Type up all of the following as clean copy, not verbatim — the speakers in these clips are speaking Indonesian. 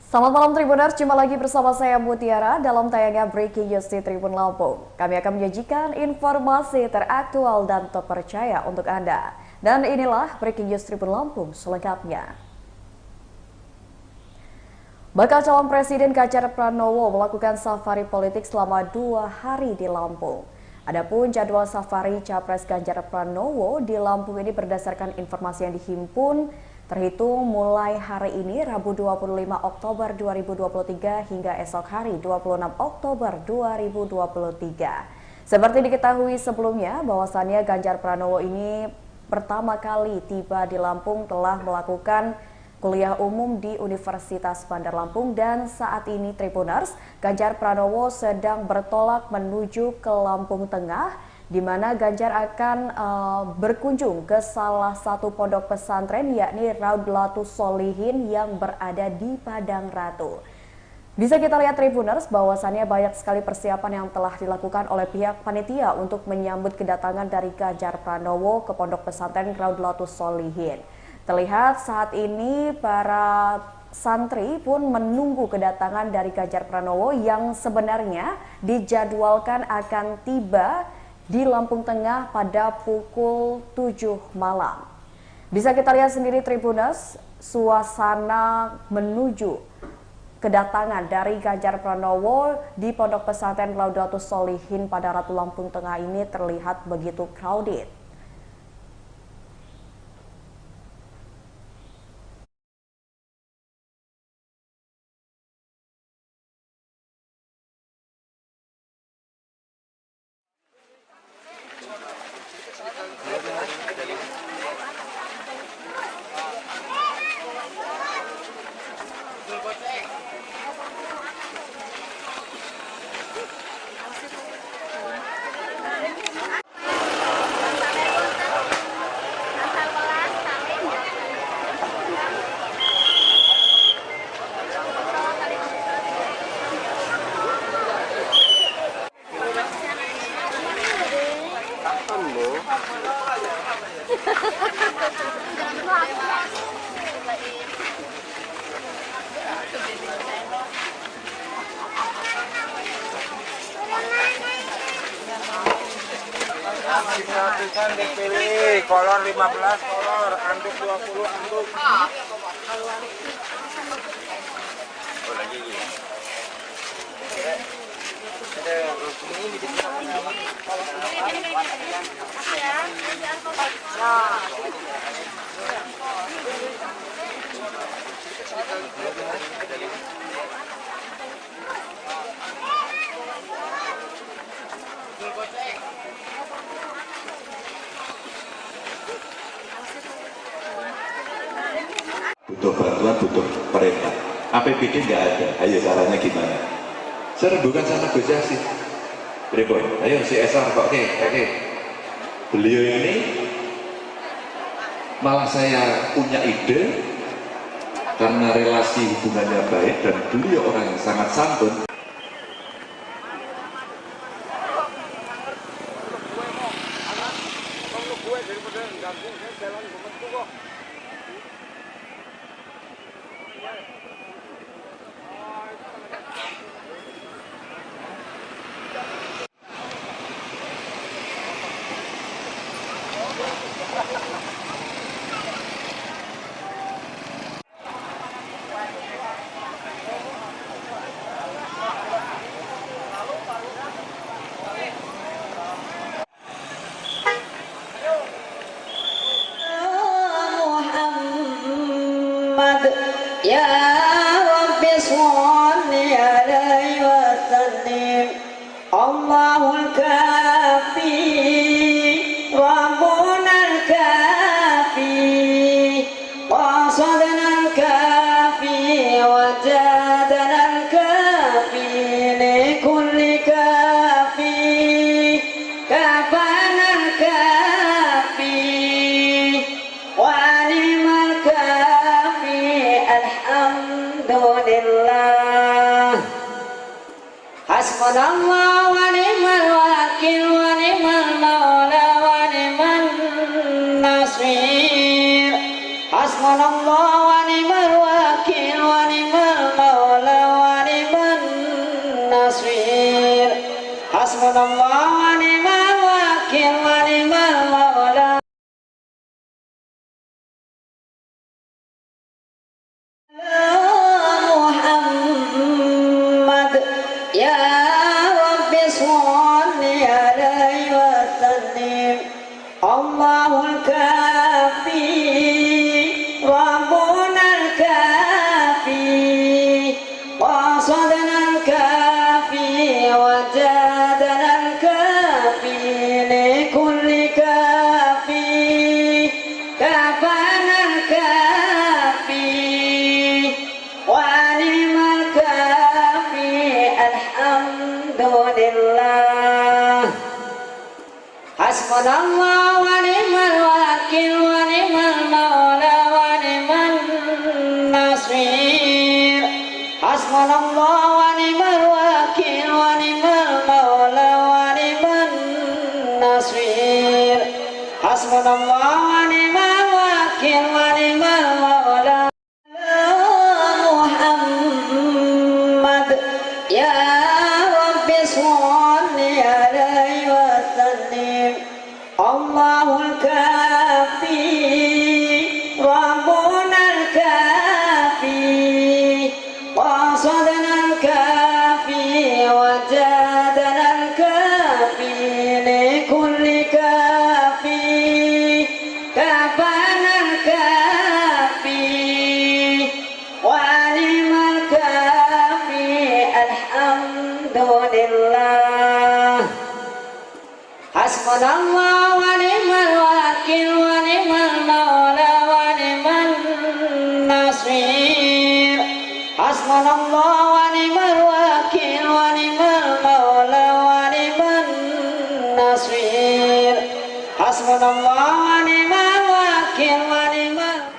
Selamat malam Tribuners, jumpa lagi bersama saya Mutiara dalam tayangan Breaking News di Tribun Lampung. Kami akan menyajikan informasi teraktual dan terpercaya untuk Anda. Dan inilah Breaking News Tribun Lampung selengkapnya. Bakal calon Presiden Ganjar Pranowo melakukan safari politik selama 2 hari di Lampung. Adapun jadwal safari Capres Ganjar Pranowo di Lampung ini berdasarkan informasi yang dihimpun terhitung mulai hari ini Rabu 25 Oktober 2023 hingga esok hari 26 Oktober 2023. Seperti diketahui sebelumnya bahwasannya Ganjar Pranowo ini pertama kali tiba di Lampung telah melakukan kuliah umum di Universitas Bandar Lampung dan saat ini Tribuners, Ganjar Pranowo sedang bertolak menuju ke Lampung Tengah di mana Ganjar akan berkunjung ke salah satu pondok pesantren yakni Raudlatus Sholihin yang berada di Padang Ratu. Bisa kita lihat Tribuners bahwasannya banyak sekali persiapan yang telah dilakukan oleh pihak panitia untuk menyambut kedatangan dari Ganjar Pranowo ke pondok pesantren Raudlatus Sholihin. Terlihat saat ini para santri pun menunggu kedatangan dari Ganjar Pranowo yang sebenarnya dijadwalkan akan tiba di Lampung Tengah pada pukul 7 malam. Bisa kita lihat sendiri Tribuners, suasana menuju kedatangan dari Ganjar Pranowo di Pondok Pesantren Raudlatus Sholihin pada Ratu Lampung Tengah ini terlihat begitu crowded. Bisa dipilih kolor 15 kolor, anduk 20 anduk. Oh lagi ini. Butuh bantuan, butuh perintah. APBD nggak ada, ayo caranya gimana? Saya rembukan sama Gus Yassin. Berikut, ayo CSR kok, oke. Beliau ini malah saya punya ide karena relasi hubungannya baik dan beliau orang yang sangat santun. Ya Rabbi sholli alaihi wa sallim. Allahul kafi Rabbunal kafi qasadnal kafi wajadnal kafi likulli kafi kafanal kafi wa ni'mal kafi alhamdulillah. Hasbunallah wa ni'mal wakil wa ni'mal maula wa ni'man nasir. Hasbunallah wa ni'mal wakil wa ni'mal maula Hasbunallah wa ni'mal wakil wa ni'mal maula. Muhammad ya Rabbi sholli alaihi wa sallim. Allahul kafi Rabbuna al-kafi qasadna al-kafi wa jadana al-kafi li kulli kafi kafana al-kafi wa ni'mal kafi alhamdulillah. Hasbunallah wa ni'mal wakil wa ni'mal maula wa ni'man nasir. Hasbunallah wa ni'mal wakil wa ni'mal maula wa ni'man nasir. Hasbunallah wa ni'mal wakil wa ni'mal maula. Muhammad ya Rabbi sholli alaihi wa sallim. Allahul kafi Rabbuna al-kafi qasadna al-kafi wa jadana al-kafi li kulli kafi kafana al-kafi wa ni'mal kafi alhamdulillah. Hasbunallah wa ni'mal wakil wa ni'mal maula wa ni'man nasir. Hasbunallah wa ni'mal wakil wa ni'mal maula wa ni'man nasir. Hasbunallah wa ni'mal wakil wa ni'mal.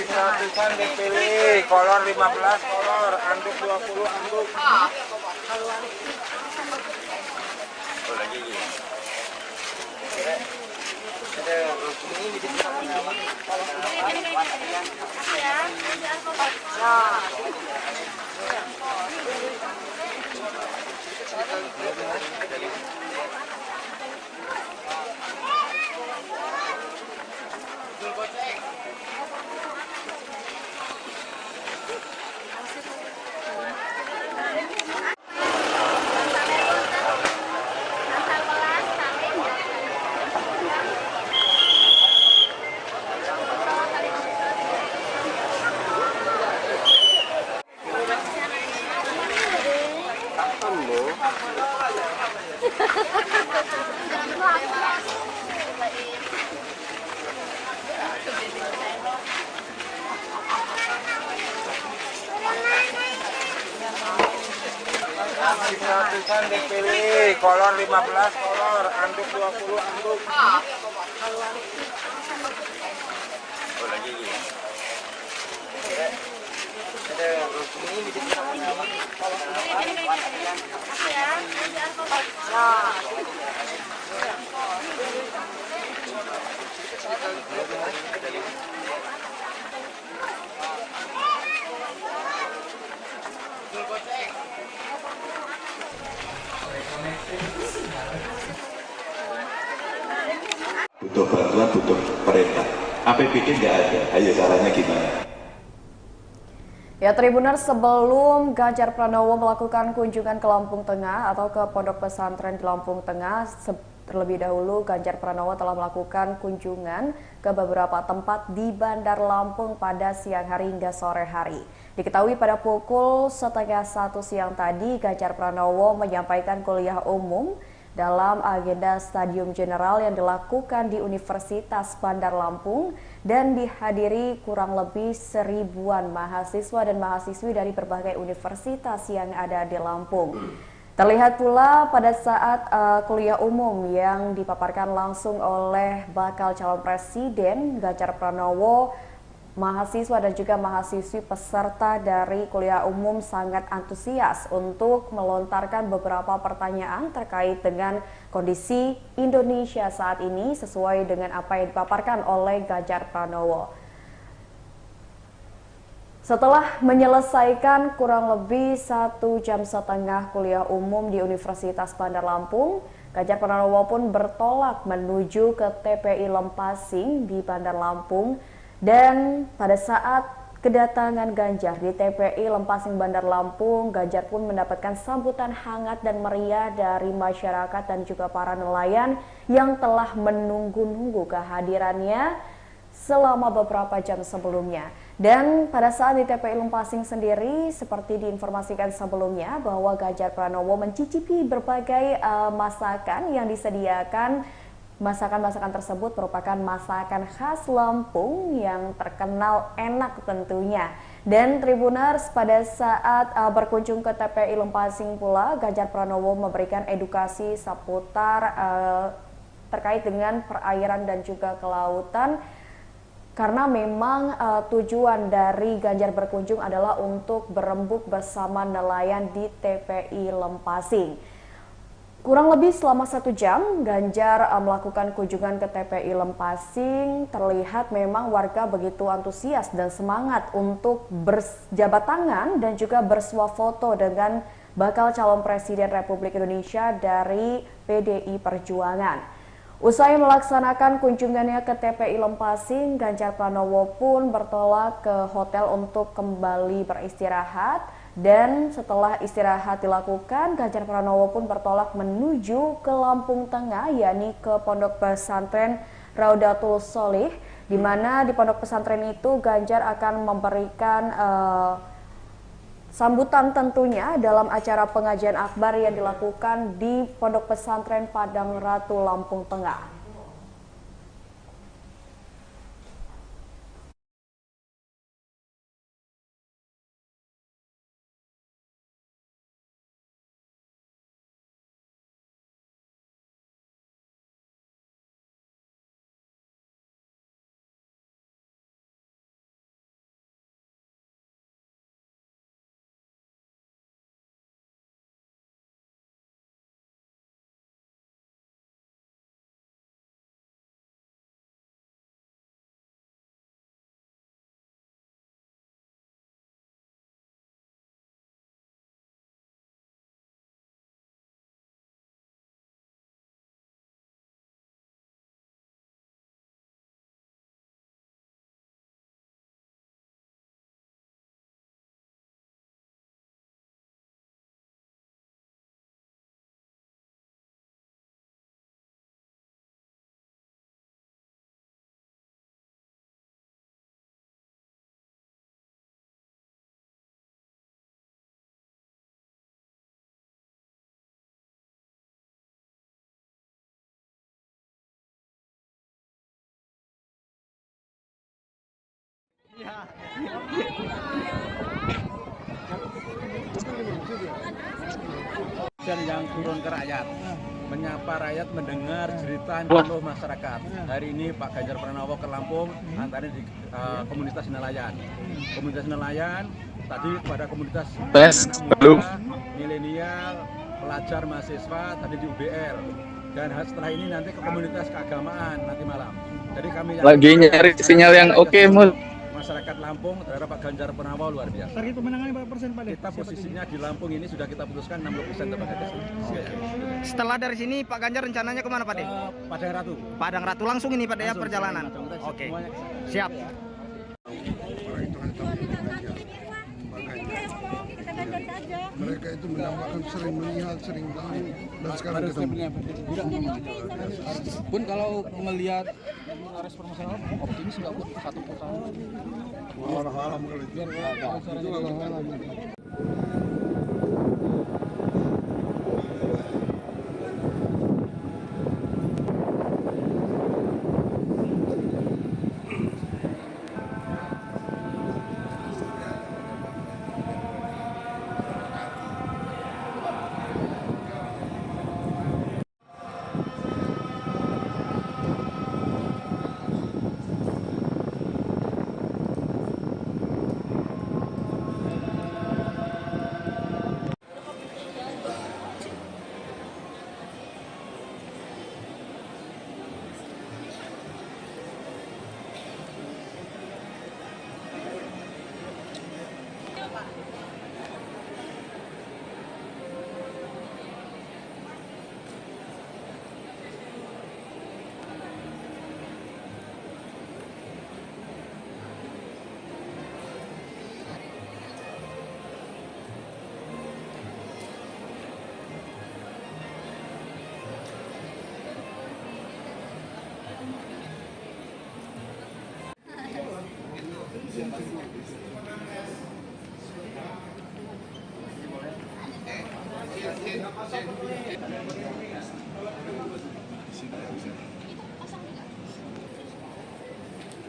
Gratisan dipilih, kolor 15 kolor, anduk 20 anduk. Oh, lagi gini. Gratisan dipilih, kolor 15 kolor, anduk 20 anduk. Oh, lagi gini. Butuh bantuan, butuh perintah. APBD nggak ada, ayo caranya gimana? Ya, Tribuners, sebelum Ganjar Pranowo melakukan kunjungan ke Lampung Tengah atau ke pondok pesantren di Lampung Tengah, terlebih dahulu Ganjar Pranowo telah melakukan kunjungan ke beberapa tempat di Bandar Lampung pada siang hari hingga sore hari. Diketahui pada pukul 12:30 siang tadi, Ganjar Pranowo menyampaikan kuliah umum dalam agenda Stadium General yang dilakukan di Universitas Bandar Lampung dan dihadiri kurang lebih 1000-an mahasiswa dan mahasiswi dari berbagai universitas yang ada di Lampung. Terlihat pula pada saat kuliah umum yang dipaparkan langsung oleh bakal calon presiden Ganjar Pranowo, mahasiswa dan juga mahasiswi peserta dari kuliah umum sangat antusias untuk melontarkan beberapa pertanyaan terkait dengan kondisi Indonesia saat ini sesuai dengan apa yang dipaparkan oleh Ganjar Pranowo. Setelah menyelesaikan kurang lebih 1,5 jam kuliah umum di Universitas Bandar Lampung, Ganjar Pranowo pun bertolak menuju ke TPI Lempasing di Bandar Lampung. Dan pada saat kedatangan Ganjar di TPI Lempasing Bandar Lampung, Ganjar pun mendapatkan sambutan hangat dan meriah dari masyarakat dan juga para nelayan yang telah menunggu-nunggu kehadirannya selama beberapa jam sebelumnya. Dan pada saat di TPI Lempasing sendiri, seperti diinformasikan sebelumnya bahwa Ganjar Pranowo mencicipi berbagai masakan yang disediakan. Masakan-masakan tersebut merupakan masakan khas Lampung yang terkenal enak tentunya. Dan Tribuners, pada saat berkunjung ke TPI Lempasing pula, Ganjar Pranowo memberikan edukasi seputar terkait dengan perairan dan juga kelautan. Karena memang tujuan dari Ganjar berkunjung adalah untuk berembuk bersama nelayan di TPI Lempasing. Kurang lebih selama 1 jam, Ganjar melakukan kunjungan ke TPI Lempasing. Terlihat memang warga begitu antusias dan semangat untuk berjabat tangan dan juga bersuah foto dengan bakal calon presiden Republik Indonesia dari PDI Perjuangan. Usai melaksanakan kunjungannya ke TPI Lempasing, Ganjar Pranowo pun bertolak ke hotel untuk kembali beristirahat. Dan setelah istirahat dilakukan, Ganjar Pranowo pun bertolak menuju ke Lampung Tengah, yakni ke Pondok Pesantren Raudatul Sholih, di mana di pondok pesantren itu Ganjar akan memberikan sambutan tentunya dalam acara pengajian akbar yang dilakukan di Pondok Pesantren Padang Ratu Lampung Tengah. Dan yang turun ke rakyat, menyapa rakyat, mendengar cerita penuh masyarakat. Hari ini Pak Ganjar Pranowo ke Lampung, antara di komunitas nelayan. Komunitas nelayan tadi kepada komunitas anak muda, milenial, pelajar, mahasiswa tadi di UBL. Dan setelah ini nanti ke komunitas keagamaan nanti malam. Jadi kami lagi nyari sinyal yang oke, Mul. Masyarakat Lampung terhadap Pak Ganjar Pranowo luar biasa. Target pemenangannya berapa persen, Pak? Kita posisinya di Lampung ini sudah kita putuskan 60% Pak Ganjar. Setelah dari sini Pak Ganjar rencananya kemana, Pak? Padang Ratu. Padang Ratu langsung ini, Pak, ya perjalanan. Oke, siap. itu mendapatkan sering melihat, sering tahu, dan sekarang ketemu. Pun kalau melihat respon masyarakat optimis nggak pun satu putaran? Alam kalau itu. Itu alam.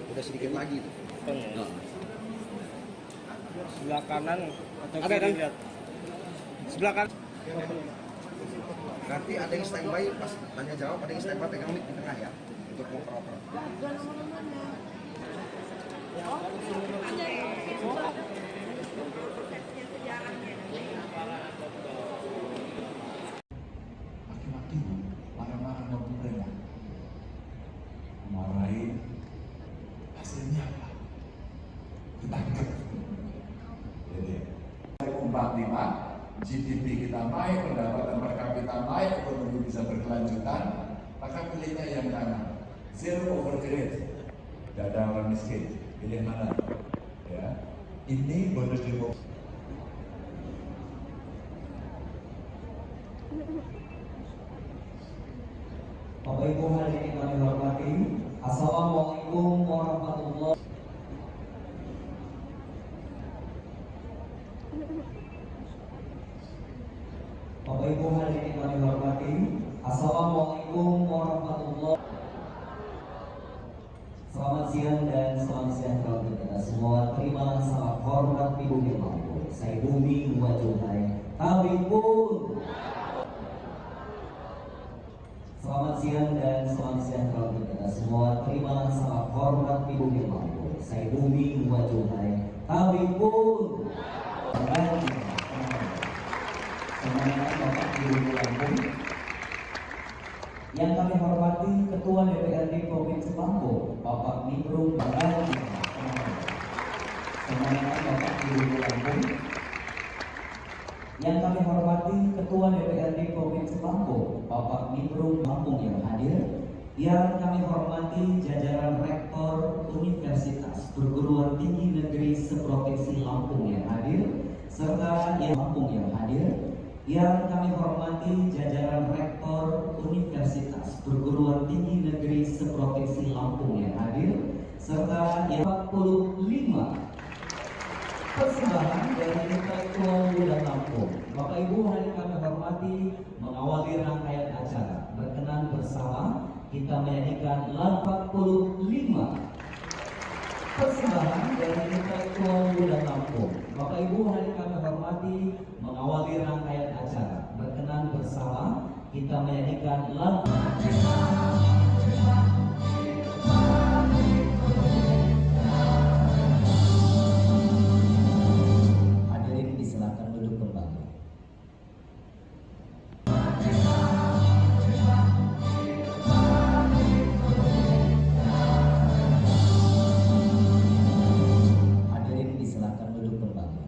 Udah sedikit lagi tuh. Sebelah kanan atau kiri lihat. Sebelah kanan. Nanti ada yang standby pas tanya jawab, ada yang standby pegang mic di tengah ya untuk ngoper-ngoper. Laki-laki marah-marah sama pemerintah, marahin, hasilnya apa? Ditangkap. Jadi 45, GDP kita naik, pendapatan per kapita naik, ekonomi bisa berkelanjutan, maka pilihnya yang kanan. Zero overgrade, tidak ada orang miskin. Pilih mana? Ya, ini bonus demografi. Bapak Ibu hadirin kami hormati, Assalamualaikum warahmatullahi wabarakatuh. Bapak Ibu hadirin kami hormati, Assalamualaikum warahmatullahi wabarakatuh. Selamat siang dan selamat sejahtera untuk kita semua. Terima salam hormat Ibu Dirmampu. Saya bumi wajuhai Tabipun. Selamat siang dan selamat sejahtera untuk kita semua. Terima salam hormat Ibu Dirmampu. Saya bumi wajuhai Tabipun. Semangat Bapak Ibu Lampung. Yang kami hormati Ketua DPRD Provinsi Lampung, Bapak Nimrung Bangani. Semangat Bapak Ibu Lampung. Yang kami hormati Ketua DPRD Provinsi Lampung, Bapak Nimrung Lampung yang hadir. Yang kami hormati jajaran Rektor Universitas Perguruan Tinggi Negeri Seprovinsi Lampung yang hadir, serta yang Lampung yang hadir. Yang kami hormati jajaran Rektor Universitas Perguruan Tinggi Negeri Seprovinsi Lampung yang hadir, serta yang 45 persembahan dari Intelektual Muda Lampung. Bapak Ibu hadirin kami hormati, mengawali rangkaian acara, berkenan bersama kita menyanyikan 45 persembahan dari Intelektual Muda Lampung. Bapak Ibu hadirin kami hormati, mengawali rangkaian acara, berkenan bersama kita menyanyikan hadirin disilakan duduk kembali. Hadirin disilakan duduk kembali.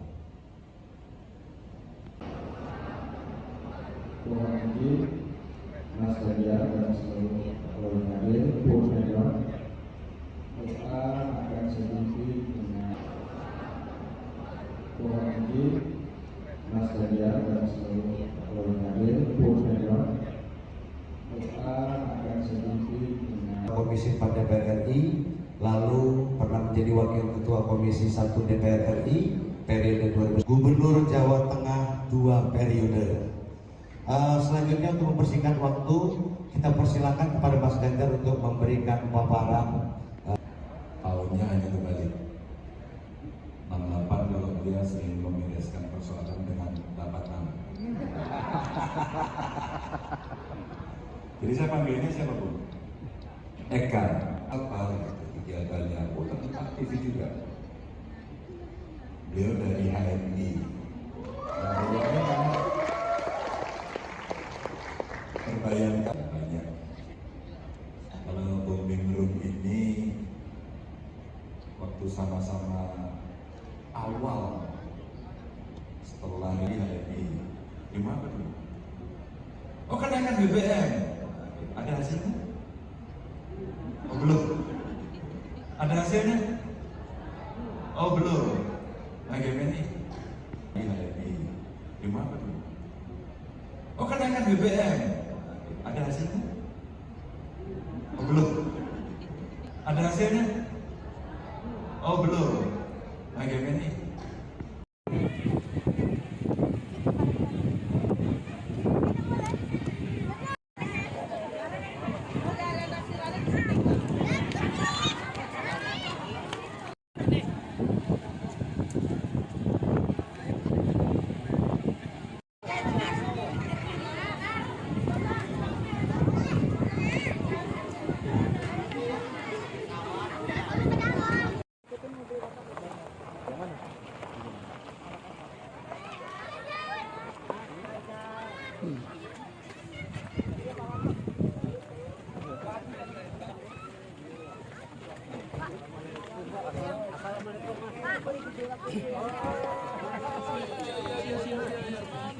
Mas Ganjar dan seluruh yang hadir. Komisi 4 DPR RI, lalu pernah menjadi Wakil Ketua Komisi 1 DPR RI periode 2000. Gubernur Jawa Tengah 2 periode. Selanjutnya untuk mempersingkat waktu, kita persilakan kepada Mas Ganjar untuk memberikan paparan. Tahunnya hanya kembali 68 kalau dia sering membereskan persoalan dengan 86. Jadi saya panggilnya siapa Bu? Eka. Apa kegiatannya? Oh ternyata aktif juga. Beliau dari HMI. Terbayangkan banyak. Kalau bombing room ini waktu sama-sama awal setelah ini HMI, gimana tuh? Oh kenaikan BBM, ada hasilnya? Oh belum. Ada hasilnya? Oh belum. Bagaimana ini? HMI, gimana tuh? Oh kenaikan BBM, ada hasilnya? Oh belum. Ada hasilnya? Oh belum. Bagaimana ini?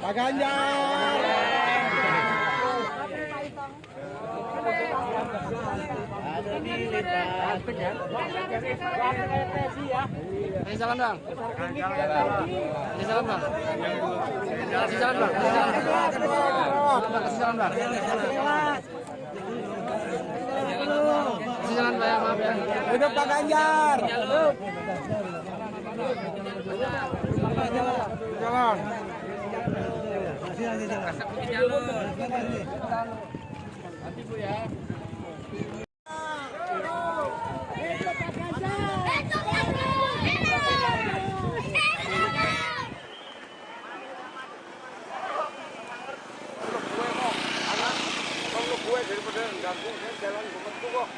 Pak Ganjar. Ini jalan bang. Ini jalan bang. Kasih jalan bang. Kasih jalan bang. Kasih jalan bang. Maaf ya. Hidup Pak Ganjar. Jalan. Nanti Bu ya. Daripada ganggu jalan begitu kok.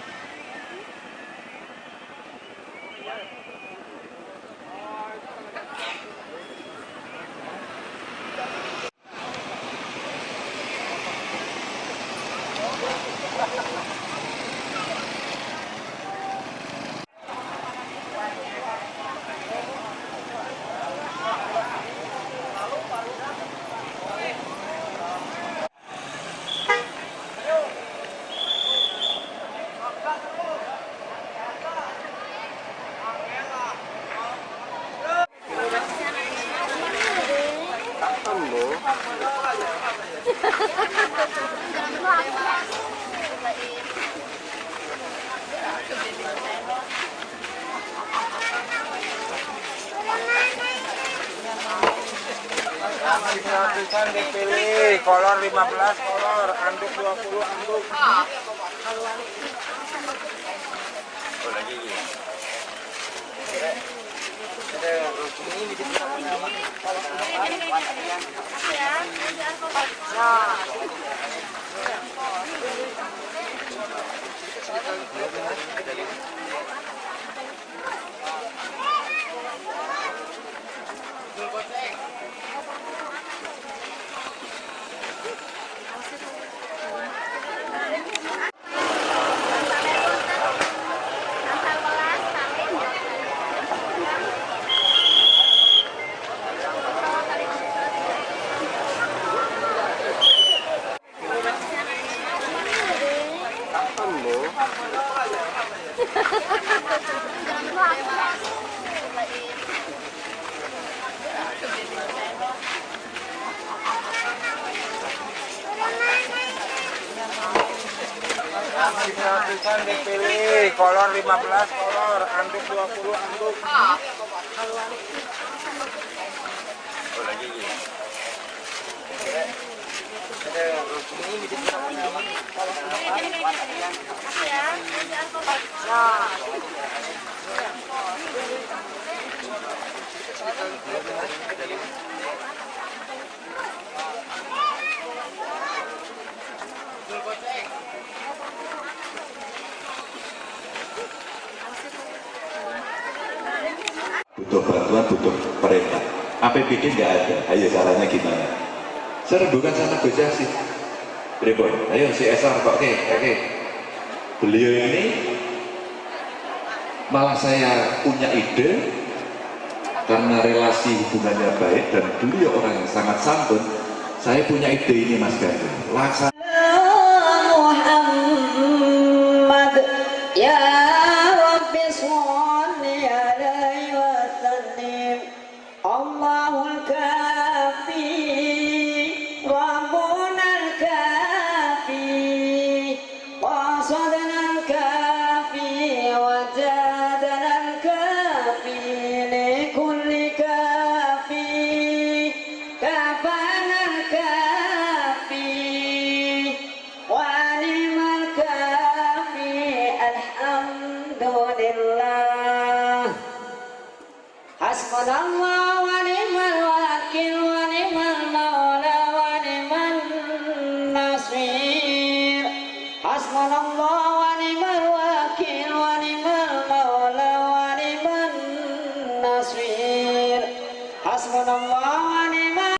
Gratisan dipilih, kolor 15 kolor, anduk 20 anduk. Oh lagi gini. Gratisan dipilih, kolor 15 kolor, anduk 20 anduk. Butuh bantuan, butuh perintah. APBD nggak ada, ayo caranya gimana? Saya rembukan sama negosiasi. Pripun? Ayo CSR kok, oke. Beliau ini malah saya punya ide karena relasi hubungannya baik dan beliau orang yang sangat santun. Saya punya ide ini Mas Ganjar. Laksanakan. Muhammad ya Rabbi sholli alaihi wasallim Allahul kafi Rabbunal kafi qasadnal kafi wa jadalal kafi likulli kafi kafanal kafi walimal kafi alhamdulillah hasbunallah wa ni'mal wakil wa ni'mal maula wa ni'man nasir hasbunallah wa ni'mal wakil wa ni'mal maula wa ni'man nasir hasbunallah wa ni'mal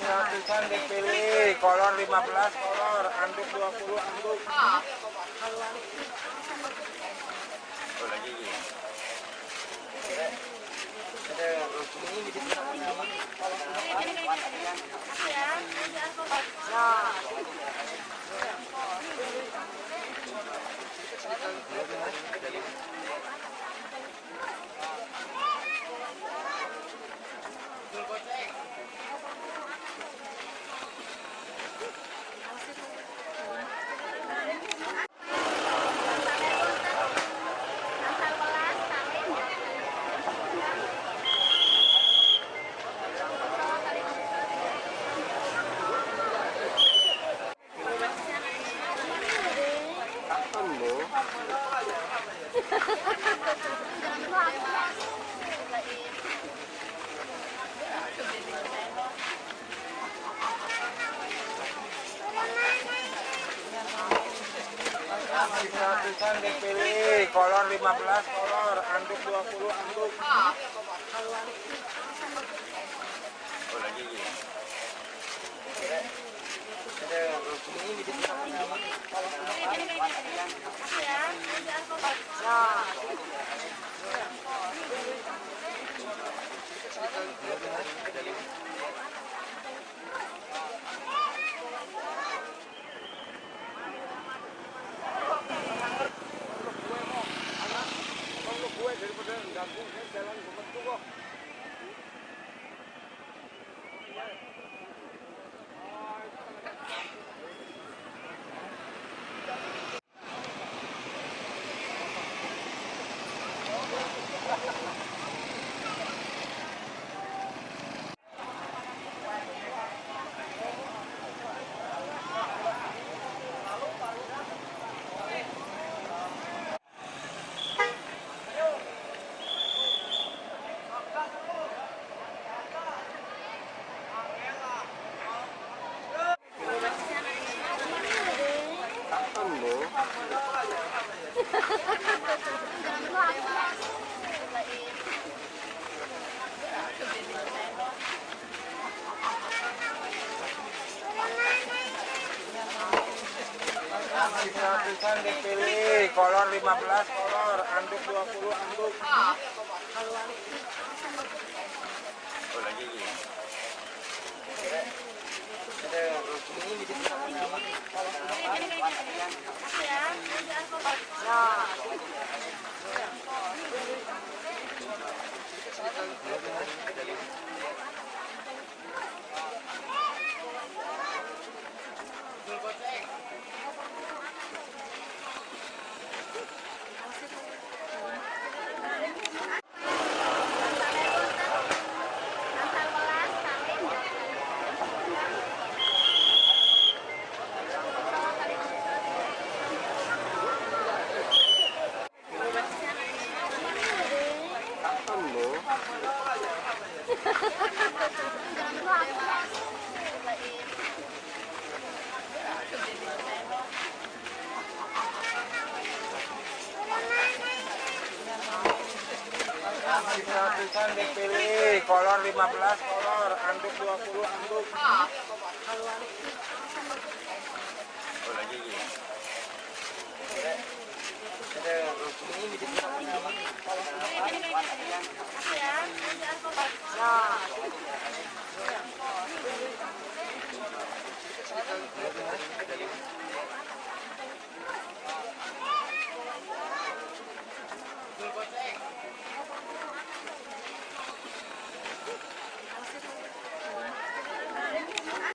Gratisan dipilih, kolor 15 kolor, anduk 20 anduk. Gratisan dipilih, kolor 15 kolor, anduk 20 anduk. Gue daripada ganggu jalan gue kok. Gratisan dipilih, kolor 15 kolor, anduk 20 anduk. Oh, lagi. Gratisan dipilih, kolor 15 kolor, anduk 20 anduk. Oh, lagi.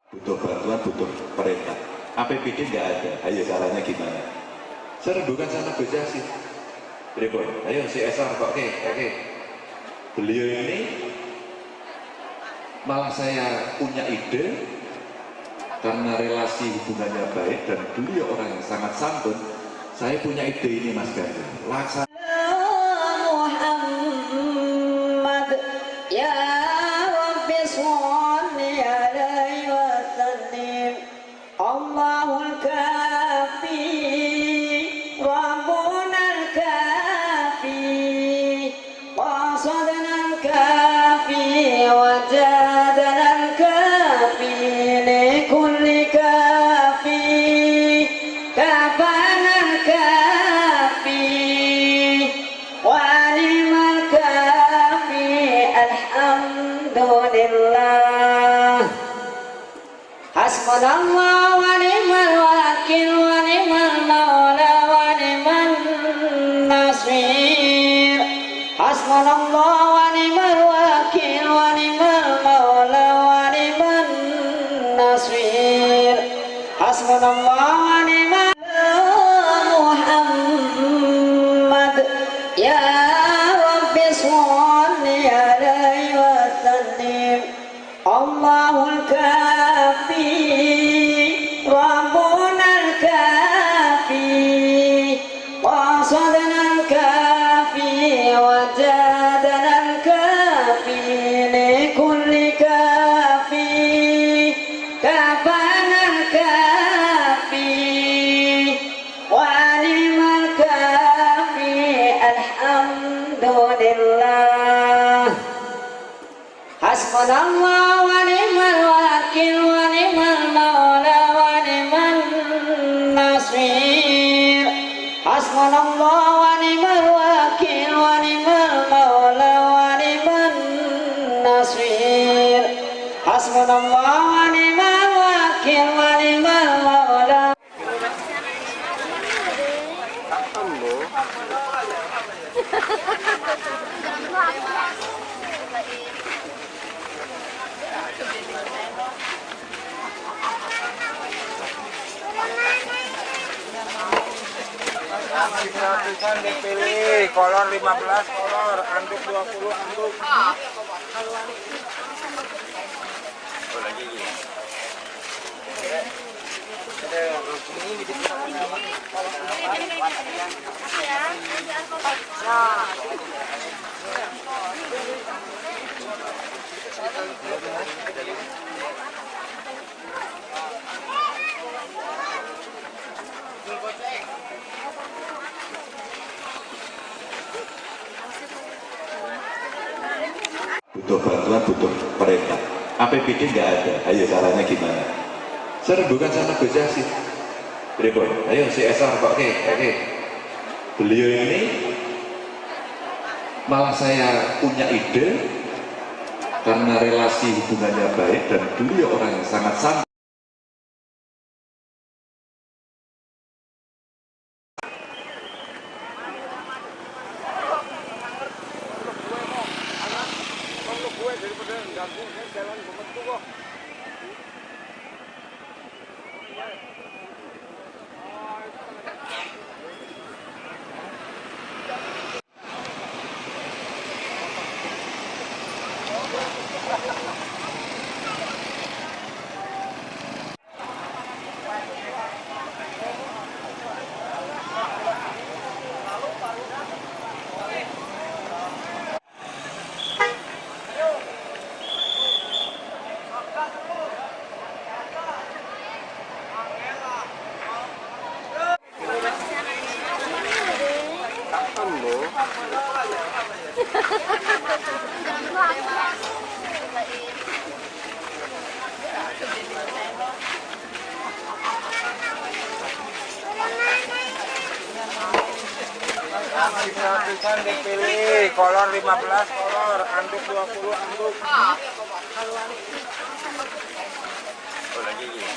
Butuh bantuan, butuh perintah. APBD nggak ada, ayo caranya gimana? Saya rembukan sama negosiasi. Pripun? Ayo CSR kok, oke. Beliau ini malah saya punya ide karena relasi hubungannya baik dan beliau orang yang sangat santun. Saya punya ide ini, Mas Ganjar. Laksanakan. Hasbunallah wa ni'mal wakil wa ni'mal maula wa ni'man nasir. Hasbunallah wa ni'mal wakil wa ni'mal maula wa ni'man nasir. Hasbunallah wa ni'mal Muhammad ya Rabbi sholli alaihi wa sallim. Allahul kafi Rabbuna al-kafi qasadana al-kafi wa jadana al-kafi li kulli kafi kafana al-kafi wa limal kafi alhamdulillah. Hasbunallah wa ni'mal wakil wa ni'mal maula wa ni'man nasir. Hasbunallah wa ni'mal wakil wa ni'mal maula wa ni'man nasir. Hasbunallah wa ni'mal wakil wa ni'mal maula. Gratisan dipilih, kolor 15 kolor, anduk 20 anduk. Oh, lagi. butuh bantuan, butuh perintah. APBD nggak ada, ayo caranya gimana? Saya bukan sama negosiasi. Pripun? Ayo CSR kok, oke. Beliau ini malah saya punya ide karena relasi hubungannya baik dan beliau orang yang sangat santun. Gratisan dipilih, kolor 15 kolor, anduk 20 anduk. Oh, lagi ini.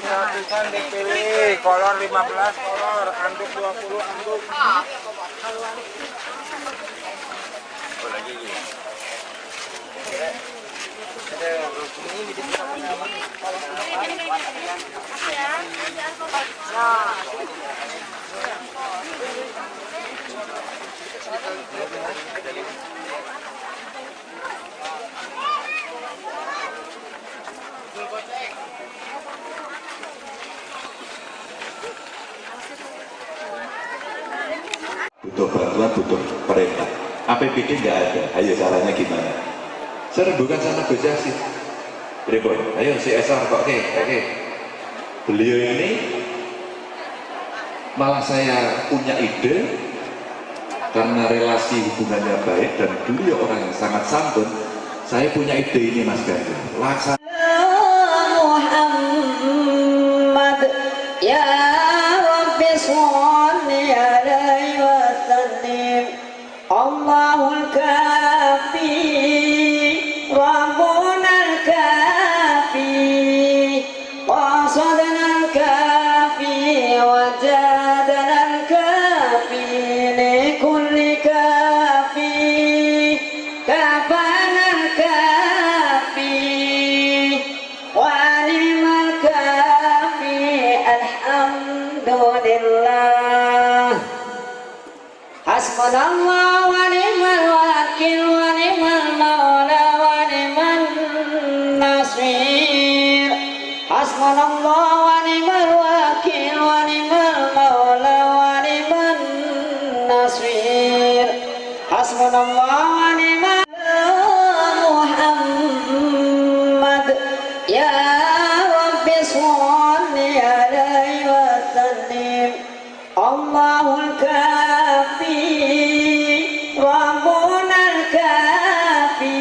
Gratisan dipilih, kolor 15 kolor, anduk 20 anduk. Oh, lagi ini. Butuh bantuan, butuh perintah. APBD nggak ada, ayo caranya gimana? Saya bukan sama negosiasi. Pripun? Ayo CSR kok, oke. Beliau ini malah saya punya ide karena relasi hubungannya baik dan beliau orang yang sangat santun. Saya punya ide ini, Mas Ganjar. Laksanakan. Muhammad ya Rabbi sholli alaihi wa sallim. Allahul kafi Rabbuna al-kafi qasadna al-kafi wajadna al-kafi likulli kafi kafana al-kafi walimal kafi alhamdulillah. Hasbunallah wa ni'mal wakil wa ni'mal maula wa ni'man nasir. Hasbunallah wa ni'mal wakil wa ni'mal maula wa ni'man nasir. Hasbunallah wa ni'mal Muhammad ya Rabbi sholli alaihi wa sallim. Allahul kafi Rabbuna al-kafi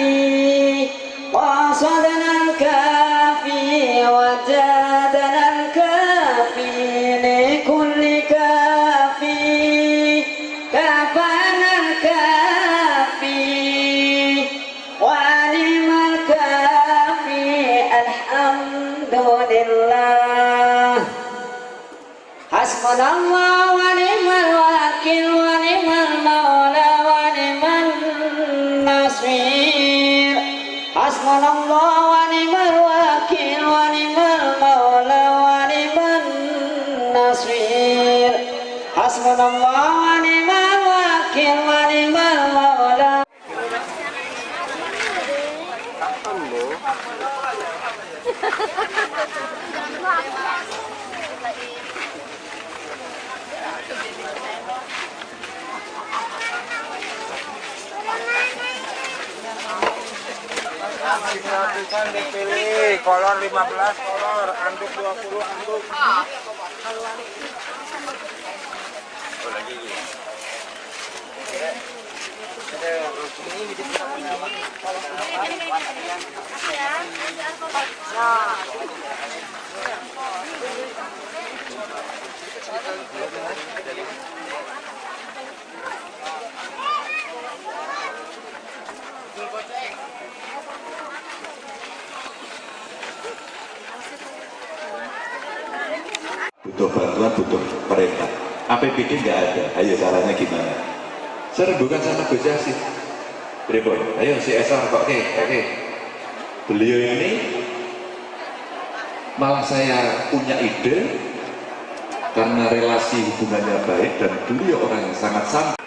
qasadna al-kafi wajadna al-kafi likulli kafi kafana al-kafi walimal kafi alhamdulillah. Hasbunallah wa ni'mal wakil wa ni'mal maula wa ni'man nasir. Hasbunallah wa ni'mal wakil wa ni'mal maula wa ni'man nasir. Hasbunallah wa ni'mal wakil wa ni'mal maula. Gratisan dipilih, kolor 15 kolor, anduk 20 anduk. Oh, lagi gini. Butuh bantuan, butuh perintah. APBD nggak ada, ayo caranya gimana? Saya rembukan sama Gus Yassin. Pripun? Ayo CSR kok, oke. Beliau ini malah saya punya ide karena relasi hubungannya baik dan beliau orang yang sangat santai.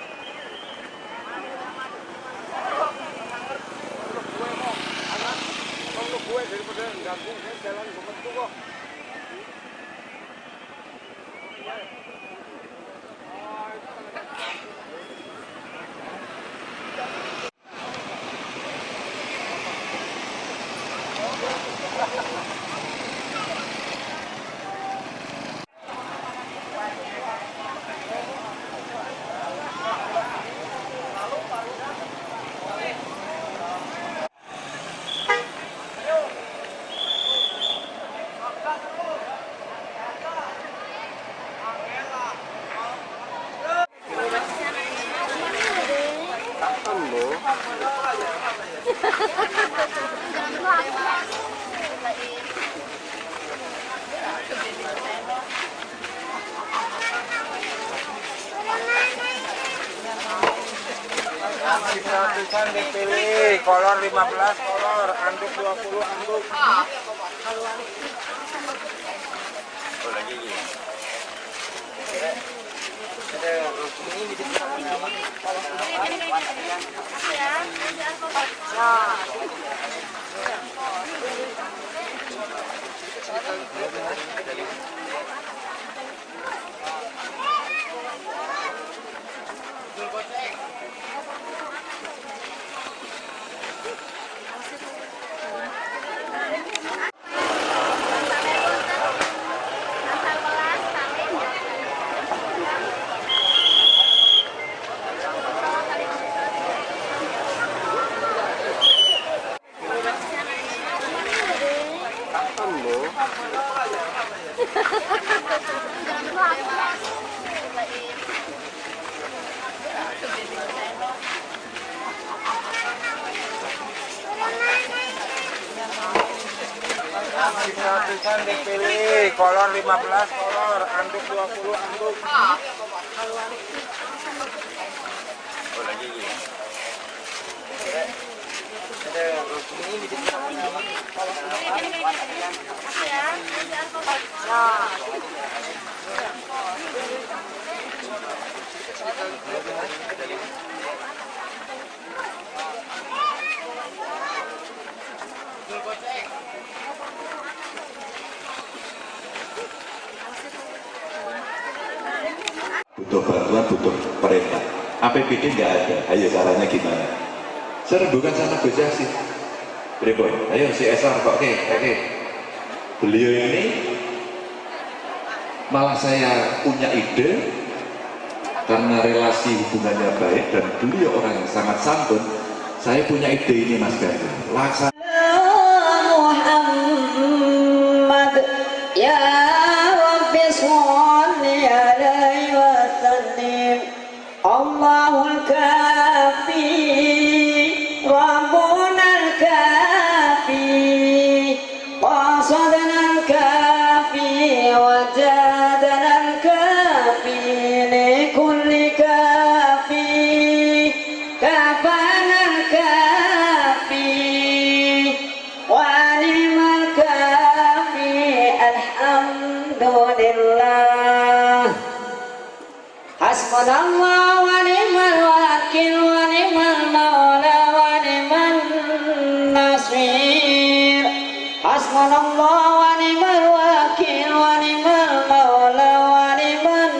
Gratisan dipilih, kolor 15 kolor, anduk 20 anduk. Oh, lagi gini. Gratisan dipilih, kolor 15 kolor, anduk 20 anduk. Oh, lagi gini. Butuh bantuan, butuh perintah. APBD nggak ada, ayo caranya gimana? Saya rembukan sama Gus Yassin. Pripun? Ayo CSR kok, oke. Beliau ini malah saya punya ide karena relasi hubungannya baik dan beliau orang yang sangat santun. Saya punya ide ini, Mas Ganjar. Laksanakan. Muhammad ya Rabbi sholli alaihi wa sallim. Allahul kafi Rabbunal kafi qasadnal kafi wa jadanal kafi Hasbunallah wa ni'mal wakil wa ni'mal maula wa ni'man nasir. Hasbunallah wa ni'mal wakil wa ni'mal maula wa ni'man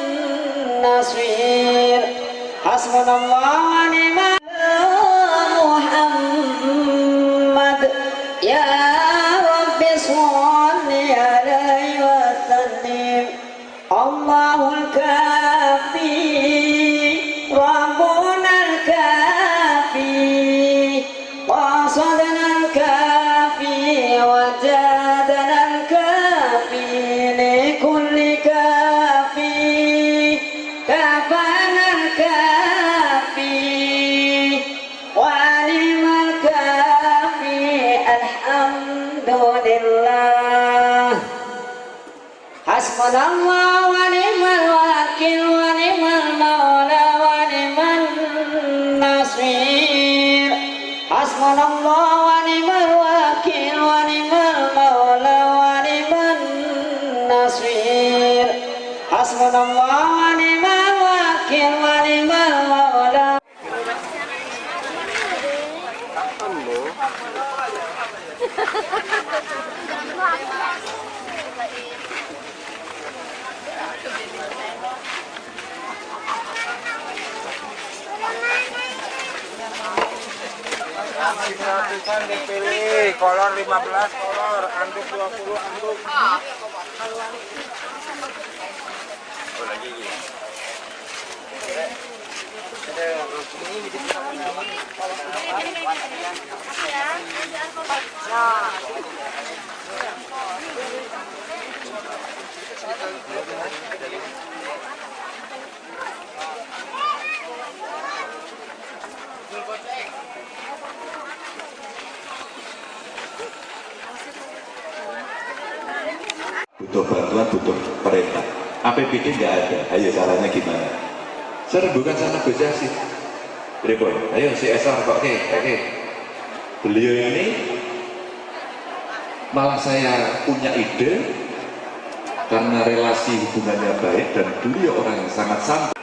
nasir. Hasbunallah wa ni'mal Muhammad ya Rabbi sholli alaihi wa sallim. Allahul kafi Rabbuna al-kafi qasadana al-kafi wa jadana al-kafi li kulli kafi kafana al-kafi wa limal kafi alhamdulillah. Hasbunallah wa ni'mal wakil wa ni'mal maula wa ni'man nasir. Hasbunallah wa ni'mal wakil wa ni'mal maula wa ni'man nasir. Hasbunallah wa ni'mal wakil wa ni'mal maula. Gratisan dipilih, kolor 15 kolor, anduk 20 anduk. Oh, lagi ya. Butuh bantuan, butuh perintah. APBD nggak ada, ayo caranya gimana? Saya bukan sana negosiasi. Repot, ayo CSR kok, oke. Beliau ini malah saya punya ide karena relasi hubungannya baik dan beliau orang yang sangat santai.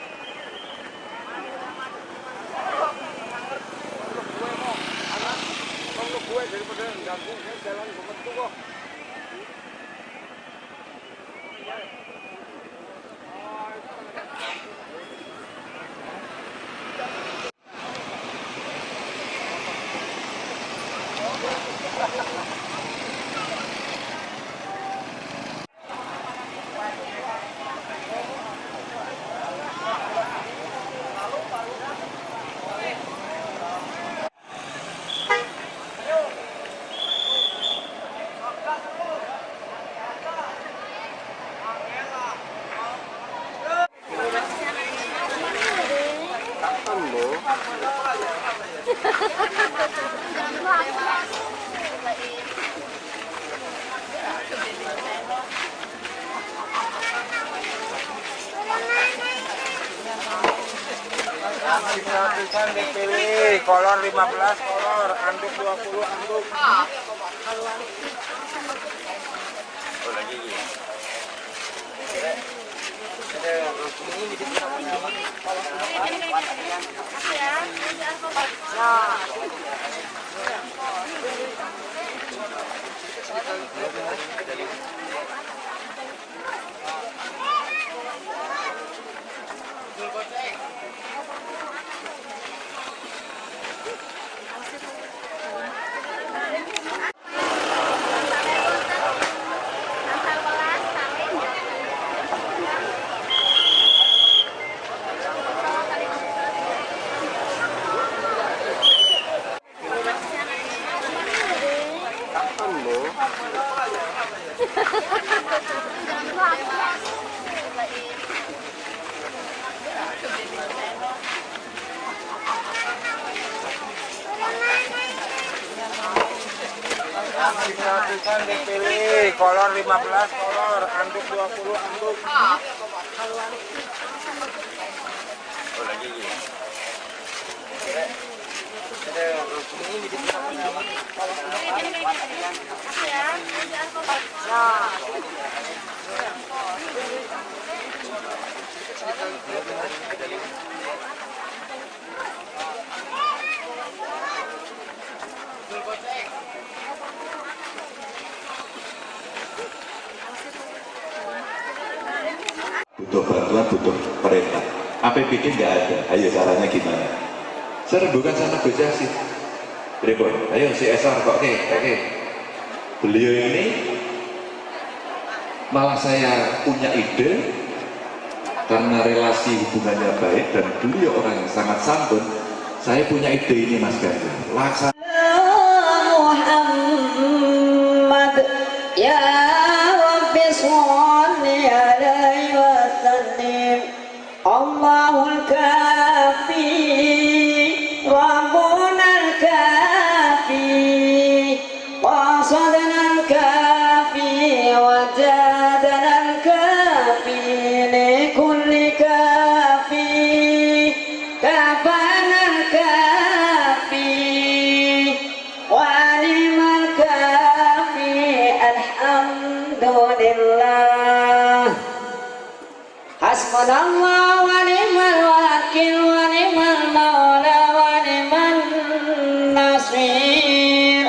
Gratisan dipilih, kolor 15 kolor, anduk 20 anduk. Oh, lagi ya. Gratisan dipilih, kolor 15 kolor, anduk 20 anduk. Oh, lagi ya. perintah. APBD nggak ada, ayo caranya gimana? Saya bukan sama negosiasi. Pripun? Ayo CSR kok, oke. Beliau ini malah saya punya ide karena relasi hubungannya baik dan beliau orang yang sangat santun. Saya punya ide ini Mas Ganjar. Muhammad ya Rabbi sholli alaihi wa sallim. Allahul kafi Rabbunal kafi qasadnal kafi wa jadanal kafi likulli kafi kafanal kafi wa limal kafi alhamdulillah. Hasbunallah wa ni'mal wakil wa ni'mal maula wa ni'man nasir.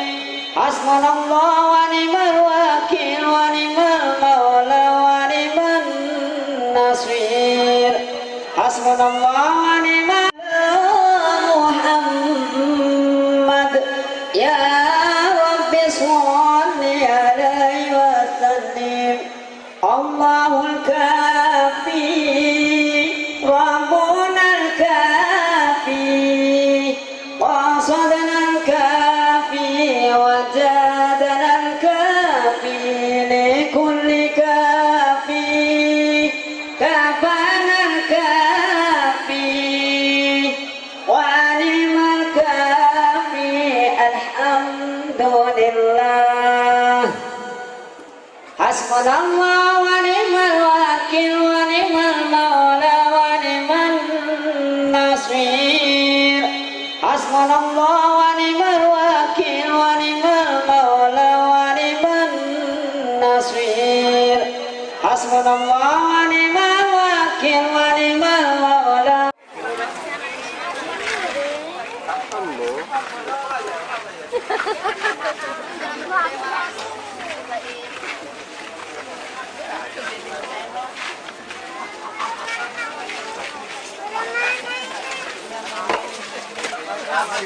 Hasbunallah wa ni'mal wakil wa ni'mal maula wa ni'man nasir. Hasbunallah wa ni'mal Muhammad ya Rabbi sholli alaihi wa sallim. Allahul kafi Rabbunal kafi qasadnal kafi wa jadanal kafi likulli kafi kafanal kafi wa limal kafi alhamdulillah. Hasbunallah wa ni'mal wakil wa ni'mal maula wa ni'man nasir. Hasbunallah wa ni'mal wakil wa ni'mal maula wa ni'man nasir. Hasbunallah wa ni'mal wakil wa ni'mal maula.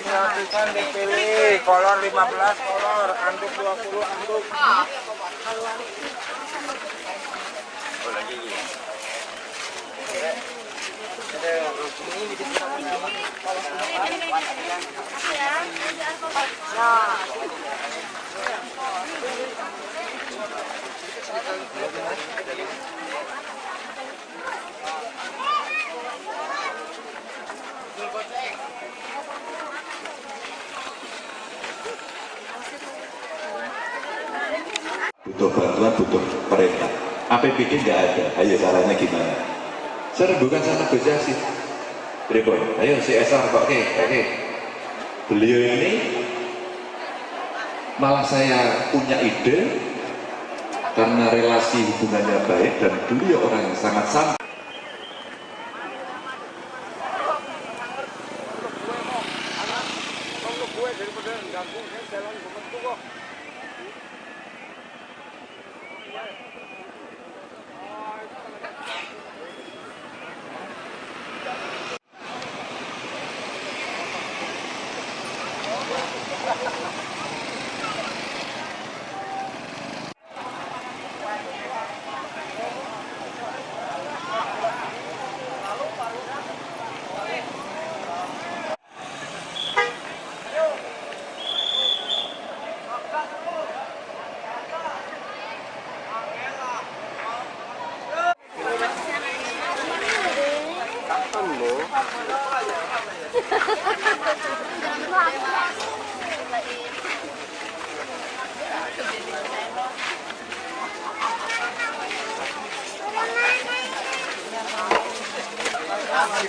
Gratisan dipilih, kolor 15 kolor, anduk 20 anduk. Butuh bantuan, butuh perintah. APBD nggak ada, ayo caranya gimana? Saya bukan sama negosiasi. Pripun? Ayo CSR kok, oke. Beliau ini malah saya punya ide karena relasi hubungannya baik dan beliau orang yang sangat santun.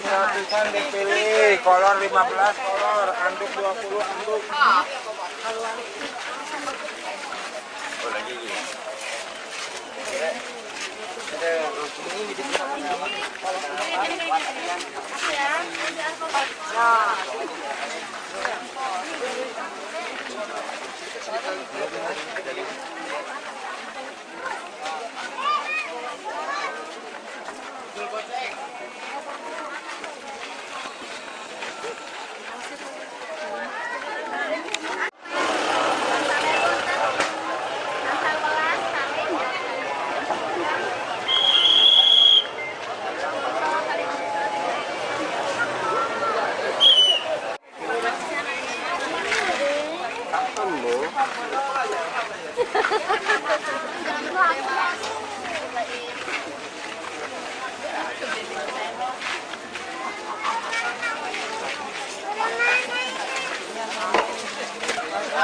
Gratisan dipilih, kolor 15 kolor, anduk 20 anduk.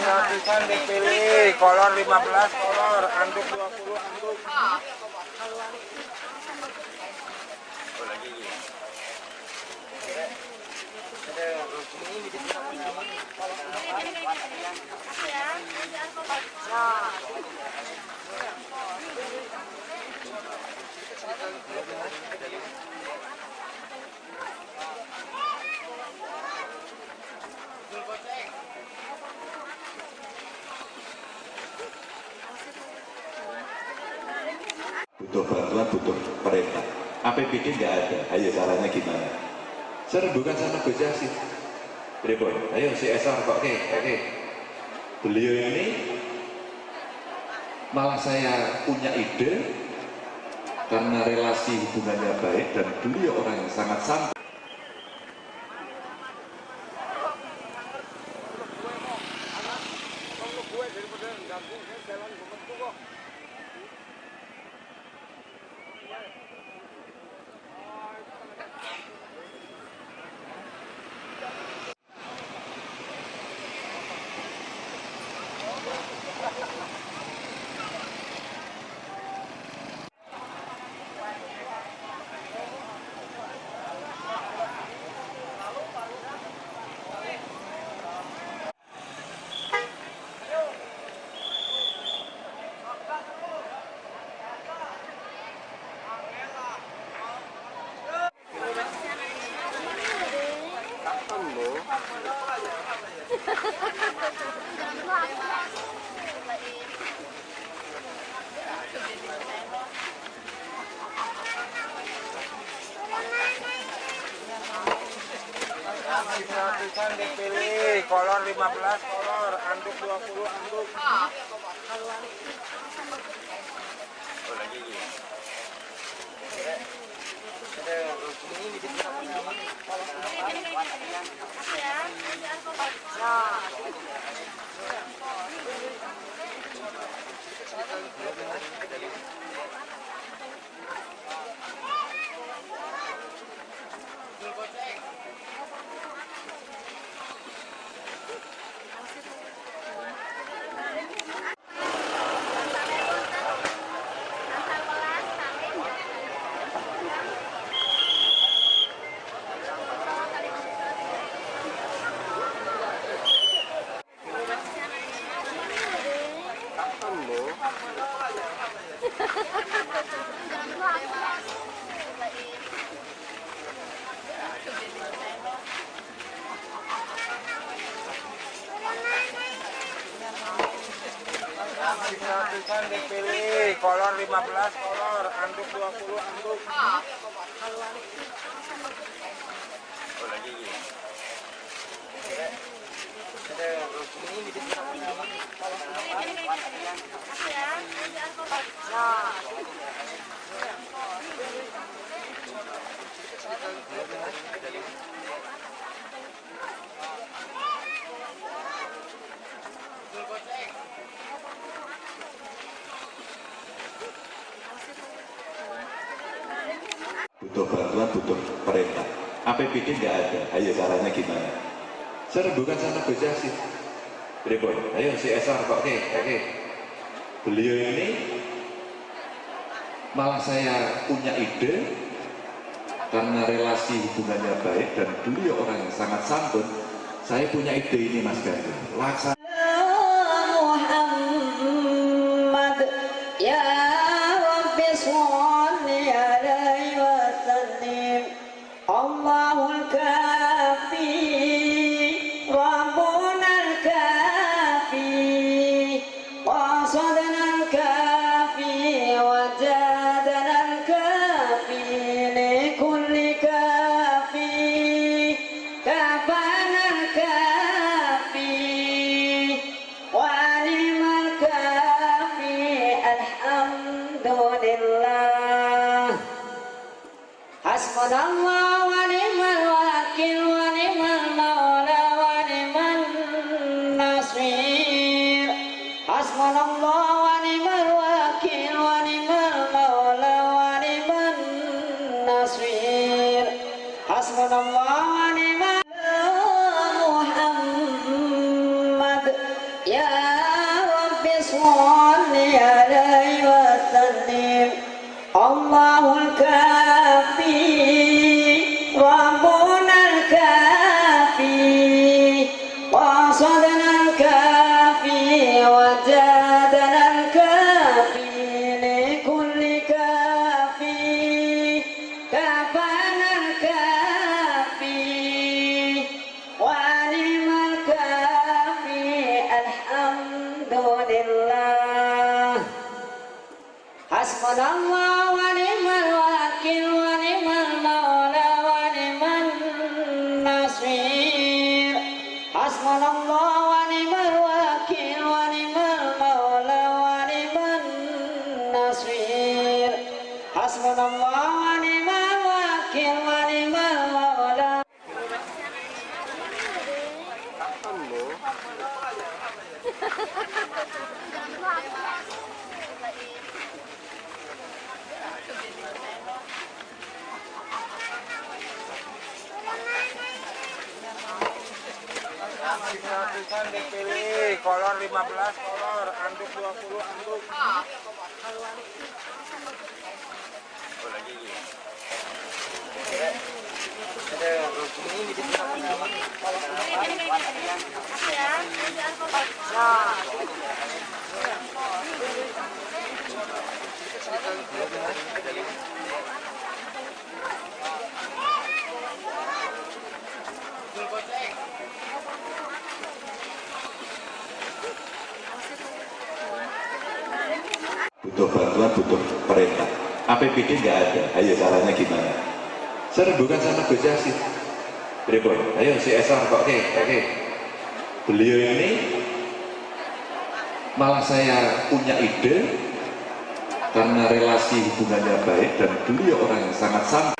Gratisan dipilih, kolor 15 kolor, anduk 20 anduk. Butuh bantuan, butuh perintah. APBD nggak ada, ayo caranya gimana? Saya rembukan sama Gus Yassin. Pripun? Ayo CSR kok, oke. Beliau ini malah saya punya ide karena relasi hubungannya baik dan beliau orang yang sangat santai. Satu-satukan dipilih, kolor 15 kolor, anduk 20 anduk. Satu-satukan dipilih, kolor 15 kolor, anduk 20 anduk. Butuh bantuan, butuh perintah. APBD nggak ada, ayo caranya gimana? Saya rembukan sama Gus Yassin. Pripun? Ayo CSR kok, oke. Beliau ini malah saya punya ide karena relasi hubungannya baik dan beliau orang yang sangat santun. Saya punya ide ini Mas Ganjar. Laksanakan. Hasbunallah wa ni'mal wakil wa ni'mal maula wa ni'man nasir. Hasbunallah wa ni'mal wakil wa ni'mal maula wa ni'man nasir. Hasbunallah wa ni'mal Muhammad ya Rabbi sholli alaihi wa sallim. Allahul kafi Rabbuna al-kafi Qasadna al-kafi Wajadna al-kafi Likulli kafi Kafana al-kafi Walimal kafi Alhamdulillah. Hasbunallah wa ni'mal wakil wa ni'mal maula wa ni'man nasir. Hasbunallah wa ni'mal wakil wa ni'mal maula wa ni'man nasir. Hasbunallah wa ni'mal wakil wa ni'mal maula. Satu-satukan dipilih, kolor 15 kolor, anduk 20 anduk. Butuh bantuan, butuh perintah. APBD nggak ada, ayo caranya gimana? Saya rembukan sama Gus Yassin. Pripun? Ayo CSR kok oke. Beliau ini malah saya punya ide karena relasi hubungannya baik dan beliau orang yang sangat santai.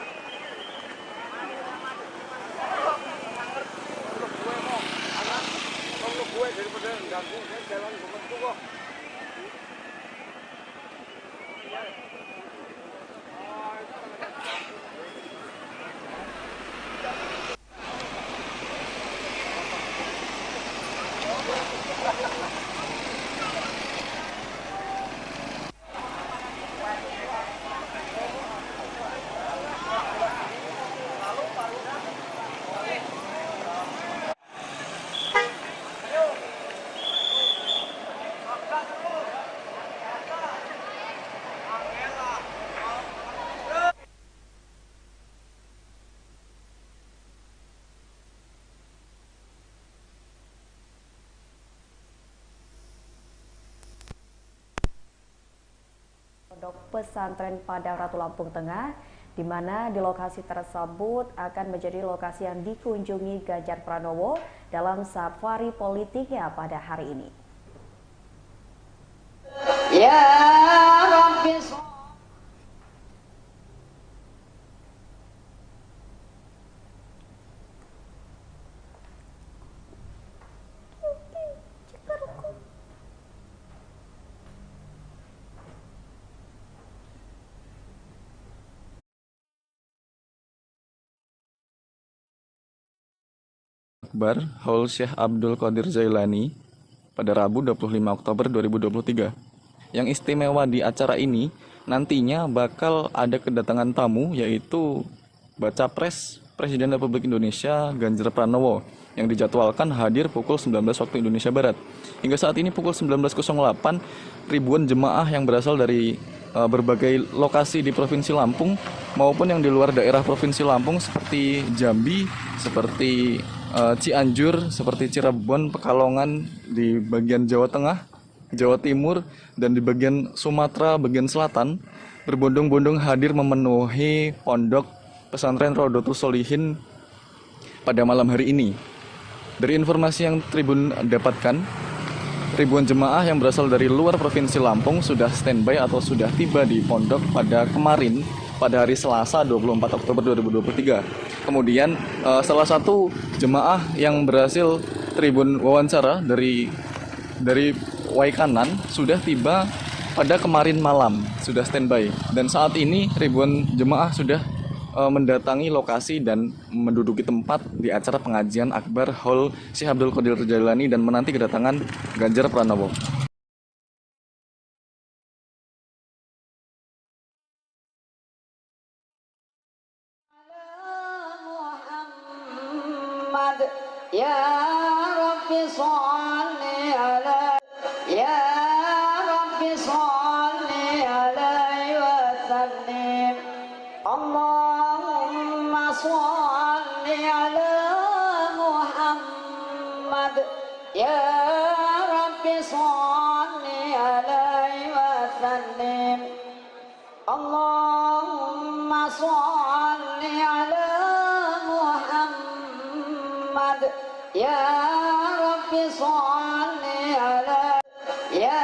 Pondok Pesantren Padang Ratu Lampung Tengah, di mana di lokasi tersebut akan menjadi lokasi yang dikunjungi Ganjar Pranowo dalam safari politiknya pada hari ini. Ya Rabbi Akbar Haul Syekh Abdul Qadir Jailani pada Rabu 25 Oktober 2023. Yang istimewa di acara ini nantinya bakal ada kedatangan tamu, yaitu Baca Pres Presiden Republik Indonesia Ganjar Pranowo yang dijadwalkan hadir pukul 19 waktu Indonesia Barat. Hingga saat ini pukul 19.08 ribuan jemaah yang berasal dari berbagai lokasi di Provinsi Lampung maupun yang di luar daerah Provinsi Lampung seperti Jambi, seperti Cianjur, seperti Cirebon, Pekalongan di bagian Jawa Tengah, Jawa Timur, dan di bagian Sumatera, bagian selatan, berbondong-bondong hadir memenuhi Pondok Pesantren Rodotul Solihin pada malam hari ini. Dari informasi yang Tribun dapatkan, ribuan jemaah yang berasal dari luar Provinsi Lampung sudah standby atau sudah tiba di pondok pada kemarin, pada hari Selasa 24 Oktober 2023. Kemudian salah satu jemaah yang berhasil Tribun wawancara dari Waikanan sudah tiba pada kemarin malam, sudah standby. Dan saat ini ribuan jemaah sudah mendatangi lokasi dan menduduki tempat di acara pengajian Akbar Haul Syekh Abdul Qadir Jailani dan menanti kedatangan Ganjar Pranowo. Ya Rabbi sholli ala Ya Rabbi sholli alaihi wa sallim Allahumma sholli ala Muhammad Ya Rabbi sholli alaihi wa sallim Allahumma sholli ala Muhammad Ya Rabbi sholli ala Ya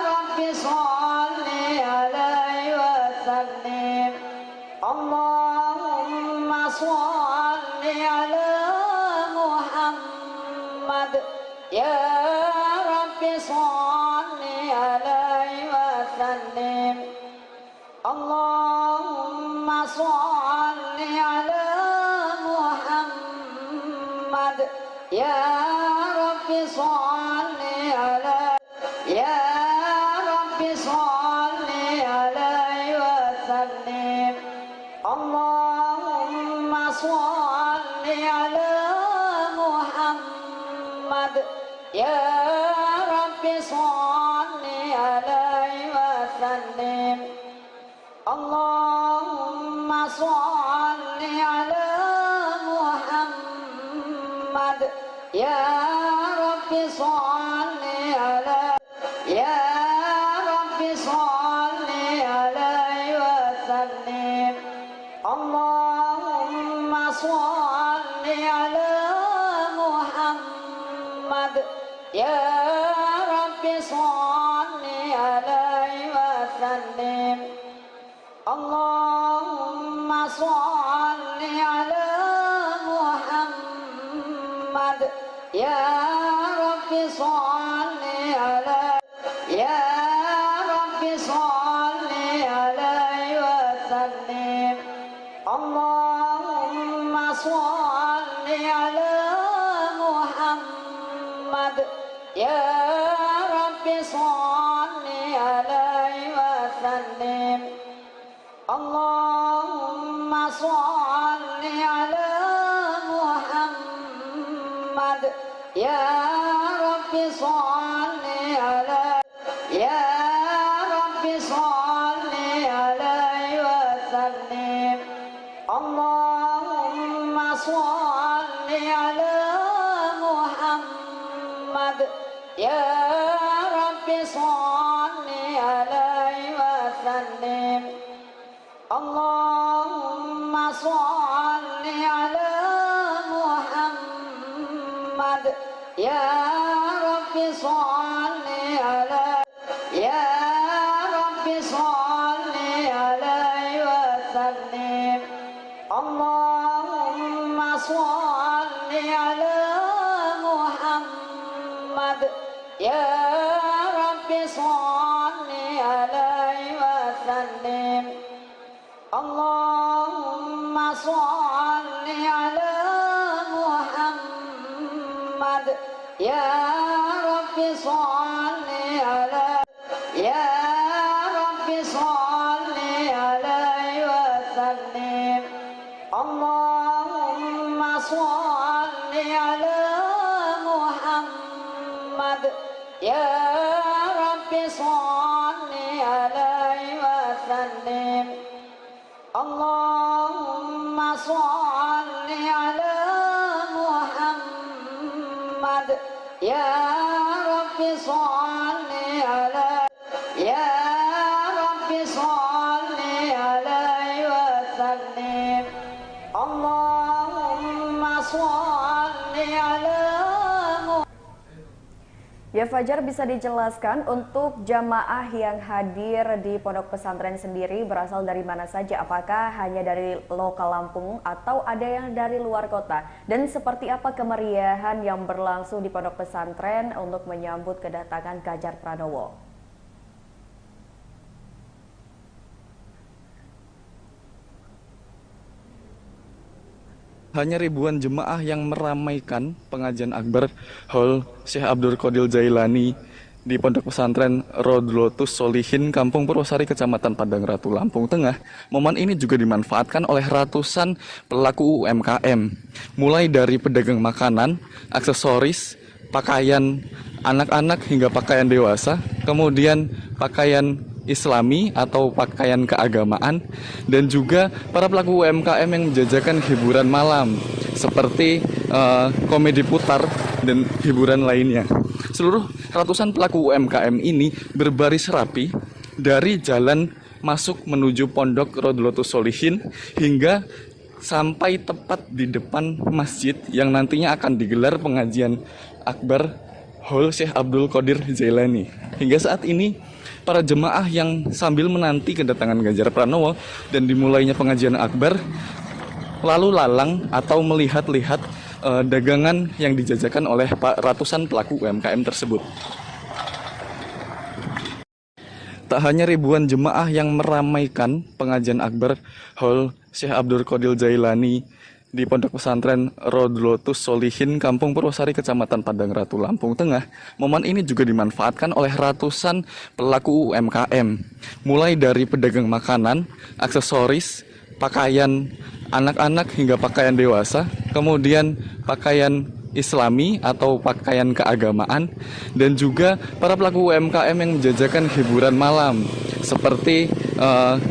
Rabbi sholli alaihi wa sallim Allahumma sholli ala Muhammad Ya Rabbi sholli alaihi wa sallim Allahumma sholli ala Muhammad Ya Rabbi sholli ala Ya Rabbi sholli alaihi wa sallim Allahumma sholli ala Muhammad Ya Rabbi sholli alaihi wa sallim Allahumma sholli ala Muhammad Ya Rabbi sholli ala Ya Rabbi sholli alaihi wa sallim Allahumma sholli ya Rabbi sholli alaihi wa sallim. Allahumma sholli ala Muhammad, ya Rabbi sholli ala, ya Rabbi sholli alaihi wa sallim. Allahumma sholli ala Muhammad, ya Rabbi sholli alaihi wa sallim. Allahumma sholli ala Muhammad, ya Rabbi sholli ala, ya Rabbi sholli alaihi wa sallim. Allahumma sholli ala Muhammad, ya Rabbi sholli alaihi wa sallim. Allahumma sholli ala Muhammad, ya Rabbi sholli ala, ya Rabbi sholli alaihi wa sallim. Allahumma sholli ala Muhammad, ya Rabbi sholli alaihi wa sallim. Allahumma sholli ala Muhammad, ya Rabbi sholli ala, ya Rabbi sholli alaihi wa sallim. Allahumma sholli ala Muhammad, ya Rabbi sholli alaihi wa sallim. Allahumma sholli ala Muhammad, ya Rabbi sholli ala, ya Rabbi sholli alaihi wa sallim. Allahumma sholli ala. Ya Fajar, bisa dijelaskan untuk jamaah yang hadir di pondok pesantren sendiri berasal dari mana saja? Apakah hanya dari lokal Lampung atau ada yang dari luar kota? Dan seperti apa kemeriahan yang berlangsung di pondok pesantren untuk menyambut kedatangan Ganjar Pranowo? Hanya ribuan jemaah yang meramaikan pengajian akbar Hall Syekh Abdul Qadir Jailani di Pondok Pesantren Rodlotus Solihin, Kampung Purwosari, Kecamatan Padang Ratu, Lampung Tengah. Momen ini juga dimanfaatkan oleh ratusan pelaku UMKM, mulai dari pedagang makanan, aksesoris, pakaian anak-anak hingga pakaian dewasa, kemudian pakaian Islami atau pakaian keagamaan, dan juga para pelaku UMKM yang menjajakan hiburan malam seperti komedi putar dan hiburan lainnya. Seluruh ratusan pelaku UMKM ini berbaris rapi dari jalan masuk menuju Pondok Rodlotus Solihin hingga sampai tepat di depan masjid yang nantinya akan digelar pengajian akbar Hall Syekh Abdul Qadir Jailani. Hingga saat ini para jemaah yang sambil menanti kedatangan Ganjar Pranowo dan dimulainya pengajian akbar lalu lalang atau melihat-lihat dagangan yang dijajakan oleh ratusan pelaku UMKM tersebut. Tak hanya ribuan jemaah yang meramaikan pengajian akbar Hall Syekh Abdul Qadir Jailani di Pondok Pesantren Rodlotus Solihin, Kampung Purwosari, Kecamatan Padang Ratu, Lampung Tengah. Momen ini juga dimanfaatkan oleh ratusan pelaku UMKM, mulai dari pedagang makanan, aksesoris, pakaian anak-anak hingga pakaian dewasa, kemudian pakaian Islami atau pakaian keagamaan, dan juga para pelaku UMKM yang menjajakan hiburan malam seperti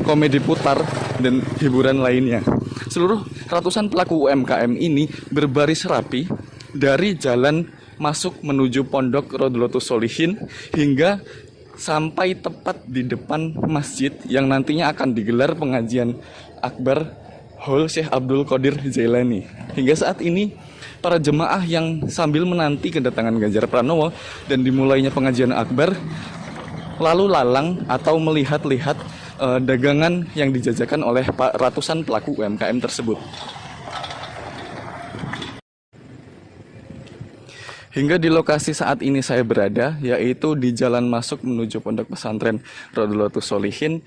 komedi putar dan hiburan lainnya. Seluruh ratusan pelaku UMKM ini berbaris rapi dari jalan masuk menuju Pondok Rodlotus Solihin hingga sampai tepat di depan masjid yang nantinya akan digelar pengajian akbar Hall Syekh Abdul Qadir Jailani. Hingga saat ini para jemaah yang sambil menanti kedatangan Ganjar Pranowo dan dimulainya pengajian akbar lalu lalang atau melihat-lihat dagangan yang dijajakan oleh ratusan pelaku UMKM tersebut. Hingga di lokasi saat ini saya berada, yaitu di jalan masuk menuju Pondok Pesantren Rodlotus Solihin,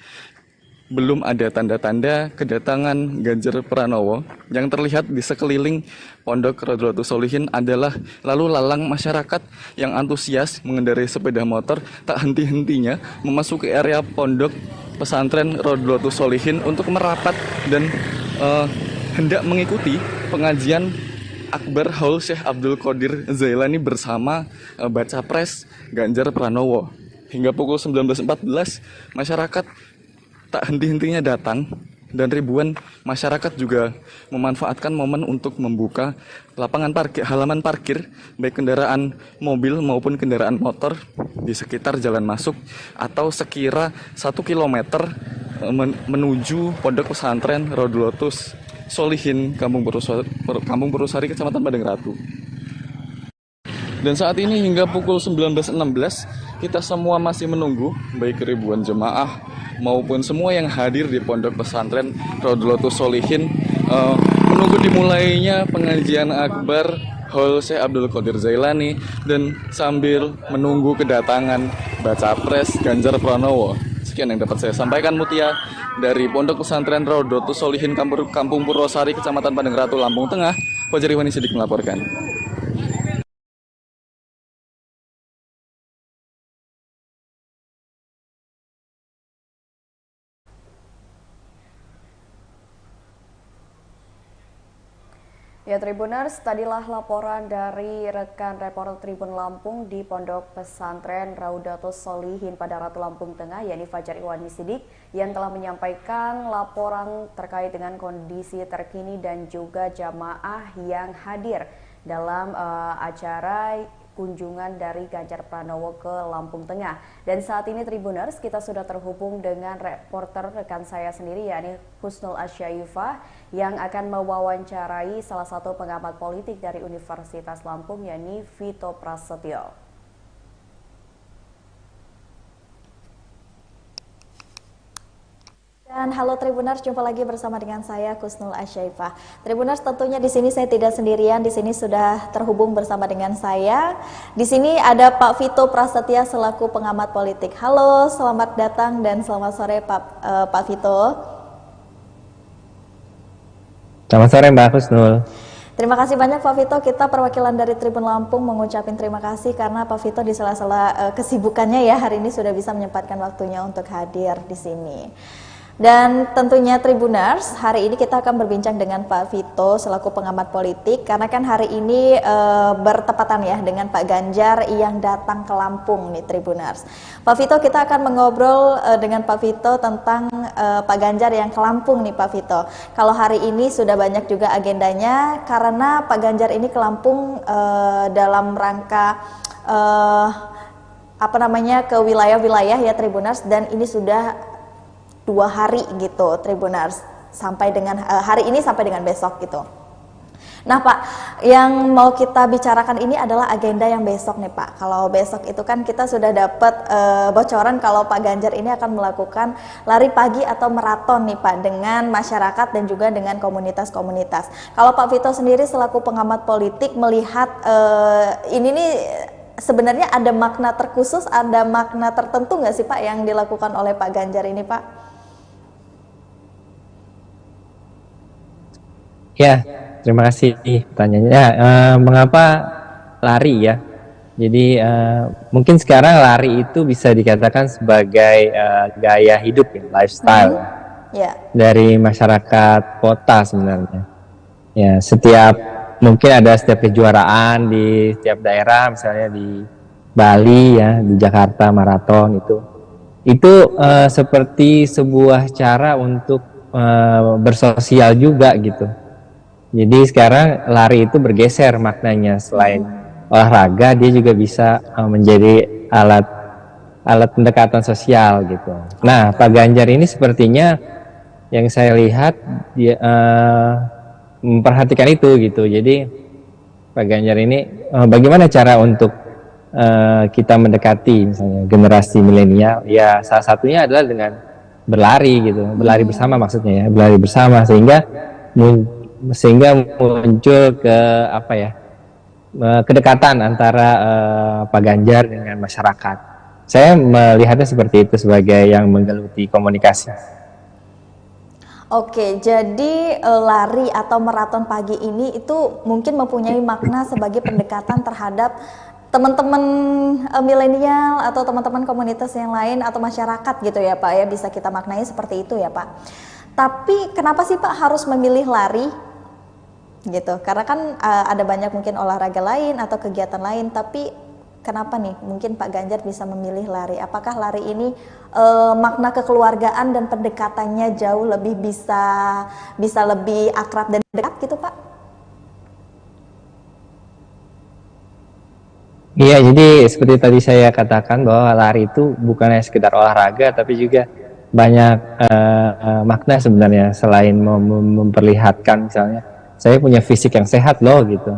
belum ada tanda-tanda kedatangan Ganjar Pranowo. Yang terlihat di sekeliling Pondok Rodlotus Solihin adalah lalu lalang masyarakat yang antusias mengendarai sepeda motor tak henti-hentinya memasuki area Pondok Pesantren Rodlotus Solihin untuk merapat dan hendak mengikuti pengajian Akbar Haul Syekh Abdul Qadir Zailani bersama Baca Pres Ganjar Pranowo. Hingga pukul 19.14 masyarakat tak henti-hentinya datang dan ribuan masyarakat juga memanfaatkan momen untuk membuka halaman parkir baik kendaraan mobil maupun kendaraan motor di sekitar jalan masuk atau sekira 1 kilometer menuju Pondok Pesantren Rodlotus Solihin, Kampung Purwosari, Kecamatan Padang Ratu. Dan saat ini hingga pukul 19.16 kita semua masih menunggu, baik ribuan jemaah maupun semua yang hadir di Pondok Pesantren Rodlotus Solihin menunggu dimulainya pengajian akbar Haul Syekh Abdul Qadir Zailani dan sambil menunggu kedatangan Baca Pres Ganjar Pranowo. Sekian yang dapat saya sampaikan, Mutia, dari Pondok Pesantren Rodlotus Solihin, Kampung Purwosari, Kecamatan Padang Ratu, Lampung Tengah. Fajar Iwani Sidik melaporkan. Ya Tribuners, tadilah laporan dari rekan reporter Tribun Lampung di Pondok Pesantren Raudatus Solihin pada Ratu Lampung Tengah, yakni Fajar Iwani Sidik, yang telah menyampaikan laporan terkait dengan kondisi terkini dan juga jamaah yang hadir dalam acara kunjungan dari Ganjar Pranowo ke Lampung Tengah. Dan saat ini Tribuners, kita sudah terhubung dengan reporter rekan saya sendiri, yakni Husnul Asyaifah, yang akan mewawancarai salah satu pengamat politik dari Universitas Lampung, yakni Vito Prasetyo. Dan halo Tribuners, jumpa lagi bersama dengan saya Husnul Asyaifah. Tribuners, tentunya di sini saya tidak sendirian, di sini sudah terhubung bersama dengan saya. Di sini ada Pak Vito Prasetyo selaku pengamat politik. Halo, selamat datang dan selamat sore Pak Vito. Selamat sore Mbak Husnul. Terima kasih banyak Pak Vito, kita perwakilan dari Tribun Lampung mengucapkan terima kasih karena Pak Vito di sela-sela kesibukannya ya hari ini sudah bisa menyempatkan waktunya untuk hadir di sini. Dan tentunya Tribuners, hari ini kita akan berbincang dengan Pak Vito selaku pengamat politik karena kan hari ini bertepatan ya dengan Pak Ganjar yang datang ke Lampung nih Tribuners. Pak Vito, kita akan mengobrol dengan Pak Vito tentang Pak Ganjar yang ke Lampung nih Pak Vito. Kalau hari ini sudah banyak juga agendanya karena Pak Ganjar ini ke Lampung dalam rangka ke wilayah-wilayah ya Tribuners, dan ini sudah 2 hari gitu Tribuners, sampai dengan hari ini sampai dengan besok gitu. Nah Pak, yang mau kita bicarakan ini adalah agenda yang besok nih Pak. Kalau besok itu kan kita sudah dapat bocoran kalau Pak Ganjar ini akan melakukan lari pagi atau maraton nih Pak dengan masyarakat dan juga dengan komunitas-komunitas. Kalau Pak Vito sendiri selaku pengamat politik melihat ini nih sebenarnya ada makna terkhusus, ada makna tertentu nggak sih Pak yang dilakukan oleh Pak Ganjar ini Pak? Ya, terima kasih pertanyaannya. Mengapa lari ya? Jadi mungkin sekarang lari itu bisa dikatakan sebagai gaya hidup ya, lifestyle dari masyarakat kota sebenarnya. Ya, mungkin ada setiap kejuaraan di setiap daerah, misalnya di Bali ya, di Jakarta maraton itu seperti sebuah cara untuk bersosial juga gitu. Jadi sekarang lari itu bergeser maknanya, selain olahraga dia juga bisa menjadi alat pendekatan sosial gitu. Nah Pak Ganjar ini sepertinya yang saya lihat dia memperhatikan itu gitu. Jadi Pak Ganjar ini, bagaimana cara untuk kita mendekati misalnya generasi milenial? Ya salah satunya adalah dengan berlari gitu, berlari bersama maksudnya ya, berlari bersama sehingga muncul ke apa ya, kedekatan antara Pak Ganjar dengan masyarakat. Saya melihatnya seperti itu sebagai yang menggeluti komunikasi. Oke, jadi lari atau maraton pagi ini itu mungkin mempunyai makna sebagai pendekatan terhadap teman-teman milenial atau teman-teman komunitas yang lain atau masyarakat gitu ya Pak ya, bisa kita maknai seperti itu ya Pak. Tapi kenapa sih Pak harus memilih lari gitu? Karena kan ada banyak mungkin olahraga lain atau kegiatan lain, tapi kenapa nih mungkin Pak Ganjar bisa memilih lari? Apakah lari ini makna kekeluargaan dan pendekatannya jauh lebih bisa lebih akrab dan dekat gitu Pak? Iya, jadi seperti tadi saya katakan bahwa lari itu bukan hanya sekedar olahraga, tapi juga banyak makna sebenarnya selain memperlihatkan misalnya saya punya fisik yang sehat loh gitu.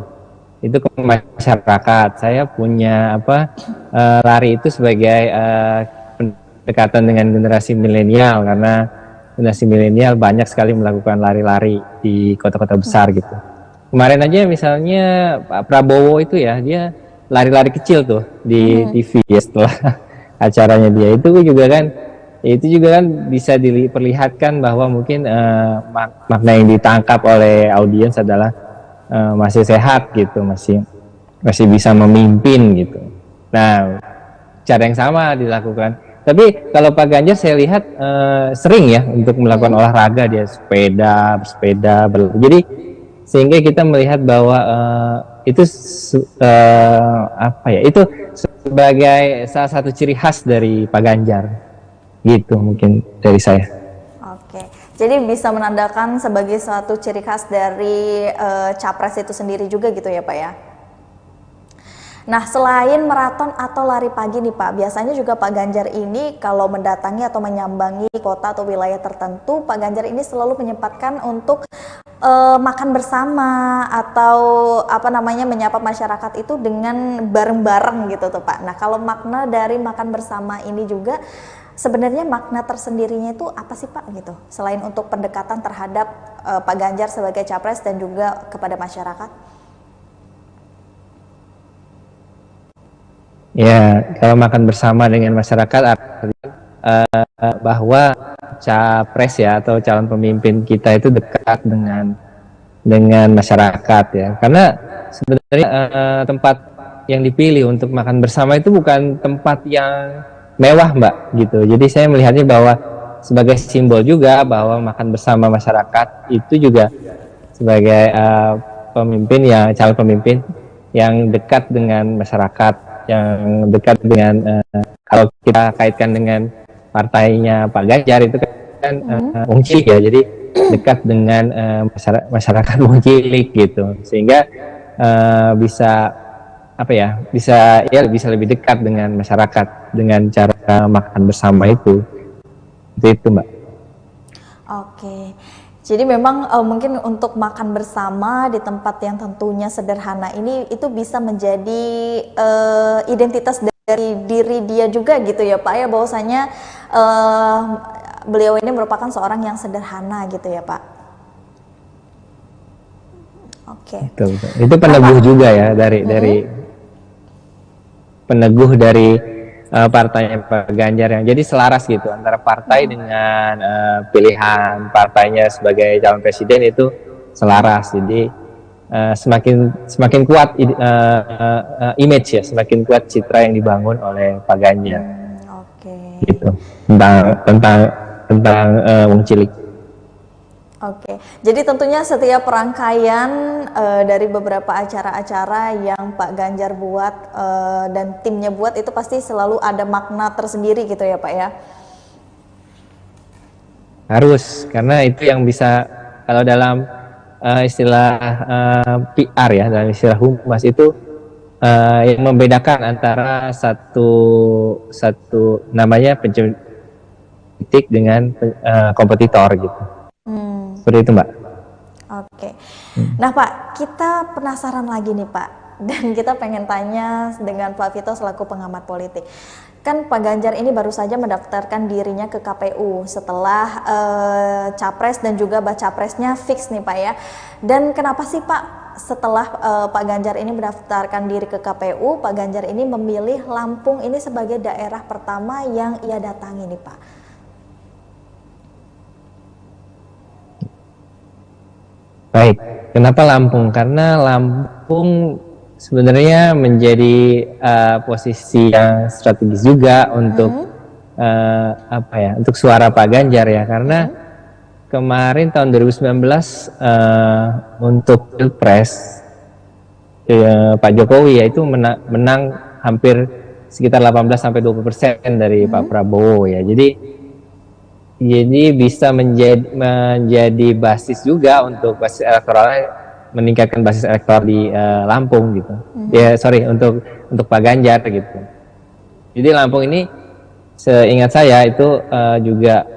Itu ke masyarakat. Saya punya lari itu sebagai pendekatan dengan generasi milenial, karena generasi milenial banyak sekali melakukan lari-lari di kota-kota besar gitu. Kemarin aja misalnya Pak Prabowo itu ya, dia lari-lari kecil tuh di TV ya setelah acaranya dia. Itu juga kan bisa diperlihatkan bahwa mungkin makna yang ditangkap oleh audiens adalah masih sehat gitu, masih bisa memimpin gitu. Nah, cara yang sama dilakukan. Tapi kalau Pak Ganjar saya lihat sering ya untuk melakukan olahraga, dia bersepeda. Jadi sehingga kita melihat bahwa itu itu sebagai salah satu ciri khas dari Pak Ganjar gitu mungkin dari saya. Oke, jadi bisa menandakan sebagai suatu ciri khas dari capres itu sendiri juga gitu ya Pak ya. Nah, selain maraton atau lari pagi nih Pak, biasanya juga Pak Ganjar ini kalau mendatangi atau menyambangi kota atau wilayah tertentu, Pak Ganjar ini selalu menyempatkan untuk makan bersama atau menyapa masyarakat itu dengan bareng-bareng gitu tuh Pak. Nah, kalau makna dari makan bersama ini juga sebenarnya makna tersendirinya itu apa sih Pak gitu? Selain untuk pendekatan terhadap Pak Ganjar sebagai capres dan juga kepada masyarakat. Ya, kalau makan bersama dengan masyarakat artinya bahwa capres ya atau calon pemimpin kita itu dekat dengan masyarakat ya. Karena sebenarnya tempat yang dipilih untuk makan bersama itu bukan tempat yang mewah Mbak gitu. Jadi saya melihatnya bahwa sebagai simbol juga bahwa makan bersama masyarakat itu juga sebagai calon pemimpin yang dekat dengan masyarakat, yang dekat dengan kalau kita kaitkan dengan partainya Pak Ganjar itu kan Wong Cilik ya, jadi dekat dengan masyarakat Wong Cilik gitu, sehingga bisa lebih dekat dengan masyarakat dengan cara makan bersama itu Mbak. Oke. Jadi memang mungkin untuk makan bersama di tempat yang tentunya sederhana ini itu bisa menjadi identitas dari diri dia juga gitu ya Pak ya, bahwasanya beliau ini merupakan seorang yang sederhana gitu ya Pak. Oke. Betul. Itu peneguh juga ya dari peneguh dari partainya Pak Ganjar yang jadi selaras gitu antara partai dengan pilihan partainya sebagai calon presiden itu selaras. Jadi semakin kuat image ya, semakin kuat citra yang dibangun oleh Pak Ganjar. Gitu tentang Wong Cilik. Oke, jadi tentunya setiap rangkaian dari beberapa acara-acara yang Pak Ganjar buat dan timnya buat itu pasti selalu ada makna tersendiri gitu ya Pak ya? Harus, karena itu yang bisa, kalau dalam istilah PR ya, dalam istilah humas itu yang membedakan antara satu namanya politik dengan kompetitor gitu. Seperti itu Mbak. Oke. Nah Pak, kita penasaran lagi nih Pak, dan kita pengen tanya dengan Pak Vito selaku pengamat politik. Kan Pak Ganjar ini baru saja mendaftarkan dirinya ke KPU setelah capres dan juga baca presnya fix nih Pak ya. Dan kenapa sih Pak setelah Pak Ganjar ini mendaftarkan diri ke KPU, Pak Ganjar ini memilih Lampung ini sebagai daerah pertama yang ia datangi nih Pak? Baik, kenapa Lampung? Karena Lampung sebenarnya menjadi posisi yang strategis juga untuk untuk suara Pak Ganjar ya, karena kemarin tahun 2019 untuk Pilpres Pak Jokowi yaitu menang hampir sekitar 18-20% dari Pak Prabowo ya. Jadi bisa menjadi basis juga untuk basis elektoral, meningkatkan basis elektoral di Lampung gitu. Ya untuk Pak Ganjar gitu. Jadi Lampung ini seingat saya itu juga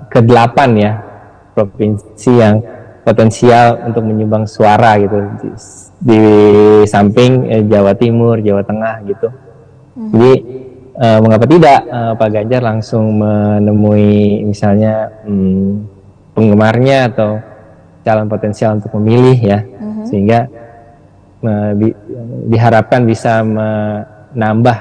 ke-8 ya provinsi yang potensial untuk menyumbang suara gitu di samping Jawa Timur, Jawa Tengah gitu. Jadi mengapa tidak Pak Ganjar langsung menemui misalnya penggemarnya atau calon potensial untuk memilih ya, sehingga diharapkan bisa menambah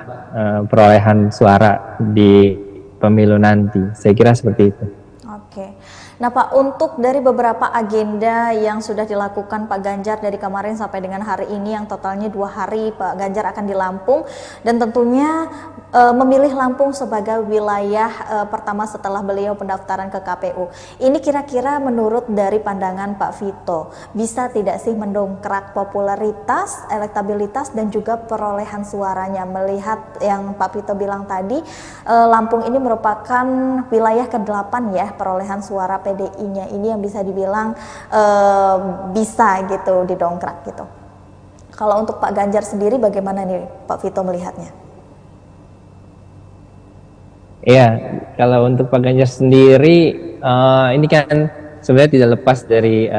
perolehan suara di pemilu nanti. Saya kira seperti itu. Oke. Nah Pak, untuk dari beberapa agenda yang sudah dilakukan Pak Ganjar dari kemarin sampai dengan hari ini yang totalnya 2 hari Pak Ganjar akan di Lampung, dan tentunya memilih Lampung sebagai wilayah pertama setelah beliau pendaftaran ke KPU. Ini kira-kira menurut dari pandangan Pak Vito, bisa tidak sih mendongkrak popularitas, elektabilitas dan juga perolehan suaranya, melihat yang Pak Vito bilang tadi Lampung ini merupakan wilayah ke-8 ya perolehan suara PDI-nya ini yang bisa dibilang bisa gitu didongkrak gitu. Kalau untuk Pak Ganjar sendiri bagaimana nih Pak Vito melihatnya? Ya, kalau untuk Pak Ganjar sendiri ini kan sebenarnya tidak lepas dari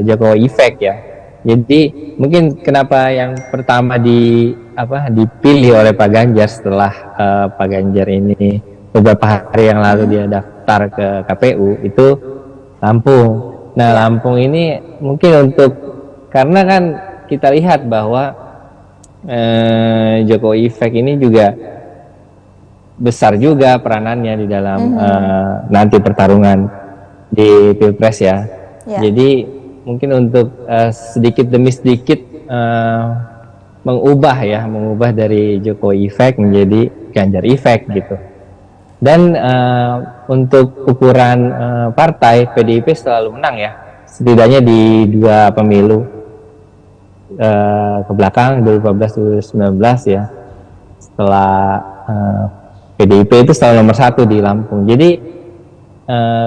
Jokowi Effect ya. Jadi mungkin kenapa yang pertama dipilih oleh Pak Ganjar setelah Pak Ganjar ini beberapa hari yang lalu dia daftar ke KPU itu Lampung. Nah Lampung ini mungkin karena kan kita lihat bahwa Jokowi Effect ini juga besar juga peranannya di dalam nanti pertarungan di Pilpres ya. Jadi mungkin untuk sedikit demi sedikit mengubah dari Jokowi Effect menjadi Ganjar Effect gitu. Dan untuk ukuran partai, PDIP selalu menang ya, setidaknya di 2 pemilu ke belakang 2014-2019 ya, setelah PDIP itu selalu nomor 1 di Lampung. Jadi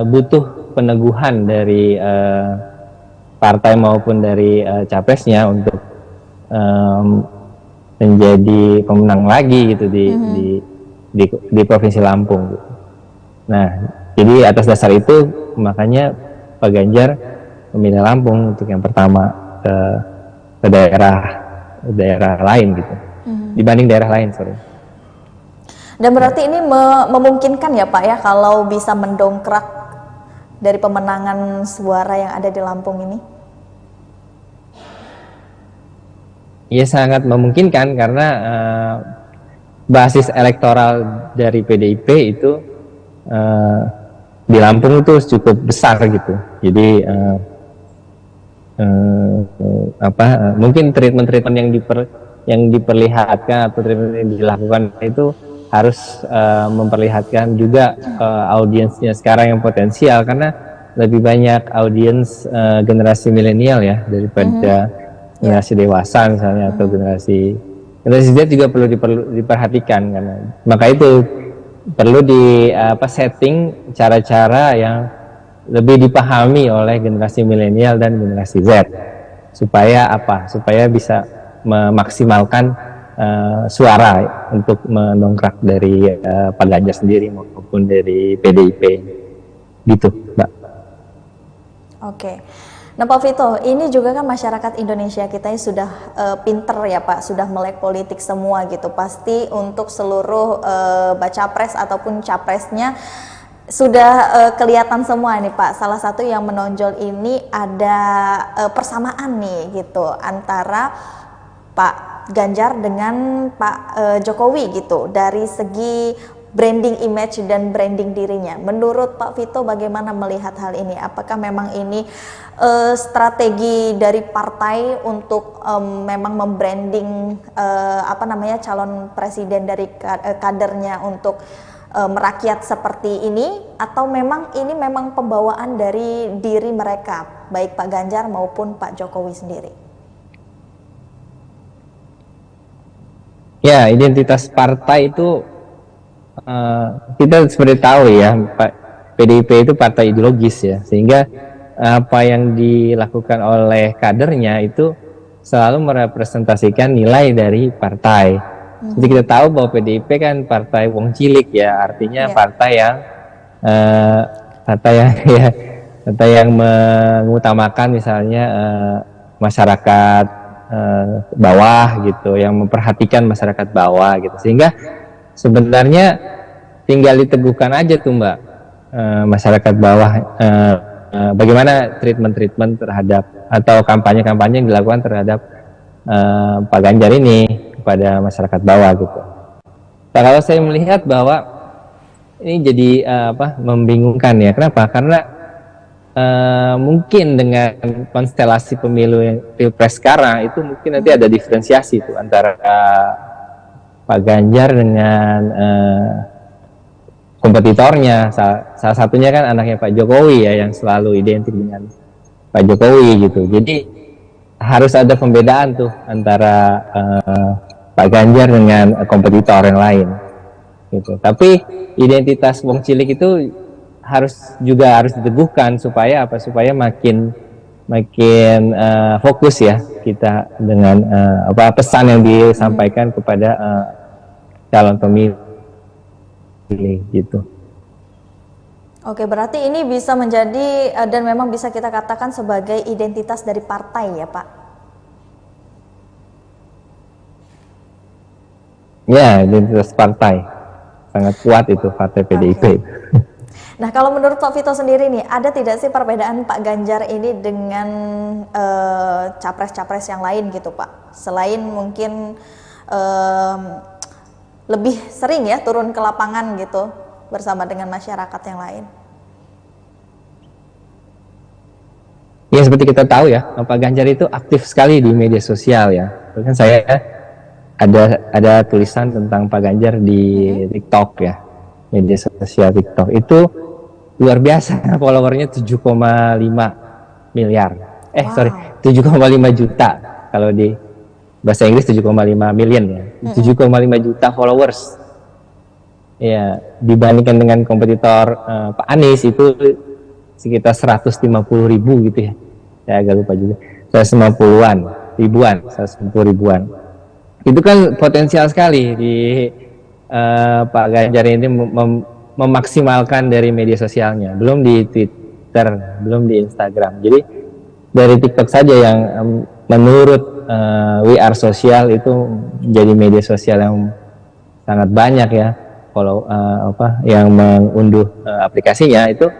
butuh peneguhan dari partai maupun dari capresnya untuk menjadi pemenang lagi gitu di Provinsi Lampung. Nah, jadi atas dasar itu makanya Pak Ganjar memilih Lampung untuk yang pertama ke daerah lain gitu, dibanding daerah lain, sorry. Dan berarti ini memungkinkan ya Pak ya kalau bisa mendongkrak dari pemenangan suara yang ada di Lampung ini? Ya sangat memungkinkan karena basis elektoral dari PDIP itu di Lampung itu cukup besar gitu. Jadi mungkin treatment yang diperlihatkan atau treatment yang dilakukan itu harus memperlihatkan juga audiensnya sekarang yang potensial, karena lebih banyak audiens generasi milenial ya daripada generasi dewasa misalnya, atau generasi Z juga perlu diperhatikan, karena maka itu perlu setting cara-cara yang lebih dipahami oleh generasi milenial dan generasi Z supaya bisa memaksimalkan suara untuk mendongkrak dari Pak Ganjar sendiri maupun dari PDIP gitu, Mbak. Oke. Nah Pak Vito, ini juga kan masyarakat Indonesia kita ini sudah pinter ya Pak, sudah melek politik semua gitu. Pasti untuk seluruh baca pres ataupun capresnya sudah kelihatan semua nih Pak. Salah satu yang menonjol ini ada persamaan nih gitu antara Pak Ganjar dengan Pak Jokowi gitu dari segi branding image dan branding dirinya. Menurut Pak Vito bagaimana melihat hal ini? Apakah memang ini strategi dari partai untuk memang membranding calon presiden dari kadernya untuk merakyat seperti ini, atau memang ini memang pembawaan dari diri mereka baik Pak Ganjar maupun Pak Jokowi sendiri? Ya, identitas partai itu kita seperti tahu ya, Pak, PDIP itu partai ideologis ya, sehingga apa yang dilakukan oleh kadernya itu selalu merepresentasikan nilai dari partai. Jadi kita tahu bahwa PDIP kan partai wong cilik ya, artinya partai yang mengutamakan misalnya masyarakat bawah gitu, yang memperhatikan masyarakat bawah gitu, sehingga sebenarnya tinggal diteguhkan aja tuh Mbak, masyarakat bawah bagaimana treatment terhadap atau kampanye-kampanye yang dilakukan terhadap Pak Ganjar ini kepada masyarakat bawah gitu. Nah, kalau saya melihat bahwa ini jadi membingungkan ya. Kenapa? Karena mungkin dengan konstelasi pemilu yang pilpres sekarang itu mungkin nanti ada diferensiasi tuh antara Pak Ganjar dengan kompetitornya. Salah satunya kan anaknya Pak Jokowi ya, yang selalu identik dengan Pak Jokowi gitu. Jadi harus ada pembedaan tuh antara Pak Ganjar dengan kompetitor yang lain gitu. Tapi identitas wong cilik itu harus diteguhkan supaya makin fokus ya kita dengan pesan yang disampaikan kepada calon pemilih gitu. Oke, berarti ini bisa menjadi dan memang bisa kita katakan sebagai identitas dari partai ya Pak? Ya, identitas partai sangat kuat itu partai PDIP. Okay. Nah, kalau menurut Pak Vito sendiri nih, ada tidak sih perbedaan Pak Ganjar ini dengan capres-capres yang lain gitu Pak? Selain mungkin lebih sering ya turun ke lapangan gitu bersama dengan masyarakat yang lain. Ya, seperti kita tahu ya, Pak Ganjar itu aktif sekali di media sosial ya. Kan saya ada tulisan tentang Pak Ganjar di TikTok ya, media sosial TikTok itu luar biasa, followernya 7,5 miliar. 7,5 juta kalau di bahasa Inggris 7,5 million ya. 7,5 juta followers. Ya, dibandingkan dengan kompetitor Pak Anies itu sekitar 150.000 gitu ya. Saya agak lupa juga. 150 ribuan. Itu kan potensial sekali di Pak Ganjar ini memaksimalkan dari media sosialnya, belum di Twitter, belum di Instagram. Jadi dari TikTok saja yang menurut We Are Social itu jadi media sosial yang sangat banyak ya, yang mengunduh aplikasinya itu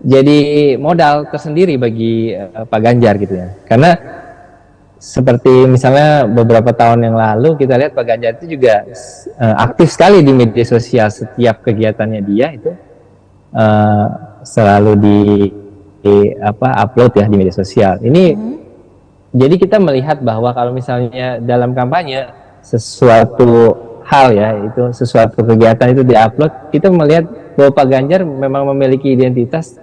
jadi modal tersendiri bagi Pak Ganjar gitu ya. Karena seperti misalnya beberapa tahun yang lalu kita lihat Pak Ganjar itu juga aktif sekali di media sosial. Setiap kegiatannya dia itu selalu upload ya di media sosial. Ini jadi kita melihat bahwa kalau misalnya dalam kampanye sesuatu hal ya, itu sesuatu kegiatan itu diupload, kita melihat bahwa Pak Ganjar memang memiliki identitas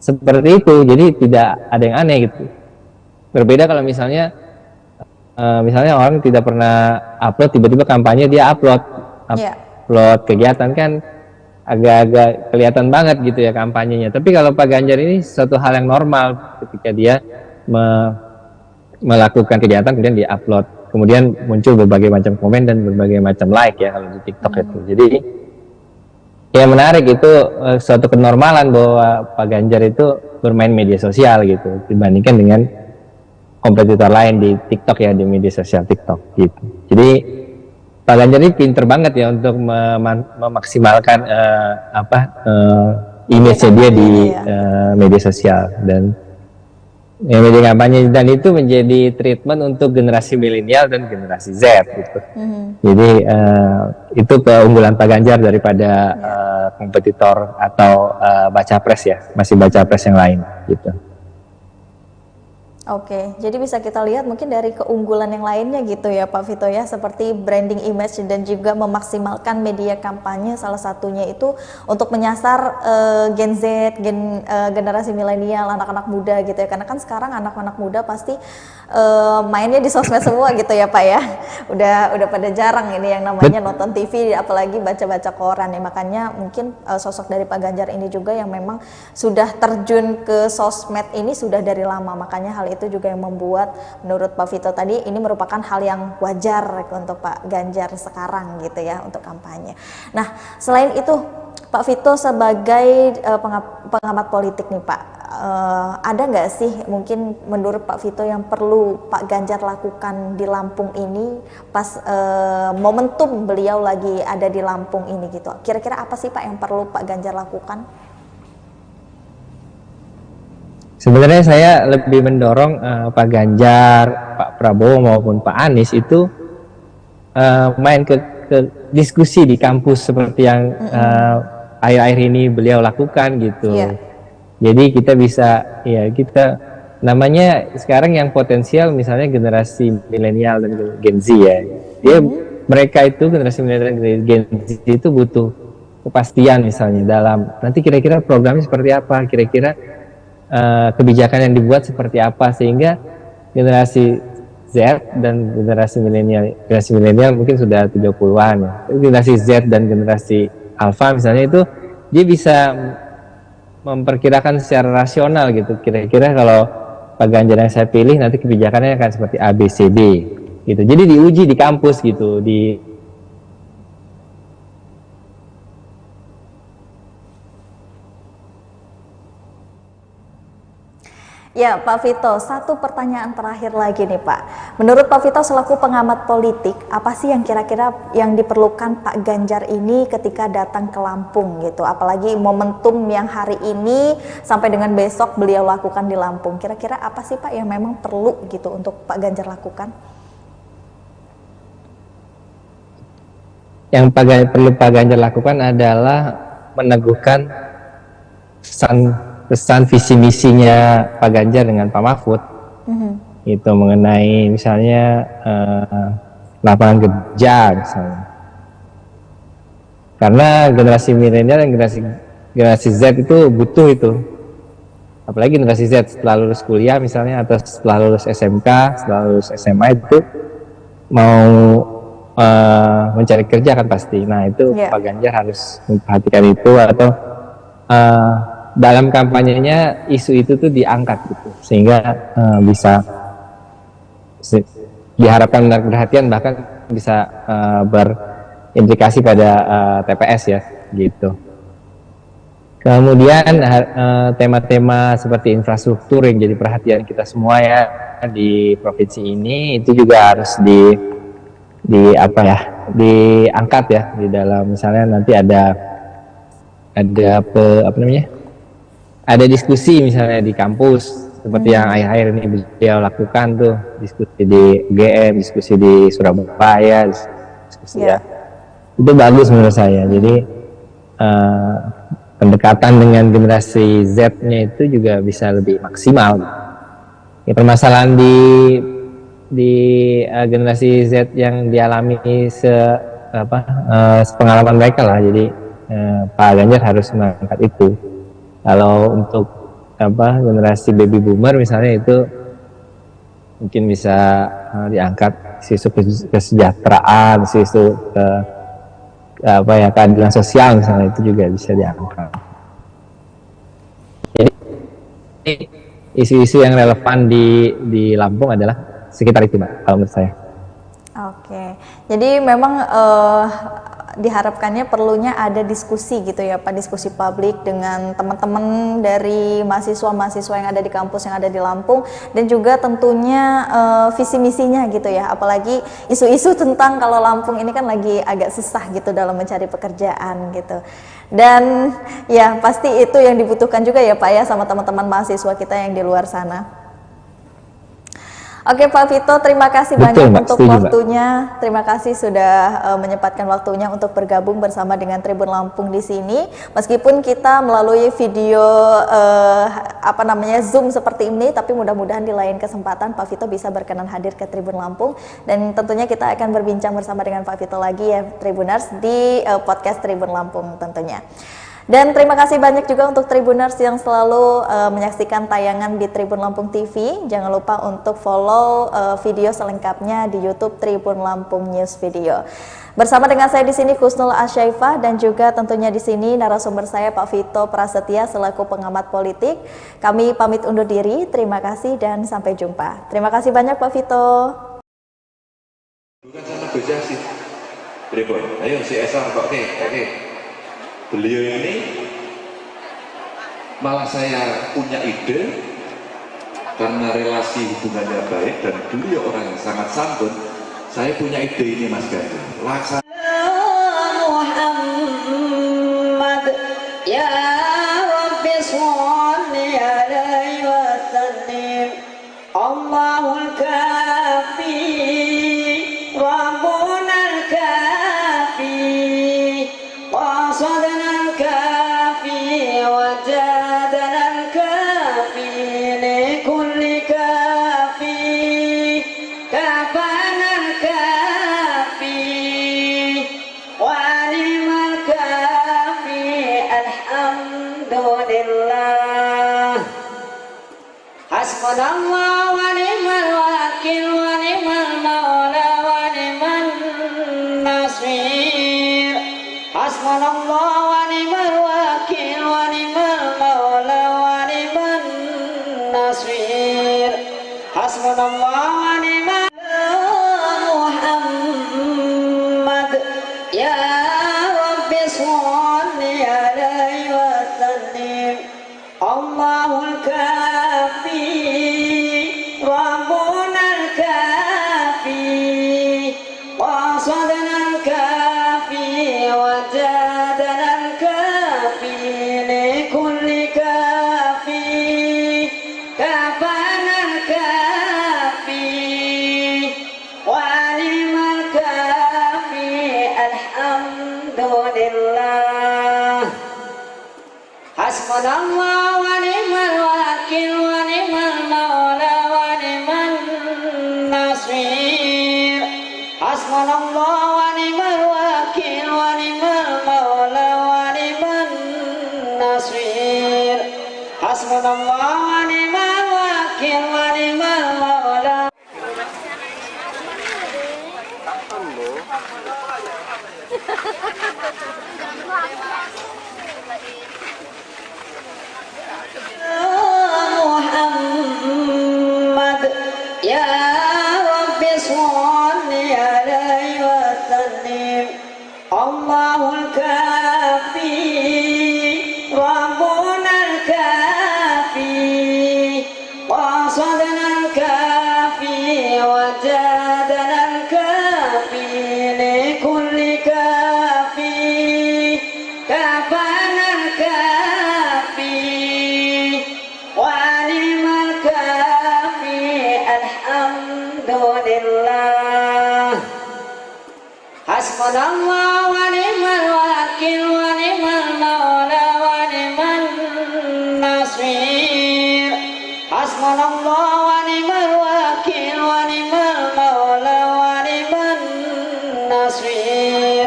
seperti itu. Jadi tidak ada yang aneh gitu. Berbeda kalau misalnya orang tidak pernah upload, tiba-tiba kampanye dia upload kegiatan, kan agak-agak kelihatan banget gitu ya kampanyenya. Tapi kalau Pak Ganjar ini suatu hal yang normal ketika dia melakukan kegiatan kemudian dia upload, kemudian muncul berbagai macam komen dan berbagai macam like ya kalau di TikTok itu. Jadi ya menarik itu suatu kenormalan bahwa Pak Ganjar itu bermain media sosial gitu dibandingkan dengan kompetitor lain di TikTok ya, di media sosial TikTok gitu. Jadi Pak Ganjar ini pinter banget ya untuk memaksimalkan image-nya dia di media sosial dan media kampanye, dan itu menjadi treatment untuk generasi milenial dan generasi Z gitu. Jadi itu keunggulan Pak Ganjar daripada kompetitor atau baca pres ya, masih baca pres yang lain gitu. Oke, jadi bisa kita lihat mungkin dari keunggulan yang lainnya gitu ya Pak Vito ya, seperti branding image dan juga memaksimalkan media kampanye, salah satunya itu untuk menyasar Gen Z, generasi milenial, anak-anak muda gitu ya, karena kan sekarang anak-anak muda pasti mainnya di sosmed semua gitu ya Pak ya, udah pada jarang ini yang namanya nonton TV, apalagi baca-baca koran ya, makanya mungkin sosok dari Pak Ganjar ini juga yang memang sudah terjun ke sosmed ini sudah dari lama, makanya hal itu juga yang membuat menurut Pak Vito tadi ini merupakan hal yang wajar untuk Pak Ganjar sekarang gitu ya untuk kampanye. Nah selain itu Pak Vito sebagai pengamat politik nih Pak, ada nggak sih mungkin menurut Pak Vito yang perlu Pak Ganjar lakukan di Lampung ini pas momentum beliau lagi ada di Lampung ini gitu, kira-kira apa sih Pak yang perlu Pak Ganjar lakukan? Sebenarnya saya lebih mendorong Pak Ganjar, Pak Prabowo maupun Pak Anies itu main ke diskusi di kampus seperti yang akhir-akhir ini beliau lakukan gitu. Jadi kita bisa kita namanya sekarang yang potensial misalnya generasi milenial dan Gen Z ya. Mereka itu generasi milenial dan Gen Z itu butuh kepastian misalnya dalam nanti kira-kira programnya seperti apa, kira-kira kebijakan yang dibuat seperti apa, sehingga generasi Z dan generasi milenial mungkin sudah 30-an ya. Generasi Z dan generasi Alpha misalnya itu dia bisa memperkirakan secara rasional gitu, kira-kira kalau Pak Ganjar yang saya pilih nanti kebijakannya akan seperti A, B, C, D gitu. Jadi diuji di kampus gitu, Ya Pak Vito, satu pertanyaan terakhir lagi nih Pak. Menurut Pak Vito selaku pengamat politik, apa sih yang kira-kira yang diperlukan Pak Ganjar ini ketika datang ke Lampung gitu? Apalagi momentum yang hari ini sampai dengan besok beliau lakukan di Lampung. Kira-kira apa sih Pak yang memang perlu gitu untuk Pak Ganjar lakukan? Yang perlu Pak Ganjar lakukan adalah meneguhkan pesan visi misinya Pak Ganjar dengan Pak Mahfud itu mengenai misalnya lapangan kerja misalnya, karena generasi milenial dan generasi Z itu butuh itu, apalagi generasi Z setelah lulus kuliah misalnya atau setelah lulus SMK, setelah lulus SMA itu mau mencari kerja kan pasti. Nah itu Pak Ganjar harus memperhatikan itu, atau dalam kampanyenya isu itu tuh diangkat gitu, sehingga bisa diharapkan menarik perhatian, bahkan bisa berimplikasi pada TPS ya gitu. Kemudian tema-tema seperti infrastruktur yang jadi perhatian kita semua ya di provinsi ini itu juga harus diangkat ya di dalam, misalnya nanti ada diskusi misalnya di kampus seperti yang akhir-akhir ini beliau lakukan tuh, diskusi di UGM, diskusi di Surabaya, diskusi ya. Itu bagus menurut saya. Jadi pendekatan dengan generasi Z-nya itu juga bisa lebih maksimal. Ya, permasalahan di generasi Z yang dialami pengalaman mereka lah. Jadi Pak Ganjar harus mengangkat itu. Kalau untuk generasi baby boomer misalnya itu mungkin bisa diangkat isu kesejahteraan, isu keadilan sosial misalnya, itu juga bisa diangkat. Jadi isu-isu yang relevan di Lampung adalah sekitar itu Mbak, kalau menurut saya. Oke, jadi memang diharapkannya perlunya ada diskusi gitu ya Pak, diskusi publik dengan teman-teman dari mahasiswa-mahasiswa yang ada di kampus yang ada di Lampung, dan juga tentunya visi misinya gitu ya, apalagi isu-isu tentang kalau Lampung ini kan lagi agak susah gitu dalam mencari pekerjaan gitu. Dan ya pasti itu yang dibutuhkan juga ya Pak ya sama teman-teman mahasiswa kita yang di luar sana. Oke Pak Vito, terima kasih banyak untuk waktunya. Terima kasih sudah menyempatkan waktunya untuk bergabung bersama dengan Tribun Lampung di sini. Meskipun kita melalui video Zoom seperti ini, tapi mudah-mudahan di lain kesempatan Pak Vito bisa berkenan hadir ke Tribun Lampung, dan tentunya kita akan berbincang bersama dengan Pak Vito lagi ya Tribuners di podcast Tribun Lampung tentunya. Dan terima kasih banyak juga untuk Tribuners yang selalu menyaksikan tayangan di Tribun Lampung TV. Jangan lupa untuk follow video selengkapnya di YouTube Tribun Lampung News Video. Bersama dengan saya di sini Husnul Asyaifah, dan juga tentunya di sini narasumber saya Pak Vito Prasetya selaku pengamat politik. Kami pamit undur diri. Terima kasih dan sampai jumpa. Terima kasih banyak Pak Vito. Bukan sama Gus Yassin. Berikut, ayo si Esar kok oke. Beliau ini malah saya punya ide karena relasi hubungannya baik dan beliau orang yang sangat santun. Saya punya ide ini Mas Ganjar. Laksanakan Muhammad ya Rabbi sholli alaihi wa sallim. Allahul kafi Rabbuna al-kafi qasadna al-kafi wajadana al-kafi likulli kafi kafana al-kafi walimal kafi alhamdulillah hasbunallah wa ni'mal wakil wa ni'mal maula wa ni'man nasir hasbunallah wa ni'mal wakil wa ni'mal maula wa ni'man nasir hasbunallah wa ni'mal Muhammad ya Rabbi sholli alaihi wa sallim. Allahul kafi Rabbuna al-kafi qasadna al-kafi wajadana al-kafi likulli kafi kafana al-kafi walimal kafi alhamdulillah hasbunallah wa ni'mal wakil wa ni'mal maula wa ni'man nasir hasbunallah wa ni'mal wakil wa ni'mal maula wa ni'man nasir hasbunallah wa ni'mal wakil wa ni'mal maula. Muhammad ya Rabbi sholli alaihi wa sallim. Allahul kafi Rabbuna al-kafi qasadna al-kafi wajadana al-kafi likulli kafi kafana al-kafi walimal kafi alhamdulillah hasbunallah wa ni'mal wakil wa ni'mal maula wa ni'man nasir hasbunallah wa ni'mal wakil wa ni'mal maula wa ni'man nasir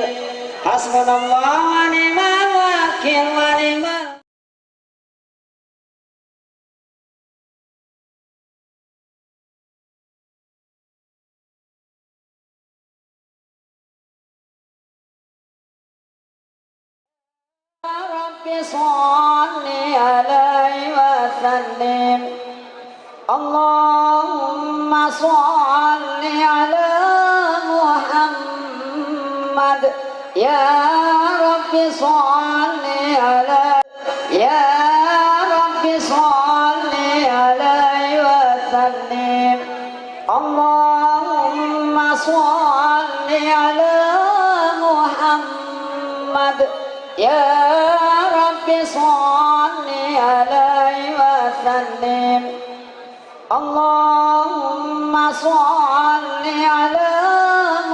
hasbunallah wa ni'mal wakil wa ni'mal. Rabbi sholli alaihi wa sallim. Allahumma sholli ala Muhammad Ya Rabbi salli ala Ya Rabbi salli alaihi wa sallim Allahumma salli ala Muhammad Ya Rabbi salli alaihi wa sallim Allahumma salli ala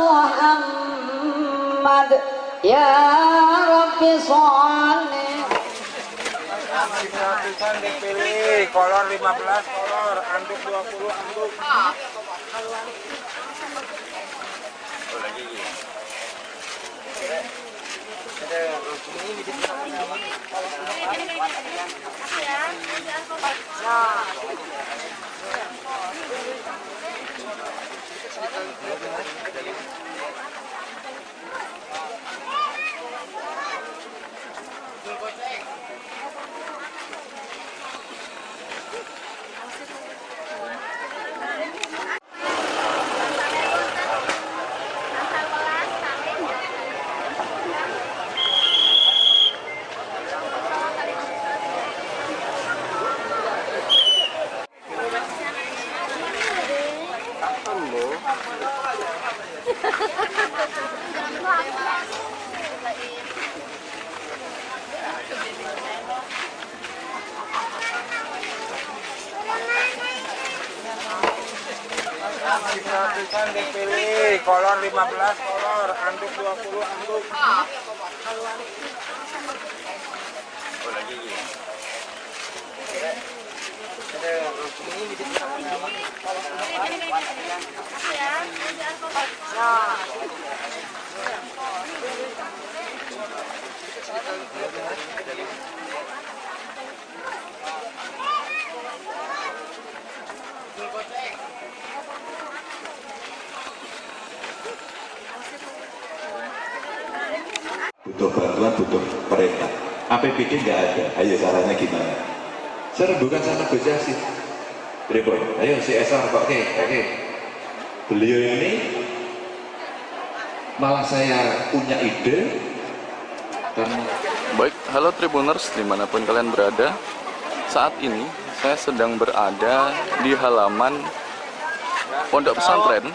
Muhammad Ya Rabbi salli Gratisan dipilih, kolor 15 kolor, anduk 20 anduk. Gratisan dipilih, kolor 15 kolor, anduk 20 anduk. Butuh bantuan, butuh perintah. APBD nggak ada, ayo caranya gimana? Saya bukan sama negosiasi. Repot, ayo CSR kok, oke. Beliau ini malah saya punya ide karena... Baik, halo Tribuners dimanapun kalian berada. Saat ini saya sedang berada di halaman Pondok Pesantren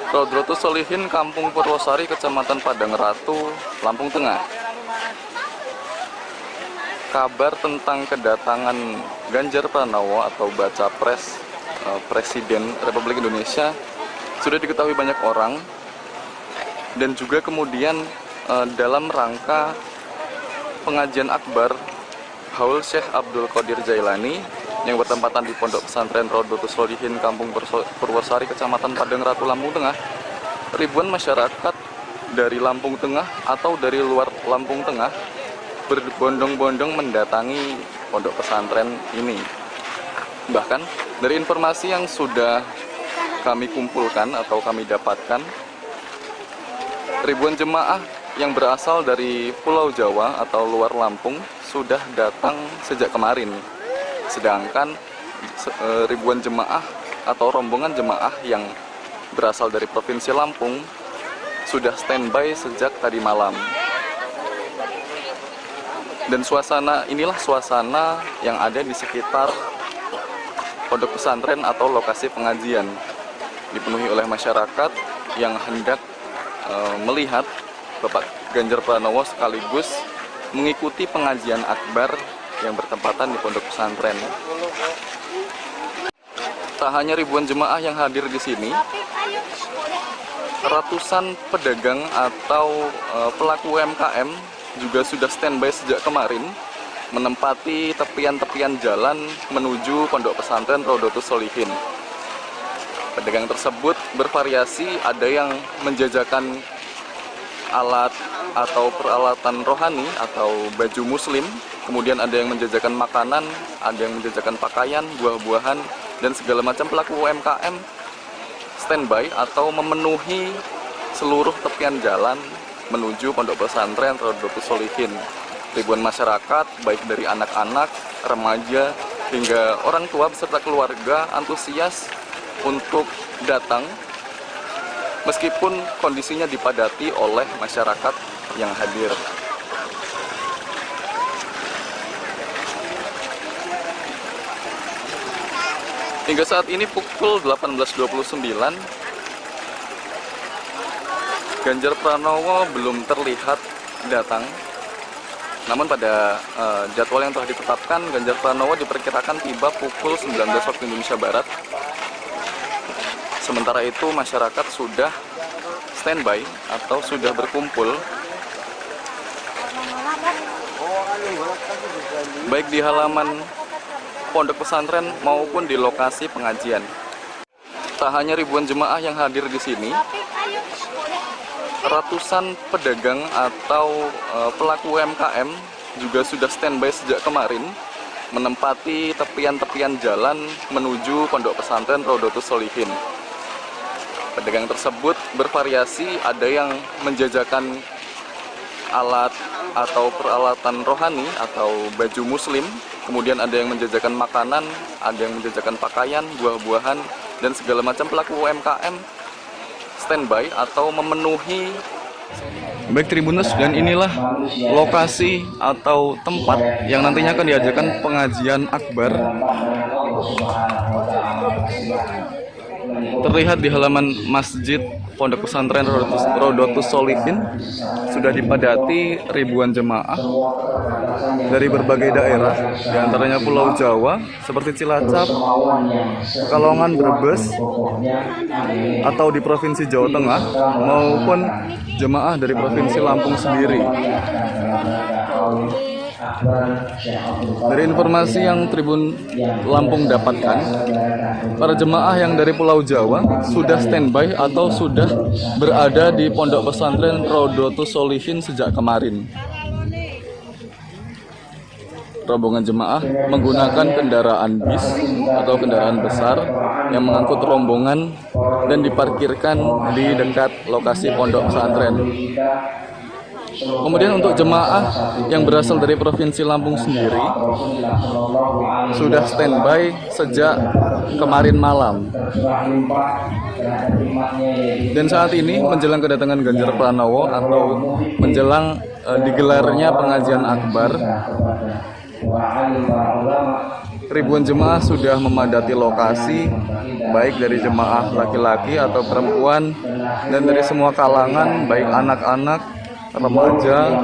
Rodratus Sholihin, Kampung Purwosari, Kecamatan Padang Ratu, Lampung Tengah. Kabar tentang kedatangan Ganjar Pranowo atau baca pres Presiden Republik Indonesia sudah diketahui banyak orang, dan juga kemudian dalam rangka pengajian akbar Haul Syekh Abdul Qadir Jailani yang bertempatan di Pondok Pesantren Rodratus Sholihin, Kampung Purwosari, Kecamatan Padang Ratu, Lampung Tengah, ribuan masyarakat dari Lampung Tengah atau dari luar Lampung Tengah berbondong-bondong mendatangi pondok pesantren ini. Bahkan dari informasi yang sudah kami kumpulkan atau kami dapatkan, ribuan jemaah yang berasal dari Pulau Jawa atau luar Lampung sudah datang sejak kemarin. Sedangkan ribuan jemaah atau rombongan jemaah yang berasal dari Provinsi Lampung sudah standby sejak tadi malam. Dan inilah suasana yang ada di sekitar pondok pesantren atau lokasi pengajian, dipenuhi oleh masyarakat yang hendak melihat Bapak Ganjar Pranowo sekaligus mengikuti pengajian akbar yang bertempatan di pondok pesantren. Tak hanya ribuan jemaah yang hadir di sini, ratusan pedagang atau pelaku UMKM juga sudah standby sejak kemarin menempati tepian-tepian jalan menuju pondok pesantren Rodratus Sholihin. Pedagang tersebut bervariasi, ada yang menjajakan alat atau peralatan rohani atau baju muslim, kemudian ada yang menjajakan makanan, ada yang menjajakan pakaian, buah-buahan, dan segala macam pelaku UMKM standby atau memenuhi seluruh tepian jalan menuju pondok pesantren Rodratus Sholihin. Ribuan masyarakat, baik dari anak-anak, remaja, hingga orang tua beserta keluarga antusias untuk datang, meskipun kondisinya dipadati oleh masyarakat yang hadir. Hingga saat ini pukul 18.29, Ganjar Pranowo belum terlihat datang. Namun pada jadwal yang telah ditetapkan, Ganjar Pranowo diperkirakan tiba pukul 19 waktu Indonesia Barat. Sementara itu masyarakat sudah standby atau sudah berkumpul baik di halaman pondok pesantren maupun di lokasi pengajian. Tak hanya ribuan jemaah yang hadir di sini, ratusan pedagang atau pelaku UMKM juga sudah standby sejak kemarin menempati tepian-tepian jalan menuju pondok pesantren Rodotus Sholihin. Pedagang tersebut bervariasi, ada yang menjajakan alat atau peralatan rohani atau baju muslim, kemudian ada yang menjajakan makanan, ada yang menjajakan pakaian, buah-buahan, dan segala macam pelaku UMKM standby atau memenuhi. Baik Tribuners, dan inilah lokasi atau tempat yang nantinya akan diadakan pengajian akbar. Terlihat di halaman Masjid Pondok Pesantren Rodotus Sholihin sudah dipadati ribuan jemaah dari berbagai daerah, diantaranya Pulau Jawa seperti Cilacap, Pekalongan, Brebes, atau di Provinsi Jawa Tengah, maupun jemaah dari Provinsi Lampung sendiri. Dari informasi yang Tribun Lampung dapatkan, para jemaah yang dari Pulau Jawa sudah standby atau sudah berada di Pondok Pesantren Rodotus Sholihin sejak kemarin. Rombongan jemaah menggunakan kendaraan bis atau kendaraan besar yang mengangkut rombongan dan diparkirkan di dekat lokasi Pondok Pesantren. Kemudian untuk jemaah yang berasal dari Provinsi Lampung sendiri sudah standby sejak kemarin malam. Dan saat ini menjelang kedatangan Ganjar Pranowo atau menjelang digelarnya pengajian akbar, ribuan jemaah sudah memadati lokasi, baik dari jemaah laki-laki atau perempuan dan dari semua kalangan, baik anak-anak, remaja,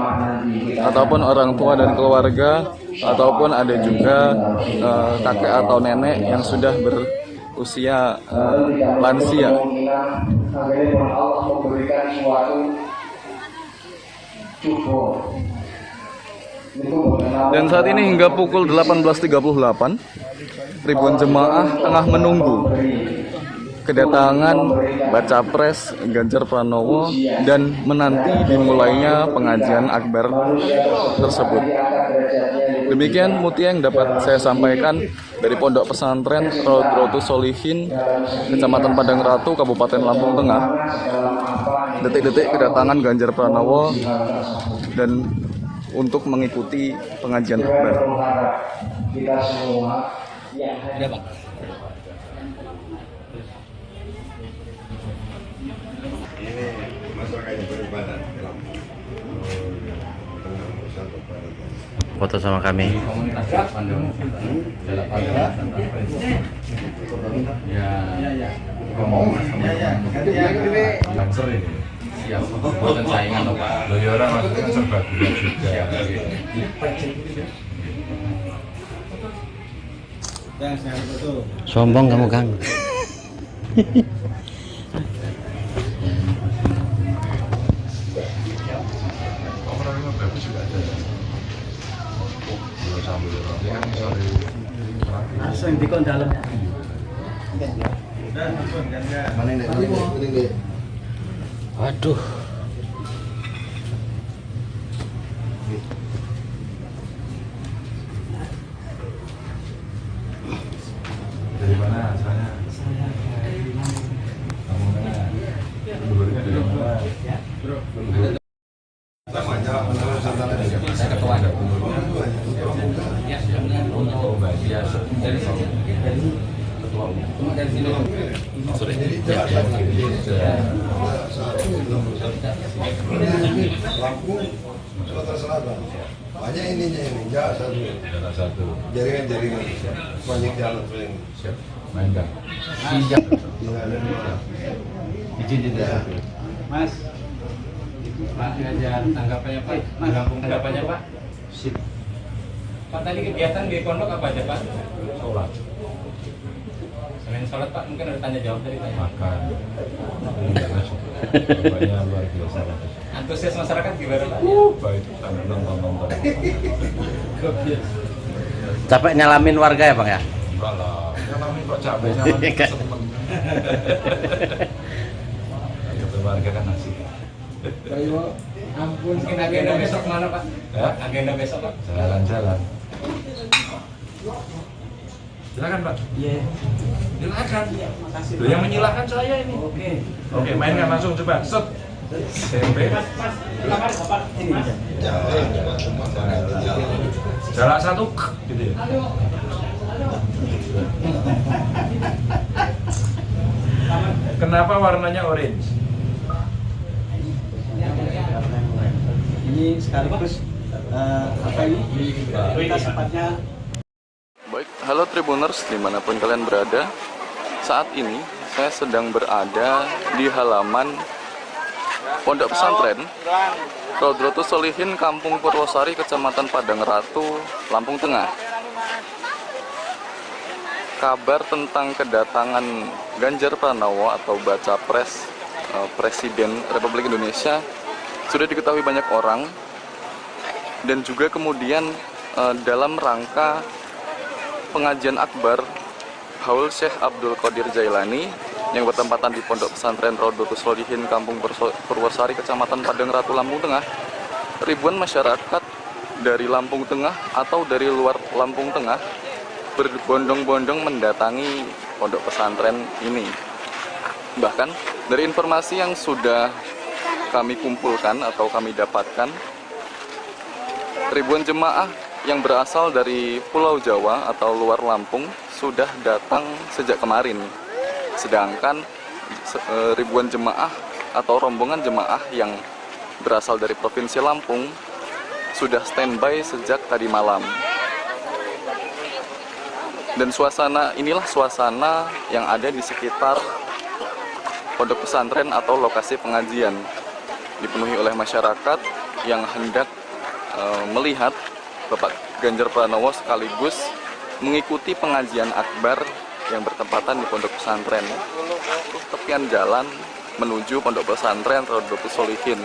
ataupun orang tua dan keluarga, ataupun ada juga kakek atau nenek yang sudah berusia lansia. Dan saat ini hingga pukul 18.38, ribuan jemaah tengah menunggu kedatangan Baca Pres Ganjar Pranowo dan menanti dimulainya pengajian akbar tersebut. Demikian mutia yang dapat saya sampaikan dari Pondok Pesantren Rodotus Sholihin, Kecamatan Padang Ratu, Kabupaten Lampung Tengah. Detik-detik kedatangan Ganjar Pranowo dan untuk mengikuti pengajian akbar. Kita semua yang hadir. Ini masyarakat yang beribadah. Foto sama kami. Siap, buatan saingan loh Pak. Loh ya orang maksudnya serba gula juga. Sombong kamu Kang. Langsung dikon dalam. Waduh. Dari mana asalnya? Saya dari Kamu mana? Lubernya dari mana? Bro. Saya ketua. Ya, untuk Mbak Dia dari ketua umum. Cuma dari sini sore. Lampung, Sumatera Selatan. Banyak ininya ini, jarak satu. Jaringan, banyak jalan sering. Siap, main kan? Siap. Izin Ya. Mas. Pak, aja tanggapannya Pak. Tanggapannya Pak. Sip. Pak, tadi kegiatan di pondok apa aja Pak? Sholat. Selain sholat Pak, mungkin ada tanya jawab dari Pak. Makan. Banyak luar biasa. Antusias masyarakat gimana Pak? Baik, nonton. Capek nyalamin warga ya Bang ya? Enggak lah, nyalamin kok capek, nyalamin seneng. Warga kan asik. Ayo, ampun. Mungkin agenda besok mana Pak? Ya? Agenda besok Pak? Jalan-jalan. Silakan Pak. Iya. Silakan. Makasih. Loh, yang menyilahkan saya ini. Oke, mainkan langsung coba. Set. SMP. Jarak satu, gitu ya. Kenapa warnanya orange? Ini sekaligus apa ini? Prioritas tempatnya. Baik, halo Tribuners dimanapun kalian berada. Saat ini saya sedang berada di halaman Pondok Pesantren Rodratus Sholihin, Kampung Purwosari, Kecamatan Padang Ratu, Lampung Tengah. Kabar tentang kedatangan Ganjar Pranowo atau Baca Pres Presiden Republik Indonesia sudah diketahui banyak orang, dan juga kemudian dalam rangka pengajian akbar Haul Syekh Abdul Qadir Jailani yang bertempatan di Pondok Pesantren Rodratus Sholihin, Kampung Purwosari, Kecamatan Padang Ratu, Lampung Tengah, ribuan masyarakat dari Lampung Tengah atau dari luar Lampung Tengah berbondong-bondong mendatangi pondok pesantren ini. Bahkan dari informasi yang sudah kami kumpulkan atau kami dapatkan, ribuan jemaah yang berasal dari Pulau Jawa atau luar Lampung sudah datang sejak kemarin. Sedangkan ribuan jemaah atau rombongan jemaah yang berasal dari Provinsi Lampung sudah standby sejak tadi malam. Dan inilah suasana yang ada di sekitar pondok pesantren atau lokasi pengajian, dipenuhi oleh masyarakat yang hendak melihat Bapak Ganjar Pranowo sekaligus mengikuti pengajian akbar yang bertempatan di pondok pesantren. Tepian jalan menuju pondok pesantren Rodratus Sholihin,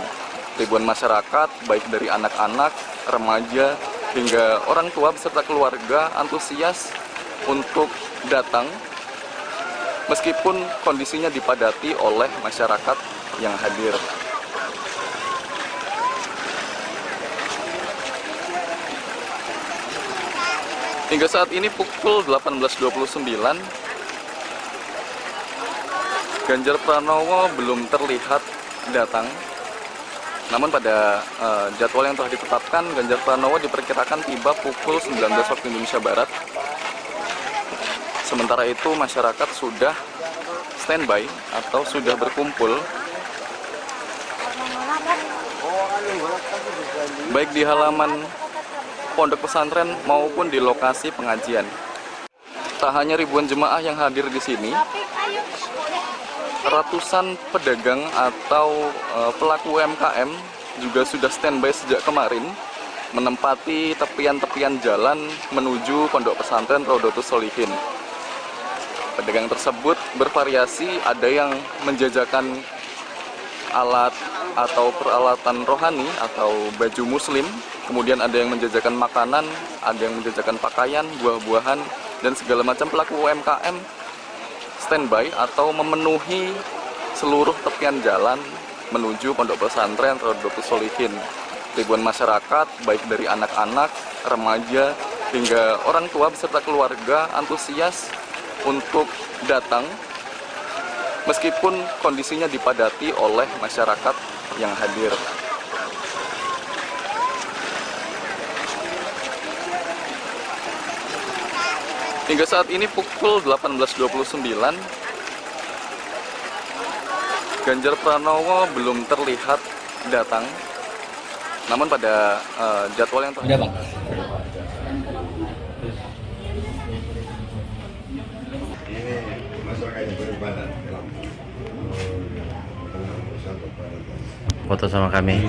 ribuan masyarakat baik dari anak-anak, remaja hingga orang tua beserta keluarga antusias untuk datang, meskipun kondisinya dipadati oleh masyarakat yang hadir. Hingga saat ini pukul 18.29, Ganjar Pranowo belum terlihat datang. Namun pada jadwal yang telah ditetapkan, Ganjar Pranowo diperkirakan tiba pukul 19 waktu Indonesia Barat. Sementara itu masyarakat sudah standby atau sudah berkumpul baik di halaman pondok pesantren maupun di lokasi pengajian. Tak hanya ribuan jemaah yang hadir di sini, ratusan pedagang atau pelaku UMKM juga sudah standby sejak kemarin menempati tepian-tepian jalan menuju pondok pesantren Rodratus Sholihin. Pedagang tersebut bervariasi, ada yang menjajakan alat atau peralatan rohani atau baju muslim, kemudian ada yang menjajakan makanan, ada yang menjajakan pakaian, buah-buahan, dan segala macam pelaku UMKM standby atau memenuhi seluruh tepian jalan menuju pondok pesantren Rodratus Sholihin. Ribuan masyarakat baik dari anak-anak, remaja hingga orang tua beserta keluarga antusias untuk datang, meskipun kondisinya dipadati oleh masyarakat yang hadir. Hingga saat ini pukul 18.29, Ganjar Pranowo belum terlihat datang. Namun pada jadwal yang terakhir. Foto sama kami.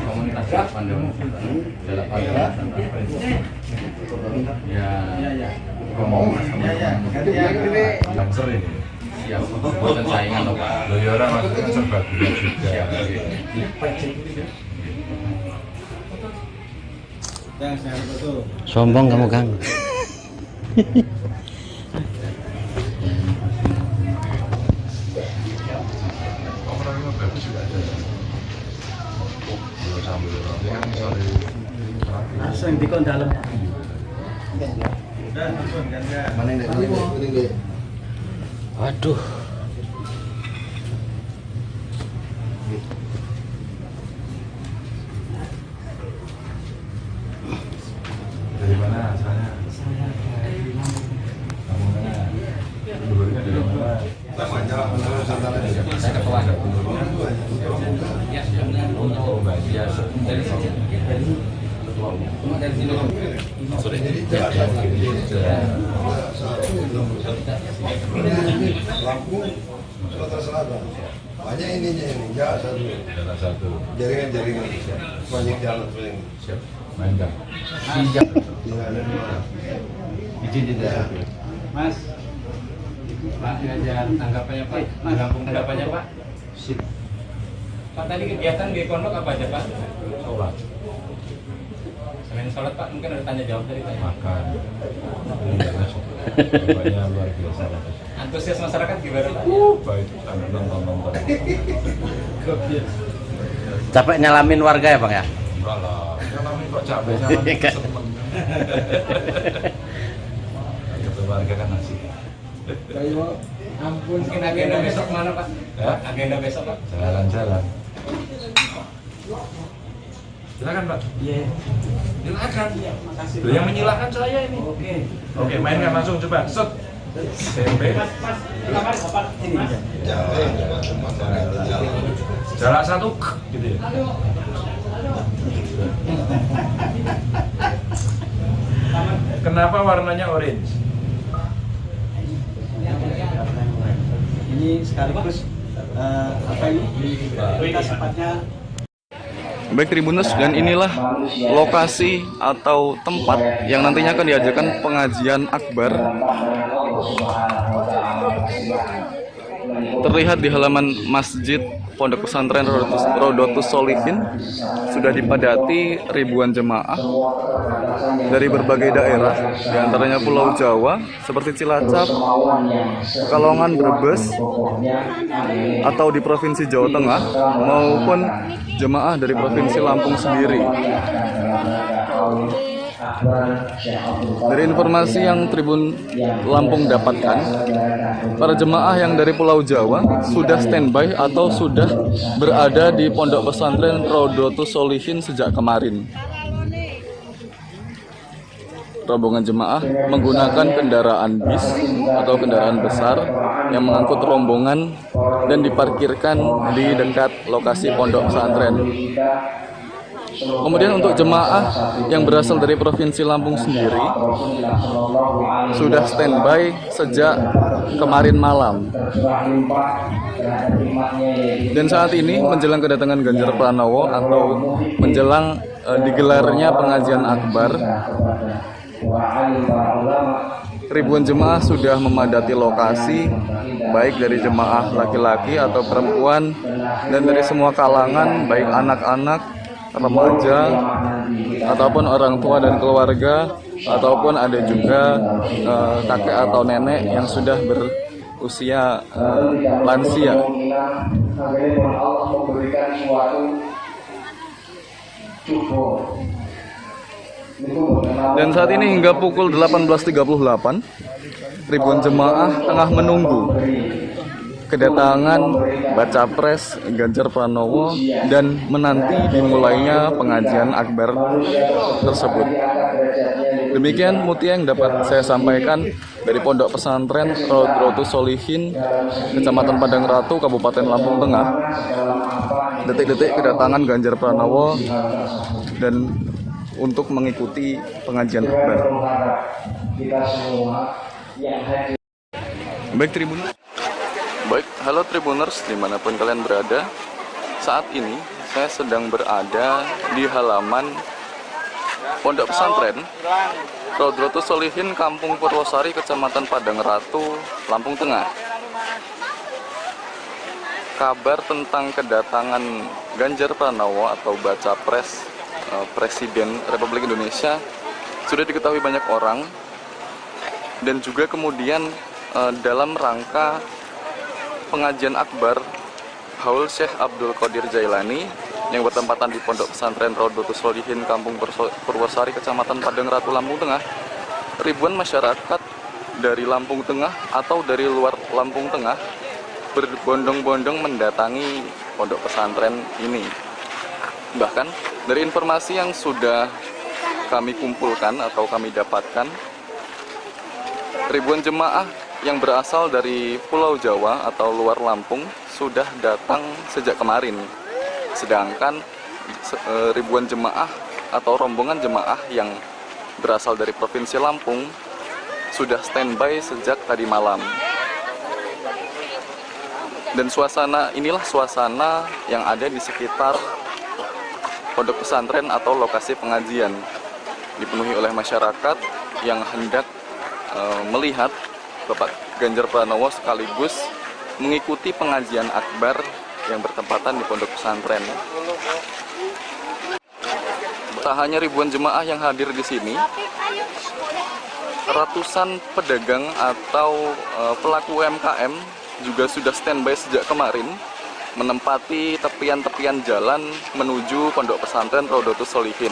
Siap, buatan saingan loh Pak. Loh ya orang maksudnya serbaguna juga. Sombong kamu Kang. Langsung dikon dalam. Mana ini? Waduh. Dari mana asalnya? Saya dari Lampung. Lampung mana? Dulunya dari mana? Saya ketua dulunya. Ya, oh, Mbak. Ya, dari sini. Cuma dari sini. Sorry. Lampung, Sumatera Selatan. Banyak ininya ini, jalan satu. Jaringan. Banyak jalan paling. Siap. Main Kang. Siap. Izin tidak. Mas. Pak Ganjar, tanggapannya Pak? Lampung tanggapannya Pak? Sip. Pak tadi kegiatan di pondok apa aja Pak? Sholat. Selain sholat Pak, mungkin ada tanya jawab dari Pak. Makan. Banyak luar biasa. Antusias masyarakat gimana Pak? Baik, sambil nonton. Capek nyalamin warga ya Bang ya? Enggak lah, nyalamin kok capek, nyalamin temen. Ketemu warga kan asik. Ampun, mungkin agenda besok mana Pak? Ya? Agenda besok Pak? Jalan-jalan. Silakan Pak. Iya. Silakan. Makasih. Yang menyilahkan saya ini. Oke, mainkan langsung coba. Set. Tempe. Jarak satu, gitu ya. Kenapa warnanya orange? Ini sekaligus apa ini? Kita sepatnya. Baik Tribuners, dan inilah lokasi atau tempat yang nantinya akan diajarkan pengajian akbar. Terlihat di halaman Masjid Pondok Pesantren Rodotus Sholihin sudah dipadati ribuan jemaah dari berbagai daerah, diantaranya Pulau Jawa seperti Cilacap, Pekalongan, Brebes, atau di Provinsi Jawa Tengah maupun jemaah dari Provinsi Lampung sendiri. Dari informasi yang Tribun Lampung dapatkan, para jemaah yang dari Pulau Jawa sudah standby atau sudah berada di Pondok Pesantren Rodotus Sholihin sejak kemarin. Rombongan jemaah menggunakan kendaraan bis atau kendaraan besar yang mengangkut rombongan dan diparkirkan di dekat lokasi Pondok Pesantren. Kemudian untuk jemaah yang berasal dari Provinsi Lampung sendiri sudah standby sejak kemarin malam. Dan saat ini menjelang kedatangan Ganjar Pranowo atau menjelang digelarnya pengajian akbar, ribuan jemaah sudah memadati lokasi, baik dari jemaah laki-laki atau perempuan dan dari semua kalangan, baik anak-anak, remaja, ataupun orang tua dan keluarga, ataupun ada juga kakek atau nenek yang sudah berusia lansia. Dan saat ini hingga pukul 18.38, ribuan jemaah tengah menunggu kedatangan Baca Pres Ganjar Pranowo dan menanti dimulainya pengajian akbar tersebut. Demikian Mutia yang dapat saya sampaikan dari Pondok Pesantren Rodratus Sholihin, Kecamatan Padang Ratu, Kabupaten Lampung Tengah. Detik-detik kedatangan Ganjar Pranowo dan untuk mengikuti pengajian akbar. Baik, halo Tribuners dimanapun kalian berada. Saat ini saya sedang berada di halaman Pondok Pesantren Rodratus Sholihin, Kampung Purwosari, Kecamatan Padang Ratu, Lampung Tengah. Kabar tentang kedatangan Ganjar Pranowo atau baca pres Presiden Republik Indonesia sudah diketahui banyak orang, dan juga kemudian dalam rangka pengajian akbar Haul Syekh Abdul Qadir Jailani yang bertempatan di Pondok Pesantren Rodratus Sholihin, Kampung Purwosari, Kecamatan Padang Ratu, Lampung Tengah, ribuan masyarakat dari Lampung Tengah atau dari luar Lampung Tengah berbondong-bondong mendatangi pondok pesantren ini. Bahkan dari informasi yang sudah kami kumpulkan atau kami dapatkan, ribuan jemaah yang berasal dari Pulau Jawa atau luar Lampung sudah datang sejak kemarin. Sedangkan ribuan jemaah atau rombongan jemaah yang berasal dari Provinsi Lampung sudah standby sejak tadi malam. Dan inilah suasana yang ada di sekitar pondok pesantren atau lokasi pengajian, dipenuhi oleh masyarakat yang hendak melihat Bapak Ganjar Pranowo sekaligus mengikuti pengajian akbar yang bertempatan di pondok pesantren. Tak hanya ribuan jemaah yang hadir di sini, ratusan pedagang atau pelaku UMKM juga sudah standby sejak kemarin menempati tepian-tepian jalan menuju pondok pesantren Rodratus Sholihin.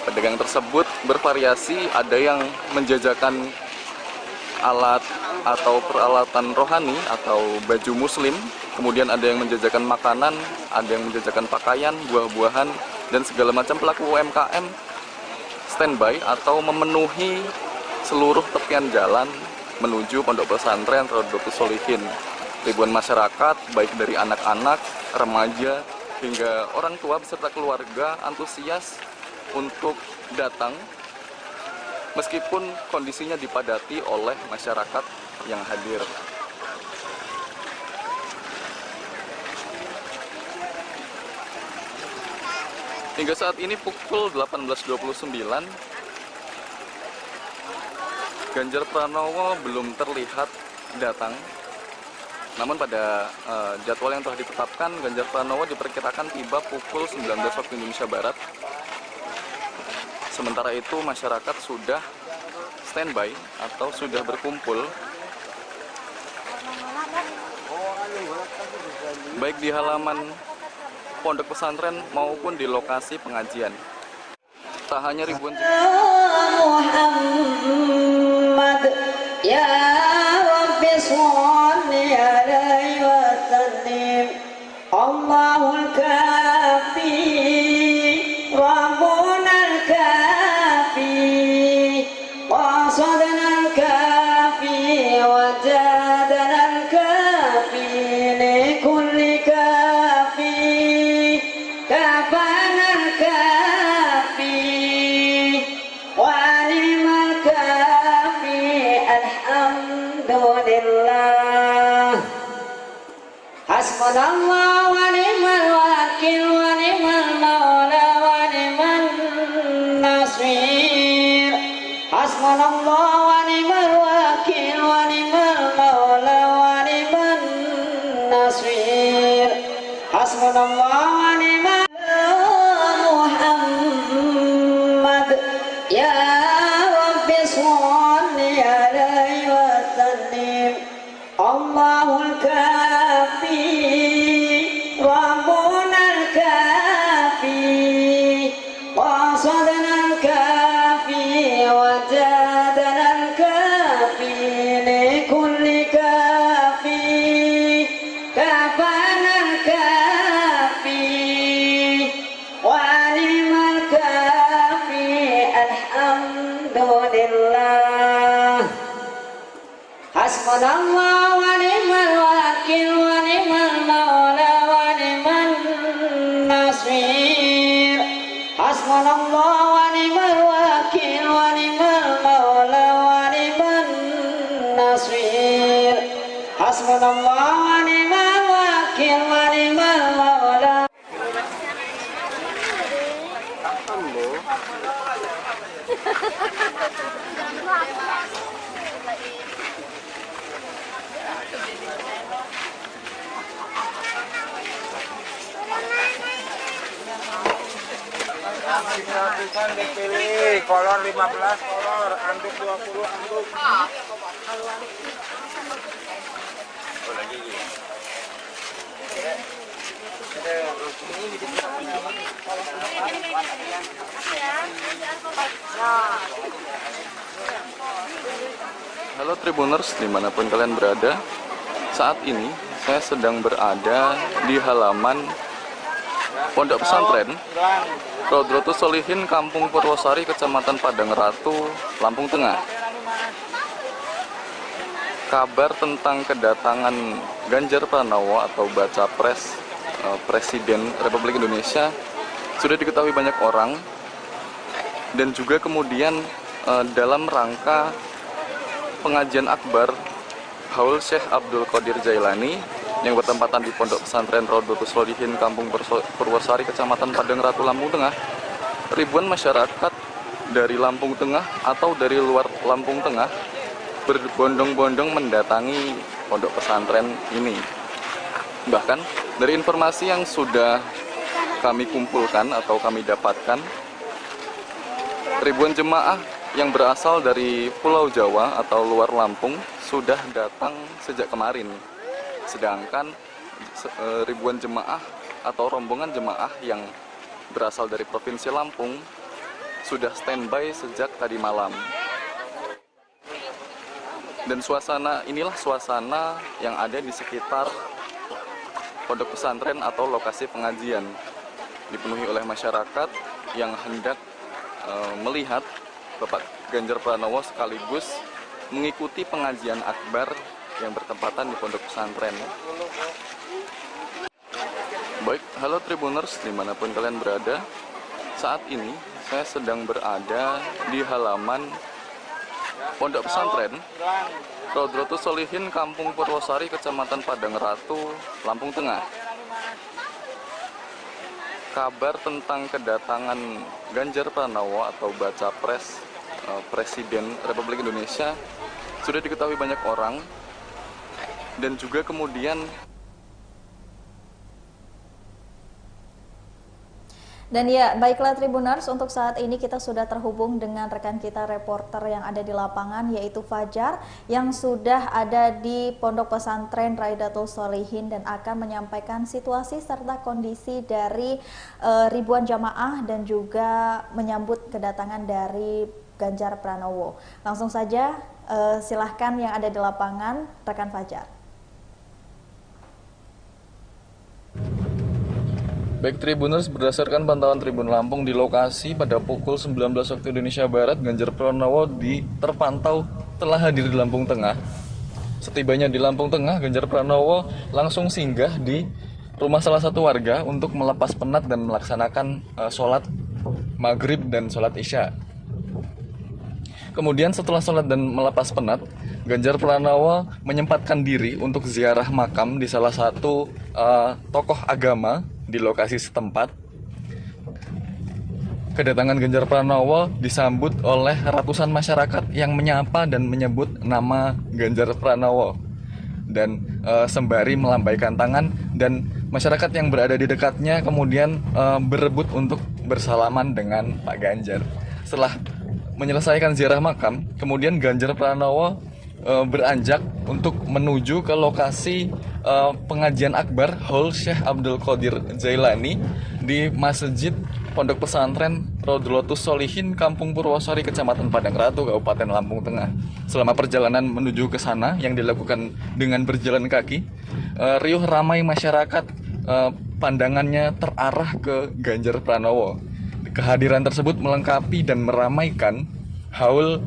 Pedagang tersebut bervariasi, ada yang menjajakan alat atau peralatan rohani atau baju muslim, kemudian ada yang menjajakan makanan, ada yang menjajakan pakaian, buah-buahan, dan segala macam pelaku UMKM standby atau memenuhi seluruh tepian jalan menuju pondok pesantren Rodratus Sholihin. Ribuan masyarakat, baik dari anak-anak, remaja, hingga orang tua beserta keluarga antusias untuk datang, meskipun kondisinya dipadati oleh masyarakat yang hadir. Hingga saat ini pukul 18.29, Ganjar Pranowo belum terlihat datang. Namun pada jadwal yang telah ditetapkan, Ganjar Pranowo diperkirakan tiba pukul 19 waktu Indonesia Barat. Sementara itu masyarakat sudah standby atau sudah berkumpul baik di halaman pondok pesantren maupun di lokasi pengajian. Tak hanya ribuan Muhammad ya Rabbi sholli alaihi wa sallim. Allahul kafi Rabbunal kafi qasadnal kafi wa jadanal kafi likulli kafi kafanal kafi walimal kafi alhamdulillah hasbunallah wa ni'mal wakil wa ni'mal maula wa ni'man nasir hasbunallah wa ni'mal wakil wa ni'mal maula wa ni'man nasir hasbunallah wa ni'mal Muhammad ya Rabbi sholli alaihi wa sallim. Allahul kafi Rabbunal kafi qasadnal kafi wa jadanal kafi likulli kafi kafanal kafi walimal kafi alhamdulillah Hasbunallah wa ni'mal wakil wa ni'mal maula wa ni'man nasir. Hasbunallah wa ni'mal wakil wa ni'mal maula wa ni'man nasir. Hasbunallah wa ni'mal wakil wa ni'mal maula. Gratisan dipilih, kolor 15 kolor, anduk 20 anduk. Halo Tribuners dimanapun kalian berada. Saat ini saya sedang berada di halaman Pondok Pesantren Rodratus Sholihin, Kampung Purwosari, Kecamatan Padang Ratu, Lampung Tengah. Kabar tentang kedatangan Ganjar Pranowo atau Baca Pres Presiden Republik Indonesia sudah diketahui banyak orang, dan juga kemudian dalam rangka pengajian akbar Haul Syekh Abdul Qadir Jailani yang bertempatan di Pondok Pesantren Rodratus Sholihin, Kampung Purwosari, Kecamatan Padang Ratu, Lampung Tengah, ribuan masyarakat dari Lampung Tengah atau dari luar Lampung Tengah berbondong-bondong mendatangi pondok pesantren ini. Bahkan dari informasi yang sudah kami kumpulkan atau kami dapatkan, ribuan jemaah yang berasal dari Pulau Jawa atau luar Lampung sudah datang sejak kemarin. Sedangkan ribuan jemaah atau rombongan jemaah yang berasal dari Provinsi Lampung sudah standby sejak tadi malam. Dan inilah suasana yang ada di sekitar pondok pesantren atau lokasi pengajian, dipenuhi oleh masyarakat yang hendak melihat Bapak Ganjar Pranowo sekaligus mengikuti pengajian akbar yang bertempatan di pondok pesantren. Baik, halo Tribuners dimanapun kalian berada. Saat ini saya sedang berada di halaman Pondok Pesantren Rodratus Sholihin, Kampung Purwosari, Kecamatan Padang Ratu, Lampung Tengah. Kabar tentang kedatangan Ganjar Pranowo atau Baca Pres Presiden Republik Indonesia sudah diketahui banyak orang, dan juga kemudian Dan ya, baiklah Tribuners, untuk saat ini kita sudah terhubung dengan rekan kita reporter yang ada di lapangan, yaitu Fajar, yang sudah ada di Pondok Pesantren Rodratus Sholihin dan akan menyampaikan situasi serta kondisi dari ribuan jamaah dan juga menyambut kedatangan dari Ganjar Pranowo. Langsung saja silahkan yang ada di lapangan, rekan Fajar. Baik Tribuners, berdasarkan pantauan Tribun Lampung di lokasi pada pukul 19 waktu Indonesia Barat, Ganjar Pranowo terpantau telah hadir di Lampung Tengah. Setibanya di Lampung Tengah, Ganjar Pranowo langsung singgah di rumah salah satu warga untuk melepas penat dan melaksanakan sholat maghrib dan sholat isya. Kemudian setelah sholat dan melepas penat, Ganjar Pranowo menyempatkan diri untuk ziarah makam di salah satu tokoh agama di lokasi setempat. Kedatangan Ganjar Pranowo disambut oleh ratusan masyarakat yang menyapa dan menyebut nama Ganjar Pranowo, dan sembari melambaikan tangan, dan masyarakat yang berada di dekatnya kemudian berebut untuk bersalaman dengan Pak Ganjar. Setelah menyelesaikan ziarah makam, kemudian Ganjar Pranowo beranjak untuk menuju ke lokasi pengajian akbar Haul Syekh Abdul Qadir Jailani di Masjid Pondok Pesantren Rodratus Sholihin, Kampung Purwosari, Kecamatan Padang Ratu, Kabupaten Lampung Tengah. Selama perjalanan menuju ke sana yang dilakukan dengan berjalan kaki, riuh ramai masyarakat pandangannya terarah ke Ganjar Pranowo. Kehadiran tersebut melengkapi dan meramaikan haul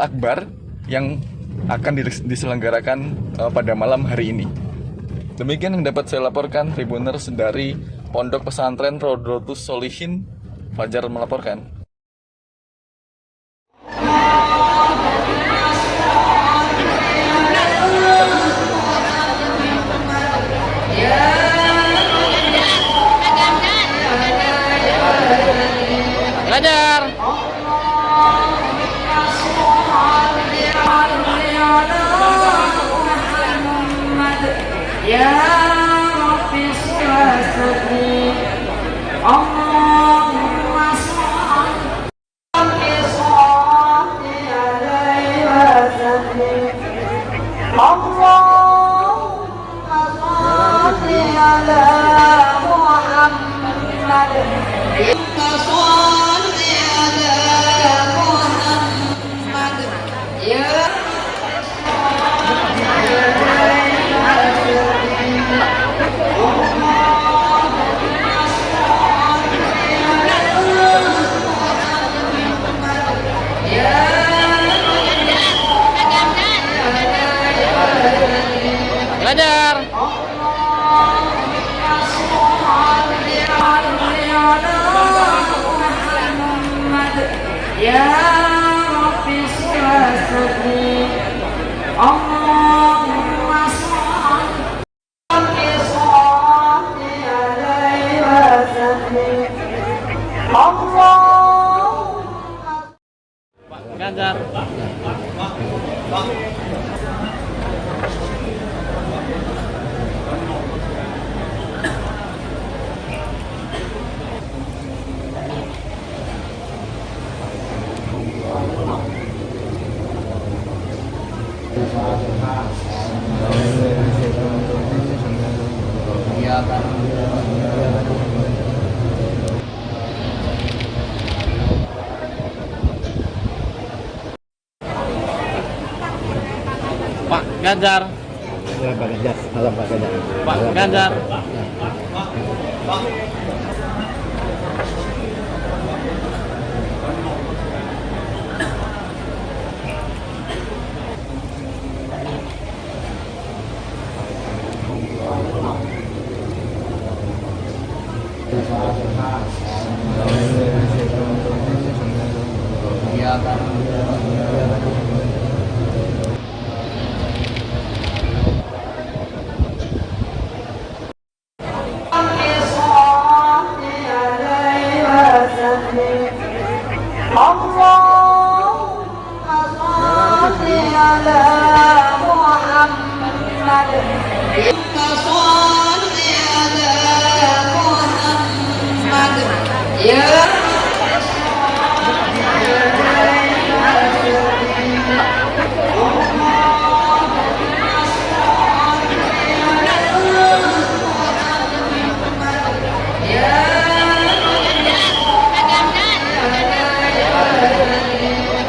akbar yang akan diselenggarakan pada malam hari ini. Demikian yang dapat saya laporkan, Tribuners, dari Pondok Pesantren Rodotus Solihin. Fajar melaporkan. Belajar. Ya Rabbi sholli Allahumma sholli alaihi wa sallim Allahumma sholli ala Muhammad sholli ala Muhammad ya Belajar. Ya Rabbi sholli Allahumma sholli alaihi wa sallim Allahumma Ganjar. Pak Ganjar. Ya, Pak Ganjar. Salam Pak Ganjar. Pak Ganjar.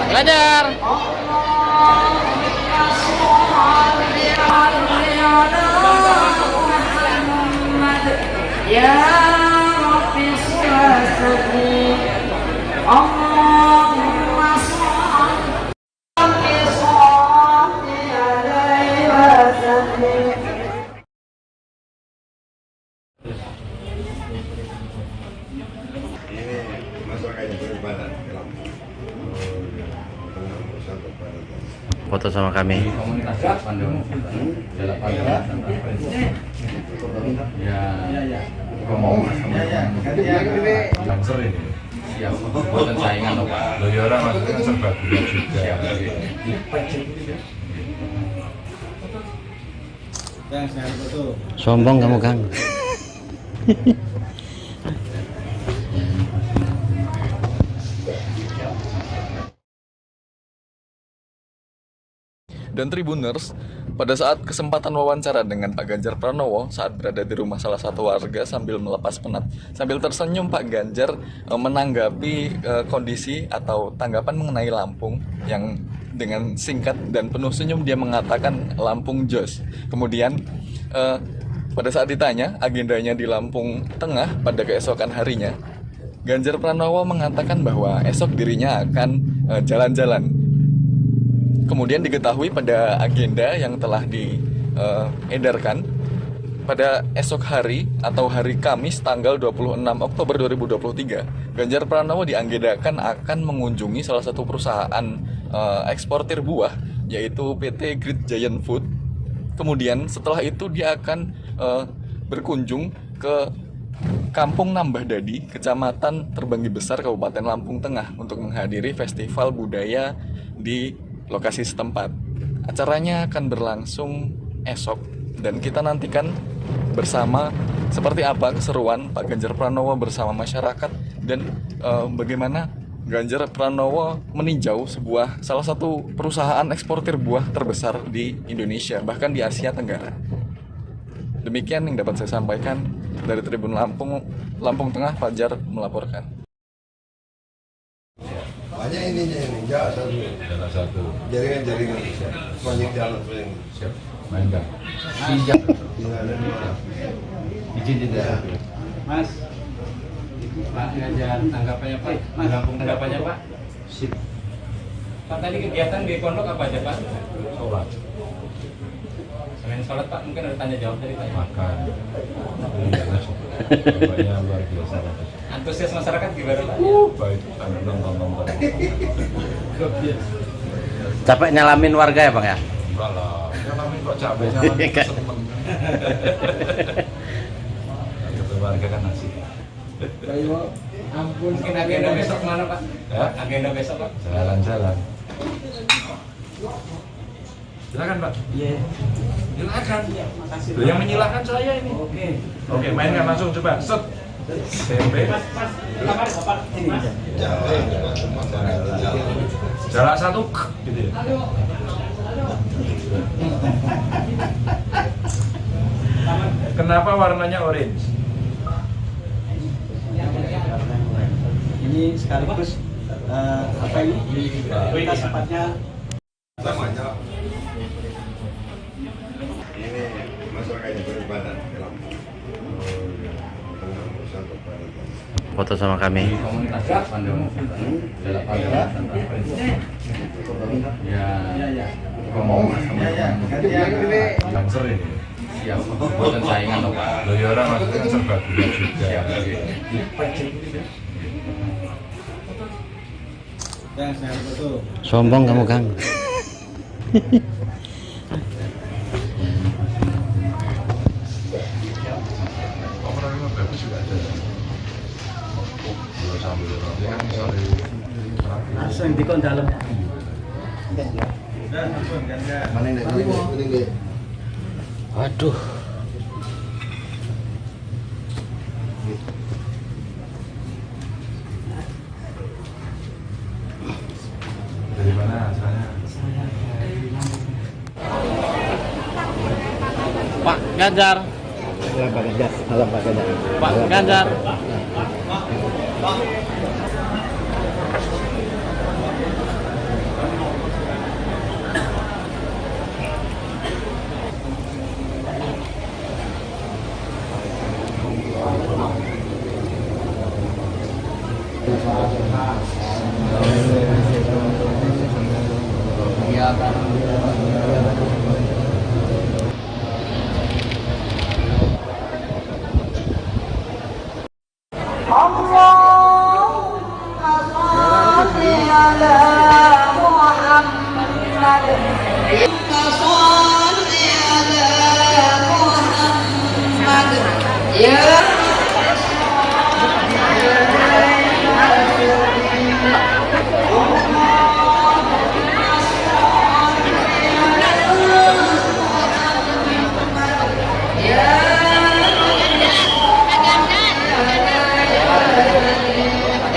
Belajar. Ya Rabbi sholli Allahumma sholli alaihi wa sallim Foto sama kami. Siap, buatan saingan loh Pak. Loh ya orang maksudnya kan serba gula juga. Sombong kamu, Kang. Dan Tribuners, pada saat kesempatan wawancara dengan Pak Ganjar Pranowo saat berada di rumah salah satu warga sambil melepas penat, sambil tersenyum Pak Ganjar menanggapi kondisi atau tanggapan mengenai Lampung yang dengan singkat dan penuh senyum dia mengatakan Lampung jos. Kemudian pada saat ditanya agendanya di Lampung Tengah pada keesokan harinya, Ganjar Pranowo mengatakan bahwa esok dirinya akan jalan-jalan. Kemudian diketahui pada agenda yang telah diedarkan pada esok hari atau hari Kamis tanggal 26 Oktober 2023, Ganjar Pranowo diagendakan akan mengunjungi salah satu perusahaan eksportir buah, yaitu PT Great Giant Food. Kemudian setelah itu dia akan berkunjung ke Kampung Nambah Dadi, Kecamatan Terbanggi Besar, Kabupaten Lampung Tengah, untuk menghadiri festival budaya di lokasi setempat. Acaranya akan berlangsung esok dan kita nantikan bersama seperti apa keseruan Pak Ganjar Pranowo bersama masyarakat dan bagaimana Ganjar Pranowo meninjau salah satu perusahaan eksportir buah terbesar di Indonesia, bahkan di Asia Tenggara. Demikian yang dapat saya sampaikan dari Tribun Lampung Tengah. Fajar melaporkan. Banyak ininya ini, jalan satu. Jaringan sepanjang jalan sering. Siap. Main enggak? Siap. Izin tidak. Mas. Pak Ganjar, tanggapannya Pak? Tanggapannya Pak? Sip. Pak, tadi kegiatan di pondok apa aja Pak? Sholat. Selain sholat Pak, mungkin ada tanya jawab dari Pak. Makan. Bapaknya luar biasa. Antusias masyarakat gimana Pak? Baik, sambil nonton. Capek nyalamin warga ya Bang ya? Enggak lah, nyalamin kok capek, nyalamin seneng. Warga kan asik. Ayo, ampun. Mungkin agenda besok mana Pak? Ya? Agenda besok Pak? Jalan-jalan. Silakan Pak. Iya. Silakan. Makasih. Yang menyilahkan saya ini. Oke, mainkan langsung coba. Set. Tempe. Jarak satu gitu ya. Kenapa warnanya orange? Ini sekaligus apa ini? Kita sepatnya Namanya ini masyarakatnya beribadah di Lampung. Foto sama kami. Dancer ini. Siap. Buatan saingan loh Pak. Loh ya orang maksudnya serba gula juga. Sombong kamu Kang. langsung dikon dalam. Waduh. Dari mana asalnya? Pak Ganjar. Salam Pak Ganjar. Salam Pak Ganjar. Pak Ganjar.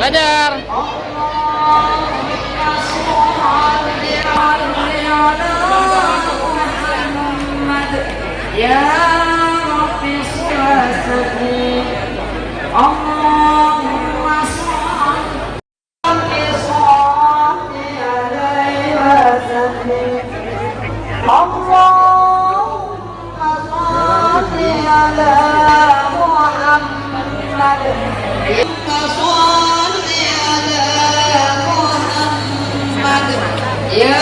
Ganjar. Ya Rabbi sholli Allahumma sholli alaihi wa sallim Allahumma sholli ala Muhammad sholli ala Muhammad ya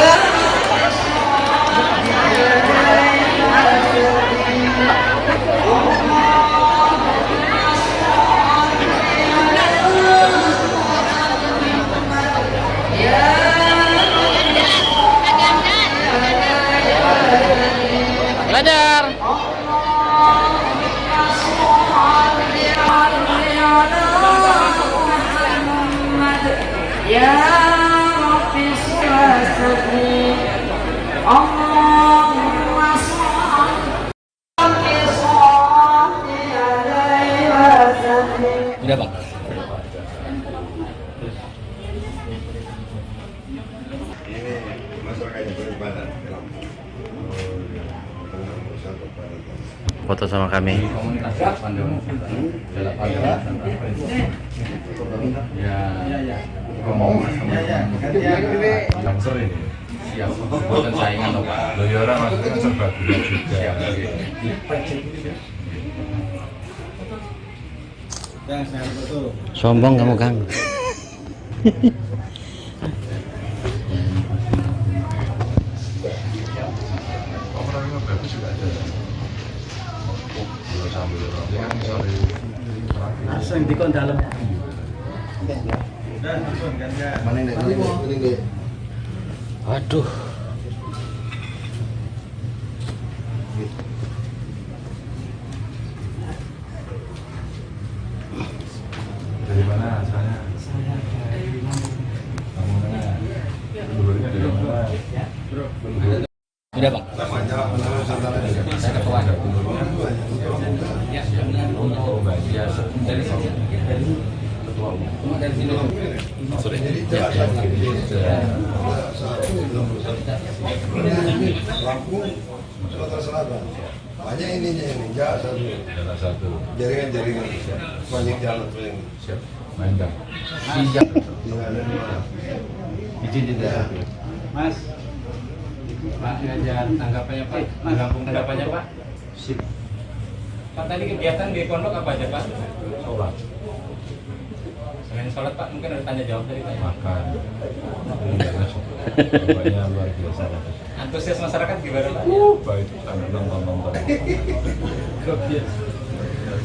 Ganjar. Ya Rabbi sholli Allahumma sholli alaihi wasallam. Udah, Pak. Ini masyarakat yang beribadah. Foto sama kami. Dancer ini siap buatan saingan loh Pak. Loh ya orang maksudnya serba guna juga. Sombong kamu, Kang. Langsung di kon dalam. Mana ini? Aduh. Dari mana asalnya? Saya dari mana? Dulunya dari mana? Udah, Pak. Saya ketua. Ya, dari ketua umum. Dari sini. Lampung, Sumatera Selatan. Banyak ininya ini, satu. Jaringan. Banyak jalan tuh yang siap. Main Bang. Siap. Izin tidak. Mas. Pak Ganjar, tanggapannya Pak. Tanggapan tanggapannya Pak. Sip. Pak tadi kegiatan di pondok apa aja Pak? Sholat. Selain sholat Pak, mungkin ada tanya jawab dari Pak. Makan. Bapaknya luar biasa. Antusias masyarakat gimana Pak? Baik, sambil nonton.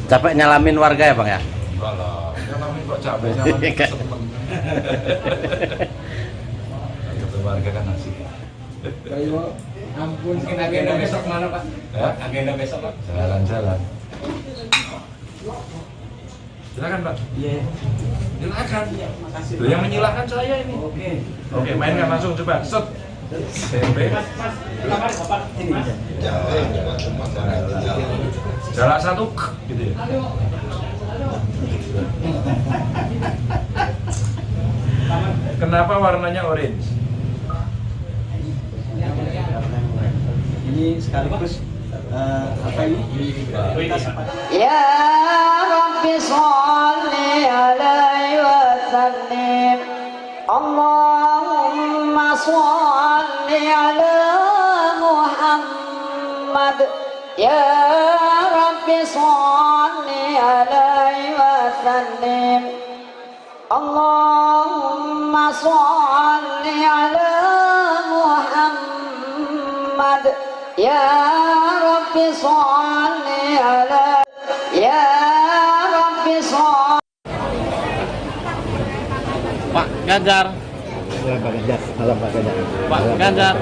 Capek nyalamin warga ya, Bang ya? Enggak lah, nyalamin kok capek, nyalamin seneng. Ketemu warga kan asik. Ampun, mungkin agenda besok mana Pak? Ya? Agenda besok Pak? Jalan-jalan. Silakan Pak. Iya. Silakan. Makasih. Yang menyilahkan saya ini. Oke, mainkan langsung coba. Set. Tempe. Jalan satu gitu ya. Kenapa warnanya orange? Ini sekaligus apa ini? Ya Rabbi sholli alaihi wasallim Allahumma sholli ala Muhammad Ya Rabbi sholli alaihi wasallim Allahumma sholli ala Muhammad Ya Rabbi sholli ala Ya Rabbi sholli Pak Ganjar. Pak Ganjar. Malam Pak Ganjar. Pak Ganjar.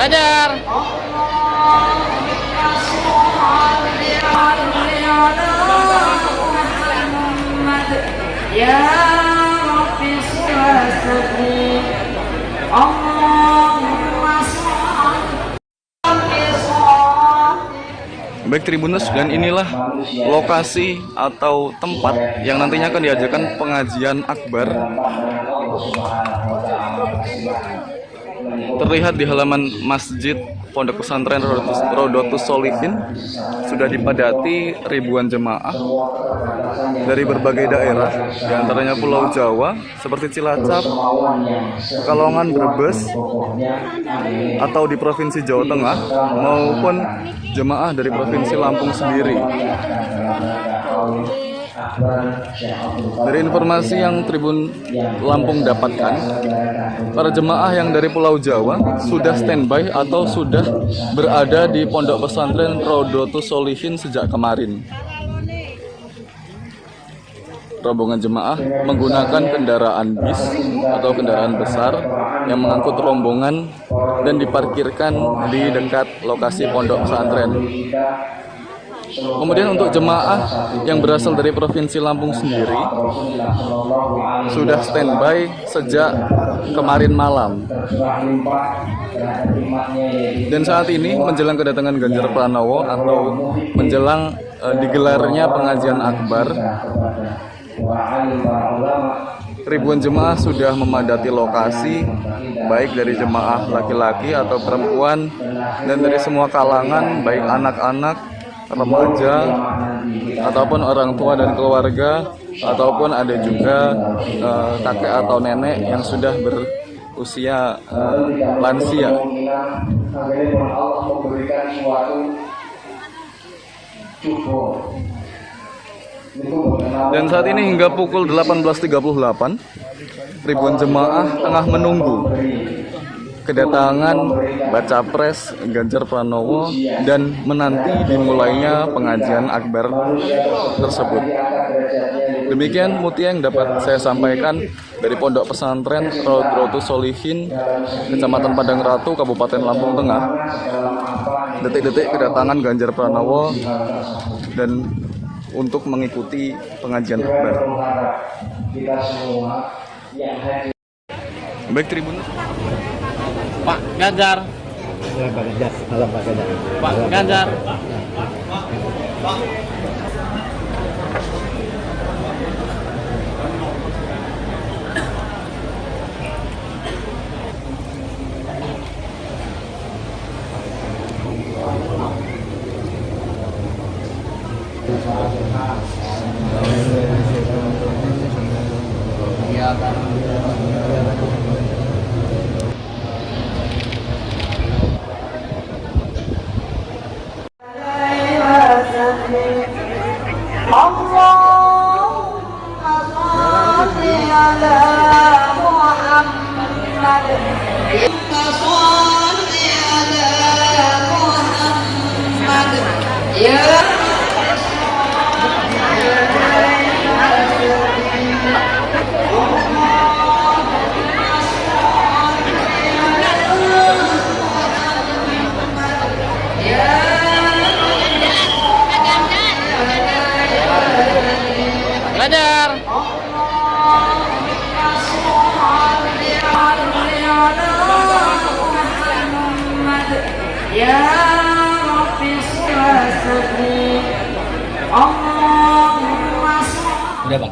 Ganjar. Ya Rabbi Baik Tribuners, dan inilah lokasi atau tempat yang nantinya akan diadakan pengajian akbar. Terlihat di halaman Masjid Pondok Pesantren Rodotus Sholihin sudah dipadati ribuan jemaah dari berbagai daerah, diantaranya Pulau Jawa seperti Cilacap, Pekalongan, Brebes, atau di Provinsi Jawa Tengah, maupun jemaah dari Provinsi Lampung sendiri. Dari informasi yang Tribun Lampung dapatkan, para jemaah yang dari Pulau Jawa sudah standby atau sudah berada di Pondok Pesantren Rodotus Sholihin sejak kemarin. Rombongan jemaah menggunakan kendaraan bis atau kendaraan besar yang mengangkut rombongan dan diparkirkan di dekat lokasi pondok pesantren. Kemudian untuk jemaah yang berasal dari Provinsi Lampung sendiri sudah standby sejak kemarin malam. Dan saat ini menjelang kedatangan Ganjar Pranowo atau menjelang digelarnya pengajian akbar, ribuan jemaah sudah memadati lokasi, baik dari jemaah laki-laki atau perempuan dan dari semua kalangan, baik anak-anak, remaja, ataupun orang tua dan keluarga, ataupun ada juga kakek atau nenek yang sudah berusia lansia. Dan saat ini hingga pukul 18.38, ribuan jemaah tengah menunggu kedatangan Baca Pres Ganjar Pranowo dan menanti dimulainya pengajian akbar tersebut. Demikian mutia yang dapat saya sampaikan dari Pondok Pesantren Rodotus Sholihin, Kecamatan Padang Ratu, Kabupaten Lampung Tengah. Detik-detik kedatangan Ganjar Pranowo dan untuk mengikuti pengajian akbar. Baik Tribun. Pak Ganjar. Pak Ganjar. Halo Pak Ganjar. Pak Ganjar. Ganjar. Udah Pak.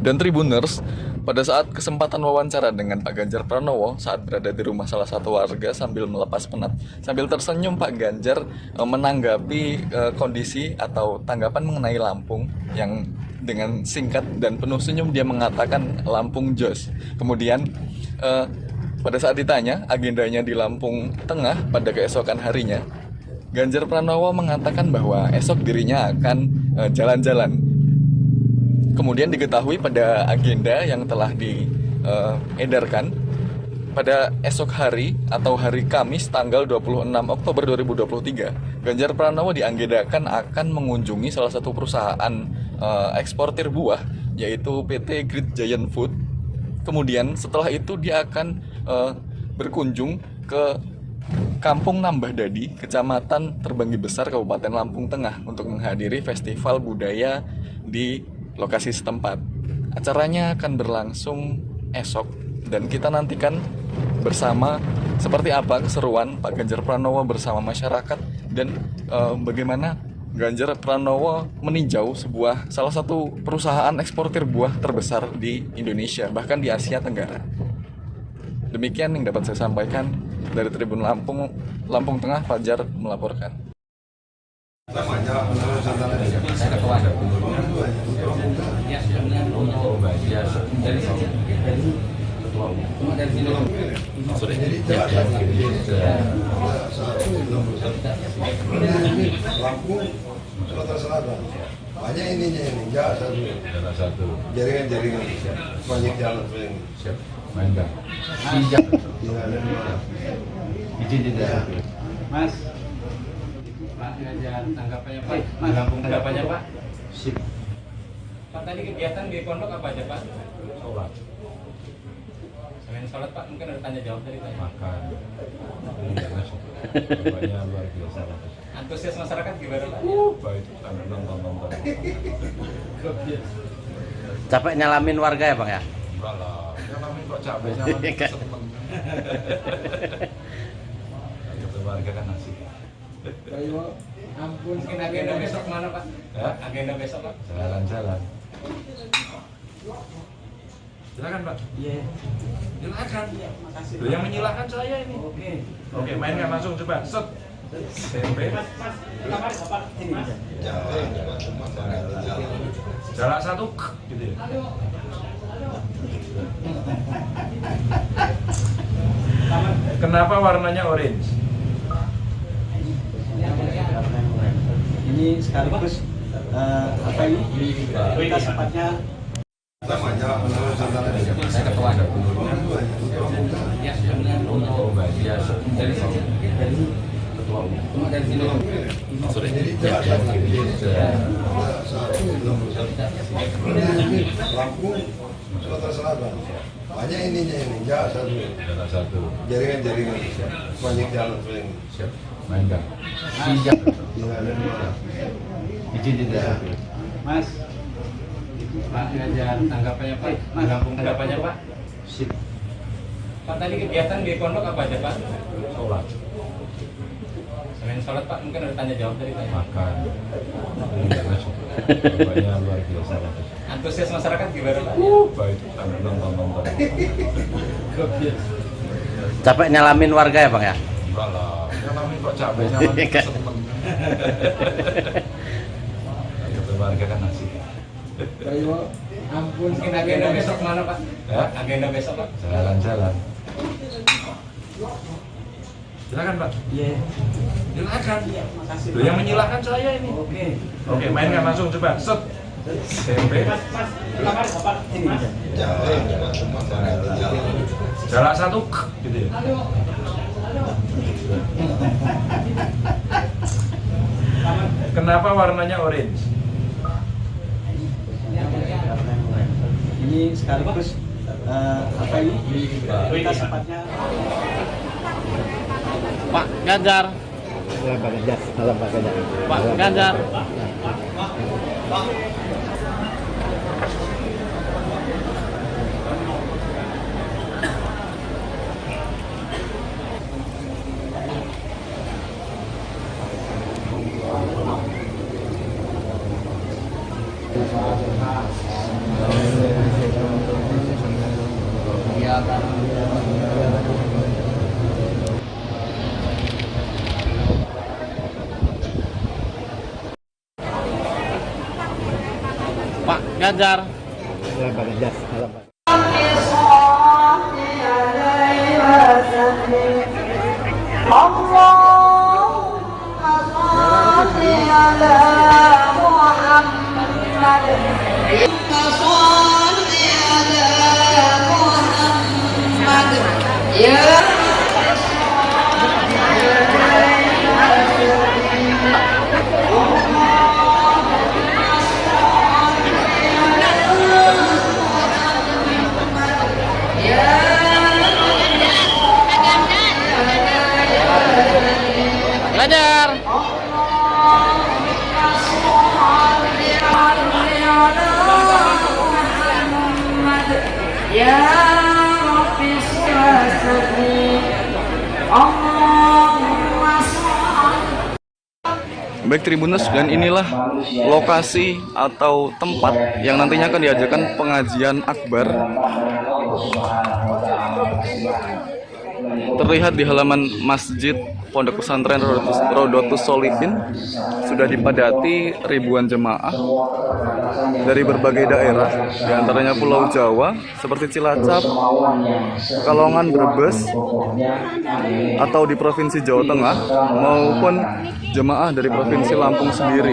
Dan Tribuners, pada saat kesempatan wawancara dengan Pak Ganjar Pranowo saat berada di rumah salah satu warga sambil melepas penat, sambil tersenyum Pak Ganjar menanggapi kondisi atau tanggapan mengenai Lampung yang dengan singkat dan penuh senyum dia mengatakan Lampung jos. Kemudian pada saat ditanya agendanya di Lampung Tengah pada keesokan harinya, Ganjar Pranowo mengatakan bahwa esok dirinya akan jalan-jalan. Kemudian diketahui pada agenda yang telah diedarkan pada esok hari atau hari Kamis tanggal 26 Oktober 2023, Ganjar Pranowo diagendakan akan mengunjungi salah satu perusahaan eksportir buah, yaitu PT Great Giant Food. Kemudian setelah itu dia akan berkunjung ke Kampung Nambah Dadi, Kecamatan Terbanggi Besar, Kabupaten Lampung Tengah untuk menghadiri festival budaya di lokasi setempat. Acaranya akan berlangsung esok Dan kita nantikan bersama seperti apa keseruan Pak Ganjar Pranowo bersama masyarakat dan bagaimana Ganjar Pranowo meninjau salah satu perusahaan eksportir buah terbesar di Indonesia, bahkan di Asia Tenggara. Demikian yang dapat saya sampaikan dari Tribun Lampung Tengah. Fajar melaporkan. Lampung Sumatera Selatan banyak ininya ini satu jaringan banyak jalan ini siap main nggak izin tidak Mas Pak Ganjar tanggapannya Pak Lampung tanggapannya Pak sip Pak tadi kegiatan di pondok apa aja Pak sholat selain sholat Pak mungkin ada tanya jawab dari Pak makan banyak luar biasa antusias masyarakat gimana Pak? Baik, nonton. Capek nyalamin warga ya Bang ya? Enggak lah, nyalamin kok capek, nyalamin seneng. Ketemu warga kan asik. Ayo, ampun. Mungkin agenda besok mana Pak? Ya? Agenda besok Pak? Jalan-jalan. Silakan Pak. Iya. Silakan. Iya, makasih. Yang menyilahkan saya ini. Oke, main nggak langsung coba. Set. SMP. Jalan satu gitu ya. Kenapa warnanya orange? Ini sekaligus apa ini? Kita sepatnya saya ketua Lampung Sumatera Selatan banyak ininya ini satu jaringan banyak jalan ini siap main nggak izin tidak Mas Pak Ganjar tanggapannya Pak Lampung tanggapannya Pak sip Pak tadi kegiatan di pondok apa aja Pak sholat selain sholat Pak mungkin ada tanya jawab dari Pak makan banyak luar biasa antusias masyarakat gimana Pak? Baik, nonton. Capek nyalamin warga ya Bang ya? Enggak lah, nyalamin kok capek, nyalamin seneng. Ketemu warga kan asik. Ayo, ampun. Mungkin agenda besok mana Pak? Ya? Agenda besok Pak? Jalan-jalan. Silakan Pak. Iya. Silakan. Iya, makasih. Yang menyilahkan saya ini. Oke, main nggak langsung coba. Set. SMP. Jalan satu gitu ya. Kenapa warnanya orange? ini sekaligus apa ini? Kita sepatnya Pak Ganjar. Pak Ganjar. Pak Ganjar. Ganjar. Baik Tribuners, dan inilah lokasi atau tempat yang nantinya akan diajarkan pengajian akbar. Terlihat di halaman Masjid Pondok Pesantren Rodotus Sholihin sudah dipadati ribuan jemaah dari berbagai daerah, diantaranya Pulau Jawa seperti Cilacap, Pekalongan, Brebes, atau di Provinsi Jawa Tengah, maupun jemaah dari Provinsi Lampung sendiri.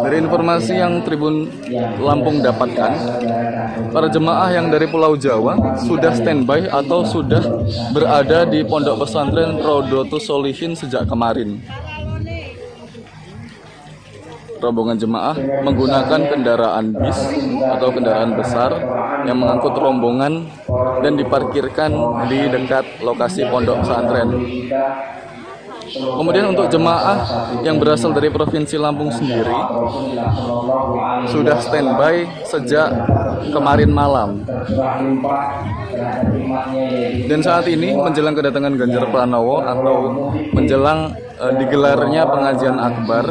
Dari informasi yang Tribun Lampung dapatkan, para jemaah yang dari Pulau Jawa sudah standby atau sudah berada di Pondok Pesantren Rodotus Sholihin sejak kemarin. Rombongan jemaah menggunakan kendaraan bis atau kendaraan besar yang mengangkut rombongan dan diparkirkan di dekat lokasi Pondok Pesantren. Kemudian untuk jemaah yang berasal dari Provinsi Lampung sendiri sudah standby sejak kemarin malam. Dan saat ini menjelang kedatangan Ganjar Pranowo atau menjelang digelarnya pengajian akbar,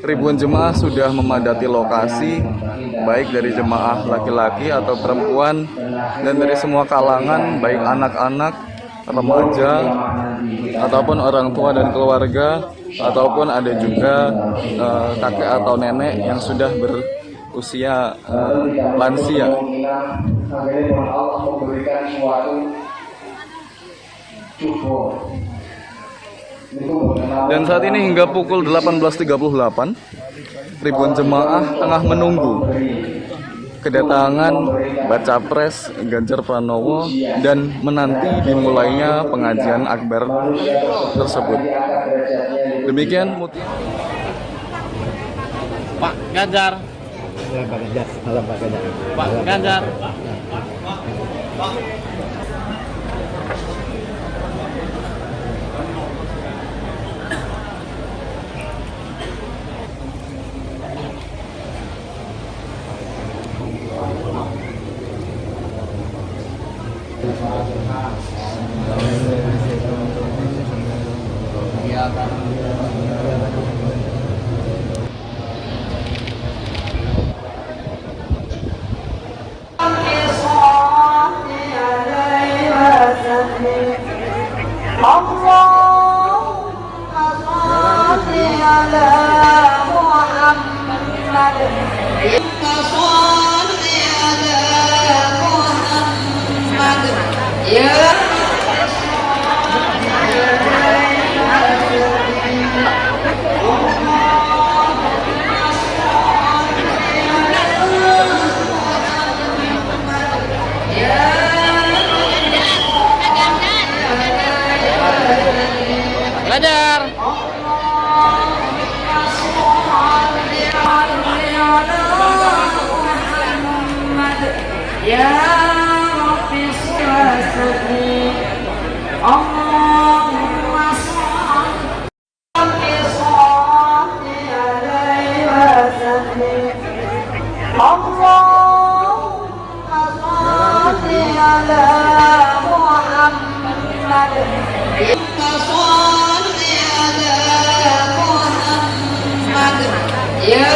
ribuan jemaah sudah memadati lokasi, baik dari jemaah laki-laki atau perempuan dan dari semua kalangan, baik anak-anak, remaja, ataupun orang tua dan keluarga, ataupun ada juga kakek atau nenek yang sudah berusia lansia. Dan saat ini hingga pukul 18.38, ribuan jemaah tengah menunggu kedatangan Baca Pres Ganjar Pranowo dan menanti dimulainya pengajian akbar tersebut. Demikian Pak Ganjar. Pak Ganjar. Malam Pak Ganjar. Pak Ganjar. Ganjar. Ya Rabbi sholli Allahumma sholli alaihi wa sallim Allahumma sholli ala Muhammad sholli ala Muhammad ya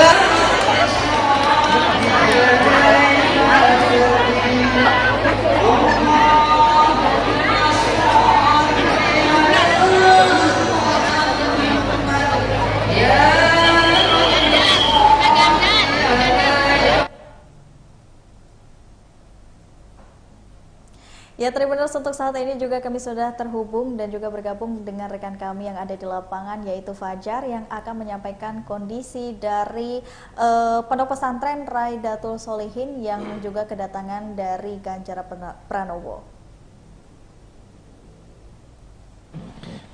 Ya, Tribuners, untuk saat ini juga kami sudah terhubung dan juga bergabung dengan rekan kami yang ada di lapangan, yaitu Fajar, yang akan menyampaikan kondisi dari Pondok Pesantren Rodotus Sholihin yang juga kedatangan dari Ganjar Pranowo.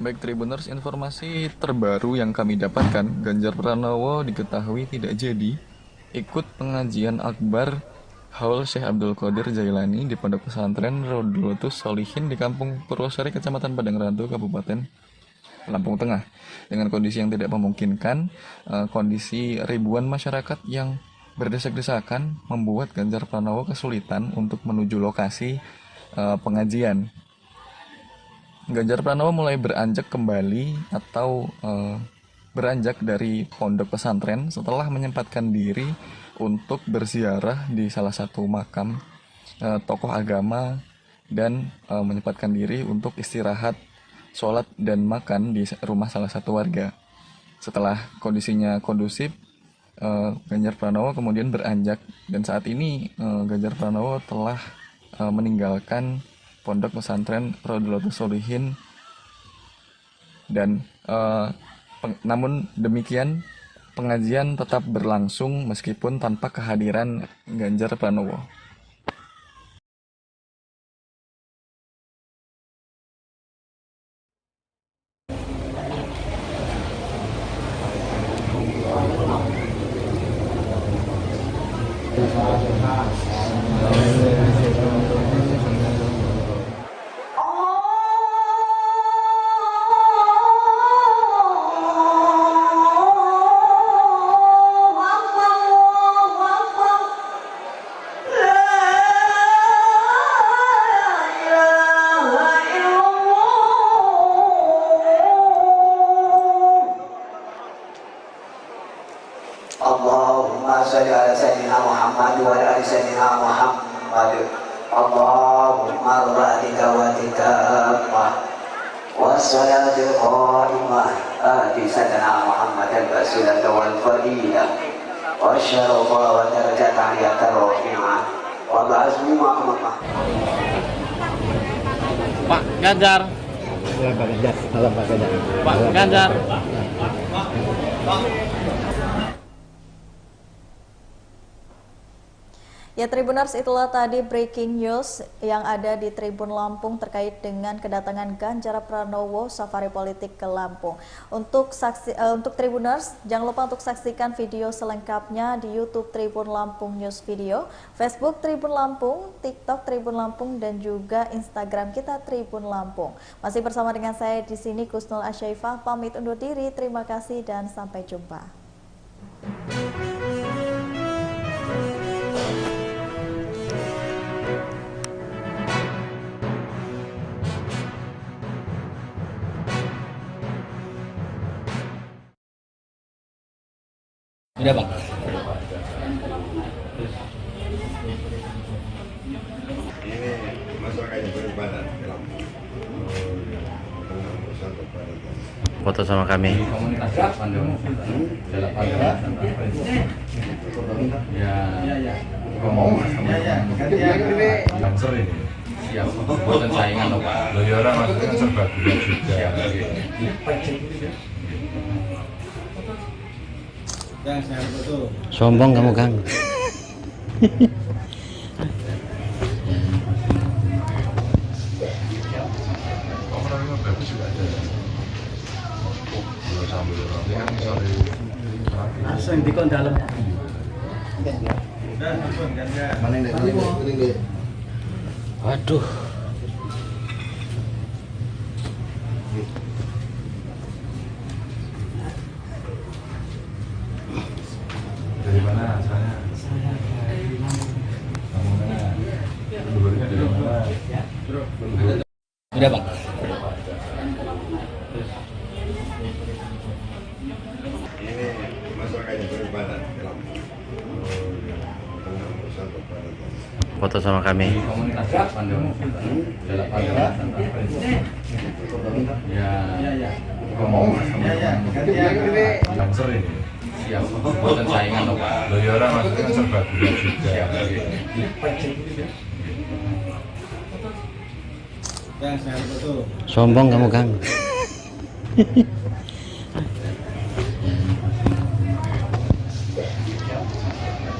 Baik Tribuners, informasi terbaru yang kami dapatkan, Ganjar Pranowo diketahui tidak jadi ikut pengajian akbar Haul Syekh Abdul Qadir Jailani di Pondok Pesantren Rodotus Sholihin di Kampung Purwosari, Kecamatan Padang Randu, Kabupaten Lampung Tengah. Dengan kondisi yang tidak memungkinkan, kondisi ribuan masyarakat yang berdesak-desakan membuat Ganjar Pranowo kesulitan untuk menuju lokasi pengajian. Ganjar Pranowo mulai beranjak kembali atau beranjak dari pondok pesantren setelah menyempatkan diri untuk berziarah di salah satu makam tokoh agama dan menyempatkan diri untuk istirahat, sholat dan makan di rumah salah satu warga. Setelah kondisinya kondusif, Ganjar Pranowo kemudian beranjak dan saat ini Ganjar Pranowo telah meninggalkan pondok pesantren Rodoulatus Sholihin dan namun demikian pengajian tetap berlangsung meskipun tanpa kehadiran Ganjar Pranowo. Allahumma sholli ala sayyidina Muhammad wa ala ali sayyidina Muhammad. Allahumma rabbi dawatika wassalatul qa'imah ati sayyidina Muhammad al-basilata wal fadilah wa syarafa wa darajat aliyata rafi'ah wa ba'asmi Muhammad. Pak Ganjar. Pak Ganjar. Salam Pak Ganjar. Pak Ganjar. Ya Tribuners, itulah tadi breaking news yang ada di Tribun Lampung terkait dengan kedatangan Ganjar Pranowo safari politik ke Lampung. Untuk Tribuners, jangan lupa untuk saksikan video selengkapnya di YouTube Tribun Lampung News Video, Facebook Tribun Lampung, TikTok Tribun Lampung dan juga Instagram kita Tribun Lampung. Masih bersama dengan saya di sini Kusnul Asyaifah, pamit undur diri. Terima kasih dan sampai jumpa. Udah Bang. Ini masyarakat yang beribadah di Lampung. Foto sama kami. Komunitas Pandemo. Dalam ya. Ngomong sama Banser ini. Siap. Buatan saingan loh Pak. Loh ya orang maksudnya kan serba gula juga. Sombong kamu Kang. Orangnya bagus juga ada. Dua sambil orang ini kan misalnya langsung dikon dalam. Mana ini? Waduh. dari mana asalnya? Kamu mana? Luarnya dari mana? Udah Bang. Ini masyarakat yang beribadah di Lampung. Foto sama kami. Komunitas Pandemo. Dalam ya. Ngomong sama Banser ini. Siap. Buatan saingan loh Pak. Loh ya orang maksudnya kan serba gula juga. Sombong kamu Kang.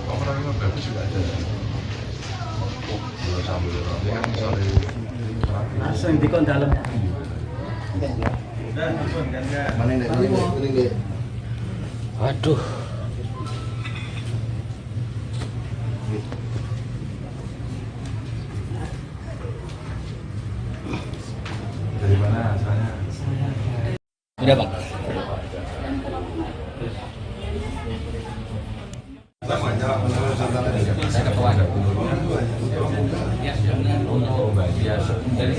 Orangnya bagus juga ada. Dua sambil orang ini kan misalnya Langsung dikon dalam. Mana ini? Waduh. dari mana asalnya? Udah Bang. Saya ketua untuk dari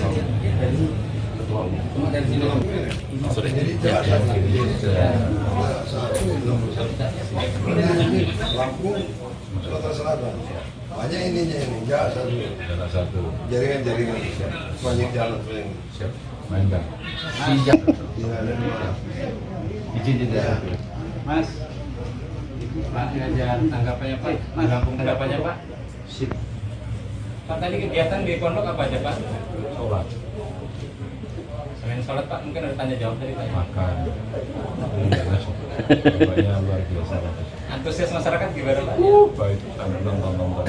Lampung, Sumatera Selatan. Banyak ininya ini, satu. Jaringan banyak jalan yang siap. Main kan? Siap. Izin tidak. Mas, Pak Ganjar, tanggapannya Pak, Lampung tanggapannya Pak. Sip. Pak, tadi kegiatan di pondok apa aja Pak? Sholat. Selain sholat Pak, mungkin ada tanya jawab tadi Pak. Makan. Banyak luar biasa. Antusias masyarakat gimana Pak? Baik, nonton.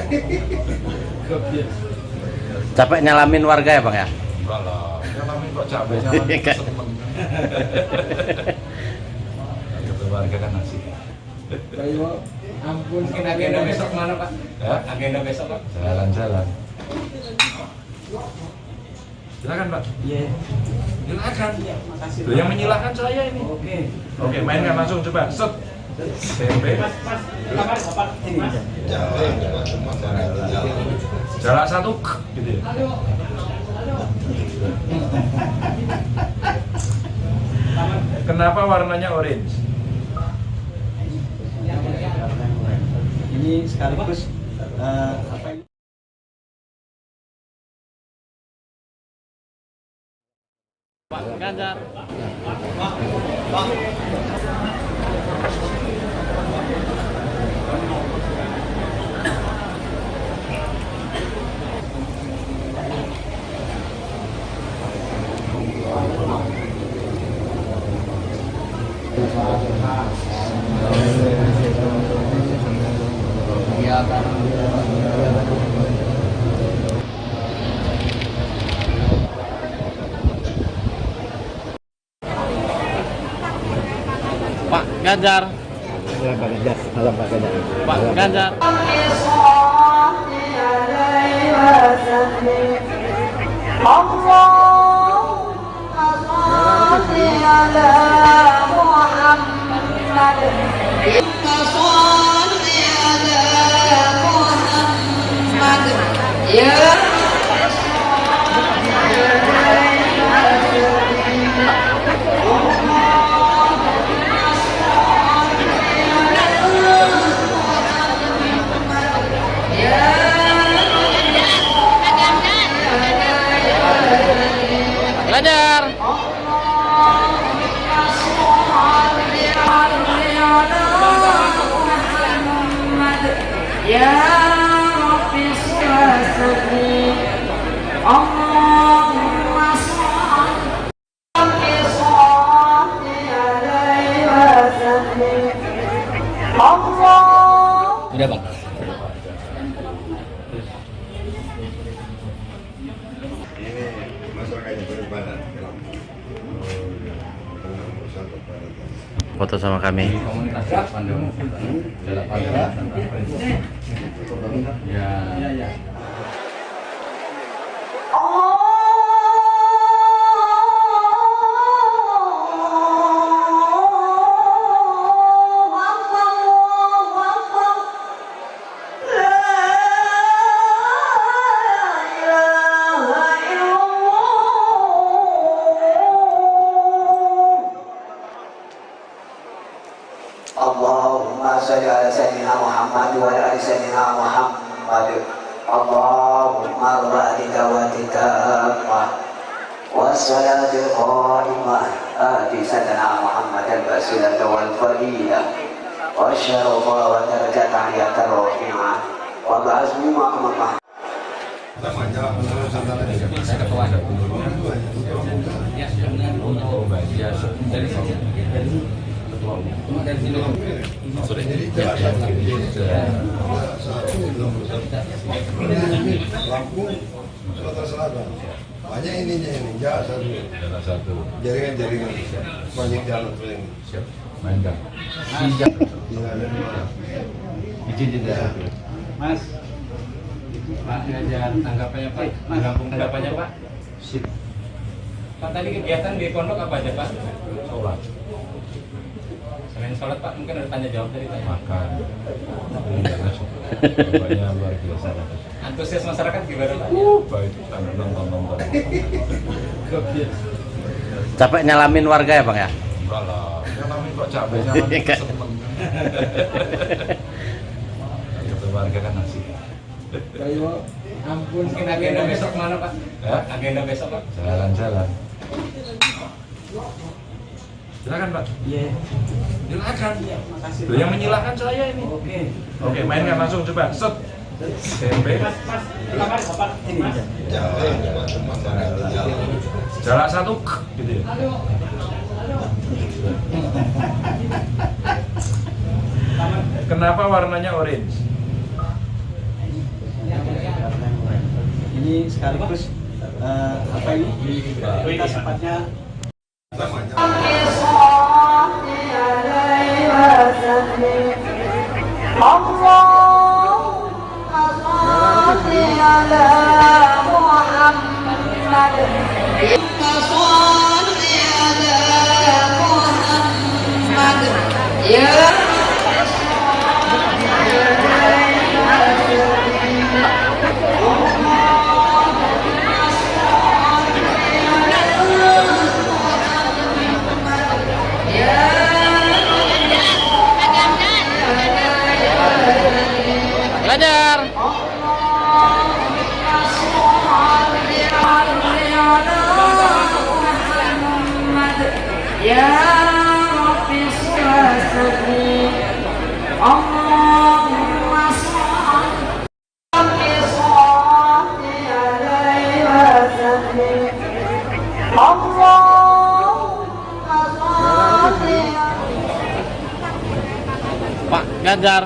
Capek nyalamin warga ya Bang ya? Enggak lah, nyalamin kok capek, nyalamin seneng. Ketemu warga kan asik. Ampun. Mungkin agenda besok mana Pak? Ya? Agenda besok Pak? Jalan-jalan. Silakan Pak. Iya. Silakan. Loh, yang menyilahkan saya ini. Oke, mainkan langsung coba. Set. Tempe. Jalan satu gitu ya. Kenapa warnanya orange? Ini sekaligus apa ini? Pak Ganjar. Pak Ganjar. Pak Ganjar. Salam Pak Ganjar. Pak Ganjar. Ganjar. Ya Rabbi Sulasani Allahumma Sudah Bang. Ini masyarakatnya beribadah. Foto sama kami. Komunitas Bandung. Ya. Allahumma salli ala sayyidina Muhammad wa ala ali sayyidina Muhammad. Allahumma rabbi dawati tammah wassalatul qa'imah ati sayyidina Muhammad al-basilah wal fadilah wa syarafa wa darajat aliyata rafi'ah wa ba'azmi ma'amah. Namanya Nusantara juga. Ketua. Ya, untuk dari Lampung, Sumatera Selatan. Banyak ininya ini, satu. Jaringan banyak jalan yang siap. Main kan? Siap. Izin tidak. Mas, Pak Ganjar, tanggapannya Pak, Lampung tanggapannya Pak. Sip. Pak, tadi kegiatan di pondok apa aja Pak? Sholat. Selain sholat Pak, mungkin ada tanya jawab tadi Pak. Makan. Banyak luar biasa. Antusias masyarakat gimana Pak? Baik, nonton. Capek nyalamin warga ya Bang ya? Enggak lah, nyalamin kok capek, nyalamin seneng. Ketemu warga kan asik. Ampun, agenda besok mana Pak? Ya? Agenda besok Pak? Jalan-jalan. Silakan Pak. Iya. Silakan. Makasih. Loh, yang menyilahkan saya ini. Oke, mainkan langsung coba. Set. Tempe. Jalan satu gitu ya. Kenapa warnanya orange? Ini sekaligus apa ini? Kita sepatnya Ganjar. Ya Rabbi sholli Allahumma sholli alaihi wa sallim Allahumma sholli Pak Ganjar.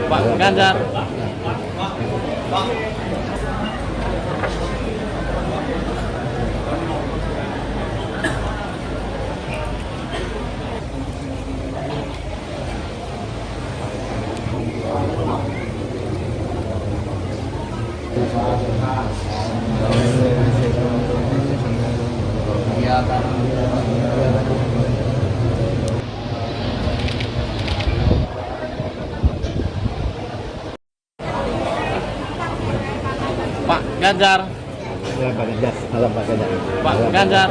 Pak Ganjar. Pak Ganjar. Pak Ganjar. Pak Ganjar. Pak Ganjar. Pak Ganjar. Pak Ganjar.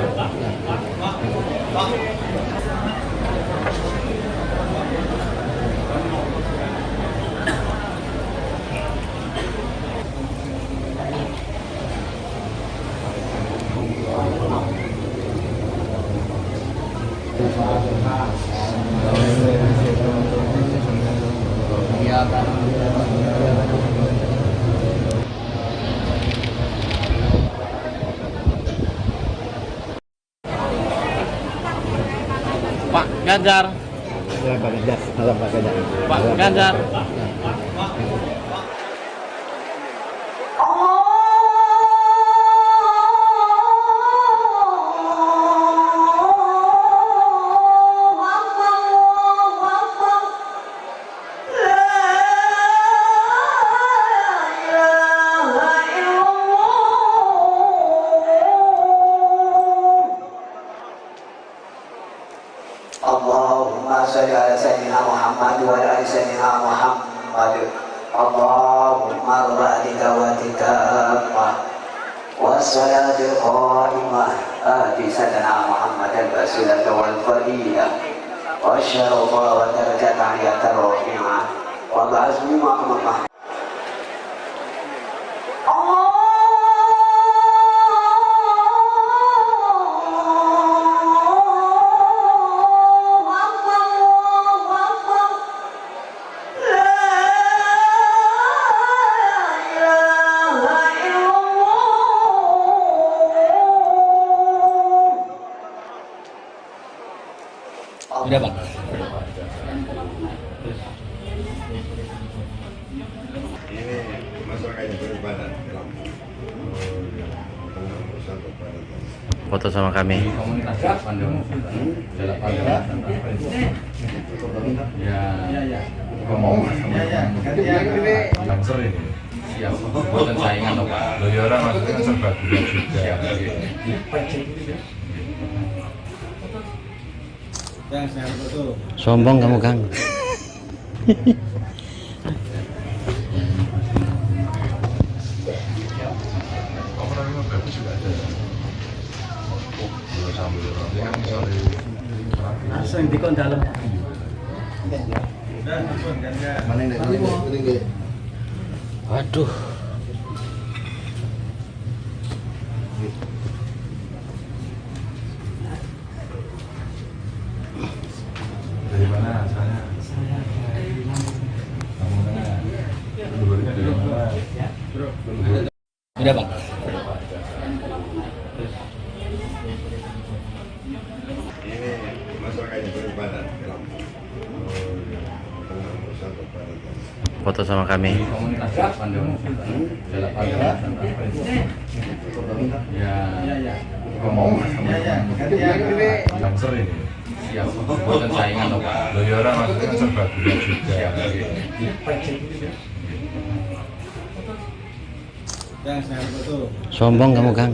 Pak Ganjar. Pak Ganjar. Pak Ganjar. Pak Ganjar. Allahumma sholli ala sayyidina Muhammad wa ala ali sayyidina Muhammad. Allahumma rabbi dawati tammah wassalatul qa'imah ati sayyidina Muhammad al-basilah wal fadilah wa syarafa wa darajat aliyat rafi'ah wa ba'azmi ma'amah. Udah Pak. Ini masyarakatnya beribadah. Foto sama kami. Komunitas Bandung. Jalan Bandung. Ya. Ngomong. Langsung ini. Siap. Bukan saingan loh Pak. Loh ya orang maksudnya kan serba guna juga. Siap. Sombong kamu Kang. Langsung dikon dalam. Mana ini? Waduh. Dari mana asalnya? Saya dari Lampung. Kamu mana? Luarnya dari mana? Udah bang. Ini masyarakat yang beribadah di Lampung. Foto sama kami. Komunitas Pandang dalam ya ngomong Dancer ini. siap buatan saingan loh Pak. Loh ya orang maksudnya kan serba guna juga. Siap. Kang, saya foto. Sombong kamu Kang.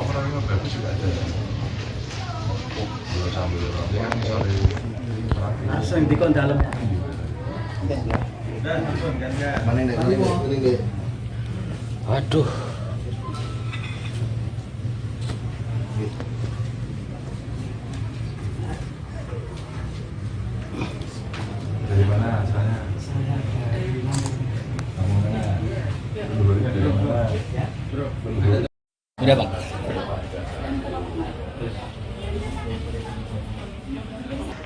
Orangnya bagus juga ada. Dua sambil nanti kan sore. Langsung dikon dalam. Mana ini? Waduh. Dari mana asalnya? Saya dari Lampung. Kamu mana? Luarnya dari mana? Udah bang.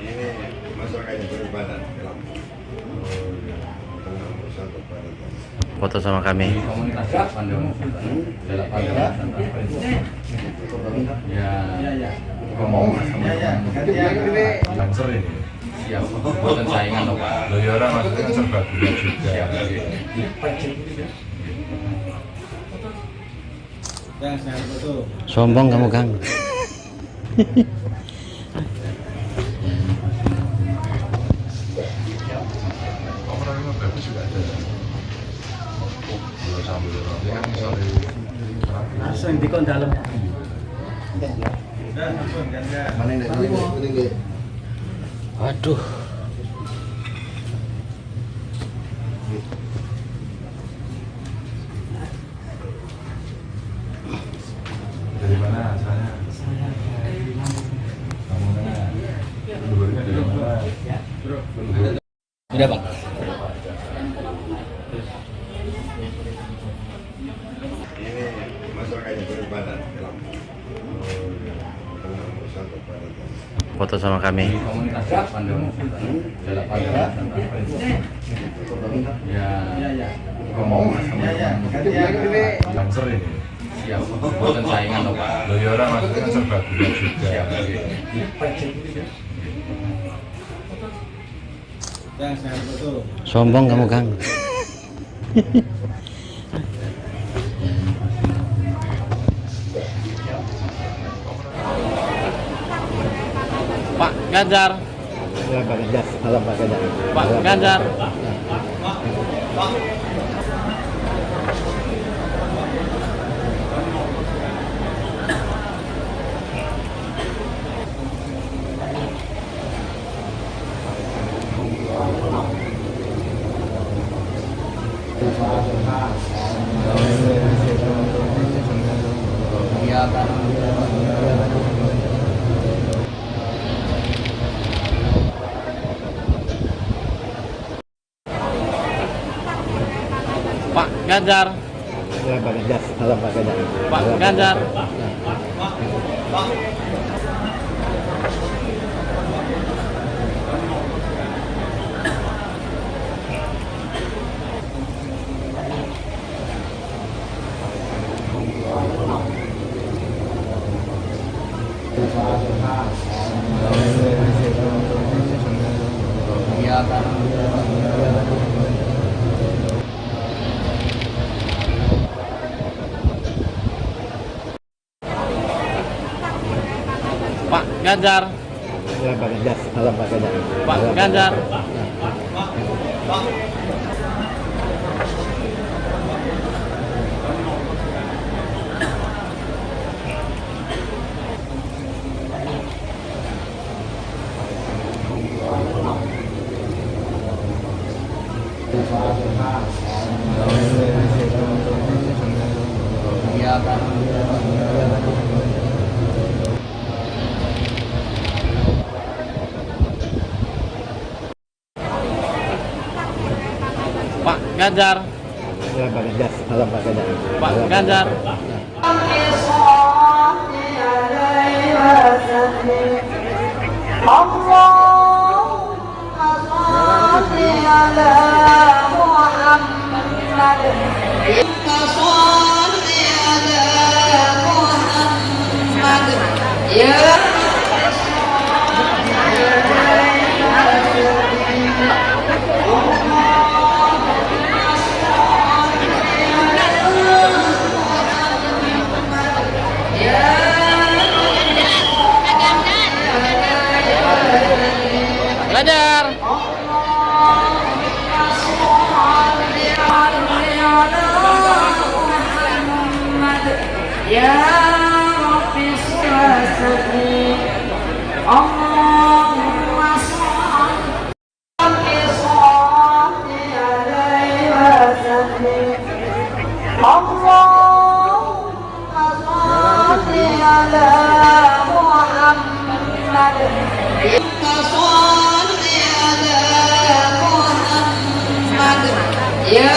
Ini masyarakat yang beribadah di Lampung. Foto sama kami. Komunitas Pandang dalam ya ngomong Dancer ini. siap buatan saingan loh Pak. Loh ya orang maksudnya kan serba guna juga. Siap. Kang, saya foto. Sombong kamu Kang. Orangnya bagus juga ada. Dua sambil nanti kan sore. Langsung dikon dalam. Mana ini? Waduh. Dari mana asalnya? Saya dari Lampung. Kamu mana? Luarnya dari mana? Udah bang. Ini masyarakat yang beribadah di Lampung. Foto sama kami. Komunitas Pandang dalam ya ngomong Dancer ini. siap buatan saingan loh Pak. Loh ya orang maksudnya kan serba guna juga. Siap. Kang, saya foto. Sombong kamu Kang. Pak Ganjar. Ya Pak Ganjar. Halo Pak Ganjar. Pak Ganjar. Pak Ganjar. Ya Pak Ganjar. Halo Pak Ganjar. Pak Ganjar. Pak Ganjar. Ya Pak Ganjar. Halo Pak Ganjar. Pak Ganjar. Pak Ganjar. Ya, Pak Ganjar. Salam Pak Ganjar. Pak Ganjar. Ganjar. Ya Rabbi sholli Allahumma sholli alaihi wa sallim Allahumma sholli ala Muhammad sholli ala Muhammad ya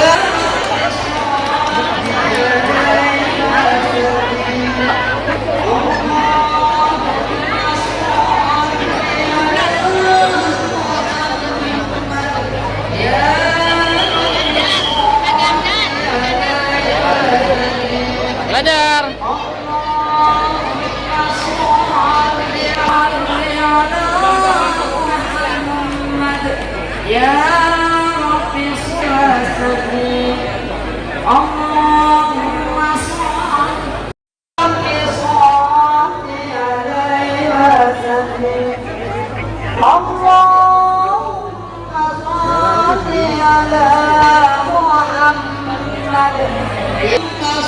Ganjar. Ya Rabbi sholli Allahumma sholli alaihi wa sallim Allahumma sholli ala Muhammad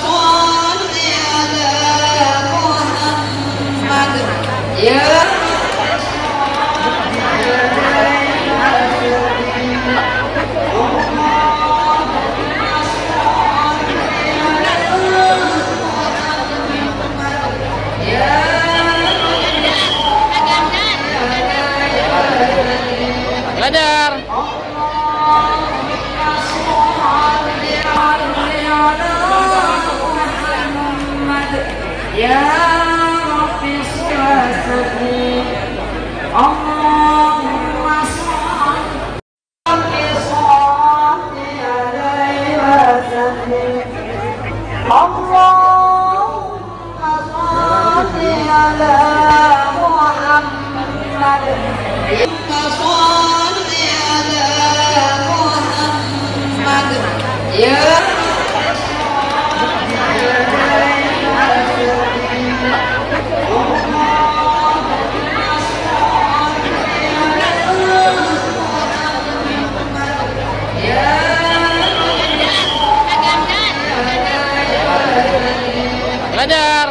sholli ala Muhammad ya Ganjar. Ya Rabbi sholli Allahumma sholli alaihi wa sallim Allahumma sholli ala Muhammad sholli ala Muhammad ya Ganjar.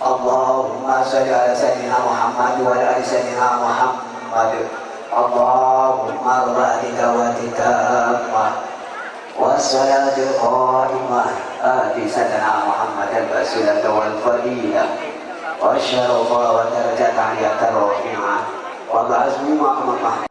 Allahumma sholli ala sayyidina Muhammad wa ala ali sayyidina Muhammad Allahumma rabbi dawatika wassalatul qa'imah ati sayyidina Muhammad al-basilah wal fadilah wa syarafa wa darajat aliyat ar-rafi'ah wa ba'azmi ma'amah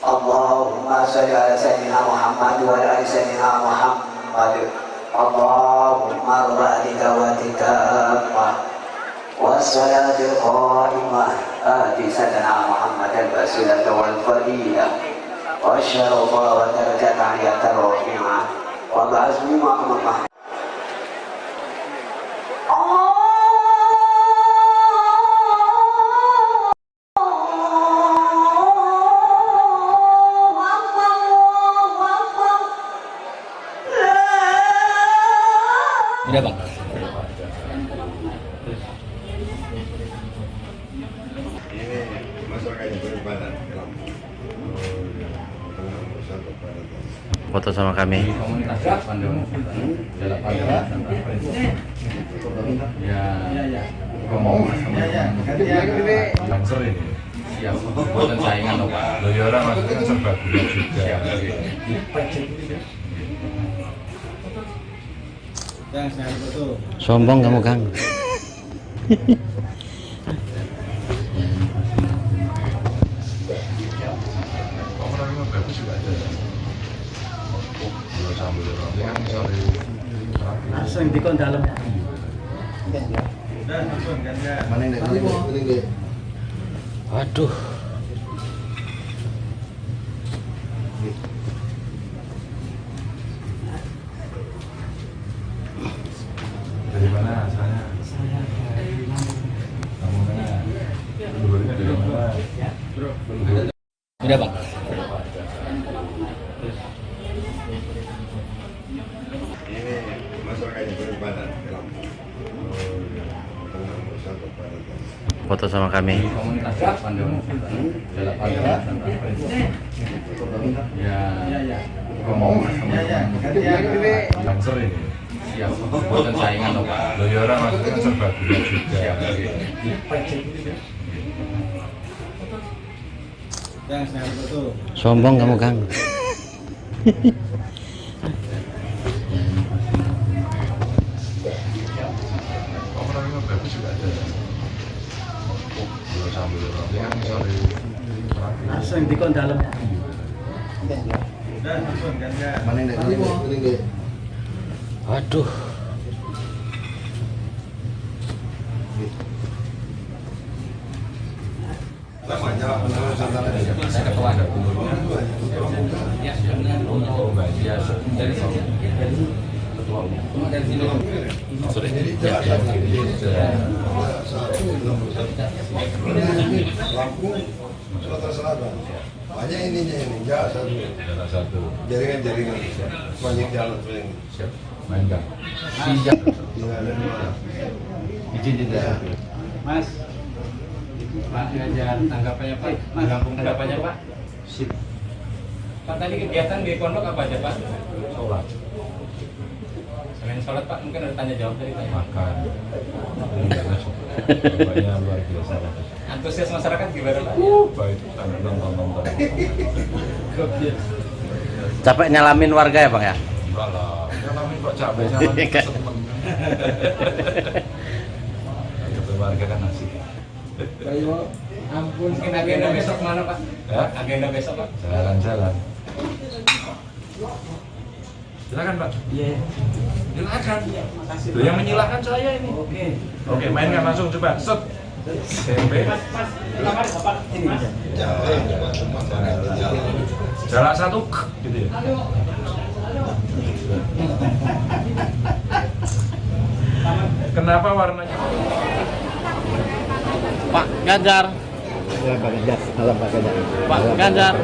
Allahumma sholli ala sayyidina Muhammad wa ala ali sayyidina Muhammad Allahumma rabbi dawatika wassalatul qa'imah ati sayyidina Muhammad الوسيلة والفضيلة والشرف ودرجة عالية رفيعة وبعزم مقام محمود. Udah bang. Ini masyarakat yang beribadah. Foto sama kami. Siap, buatan saingan loh Pak. Loh ya orang maksudnya serba gula juga. Sombong kamu Kang. Langsung di kon dalam. Waduh. Dari mana asalnya? Saya dari kamu mana? Luarnya dari mana? Udah bang. Ini masyarakat yang beribadah. Foto sama kami. Komunitas Bandung. Ya. Ngomong. Langsung ini. Siap, buatan saingan loh Pak. Loh ya orang maksudnya serba gula juga. Sombong kamu Kang. Langsung di kon dalam. Waduh. Saya ketua ada dulunya. Ya, untuk bagian dari ketua umum. Dari sini. Sorry. Lampung, Sumatera Selatan. Banyak ininya ini, satu. Jaringan, banyak jalan yang siap. Main Kang. Izin tidak. Mas. Pak Ganjar, tanggapannya Pak? Rampung tanggapannya Pak? Sip. Pak tadi kegiatan di pondok apa aja Pak? Sholat. Selain sholat Pak, mungkin ada tanya jawab dari Pak. Makan. Banyak luar biasa. Antusias masyarakat gimana Pak? Baik, nonton. Capek nyalamin warga ya Bang ya? Enggak lah, nyalamin kok capek, nyalamin seneng. Warga kan asik. Ayo, ampun. Mungkin agenda besok mana Pak? Ya? Agenda besok Pak? Jalan-jalan. Silakan Pak. Iya. Silakan. Makasih. Loh, yang menyilahkan saya ini. Oke, mainkan langsung coba. Set. SMP. Mas, lamar Bapak ini. Jalan satu gitu ya. Kenapa warnanya? Pak Ganjar. Ya, Pak Ganjar. Salam Pak Ganjar. Pak Ganjar.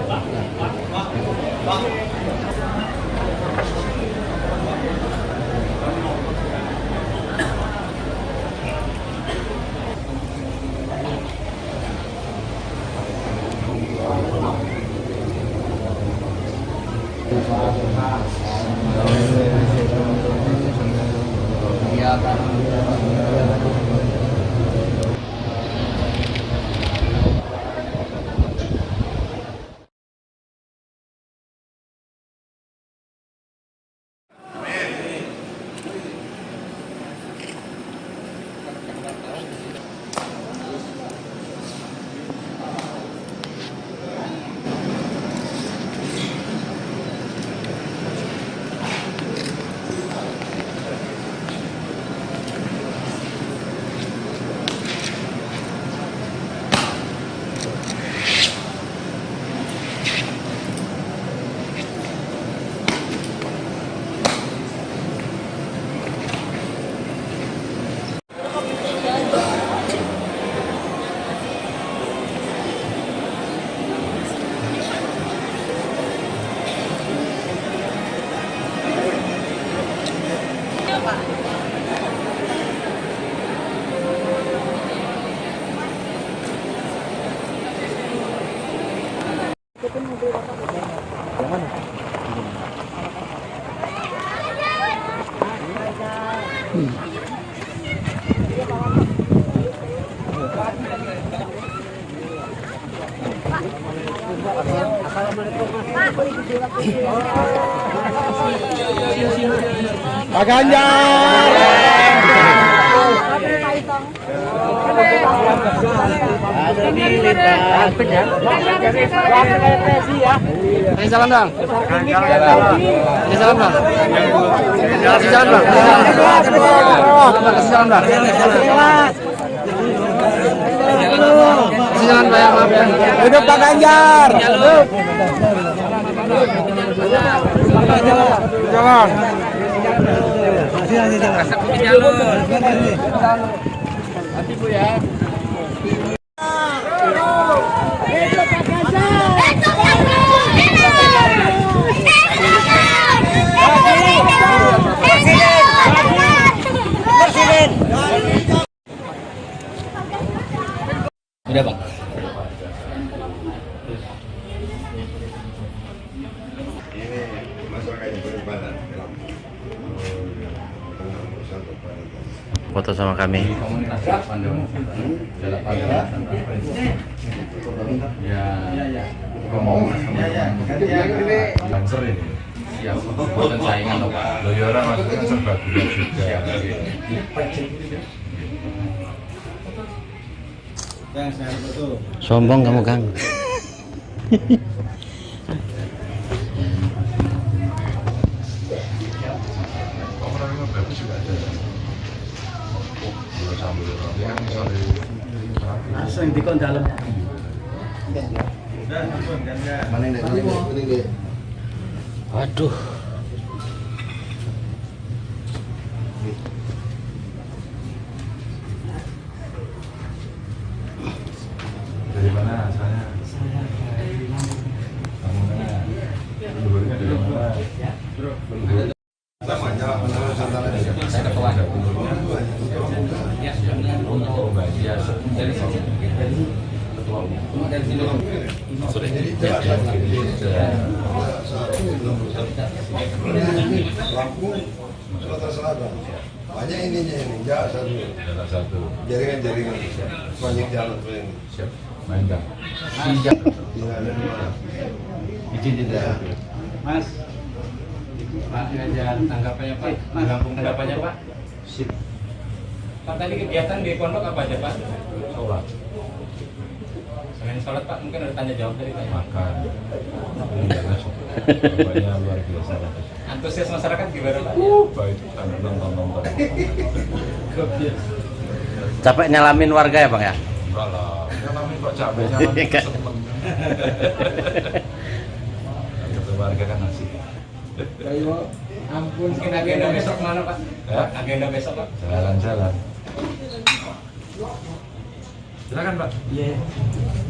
Pak Ganjar. Jalan bang. Jalan bang. Jalan bang. Jalan bang. Jalan bang. Hidup Pak Ganjar. Hidup. Jalan. Hati Bu ya. Udah bang. Ini masyarakat yang beribadah. Foto sama kami. Lancer ini. Ya, buatan saingan loh Pak. Loyora maksudnya kan serbaguna juga. Sombong kamu Kang. Orang bagus juga ada. Sambil yang misalnya Langsung dikon dalam. Mana ini? Waduh. dari mana asalnya? Kamu mana? Luarnya dari mana? Namanya Nusantara. Saya ketua. Lampung, Sumatera Selatan. Banyak ininya ini, satu. Jaringan banyak jalan ini. Siap. Main Kang. Siap. Izin tidak. Mas. Pak Ganjar, tanggapannya Pak. Lampung tanggapannya Pak. Sip. Pak tadi kegiatan di pondok apa aja Pak? Sholat. Selain sholat Pak, mungkin ada tanya jawab dari Pak. Makan. Bapaknya luar biasa. Antusias masyarakat gimana Pak? Baik, nonton. Capek nyalamin warga ya Bang ya? Enggak lah, nyalamin kok capek, nyalamin seneng. Ketemu warga kan asik. Ampun, mungkin agenda besok mana Pak? Ya? Agenda besok Pak? Jalan-jalan. Silakan Pak. Iya.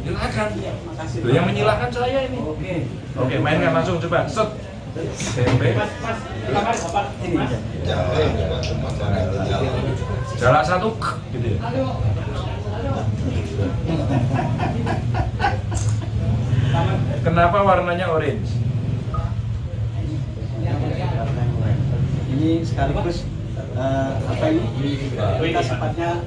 Silakan. Makasih. Loh, yang menyilahkan saya ini. Oke, mainkan langsung coba. Set. Tempe. Jalan satu, gitu ya. Kenapa warnanya orange? Ini sekaligus apa ini? Kita sepatnya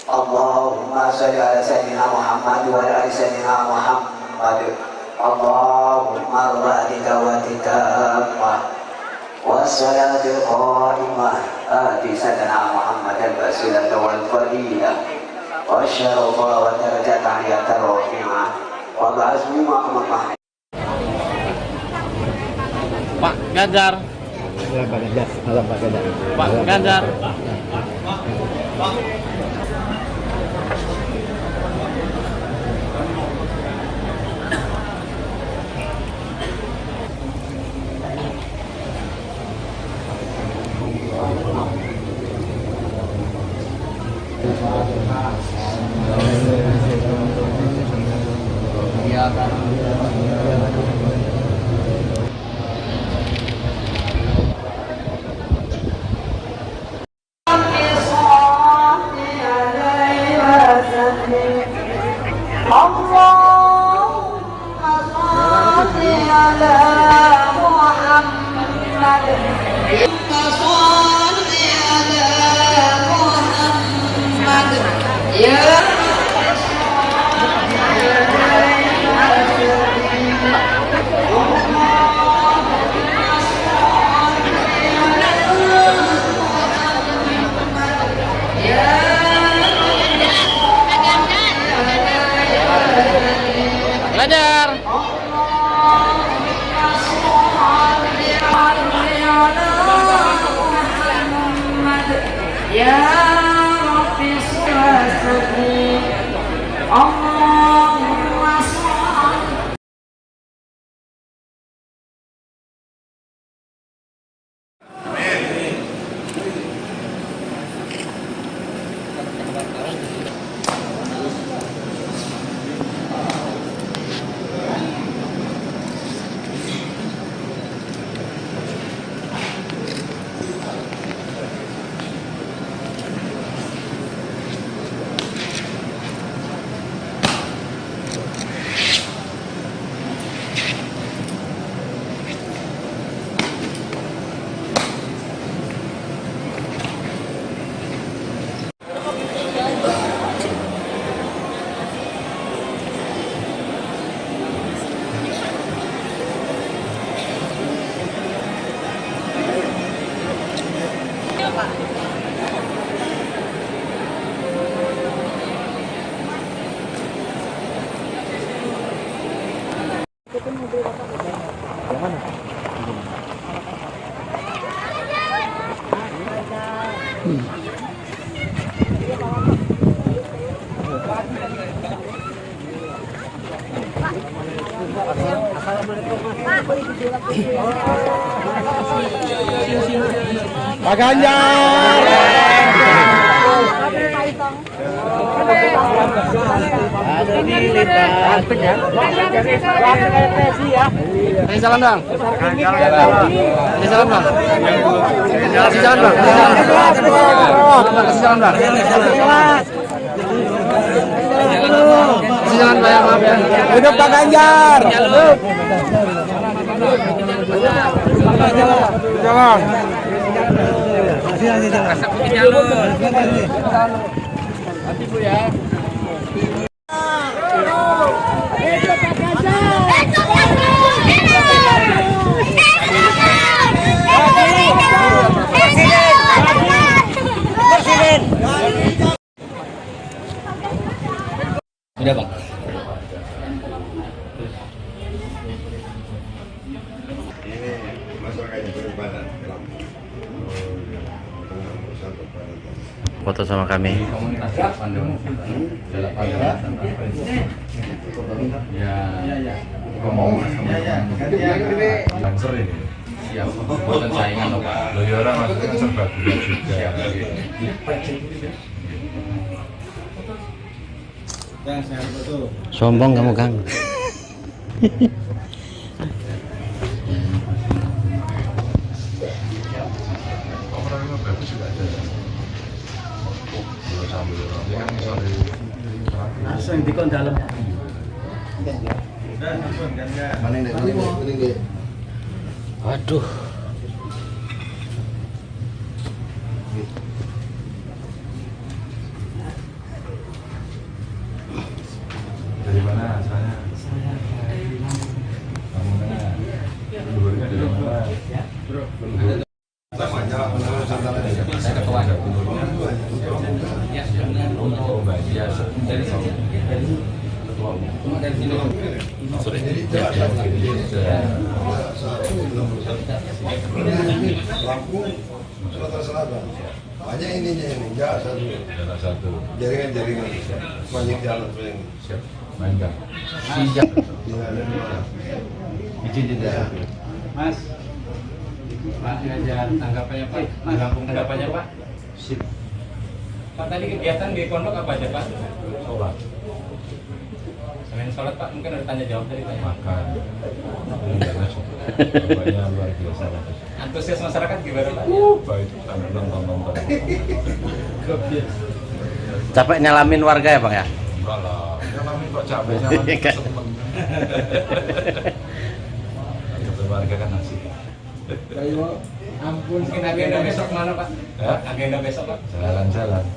Allahumma salli ala sayyidina Muhammad wa ala ali sayyidina Muhammad. Allahumma rabbi dawati tammah wassalatul qa'imah ati sayyidina Muhammad al-wasilah wal fadilah wa syarafa wa darajat aliyat rafi'ah wa ba'azmi maqamah. Pak Ganjar. Pak Ganjar. Belajar. Ya Rabbi sholli Allahumma sholli. Pak Ganjar. Ini salam dong. Ini salam dong. Kasih salam dong. Kasih salam dong. Kasih salam Pak, maaf ya. Hidup Pak Ganjar. Jalan. Nanti Bu ya. Udah Bang. Ini masyarakat yang beribadah. Foto sama kami. Lancer ini. Siap. Buatan saingan loh Pak. Loh ya orang maksudnya serba juga. Sombong kamu Kang. Langsung dikon dalam. Waduh. Dari mana asalnya? Gubernurnya dari mana? Saya ketua gubernurnya. Untuk bagian dari ketua umum. Sorry. Lampung, Sumatera Selatan. Banyak ininya ini, enggak satu. Jaringan. Banyak jalan yang siap. Main Kang. Siap. Izin tidak. Mas. Pak Ganjar, tanggapannya Pak. Lampung tanggapannya Pak. Sip. Pak tadi kegiatan di pondok apa aja Pak? Sholat. Selain sholat Pak, mungkin ada tanya jawab dari Pak. Makan. Bapaknya luar biasa. Antusias masyarakat gimana Pak? Baik, sambil nonton. Capek nyalamin warga ya Bang ya? Enggak lah, nyalamin kok capek, nyalamin seneng. Warga kan asik. Ayo, ampun. Mungkin agenda besok mana Pak? Ya? Agenda besok Pak? Jalan-jalan.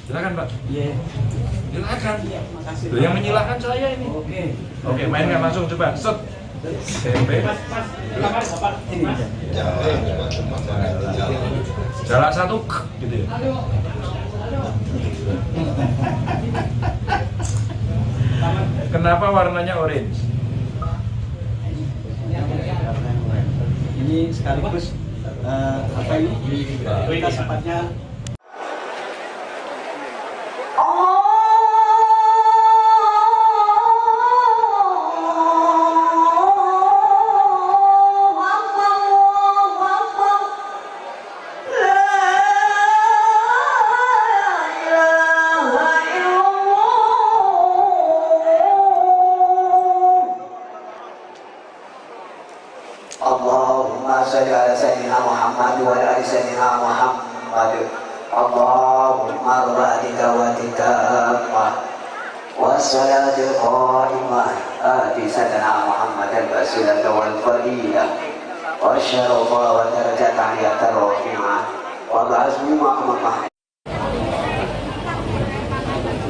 Silakan Pak. Iya. Silakan. Makasih. Loh, yang menyilahkan saya ini. Oke, mainkan langsung coba. Set. SMP. Jalan satu gitu ya. Kenapa warnanya orange? Ini sekaligus apa ini? Kita sempatnya Allahumma salli ala sayyidina Muhammad wa ala ali sayyidina Muhammad. Allahumma rabbi dawati tammah wassalatul qa'imah ati sayyidina Muhammad al-wasilah wal fadilah wa syarafa wa darajat aliyah rafi'ah wa ba'azmi ma'amah.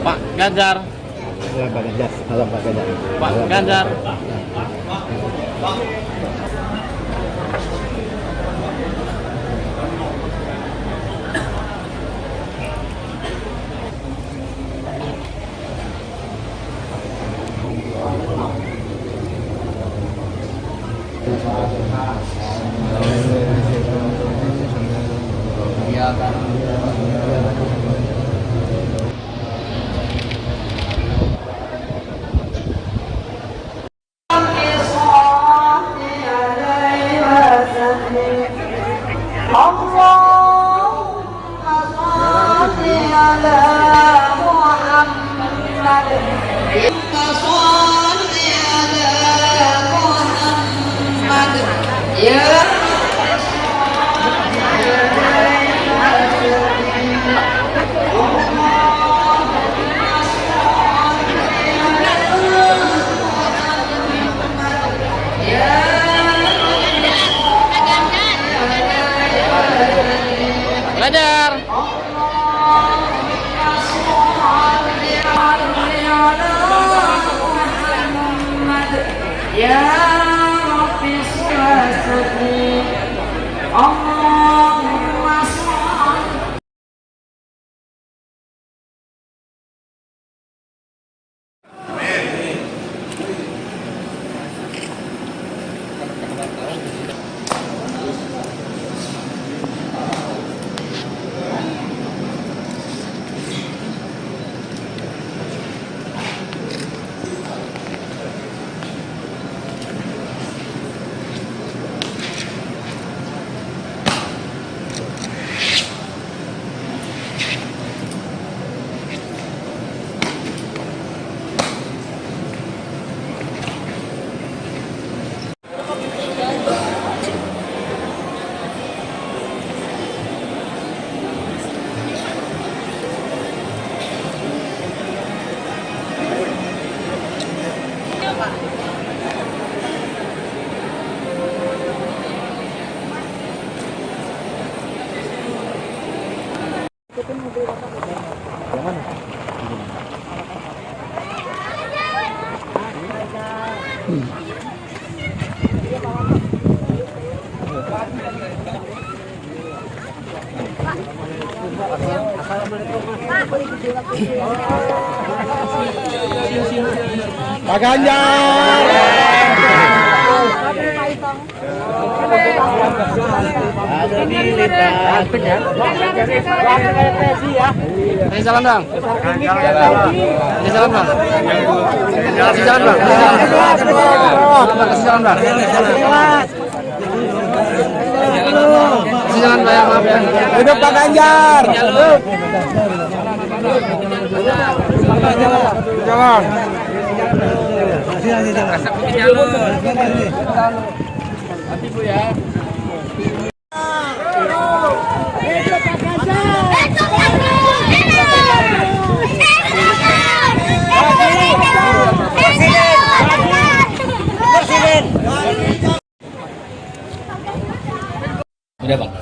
Pak Ganjar. Ya, Pak Ganjar. Halo Pak Ganjar. Pak Ganjar. Ganjar. Ya Rabbi sholli Allahumma sholli. Pak Ganjar. Jalan bang. Jalan bang. Jalan bang. Jalan bang. Jalan bang. Maaf ya. Hidup Pak Ganjar. Jalan. Nanti Bu ya. Udah Bang.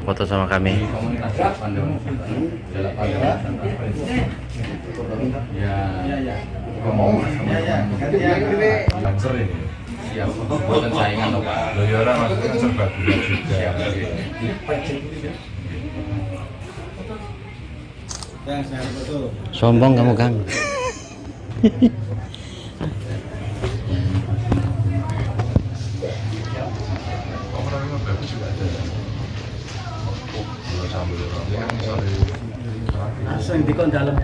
Foto sama kami. Lancer ini. Siap. Buatan saingan loh Pak. Loyora maksudnya serba guna juga. Sombong kamu Kang. Langsung di dalam.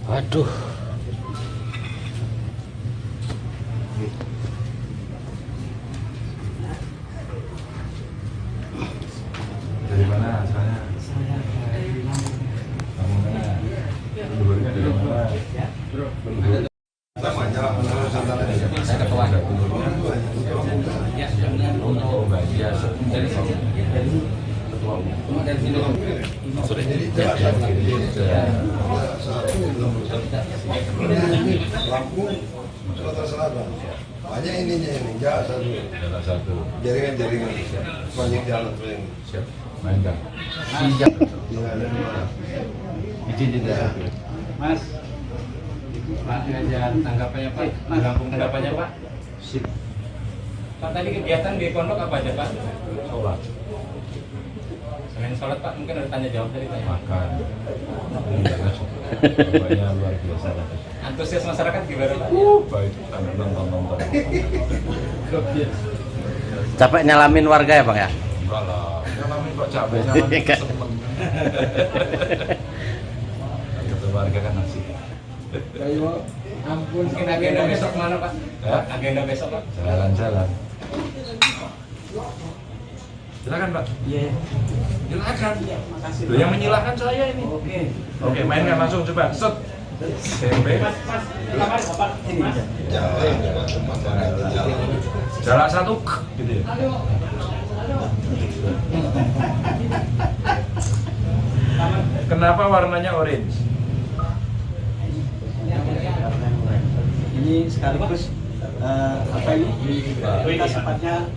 Waduh. Dari mana asalnya? Kamu mana? Luarnya dari mana? Saya ketua. Oh, bahagia. Lampung, Sumatera Selatan. Banyak ininya ini, satu. Jaringan. Banyak jalan ini. Siap. Main Kang. Siap. Izin tidak. Mas. Pak Ganjar, tanggapannya Pak? Lampung tanggapannya Pak? Sip. Pak tadi kegiatan di pondok apa aja Pak? Sholat. Selain sholat Pak, mungkin ada tanya jawab tadi Pak. Makan. Pokoknya luar biasa. Antusias masyarakat gimana Pak? Baik, nonton. Capek nyalamin warga ya Bang ya? Enggak lah. Nyalamin kok capek, nyalamin seneng. Ketemu warga kan asik. Ayo, ampun. Mungkin agenda besok mana Pak? Ya? Agenda besok Pak? Jalan-jalan. Silakan Pak. Iya. Silakan. Makasih. Loh, yang menyilahkan saya ini. Oke, mainkan langsung coba. Set. Tempe. Jalan satu gitu ya. Kenapa warnanya orange? Ini sekaligus apa ini? Kita sepatnya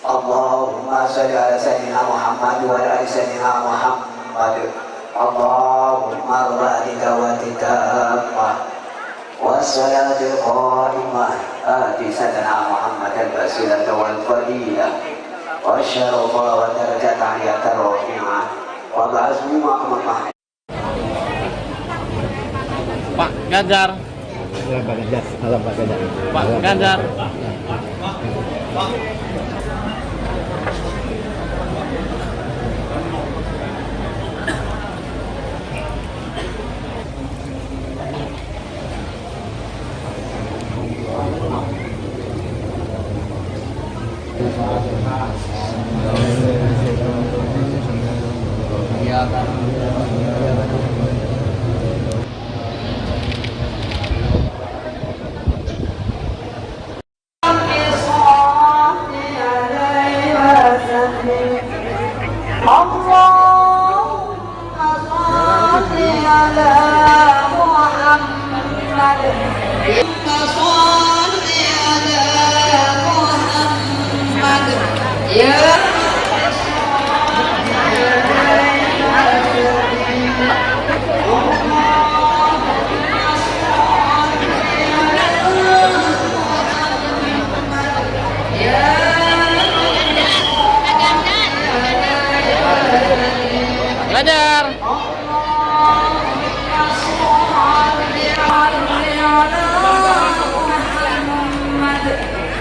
Allahumma sholli ala sayyidina Muhammad wa ala ali sayyidina Muhammad. Allahumma rabbi dawati tammah wassalatul qadimah ati sayyidina Muhammad al-wasilah wal fadilah wa syarafa wa darajat aliyatar rafi'ah wa ba'azmu maqamah. Pak Ganjar. Pak Ganjar.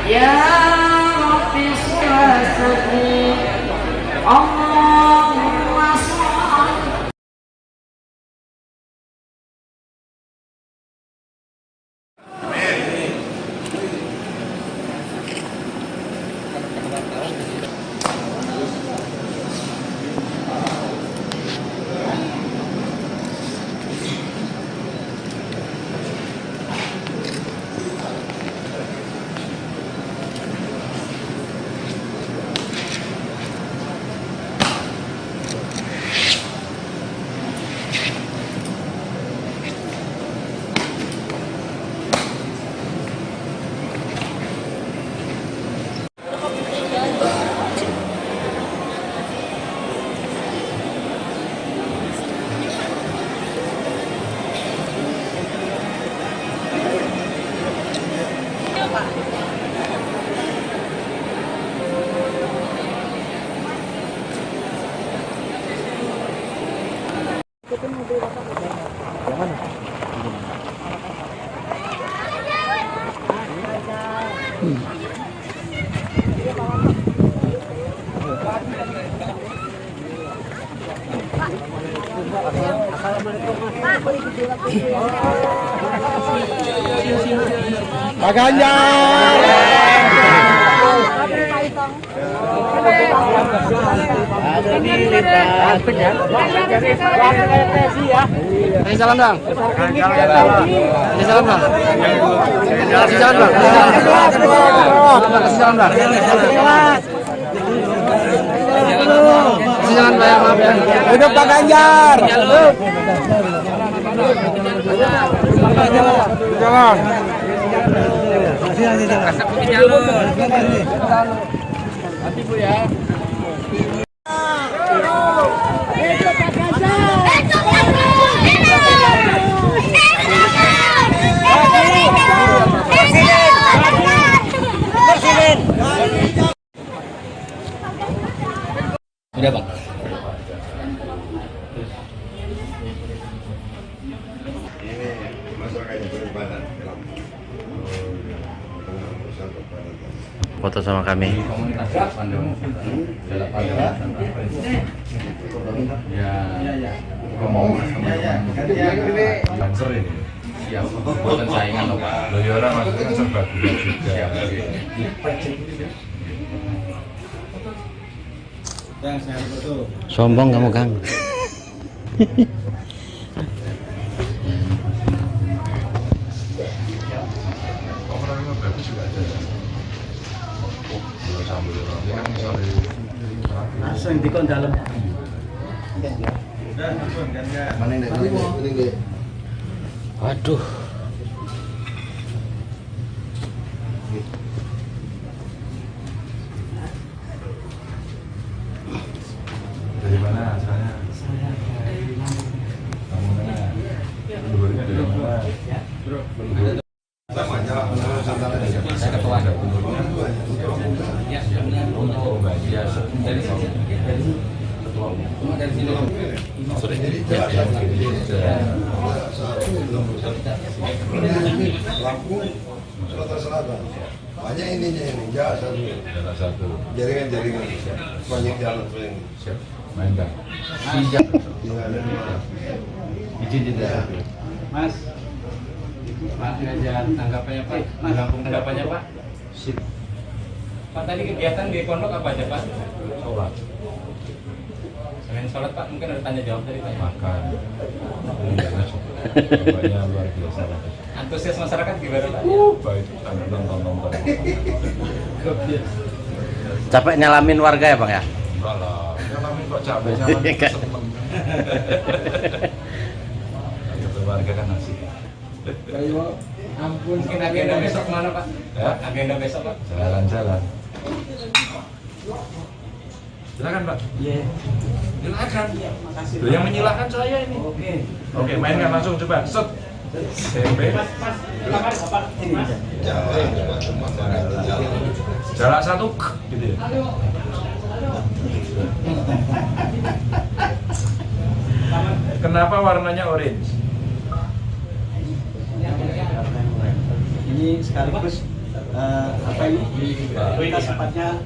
Ya Rabbi Syafi'i Allahumma sholli. Pak Ganjar. Ada di lintas. Ini jalan bang. Ini jalan bang. Kasih jalan bang. Kasih jalan bang. Kasih jalan bang. Maaf ya. Hidup Pak Ganjar. Jalan. Hati Bu ya. Udah bang. Foto sama kami. Banser ini. Siap, buatan saingan loh Pak. Loh ya orang maksudnya kan serbaguna juga. Sombong kamu Kang. Langsung dikon dalam. Mana yang dek? Waduh. Dari mana asalnya? Kamu mana? Luarnya dari mana? Saya ketua. Ya, untuk ya dari sini. Cuma dari sini. Lampung, Sumatera Selatan. Banyak ininya ini, jarak satu. Jaringan. Banyak jalan ini. Siap. Main dah. Izin tidak. Mas. Pak Ganjar, tanggapannya Pak. Lampung tanggapannya Pak. Sip. Pak tadi kegiatan di pondok apa aja Pak? Sholat. Selain sholat Pak, mungkin ada tanya jawab tadi Pak. Makan. Bapaknya luar biasa. Antusias masyarakat gimana Pak? Baik, nonton. Capek nyalamin warga ya Bang ya? Enggak lah, nyalamin kok capek, nyalamin seneng. Ketemu warga kan asik. Ampun, mungkin agenda besok mana Pak? Ya? Agenda besok Pak? Jalan-jalan. Silakan Pak. Iya. Silakan. Makasih. Loh, yang menyilahkan saya ini. Oke, mainkan langsung coba. Set. SMP. Jalan satu, gitu ya. Kenapa warnanya orange? Ini sekaligus apa ini kita sepatnya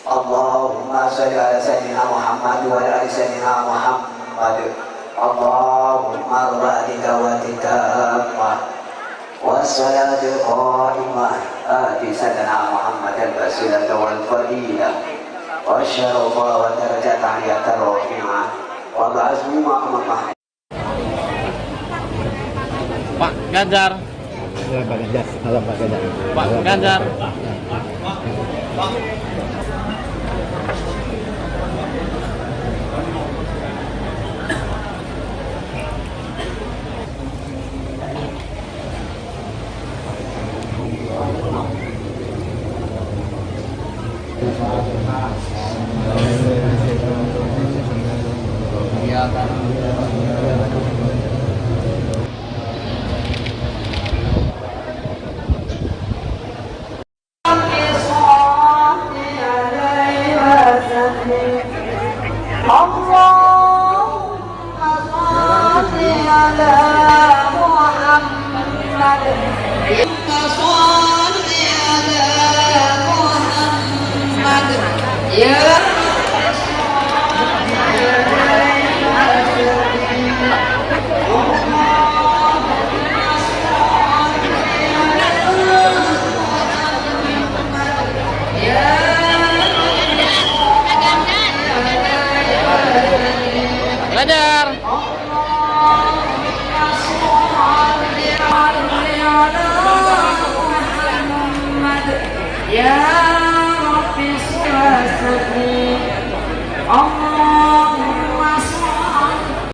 Allahumma sholli ala sayyidina Muhammad wa ala ali sayyidina Muhammad. Allahumma rabbi dawati tammah wassalatul qa'imah ati sayyidina Muhammad al-wasilah wal fadilah wa syarafa wa darajat aliyat rafi'ah wa ba'asmu maqamah. Pak Ganjar. Pak Ganjar. Ganjar. Ya Rabbi sholli Allahumma sholli.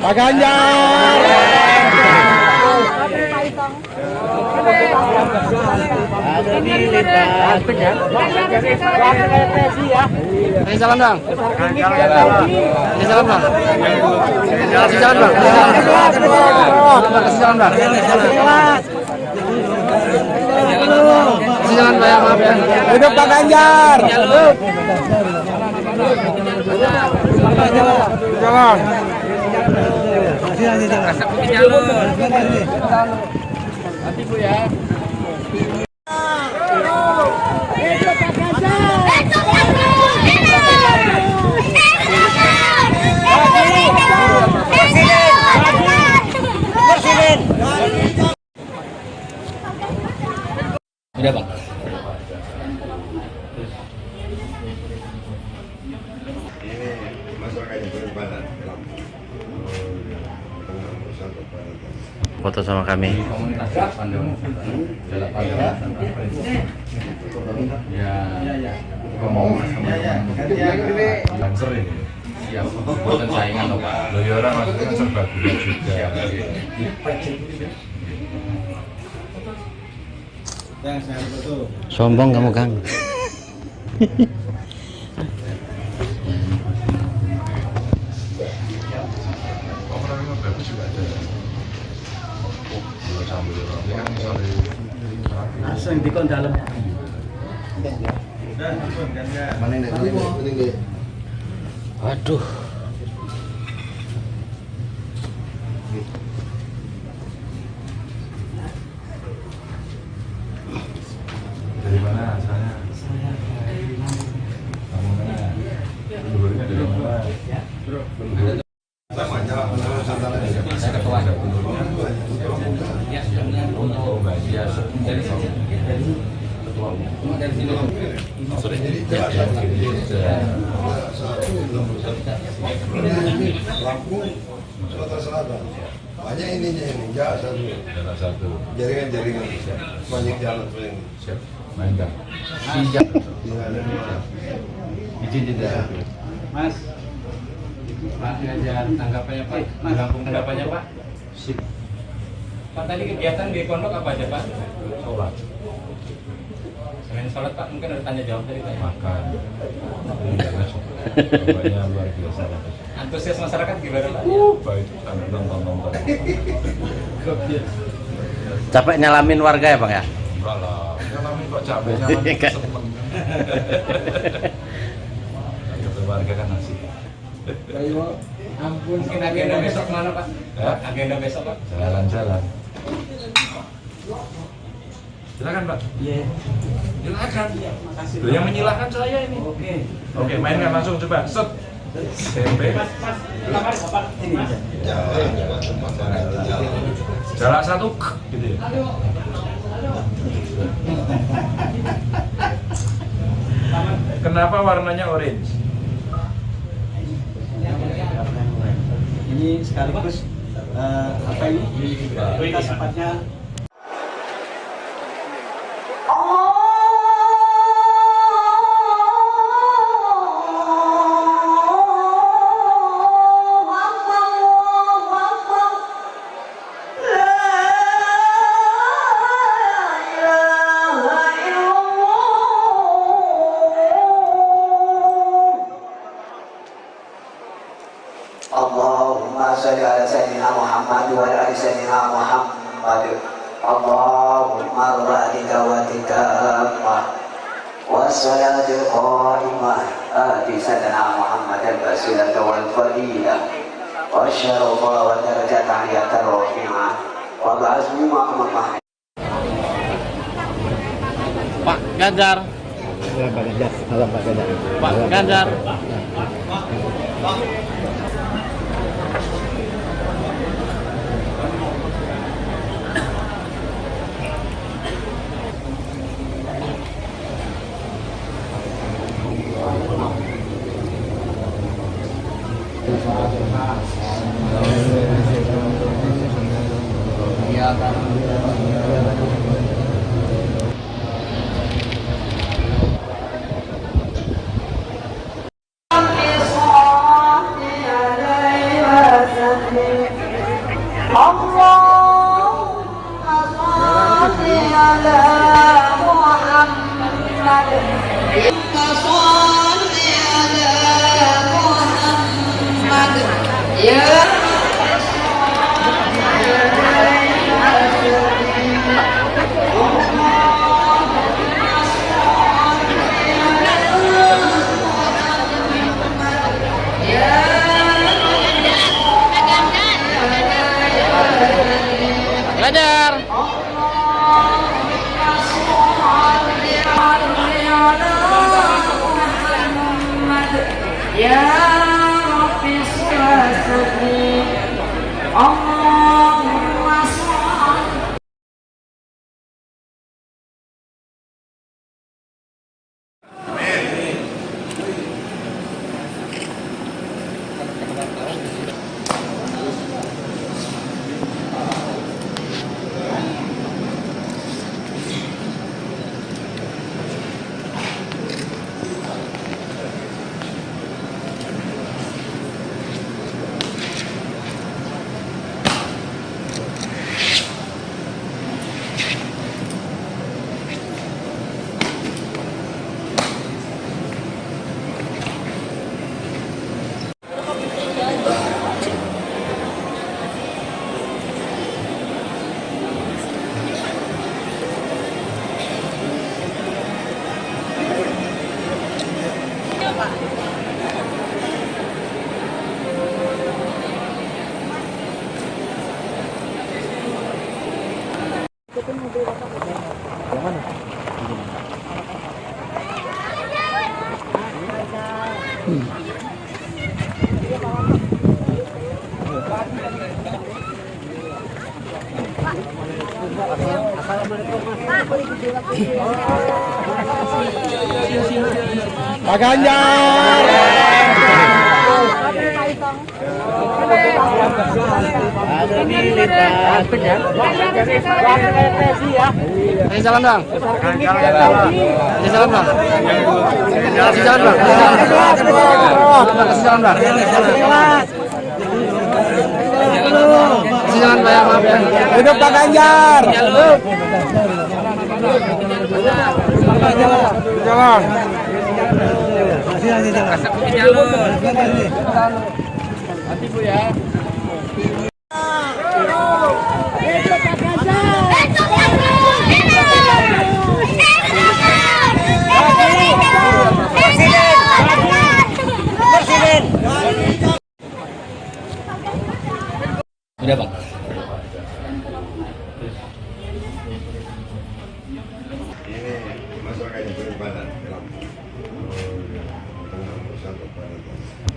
Pak Ganjar. Kasih salam dong. Kasih salam dong. Kasih salam dong. Kasih salam dong. Kasih salam Pak, maaf ya. Hidup Pak Ganjar. Jalan. Nanti Bu ya. Udah Pak. Ini masyarakat yang berbadan. Foto sama kami. Lancer ini. Siap. Buatan saingan loh Pak. Loh ya orang maksudnya serba gula juga. Sombong kamu, Kang. Langsung dikon dalam. Waduh. Dari mana asalnya? Kamu mana? Leluhurnya dari mana? Saya ketua leluhurnya. Oh, Mbak Sia. Dari sini. Ketua. Dari sini. Sorry. Lampung, Sumatera Selatan. Banyak ininya ini, satu. Jaringan. Banyak jalan paling. Siap. Main Kang. Siap. Izin tidak. Mas, Pak Ganjar, tanggapannya Pak, Lampung tanggapannya Pak. Sip. Pak tadi kegiatan di pondok apa aja Pak? Sholat. Selain sholat Pak, mungkin ada tanya jawab tadi Pak. Makan. Bapaknya luar biasa. Antusias masyarakat gimana Pak? Baik, sambil nonton. Capek nyalamin warga ya, Bang ya? Enggak lah, nyalamin kok capek, nyalamin seneng. Ketemu warga kan asik. Ampun, mungkin agenda besok kemana Pak? Ya? Agenda besok Pak? Jalan-jalan. Silakan Pak. Iya. Silakan. Makasih. Loh, yang menyilahkan saya ini. Oke, mainkan langsung coba. Set. Tempe. Ini aja. Jarak satu, gitu ya. Kenapa warnanya orange? Ini sekaligus apa ini? Kita sempatnya Allahumma sholli ala sayyidina Muhammad wa ala ali sayyidina Muhammad. Allahumma rabbi dawatika wassalatul qa'imah ati sayyidina Muhammad al-wasilata wal fadilah wa syarafa wa darajat aliyatar rafi'ah wa ba'asmu ma'amah. Pak Ganjar. Pak Ganjar. Ganjar. Ya Rabbi Pak Ganjar. Ada militan. Ini jalan bang. Ini jalan bang. Kasih jalan bang. Kasih jalan bang. Kasih jalan Pak ya, maaf ya. Hidup Pak Ganjar. Jalan. Hati Bu ya. Udah bang. Ini masyarakatnya beribadah.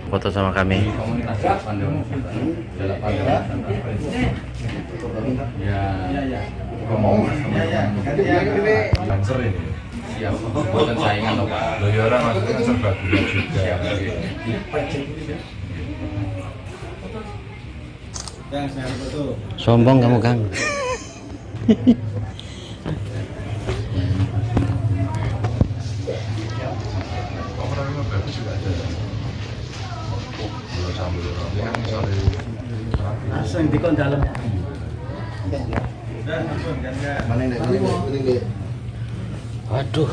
Foto sama kami. Lancer ini. Siap. Bukan saingan loh Pak. Loh ya orang maksudnya serbaguna juga. Sombong kamu Kang. Langsung di kon dalam. Mana ini? Waduh.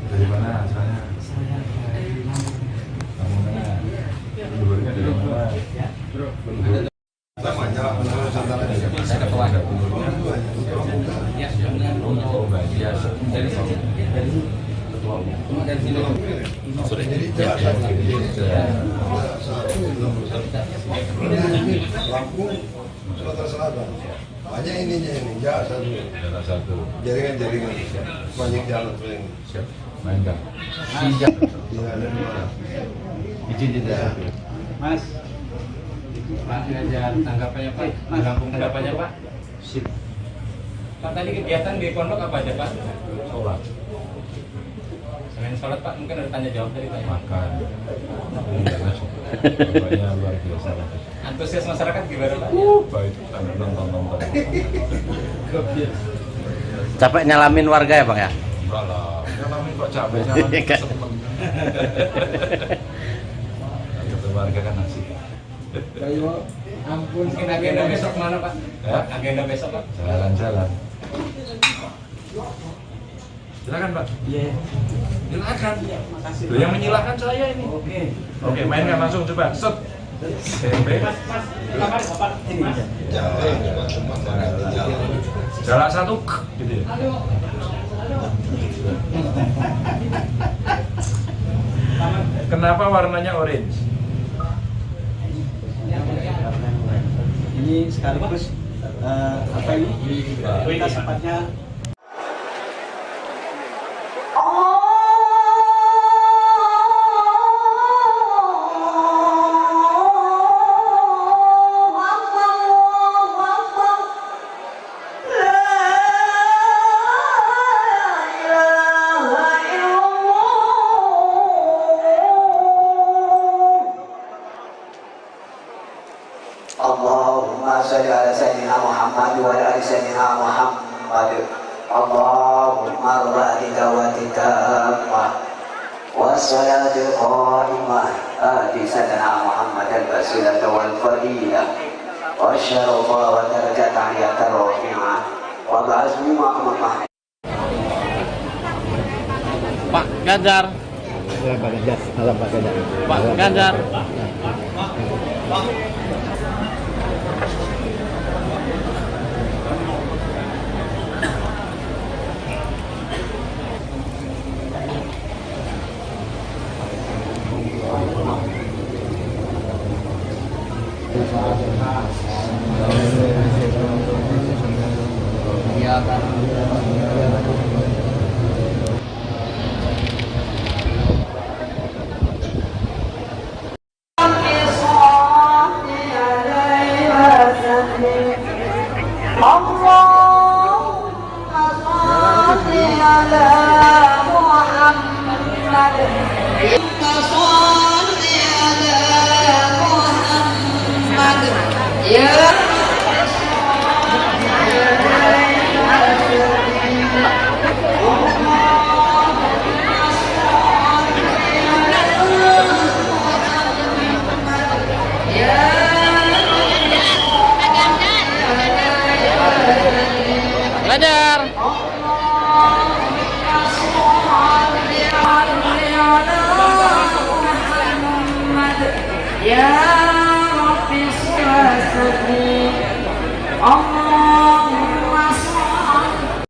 Dari mana asalnya? Kamu mana? Dulunya dari mana? Saya ketua. Dari sini. Lampung, Sumatera Selatan. Banyak ininya ini, satu. Jaringan. Banyak jalan paling. Siap. Main Kang. Izin tidak. Mas. Pak Ganjar, tanggapannya Pak. Lampung tanggapannya Pak. Sip. Pak tadi kegiatan di pondok apa aja Pak? Sholat. Selain sholat Pak, mungkin ada tanya jawab tadi Pak. Makan. Bapaknya luar biasa. Antusias masyarakat gimana Pak? Baik, ada nonton. Capek nyalamin warga ya Bang ya? Enggak lah, nyalamin kok capek nyalamin seneng. Ketemu warga kan asik. Ampun. Mungkin agenda besok mana Pak? Ya? Agenda besok Pak? Jalan-jalan. Silakan Pak. Iya. Silakan. Makasih. Loh, yang menyilahkan saya ini. Oke, mainkan langsung coba. Set. Tempe. Ini. Jalan satu, gitu ya. Kenapa warnanya orange? Ini sekaligus apa ini? Kita sempatnya Allahumma salli ala sayyidina Muhammad wa ala ali sayyidina Muhammad. Allahumma rabbi dawati tammah wassalatul qa'imah ati sayyidina Muhammad al-basilah wal fadilah wa syarafa wa darajat aliyat rafi'ah wa ba'azmi ma'amah. Pak Ganjar. Pak Ganjar. Belajar. Ya Rabbi sholli Allahumma sholli.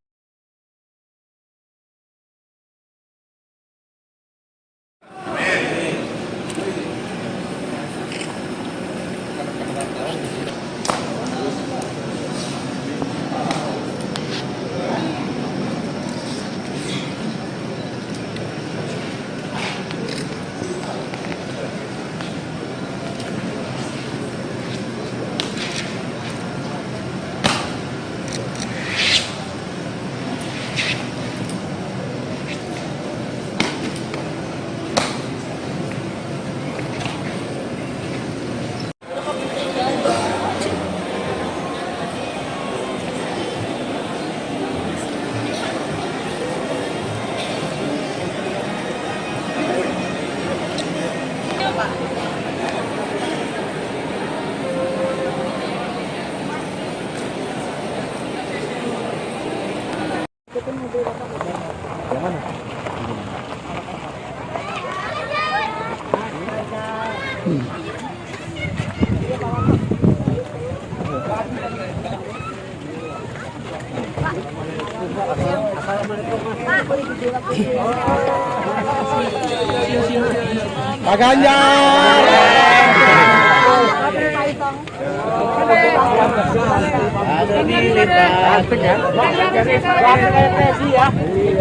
Pak Ganjar.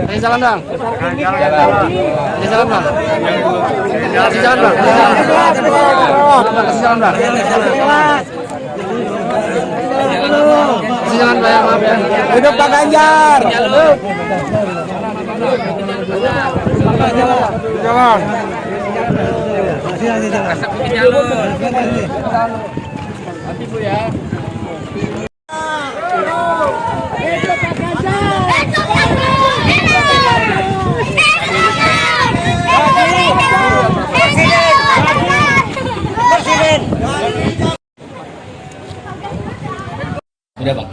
Kasih salam dong. Kasih salam dong. Kasih salam dong. Kasih salam dong. Kasih salam dong. Maaf ya. Hidup Pak Ganjar. Jalan. Nanti Bu ya. Udah Pak.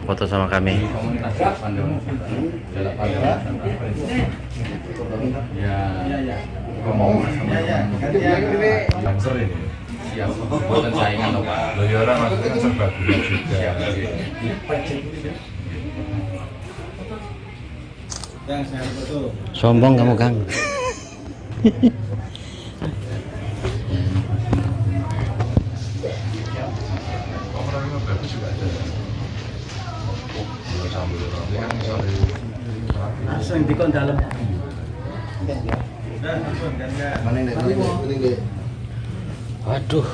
Foto sama kami. Banser ini. Siap buatan saingan loh Pak. Loh ya orang maksudnya serba guna juga. Sombong kamu Kang. Langsung dikon dalam. Waduh.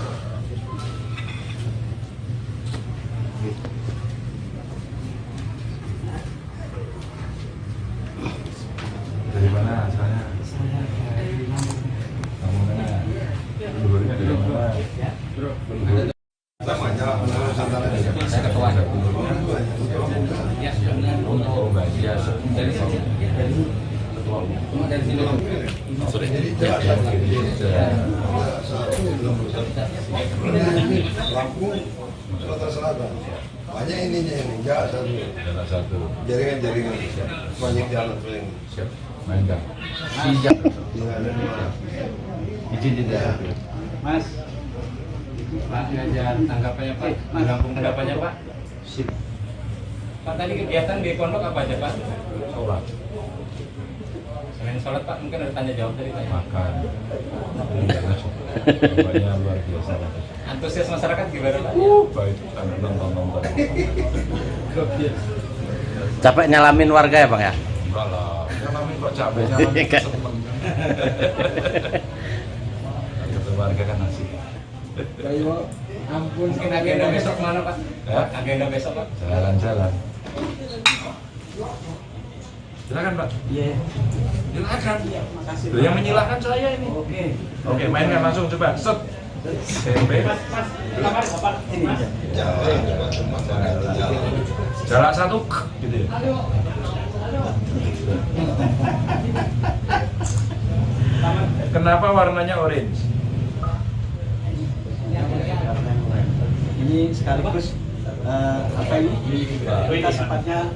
Dari mana asalnya? Kamu mana? Dulunya dari mana? Saya ketua. Oh, Mbak. Ya, dari sini. Dari sini. Sorry. Lampung, Sumatera Selatan. Banyak ininya ini, enggak satu. Jaringan. Banyak jalan paling. Siap. Main enggak? Siap. Izin tidak. Mas. Pak Ganjar, tanggapannya Pak. Lampung tanggapannya Pak. Sip. Pak tadi kegiatan di pondok apa aja Pak? Sholat. Selain sholat Pak, mungkin ada tanya jawab dari Pak. Makan. Banyak luar biasa. Antusias masyarakat gimana Pak? Baik, nonton. Capek nyalamin warga ya Bang ya? Enggak lah, nyalamin kok capek, nyalamin seneng. Ketemu warga kan asik. Ayo, ampun, mungkin agenda besok mana Pak? Ya? Agenda besok Pak? Jalan-jalan. Silakan Pak. Iya. Silakan. Makasih. Yang menyilahkan saya ini. Oke, mainkan langsung coba. Set. SMP. Jarak satu, gitu ya. Kenapa warnanya orange? Ini sekaligus apa ini? Kita sifatnya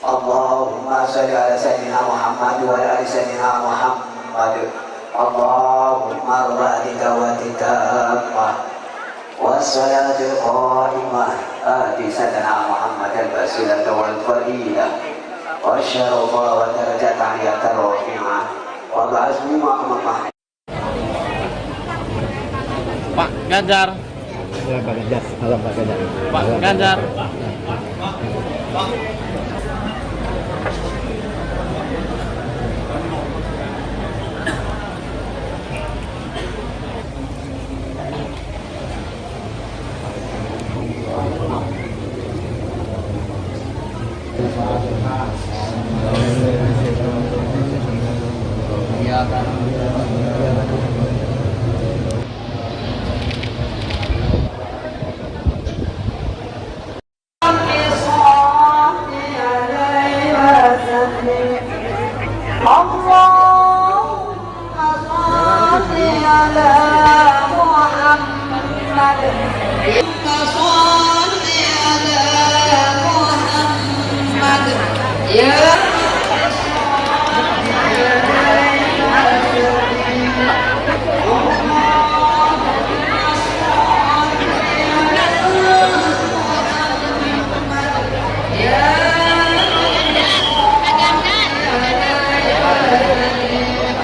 Allahumma salli ala sayyidina Muhammad wa ala ali sayyidina Muhammad. Allahumma rabbi dawati tammah wassalatul qa'imah ati sayyidina Muhammad al-basilata wal fadilah wa syarafa wa darajat aliyata rafi'ah wa ba'azmu ma'amah. Pak Ganjar. ya Pak Ganjar, salam Pak Ganjar. Pak Ganjar.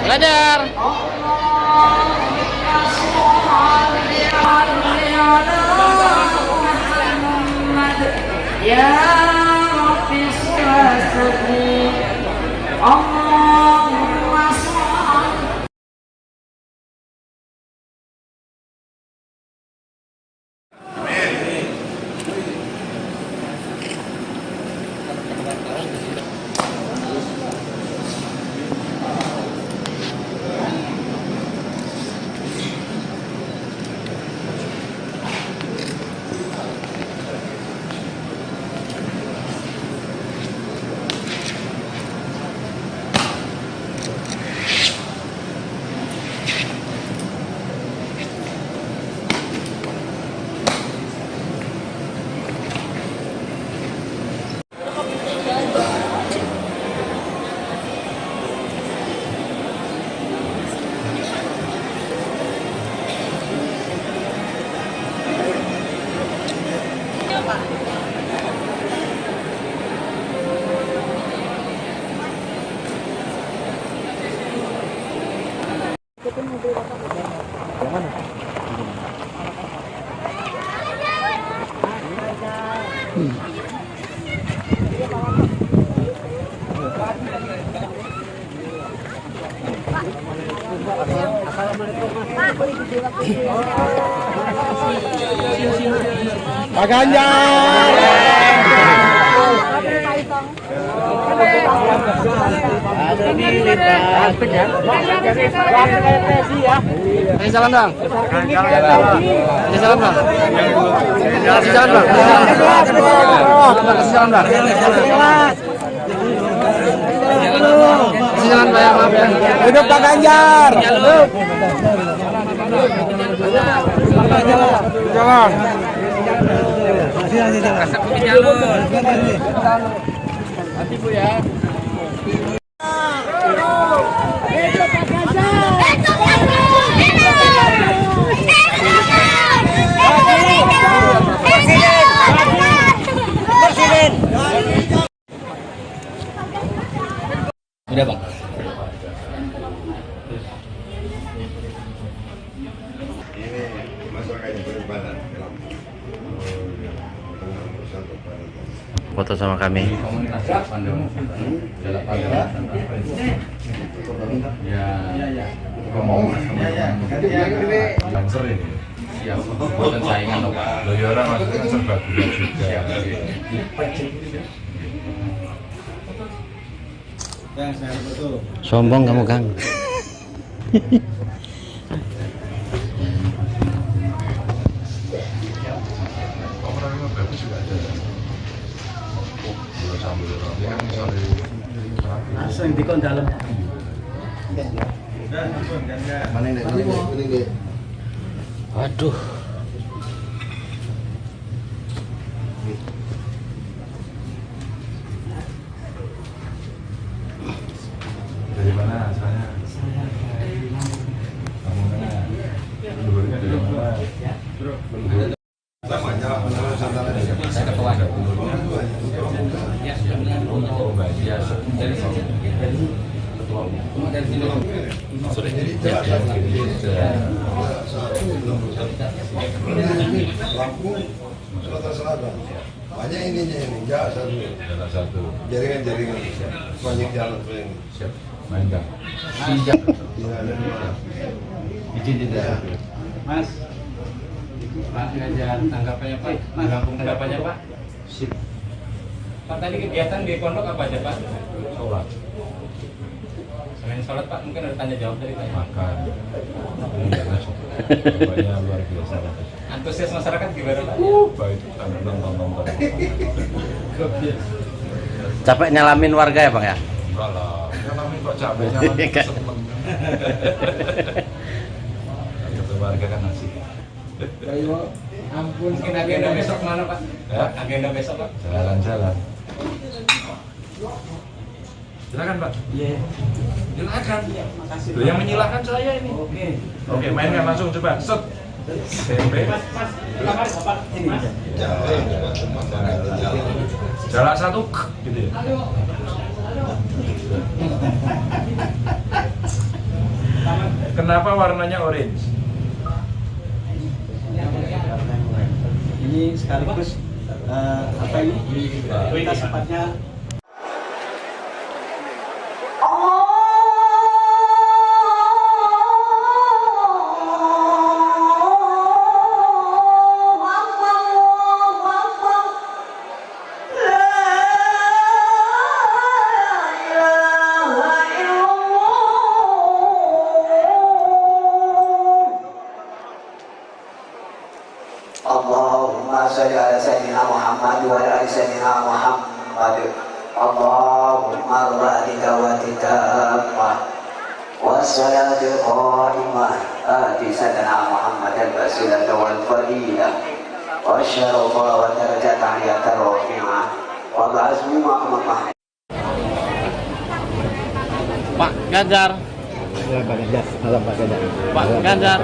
Ganjar. Ya Rabbi sholli Allahumma sholli. Pak Ganjar. Ada di lintas. Ini jalan Bang. Ini jalan Bang. Kasih jalan Bang. Kasih jalan Bang. Kasih jalan Pak ya, maaf ya. Hidup Pak Ganjar. Hidup. Jalan. Hati Bu ya. Udah Bang. Foto sama kami. Lancer ini. Siap. Buatan saingan loh Pak. Loh ya orang maksudnya kan serbaguna juga. Sombong kamu Kang. Langsung dikon dalam. Mana ini? Waduh. Dari mana asalnya? Kamu mana? Luarnya dari mana? Saya ketua. Lampung, Sumatera Selatan. Banyak ininya ini, satu. Jaringan. Banyak jalan ini. Siap. Main Kang. Izin tidak. Mas. Pak Ganjar, tanggapannya Pak. Lampung tanggapannya Pak. Sip. Pak tadi kegiatan di pondok apa aja Pak? Sholat. Selain sholat Pak, mungkin ada tanya jawab dari Pak. Makan. Bapaknya luar biasa. Antusias masyarakat gimana Pak? Baik, nonton. Capek nyalamin warga ya Bang ya? Enggak lah. Nyalamin kok capek, nyalamin seneng. Ketemu warga kan asik. Ampun, mungkin agenda besok mana Pak? Ya? Agenda besok Pak? Jalan-jalan. Silakan Pak. Iya. Silakan. Makasih. Loh, yang menyilahkan saya ini. Oke, mainkan langsung coba. Set. Tempe. Jalan satu gitu ya. Kenapa warnanya orange? Ini sekaligus apa ini? Kita sepatnya Allahumma salli ala sayyidina Muhammad wa ala ali sayyidina Muhammad. Allahumma rabbi dawati tammah wassalatul qa'imah ati sayyidina Muhammad al-wasilah wal fadilah wa syarafa wa darajat aliyah rafi'ah wa ba'azmi maqamah. Pak Ganjar. Pak Ganjar.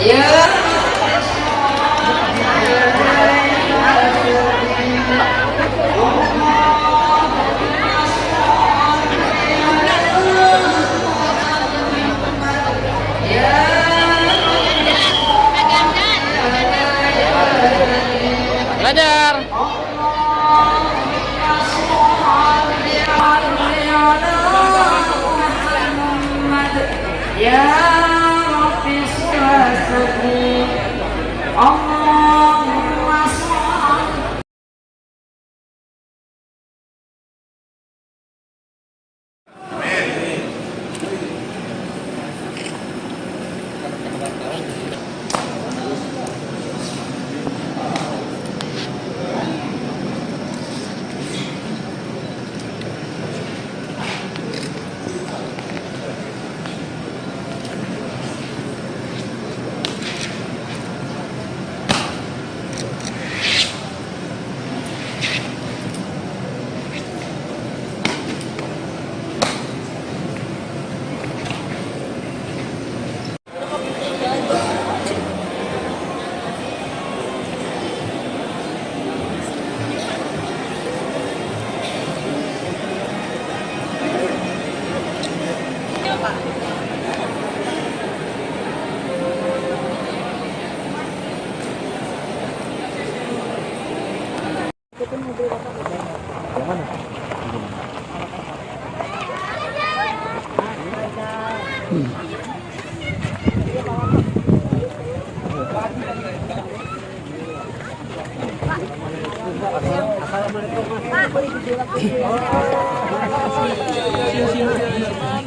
Ya Ya Rabbi Shalli Allahumma shalli.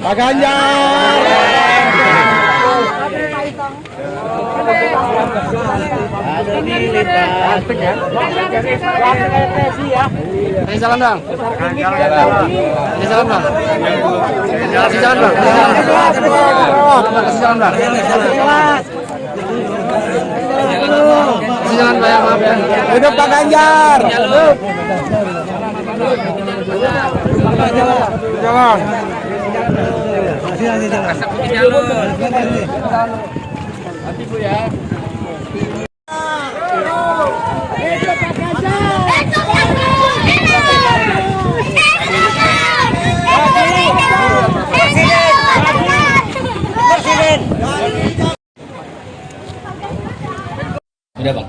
Pak Ganjar. Kasih salam dong. Kasih salam dong. Kasih salam dong. Kasih salam dong. Kasih salam Pak, maaf ya. Hidup Pak Ganjar. Jalan. Hati Bu ya. Udah Bang.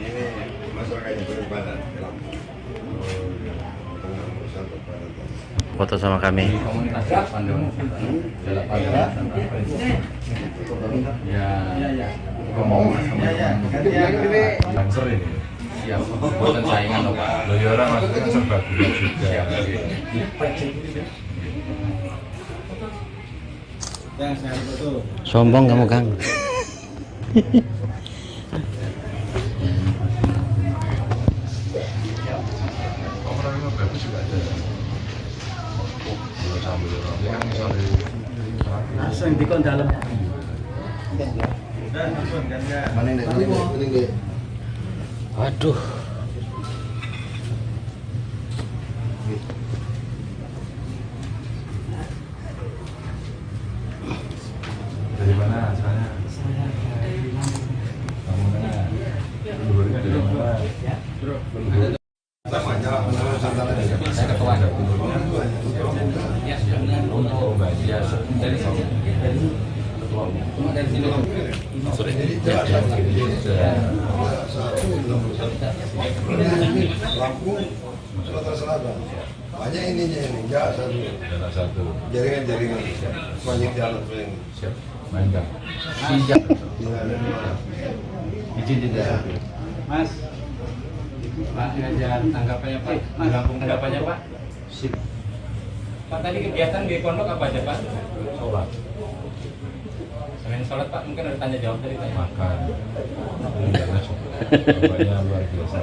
Ini masyarakat yang berbadan. Foto sama kami. Lancer ini. Siap. Buatan saingan loh Pak. Loh ya orang maksudnya serbaguna juga. Sombong kamu Kang. Langsung dikon dalam. Waduh. Dari mana asalnya? Kamu mana? Luburnya dari mana? Saya ketua untuk bagian dari Lampung, Sumatera Selatan. Banyak ininya ini, enggak satu. Jaringan. Banyak jalan ini. Siap. Main Kang. Siap. Izin tidak. Mas. Pak Ganjar, tanggapannya Pak. Tanggapannya Pak. Sip. Pak tadi kegiatan di pondok apa aja Pak? Sholat. Selain sholat Pak, mungkin ada tanya jawab tadi Pak. Makan. Bapaknya luar biasa.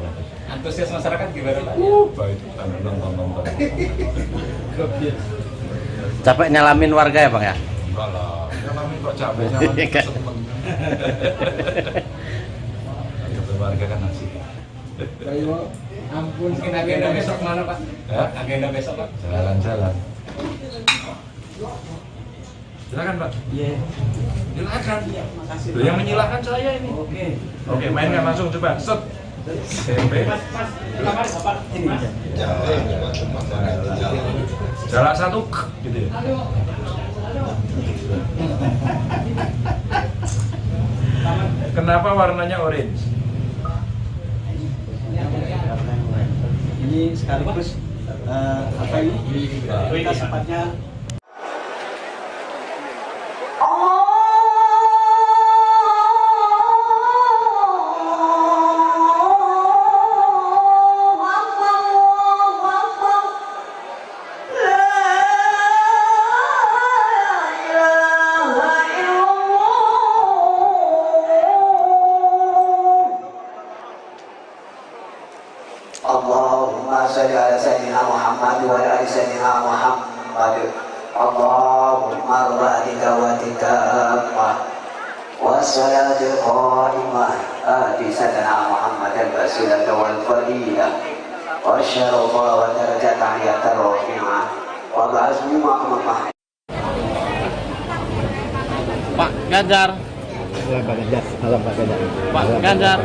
Antusias masyarakat gimana Pak? Baik, nonton. Capek nyalamin warga ya Bang ya? Enggak lah, nyalamin kok capek, nyalamin seneng. Warga kan asik. Ayo, ampun. Mungkin agenda besok mana Pak? Ya? Agenda besok Pak? Jalan-jalan. Silakan Pak. Iya. Silakan. Makasih. Loh, yang menyilahkan saya ini. Oke, mainkan langsung coba. Set. SMP. Mas, kamar Bapak ini. Jarak satu gitu ya. Kenapa warnanya orange? Ini sekaligus apa ini? Kita sempatnya Allahumma salli ala sayyidina Muhammad wa ala ali sayyidina Muhammad. Allahumma rabbi dawatika wassalatul qa'imah ati sayyidina Muhammad al-basilah wal fadilah wa syarafa wa darajat aliyatar rafi'ah wa ba'azmu ma'amah. Pak Ganjar. Pak Ganjar. Halo Pak Ganjar. Pak Ganjar.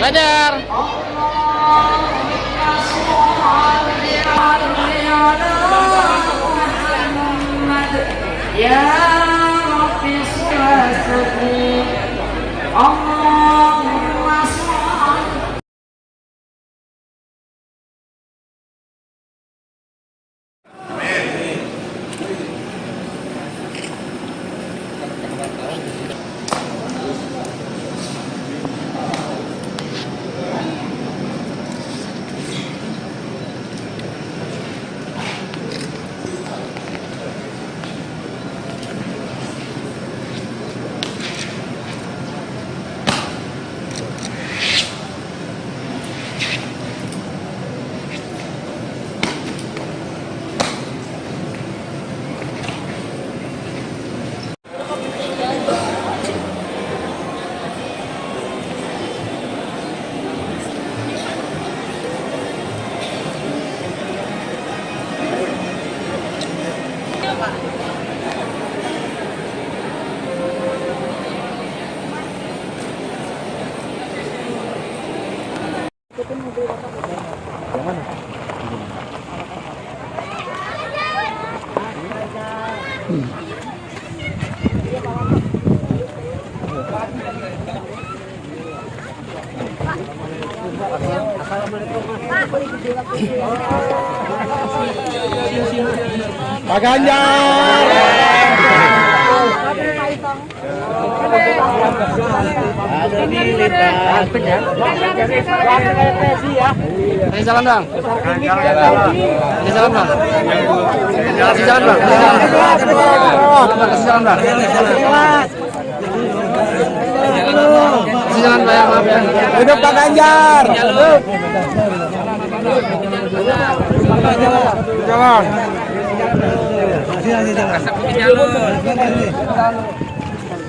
Ganjar. Ya Rabbi sholli Allahumma sholli. Pak Ganjar. Kasih jalan bang. Kasih jalan bang. Kasih jalan bang. Kasih jalan bang. Kasih jalan bang. Maaf ya. Hidup Pak Ganjar. Jalan.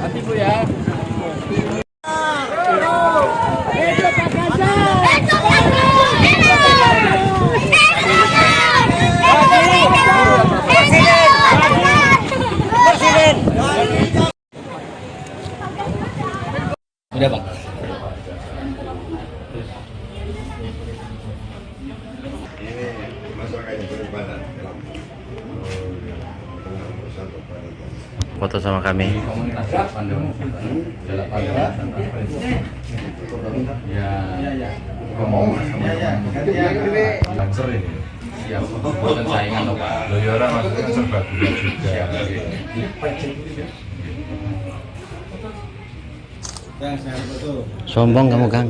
Hati Bu ya. Udah Pak. Foto sama kami. Lancer ini. Siap. Bukan saingan loh Pak. Loyora maksudnya serbaguna juga. Sombong kamu, Kang.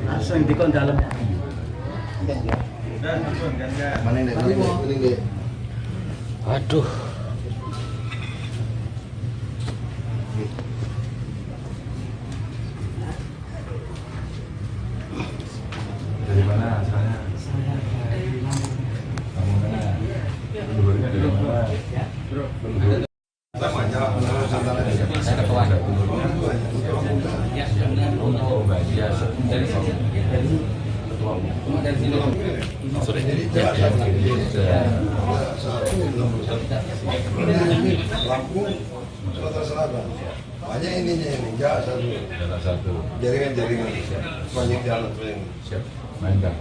Langsung di dalam. Mana ini? Aduh. Dari mana asalnya? Kamu mana? Leluhurnya dari mana? Saya ketua. Oh, bahagia. Dari sini. Dari sini. Sorry. Lampung, Sumatera Selatan. Banyak ininya ini, enggak satu. Jaringan. Banyak jalan ini. Siap. Main Kang.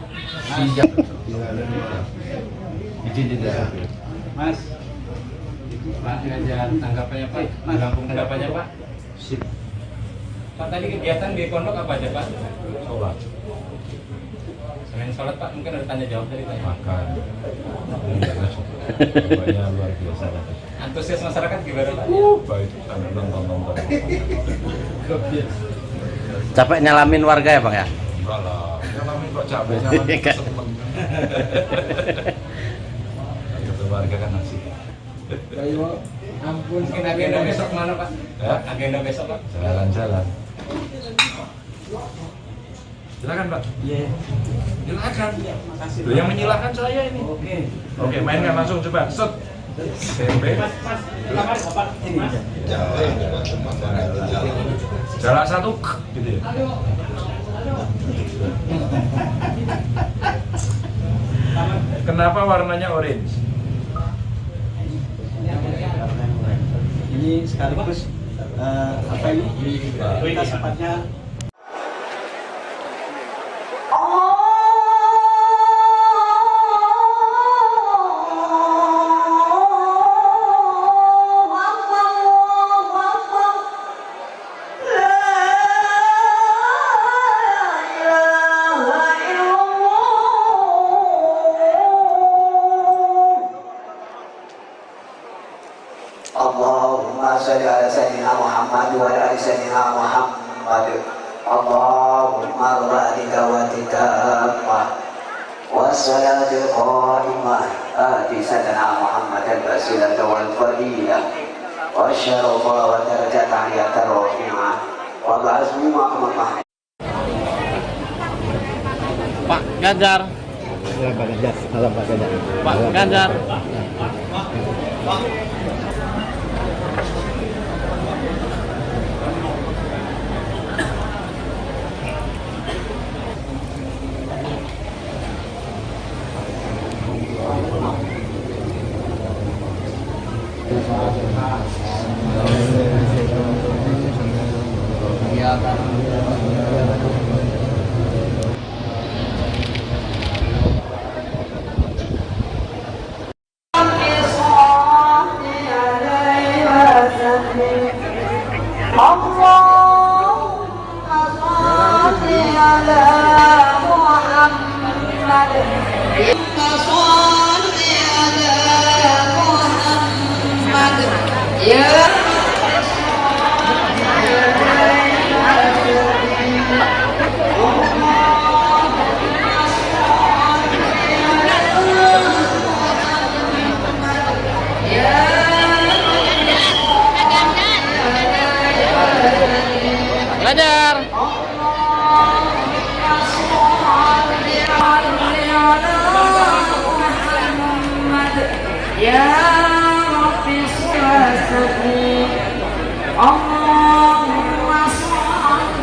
Siap. Izin tidak. Mas. Pak Ganjar, tanggapannya Pak? Lampung tanggapannya Pak? Sip. Pak tadi kegiatan di pondok apa aja Pak? Sholat. Selain sholat Pak, mungkin ada tanya jawab dari Pak. Makan. Pokoknya luar biasa. Antusias masyarakat gimana Pak? Baik, sambil nonton. Capek nyalamin warga ya, Bang ya? Enggak lah. Nyalamin kok capek, nyalamin seneng. Ketemu warga kan asik. Ayo, ampun. Mungkin agenda besok mana Pak? Ya? Agenda besok Pak? Jalan-jalan. Silakan Pak. Iya. Silakan. Makasih. Loh, yang menyilahkan saya ini. Oke, mainkan langsung coba. Set. Tempe. Bapak ini. Jalan satu gitu ya. Kenapa warnanya orange? Ini sekaligus apa ini? Kita sepatnya Allahumma sholli ala sayyidina Muhammad wa ala ali sayyidina Muhammad. Allahumma rabbi dawatika wassalatul qa'imah ati sayyidina Muhammad al-wasilah wal fadilah wa syarafa wa darajat aliyatar rafi'ah wa ba'asmu maqamah. Pak Ganjar. Pak Ganjar. Ganjar. Ya Rabbi sholli Allahumma sholli.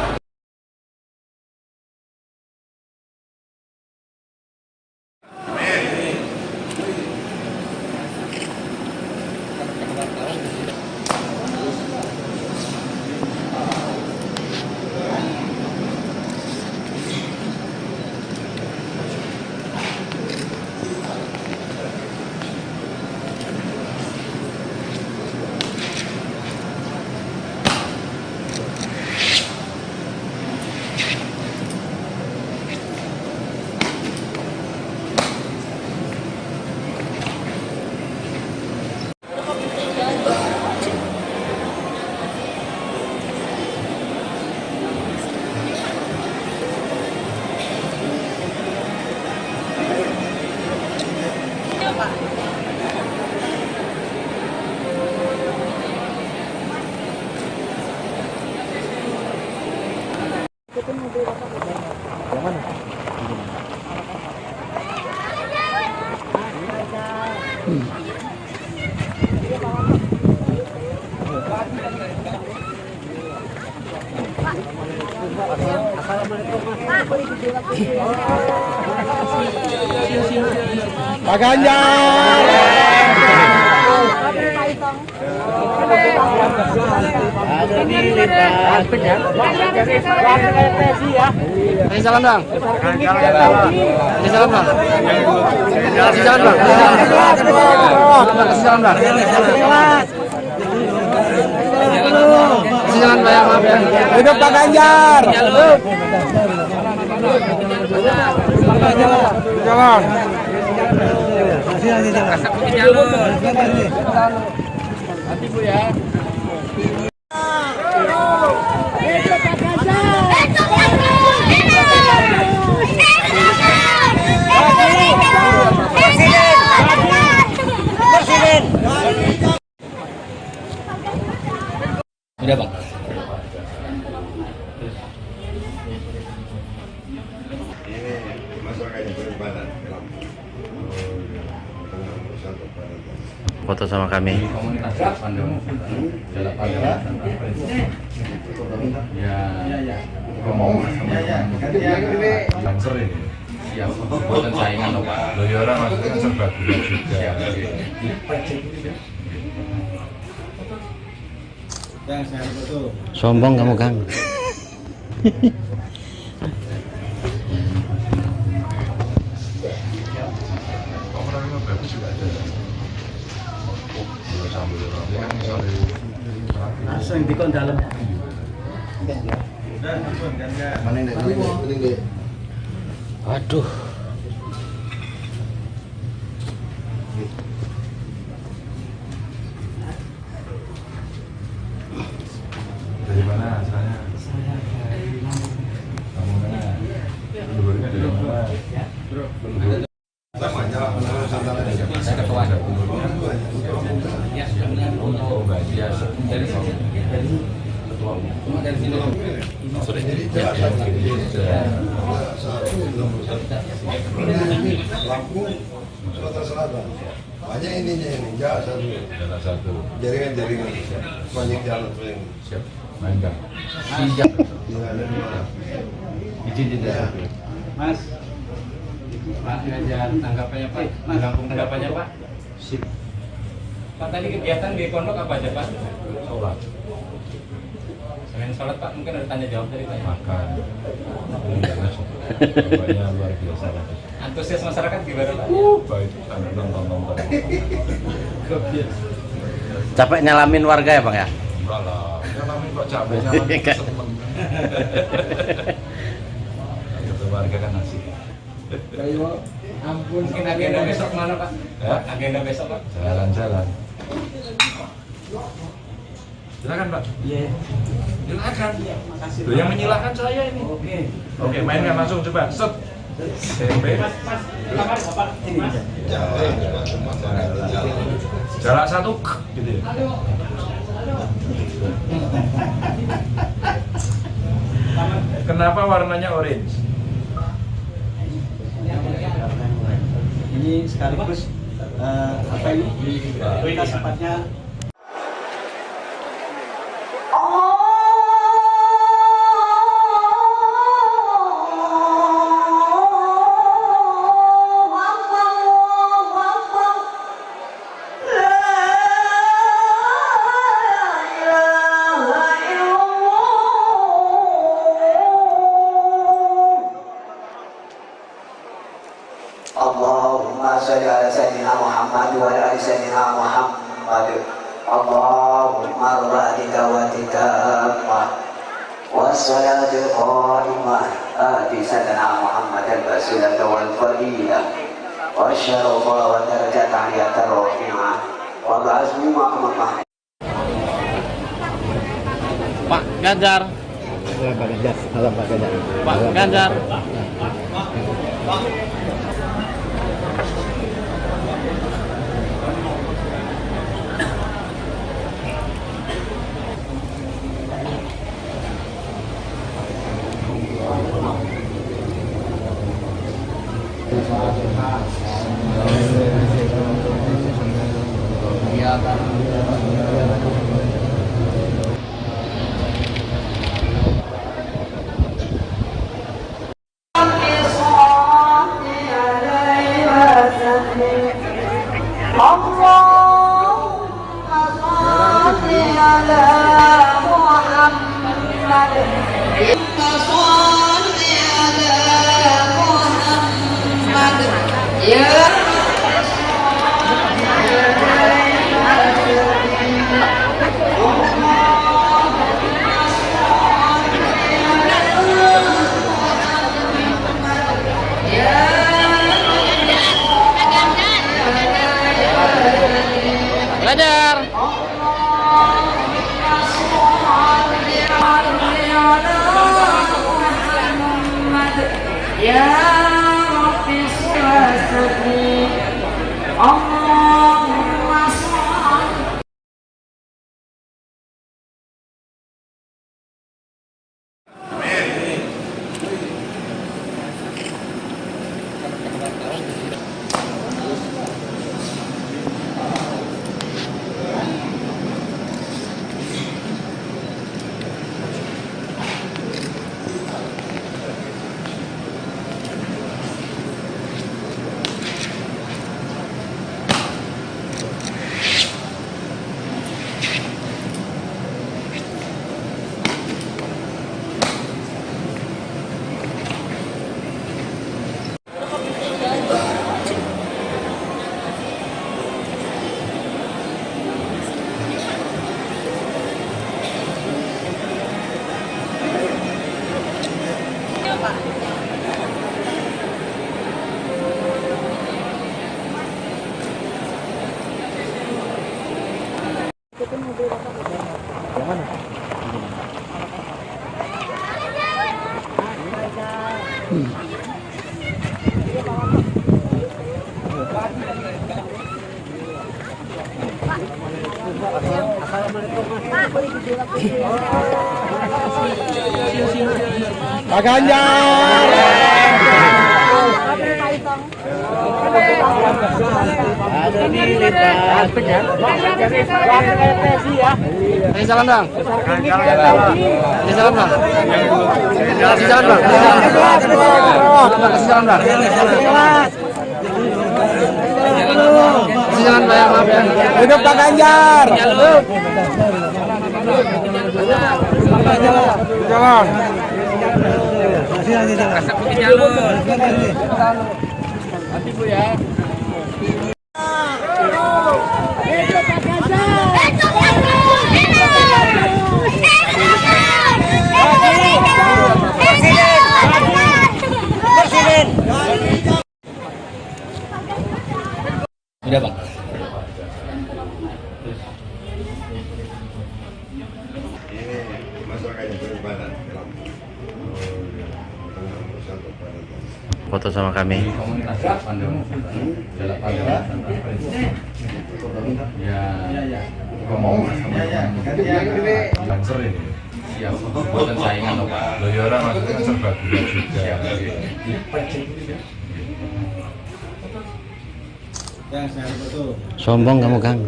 Pak Ganjar. Kasih salam dong. Kasih salam dong. Kasih salam dong. Kasih salam dong. Kasih salam Pak, maaf ya. Hidup Pak Ganjar. Jalan. Hati Bu ya. Udah Bang. Foto sama kami. Lancer ini. Siap. Buatan saingan loh Pak. Loh ya orang maksudnya kan serba gula juga. Sombong kamu Kang. Bagus juga ada. Langsung dikon dalam. Mana ini? Waduh. Dari mana asalnya? Kamu mana? Leluhurnya dari mana? Saya ketua ada leluhurnya. Oh, Mbak Dia dari ketua umum. Dari sini. Sorry. Lampung, Sumatera Selatan. Banyak ininya ini, satu. Jaringan, banyak jalan yang siap. Main Kang. Izin Mas. Pak Ganjar, tanggapannya Pak. Langsung tanggapannya Pak. Sip. Pak tadi kegiatan di pondok apa aja Pak? Sholat. Selain sholat Pak, mungkin ada tanya jawab dari Pak. Makan. Bapaknya luar biasa. Antusias masyarakat gimana Pak? Baik, ada nonton. Capek nyalamin warga ya Bang ya? Enggak lah, nyalamin kok capek, nyalamin seneng. Kata warga kan asik. Ayo, ampun. Mungkin agenda besok mana Pak? Ya? Agenda besok Pak? Jalan-jalan. Silakan Pak. Iya. Silakan. Makasih. Loh, yang menyilahkan saya ini. Oke, mainkan langsung coba. Set. SMP. Jarak satu gitu ya. Kenapa warnanya orange? Ini sekaligus apa ini? Kita sempatnya Allahumma salli ala sayyidina Muhammad wa ala ali sayyidina Muhammad. Allahumma rabbi dawatika wassalatul qa'imah ati sayyidina Muhammad al-basilah wal fadilah wa syarafa wa darajat aliyat ar-rafi'ah wa ba'azmi maqamah. Pak Ganjar. Pak Ganjar, salam Pak Ganjar. Pak Ganjar. Bismillahirrahmanirrahim. Ganjar. Ya Rabbi sholli Allahumma sholli. Pak Ganjar. Ada di lintas. Ini jalan bang. Ini jalan bang. Kasih jalan bang. Kasih jalan bang. Kasih jalan bang. Maaf ya. Hidup Pak Ganjar. Jalan. Nanti Bu ya. Udah bang. Foto sama kami. Lancer ini. Siap. Buatan saingan loh Pak. Loh ya orang maksudnya kan serbaguna juga. Sombong kamu Kang.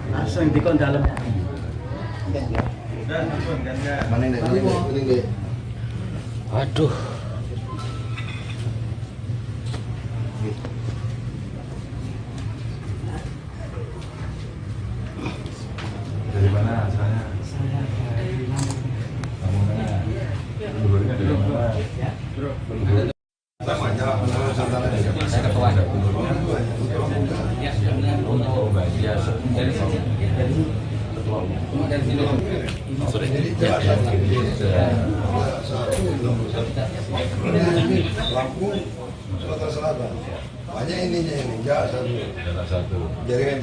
Langsung di dalam. Mana ini? Aduh. Dari mana asalnya? Kamu mana? Dulunya dari mana? Saya ketua. Lampung, Sumatera Selatan. Banyak ininya ini, satu. Jaringan.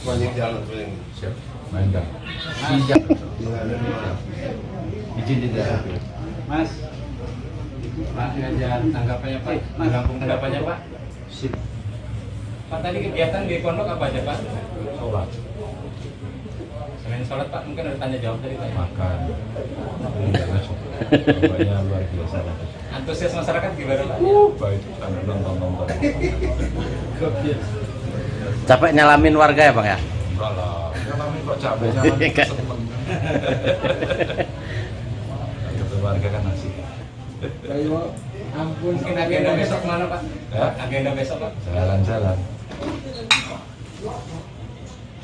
Banyak jalan ini. Siap. Main Kang. Siap. Izin tidak. Mas. Pak Ganjar, tanggapannya Pak. Lampung tanggapannya Pak. Sip. Pak tadi kegiatan di pondok apa aja Pak? Sholat. Selain sholat Pak, mungkin ada tanya jawab tadi Pak. Makan. Bapaknya luar biasa. Antusias masyarakat gimana Pak? Baik, sampai nonton. Capek nyalamin warga ya Bang ya? Enggak lah, nyalamin kok capek nyalamin seneng. Ketemu warga kan asik. Ampun, mungkin agenda besok mana Pak? Ya? Agenda besok Pak? Jalan-jalan.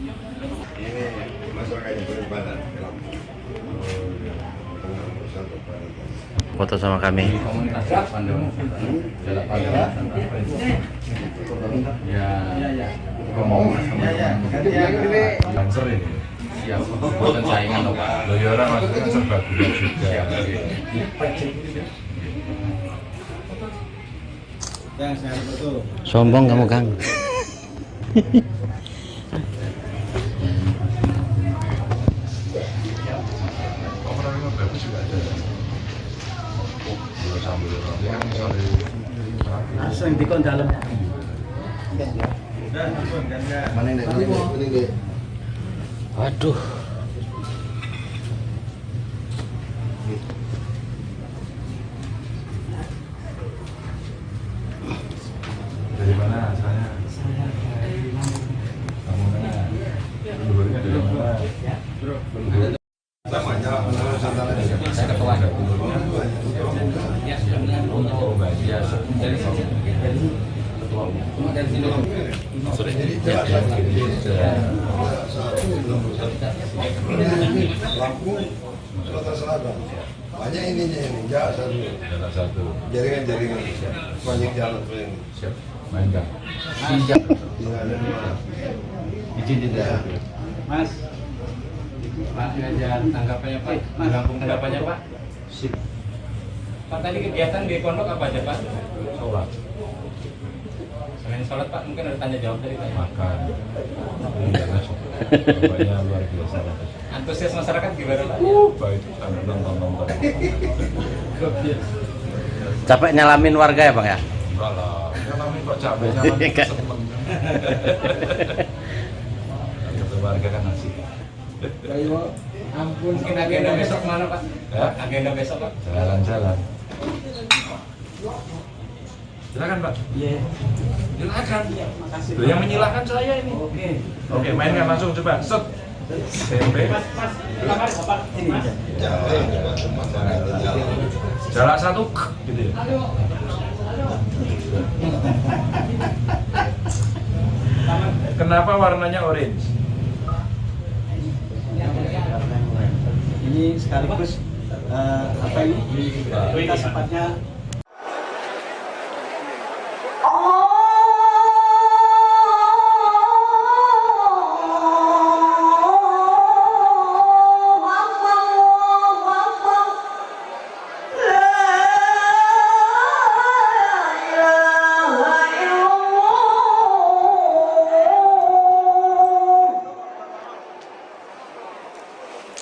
Iya. foto sama kami. Banser ini. Siap, buatan saingan loh Pak. Loh ya orang maksudnya serba guna juga. Sombong kamu Kang. Langsung dikon dalam. Waduh. Dari mana asalnya? Kamu mana? Leluhurnya dari mana? Saya ketua. Oh, bahagia. Dari ketua. Sorry. Lampung, Sumatera Selatan. Banyak ininya ini, satu. Jaringan. Banyak jalan ini. Siap. Main Kang. Izin tidak. Mas. Pak Ganjar, tanggapannya Pak. Lampung tanggapannya Pak. Sip. Pak tadi kegiatan di pondok apa aja Pak? Sholat. Selain sholat Pak, mungkin ada tanya jawab dari Pak. Makan. Bapaknya luar biasa. Antusias masyarakat gimana Pak? Baik, sambil nonton. Capek nyalamin warga ya Bang ya? Enggak lah, nyalamin kok capek, nyalamin seneng. Ketemu warga kan asik. Ampun, mungkin agenda besok mana Pak? Ya? Agenda besok Pak? Jalan-jalan. Silakan Pak. Iya. Silakan. Makasih. Loh, yang menyilahkan saya ini. Oke, mainkan langsung coba. Set. SMP. Jalan satu, gitu ya. Kenapa warnanya orange? Ini sekaligus apa ini? Kita sepatnya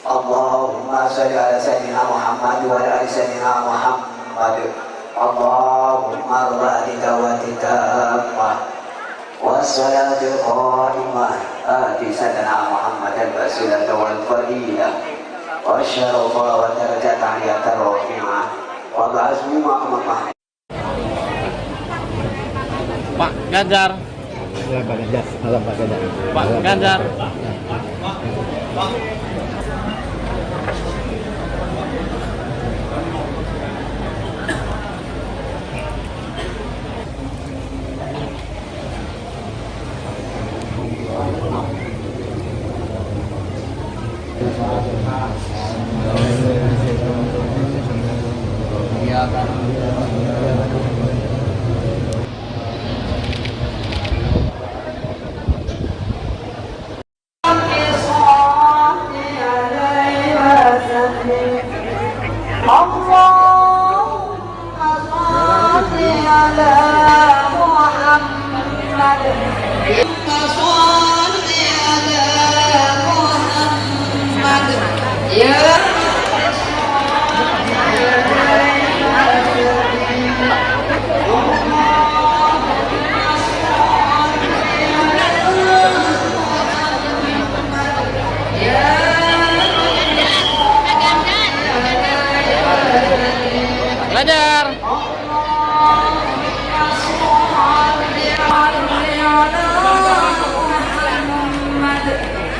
Allahumma sholli ala sayyidina Muhammad wa ala ali sayyidina Muhammad. Allahumma rabbi dawati tammah wassalatul qa'imah ati sayyidina Muhammad al-wasilah wal fadilah wa syarafa wa darajat aliyat ar-rafi'ah wa ba'asmu ma'amah. Pak Ganjar. ya Pak Ganjar. Malam Pak Ganjar. Pak Ganjar. Ganjar.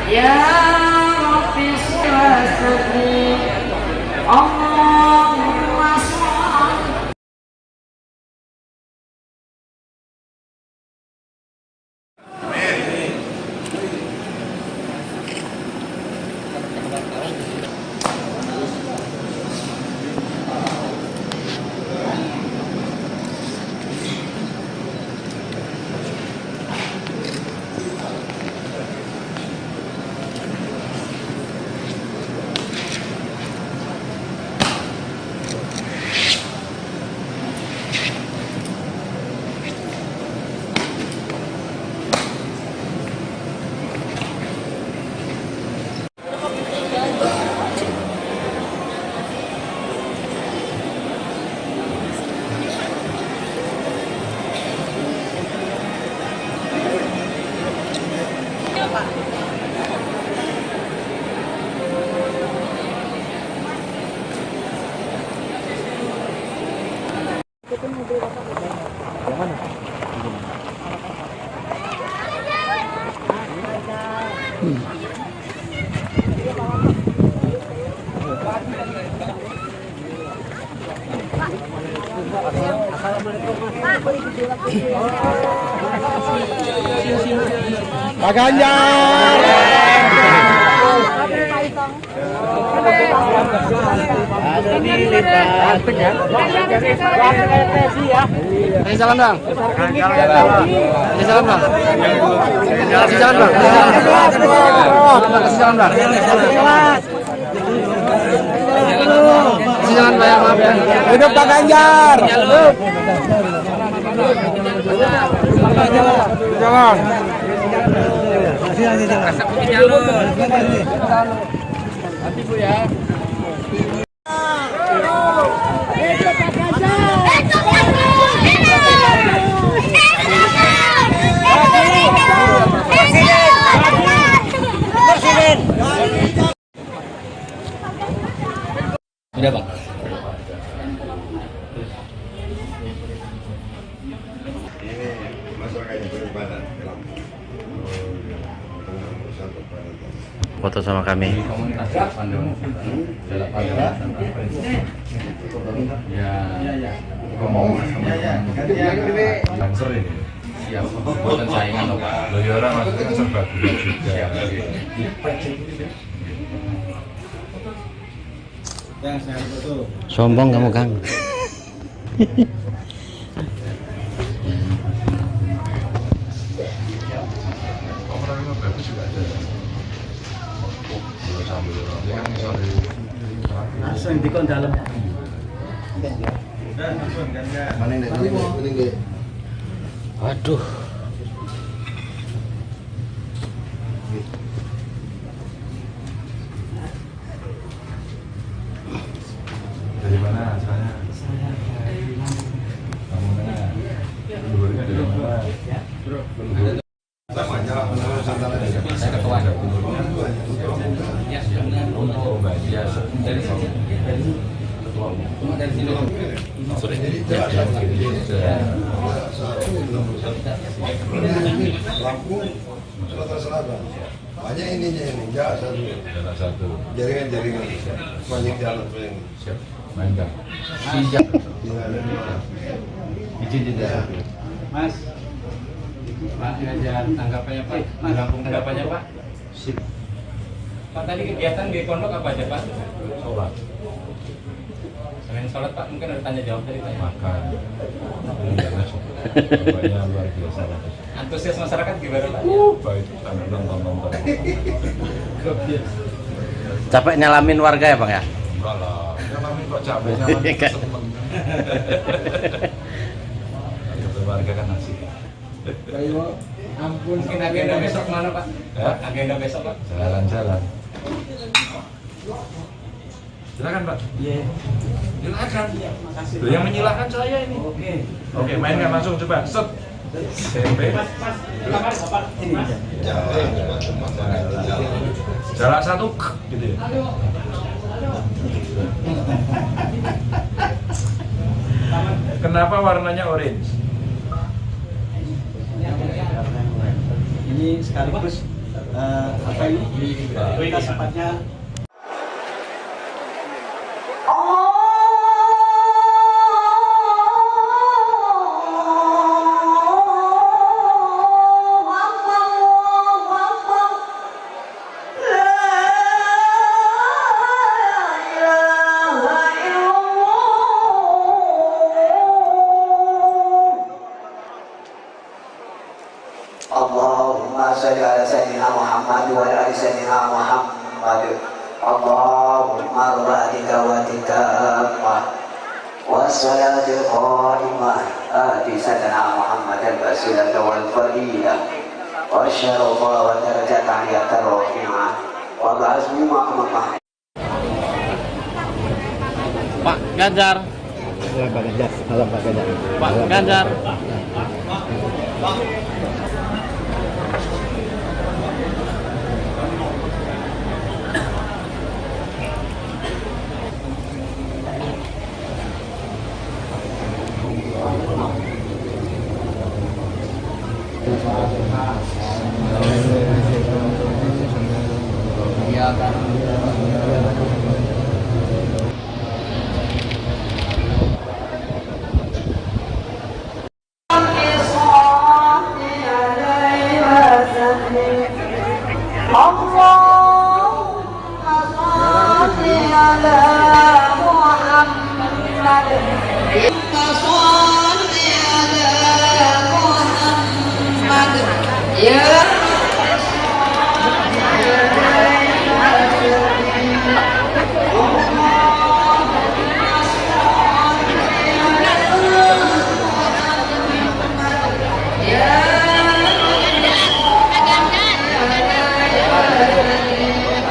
Ya Rabbi sholli Allahumma sholli. Pak Ganjar. Jalan bang. Jalan bang. Jalan bang. Jalan bang. Jalan bang. Maaf ya. Hidup Pak Ganjar. Hidup. Jalan. Hati Bu ya. Udah bang. Foto sama kami. Lancer ini. Siap. Buatan saingan loh Pak. Loh orang maksudnya kan serbaguna juga. Sombong kamu Kang. Langsung di dalam. Waduh. Dari mana asalnya? Kamu mana? Luarnya dari mana? Saya ketua. Oh, Mbak Dia dari sini. Cuma dari sini. Lampung, Sumatera Selatan. Banyak ininya ini, satu. Jaringan. Banyak jalan ini. Siap. Main Kang. Siap. Izin tidak. Mas. Pak Ganjar, tanggapannya Pak. Lampung tanggapannya Pak. Sip. Pak tadi kegiatan di pondok apa aja Pak? Sholat. Selain sholat Pak, mungkin ada tanya jawab tadi Pak. Makan. Bapaknya luar biasa. Antusias masyarakat gimana Pak? Baik, sampai nonton. Capek nyalamin warga ya Bang ya? Enggak lah, nyalamin kok capek, nyalamin seneng. Ketemu warga kan asik. Ampun, mungkin agenda besok mana Pak? Ya? Agenda besok Pak? Jalan-jalan. Silakan Pak. Iya. Silakan. Makasih. Loh, yang menyilahkan saya ini. Oke, mainkan langsung coba. Set. SMP. Jalan satu, gitu ya. Kenapa warnanya orange? Ini sekaligus apa ini? Kita sepatnya Allahumma salli ala sayyidina Muhammad wa ala ali sayyidina Muhammad. Allahumma rabbika wa titamah wassalatul qadimah ati sayyidina Muhammad al-basilah wal fadilah wa syarafa wa darajat aliyat rafi'ah wa ba'azmi maqamah. Pak Ganjar. Pak Ganjar. Halo Pak Ganjar. Pak Ganjar.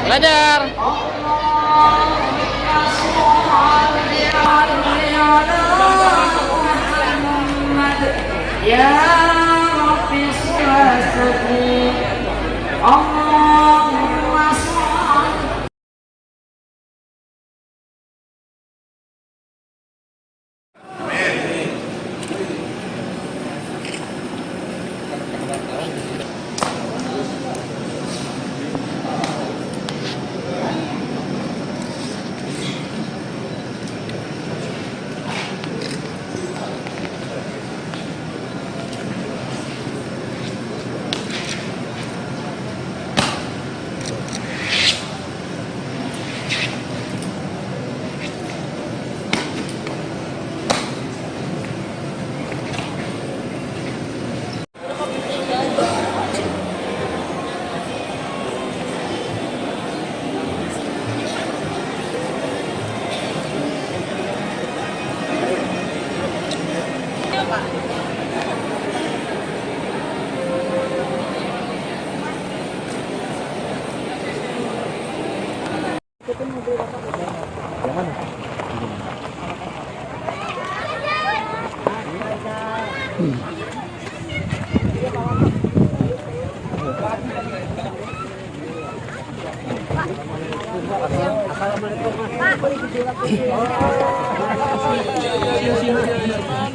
Belajar. Ya Rabbi sholli Allahumma sholli.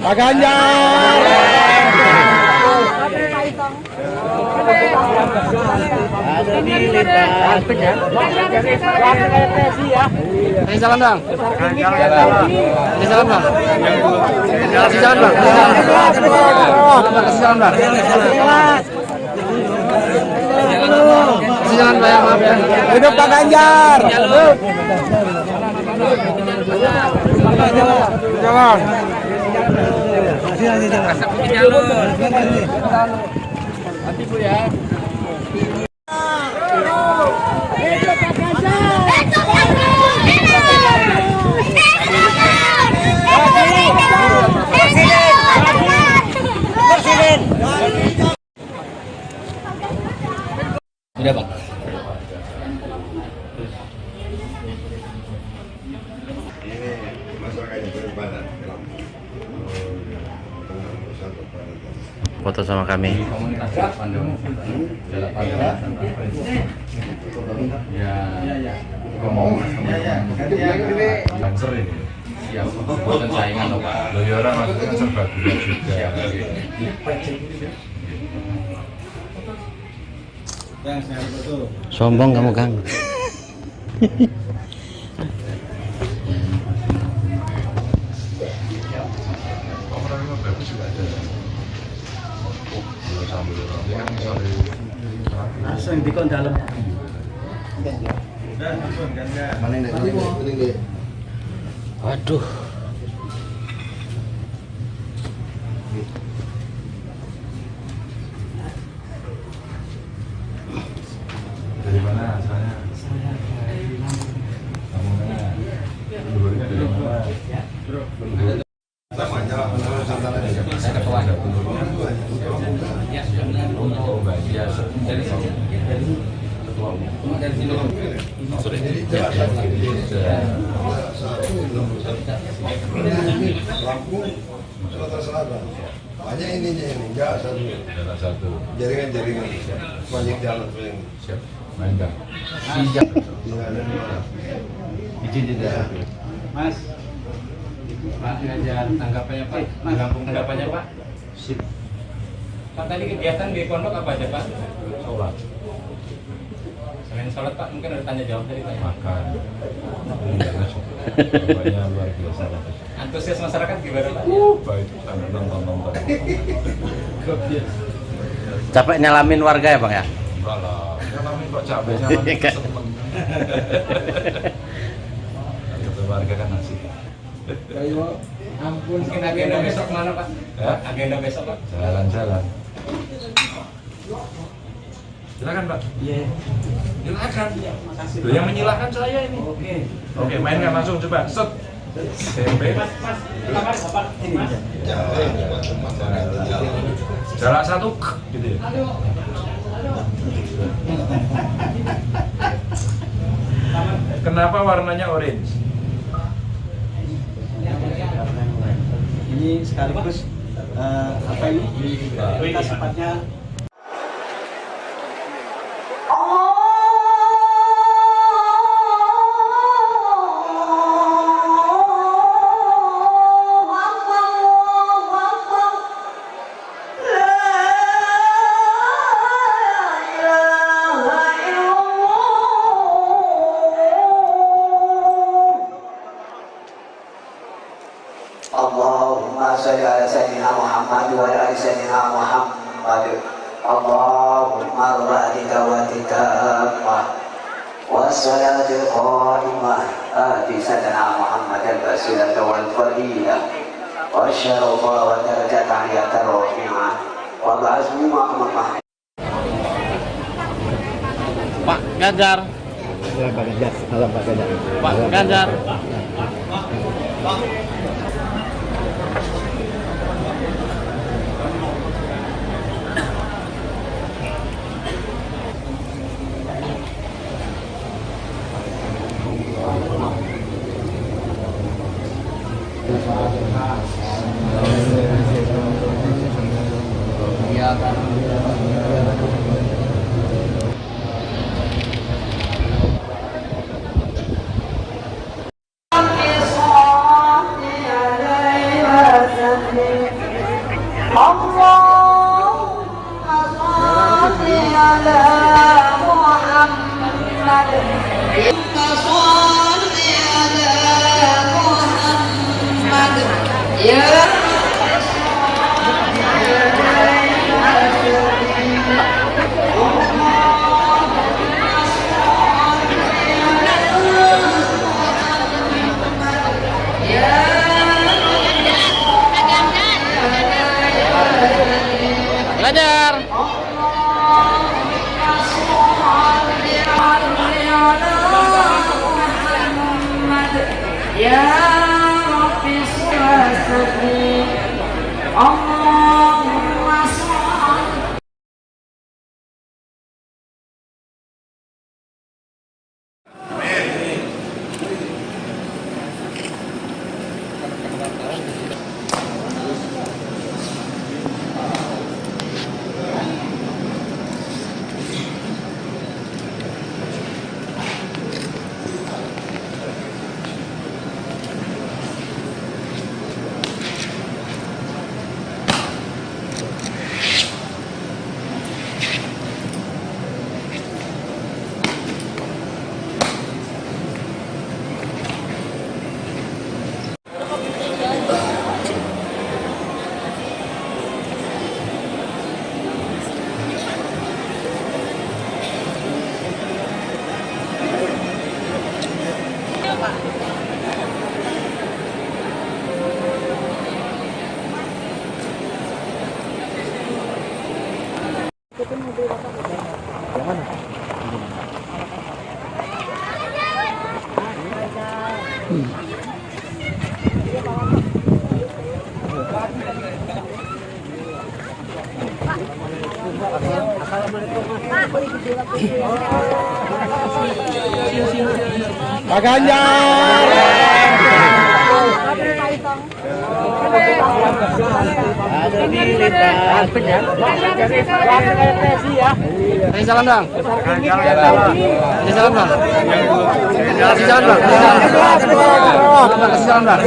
Pak Ganjar. Ada di lintas. Ini jalan bang. Ini jalan bang. Kasih jalan bang. Kasih jalan bang. Kasih jalan bang. Maaf ya. Hidup Pak Ganjar. Jalan. Nanti Bu ya. Udah bang. Ini masyarakatnya berbadan. Foto sama kami. Ya, bukan saingan loh Pak. Loh ya orang maksudnya kan serbaguna juga. Sombong kamu Kang. Langsung dikon dalam. Mana ini? Waduh. Dari mana asalnya? Kamu mana? Dulunya dari mana? Saya ketua. Oh, bagian dari sini. Ketua umum. Dari sini. Sorry. Lampung, Sumatera Selatan. Banyak ininya ini, enggak satu. Jaringan. Banyak jalan paling. Siap. Main Kang. Siap. Izin tidak. Mas. Pak Ganjar, tanggapannya Pak? Lampung tanggapannya Pak? Sip. Pak tadi kegiatan di pondok apa aja Pak? Sholat. Selain sholat Pak, mungkin ada tanya jawab dari Pak. Makan. Banyak luar biasa. Antusias masyarakat gimana Pak? Baik, ada nonton. Capek nyalamin warga ya Bang ya? Enggak lah, nyalamin kok capek, nyalamin seneng. Kata warga kan asik. Ampun, mungkin agenda besok mana Pak? Ya? Agenda besok Pak? Jalan-jalan. Silakan Pak. Iya. Silakan. Makasih. Loh, yang menyilahkan saya ini. Oke, mainkan langsung coba. Set. SMP. Ini. Jalan satu, gitu ya. Kenapa warnanya orange? Ini sekaligus apa ini? Kita sepatnya Allahumma salli ala sayyidina Muhammad wa ala ali sayyidina Muhammad. Allahumma rabbi tawatika wassalatul qa'imah ati sayyidina Muhammad al-basilah wal fadilah wa syarafa wa darajat aliyat rafi'ah wa ba'azmu maqamah. Pak Ganjar. Pak Ganjar. Salam Pak Ganjar. Pak Ganjar. Ganjar. Ya Rabbi sholli Allahumma sholli. Pak Ganjar. Kasih jalan bang. Kasih jalan bang. Kasih jalan bang. Kasih jalan bang. Kasih jalan bang.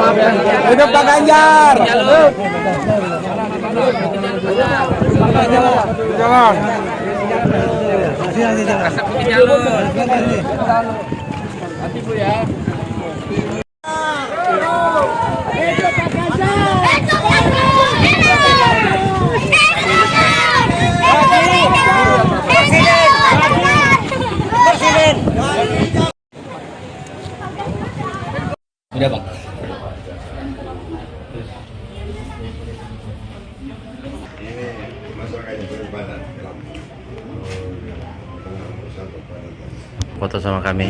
Maaf ya. Hidup Pak Ganjar. jalan. Asap mungkin jalan. Nanti Bu ya. Udah Bang. Foto sama kami.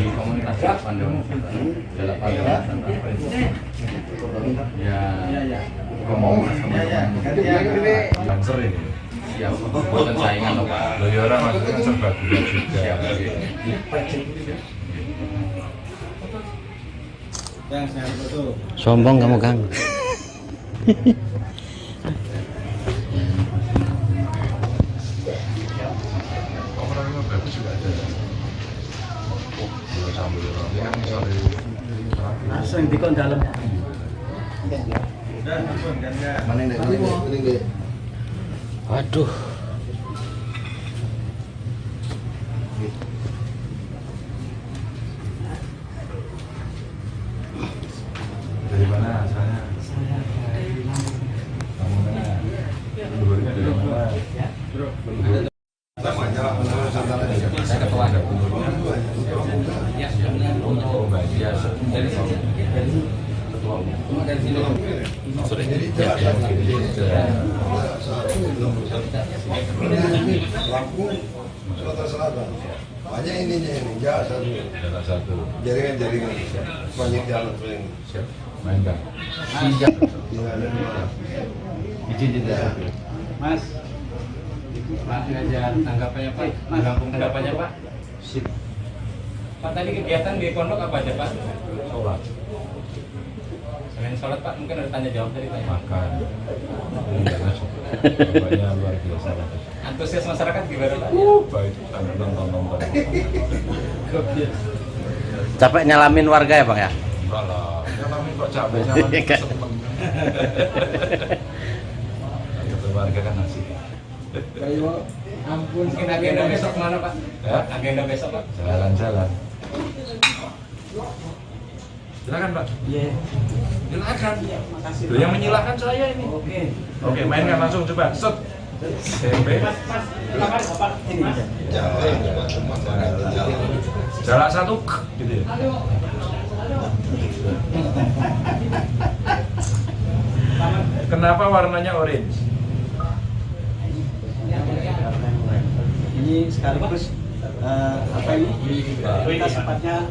Banser ini. Siap, buatan saingan loh Pak. Loh ya orang maksudnya serba gula juga. Sombong kamu Kang. Langsung dikon dalam. Waduh. Dari mana asalnya? Kamu mana? Luarnya dari mana? Saya ketua ada gubernurnya. Ya, untuk bagian dari ketua umum. Dari sini. Sorry. Lampung, Sumatera Selatan. Banyak ininya ini, satu. Jaringan. Banyak jalan sering. Siap. Main Kang. Izin tidak. Mas. Pak Ngajar, tanggapannya Pak. Tanggapannya Pak. Sip. Pak tadi kegiatan di pondok apa aja Pak? Sholat. Selain sholat Pak, mungkin ada tanya jawab tadi Pak. Makan. Bapaknya luar biasa. Antusias masyarakat gimana Pak? Baik, nonton. Capek nyalamin warga ya Bang ya? Enggak lah, nyalamin kok capek, nyalamin seneng. Warga kan asik. Ampun, mungkin agenda besok mana Pak? Ya? Agenda besok Pak? Jalan-jalan. Silakan Pak. Iya. Silakan. Makasih. Loh, yang menyilahkan saya ini. Oke, mainkan langsung coba. Set. SMP. Silakan Bapak ini. Jarak satu gitu ya. Kenapa warnanya orange? Ini sekaligus apa ini? Kita sifatnya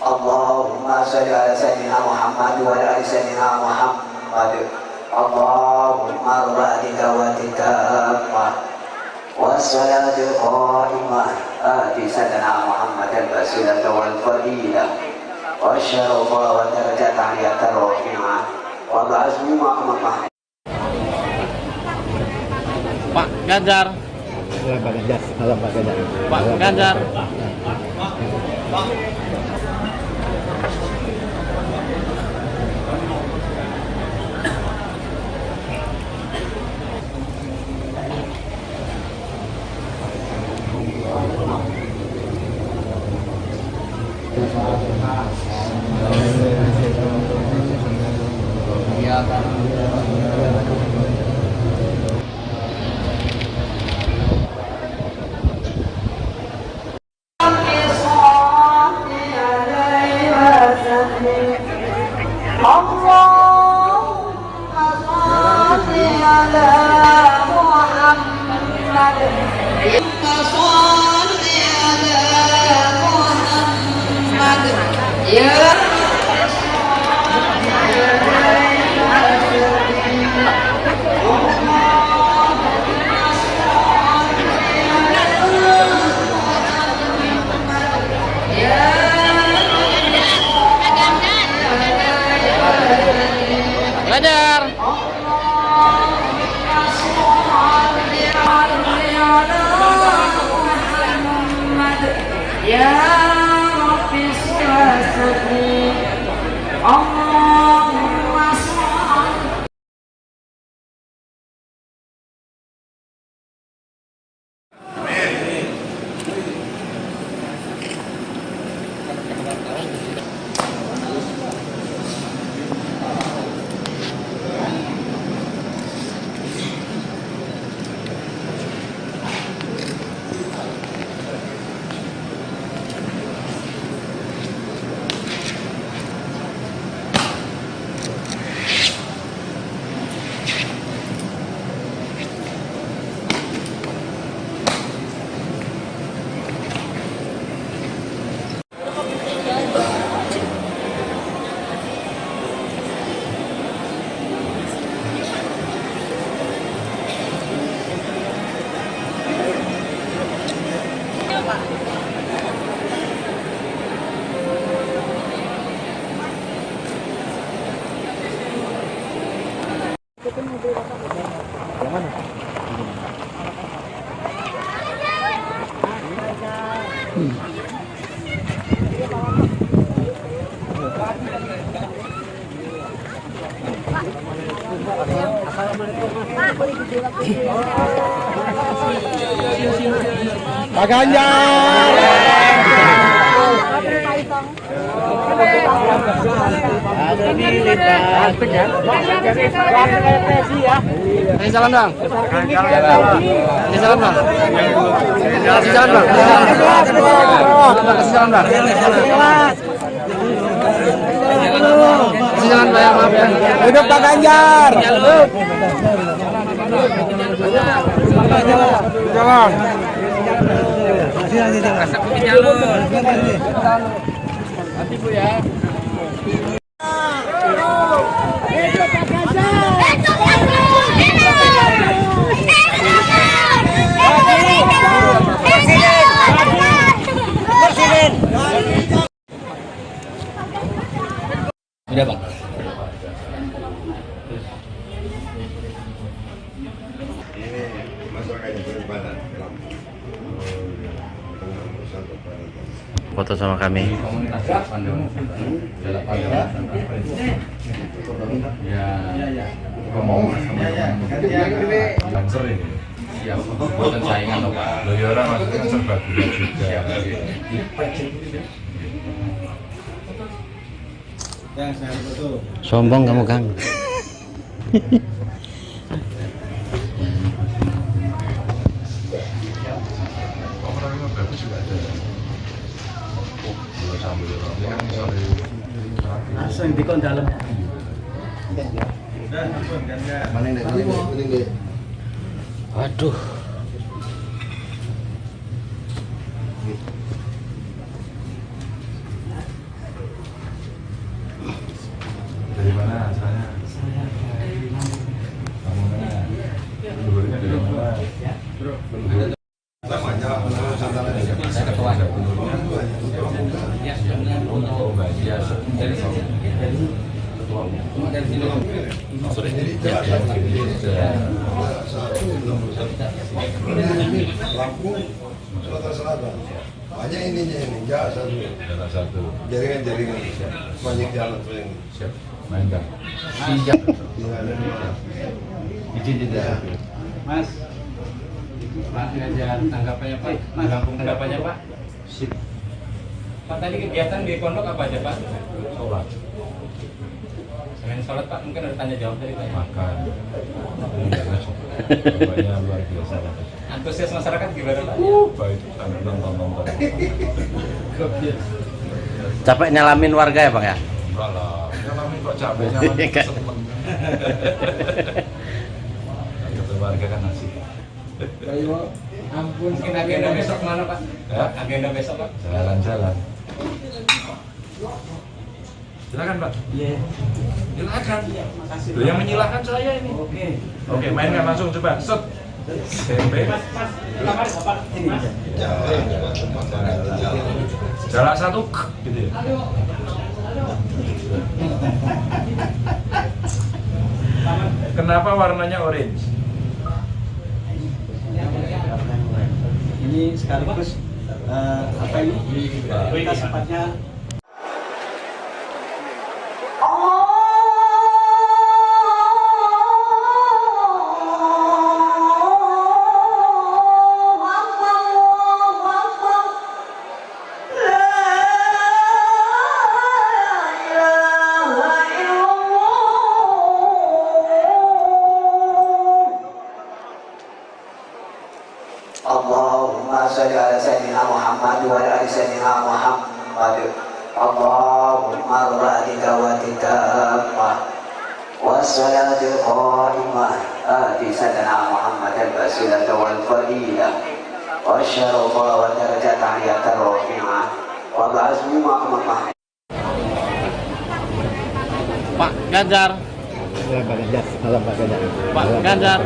Allahumma sholli ala sayyidina Muhammad wa ala ali sayyidina Muhammad. Allahumma rabbi dawatika wassalatul qa'imah ati sayyidina Muhammad al-wasilata wal fadilah wa syarafa wa darajat aliyata rafi'ah wa ba'asmu ma'amah. Pak Ganjar. Pak Ganjar. Halo Pak Ganjar. Pak Ganjar. Ya Rabbi Shalli Allahumma sholli. Pak Ganjar. Ada di lipat. Ini jalan bang. Ini jalan bang. Kasih jalan bang. Kasih jalan bang. Kasih jalan bang. Maaf ya. Hidup Pak Ganjar. Jalan. Hati Bu ya. Udah bang. Ini masyarakatnya beribadah. Foto sama kami. Lancer ini. Siap. Bukan saingan loh Pak. Loh ya orang maksudnya serbaguna juga. Sombong kamu Kang. Langsung di kon dalam. Waduh. Dari mana asalnya? Kamu mana? Dulunya dari mana? Saya ketua. Lampung, Sumatera Selatan. Banyak ininya ini, satu. Jaringan. Banyak jalan paling. Siap. Main Kang. Siap. Izin tidak. Mas. Pak Ganjar, tanggapannya Pak. Tanggapannya Pak. Sip. Pak tadi kegiatan di pondok apa aja Pak? Sholat. Selain sholat Pak mungkin ada tanya jawab tadi Pak. Makan. Bapaknya luar biasa. Antusias masyarakat gimana Pak? Baik, ada nonton. Capek nyalamin warga ya Bang ya? Enggak lah, nyalamin kok capek nyalamin seneng. Ketemu warga kan asik. Ampun, mungkin agenda besok mana Pak? Ya? Agenda besok Pak? Jalan-jalan. Silakan Pak. Iya. Silakan. Makasih. Loh, yang menyilahkan saya ini. Oke, mainkan langsung coba. Set. Tempe. Ini. Jalan satu gitu ya. Kenapa warnanya orange? Ini sekaligus apa ini? Kita sempatnya Allahumma salli ala sayyidina Muhammad wa ala ali sayyidina Muhammad. Allahumma rabbi da'watika wassalatul qa'imah ati sayyidina Muhammad al-basilah wal fadilah wa syarafa wa darajat aliyatan rafi'ah wa ba'azmu maqamah. Pak Ganjar. Pak Ganjar.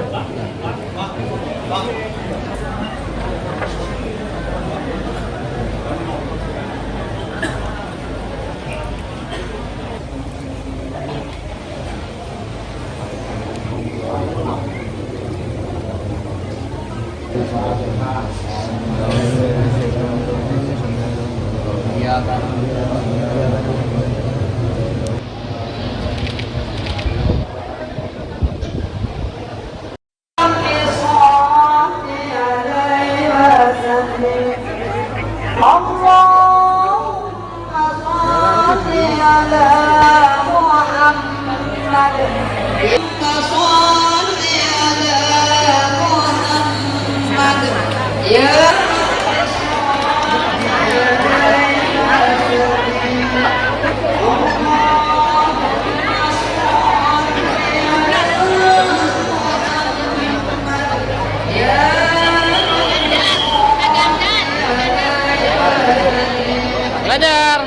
Ganjar.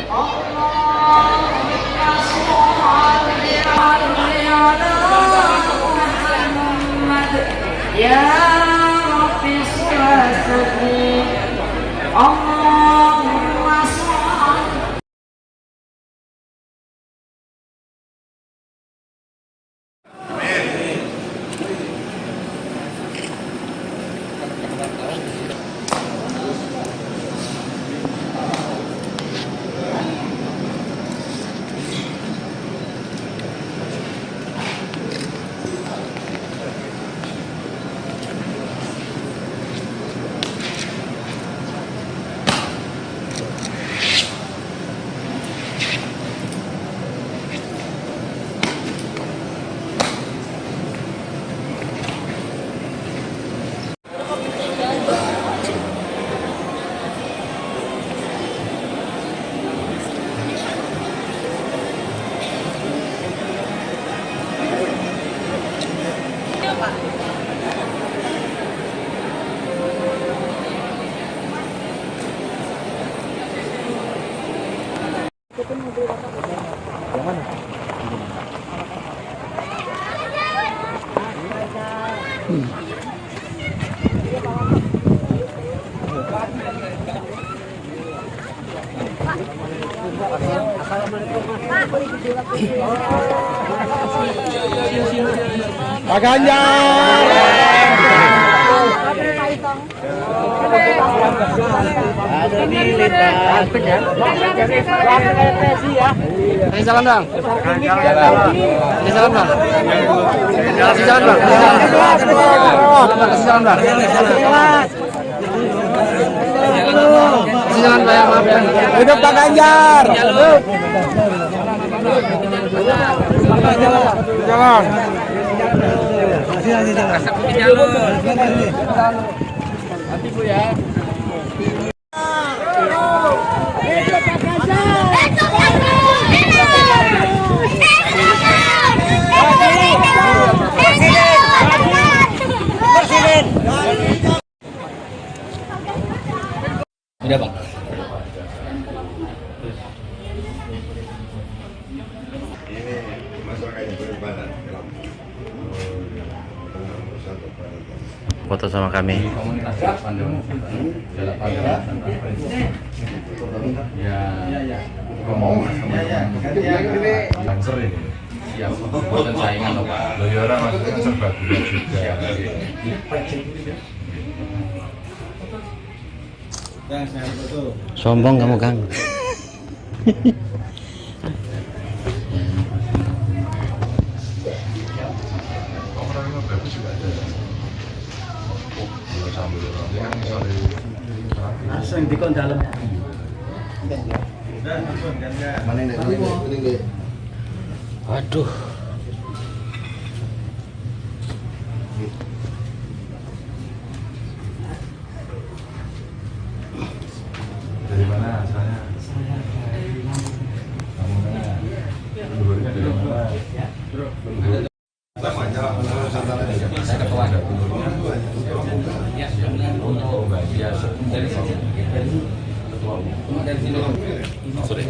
Ya Rabbi sholli Allahumma sholli. Pak Ganjar. Ada milih Pak. Ini jalan bang. Ini jalan bang. Kasih jalan bang. Kasih jalan bang. Kasih jalan bang. Maaf ya. Hidup Pak Ganjar. Jalan. Nanti Bu ya. Udah Pak. Ini masyarakat yang beribadah. Foto sama kami. Lancer ini. Siap buatan saingan loh Pak. Loyora maksudnya serbaguna juga. Sombong kamu, Kang. Langsung dikon dalam. Aduh. Dari mana asalnya? Kamu mana? Leluhurnya dari mana? Saya ketua dapurnya. Ya, oh, bahagia. Dari sini. Ketua umum. Dari sini. Sorry.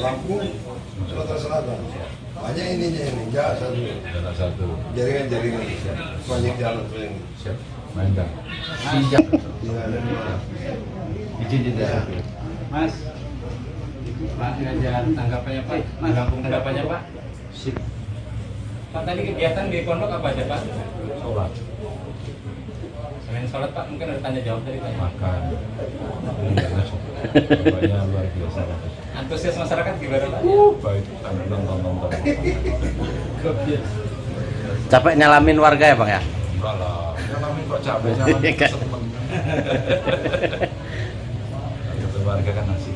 Lampung, Sumatera Selatan. Banyak ininya ini, satu. Jaringan. Banyak jalan ini. Siap. Mantap. Siap. Izin tidak. Mas, Pak Ganjar, tanggapannya Pak, Lampung tanggapannya Pak. Sip. Pak tadi kegiatan di pondok apa aja Pak? Sholat. Selain sholat Pak, mungkin ada tanya jawab dari Pak. Makan. Banyak luar biasa. Antusias masyarakat gimana Pak? Baik, nonton. Capek nyalamin warga ya, Bang ya? Enggak lah, nyalamin kok capek, nyalamin seneng. Warga kan asik.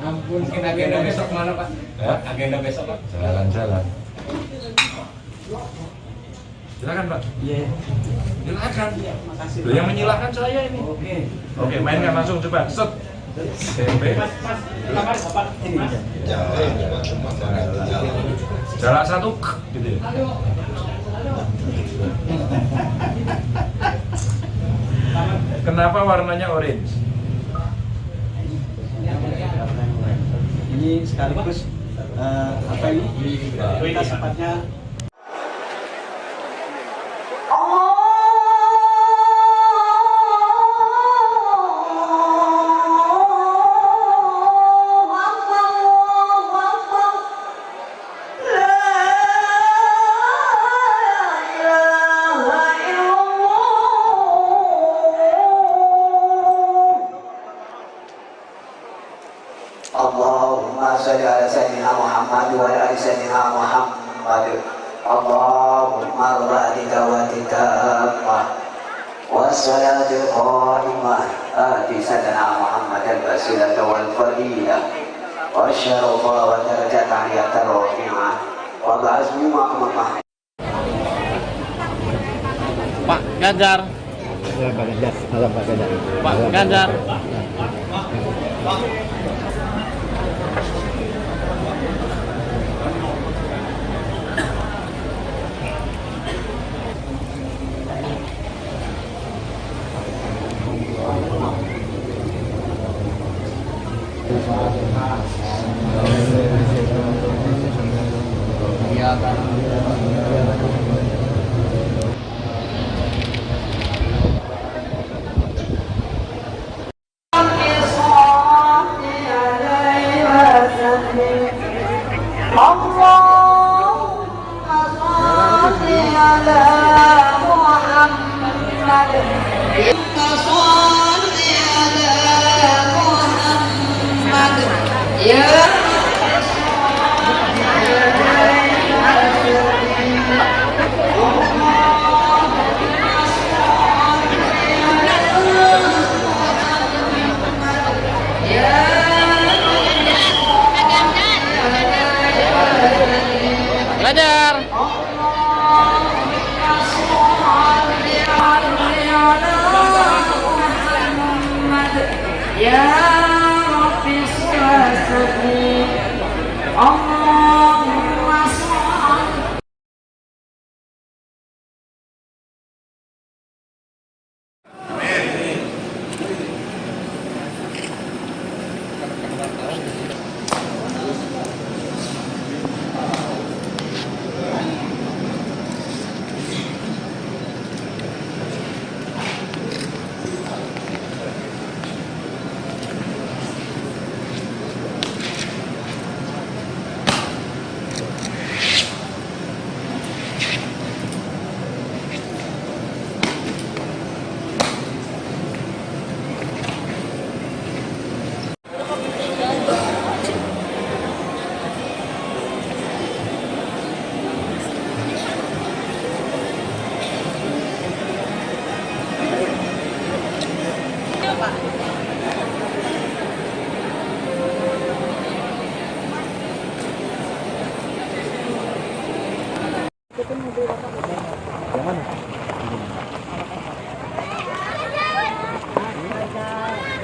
Ampun, mungkin agenda besok mana Pak? Ya? Agenda besok Pak? Jalan-jalan. Silakan Pak. Iya. Silakan. Makasih. Loh, yang menyilahkan saya ini. Oke, mainkan langsung coba. Set. Tempe. Jarak satu, gitu ya. Kenapa warnanya orange? Ini sekaligus apa ini? Kita sepatnya Allahumma sholli ala sayyidina Muhammad wa ala ali sayyidina Muhammad. Allahumma rabbi dawatika wassalatul qa'imah ati sayyidina Muhammad al-wasilata wal fadilah wa syarafa wa darajat aliyata rafi'ah wa ba'azmi ma'amah. Pak Ganjar. Pak Ganjar. Ganjar. Ya Rabbi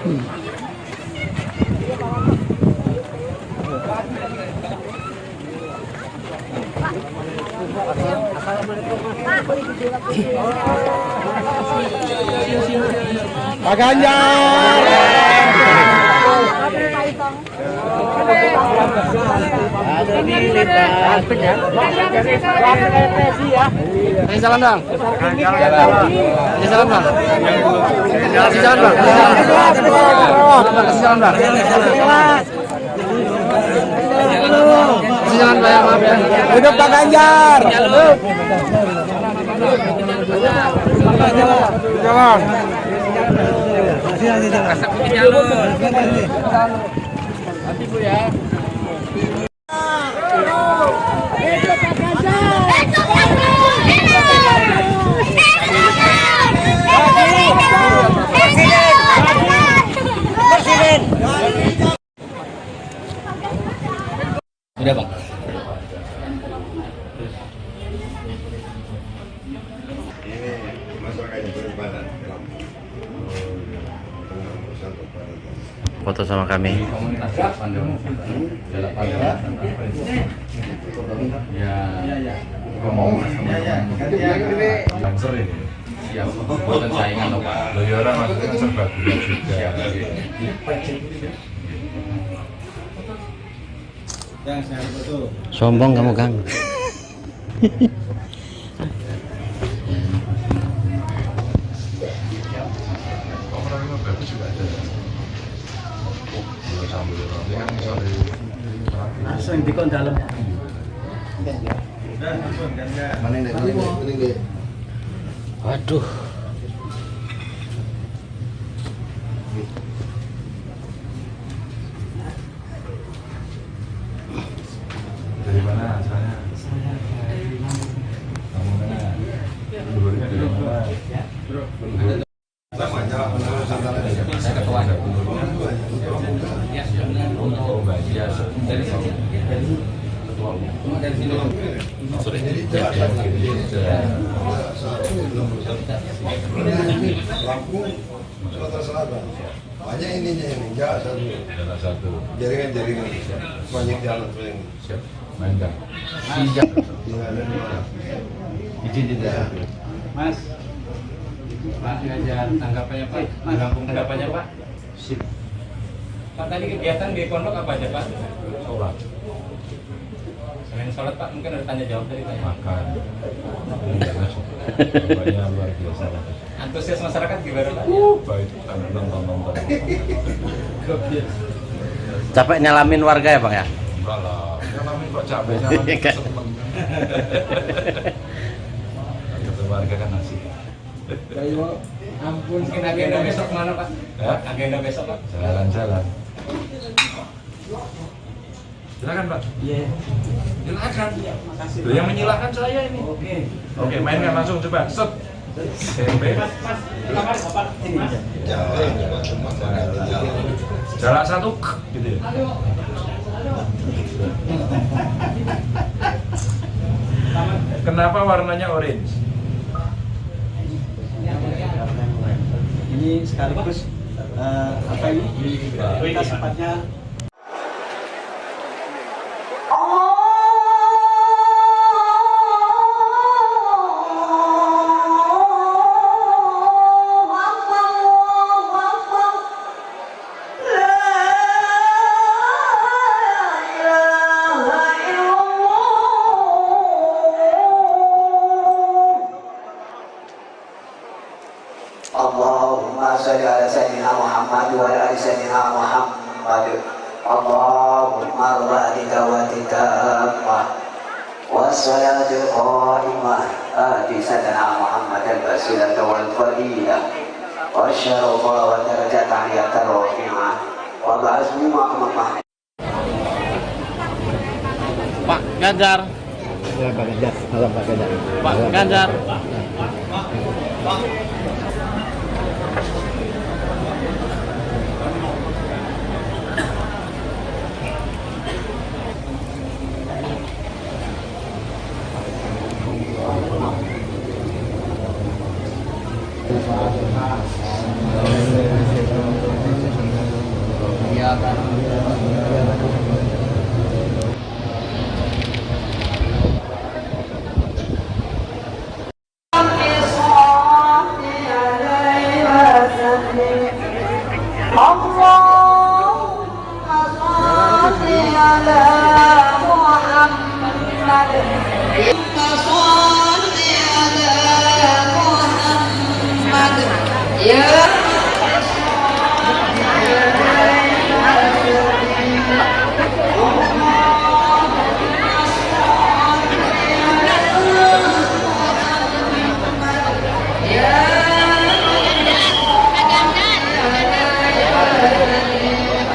Pak Ganjar. Jalan bang. Jalan bang. Jalan bang. Jalan bang. Jalan bang. Maaf ya. Hidup Pak Ganjar. Jalan. Nanti Bu ya. Udah bang. Ini masyarakat yang beribadah. Foto sama kami. Ya, buatan saingan loh Pak. Loh ya orang maksudnya serbaguna juga. Sombong kamu Kang. Langsung di kon dalam. Waduh. Dari mana asalnya? Kamu mana? Dulunya dari mana? Saya ketua. Oh, bagian dari sini. Dari sini. Sorry. Lampung, Sumatera Selatan. Banyak ininya ini, enggak satu. Jaringan. Banyak jalan paling. Siap. Mantap. Izin tidak. Mas. Pak Ganjar, tanggapannya Pak. Lampung tanggapannya Pak. Sip. Pak tadi kegiatan di pondok apa aja Pak? Sholat. Selain sholat Pak, mungkin ada tanya jawab tadi Pak. Makan. Banyak luar biasa. Antusias masyarakat gimana Pak? Baik, karena nonton. Capek nyalamin warga ya Bang ya? Enggak lah, nyalamin kok capek, nyalamin seneng. Ketemu warga kan asik. Ampun, mungkin agenda besok mana Pak? Ya? Agenda besok Pak? Jalan-jalan. Silakan Pak. Iya. Silakan. Makasih. Loh, yang menyilahkan saya ini. Oke, mainkan langsung coba. Set. SMP. Jalan satu, gitu ya. Kenapa warnanya orange? Ini sekaligus apa ini? Kita sempatnya Allahumma salli ala sayyidina Muhammad wa ala ali sayyidina Muhammad. Allahumma rabbi dawatika wassalatul qa'imah ati sayyidina Muhammad al-basilah wal fadilah wa syarafa wa darajat aliyat rafi'ah wa ba'asmu maqamah. Pak Ganjar. Ya Pak Ganjar. Salam Pak Ganjar. Pak Ganjar.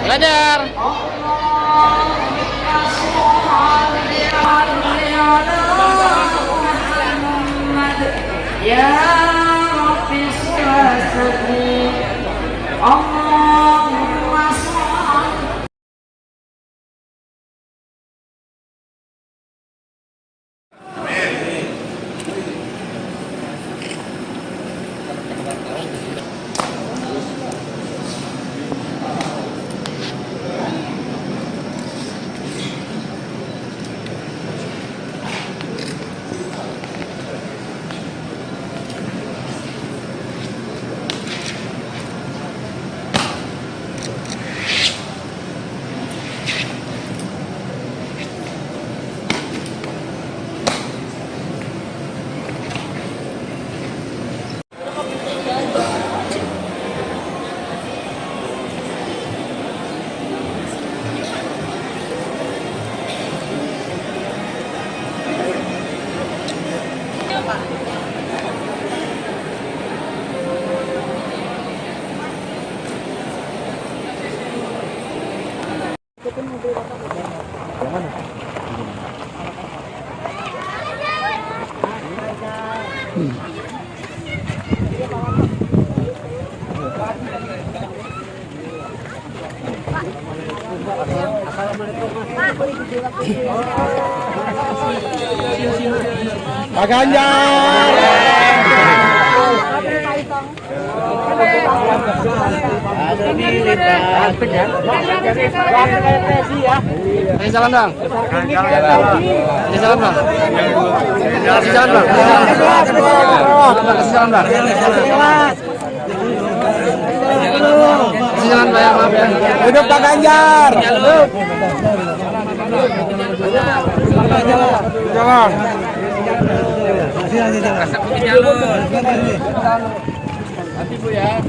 Belajar. Ya Rabbi sholli Allahumma sholli. Pak Ganjar. Kasih jalan dong. Kasih jalan bang. Kasih jalan bang. Kasih jalan bang. Kasih jalan bang. Maaf ya. Hidup Pak Ganjar. Jalan. Nanti Bu ya.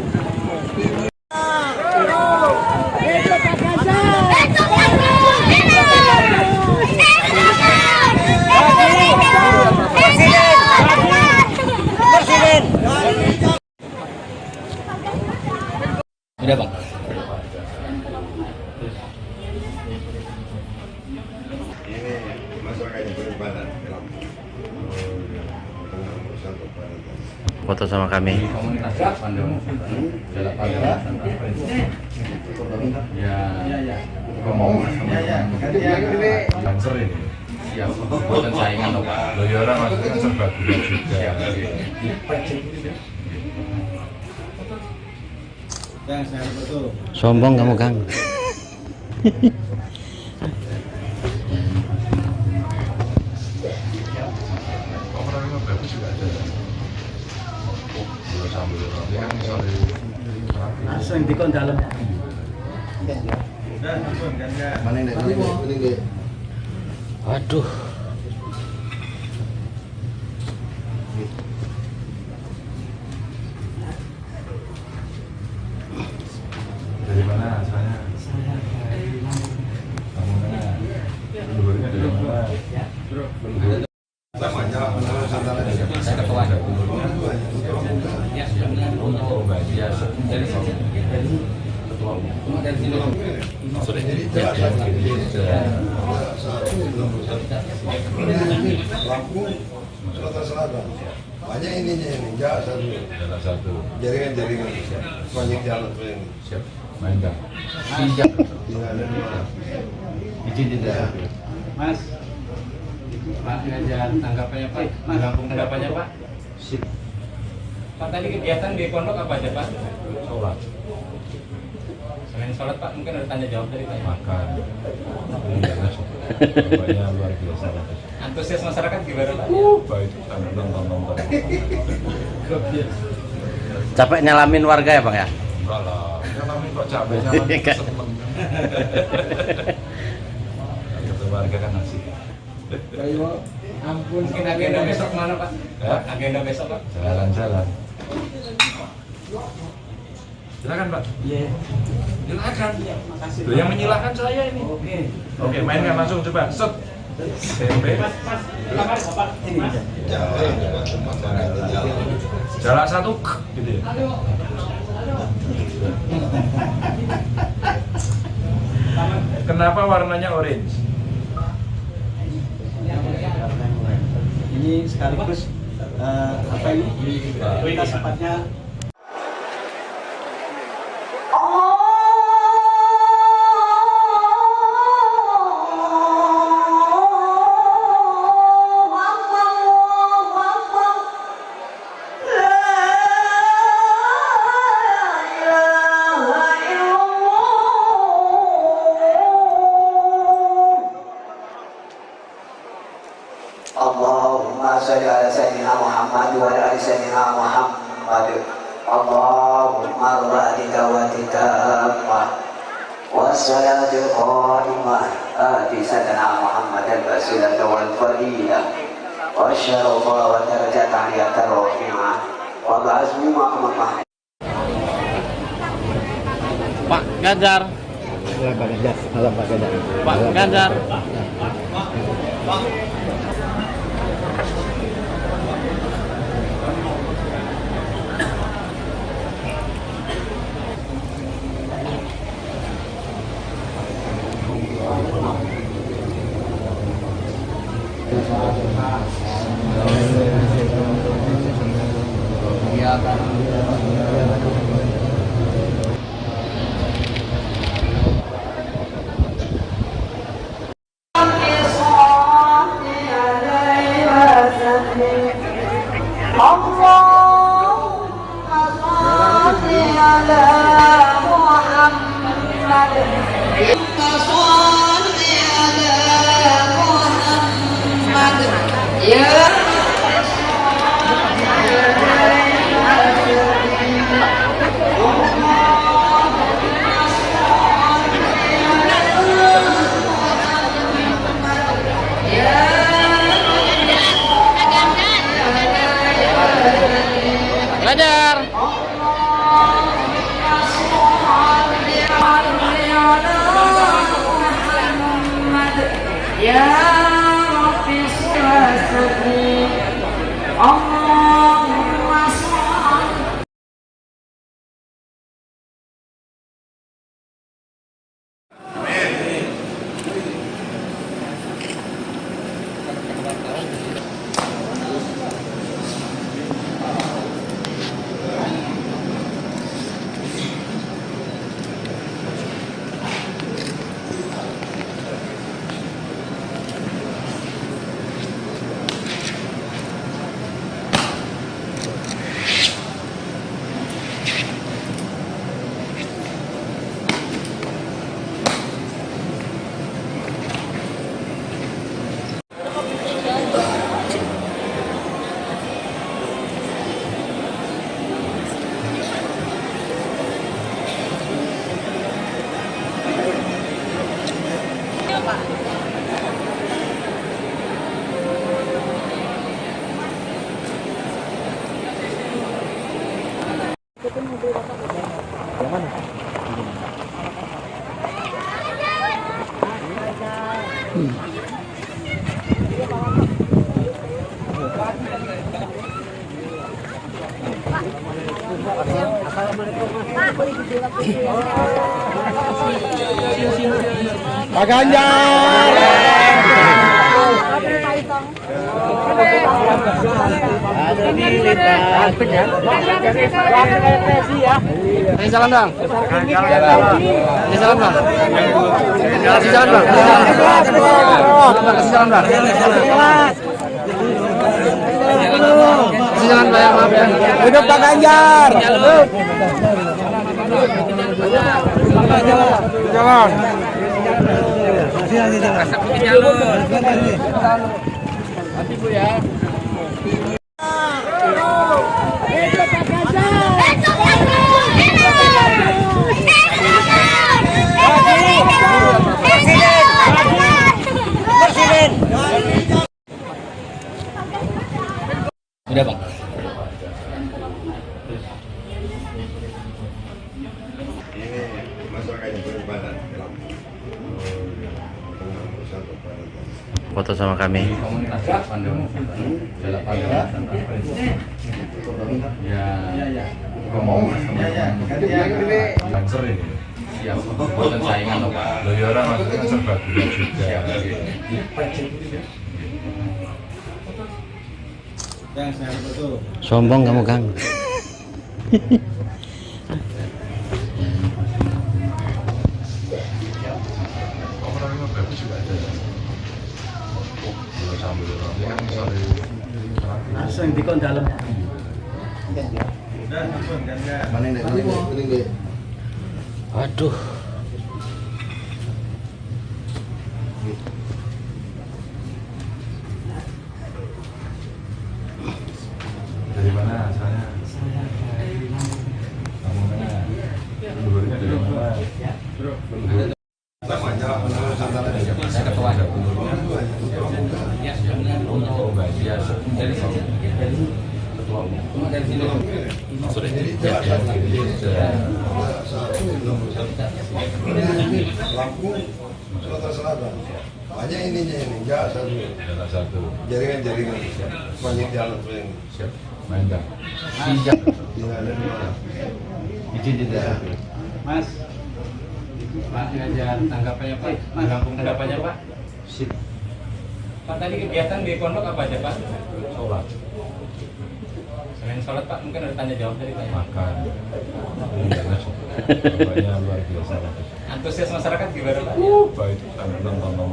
Udah Bang. Foto sama kami. Banser ini. Siap. Bukan saingan loh Pak. Loh ya orang maksudnya serba gula juga. Sombong kamu Kang. Langsung dikon dalam. Aduh. Dari mana asalnya? Leluhurnya dari mana? Saya ketua. Oh, bahagia. Dari sini. Ketua. Sorry. Lampung, Sumatera Selatan. Banyak ininya ini, satu. Jaringan. Banyak jalan ini. Siap. Main Kang. Izin tidak. Mas. Pak Ganjar, tanggapannya Pak. Lampung tanggapannya Pak. Sip. Pak tadi kegiatan di pondok apa aja Pak? Sholat. Selain selain sholat Pak, mungkin ada tanya jawab dari Pak. Makan. Banyak luar biasa. Antusias masyarakat gimana Pak? Baik, sambil nonton. Capek nyalamin warga ya Bang ya? Enggak lah, nyalamin kok capek, nyalamin seneng. Ketemu warga kan asik. Ampun, mungkin agenda besok mana Pak? Ya? Agenda besok Pak? Jalan-jalan. Silakan Pak. Iya. Silakan. Makasih. Loh, yang menyilahkan saya ini. Oke, mainkan langsung coba. Set. Tempe. Ini. Jalan satu, gitu ya. Kenapa warnanya orange? Ini sekaligus apa ini? Kita sepatnya Allahumma sholli ala sayyidina Muhammad wa ala ali sayyidina Muhammad. Allahumma rabbi dawati tammah wassalatul qa'imah ati sayyidina Muhammad al-wasilah wal fadilah wa syarafa wa darajat aliyah rafi'ah wa ba'azmu maqamah. Pak Ganjar. Pak Ganjar. Halo Pak Ganjar. Pak Ganjar. Ganjar. Ya Rabbi sholli Allahumma sholli. Pak Ganjar. Kasih jalan bang. Kasih jalan bang. Kasih jalan bang. Kasih jalan bang. Kasih jalan Pak ya, maaf ya. Hidup Pak Ganjar. Hidup. Jalan. Nanti Bu ya. Udah Pak. Foto sama kami. Banser ini. Siap. Buatan saingan loh Pak. Loh ya orang maksudnya serba guna juga. Sombong kamu Kang. Langsung di kon dalam. Waduh. Dari mana asalnya? Kamu mana? Leluhurnya dari mana? Saya ketua leluhurnya. Oh, Bagia. Dari ketua umum. Dari sini. Sudah. Lampung, Sumatera Selatan. Banyak ininya ini, enggak satu. Jaringan. Banyak jalan ini. Siap. Main enggak? Tidak ada di mana. Izin tidak. Mas, Pak Ganjar, tanggapannya Pak, rampung tanggapannya Pak. Sip. Pak tadi kegiatan di pondok apa aja Pak? Sholat. Selain sholat Pak, mungkin ada tanya jawab dari Pak. Makan. Bapaknya luar biasa. Antusias masyarakat gimana Pak? Baik, sambil nonton.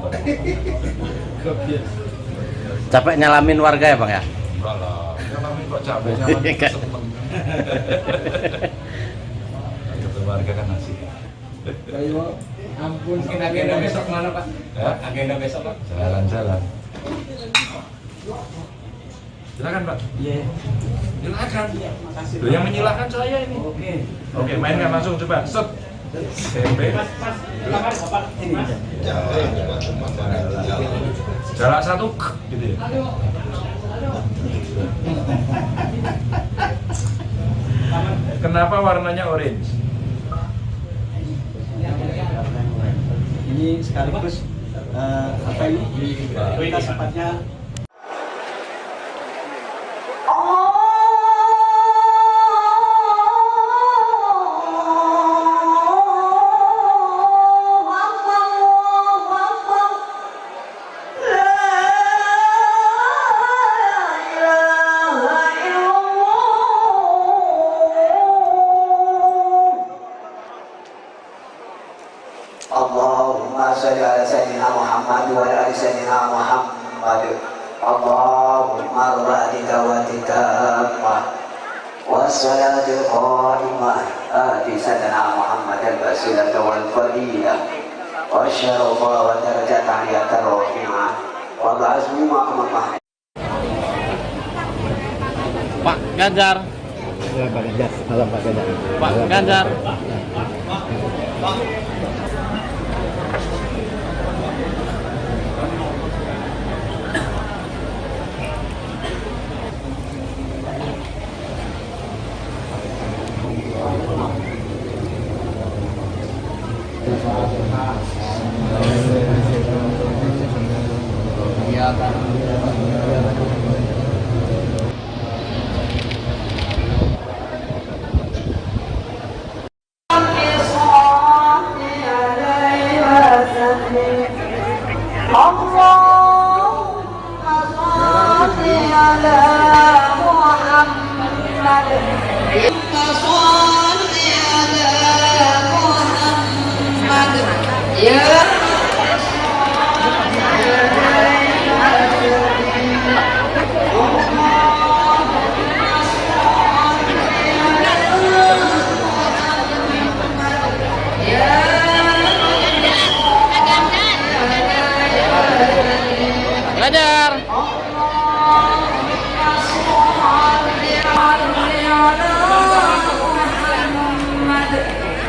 Capek nyalamin warga ya Bang ya? Enggak lah, nyalamin kok capek, nyalamin seneng. Ketemu warga kan asik. Ayo, ampun. Mungkin agenda besok mana Pak? Ya? Agenda besok Pak? Jalan-jalan. Silakan Pak. Iya. Silakan. Makasih. Loh, yang menyilahkan saya ini. Oke, mainkan langsung coba. Set. Tempe. Bapak ini. Jarak satu gitu ya. Kenapa warnanya orange? Ini sekaligus apa ini? Kita sepatnya Allahumma sholli ala sayyidina Muhammad wa ala ali sayyidina Muhammad. Allahumma rabbi dawati tammah wassalatul qa'imah ati sayyidina Muhammad al-basilah wal fadilah wa syarafa wa darajat aliyatar rafi'ah wa ba'azmi ma'amah. Pak Ganjar. Pak Ganjar, malam Pak Ganjar. Pak Ganjar. عليها سبيل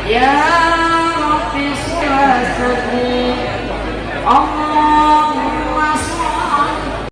Ya Rabbi Shalli Allahumma sholli.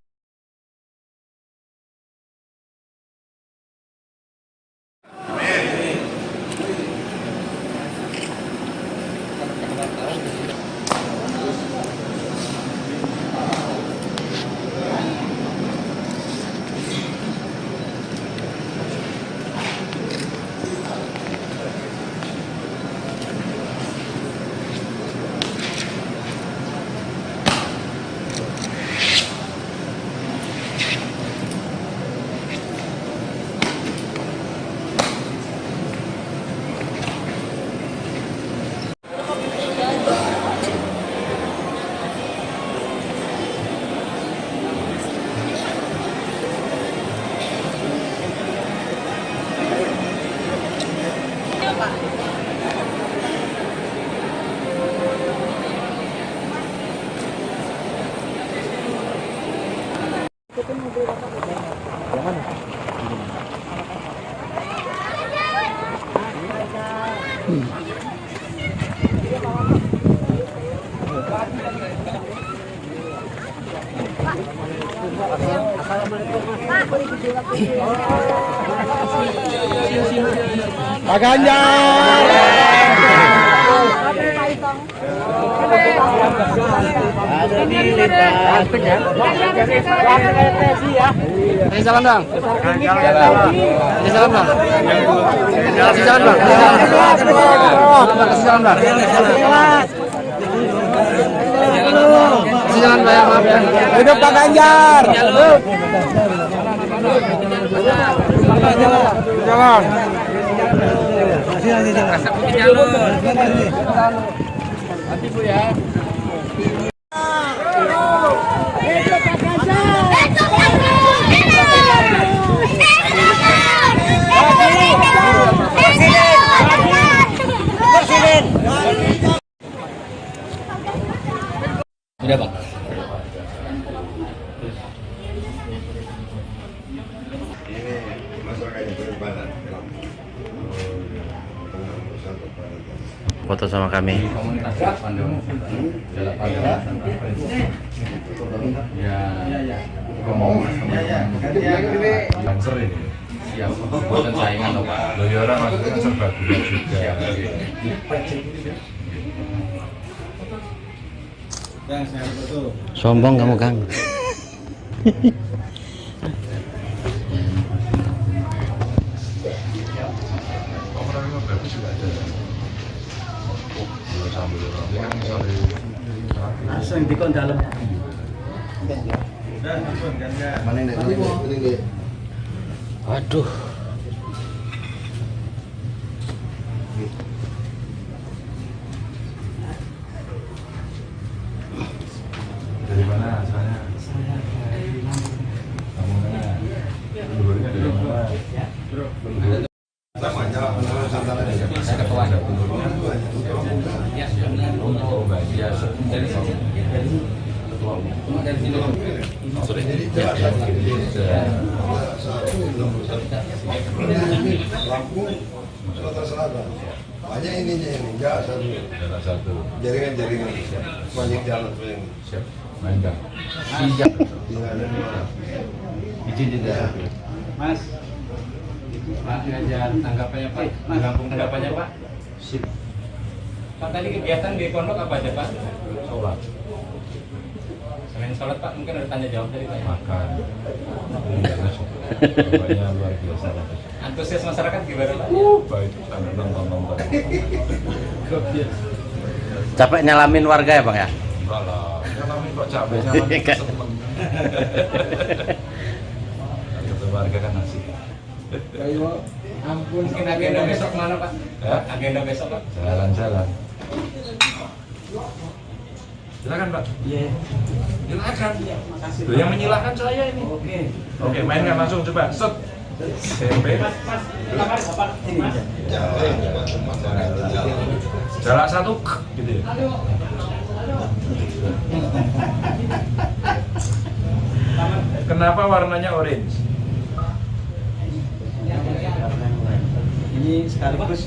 Pak Ganjar. Salam dong. Salam dong. Salam dong. Salam dong. Jangan bayar, maaf ya. Hidup Pak Ganjar. Jalan. Nanti Bu ya. Udah Bang. Ini masyarakatnya berbadan. Foto sama kami. Lancer ini. Siap. Buatan saingan loh Pak. Loh ya orang maksudnya serbaguna juga. Sombong kamu Kang. Langsung dikon dalam. Mana ini? Waduh. Dari mana asalnya? Kamu mana? Dulunya dari mana? Saya ketua. Oh, bagian dari sini. Ketua. Dari sini. Sorry. Lampung, Sumatera Selatan. Banyak ininya ini, enggak satu. Jaringan. Banyak jalan ini. Siap. Main Kang. Izin tidak. Mas. Pak Ganjar, tanggapannya Pak. Tanggapannya Pak. Sip. Pak tadi kegiatan di pondok apa aja Pak? Sholat. Selain sholat Pak, mungkin ada tanya jawab dari Pak. Makan. Bapaknya luar biasa. Antusias masyarakat gimana Pak? Baik, sampai nonton. Capek nyalamin warga ya Bang ya? Enggak lah, nyalamin kok capek, nyalamin seneng. Ketemu warga kan asik. Ayo, ampun. Mungkin agenda besok mana Pak? Ya? Agenda besok Pak? Jalan-jalan. Silakan Pak. Iya. Silakan. Makasih. Loh, yang menyilahkan saya ini. Oke, mainkan langsung coba. Set. SMP. Jalan satu, gitu ya. Kenapa warnanya orange? Ini sekaligus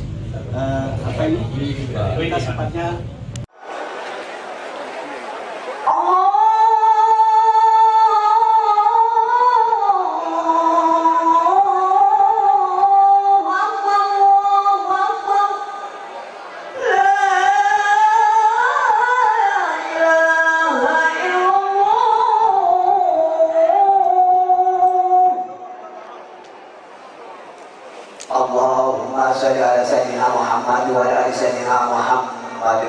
apa ini? Kita sifatnya Allahumma salli ala sayyidina Muhammad wa ala ali sayyidina Muhammad.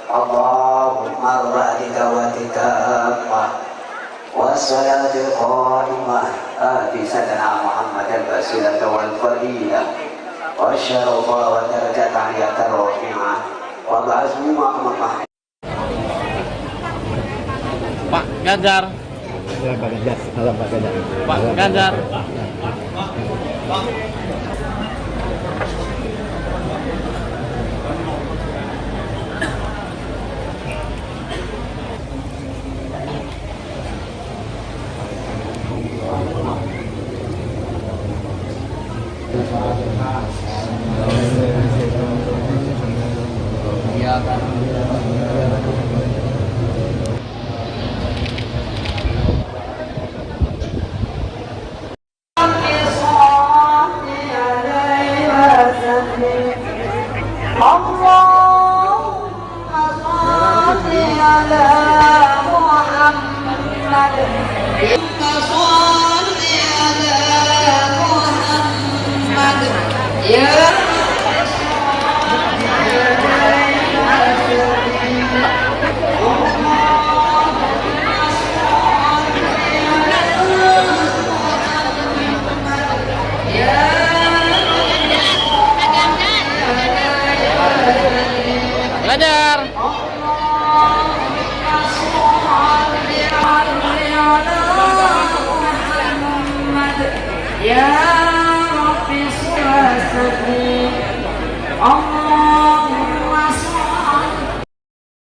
Allahumma rabbi dawatika wassalatul qa'imah ati sayyidina Muhammad al-basilah wal fadilah wa syarafa wa darajat aliyatan rafi'ah wa ba'azmu maqamah. Pak Ganjar. Pak Ganjar. Salam Pak Ganjar. Pak Ganjar. Ganjar. Ya Rabbi sholli Allahumma sholli.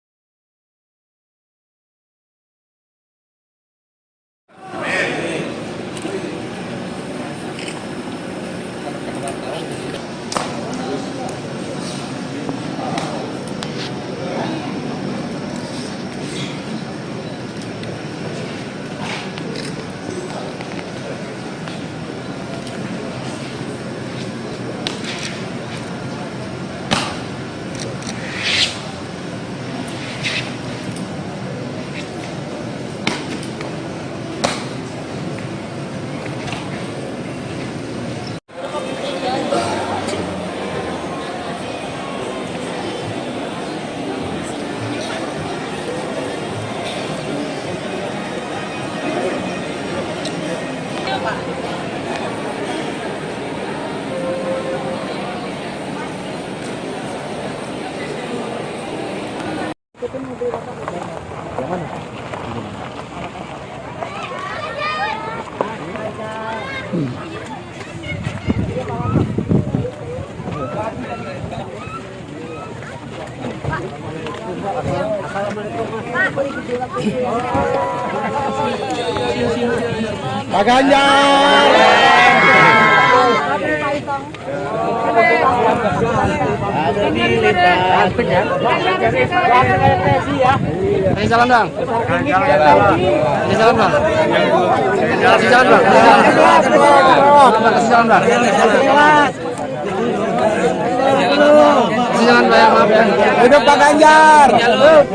Pak Ganjar. Kasih salam dong. Kasih salam dong. Kasih salam dong. Kasih salam dong. Jangan banyak maaf ya. Hidup Pak Ganjar. Jalan.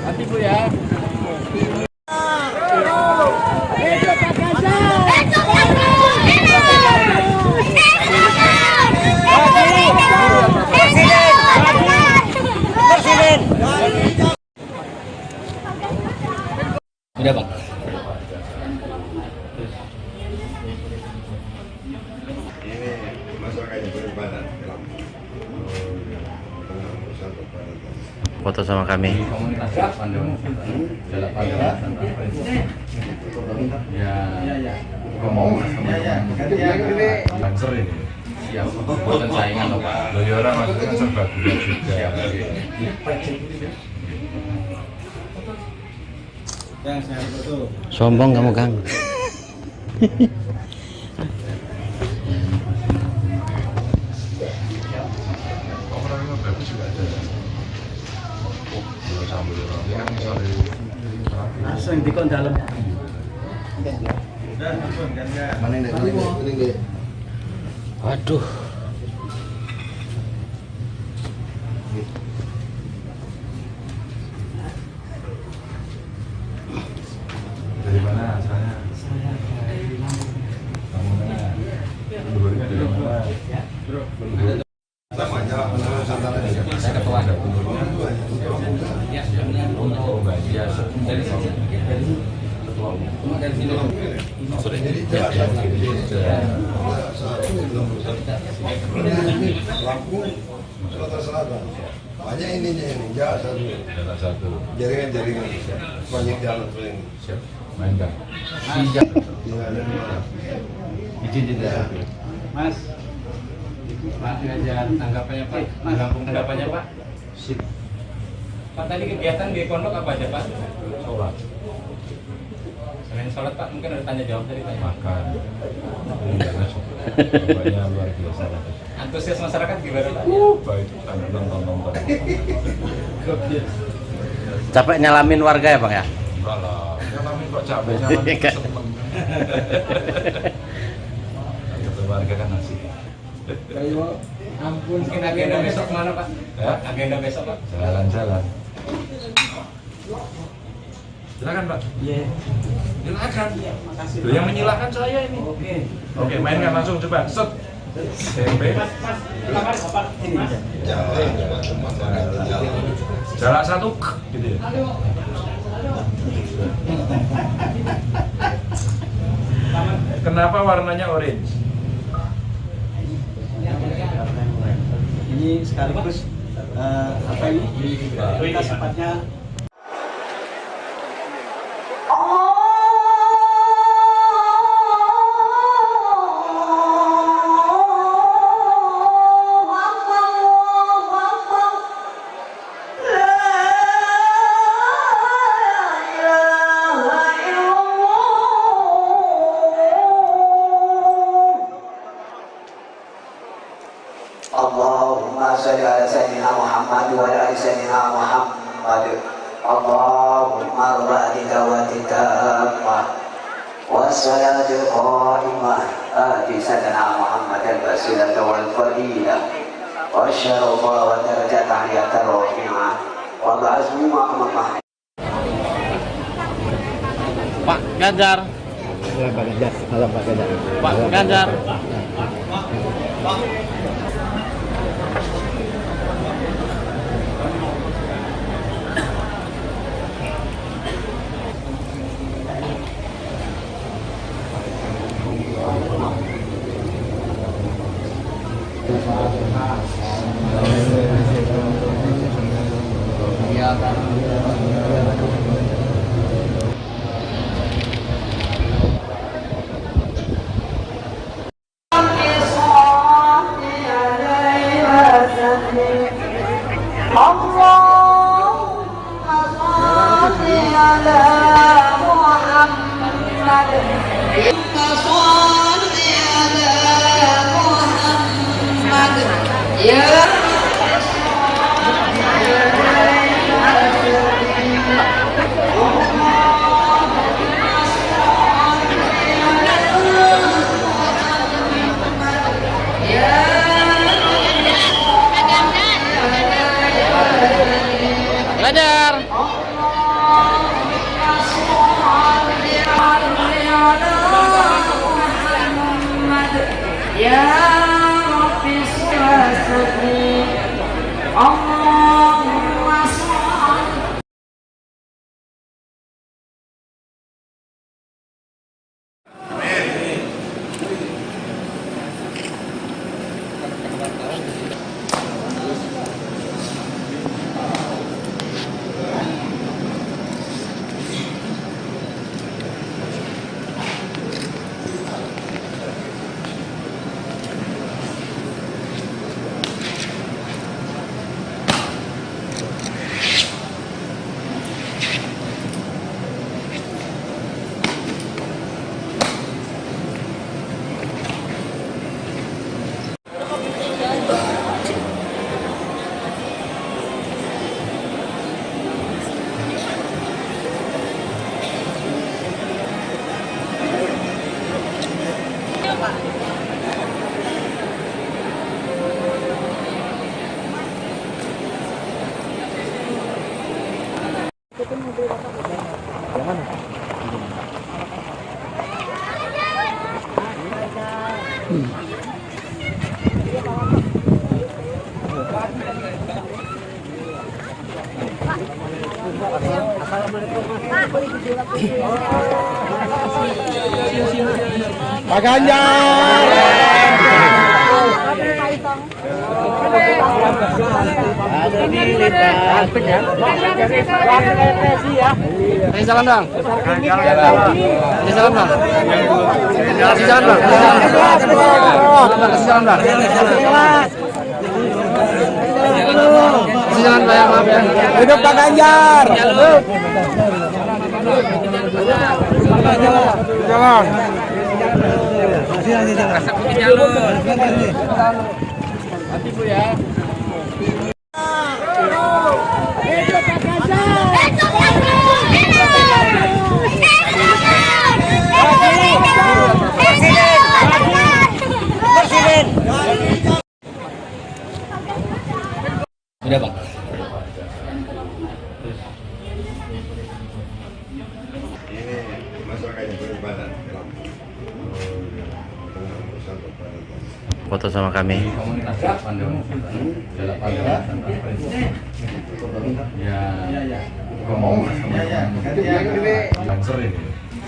Nanti Bu ya. Udah Pak. Ini masyarakat yang beribadah. Foto sama kami. Banser ini. Siap. Buatan saingan loh Pak. Loyora maksudnya serbaguna juga. Yang saya foto. Sombong kamu, Kang. Langsung dikon dalam. Waduh. Dari mana asalnya? Saya dari Kamu mana? Gubernurnya dari mana? Namanya Saya ketua. Ya, oh, ya. Dari ketua. Dari sini. Sorry. Lampung, Sumatera Selatan. Banyak ininya ini, satu. Jaringan. Banyak jalan sering. Siap. Main kan? Izin tidak. Mas. Pak Ganjar, tanggapannya Pak. Tanggapannya Pak. Sip. Pak tadi kegiatan di pondok apa aja Pak? Sholat. Selain sholat Pak, mungkin ada tanya jawab dari Pak. Makan. Banyak luar biasa. Antusias masyarakat gimana Pak? Baik, nonton. Capek nyalamin warga ya, Bang ya? Enggak lah. Nyalamin kok capek, nyalamin seneng. Ketemu warga kan asik. Ayo, ampun. Mungkin agenda besok mana Pak? Ya? Agenda besok Pak? Jalan-jalan. Silakan Pak. Iya. Silakan. Makasih. Loh, yang menyilahkan saya ini. Oke, mainkan langsung coba. Set. SMP. Jarak satu, gitu ya. Kenapa warnanya orange? Ini sekaligus apa ini? Kita sepatnya Allahumma salli ala sayyidina Muhammad wa ala ali sayyidina Muhammad. Allahumma rabbi dawati tammah wassalatul qa'imah ati sayyidina Muhammad al-wasilata wal fadilah wa syarafa wa darajat tahiyatan rafi'ah wa ba'azmu ma'amah. Pak Ganjar. Pak Ganjar. Halo Pak Ganjar. Pak Ganjar. Ganjar. Ya Rabbi Surasati Allahumma salli. Pak Ganjar. Ada di lintas. Ini jalan bang. Ini jalan bang. Kasih jalan bang. Kasih jalan bang. Kasih jalan bang. Maaf ya. Hidup Pak Ganjar. Jalan. Hati Bu ya. Udah bang. Ini masyarakat yang beribadah. Foto sama kami.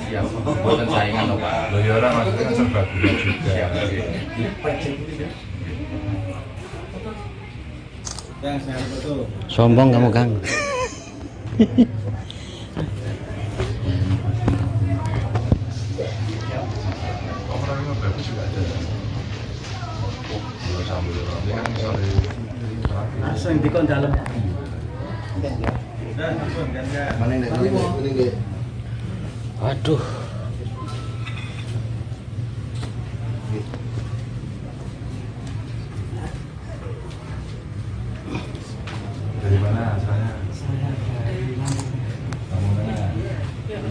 Ya, buatan saingan loh Pak. Loh ya orang maksudnya kan serbaguna juga. Sombong kamu Kang. Langsung di dalam. Mana yang Aduh. Dari mana asalnya? Kamu mana?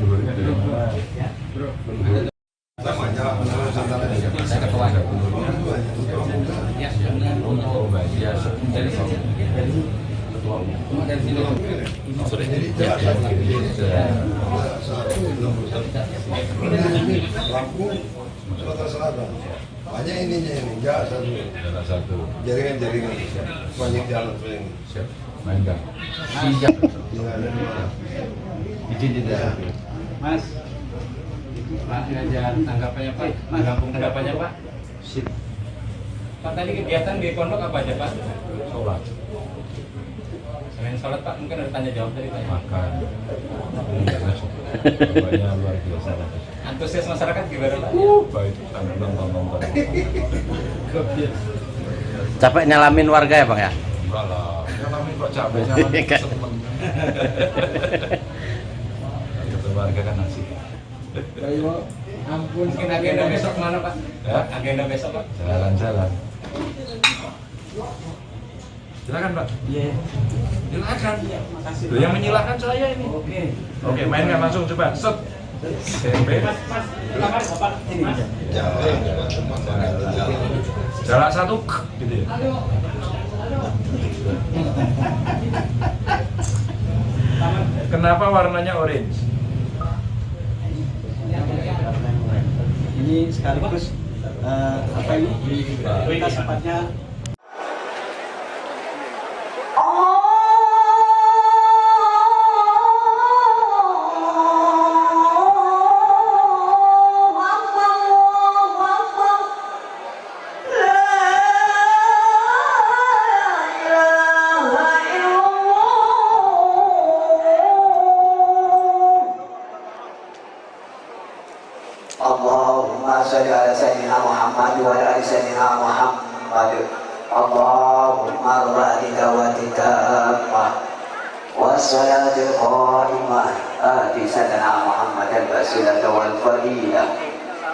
Luarnya dari mana? Saya ketua. Ya, dari ketua umum dari sini. Lampung, Sumatera Selatan. Banyak ininya ini, satu. Jaringan. Banyak jalan ini. Siap. Main Kang. Siap. Izin tidak. Mas. Pak Ganjar, tanggapannya Pak. Rampung tanggapannya Pak. Sip. Pak tadi kegiatan di pondok apa aja Pak? Sholat. Selain sholat Pak, mungkin ada tanya jawab tadi Pak. Makan. Bapaknya luar biasa. Antusias masyarakat gimana Pak? Baik, nonton. Capek nyalamin warga ya Bang ya? Enggak lah, nyalamin kok capek nyalamin seneng. Ketemu warga kan asik. Ampun, mungkin agenda besok mana Pak? Ya? Agenda besok Pak? Jalan-jalan. Silakan Pak. Iya. Silakan. Makasih. Loh, yang menyilahkan saya ini. Oke, mainkan langsung coba. Set. SMP. Silakan Bapak ini. Jalan satu gitu ya. Kenapa warnanya orange? Ini sekaligus apa ini? Kita sepatnya Allahumma salli ala sayyidina Muhammad wa ala ali sayyidina Muhammad. Allahumma rabbi dawati tammah wassalatul qa'imah ati sayyidina Muhammad al-wasilah wal fadilah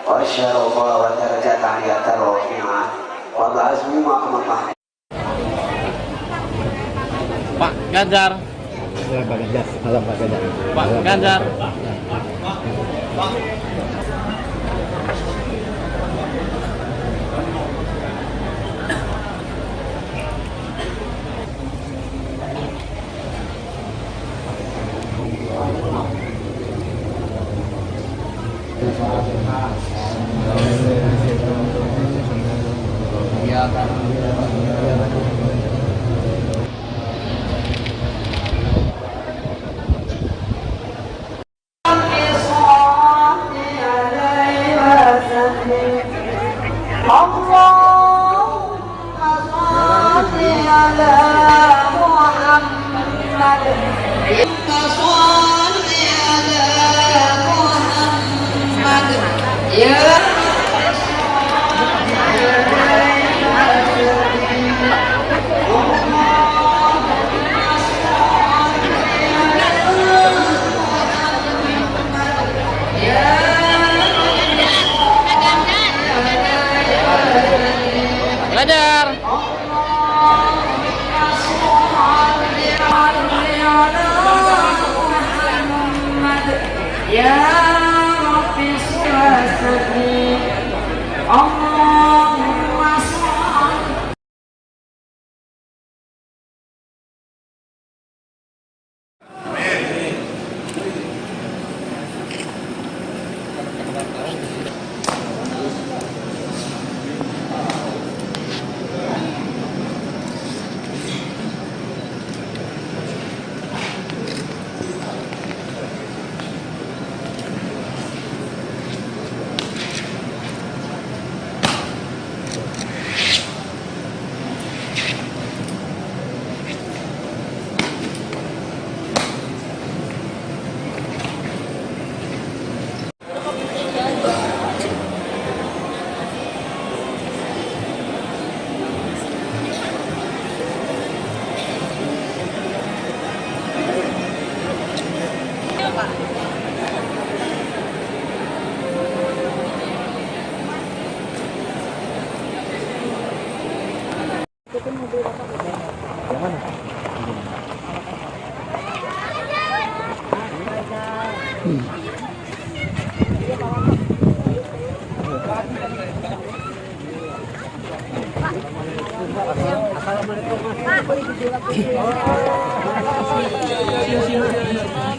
wa syarafa wa darajat aliyat rafi'ah wa ba'azmi maqamah. Pak Ganjar. Pak Ganjar. Pak Ganjar. Pak Ganjar. Belajar. Ya Rabbi sholli Allahumma sholli.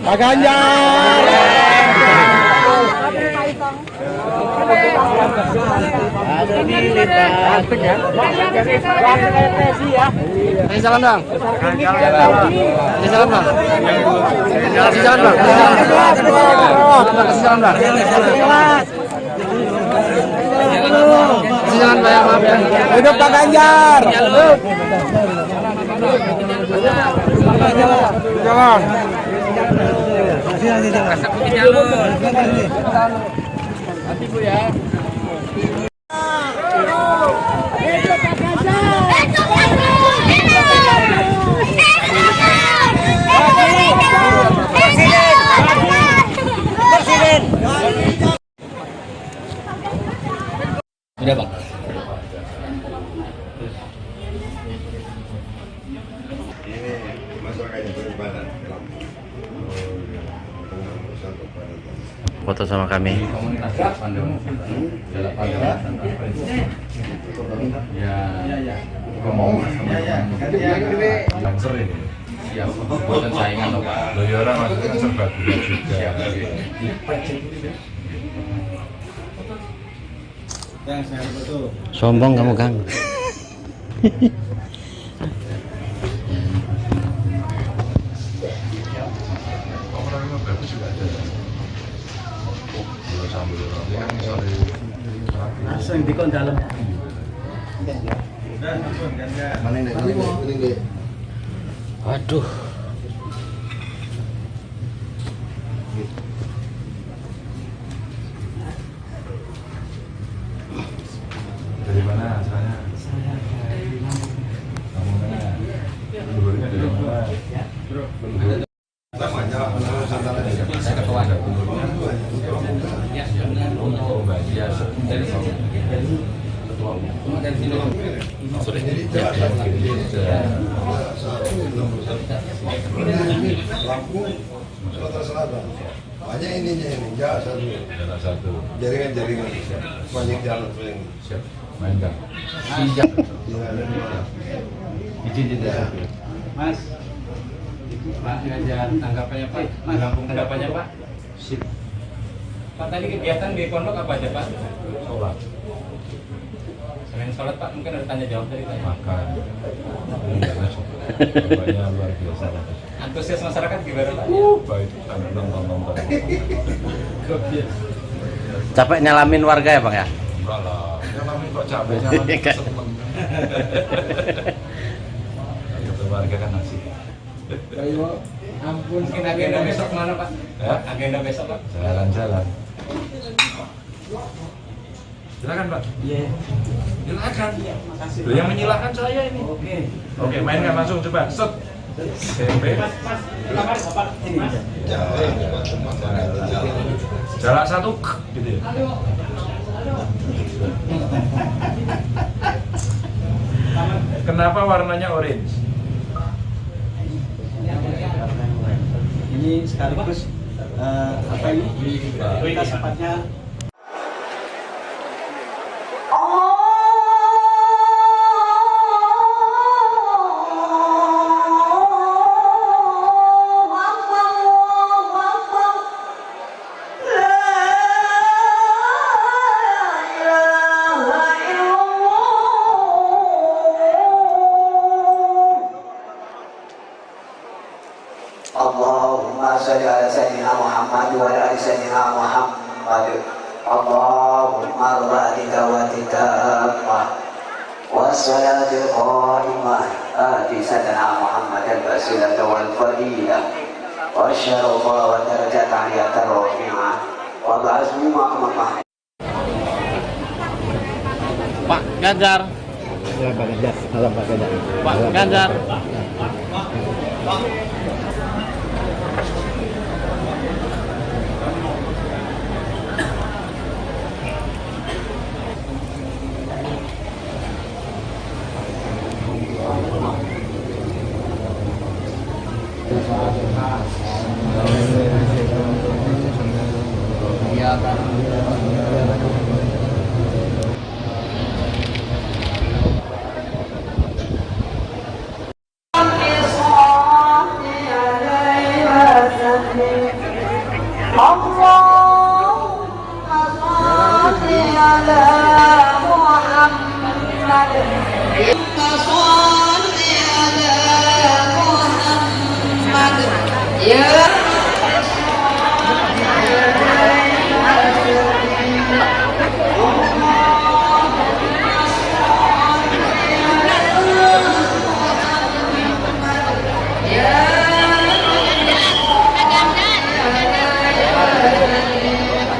Pak Ganjar. Kasih salam dong. Kasih salam dong. Kasih salam dong. Kasih salam dong. Kasih salam Pak, maaf ya. Hidup Pak Ganjar. Jalan. Hati Bu ya. Udah Bang. Ini masyarakatnya bagaimana? Foto sama kami. Siap, buatan saingan loh Pak. Loh ya orang maksudnya serba gula juga. Sombong kamu Kang. Langsung dikon dalam. Mana ini? Waduh. Dari mana asalnya? Kamu mana? Dulunya dari mana? Saya ketua. Lampung, Sumatera Selatan. Banyak ininya ini, ya satu. Jaringan. Banyak jalan paling. Siap. Main Kang. Izin Mas. Pak Ganjar, tanggapannya Pak. Lampung tanggapannya Pak. Sip. Pak tadi kegiatan di pondok apa aja Pak? Sholat. Selain sholat Pak, mungkin ada tanya jawab dari tadi. Makan. Bapaknya luar biasa. Antusias masyarakat gimana Pak? Baik, ada nonton. Capek nyalamin warga ya Bang ya? Enggak lah, nyalamin kok capek, nyalamin seneng. Kata warga kan asik. Ayo, ampun. Mungkin agenda besok mana Pak? Ya? Agenda besok Pak? Jalan-jalan. Silakan Pak. Iya. Silakan. Iya, makasih. Loh, yang menyilahkan saya ini. Oke, mainkan langsung coba. Set. SMP. Jarak satu gitu ya. Kenapa warnanya orange? Ini sekaligus apa ini? Kita sepatnya Allahumma salli ala sayyidina Muhammad wa ala ali sayyidina Muhammad. Allahumma rabbi dawati tammah wassalatul qa'imah ati sayyidina Muhammad al-basilah wal fadilah wa syarafa wa darajat aliyah rafi'ah wa ba'azmi maqamah. Pak Ganjar. Ya Pak Ganjar. Salam Pak Ganjar. Pak Ganjar.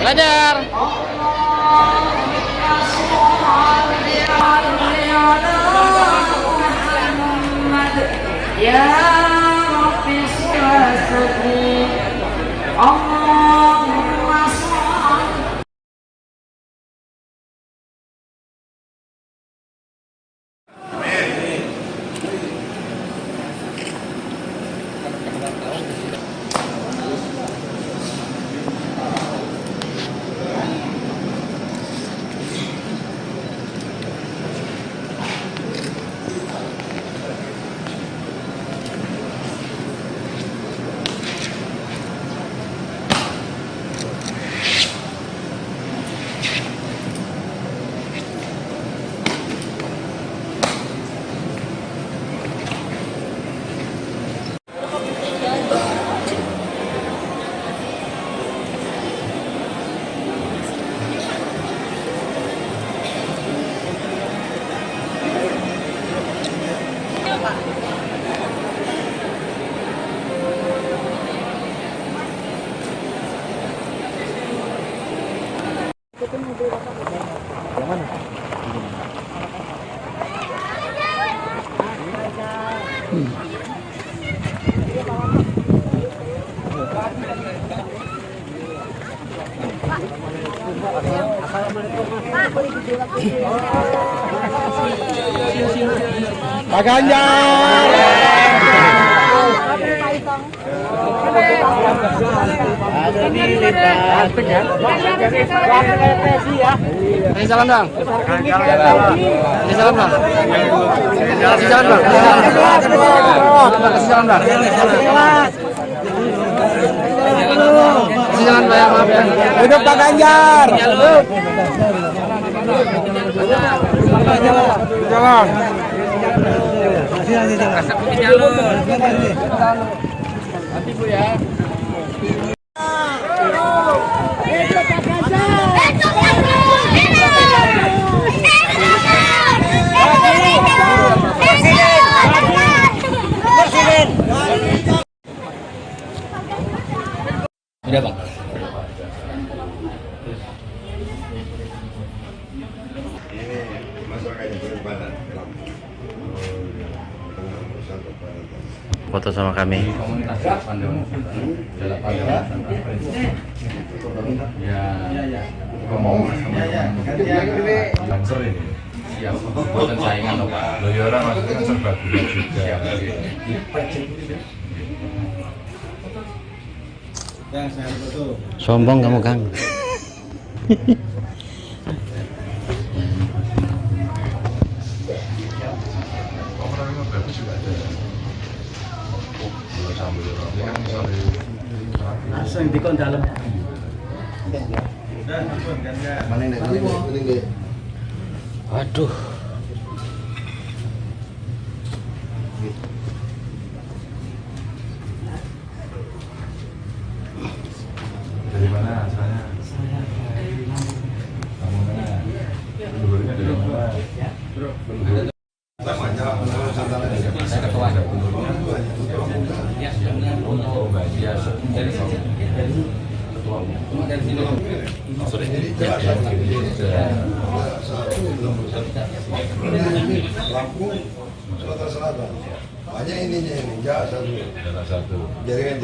Ganjar. Ya Rabbi sholli Allahumma sholli. Pak Ganjar. Ini jalan bang. Ini jalan bang. Kasih jalan bang. Kasih jalan bang. Kasih jalan bang. Maaf ya. Hidup Pak Ganjar. Jalan. Asap putih jalan. Nanti Bu ya. Udah Bang. Foto sama kami. Lancer ini. Siap. Bukan saingan loh Pak. Loh ya orang maksudnya serba guna juga. Sombong kamu Kang. Langsung dikon dalam. Waduh. Dari mana asalnya? Kamu mana? Leluhurnya dari mana? Saya ketua. Oh, Mbak. Ya, dari sini. Dari sini. Sorry. Lampung, Sumatera Selatan. Banyak ininya ini, satu. Jaringan.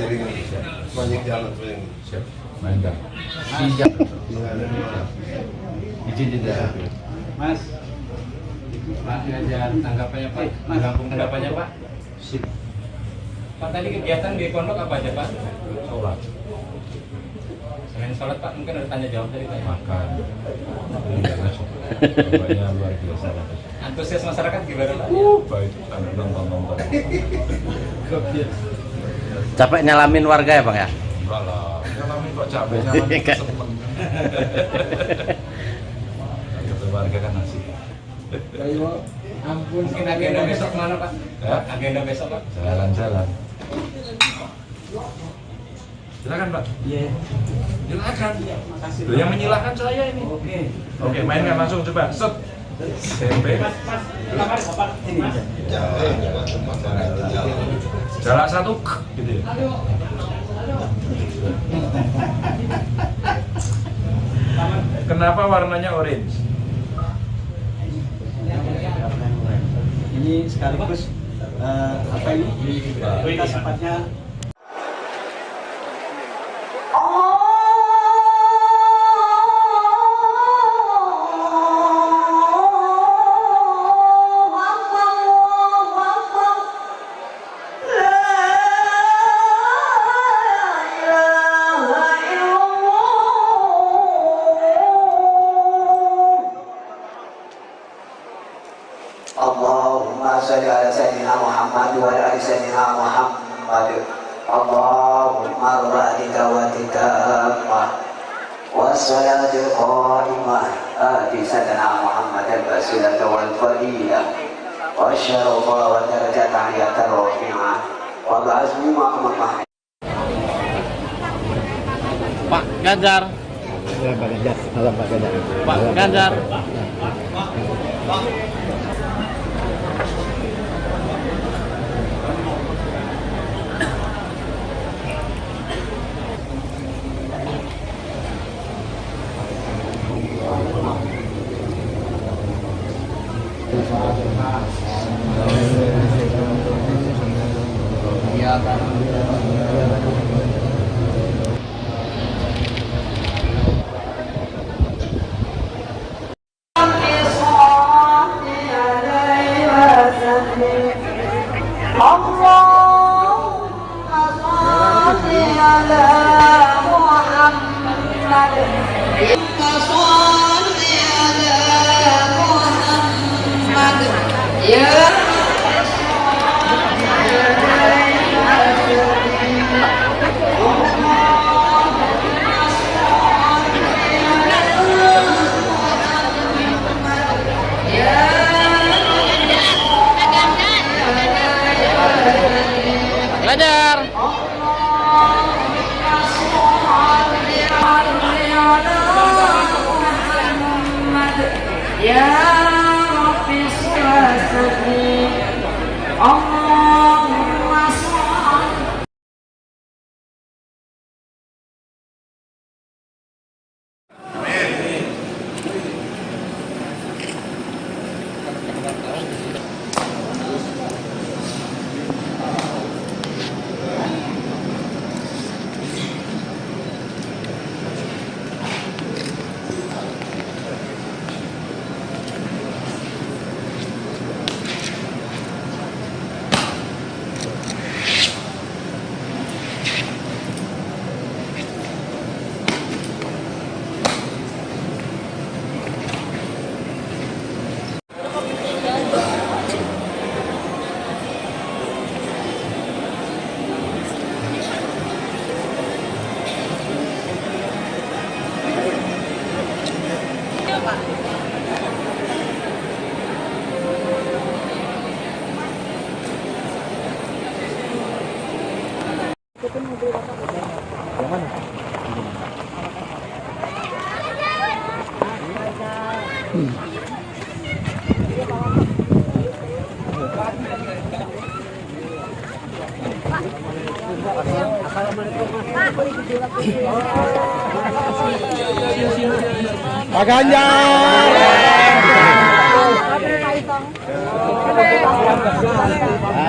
Banyak jalan ini. Siap. Main Kang. Siap. Izin tidak. Mas. Pak ngajar tanggapannya Pak. Lampung tanggapannya Pak. Sip. Pak tadi kegiatan di pondok apa aja Pak? Sholat. Selain sholat Pak mungkin ada tanya jawab dari Pak. Makan. Bapaknya luar biasa. Antusias masyarakat gimana Pak? Baik. Nonton. Capek nyalamin warga ya Bang ya? Enggak lah. Nyalamin kok capek nyalamin semen. Kata warga kan asik. Ayo, ampun. Mungkin agenda besok mana Pak? Ya? Agenda besok Pak? Jalan-jalan. Silakan Pak. Iya. Silakan. Makasih. Loh, yang menyilahkan saya ini. Oke, mainkan langsung coba. Set. Tempe. Ini. Jarak satu gitu ya. Kenapa warnanya orange? Ini sekaligus apa ini? Kita sempatnya Allahumma salli ala sayyidina Muhammad wa ala ali sayyidina Muhammad. Allahumma rabbi dawatika wassalatul qa'imah ati sayyidina Muhammad al-wasilata wal fadilah wa syarafa wa darajat aliyata rafi'ah wa ba'azmi ma'amah. Pak Ganjar. Pak Ganjar. Ya Pak Ganjar.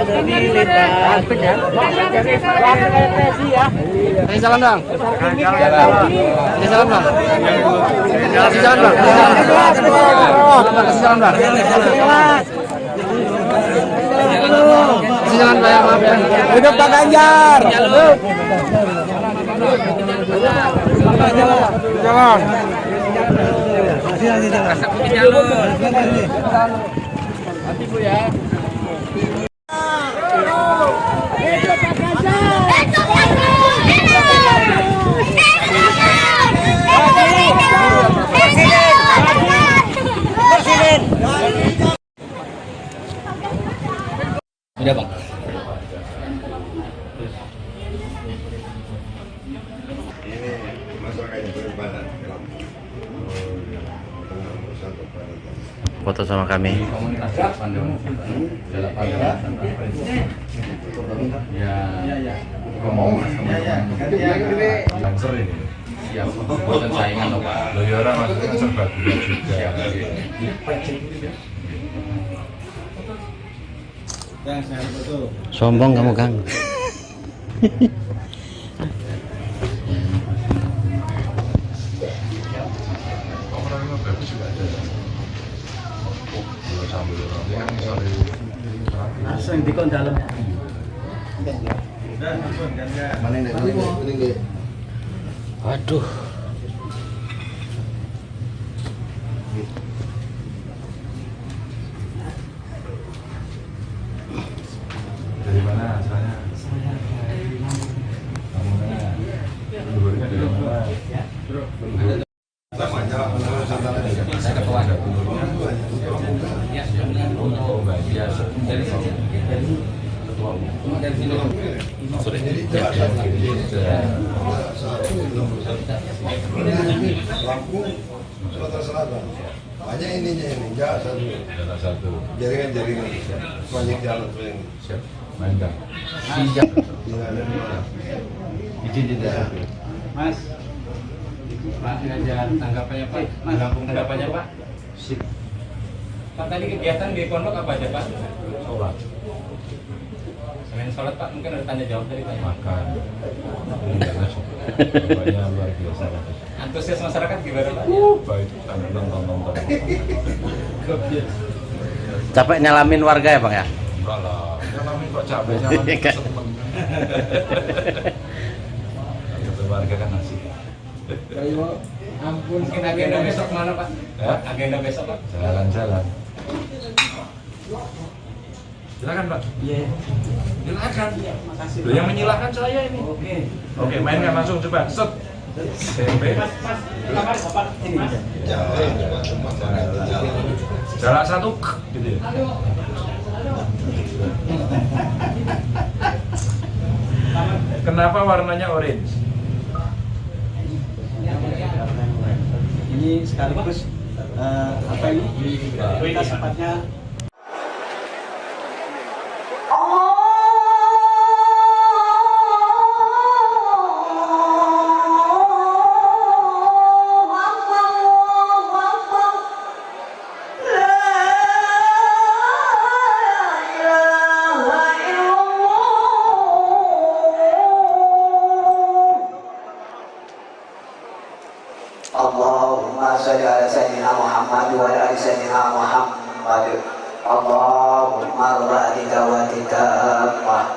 Ada di lintas. Kasih salam dong. Kasih salam dong. Kasih salam dong. Kasih salam dong. Kasih jalan Pak ya, maaf ya. Hidup Pak Ganjar. Hidup. Jalan. Hati Bu ya. Udah Bang. Ini masyarakat yang berbadan. Foto sama kami. Lancer ini. Siap. Buatan saingan loh Pak. Loyora maksudnya serbaguna juga. Sombong kamu Kang. Langsung di dalam. Mana ini? Waduh. Dari mana asalnya? Kamunya? Luarnya dari mana? Saya ketua. Lampung, Sumatera Selatan. Banyak ininya ini, enggak satu. Jaringan. Banyak jalan ini. Siap. Main Kang. Siap. Izin tidak. Mas. Pak Ganjar, tanggapannya Pak. Lampung tanggapannya Pak. Sip. Pak tadi kegiatan di pondok apa aja Pak? Sholat. Selain sholat Pak, mungkin ada tanya jawab dari Pak. Makan. Bapaknya luar biasa. Antusias masyarakat gimana Pak? Baik, nonton. Capek nyalamin warga ya Bang ya? Enggak lah, nyalamin kok capek, nyalamin seneng. Kata warga kan asik. Ampun, mungkin agenda besok mana Pak? Ya? Agenda besok Pak? Jalan-jalan. Silakan Pak. Iya. Silakan. Makasih. Loh, yang menyilahkan saya ini. Oke, mainkan langsung coba. Set. SMP. Jalan satu gitu ya. Kenapa warnanya orange? Ini sekaligus apa ini? Kita sepatnya Allahumma salli ala sayyidina Muhammad wa ala ali sayyidina Muhammad. Allahumma rabbi dawati tammah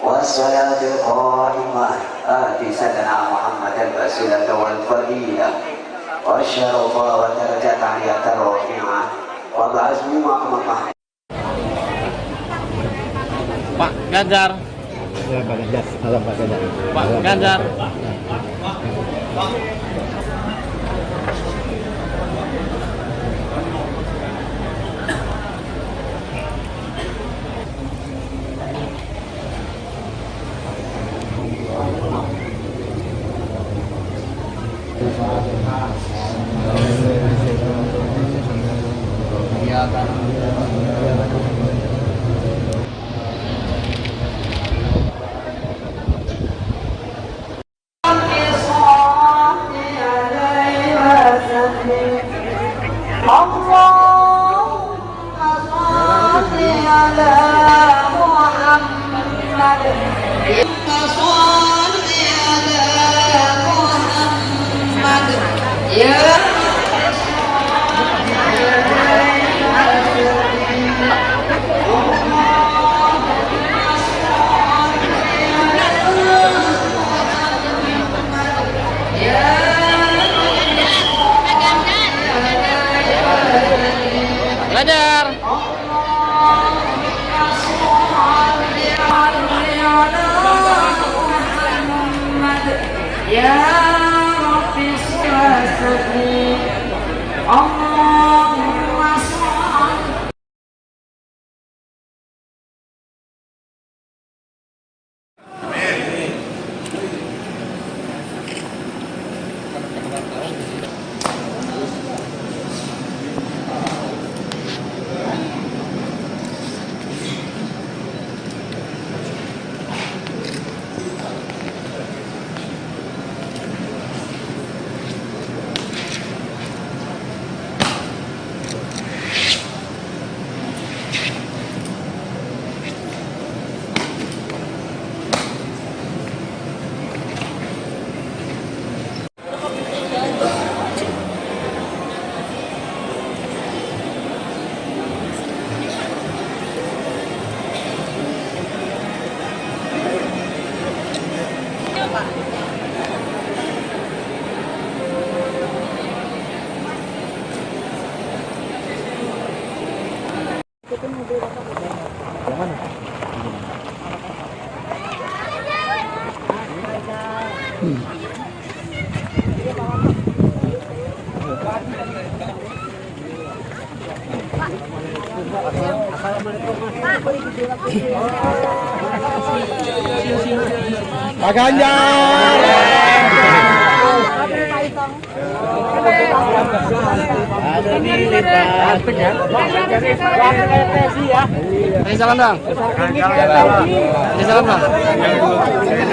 wassalatul qa'imah ati sayyidina Muhammad al-wasilah wal fadilah wa syarafa wa darajat aliyatan rafi'ah wa ba'azmi maqamah. Pak Ganjar. Pak Ganjar. Salam Pak Ganjar. Pak Ganjar. Belajar. Ya Rabbi sholli Allahumma sholli. Pak Ganjar. Ada nih Pak. Kasih salam dong. Kasih salam dong.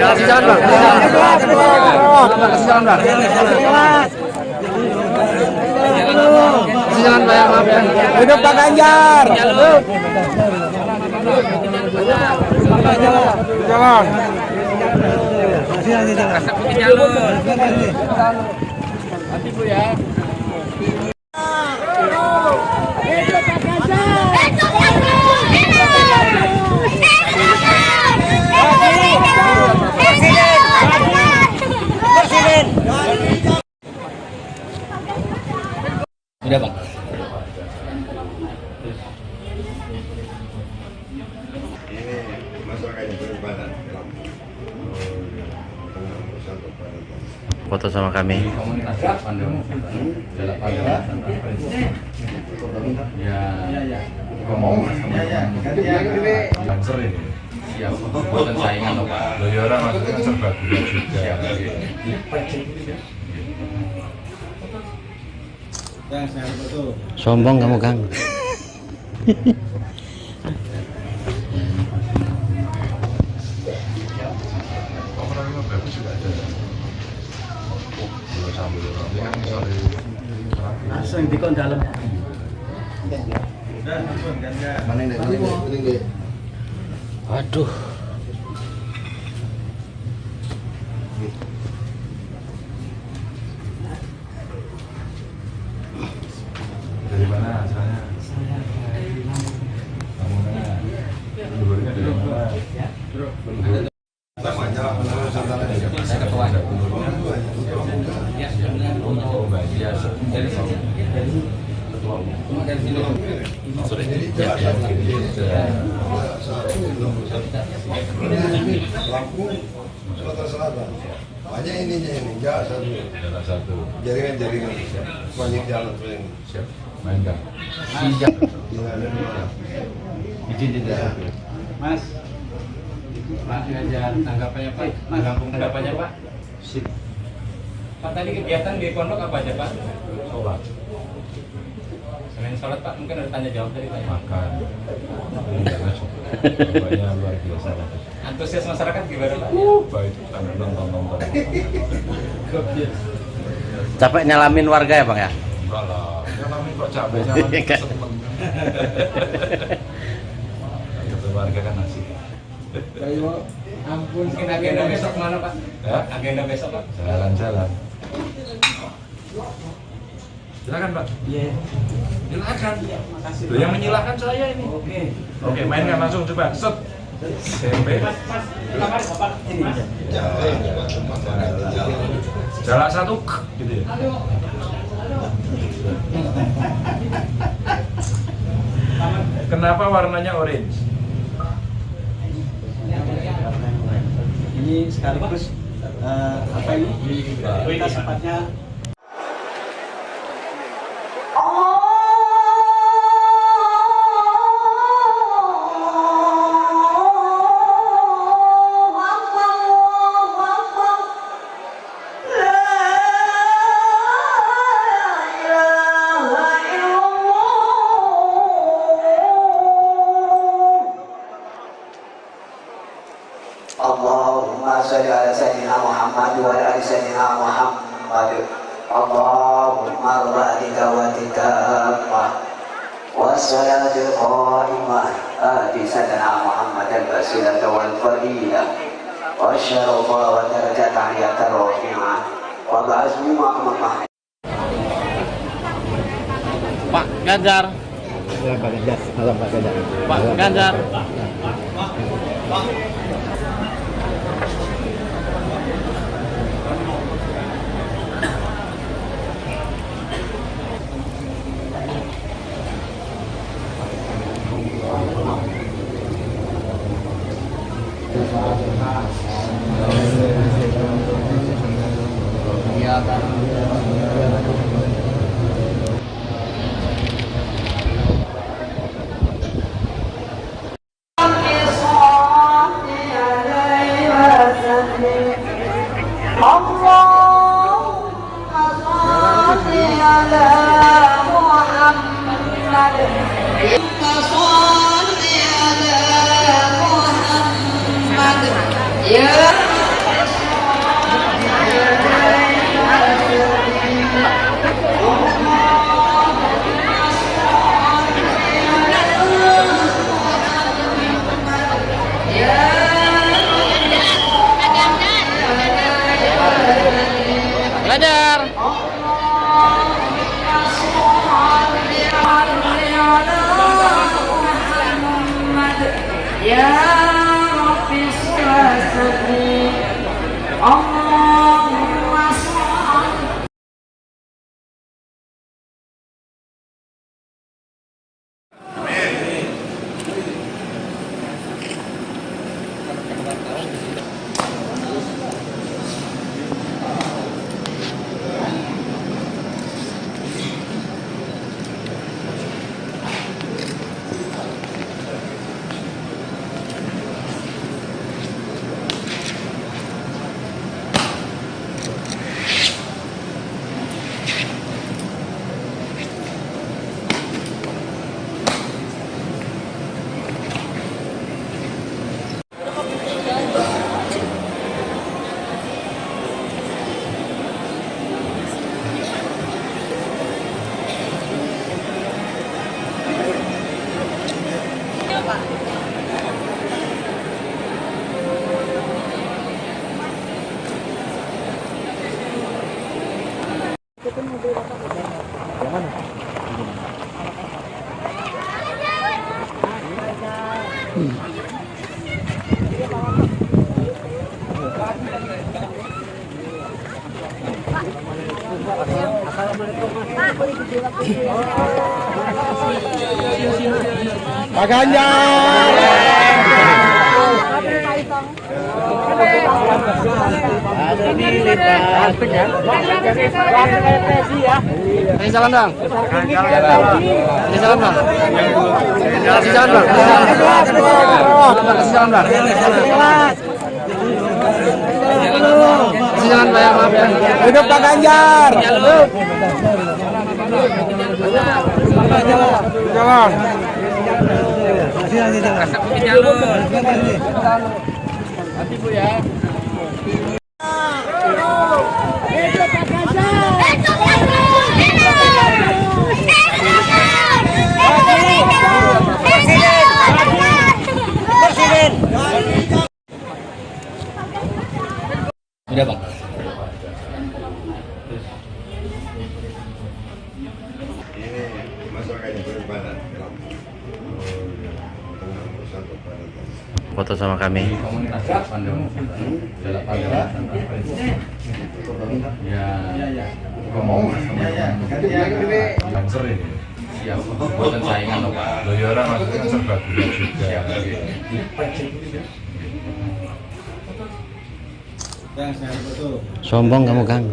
Kasih salam dong. Kasih salam dong. Kasih salam Pak, maaf ya. Hidup Pak Ganjar. Jalan. Nanti Bu ya. Udah Bang. Ini masyarakat yang beribadah. Foto sama kami. Sering. Siap. Buatan saingan loh Pak. Loh ya orang maksudnya serbaguna juga. Sombong kamu Kang. Langsung dikon dalam. Mana ini? Waduh. Dari mana asalnya? Gubernurnya dari mana? Saya ketua Lampung, Sumatera Selatan. Banyak ininya ini, satu. Jaringan. Banyak jalan ini. Siap. Main Kang. Siap. Izin tidak. Mas. Pak Ganjar, tanggapannya Pak. Lampung tanggapannya Pak. Sip. Pak tadi kegiatan di pondok apa aja Pak? Sholat. Selain Yang sholat Pak, mungkin ada tanya jawab dari Pak. Makan. Bapaknya luar biasa. Antusias masyarakat gimana Pak? Baik, sambil nonton. Capek nyalamin warga ya Bang ya? Enggak lah, nyalamin kok capek, nyalamin seneng. Warga kan asik. Ayo, ampun. Mungkin agenda besok mana Pak? Ya? Agenda besok Pak? Jalan-jalan. Silakan Pak. Iya. Silakan. Makasih. Loh, yang menyilahkan saya ini. Oke, mainkan langsung coba. Set. SMP. Jalan satu gitu ya. Kenapa warnanya orange? Ini sekaligus apa ini? Kita sifatnya Allahumma salli ala sayyidina Muhammad wa ala ali sayyidina Muhammad. Allahumma rabbi dawatika wassalatul qa'imah ati sayyidina Muhammad al-wasilata wal fadilah wa syarafa wa darajat aliyata rafi'ah wa ba'azmi ma'amah. Pak Ganjar. Pak Ganjar. Halo Pak Ganjar. Pak Ganjar. Ganjar. Ya Rabbi sholli Allahumma sholli. Pak Ganjar. Kasih jalan bang. Kasih jalan bang. Kasih jalan bang. Kasih jalan bang. Kasih jalan bang. Maaf ya. Hidup Pak Ganjar. Nanti Bu ya. Udah Pak. Ini masyarakatnya berbadan. Foto sama kami. Banser ini. Siap. Buatan saingan loh Pak. Loyora maksudnya serba guna juga. Sombong kamu Kang.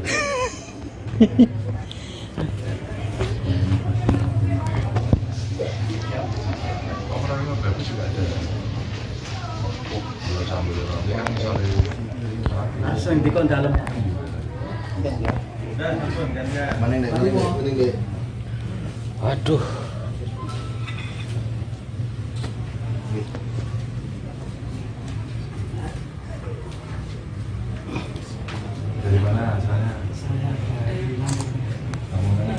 Langsung di dalam. Waduh. Dari mana asalnya? Kamu mana?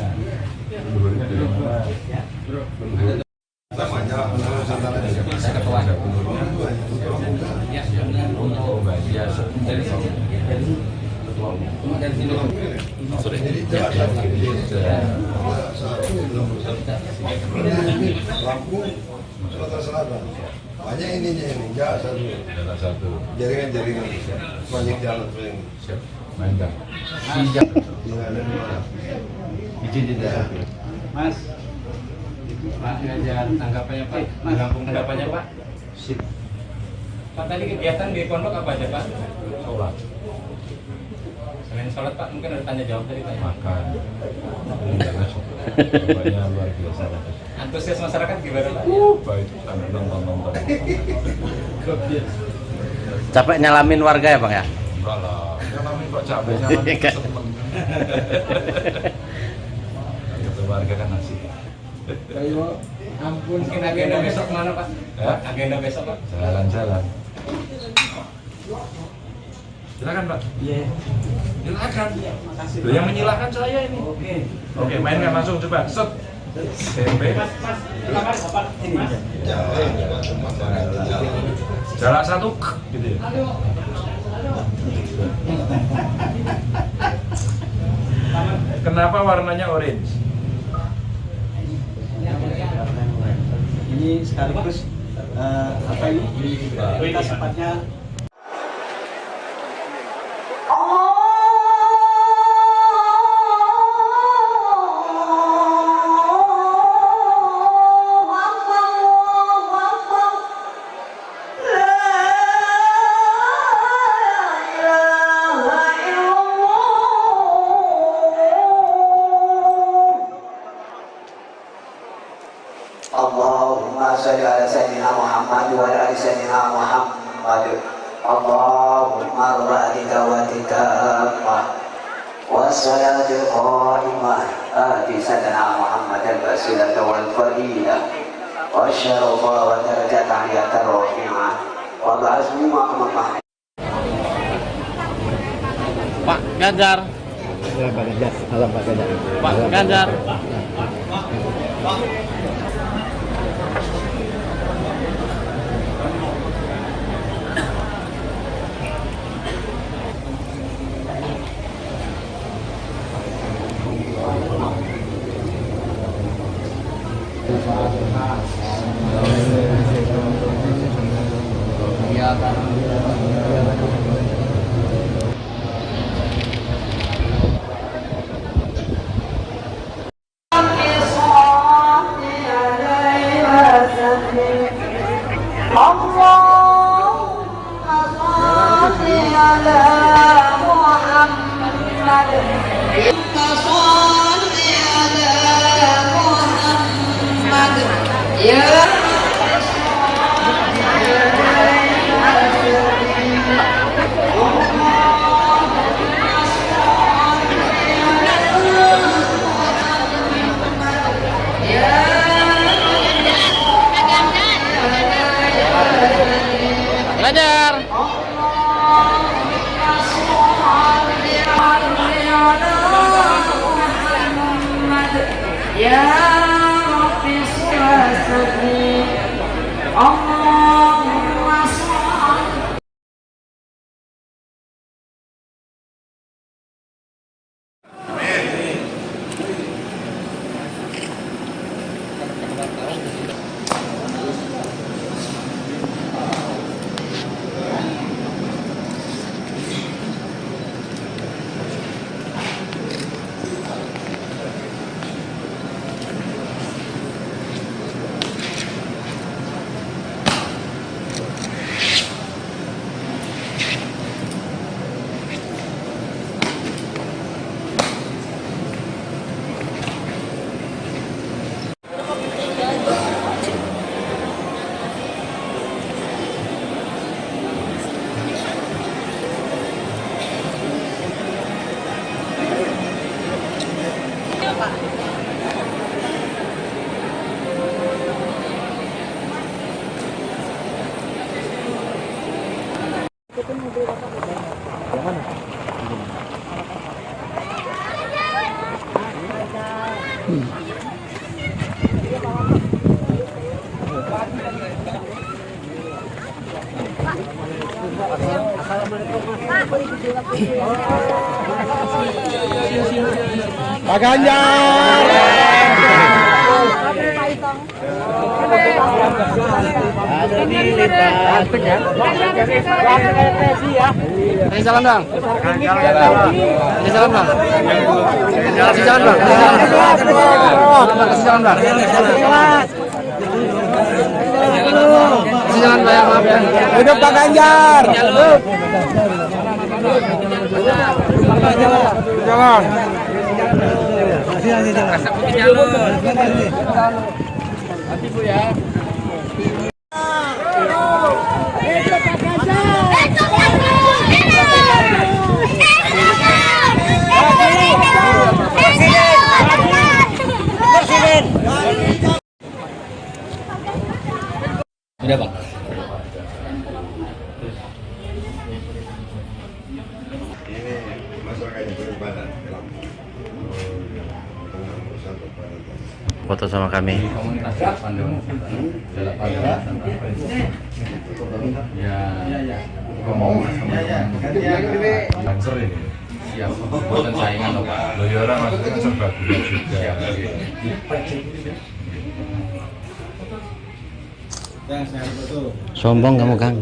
Luhurnya dari mana? Namanya saya ketua gubernurnya. Ya, untuk bagian dari ketua umum. Sorry. Lampung, Sumatera Selatan. Banyak ininya ini, satu. Jaringan. Banyak jalan ini. Siap. Main Kang. Izin tidak. Mas. Pak Ganjar, tanggapannya Pak. Menampung tanggapannya Pak. Sip. Pak tadi kegiatan di pondok apa aja Pak? Sholat. Selain sholat Pak, mungkin ada tanya jawab tadi Pak. Makan. Bapaknya luar biasa. Antusias masyarakat gimana Pak? Baik, sampai nonton. Capek nyalamin warga ya Bang ya? Enggak lah, nyalamin kok capek, nyalamin seneng. Ketemu warga kan asik. Ayo, ampun. Mungkin agenda besok mana Pak? Ya? Agenda besok Pak? Jalan-jalan. Silakan Pak. Iya. Silakan. Makasih. Loh, yang menyilahkan saya ini. Oke, mainkan langsung coba. Set. Tempe. Jalan satu, gitu ya. Kenapa warnanya orange? Ini sekaligus apa ini? Kita sepatnya Allahumma sholli ala sayyidina Muhammad wa ala ali sayyidina Muhammad. Allahumma rabbi dawati tammah wassalatul qa'imah ati sayyidina Muhammad al-wasilah wal fadilah wa syarafa wa darajat aliyatar rafi'ah wa ba'asmi maqamah. Pak Ganjar. Pak Ganjar. Salam Pak Ganjar. Pak Ganjar. Ya Rabbi Sadri Allahumma sholli. Pak Ganjar. Kasih salam dong. Kasih salam dong. Kasih salam dong. Kasih salam dong. Kasih salam Pak, maaf ya. Hidup Pak Ganjar. Jalan. Hati Bu ya. Udah Bang. Ini masyarakat yang beribadah. Foto sama kami. Lancer ini. Siap. Buatan saingan loh Pak. Loh ya orang maksudnya serbaguna juga. Sombong kamu Kang.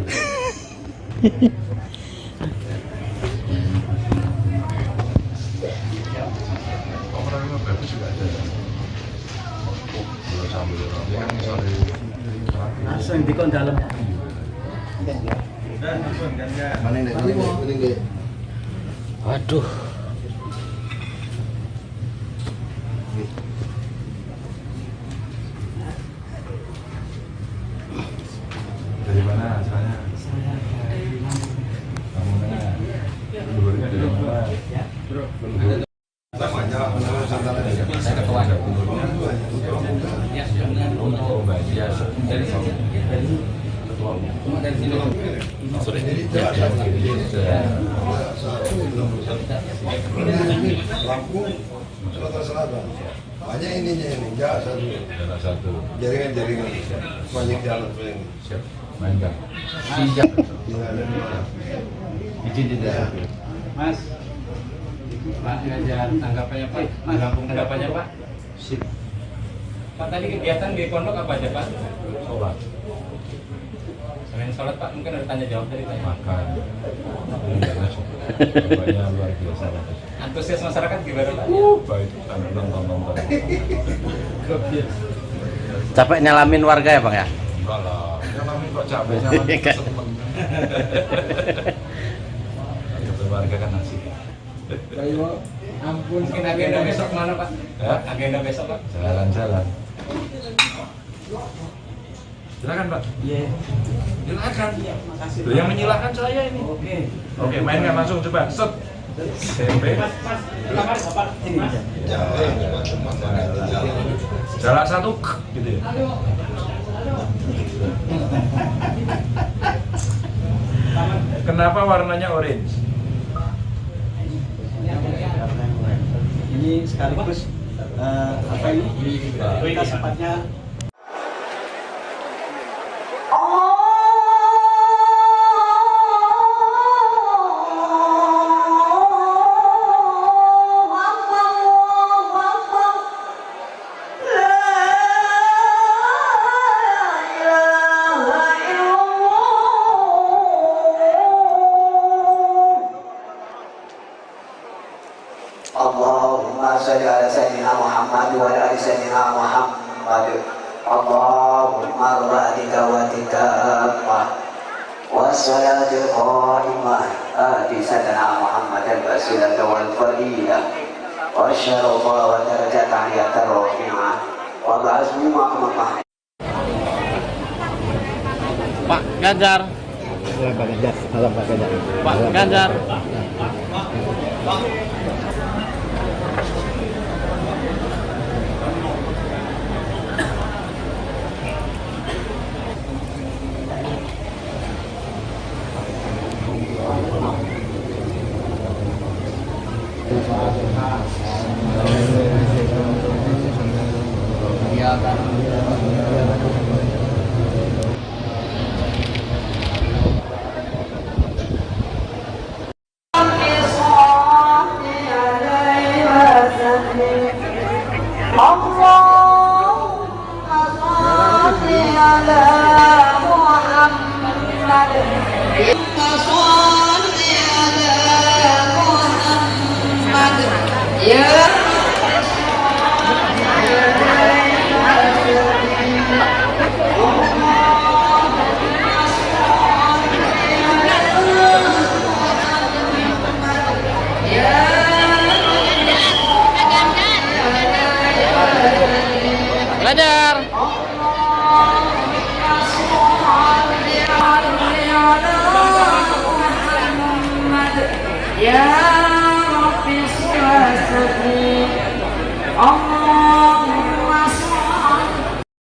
Langsung dikon dalam. Waduh. Dari mana asalnya? Kamu mana? Dulunya dari mana? Saya ketua dulunya. Untuk bagian dari ketua umum dari sini. Sorry. Lampung, Sumatera Selatan. Banyak ininya ini, satu. Jaringan, banyak jalan ini. Siap. Main Kang. Siap. Izin tidak. Mas. Pak Ganjar, tanggapannya Pak. Tanggapannya Pak. Sip. Pak tadi kegiatan di pondok apa aja Pak? Sholat. Selain sholat Pak, mungkin ada tanya jawab dari Pak. Makan. Bapaknya luar biasa. Antusias masyarakat gimana Pak? Baik, nonton. Capek nyalamin warga ya Bang ya? Enggak lah, nyalamin kok capek, nyalamin seneng. Warga kan asik. Ayo, ampun. Mungkin agenda besok mana Pak? Ya? Agenda besok Pak? Jalan-jalan. Silakan Pak. Iya. Silakan. Makasih. Loh, yang menyilahkan saya ini. Oke, mainkan langsung coba. Set. SMP. Jalan satu gitu ya. Kenapa warnanya orange? Ini sekaligus apa ini? Kita sempatnya Allahumma salli ala sayyidina Muhammad wa ala ali sayyidina Muhammad. Allahumma rabbi dawatika wassalatul qa'imah ati sayyidina Muhammad al-wasilah wal fadilah wa syarafa wa darajat aliyat ar-rafi'ah wa ba'azmu ma'amah. Pak Ganjar. Pak Ganjar. Halo Pak Ganjar. Pak Ganjar. Ganjar. Ya Rabbi sholli Allahumma sholli.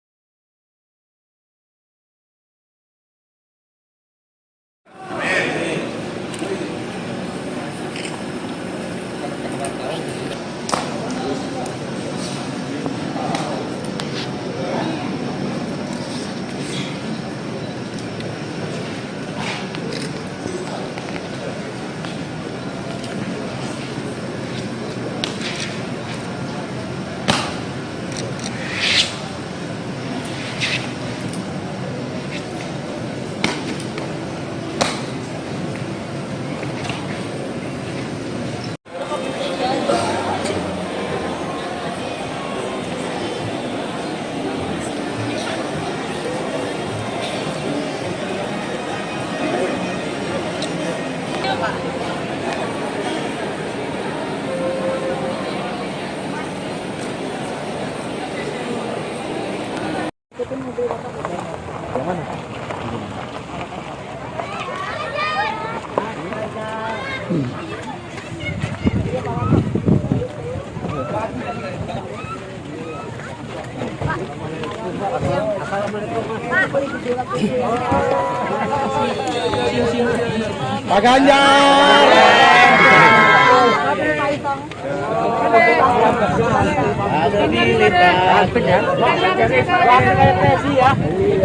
Pak Ganjar.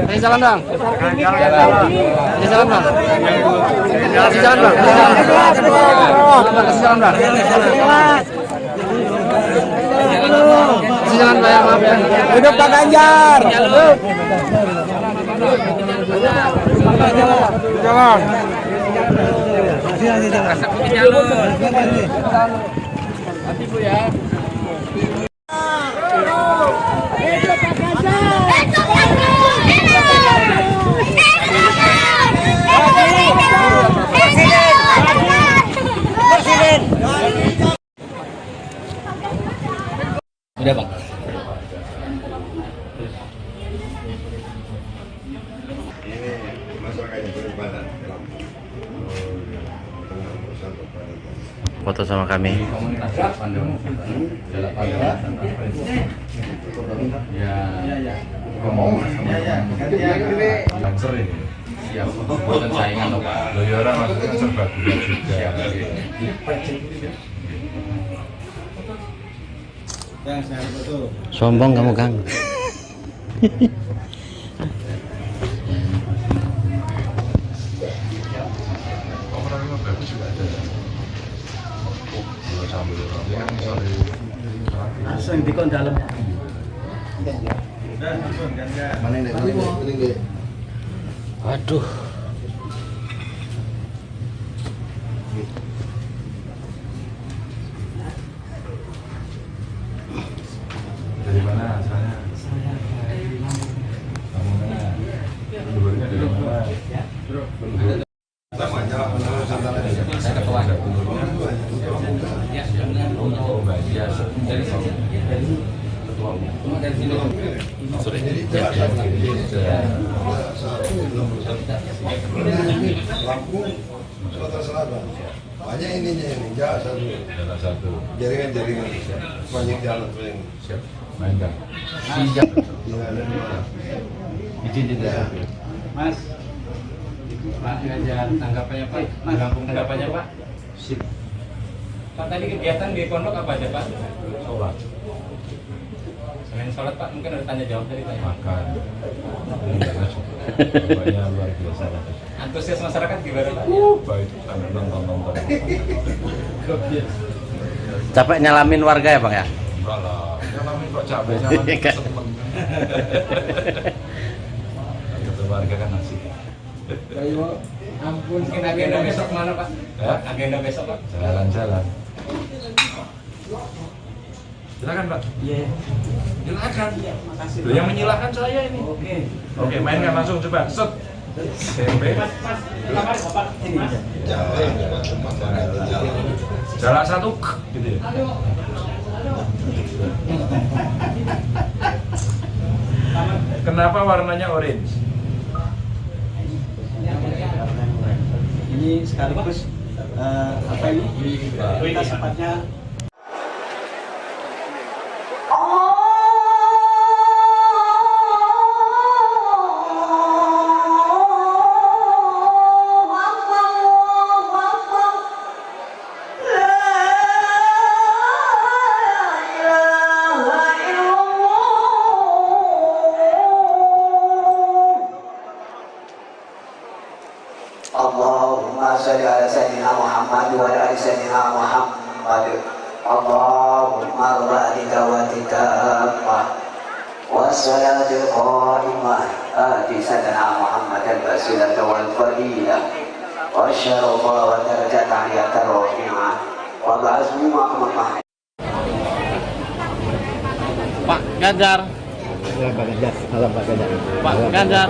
Kasih jalan bang. Kasih jalan bang. Kasih jalan bang. Kasih jalan bang. Kasih jalan bang. Maaf ya. Hidup Pak Ganjar. Jalan. Nanti Bu ya. Udah Pak. Foto sama kami. Lancer ini. Siap. Buatan saingan loh Pak. Loyora maksudnya serba guna juga. Yang saya betul. Sombong kamu, Kang. Langsung di dalam. Mana ini? Waduh. Dari mana asalnya? Kamu mana? Dulunya dari mana? Saya ketua. Oh, bagian dari ketua. Sorry. Lampung, Sumatera Selatan. Banyak ininya ini, satu. Jaringan. Banyak jalan paling. Siap. Main kan? Izin tidak. Mas, Pak Ganjar, tanggapannya Pak? Lampung tanggapannya Pak? Sip. Pak, tadi kegiatan di pondok apa aja Pak? Sholat. Selain sholat Pak, mungkin ada tanya jawab dari Pak. Makan. Banyak luar biasa. Antusias masyarakat gimana Pak? Baik, sambil nonton. Capek nyalamin warga ya, Bang ya? Enggak lah, nyalamin kok capek, nyalamin seneng. Ketemu warga kan asik. Ayo, ampun. Mungkin agenda besok mana Pak? Ya? Agenda besok Pak? Jalan-jalan. Silakan Pak. Iya. Silakan. Makasih. Loh, yang menyilahkan saya ini. Oke, mainkan langsung coba. Set. Tempe. Jalan satu, gitu ya. Kenapa warnanya orange? Ini sekaligus apa ini? Kita sepatnya. Allahumma sholli ala sayyidina Muhammad wa ala ali sayyidina Muhammad. Allahumma rabbi dawatika wassalatul qa'imah ati sayyidina Muhammad al-wasilata wal fadilah wa syarafa wa darajat aliyatar rafi'ah wa ba'azmu maqamah. Pak Ganjar. Pak Ganjar. Ganjar.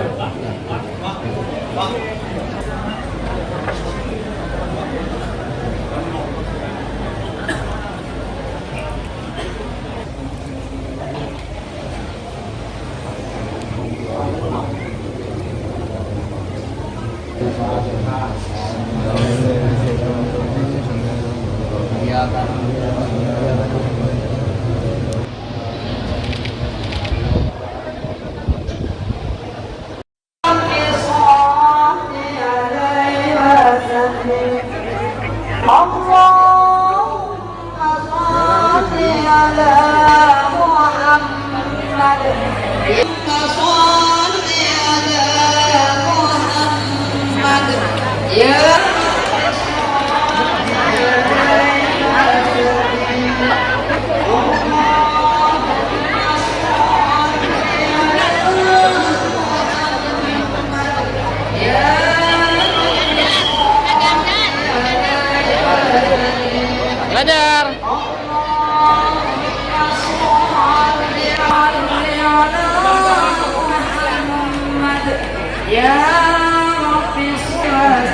Ya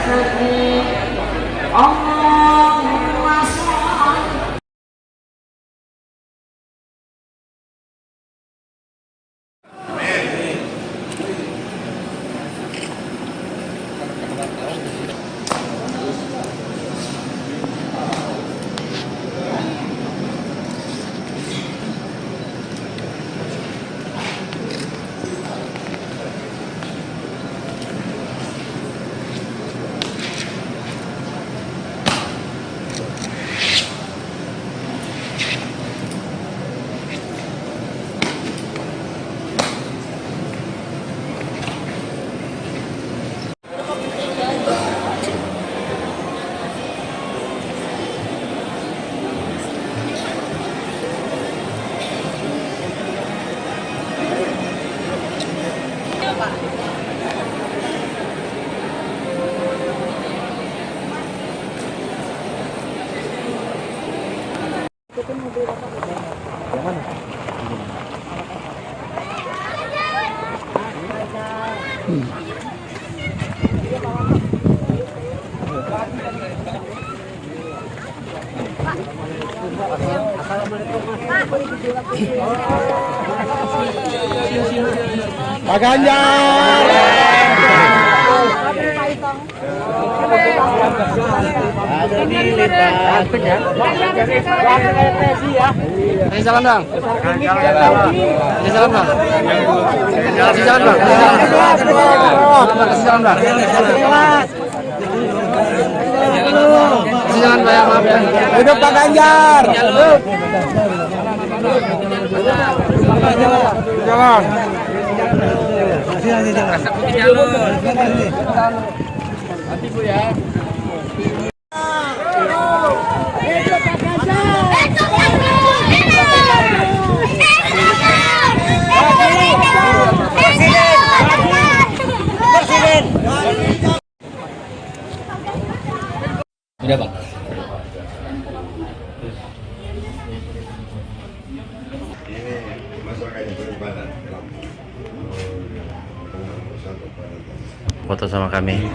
Rabbi Pak Ganjar. Ada di lipat. Ini jalan bang. Ini jalan bang. Kasih jalan bang. Kasih jalan bang. Kasih jalan bang. Maaf ya. Hidup Pak Ganjar. Jalan. Hati Bu ya. Udah bang. Ini masyarakatnya bagaimana? Foto sama kami.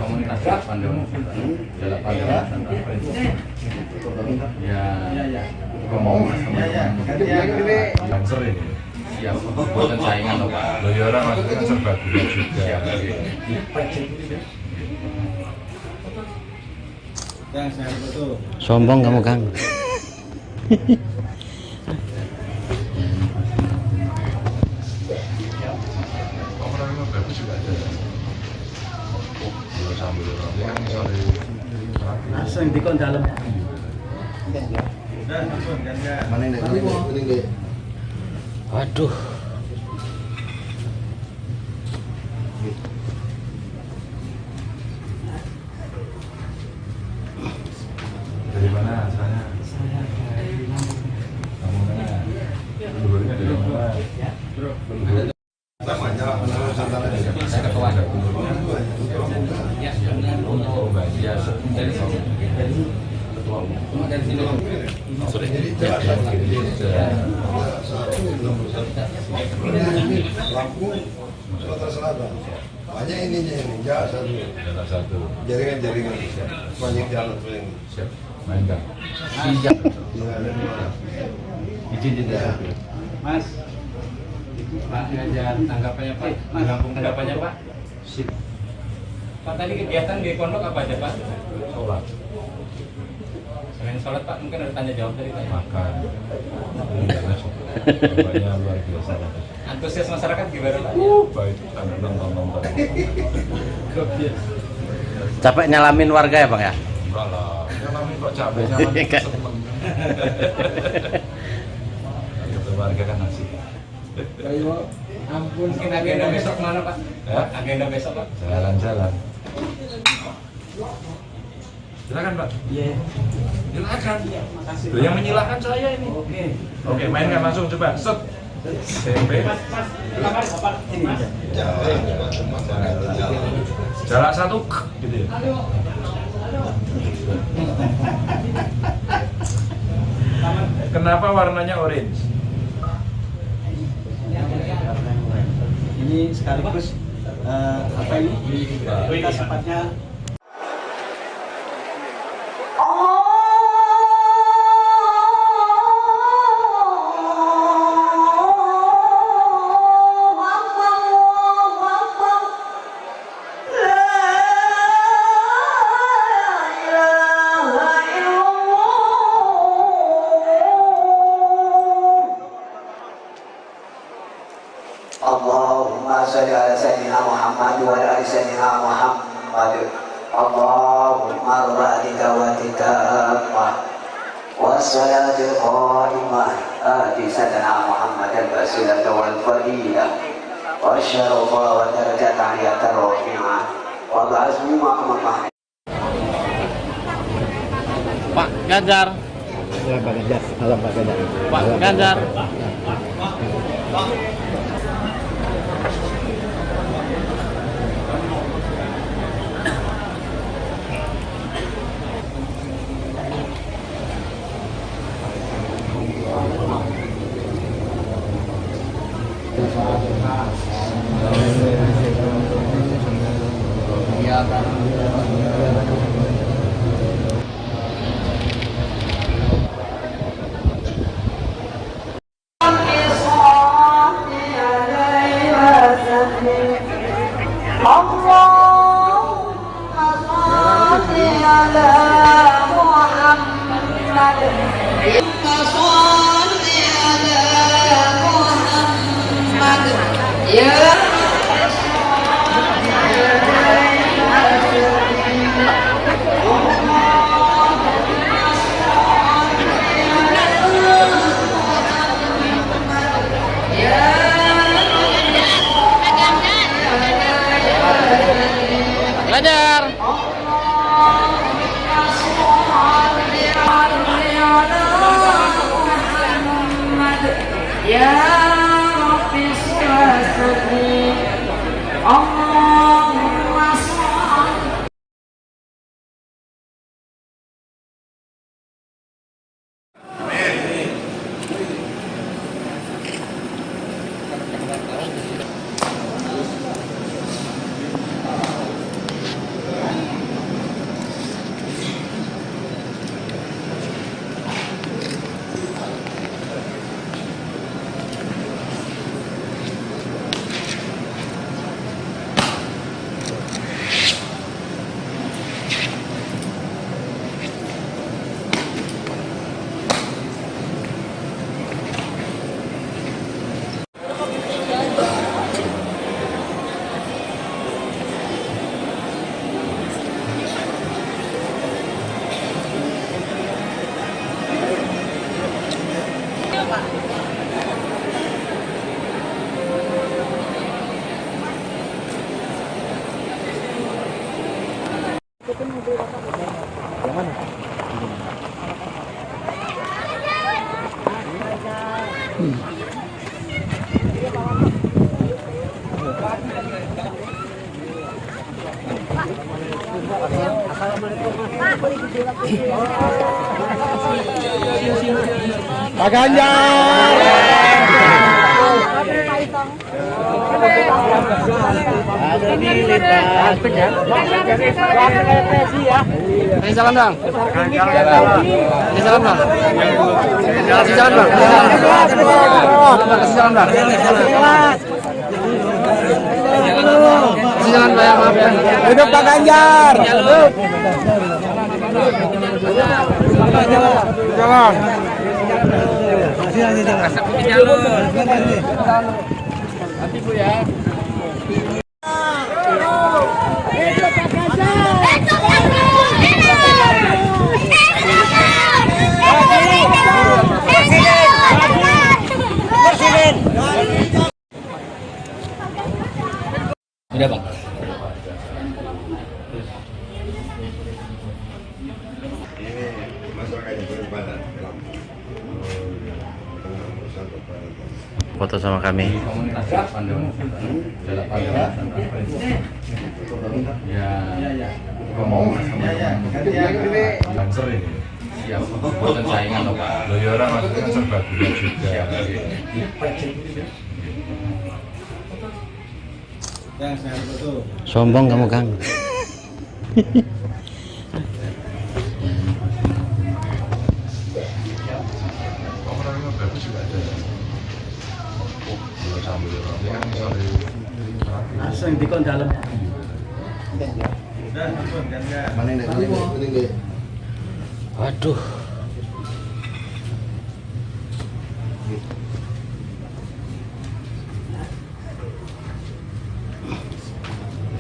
Siap, buatan saingan loh Pak. Loh ya orang maksudnya serbaguna juga. Sombong kamu Kang. Langsung dikon dalam. Waduh. Dari mana asalnya? Kamu mana? Dulunya dari mana? Saya ketua. Oh, bagian dari ketua umum. Dari sini. Sudah. Lampung, Sumatera Selatan. Banyak ininya ini, satu. Jaringan. Banyak jalan paling. Siap. Main Kang. Izin Mas. Pak Ganjar, tanggapannya Pak. Lampung tanggapannya Pak. Sip. Pak tadi kegiatan di pondok apa aja Pak? Sholat. Selain sholat Pak, mungkin ada tanya jawab tadi Pak. Makan. Bapaknya luar biasa. Antusias masyarakat gimana Pak? Baik, ada nonton. Capek nyalamin warga ya Bang ya? Enggak lah, nyalamin kok capek, nyalamin seneng. Kata warga kan asik. Ampun, mungkin agenda besok mana Pak? Ya? Agenda besok Pak? Jalan-jalan. Silakan Pak. Iya. Silakan. Makasih. Loh, yang menyilahkan saya ini. Oke, mainkan langsung coba. Set. SMP. Jalan satu gitu ya. Kenapa warnanya orange? Ini sekaligus apa ini? Kita sepatnya Allahumma salli ala sayyidina Muhammad wa ala ali sayyidina Muhammad. Allahumma rabbika wa titamah wassalatul qa'imah ati sayyidina Muhammad al-basilah wal fadilah wa syarafa wa darajat aliyat rafi'ah wa ba'azmi maqamah. Pak Ganjar. Pak Ganjar. Pak Ganjar. Belajar. Ya Rabbi sholli Allahumma sholli. Pak Ganjar. Kasih salam dong. Kasih salam dong. Kasih salam dong. Kasih salam dong. Kasih salam Pak, maaf ya. Hidup Pak Ganjar. Jalan. Nanti Bu ya. Udah Pak. Foto sama kami. Lancer ini. Siap buatan saingan loh Pak. Loh ya orang maksudnya serba gula juga. Sombong kamu Kang. Langsung dikon dalam. Waduh.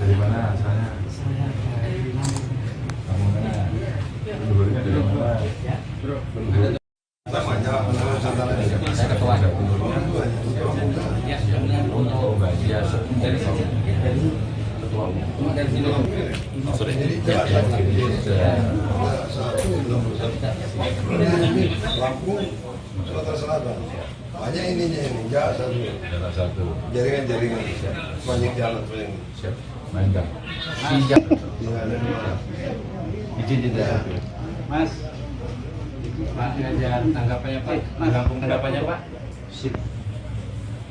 Dari mana asalnya? Saya dari kamu mana? Dulunya dari mana? Saya ketua. Oh, Mbak dari Sorry. Lampung, Sumatera Selatan. Banyak ininya ini, satu. Jaringan. Banyak jalan paling. Siap. Main Kang. Siap. Izin tidak. Mas. Pak Ganjar, tanggapannya Pak. Lampung tanggapannya Pak. Sip.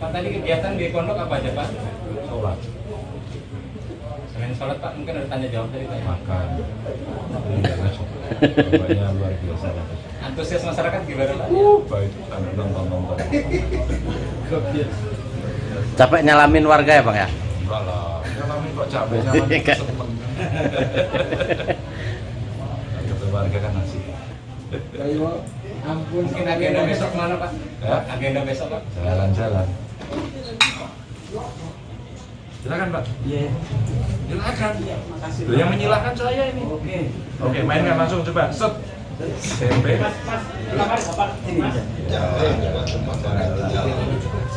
Pak tadi kegiatan di pondok apa aja Pak? Sholat. Dengan sholat Pak, mungkin ada tanya jawab dari Pak. Makan. Banyak luar biasa. Antusias masyarakat gimana Pak? Baik, nonton. Capek nyalamin warga ya Pak ya? Enggak lah, nyalamin kok capek, nyalamin seneng. Ketemu warga kan asik. Ampun, mungkin agenda besok mana Pak? Ya? Agenda besok Pak? Jalan-jalan. Silakan Pak. Iya. Silakan. Loh, yang menyilahkan saya ini. Oke, mainkan langsung coba. Set. Tempe.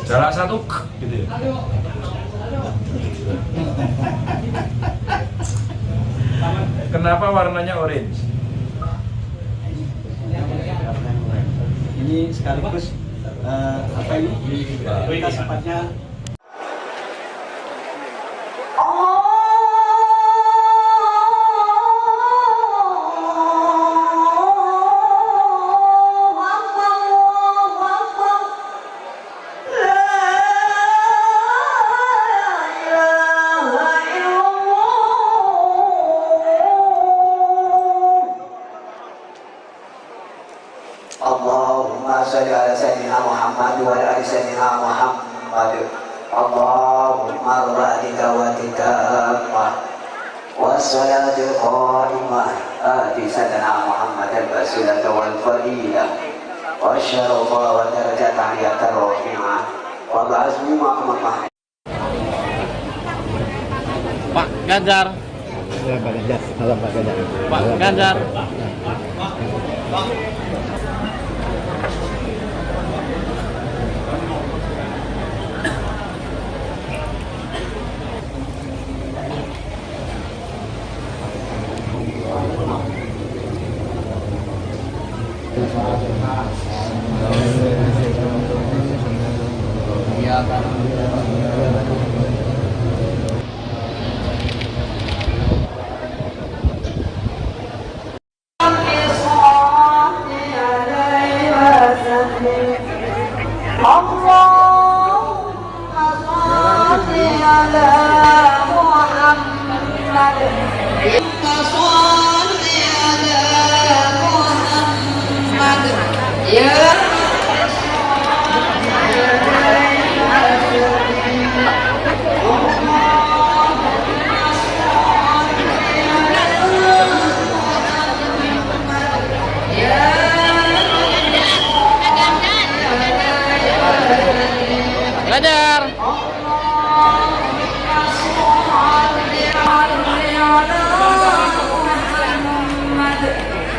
Jarak satu, gitu ya. Kenapa warnanya orange? Ini sekaligus apa ini? Kita sifatnya Allahumma sholli ala sayyidina Muhammad wa ala ali sayyidina Muhammad. Allahumma rabbi dawatika wassalatul qa'imah ati sayyidina Muhammad al-wasilata wal fadilah wa syarafa wa darajat aliyatar rafi'ah wa ba'asmu ma'amah. Pak Ganjar. Ya, Pak Ganjar. Salam Pak Ganjar. Pak Ganjar. Ganjar.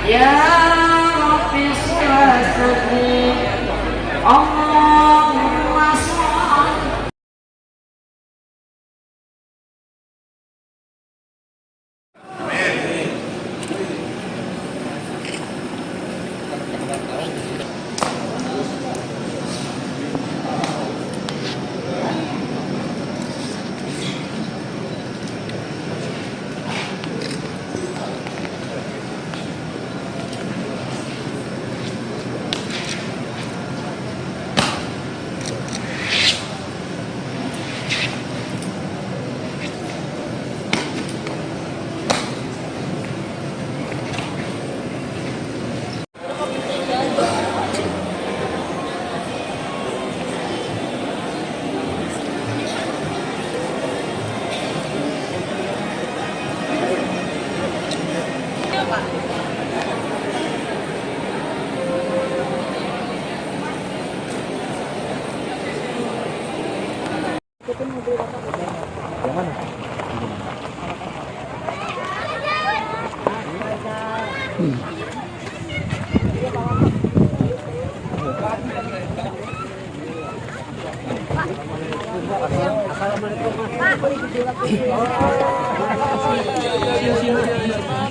Ya Rabbi sholli Allahumma sholli.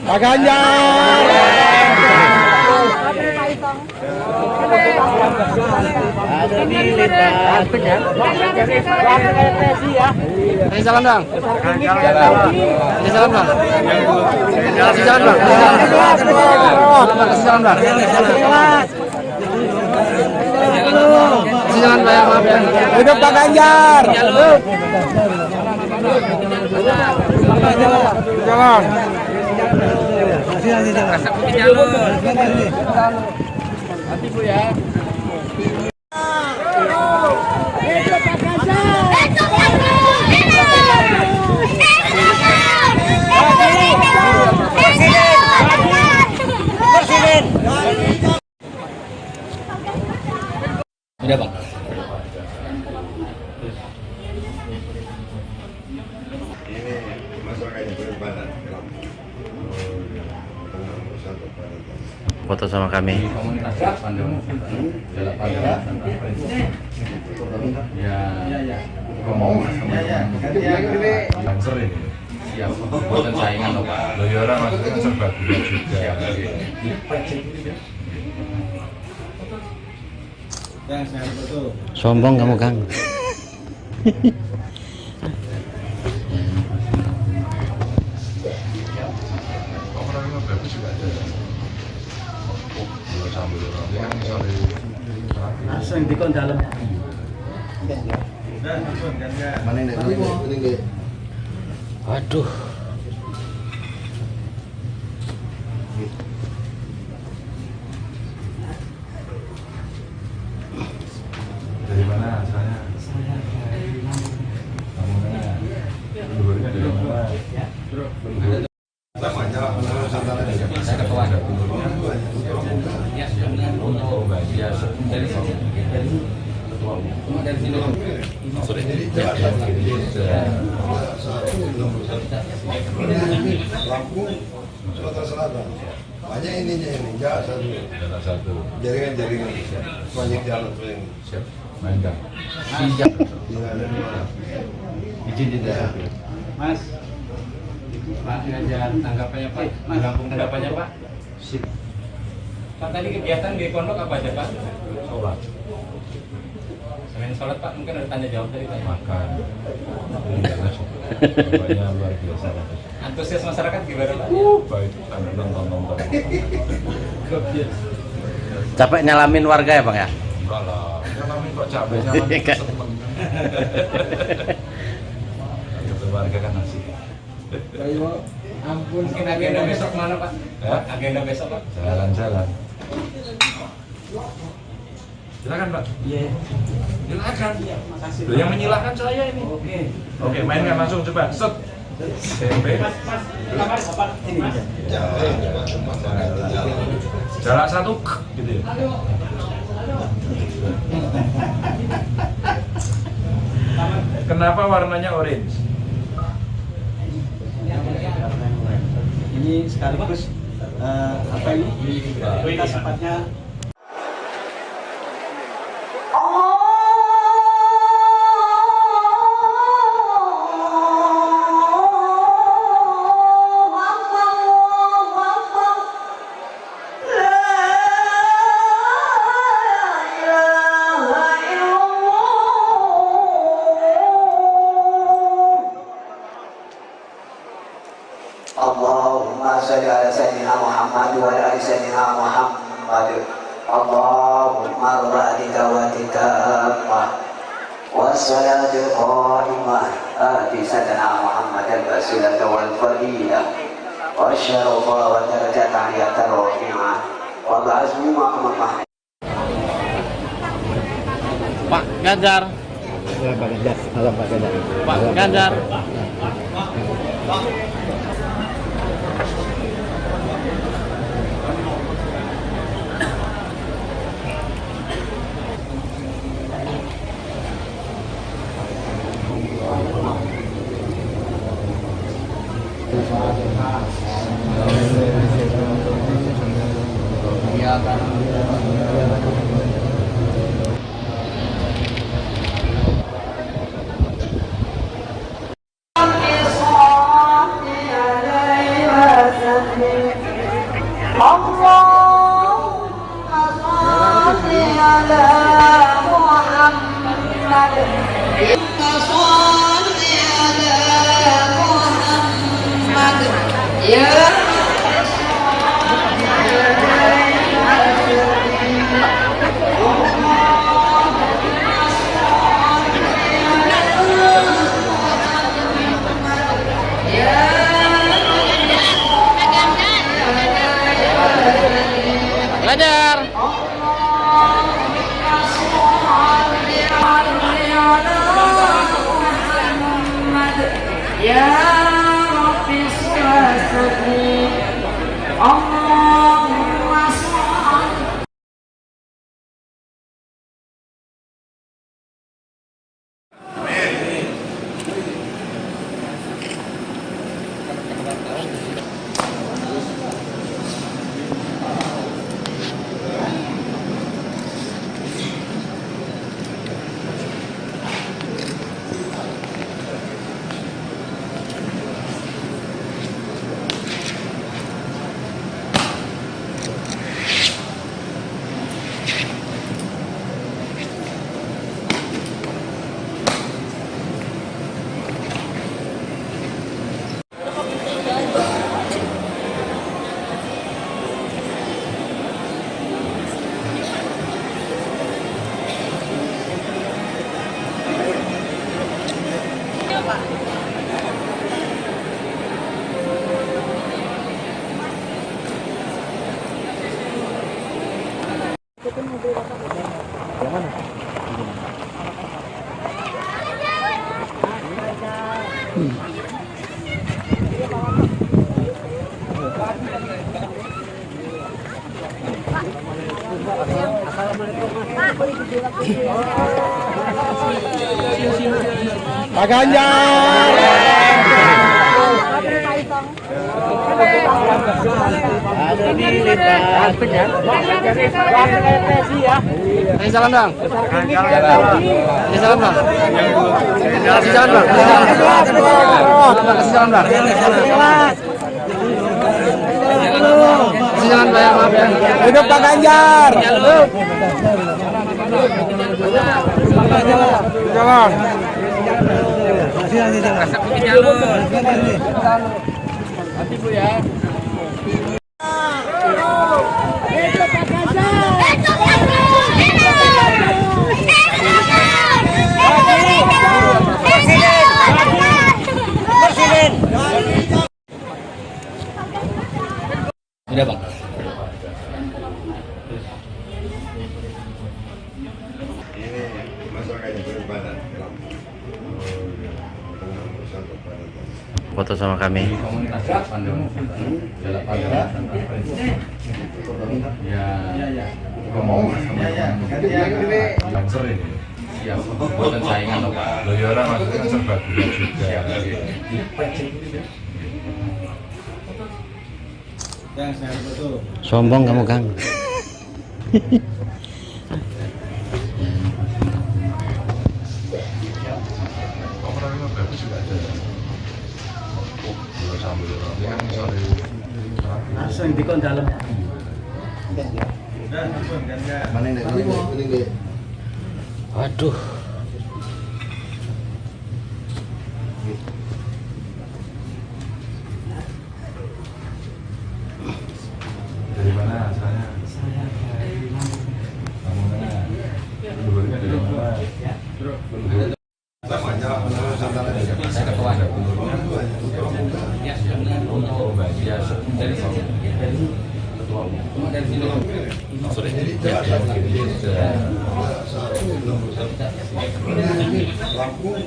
Pak Ganjar. Ada di lintas. Ini jalan bang. Ini jalan bang. Kasih jalan bang. Kasih jalan bang. Kasih jalan Pak ya, maaf ya. Hidup Pak Ganjar. Hidup. Jalan. Hati Bu ya. Udah Bang. Ini masyarakatnya bagaimana? Foto sama kami. Ya, buatan saingan loh Pak. Loh ya orang maksudnya kan serba gula juga. Sombong kamu Kang. Langsung di dalam. Mana ini? Waduh. Dari mana asalnya? Luarnya dari mana? Saya ketua. Ya, dari sini. Dari sini. Lampung, Sumatera Selatan. Banyak ininya ini, enggak satu. Jaringan. Banyak jalan ini. Siap. Main Kang. Siap. Izin tidak. Mas. Pak Ganjar, tanggapannya Pak. Lampung tanggapannya Pak. Sip. Pak tadi kegiatan di pondok apa aja Pak? Sholat. Selain sholat Pak, mungkin ada tanya jawab dari Pak. Makan. Bapaknya luar biasa. Antusias masyarakat gimana Pak? Baik, nonton. Capek nyalamin warga ya Bang ya? Enggak lah. Nyalamin kok capek nyalamin. Seneng. Ketemu warga kan asik. Ampun, mungkin agenda besok mana Pak? Ya? Agenda besok Pak? Jalan-jalan. Silakan Pak. Iya. Silakan. Makasih. Loh, yang menyilahkan saya ini. Oke, mainkan langsung coba. Set. SMP. Jalan satu gitu ya. Kenapa warnanya orange? Ini sekaligus apa ini? Kita sepatnya Allahumma salli ala sayyidina Muhammad wa ala ali sayyidina Muhammad. Allahumma rabbi dawatika wassalatul qa'imah ati sayyidina Muhammad al-wasilah wal fadilah wa syarafa wa darajat aliyatan rafi'ah wa ba'azmi maqamah. Pak Ganjar. Pak Ganjar. Ya Rabbi Shalli Allahumma shalli. Pak Ganjar. Ada di lipat. Ini jalan bang. Ini jalan bang. Kasih jalan bang. Kasih jalan bang. Kasih jalan bang. Maaf ya. Hidup Pak Ganjar. Jalan. Hati Bu ya. Udah bang. Ini masyarakat yang beribadah. Foto sama kami. Ya, bukan saingan loh Pak. Loh ya orang maksudnya serbaguna juga. Sombong kamu Kang. Langsung di kon dalam. Mana ini? Waduh. Dari mana asalnya? Saya dari Lampung. Lampung mana? Dulunya dari mana? Saya ketua. Untuk bagian dari sini. Ketua umum. Dari sini. Sudah. Lampung,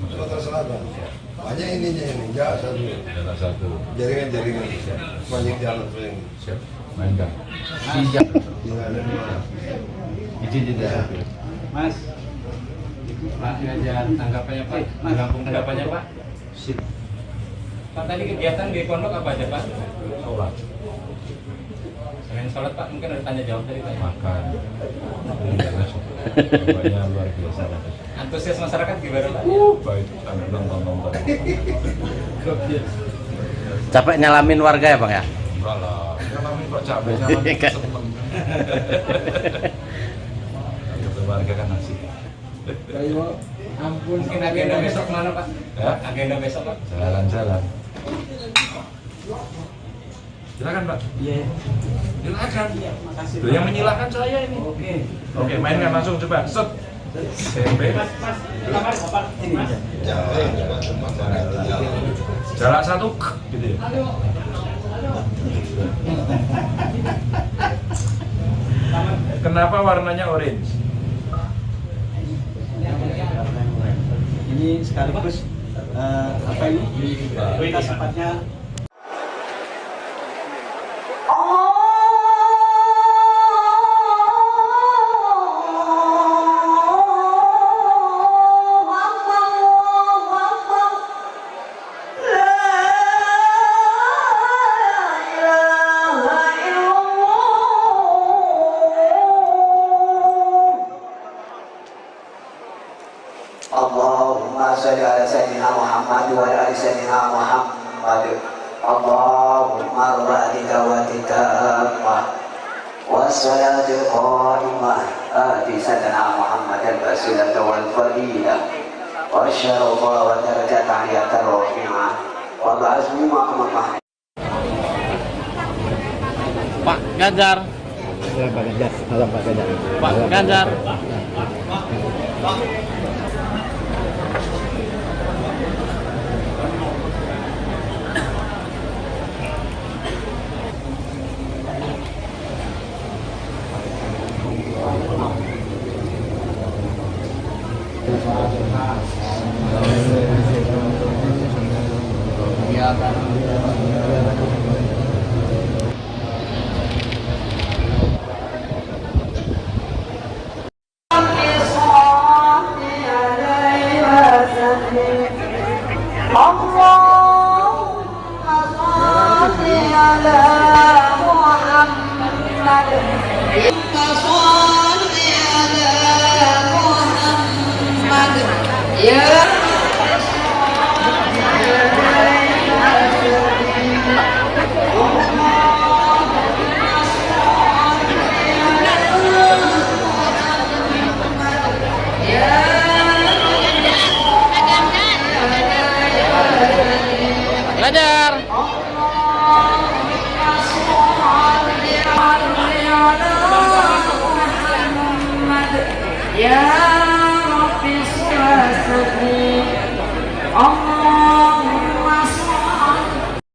Sumatera Selatan. Banyak ininya ini, satu. Jaringan. Banyak jalan paling. Siap. Main Kang. Siap. Izin tidak. Mas. Pak Ganjar, tanggapannya Pak. Lampung tanggapannya Pak. Sip. Pak tadi kegiatan di pondok apa aja Pak? Sholat. Selain sholat Pak mungkin ada tanya jawab tadi Pak. Makan. Bapaknya luar biasa. Antusias masyarakat gimana Pak? Baik, sampai nonton. Capek nyalamin warga ya Bang ya? Enggak lah, nyalamin kok capek, nyalamin seneng. Kata warga kan asik. Ampun. Mungkin agenda besok mana Pak? Ya? Agenda besok Pak? Jalan-jalan. Silakan Pak. Iya. Silakan. Makasih. Loh, yang menyilahkan saya ini. Oke, mainkan langsung coba. Set. SMP. Jarak satu gitu ya. Kenapa warnanya orange? Ini sekaligus apa ini kita sempatnya Allahumma salli ala sayyidina Muhammad wa ala ali sayyidina Muhammad. Allahumma rabbi dawatika wassalatul qa'imah ati sayyidina Muhammad al-basilah wal fadilah wa syarafa wa darajat aliyatan rafi'ah wa ba'azmi maqamah. Pak Ganjar. Pak Ganjar. Salam Pak Ganjar. Pak Ganjar. Ganjar. Ya Rabbi sholli Allahumma sholli.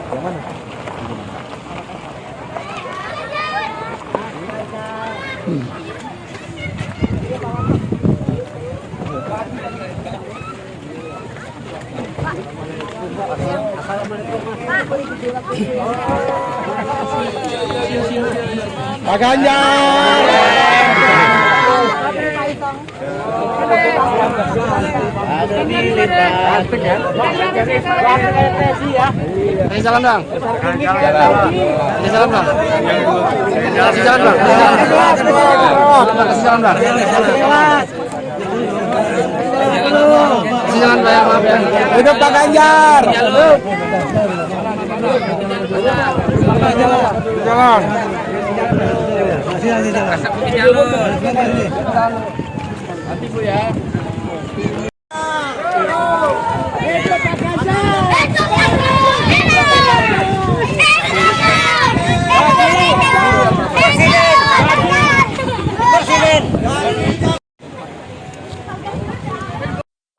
Yang mana? Pak Ganjar. Kasih salam dong. Kasih salam dong. Kasih salam dong. Kasih salam dong. Kasih salam dong. Maaf ya. Hidup Pak Ganjar. Jalan. Nanti Bu ya.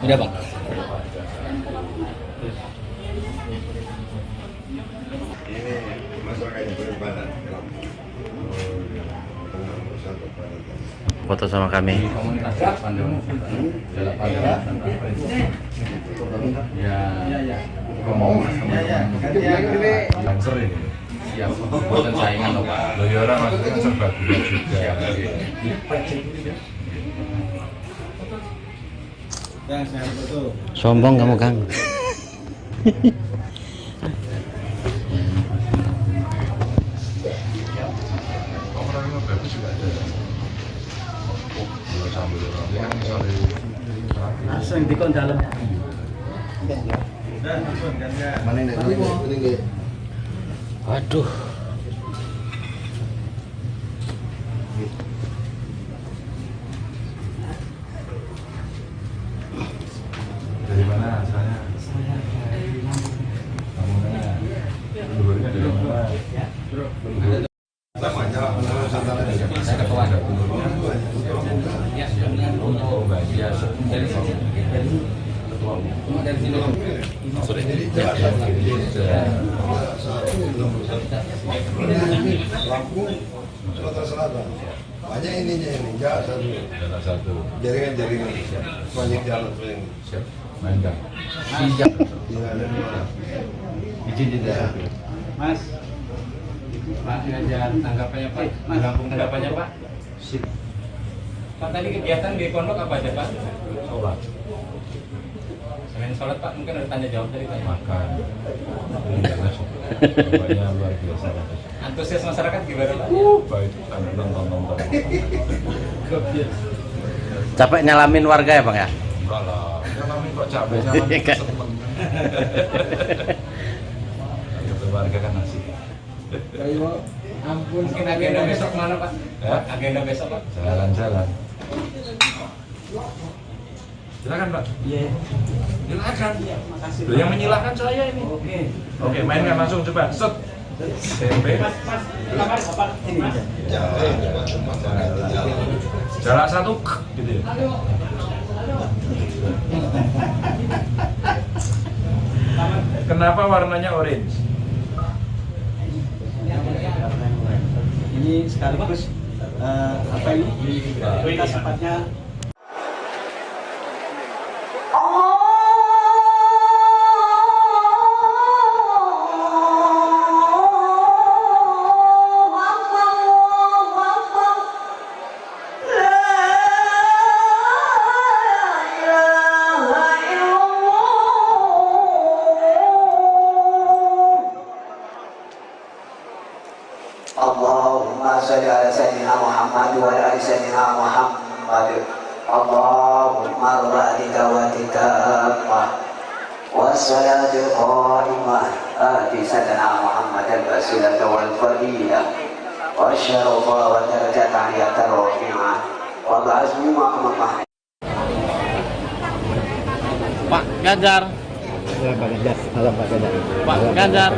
Udah Bang. Ini masyarakat yang beribadah. Foto sama kami. Lancer ini. Siap. Buatan saingan loh Pak. Loh ya orang maksudnya serbaguna juga. Sombong kamu, Kang. Langsung dikon dalam. Mana ini? Waduh. Dari mana asalnya? Kamu luarnya dari mana? Saya ketua ada dulunya. Oh, Mbak Dia dari sini. Ketua umum dari sini. Sore. Lampung, Sumatera Selatan. Banyak ininya ini, satu. Jaringan. Banyak jalan sering. Siap. Main Kang. Siap. Izin tidak. Mas. Pak Ganjar, tanggapannya Pak. Lampung tanggapannya Pak. Sip. Pak tadi kegiatan di pondok apa aja Pak? Sholat. Selain sholat Pak, mungkin ada tanya jawab dari Pak. Makan. Banyak luar biasa. Antusias masyarakat gimana Pak? Baik, nonton. Capek nyalamin warga ya, Bang ya? Enggak lah, nyalamin kok capek, nyalamin seneng. Kalau warga kan asik. Ampun. Mungkin agenda besok mana Pak? Ya? Agenda besok Pak? Jalan-jalan. Silakan Pak. Iya. Silakan. Makasih. Loh, yang menyilahkan saya ini. Oke, mainkan langsung coba. Set. SMP. Kamar Bapak ini. Jarak satu gitu ya. Kenapa warnanya orange? Ini sekaligus apa ini? Kita sepatnya Allahumma salli ala sayyidina Muhammad wa ala ali sayyidina Muhammad. Allahumma rabbika wa titamah wassalatul qa'imah ati sayyidina Muhammad al-wasilah wal fadilah wa syarafa wa darajat aliyah rafi'ah wa ba'azmi ma'amah. Pak Ganjar. Pak Ganjar. Ganjar.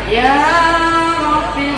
Ya Rabbi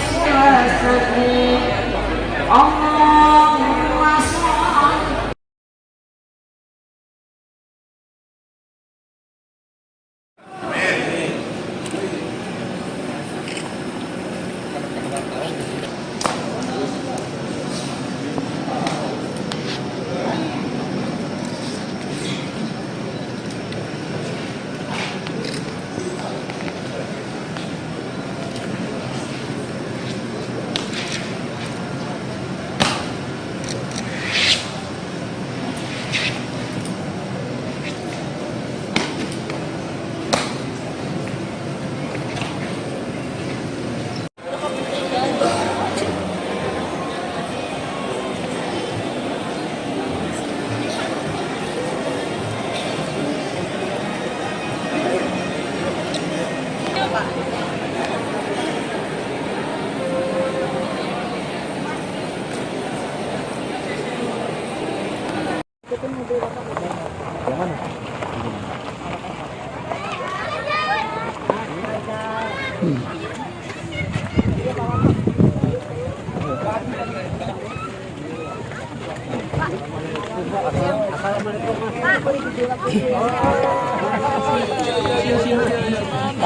Pak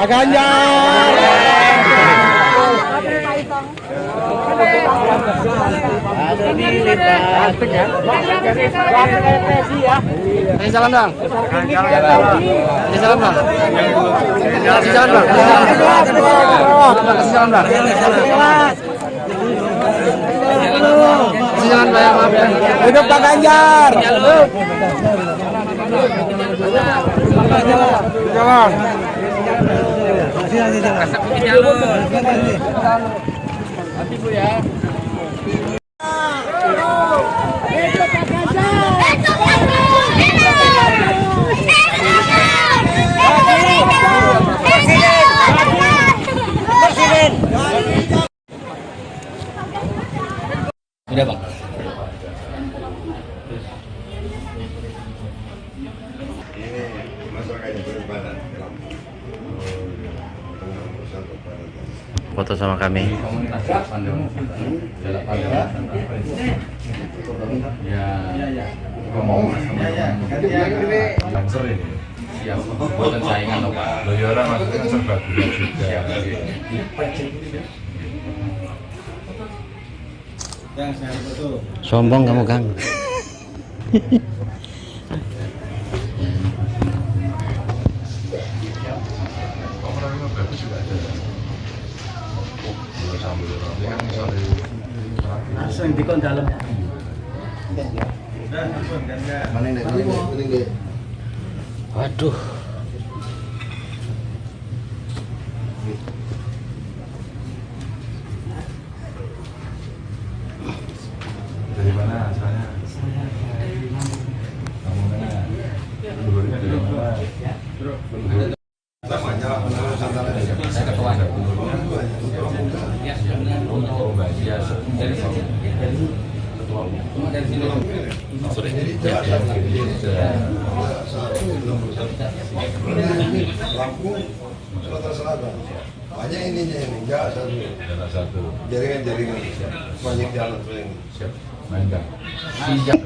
Ganjar. Jalan bang. Jalan bang. Jalan bang. Jalan bang. Jalan bang. Hidup Pak Ganjar. Jalan. Nanti Bu ya. Udah bang. Foto sama kami. Siap, buatan saingan loh Pak. Loh ya orang maksudnya kan serbaguna juga. Sombong kamu Kang. Langsung dikon dalam. Waduh. Dari mana asalnya? Kamu mana? Luarnya dari mana? Saya ketua. Oh, Mbak Sia. Dari sini. Ketua. Cuma dari sini. Lampung, Sumatera Selatan. Banyak ininya ini, enggak satu. Jaringan. Banyak jalan ini. Siap. Main Kang. Siap.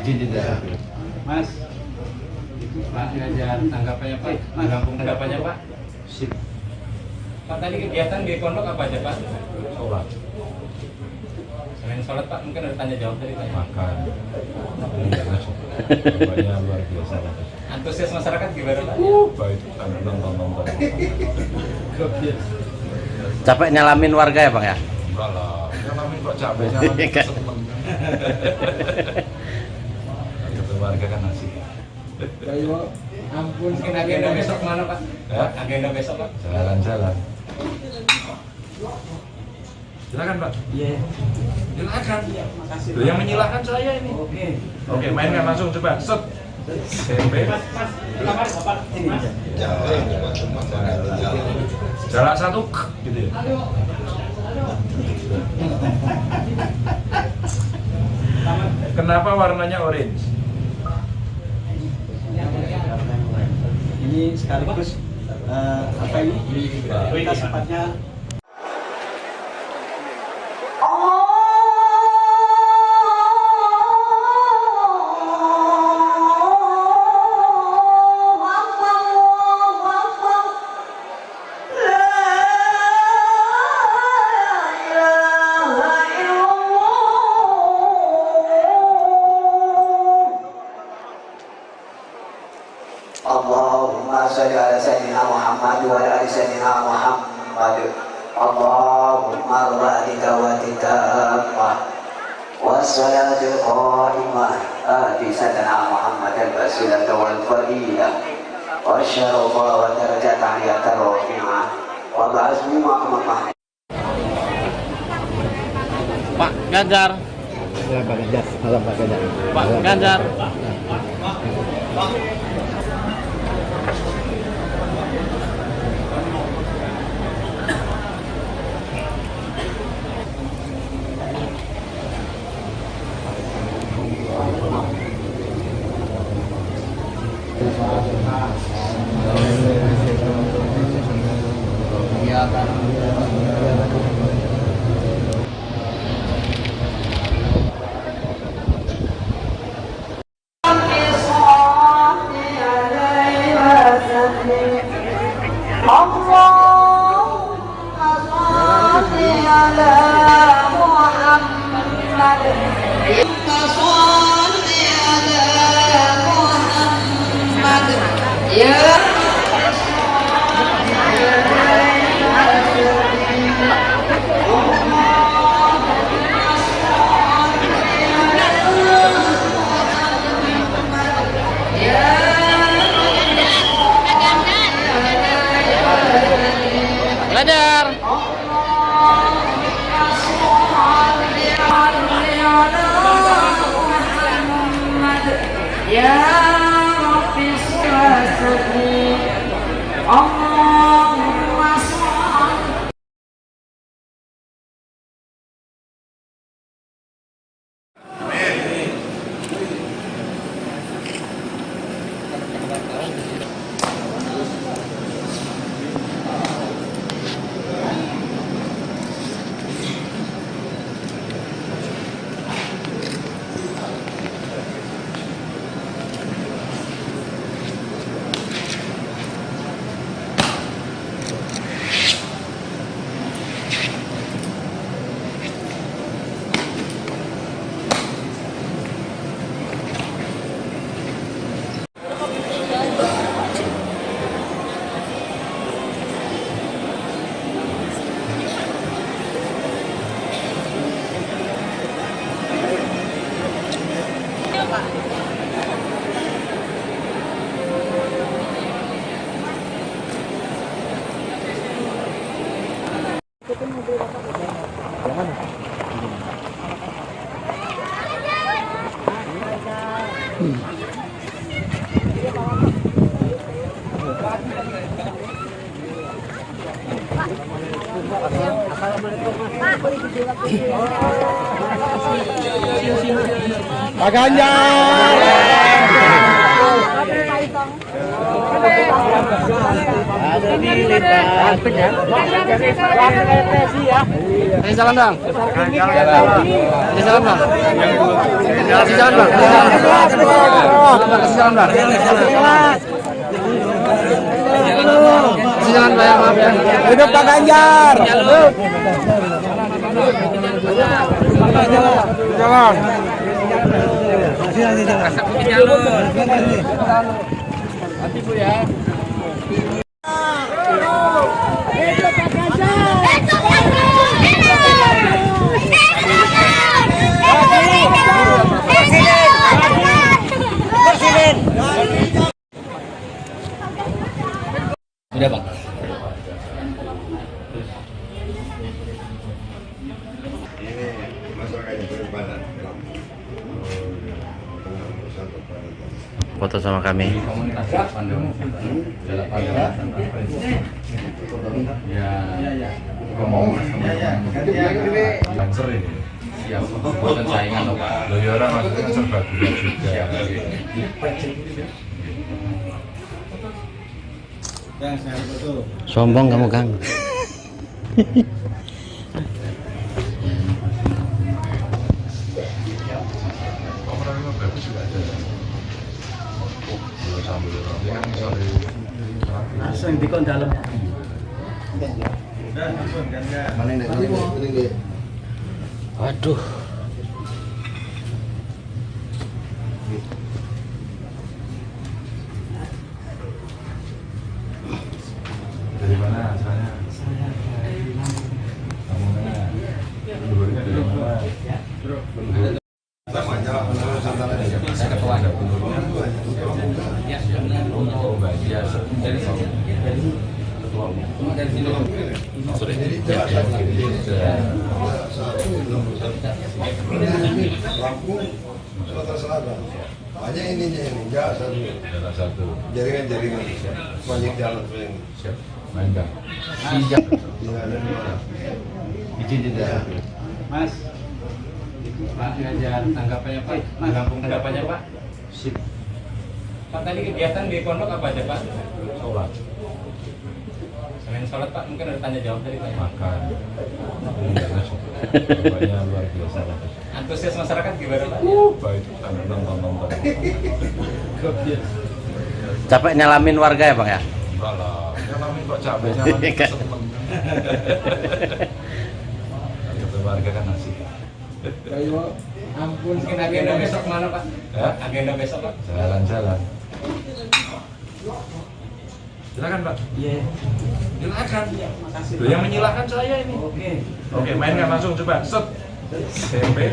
Izin tidak. Mas. Pak Ganjar, tanggapannya Pak. Lampung tanggapannya Pak. Sip. Pak tadi kegiatan di pondok apa aja Pak? Sholat. Selain sholat Pak, mungkin ada tanya jawab tadi Pak. Makan. Bapaknya luar biasa. Antusias masyarakat gimana Pak? Baik, nonton. Capek nyalamin warga ya Bang ya? Enggak lah, nyalamin kok capek, nyalamin seneng. Ketemu warga kan asik. Ampun, mungkin agenda besok mana Pak? Ya? Agenda besok Pak? Jalan-jalan. Silakan Pak. Iya. Silakan. Loh, yang menyilahkan saya ini. Oke, mainkan langsung coba. Set. SMP. Jalan satu, gitu ya. Kenapa warnanya orange? Ini sekaligus apa ini? Kita sepatnya Allahumma salli ala sayyidina Muhammad wa ala ali sayyidina Muhammad. Allahumma rabbika wa titamah wassalatul qa'imah ati sayyidina Muhammad al-basilah wal fadilah wa syarafa wa darajat aliyat rafi'ah wa ba'azmi maqamah. Pak Ganjar. Pak Ganjar. Halo Pak Ganjar. Pak Ganjar. Belajar. Ya Rabbi sholli Allahumma sholli. Pak Ganjar. Kasih jalan bang. Kasih jalan bang. Kasih jalan bang. Kasih jalan bang. Kasih jalan bang. Maaf ya. Hidup Pak Ganjar. Jalan. Nanti Bu ya. Udah Bang. Foto sama kami. Bukan saingan loh Pak. Loh ya orang maksudnya serbaguna juga. Sombong kamu Kang. Langsung dikon dalam. Waduh. Dari mana asalnya? Kamu mana? Luhurnya dari mana? Saya ketua ada penduduknya. Ya, oh bahagia. Dari sini. Ketua umum. Dari sini. Sorry. Lampung, Sumatera Selatan. Banyak ininya ini, enggak satu. Jaringan-jaringan. Banyak jalan ini. Siap. Main Bang. Siap. Izin tidak. Mas. Pak Ganjar, tanggapannya Pak. Lampung tanggapannya Pak. Sip. Pak tadi kegiatan di pondok apa aja Pak? Sholat. Selain sholat Pak, mungkin ada tanya jawab dari Pak. Makan. Banyak luar biasa. Antusias masyarakat gimana Pak? Baik, sambil nonton. Capek nyalamin warga ya Bang ya? Enggak lah, nyalamin kok capek, nyalamin seneng. Ketemu warga kan asik. Ampun, mungkin agenda besok mana Pak? Ya? Agenda besok Pak? Jalan-jalan. Silakan Pak. Iya. Silakan. Loh, yang menyilahkan saya ini. Oke, mainkan langsung coba. Set. SMP.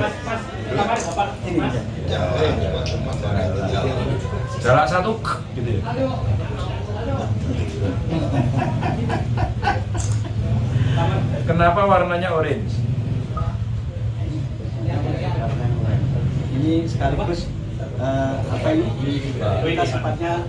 Jarak satu, gitu ya. Kenapa warnanya orange? Ini sekaligus apa ini? Kita sifatnya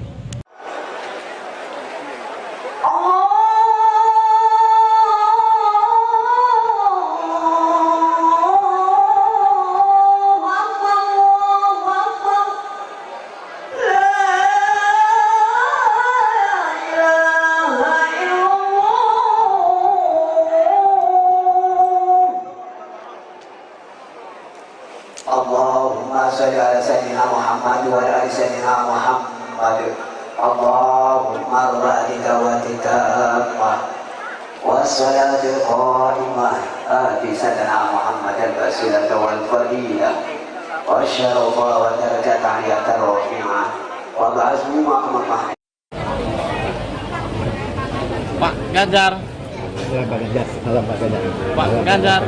Allahumma sholli ala sayyidina Muhammad wa ala ali sayyidina Muhammad. Allahumma rabbi dawatika wassalatul qa'imah ati sayyidina Muhammad al-wasilata wal fadilah wasyarafa wa darakat aliyata rafi'ah wa ba'asmu maqamah. Pak Ganjar. Pak Ganjar. Salam Pak Ganjar. Pak Ganjar.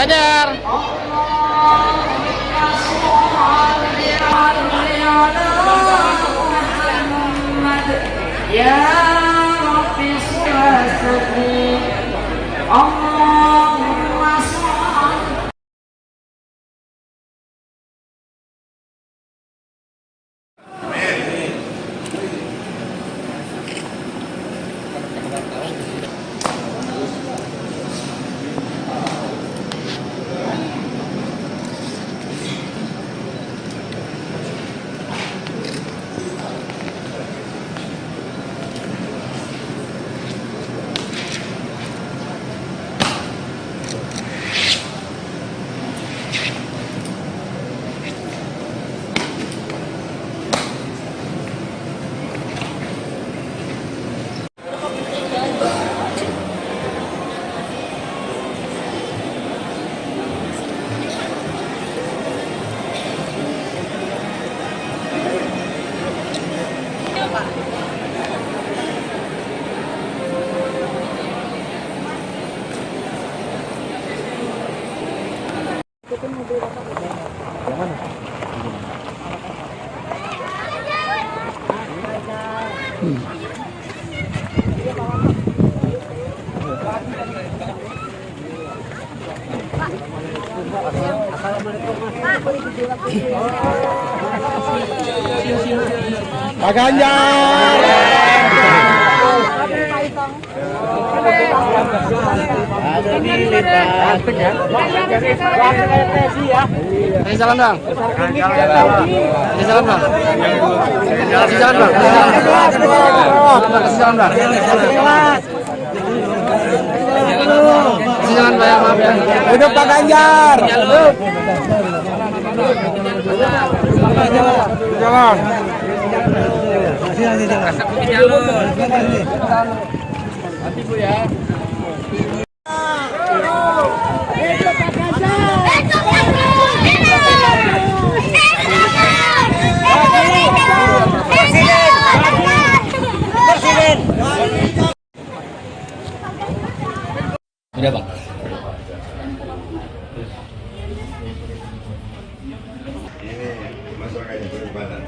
Ganjar. Ya Rabbi sholli Allahumma sholli. Pak Ganjar. Ada di lipat. Kasih salam dong. Kasih salam dong. Kasih salam dong. Kasih salam dong. Kasih salam Pak, maaf ya. Hidup Pak Ganjar. Jalan. Hati Bu ya. Udah Bang. Ini masyarakatnya bagaimana?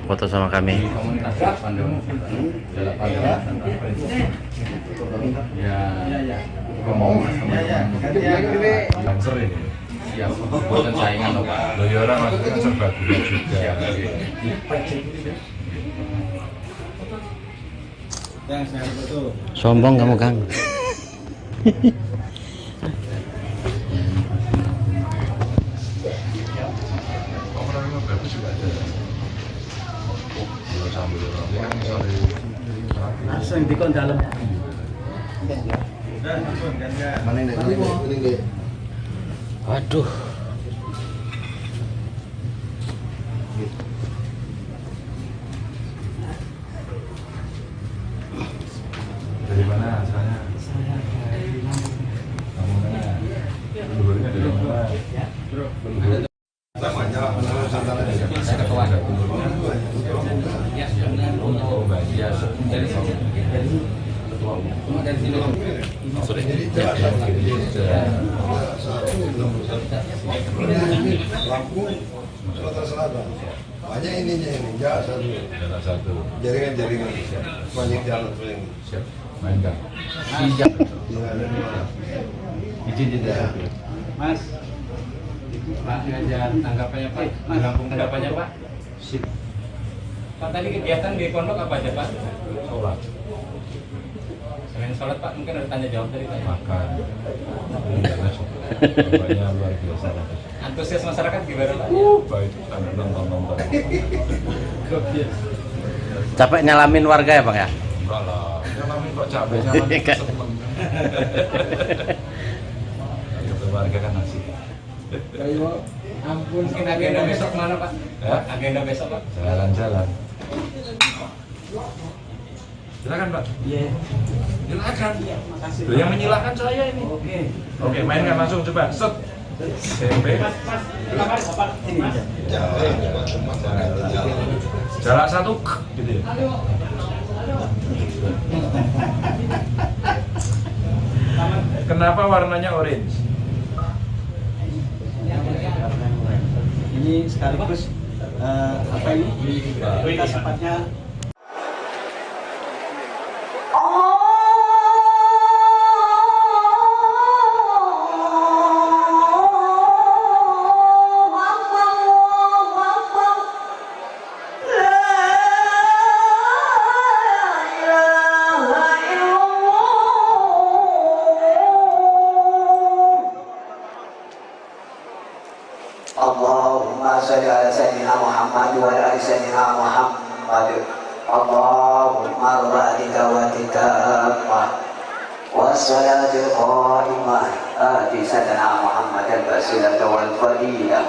Foto sama kami. Siap, buatan saingan loh Pak. Loh ya orang maksudnya kan serbaguna juga. Sombong kamu Kang. Langsung dikon dalam. Mana ini? Waduh. Dari mana asalnya? Kamu mana? Dulunya dari mana? Saya ketua. Oh, bagian dari ketua umum. Dari sini. Lampung, Sumatera Selatan. Banyak ininya ini, satu. Jaringan, banyak jalan paling. Siap, main Kang. Izin tidak. Mas, Pak Ganjar, tanggapannya Pak. Lampung tanggapannya Pak. Sip. Pak tadi kegiatan di pondok apa aja Pak? Sholat. Selain sholat Pak, mungkin ada tanya jawab dari Pak. Makan. Bapaknya luar biasa. Antusias masyarakat gimana Pak? Baik, ada nonton. Capek nyalamin warga ya Bang ya? Enggak lah, nyalamin kok capek, nyalamin seneng. Kata warga kan asik. Ampun, mungkin agenda besok mana Pak? Ya? Agenda besok Pak? Jalan-jalan. Silakan Pak. Iya. Silakan. Makasih. Loh, yang menyilahkan saya ini. Oke, mainkan langsung coba. Set. SMP. Jalan satu gitu ya. Kenapa warnanya orange? Ini sekaligus apa ini? Kita sepatnya Allahumma salli ala sayyidina Muhammad wa ala ali sayyidina Muhammad. Allahumma rabbika wa titamah wassalatul qa'imah ati sayyidina Muhammad al-basilah wal fadilah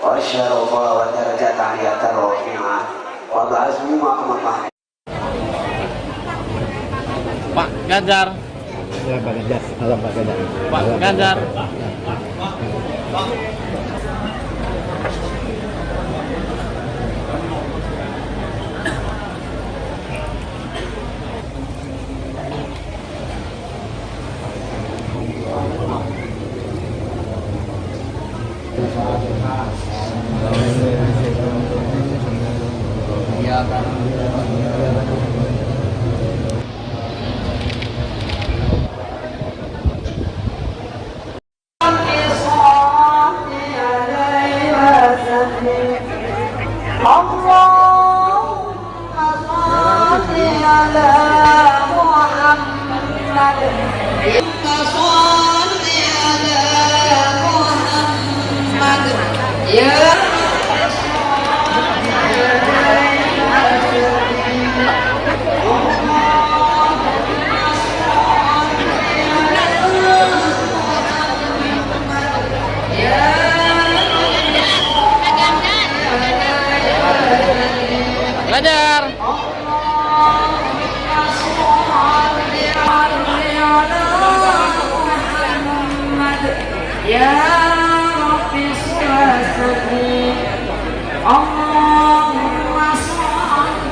wa syarafa wa darajat aliyat rafi'ah wa ba'azmu maqamah. Pak Ganjar. Ya, Pak Ganjar. Halo Pak Ganjar. Pak Ganjar. Ya Ya Rabbi Shalli Allahumma sholli.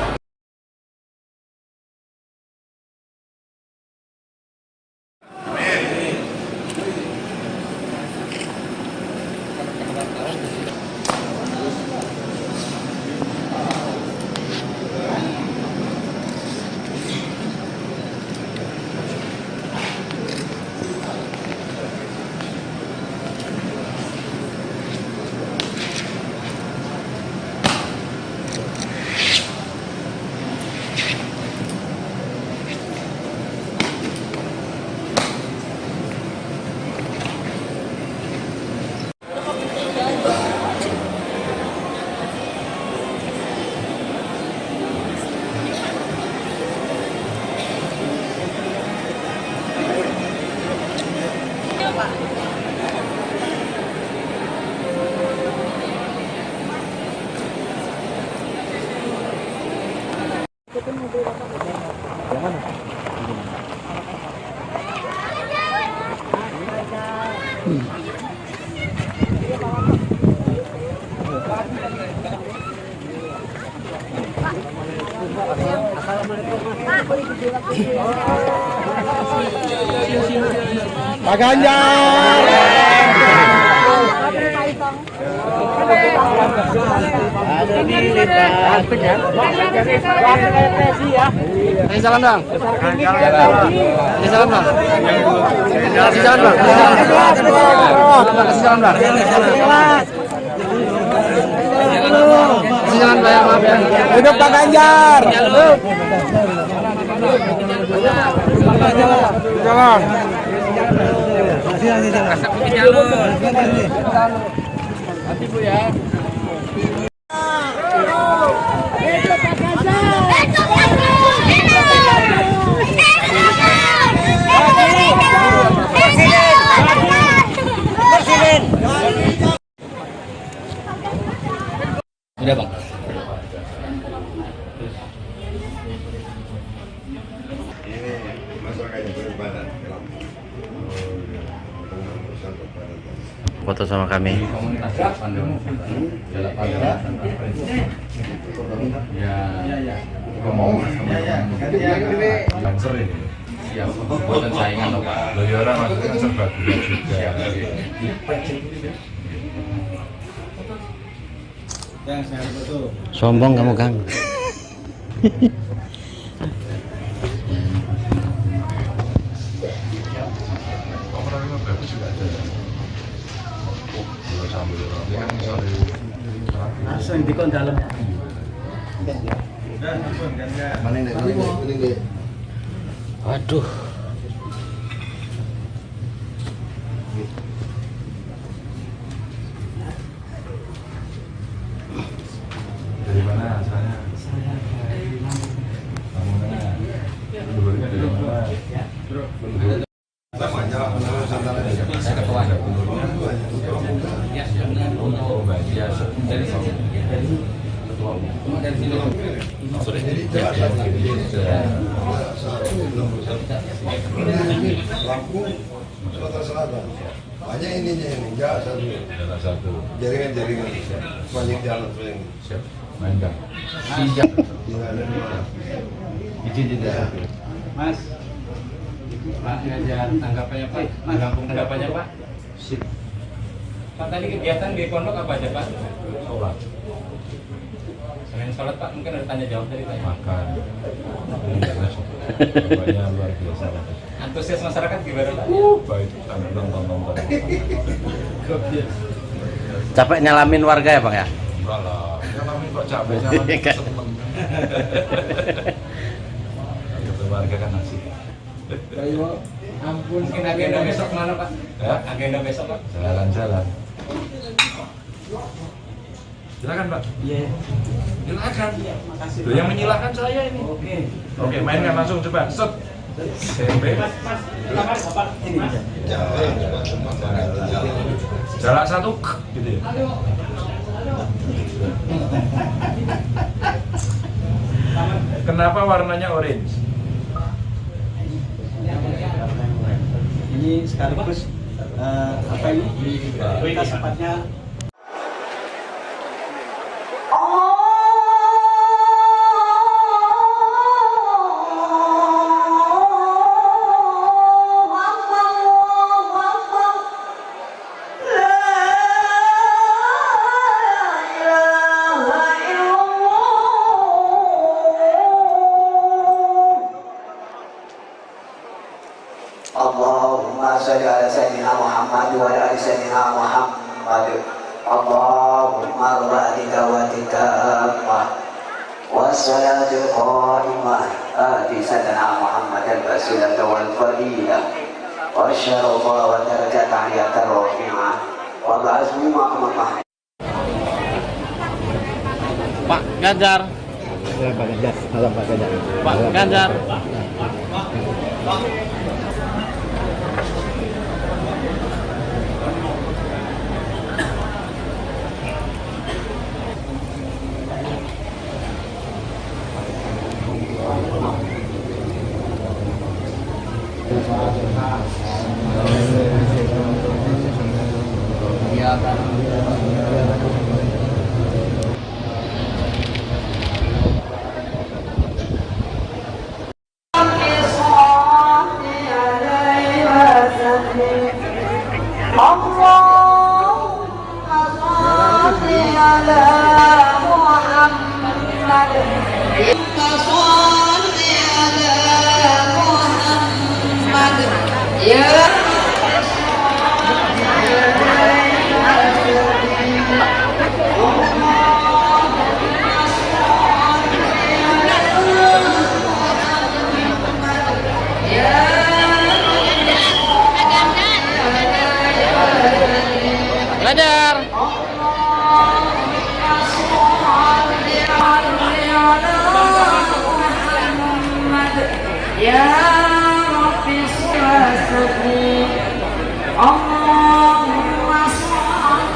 Pak Ganjar. Kasih salam bang. Kasih salam bang. Kasih salam bang. Kasih salam bang. Kasih salam bang. Maaf ya. Hidup Pak Ganjar. Jalan. Nanti Bu ya. Udah bang. Foto sama kami. Lancer ini. Siap. Buatan saingan loh Pak. Loyora maksudnya serbaguna juga. Sombong kamu Kang. Langsung di dalam. Waduh. Dari mana asalnya? Saya dari Lampung. Leluhurnya dari mana? Saya ketua leluhurnya. Ya, untuk bagian dari ketua umum. Dari sini. Sorry. Lampung, Sumatera Selatan. Banyak ininya ini, enggak satu. Jaringan. Banyak jalan paling. Siap. Main Kang. Tidak ada dua. Izin tidak. Mas. Pak Ganjar, tanggapannya Pak. Lampung tanggapannya Pak. Sip. Pak tadi kegiatan di pondok apa aja Pak? Sholat. Selain sholat Pak, mungkin ada tanya jawab tadi Pak. Makan. Banyak luar biasa. Antusias masyarakat gimana Pak? Baik, sambil nonton. Capek nyalamin warga ya Bang ya? Enggak lah, nyalamin kok capek, nyalamin seneng. Ketemu warga kan asik. Ayo, ampun. Mungkin agenda besok mana Pak? Ya? Agenda besok Pak? Jalan-jalan. Silakan Pak. Iya. Silakan. Makasih. Loh, yang menyilahkan saya ini. Oke, mainkan langsung coba. Set. SMP. Bapak ini. Jarak satu gitu ya. Kenapa warnanya orange? Ini sekaligus apa ini? Kita sempatnya Allahumma sholli ala sayyidina Muhammad wa ala ali sayyidina Muhammad. Allahumma rabbi dawati tammah wassalatul qa'imah ati sayyidina Muhammad al-wasilah wal fadilah wa syarafa wa darajat aliyatar rafi'ah wa ba'azmi maqamah. Pak Ganjar. Pak Ganjar. Malam Pak Ganjar. Pak Ganjar. Ganjar. Ya Rabbi sholli Allahumma sholli.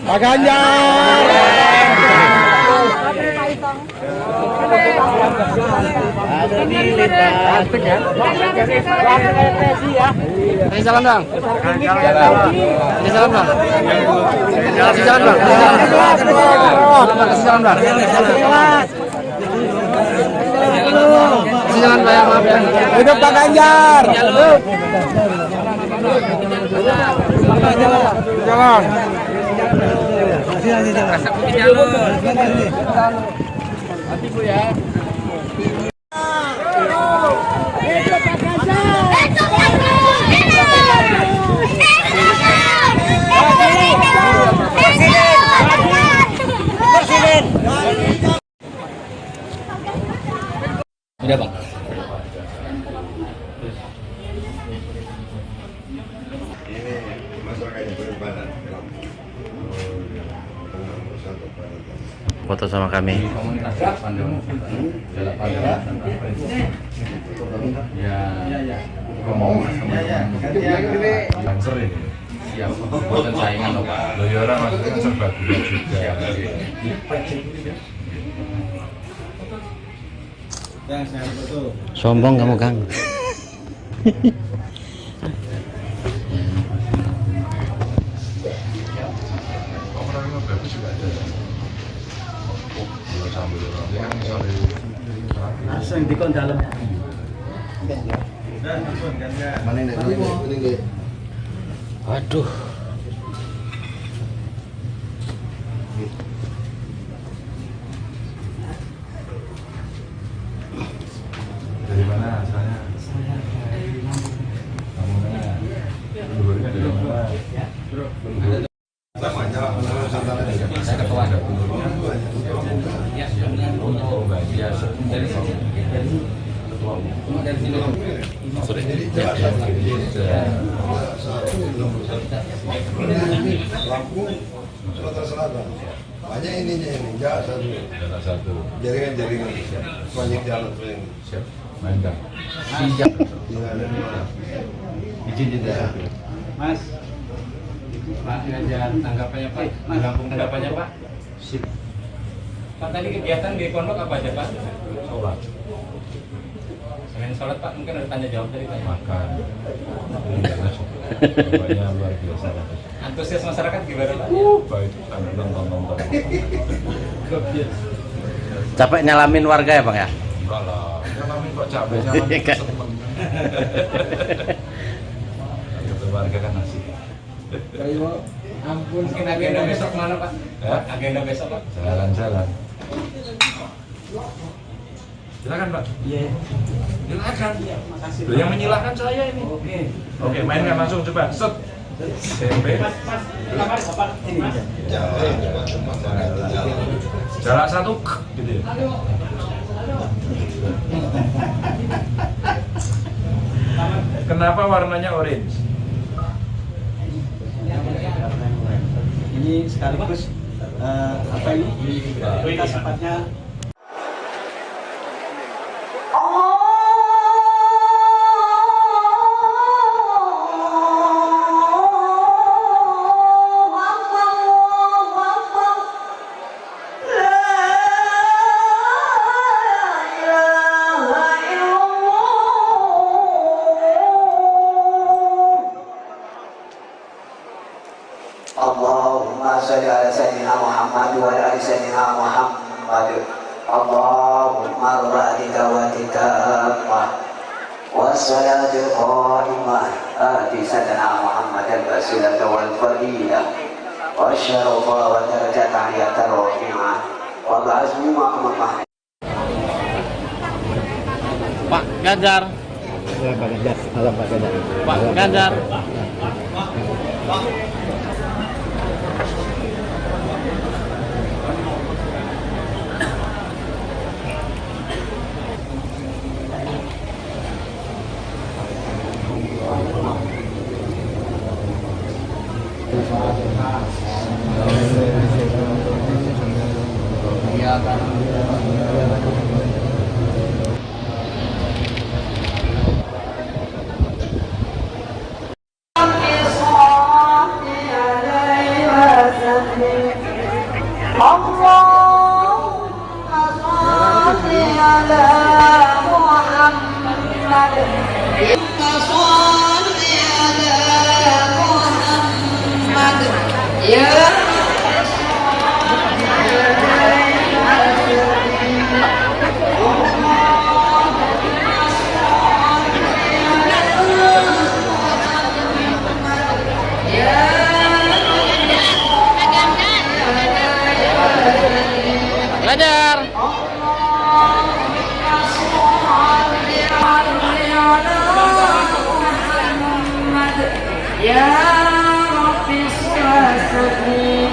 Pak Ganjar. Ada di lintas. Ini jalan bang. Ini jalan bang. Kasih jalan bang. Kasih jalan bang. Kasih jalan bang. Maaf ya. Hidup Pak Ganjar. Hidup. Jalan. Hati Bu ya. Udah Bang. Ini masyarakat yang beribadah. Foto sama kami. Siap, buatan saingan loh Pak. Loyora maksudnya kan serba gula juga. Sombong kamu, Kang. Langsung di dalam. Mana ini? Waduh. Dari mana asalnya? Luarnya dari mana? Saya ketua. Lampung, Sumatera Selatan. Banyak ininya ini, satu. Jaringan. Banyak jalan ini. Siap. Main Kang. Siap. Izin tidak. Mas. Pak Ganjar, tanggapannya Pak? Lampung tanggapannya Pak? Sip. Pak tadi kegiatan di pondok apa aja Pak? Sholat. Selain sholat Pak, mungkin ada tanya jawab dari Pak. Makan. Bapaknya luar biasa. Antusias masyarakat gimana Pak? Baik, sambil nonton. Capek nyalamin warga ya, Bang ya? Enggak lah, nyalamin kok capek, nyalamin seneng. Ketemu warga kan asik. Ampun, mungkin agenda besok mana Pak? Ya? Agenda besok Pak? Jalan-jalan. Silakan Pak. Iya. Silakan. Makasih. Loh, yang menyilahkan saya ini. Oke, mainkan langsung coba. Set. SMP. Jalan satu, gitu ya. Kenapa warnanya orange? Ini sekaligus apa ini? Kita sepatnya Allahumma salli ala sayyidina Muhammad wa ala ali sayyidina Muhammad. Allahumma rabbika wa titamah wassalatul qa'imah ati sayyidina Muhammad al-basilah wal fadilah wa syarafa wa darajat aliyatan rafi'ah wa ba'azmi maqamah. Pak Ganjar. Pak Ganjar. Ganjar. Ya Rabbi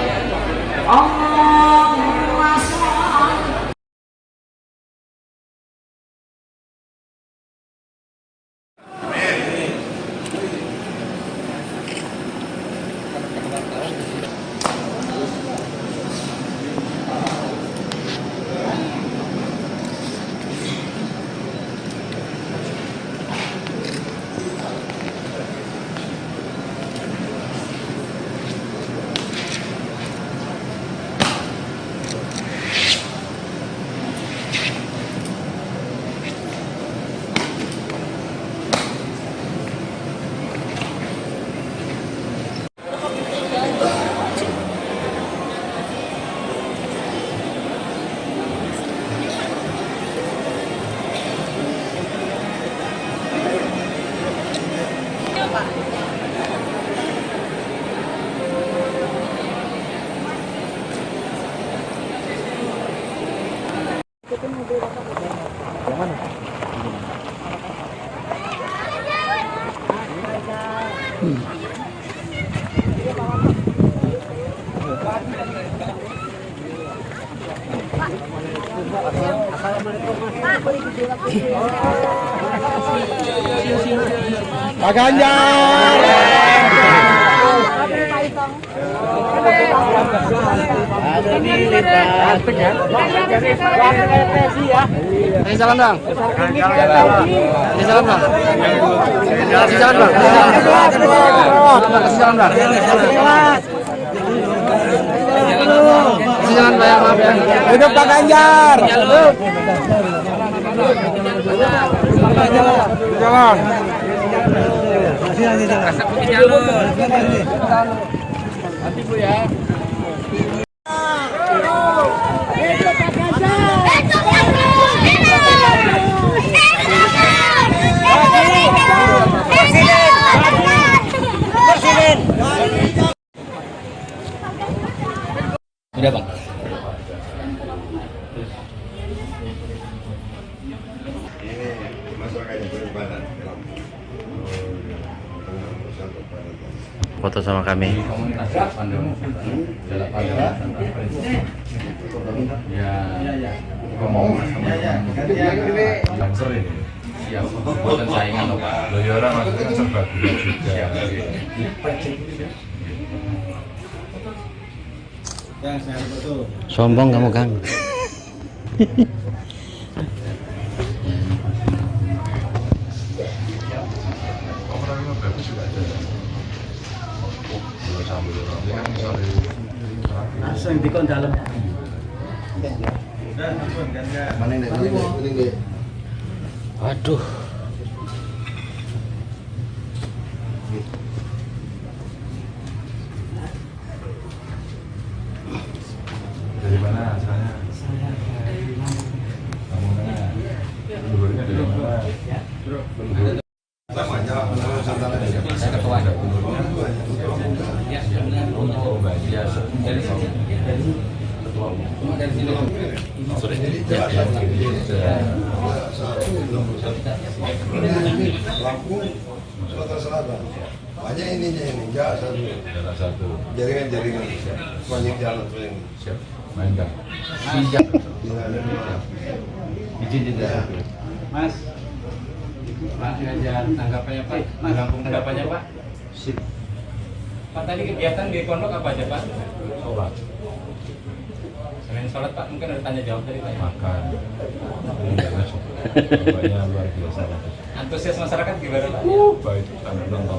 Yang mana? Pak Ganjar. Ada nih Pak. Kasih salam dong. Kasih salam dong. Kasih salam dong. Kasih salam dong. Kasih salam Pak, maaf ya. Hidup Pak Ganjar. Jalan. Nanti Bu ya. Udah Bang. Ini masyarakat yang beribadah. Foto sama kami. Lancer ini. Siap. Buatan saingan loh Pak. Loh ya orang maksudnya serbaguna juga. Sombong kamu Kang. Langsung dikon dalam. Mana ini? Waduh. Dari mana asalnya? Kamu mana? Dulunya dari mana? Namanya Saya ketua. Oh, Mbak Dia. Dari sini. Ketua umum. Dari sini. Sudah. Lampung, Sumatera Selatan. Banyak ininya ini, satu. Jaringan. Banyak jalan tuh yang siap. Main Kang. Siap. Izin tidak. Mas. Pak Ganjar, tanggapannya Pak. Tanggapannya Pak. Sip. Pak tadi kegiatan di pondok apa aja Pak? Sholat. Selain sholat Pak, mungkin ada tanya jawab tadi Pak. Makan. Bapaknya luar biasa. Antusias masyarakat gimana Pak? Baik, sambil nonton.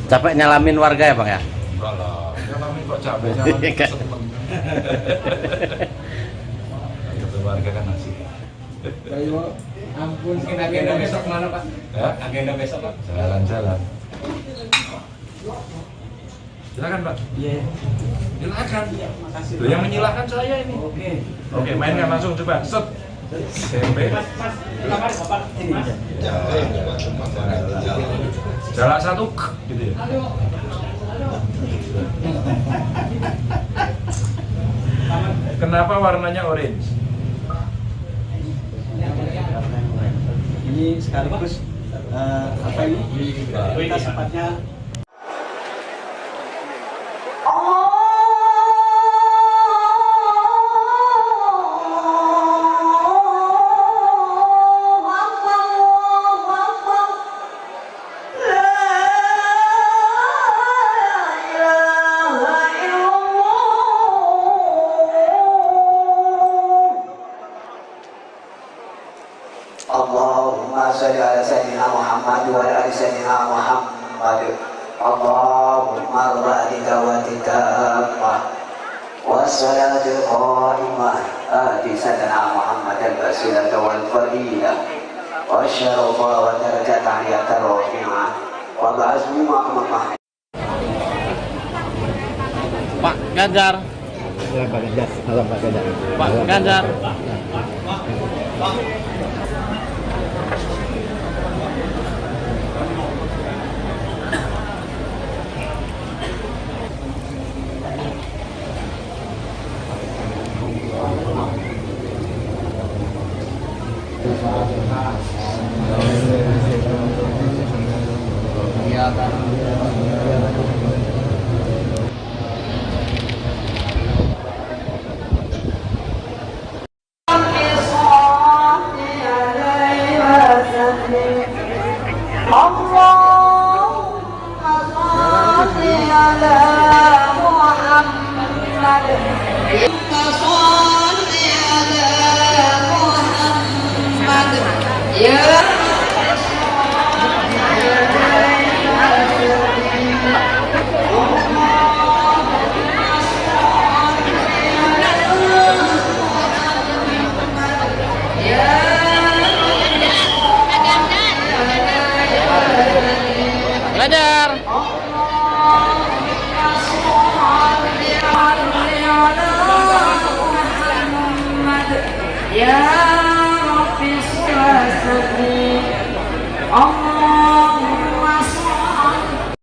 Capek nyalamin warga ya Bang ya? Enggak lah, nyalamin kok capek, nyalamin seneng. Kata warga kan asik. Ayo, ampun. Mungkin agenda besok mana Pak? Ya? Agenda besok Pak? Jalan-jalan. Silakan Pak. Iya. Silakan. Makasih. Loh, yang menyilahkan saya ini. Oke, mainkan langsung coba. Set. SMP. Jalan satu gitu ya. Kenapa warnanya orange? Ini sekaligus apa ini? Kita sempatnya Allahumma salli ala sayyidina Muhammad wa ala ali sayyidina Muhammad. Allahumma rabbi dawatika wassalatul qa'imah ati sayyidina Muhammad al-basilah wal fadilah wa syarafa wa darajat aliyat rafi'ah wa ba'azmi ma'amah. Pak Ganjar. Pak Ganjar. Halo Pak Ganjar. Pak Ganjar. Belajar. Ya Rabbi sholli Allahumma sholli.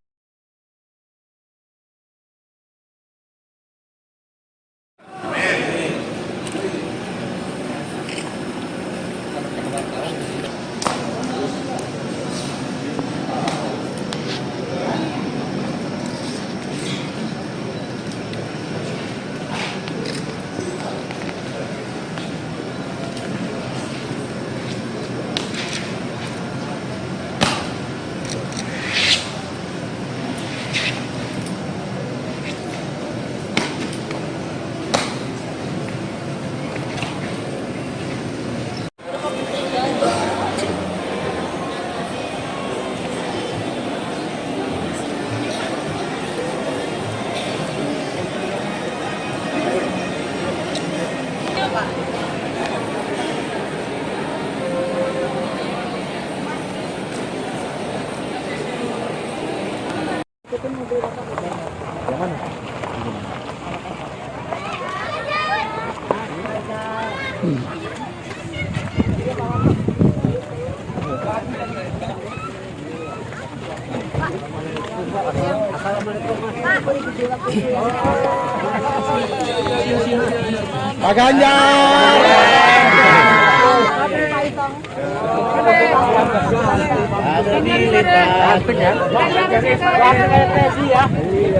Pak Ganjar.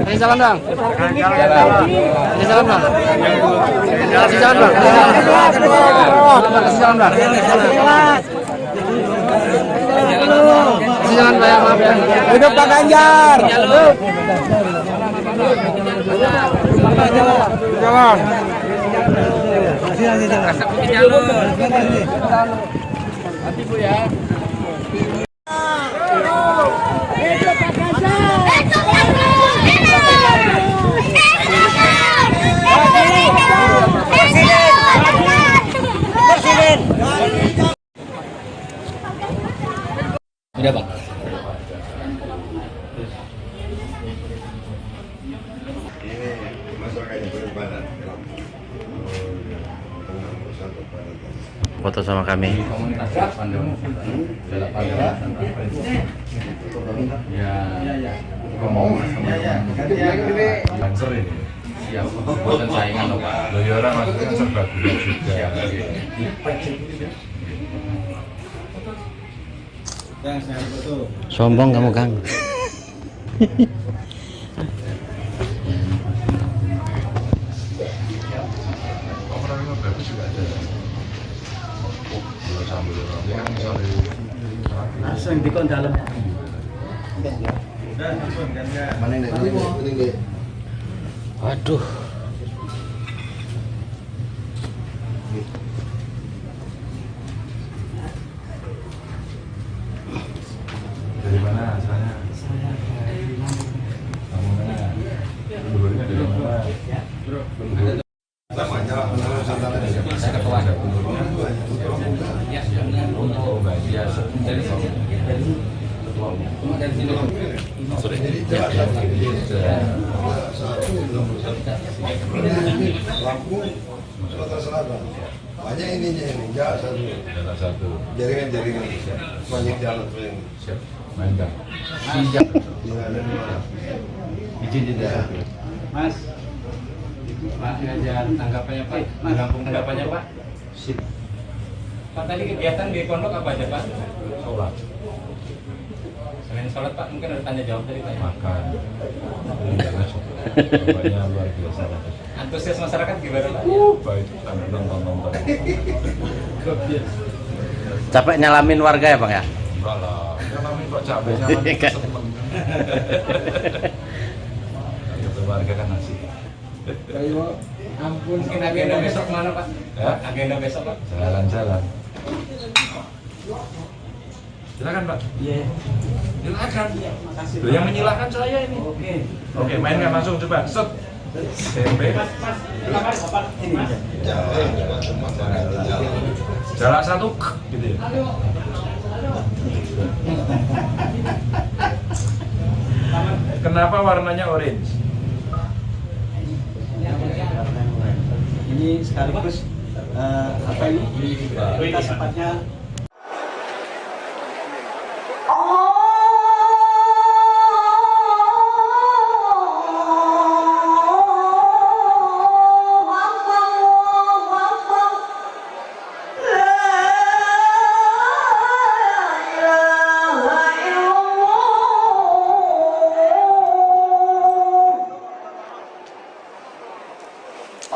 Kasih salam dong. Kasih salam dong. Kasih salam dong. Kasih salam dong. Kasih salam saya maaf ya. Hidup Pak Ganjar. Jalan. Nanti Bu ya. Udah Pak. Foto sama kami. Lancer ini. Siap, buatan saingan loh Pak. Loyora maksudnya serba guna juga. Sombong kamu Kang. Langsung di dalam. Waduh. Dari mana asalnya? Kamu mana? Leluhurnya dari mana? Namanya Saya ketua. Oh, biasa. Lampung, Sumatera Selatan. Banyak ininya ini, enggak satu. Jaringan. Banyak jalan ini. Siap. Main Kang. Izin tidak. Mas. Pak Ganjar, tanggapannya Pak. Tanggapannya Pak. Sip. Pak, tadi kegiatan di pondok apa aja Pak? Sholat. Selain sholat Pak, mungkin ada tanya jawab tadi Pak. Makan. Bapaknya luar biasa. Antusias masyarakat gimana Pak? Baik, sambil nonton-nonton. Capek nyalamin warga ya Bang ya? Enggak lah, nyalamin kok capek, nyalamin seneng. Ketemu warga kan asik. Ampun, mungkin agenda besok mana Pak? Ya? Agenda besok Pak? Jalan-jalan. Silakan Pak. Iya. Silakan. Loh, yang menyilahkan saya ini. Oke, mainkan langsung coba. Set. Tempe. Jarak satu, gitu ya. Kenapa warnanya orange? Ini sekaligus apa ini? Kita sepatnya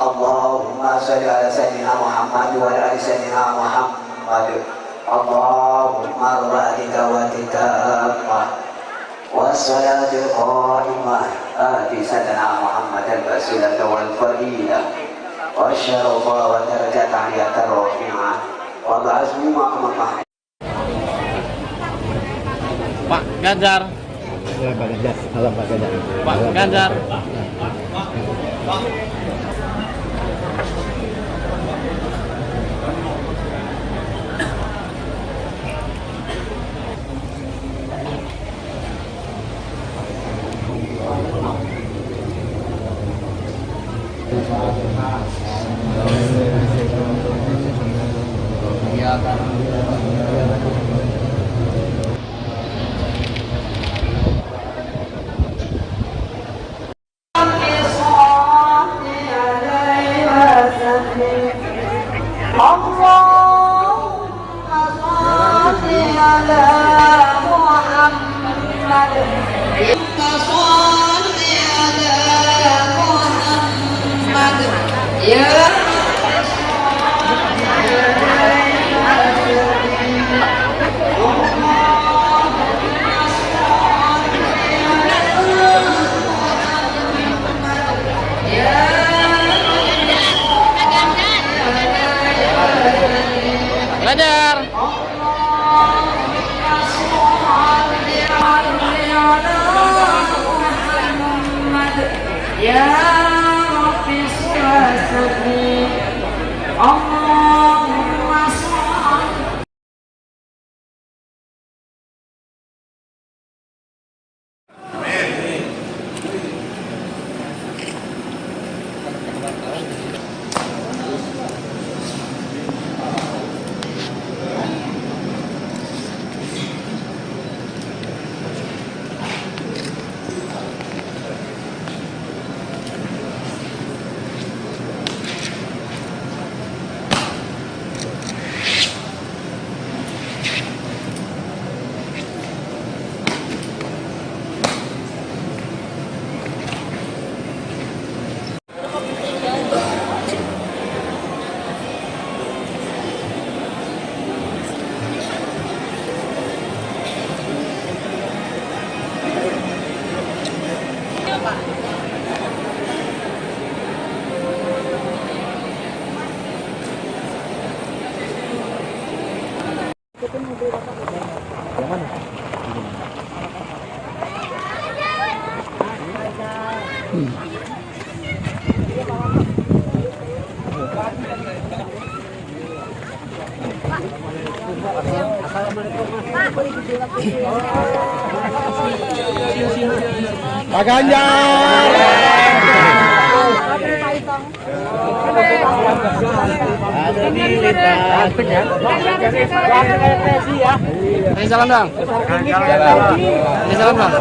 Allahumma sholli ala sayyidina Muhammad wa ala ali sayyidina Muhammad. Allahumma rabbi dawati tammah wassalatul qa'imah ati sayyidina Muhammad al-wasilah wal fadilah wa syarafa wa darajat aliyah rafi'ah wa ba'azmi maqamah. Pak Ganjar. Pak Ganjar. Salam Pak Ganjar. Pak Ganjar. Ganjar. Ya Rabbi sholli Allahumma sholli. Pak Ganjar. Ada di lintas. Ini jalan dong. Ini jalan bang.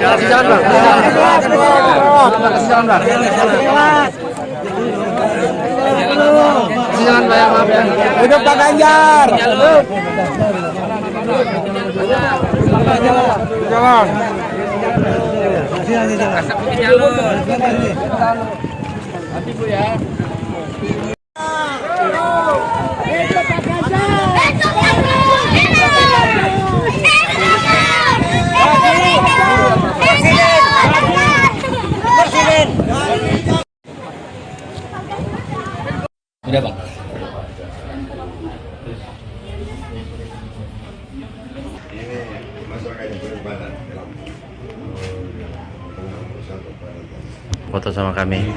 Kasih jalan bang. Kasih jalan bang. Kasih jalan bang. maaf ya. Hidup Pak Ganjar. Hidup. Jalan. Hati Bu ya. Udah Bang. Ini masyarakat yang berbadan. Foto sama kami.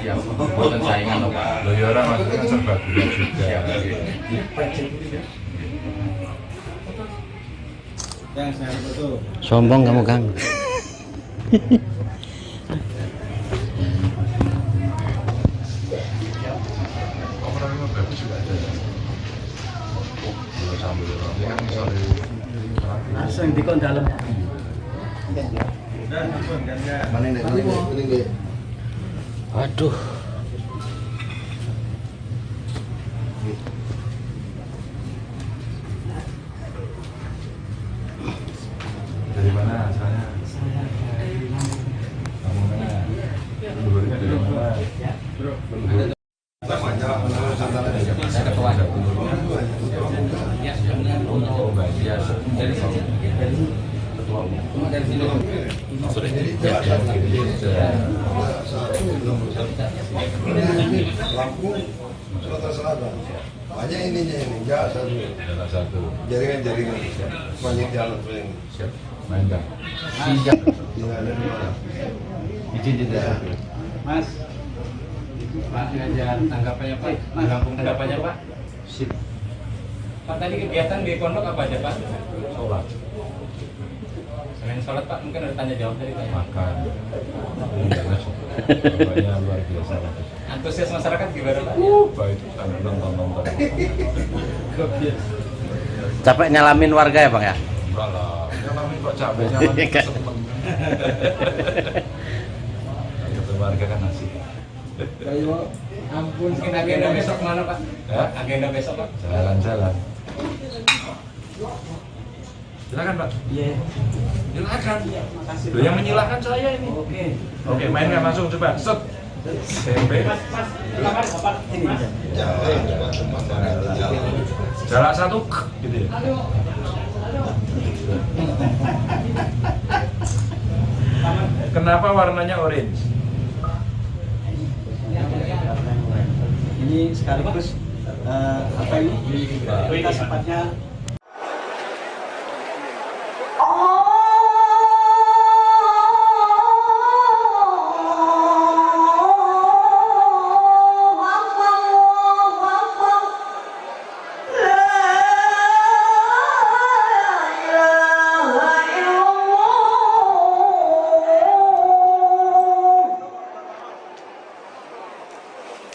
Siap, bukan saingan loh Pak. Loh ya orang maksudnya serbaguna juga. Sombong kamu Kang. Langsung di kon dalam. Aduh. Dari mana asalnya? Kamu mana? Dulunya dari mana? Saya ketua. Oh, bagian dari sini. Ketua umum. Dari sini. Lampung, Sumatera Selatan. Banyak ininya ini, enggak satu. Jaringan-jaringan. Banyak jalan ini. Siap. Main Bang. Siap. Izin tidak. Mas. Pak Ganjar, tanggapannya Pak. Lampung tanggapannya Pak. Sip. Pak tadi kegiatan di pondok apa aja Pak? Sholat. Selain sholat Pak, mungkin ada tanya jawab dari Pak. Makan. Bapaknya luar biasa. Antusias masyarakat gimana Pak? Baik, ada nonton. Capek nyalamin warga ya Bang ya? Enggak lah, nyalamin kok capek, nyalamin seneng. Ketemu warga kan asik. Ampun. Mungkin agenda besok mana Pak? Ya? Agenda besok Pak? Jalan-jalan. Silakan Pak. Iya. Silakan. Makasih. Loh, yang menyilahkan saya ini. Oke, mainkan langsung coba. Set. SMP. Silakan Bapak. Ini. Jarak satu gitu ya. Kenapa warnanya orange? Ini sekaligus apa ini? Kita sempatnya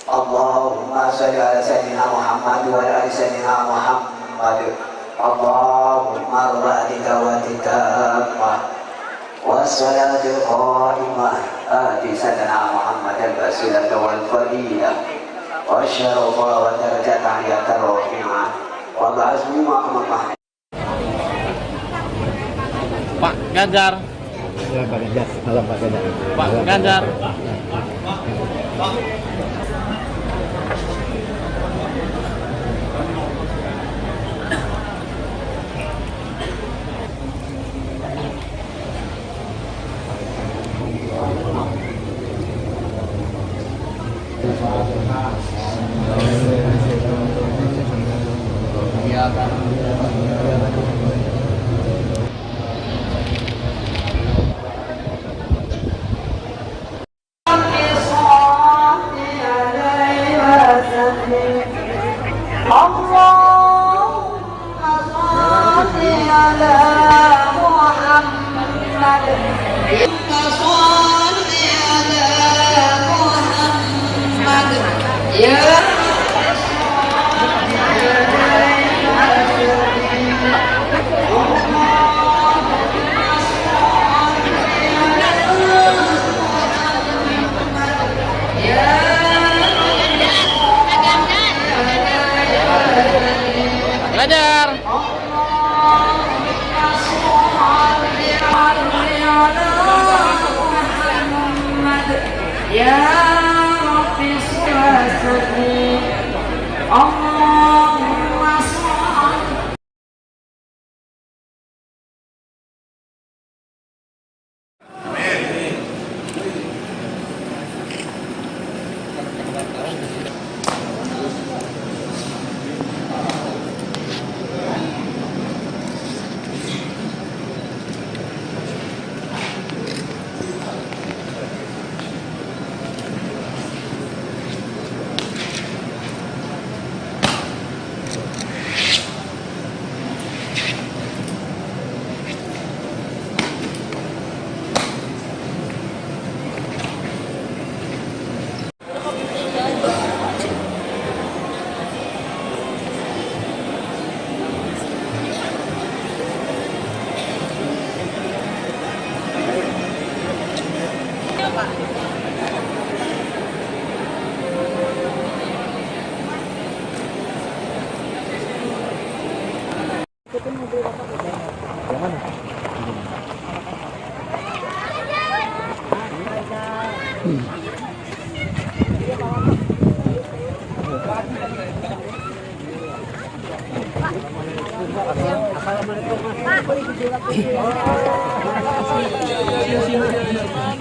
Allahumma salli ala sayyidina Muhammad wa ala ali sayyidina Muhammad. Allahumma rabbika wa titamah wassalatul qa'imah ati sayyidina Muhammad al-basilah wal fadilah wa syarafa wa darajat aliyata rafi'ah wa ba'azmi ma'amah. Pak Ganjar. Pak Ganjar, salam Pak Ganjar. Pak Ganjar.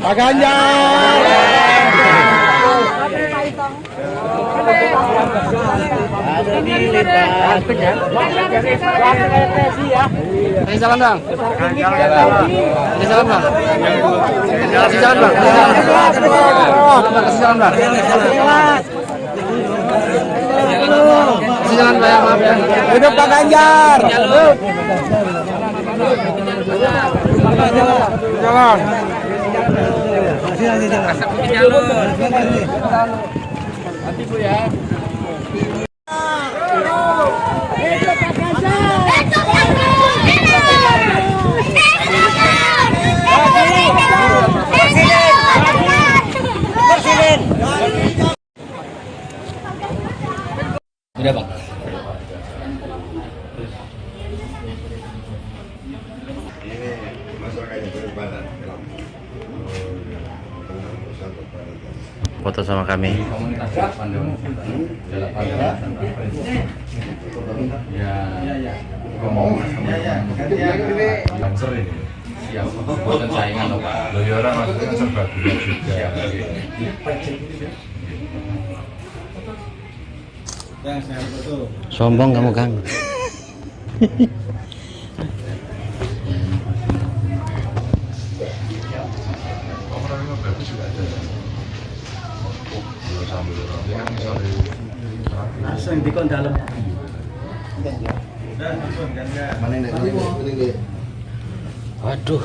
Pak Ganjar. Kasih salam bang. Kasih salam bang. Kasih salam bang. Kasih salam bang. Kasih salam bang. Maaf ya. Hidup Pak Ganjar. Jalan. Nanti Bu ya. Udah bang. Ini masyarakat yang berbadan. Foto sama kami. Lancer ini. Siap, buatan saingan loh Pak. Loyora maksudnya serba guna juga. Sombong kamu Kang. Langsung di kon dalam. Mana ini? Waduh.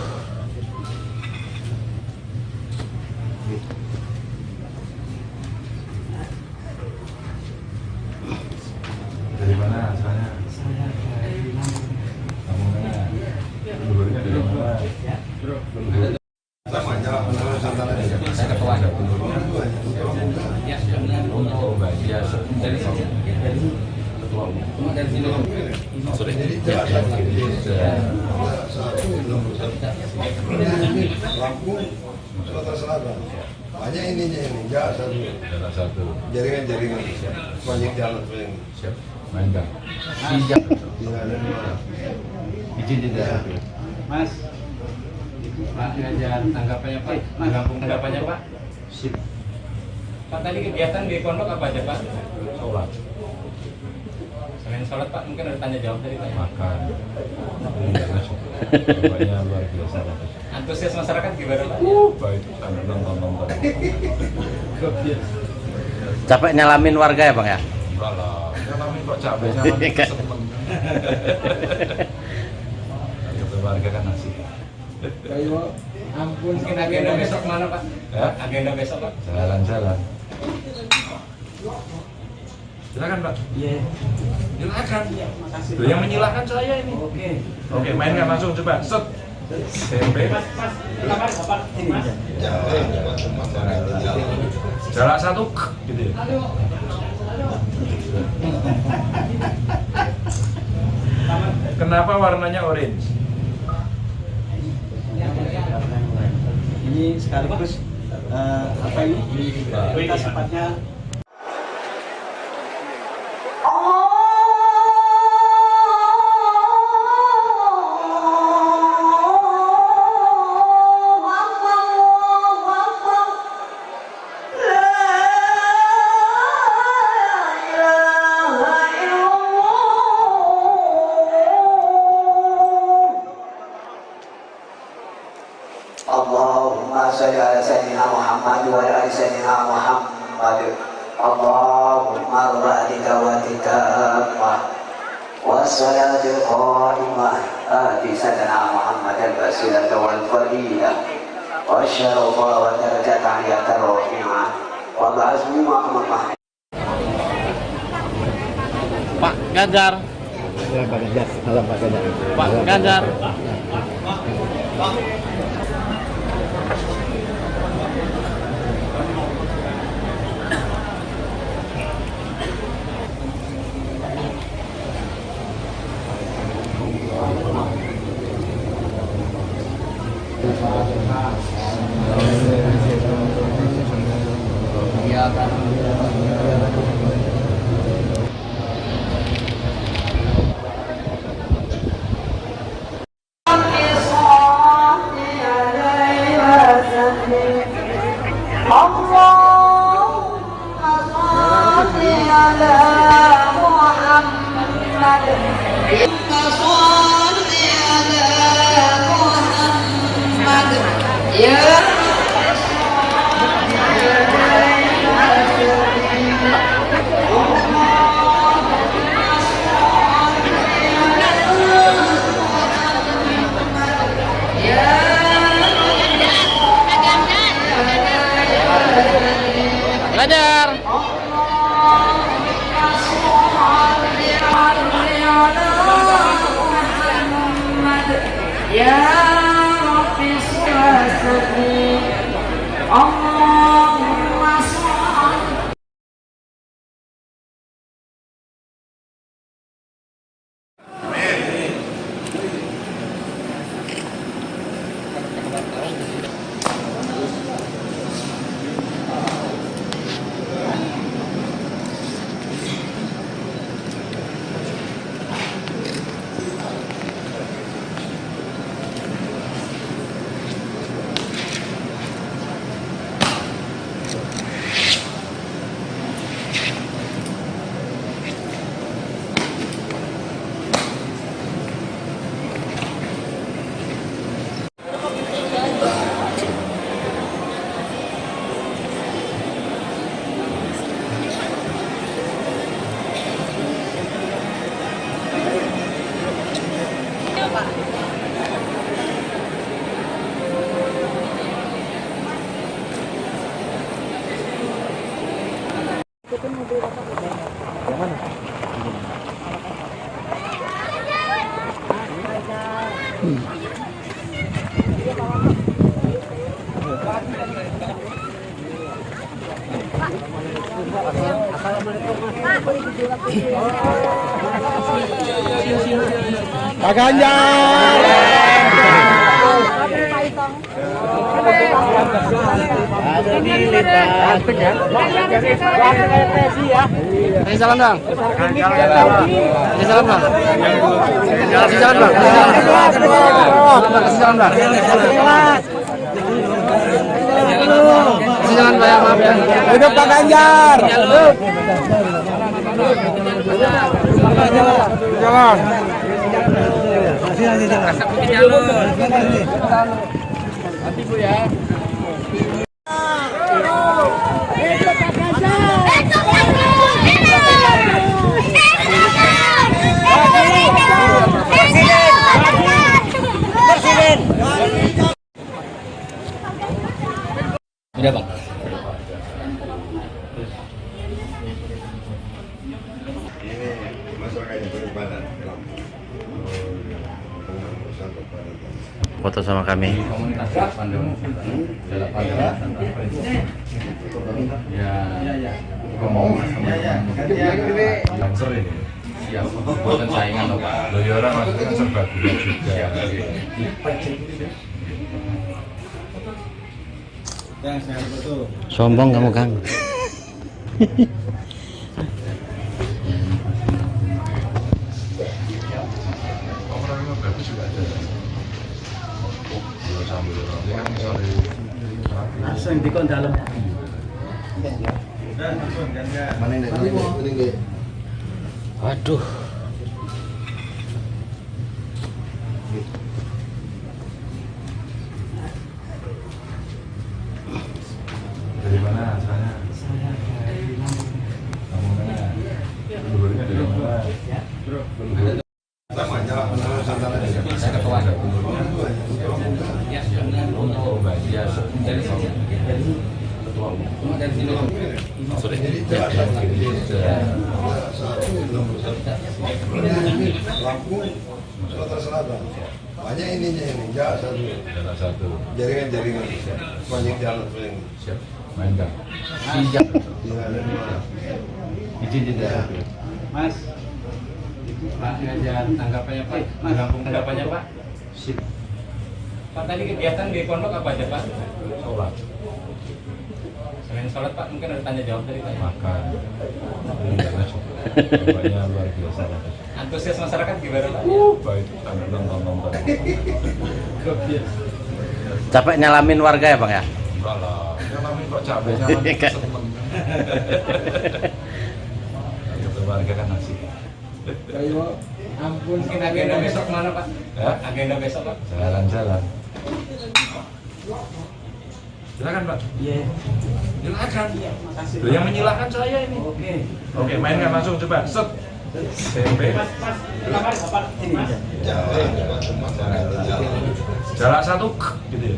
Dari mana asalnya? Saya dari Lampung. Kamu mana? Leluhurnya dari mana? Saya ketua. Ya, untuk bagian dari sini. Ketua umum. Dari sini. Sorry. Lampung, Sumatera Selatan. Banyak ininya ini, enggak satu. Jaringan. Banyak jalan ini. Siap. Main Bang. Izin tidak. Mas. Pak Ganjar, tanggapannya Pak. Lampung tanggapannya Pak. Sip. Pak tadi kegiatan di pondok apa aja Pak? Sholat. Selain sholat Pak, mungkin ada tanya jawab tadi Pak. Makan. Bapaknya luar biasa. Antusias masyarakat gimana Pak? Baik, sambil nonton. Capek nyalamin warga ya Bang ya? Enggak lah, nyalamin kok capek, nyalamin seneng. Ketemu warga kan asik. Ayo, ampun. Mungkin agenda besok mana Pak? Ya? Agenda besok Pak? Jalan-jalan. Silakan Pak. Iya. Silakan. Loh, yang menyilahkan saya ini. Oke, mainkan langsung coba. Set. Tempe. Jarak satu, gitu ya. Kenapa warnanya orange? Ini sekaligus apa ini? Kita sepatnya Allahumma sholli ala sayyidina Muhammad wa ala ali sayyidina Muhammad. Allahumma rabbika wa titamah wassalatul qa'imah ati sayyidina Muhammad al-basilata wal fadilah wa syarafa wa darajata aliyatar rafi'ah wa ba'asmu maqamah. Pak Ganjar. Pak Ganjar. Salam Pak Ganjar. Pak Ganjar. Belajar. Ya Rabbi sholli Allahumma sholli. Pak Ganjar. Kasih salam dong. Kasih salam dong. Kasih salam dong. Kasih salam dong. Kasih salam Pak, maaf ya. Hidup Pak Ganjar. Jalan. Nanti Bu ya. Udah Bang. Ini masyarakat yang beribadah. Foto sama kami. Lancer ini. Siap. Bukan saingan loh Pak. Loh ya orang maksudnya kan serba gula juga. Sombong kamu Kang. Langsung di kon dalam. Waduh. Dari mana asalnya? Kamu mana? Dulunya dari mana? Saya ketua. Oh, Mbak Dia dari ketua umum. Dari sini. Sorry. Lampung, Sumatera Selatan. Banyak ininya ini, satu. Jaringan banyak jalan paling. Siap. Main Kang. Siap. Izin tidak. Mas. Pak Ganjar, tanggapannya Pak. Tanggapannya Pak. Sip. Pak tadi kegiatan di pondok apa aja Pak? Sholat. Selain sholat Pak mungkin ada tanya jawab tadi Pak. Makan. Bapaknya luar biasa. Antusias masyarakat gimana Pak? Baik, ada nonton. Capek nyalamin warga ya Bang ya? Enggak lah, nyalamin kok capek, nyalamin seneng. Keluarga kan asik. Ampun, mungkin agenda besok mana Pak? Ya? Agenda besok Pak? Jalan-jalan. Silakan Pak. Iya. Silakan. Makasih. Loh, yang menyilahkan saya ini. Oke, mainkan langsung coba. Set. SMP. Jalan satu gitu ya.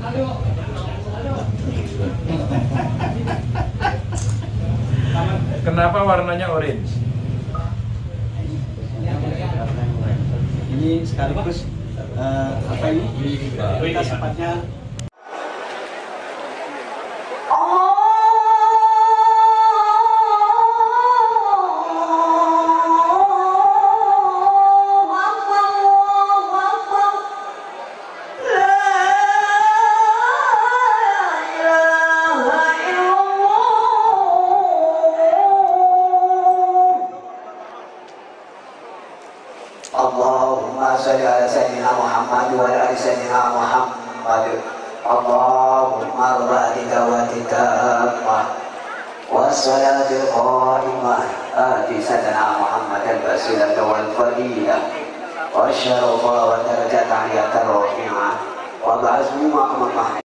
Kenapa warnanya orange? Ini sekaligus apa ini? Kita sempatnya Allahumma salli ala sayyidina Muhammad wa ala ali sayyidina Muhammad. Allahumma rabbana da'watika wassalatul qa'imah ati sayyidina Muhammad al-basilah wal fadilah wa syarafa wa darajat aliyatan rafi'ah wa ba'azmu maqamah.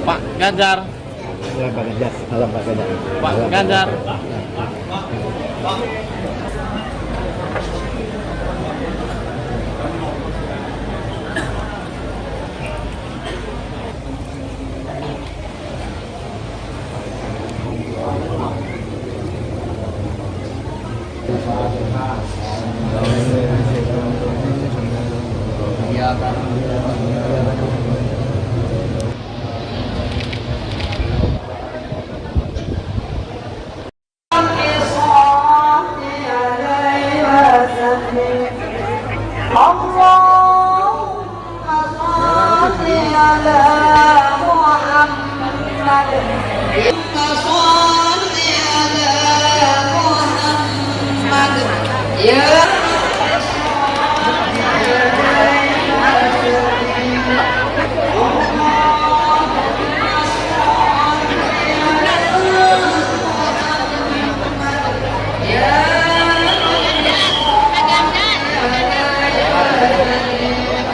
Pak Ganjar. Pak Ganjar. Salam Pak Ganjar. Pak Ganjar.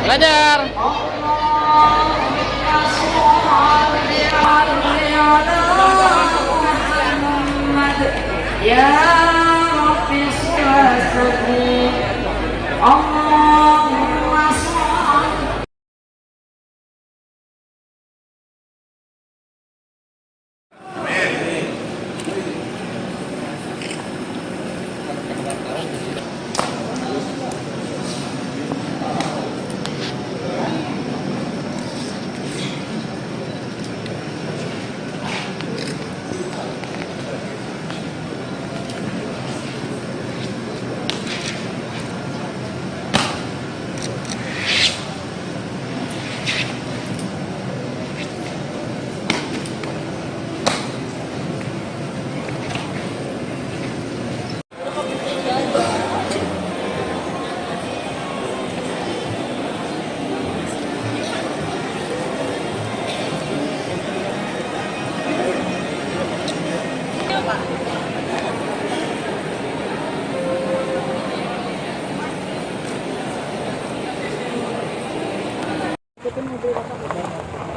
Ganjar. Ya Rabbi sholli Allahumma sholli.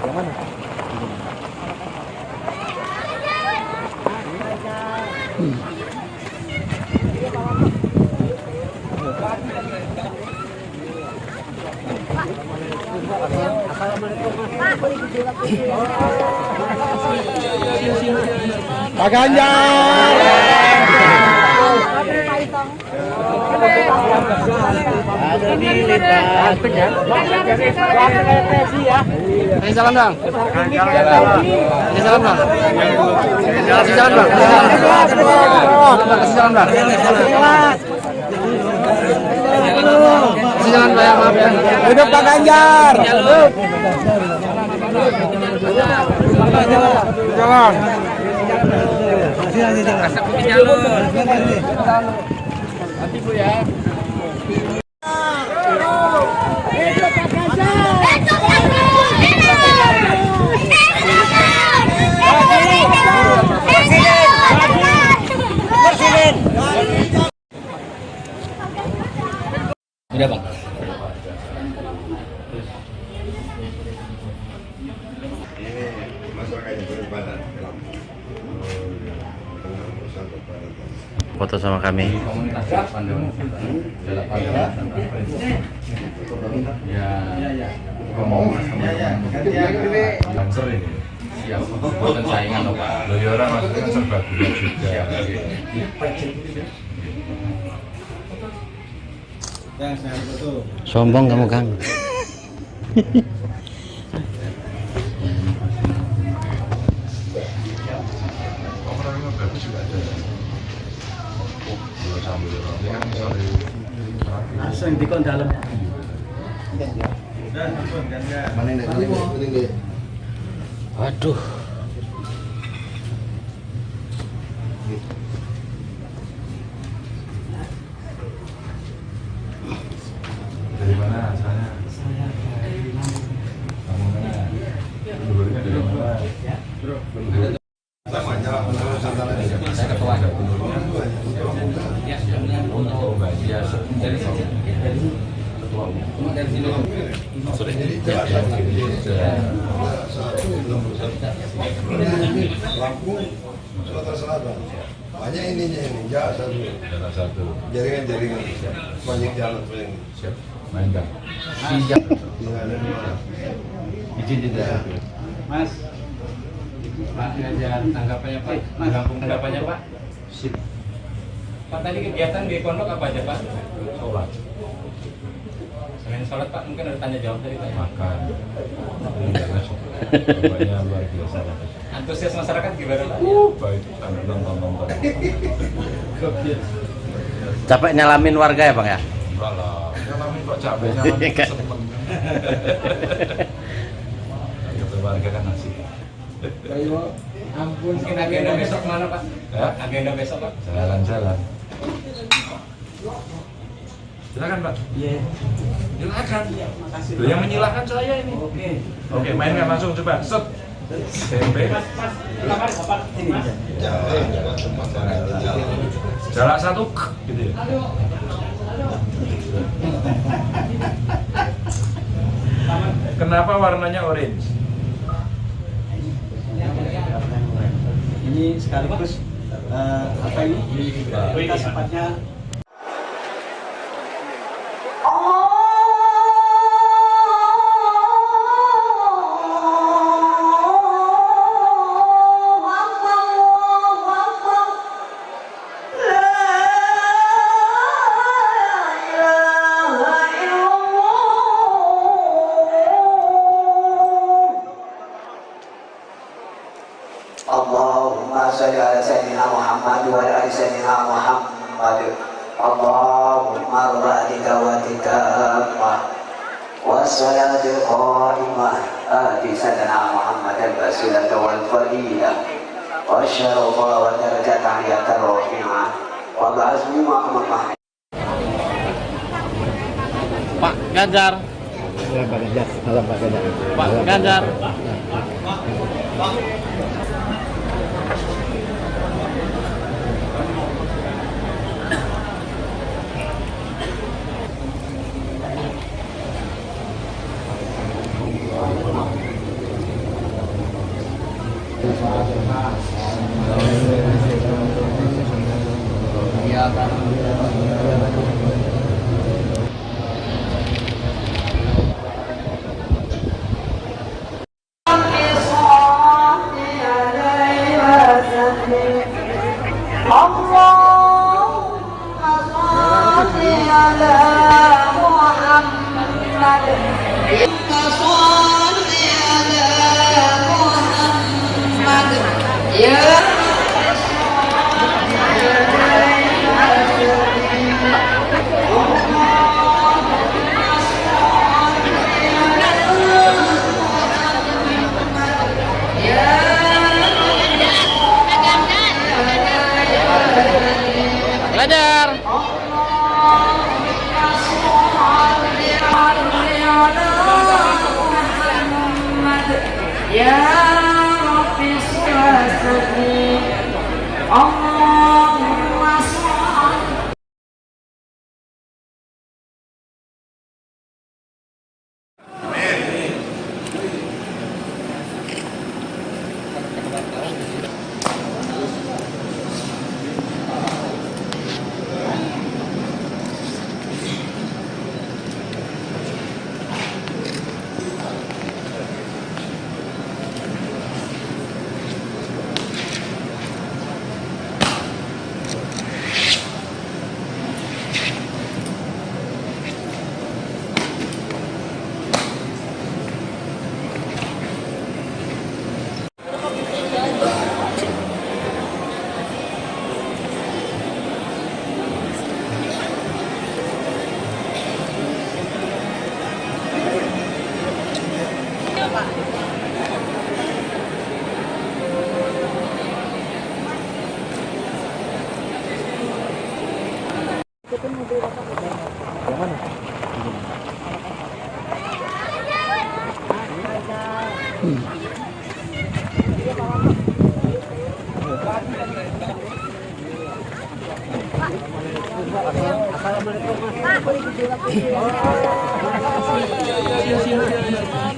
Yang mana? Pak Ganjar. Ada di lipat. Kasih salam dong. Kasih salam dong. Kasih salam dong. Kasih salam dong. Jalan Pak ya, maaf ya. Hidup Pak Ganjar. Hidup. Jalan. Asap putih jalur. Nanti Bu ya. Udah Bang. Foto sama kami. Lancer ini. Siap. Buatan saingan loh Pak. Loyora maksudnya serba gula juga. Sombong kamu Kang. Langsung di kon dalam. Mana ini? Waduh. Dari mana asalnya? Saya dari Lampung. Kamu mana? Dulunya dari mana? Bro. Saya ketua dulunya. Ya, untuk bagian dari ketua umum. Dari sini. Sudah Lampung, Sumatera Selatan. Banyak ininya ini, satu. Jaringan. Banyak jalan ini. Siap. Main Bang. Siap. Izin tidak. Mas. Pak Ganjar, tanggapannya Pak. Lampung tanggapannya Pak. Sip. Pak tadi kegiatan di pondok apa aja Pak? Sholat. Selain sholat Pak, mungkin ada tanya jawab dari Pak. Makan. Bapaknya luar biasa. Antusias masyarakat gimana Pak? Baik, sambil nonton. Capek nyalamin warga ya Bang ya? Enggak lah, nyalamin kok capek, nyalamin seneng. Kata warga kan asik. Ayo, ampun. Mungkin agenda besok mana Pak? Ya? Agenda besok Pak? Jalan-jalan. Silakan Pak. Iya. Silakan. Makasih. Loh, yang menyilahkan saya ini. Oke, mainkan langsung coba. Set. Tempe. Jarak satu, gitu ya. Kenapa warnanya orange? Ini sekaligus apa ini? Kita sepatnya Allahumma sholli ala sayyidina Muhammad wa ala ali sayyidina Muhammad. Allahumma rabbi dawatika wassalatul qa'imah ati sayyidina Muhammad al-basilah wal fadilah wa syarafa wa darajat aliyatar rafi'ah wa ba'asmi ma'amah. Pak Ganjar. Pak Ganjar. Ya Rabbi Shalli Allahumma sholli.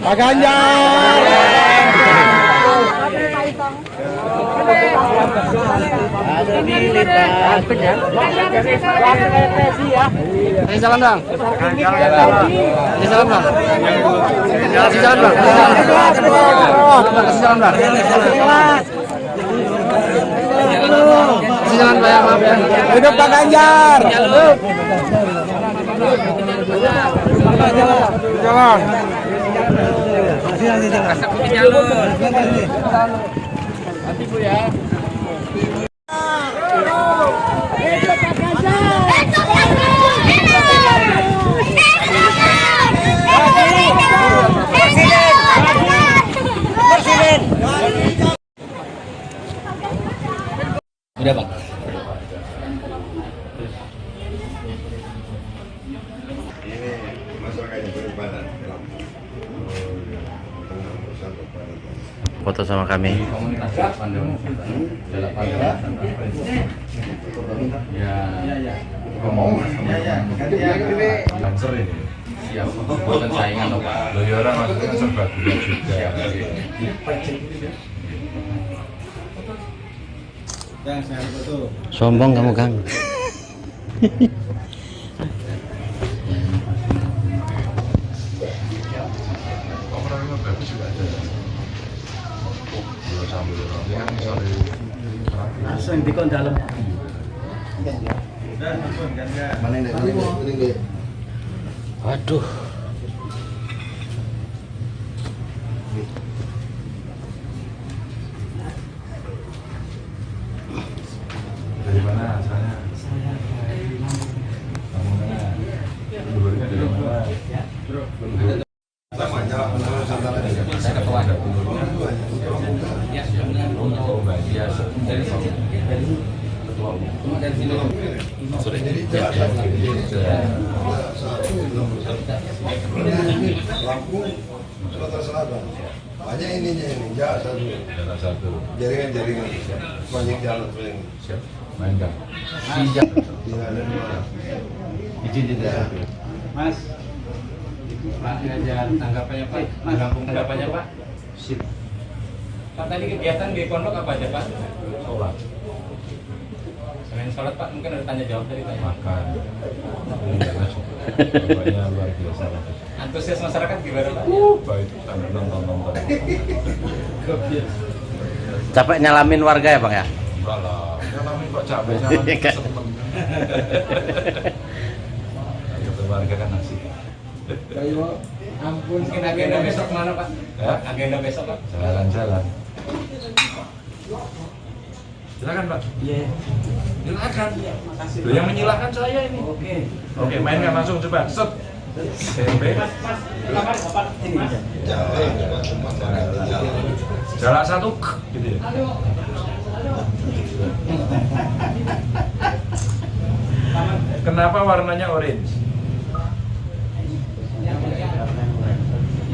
Pak Ganjar. Ada di lipat. Ini jalan bang. Ini jalan bang. Kasih jalan bang. Kasih jalan bang. Kasih jalan bang. Maaf ya. Hidup Pak Ganjar. Jalan. Nanti Bu ya. Udah Bang. Ini masyarakat yang beribadah. Foto sama kami. Lancer ini. Siap. Bukan saingan loh Pak. Loh ya orang maksudnya serba gula juga. Sombong kamu Kang. Orangnya bagus juga ada. Langsung dikon dalam. Mana ini? Waduh. Dari mana asalnya? Saya dari Lampung. Lampung mana? Dulunya dari mana? Saya ketua. Oh, Mbak Dias. Dari ketua umum. Dari sini. Sore. Lampung, Sumatera Selatan. Banyak ininya ini, satu. Jaringan, banyak jalan ini. Siap. Main Kang. Izin tidak. Mas. Pak Ganjar, tanggapannya Pak. Tanggapannya Pak. Sip. Pak tadi kegiatan di pondok apa aja Pak? Sholat. Selain sholat Pak, mungkin ada tanya jawab tadi Pak. Makan. Bapaknya luar biasa. Antusias masyarakat gimana Pak? Baik, sambil nonton. Capek nyalamin warga ya Bang ya? Enggak lah, nyalamin kok capek, nyalamin seneng. Ayo warga kan asik. Ampun. Mungkin agenda besok mana Pak? Ya? Agenda besok Pak? Jalan-jalan. Silakan Pak. Iya. Silakan. Makasih. Loh, yang menyilahkan saya ini. Oke, mainkan langsung coba. Set. SMP. Jalan satu gitu ya. Kenapa warnanya orange?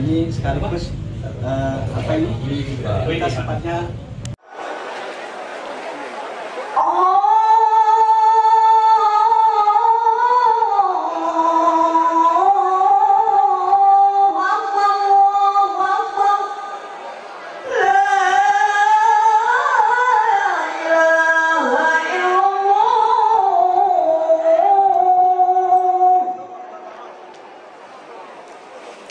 Ini sekaligus apa ini kita sifatnya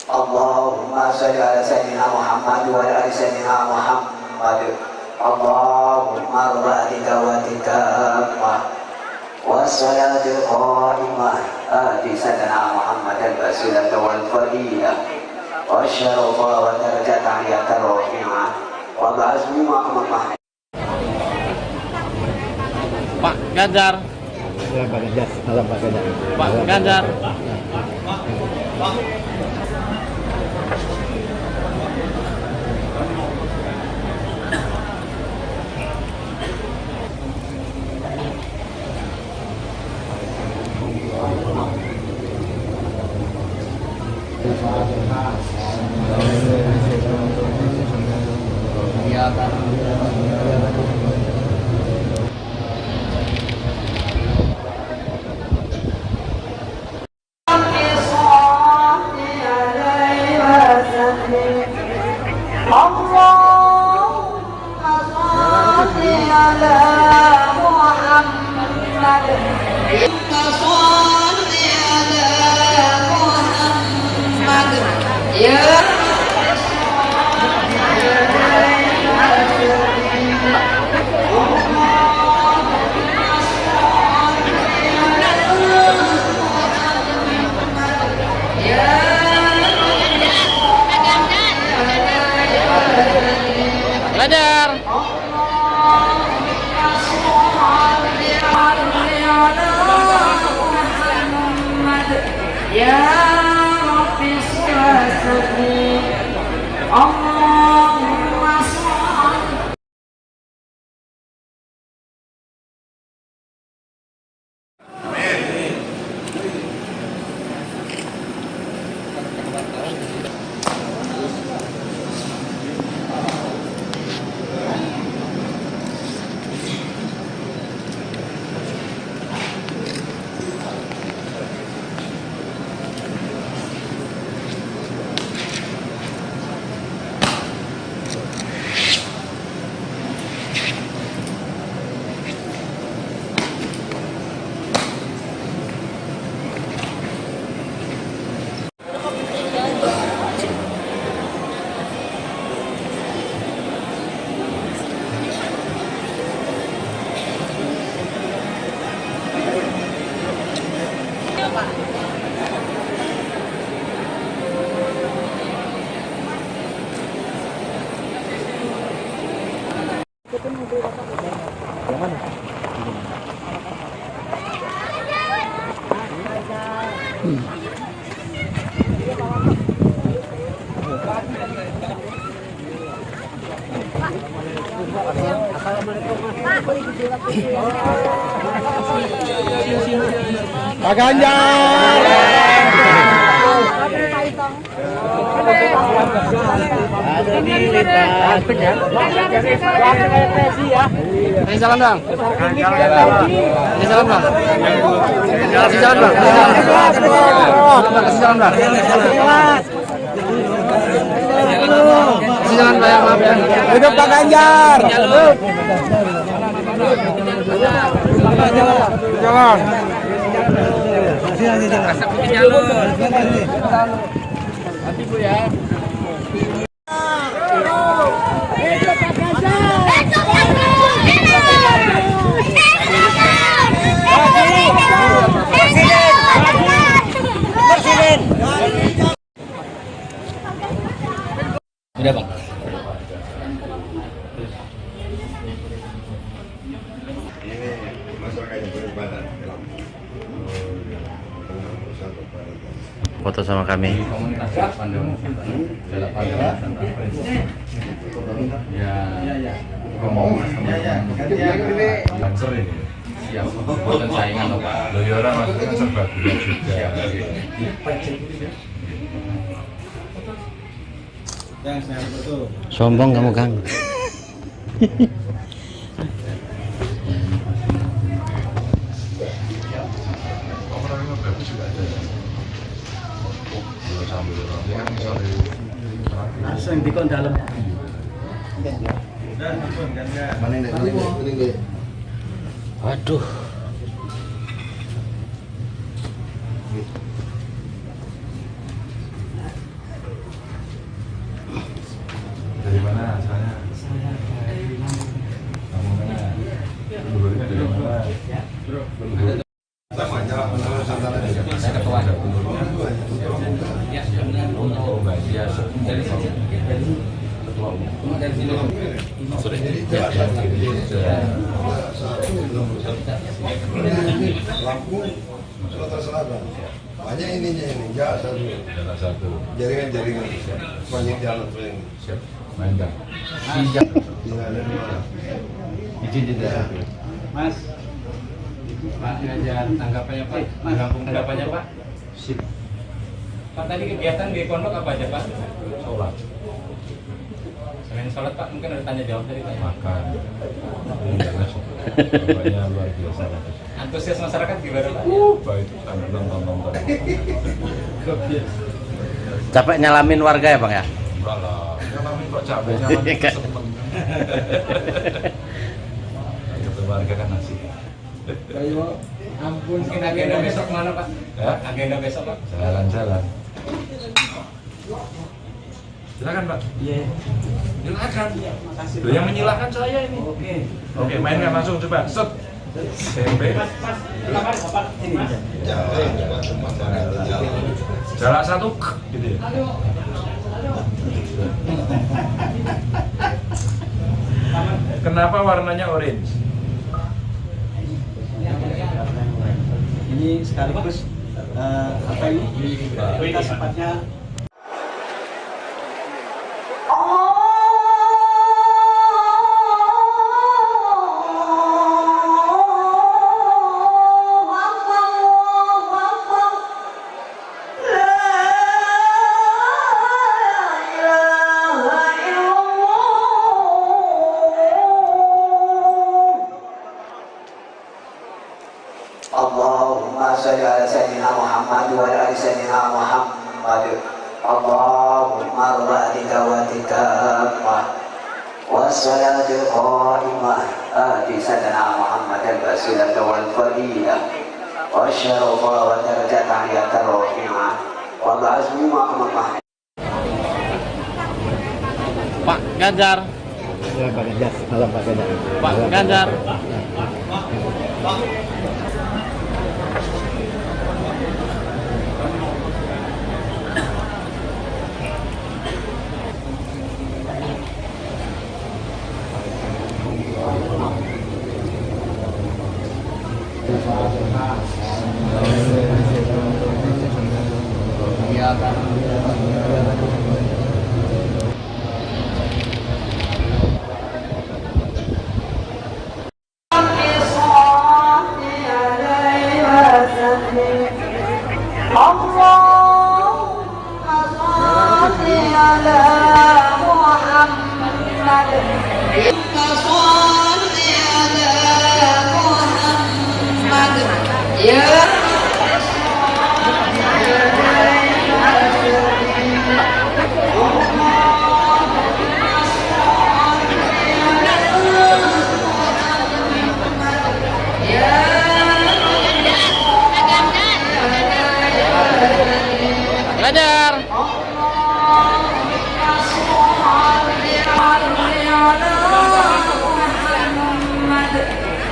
Allahumma salli ala sayyidina Muhammad wa ala ali sayyidina Muhammad. Allahumma rabbana dawatika wassalatul qa'imah ati sayyidina Muhammad al-basilah wal fadilah wa syarafa wa darajat aliyatan rafi'ah wa ba'azmi maqamah. Pak Ganjar. Pak Ganjar. Salam Pak Ganjar. Pak Ganjar. Ganjar. Ya Rabbi salli Allahumma salli. Pak Ganjar. Ada di lintas. Ini jalan bang. Ini jalan bang. Kasih jalan bang. Kasih jalan bang. Kasih jalan bang. Maaf ya. Hidup Pak Ganjar. Jalan. Nanti Bu ya. Udah bang. Foto sama kami. Ya, buatan saingan loh Pak. Loh ya orang maksudnya serbaguna juga. Sombong kamu, Kang. Langsung di dalam. Waduh. Dari mana asalnya? Kamu mana? Dulunya dari mana? Saya ketua. Oh, Mbak Dia dari sini. Ketua umum. Dari sini. Lampung, Sumatera Selatan. Banyak ininya ini, satu. Jaringan. Banyak jalan ini. Siap. Main Kang. Siap. Izin tidak. Mas. Pak Ganjar, tanggapannya Pak? Rampung tanggapannya Pak? Sip. Pak tadi kegiatan di pondok apa aja Pak? Sholat. Selain sholat Pak, mungkin ada tanya jawab dari Pak. Makan. Bapaknya luar biasa. Antusias masyarakat gimana Pak? Baik, sambil nonton. Capek nyalamin warga ya, Bang ya? Enggak lah, nyalamin kok capek, nyalamin seneng. Ketemu warga kan asik. Ayo, ampun. Mungkin agenda besok mana Pak? Ya? Agenda besok Pak? Jalan-jalan. Silakan Pak. Iya. Silakan. Makasih. Loh, yang menyilahkan saya ini. Oke, mainkan langsung coba. Set. SMP. Bapak sini. Jarak satu gitu ya. Kenapa warnanya orange? Ini sekaligus apa ini? Kita sepatnya Allahumma sholli ala sayyidina Muhammad wa ala ali sayyidina Muhammad. Allahumma rabbika wa tikamah wassalatul qa'imah ati sayyidina Muhammad al-basilah wal fadilah wa syarafa wa darajat aliyatar rafi'ah wa ba'azmi maqamah. Pak Ganjar. Ya, Pak Ganjar. Malam Pak Ganjar. Pak Ganjar. Ganjar.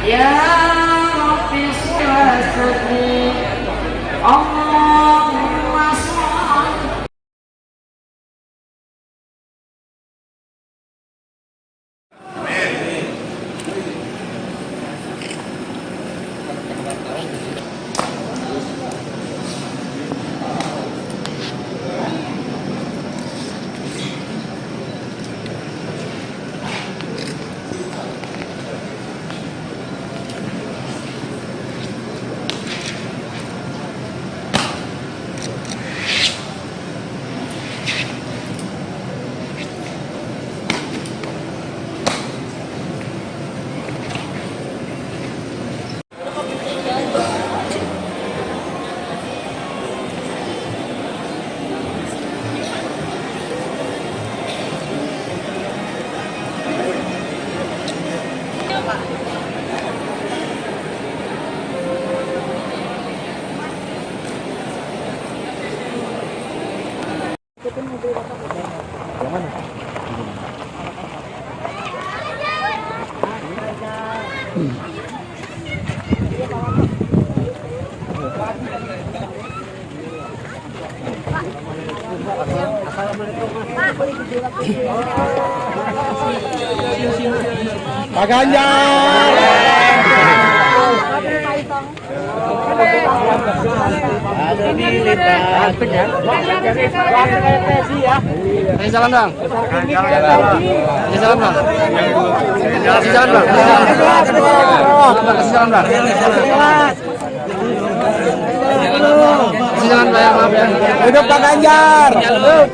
Ya Rabbi sholli Allahumma sholli. Pak Ganjar. Ada militan. Kasih salam dong. Kasih salam dong. Kasih salam dong. Kasih salam dong. Kasih salam dong. Maaf ya. Hidup Pak Ganjar. Jalan.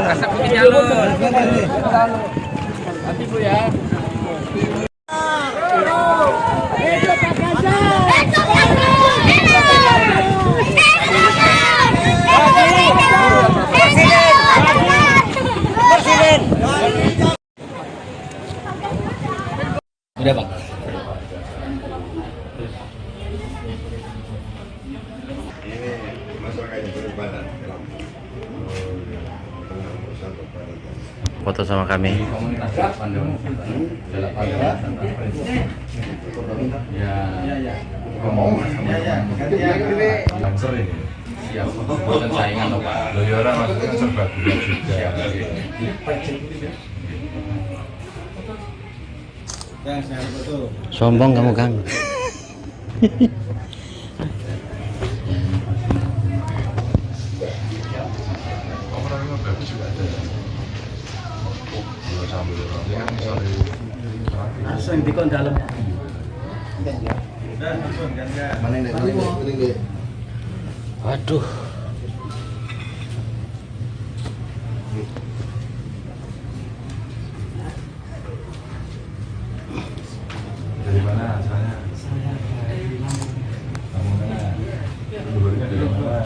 Asap putih jalur. Nanti Bu ya. Udah Bang. Ini masyarakat yang berbadan. Foto sama kami. Lancer ini. Siap. Bukan saingan loh Pak. Loh ya orang maksudnya serba gula juga. Sombong kamu Kang. Orangnya bagus juga ada. Dua sambil orangnya kan misalnya Langsung dikon dalam. Mana ini? Waduh. dari mana asalnya? Saya dari kamu mana? Dulunya dari mana?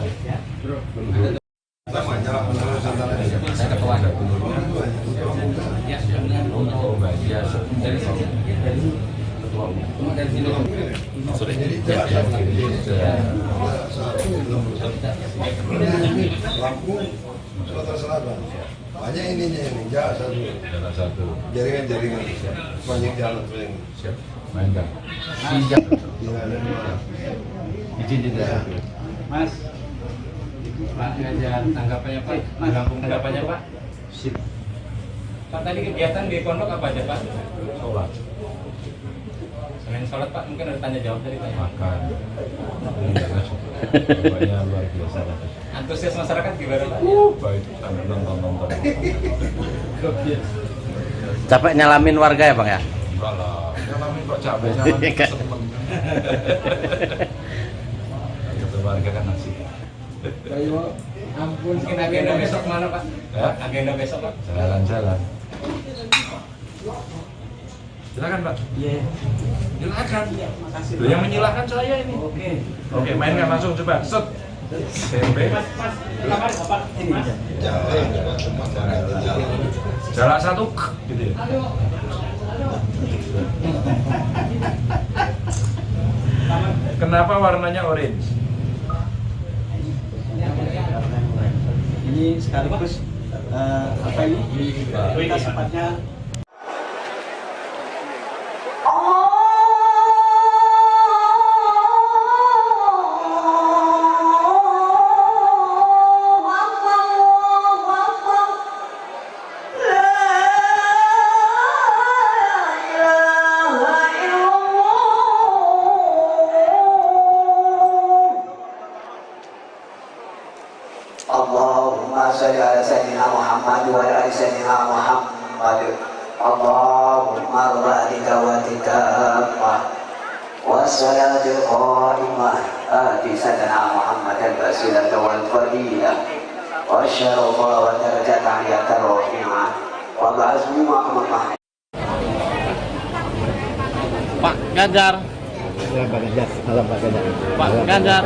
Saya ketua. Ya, untuk bagian dari ketua umum dari sini. Sorry. Lampung, Sumatera Selatan. Banyak ininya ini, jalan satu. Jaringan. Banyak jalan sering. Siap. Main Kang. Siap. Izin tidak. Mas. Pak Ganjar, tanggapannya Pak. Lampung tanggapannya Pak. Sip. Pak tadi kegiatan di pondok apa aja Pak? Sholat. Selain sholat Pak, mungkin ada tanya jawab dari Pak. Makan. Bapaknya luar biasa. Antusias masyarakat gimana Pak? Baik, sambil nonton. Capek nyalamin warga ya Bang ya? Enggak lah, nyalamin kok capek nyalamin seneng. Kata warga kan asik. Ayo, ampun. Mungkin agenda besok mana Pak? Ya? Agenda besok Pak? Jalan-jalan. Silakan Pak. Iya. Silakan. Makasih. Loh, yang menyilahkan saya ini. Oke, mainkan langsung coba. Set. Tempe. Jarak satu gitu ya. Kenapa warnanya orange? Ini sekaligus apa ini? Kita sepatnya Allahumma salli ala sayyidina Muhammad wa ala ali sayyidina Muhammad. Allahumma rabbi dawatika wassalatul qa'imah ati sayyidina Muhammad al-basilah wal fadilah wa syarafa wa darajat aliyata rafi'ah wa ba'azmu ma'amah. Pak Ganjar. Pak Ganjar. Salam Pak Ganjar. Pak Ganjar.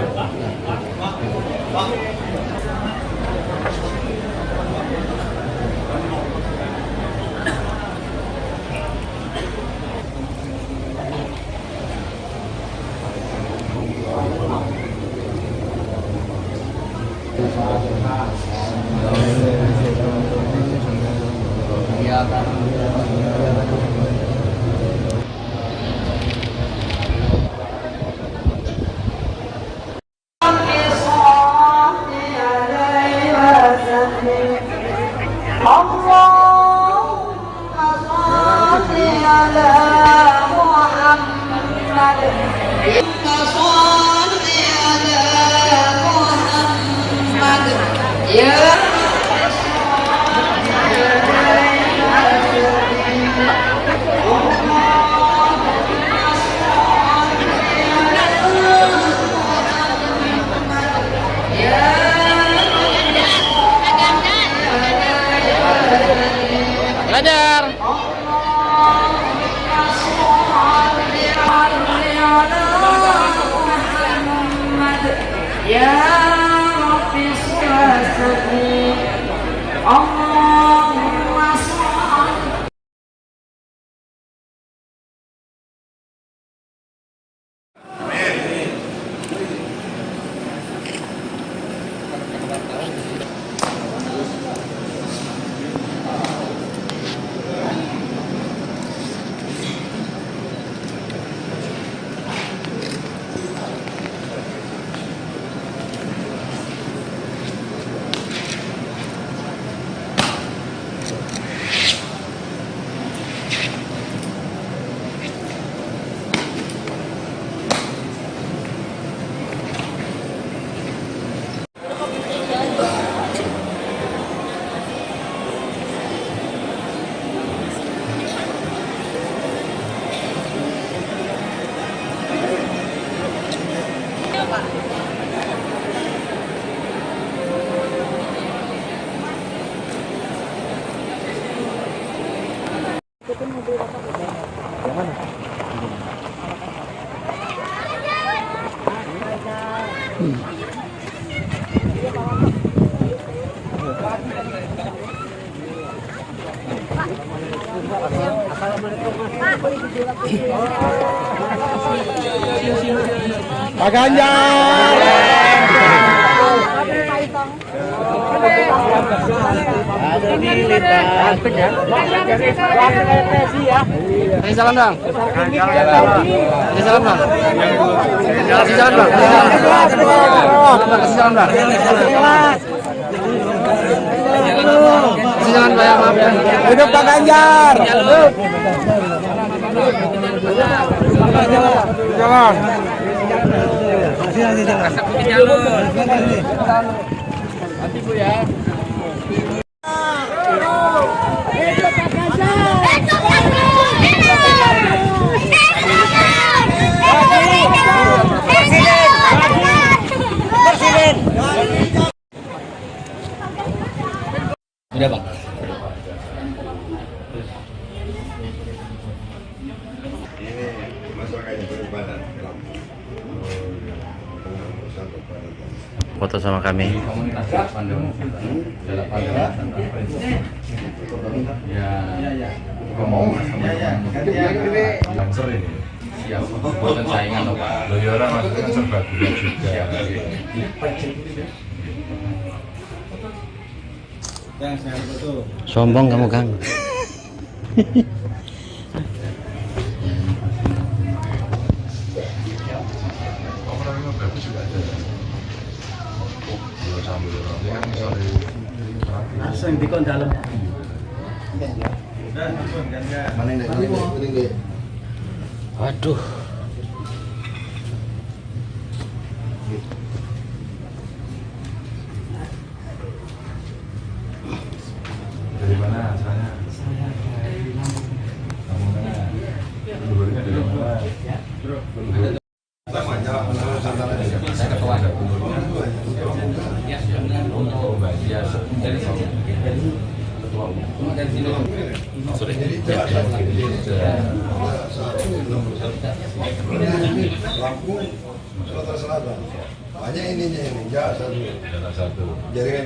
Ganjar. Ya Rabbi sholli Allahumma sholli. Pak Ganjar. Kasih salam dong. Kasih salam dong. Kasih salam dong. Kasih salam dong. Kasih salam Pak, maaf ya. Hidup Pak Ganjar. Jalan. Nanti Bu ya. Udah Bang. Foto sama kami. Ya, buatan saingan loh Pak. Loh ya orang maksudnya kan serbaguna juga. Sombong kamu Kang. Langsung di dalam. Waduh. Dari mana asalnya? Saya dari Lampung. Lampung mana? Luarnya dari mana? Saya ketua. Oh, Mbak Dia dari sini. Ketua umum. Dari sini. Sorry. Lampung, Sumatera Selatan. Banyak ininya ini, satu. Jaringan.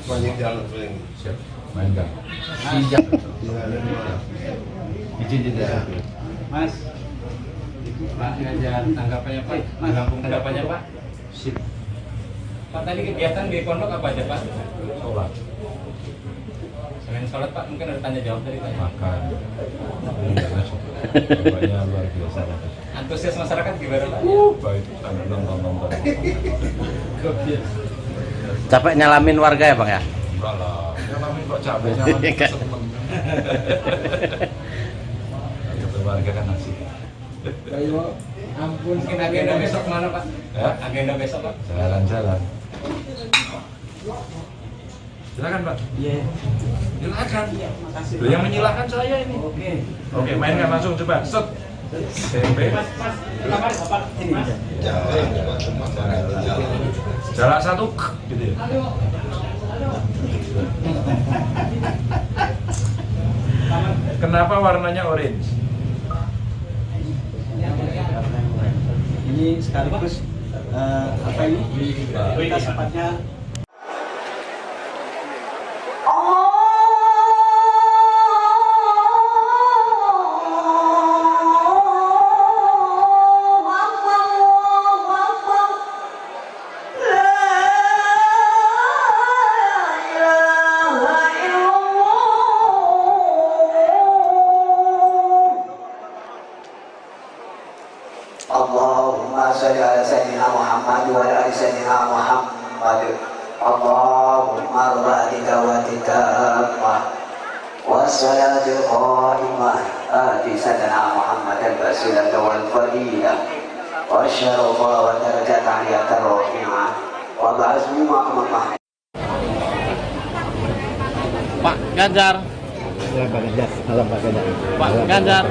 Banyak jalan ini. Siap. Main Kang. Siap. Izin tidak. Mas, Pak Ganjar tanggapannya Pak. Lampung tanggapannya Pak. Sip. Pak, tadi kegiatan di pondok apa aja Pak? Sholat. Selain sholat Pak, mungkin ada tanya jawab dari Pak. Makan. Bapaknya luar biasa. Antusias masyarakat gimana Pak? Baik, sambil nonton. Capek nyalamin warga ya Bang ya? Enggak lah, nyalamin kok capek, nyalamin seneng. Ketemu warga kan asik. Ayo, ampun. Mungkin agenda besok mana Pak? Ya? Agenda besok Pak? Jalan-jalan. Silakan Pak. Iya. Silakan. Loh, yang menyilahkan saya ini. Oke, mainkan langsung coba. Set. SMP. Jarak satu gitu ya. Kenapa warnanya orange? Ini sekaligus apa ini? Kita sepatnya Allahumma sholli ala sayyidina Muhammad wa ala ali sayyidina Muhammad. Allahumma rabbika wa tikamah wassalatul qa'imah ati sayyidina Muhammad al-basilah wal fadilah wa syarafa wa darajat aliyatar rafi'ah wa ba'asmi maqamah. Pak Ganjar. Pak Ganjar. Halo Pak Ganjar. Pak Ganjar.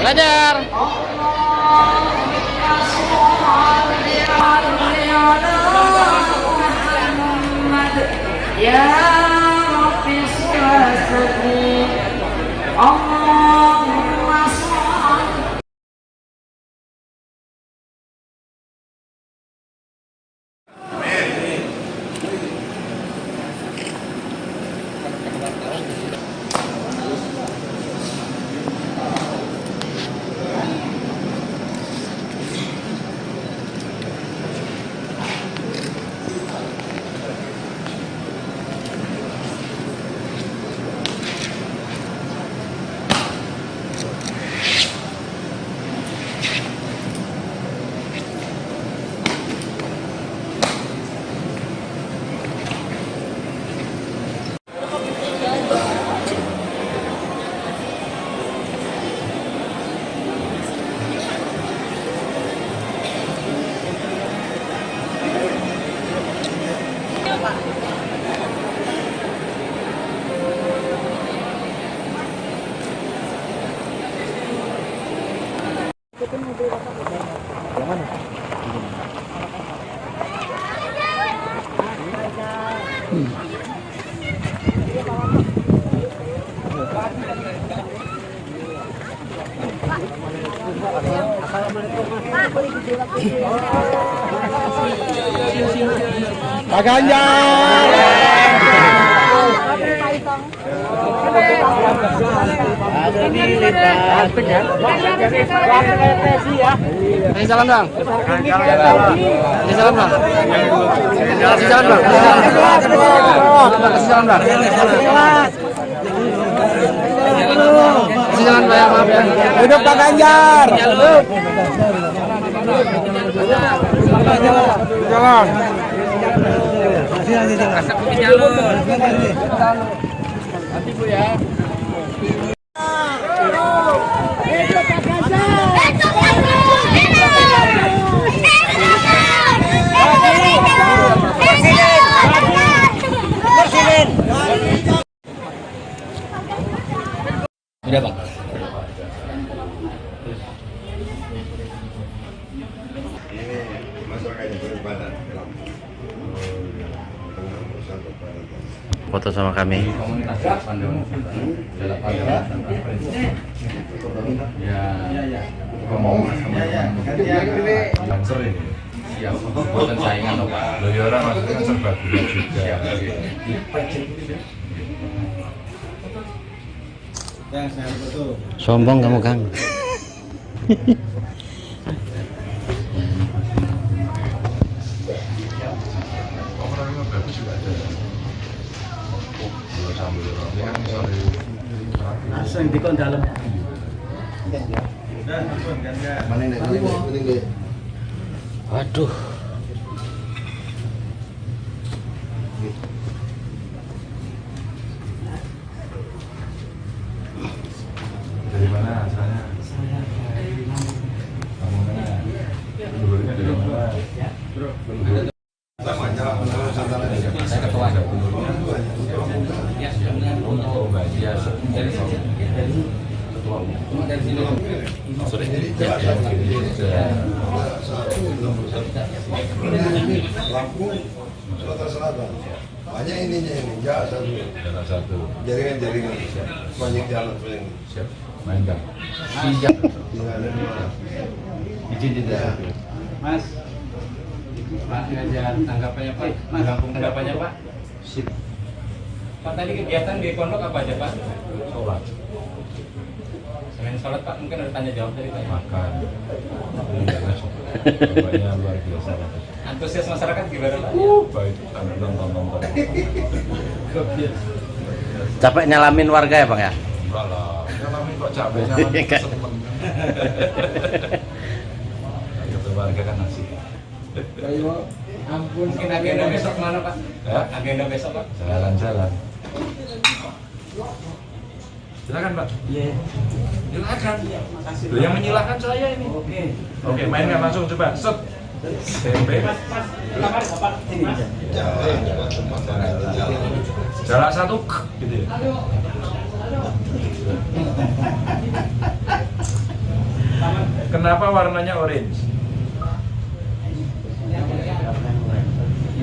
Ganjar. Ya Rabbi sholli Allahumma sholli. Pak Ganjar. Ini salam dong. Ini salam dong. Kasih salam dong. Kasih salam dong. Kasih Kasih jalan Pak ya, maaf ya. Hidup Pak Ganjar. Hidup. Jalan. Asap putih jalur. Nanti Bu ya. Udah Bang. Ini masyarakat yang berbadan. Foto sama kami. Siap, buatan saingan loh Pak. Loh ya orang maksudnya kan serba gula juga. Sombong kamu Kang. Orangnya bagus juga ada. Gula sambal orang. Ini kan misalnya Langsung dikon dalam. Mana ini? Waduh. dari mana asalnya? Kamu mana? Dulunya dari mana? Saya ketua dulunya. Oh, Mbak Dia dari sini. Ketua umum dari sini. Sorry. Lampung, Sumatera Selatan. Banyak ininya ini, satu. Jaringan, banyak jalan paling. Siap, main Kang. Siap. Izin tidak. Mas. Pak Ganjar, tanggapannya Pak. Tanggapannya Pak. Sip. Pak tadi kegiatan di pondok apa aja Pak? Sholat. Selain sholat Pak mungkin ada tanya jawab tadi Pak. Makan. Bapaknya luar biasa. Antusias masyarakat gimana Pak? Baik, ada nonton. Capek nyalamin warga ya Bang ya? Enggak lah, nyalamin kok capek, nyalamin seneng. Kata warga kan asik. Ampun. Mungkin agenda besok mana Pak? Ya? Agenda besok Pak? Jalan-jalan. Silakan Pak. Iya. Silakan. Makasih. Loh, yang menyilahkan saya ini. Oke, mainkan langsung coba. Set. Tempe. Jarak satu, gitu ya. Kenapa warnanya orange?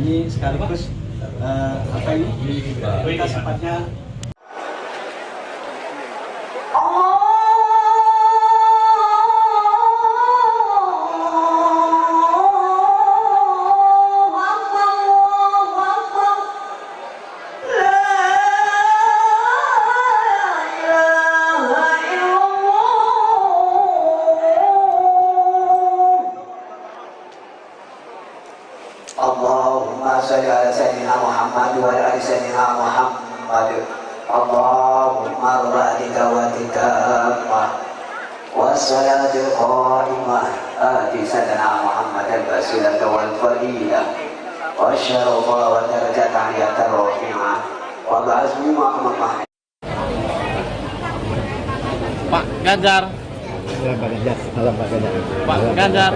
Ini sekaligus apa ini? Kita sempatnya Allahumma salli ala sayyidina Muhammad wa ala ali sayyidina Muhammad. Allahumma rabbika wa tikamah wassalatul qa'imah ati sayyidina Muhammad al-basilah wal fadilah wa syarafa wa darajat aliyat ar-rafi'ah wa ba'azmi ma'amah. Pak Ganjar. Pak Ganjar. Salam Pak Ganjar. Pak Ganjar.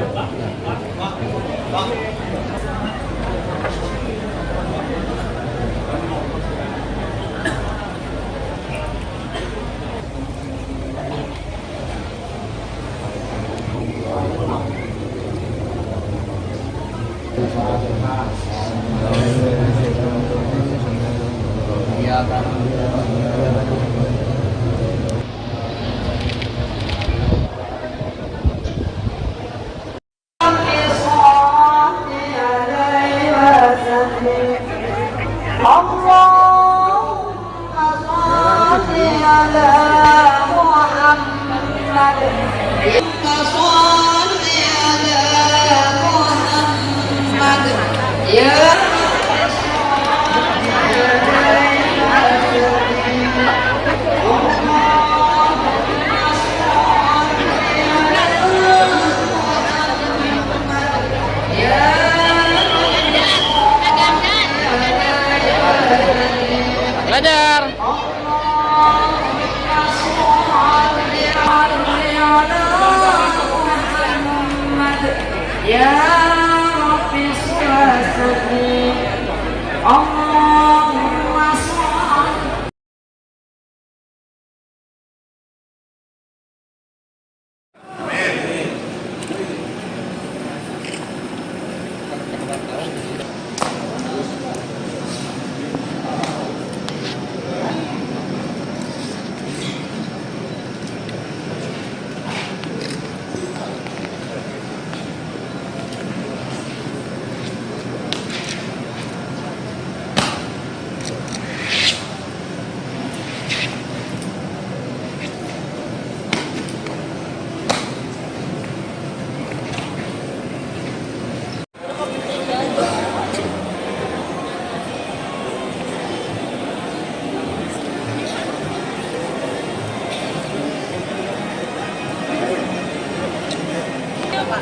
Yang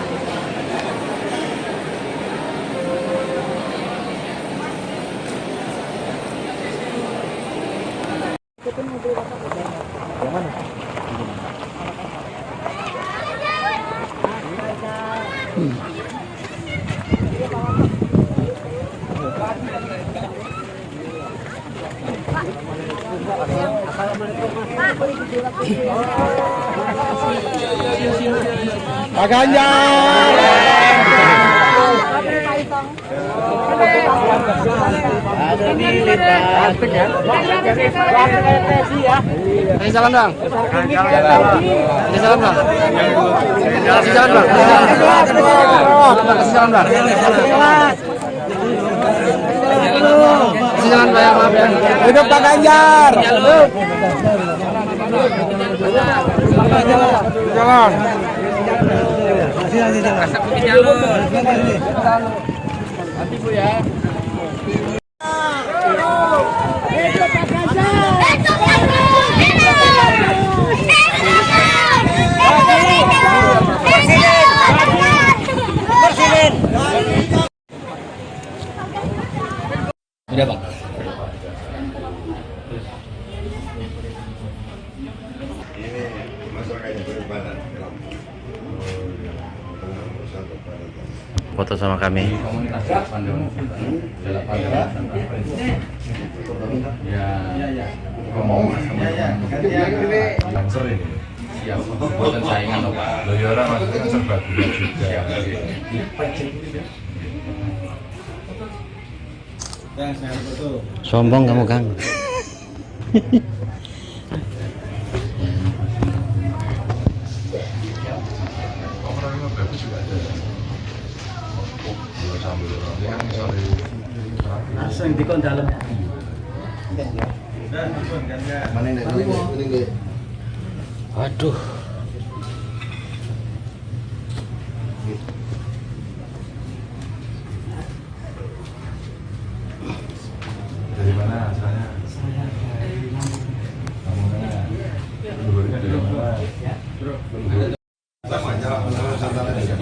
mana? Pak Ganjar. Ada di lipat. Kasih salam dong. Kasih salam dong. Kasih salam dong. Kasih salam dong. Kasih salam Pak ya, maaf ya. Hidup Pak Ganjar. Jalan. Nanti Bu ya. Udah Bang. Ini masyarakat yang berbadan. Foto sama kami. Lancer ini. Siap. Buatan saingan loh Pak. Loh ya orang maksudnya serba gula juga. Sombong kamu Kang. Langsung di kon dalam. Mana ini? Aduh. Dari mana asalnya? Saya dari Lampung. Luhurnya dari mana?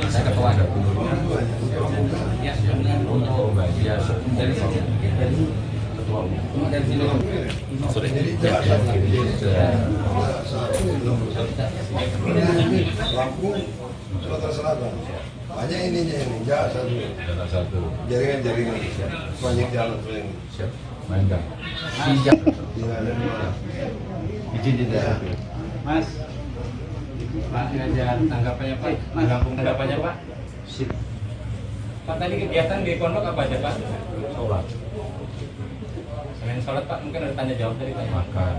Saya ketua dapurnya. Ya, untuk bagian dari ketua umum. Dari sini. Sorry. Lampung, Sumatera Selatan. Banyak ininya ini, satu. Jaringan. Banyak jalan ini. Siap. Main Kang. Siap. Izin tidak. Mas. Pak Ganjar, tanggapannya Pak. Lampung tanggapannya Pak. Sip. Pak tadi kegiatan di pondok apa aja Pak? Sholat. Selain sholat Pak, mungkin ada tanya jawab dari Pak. Makan.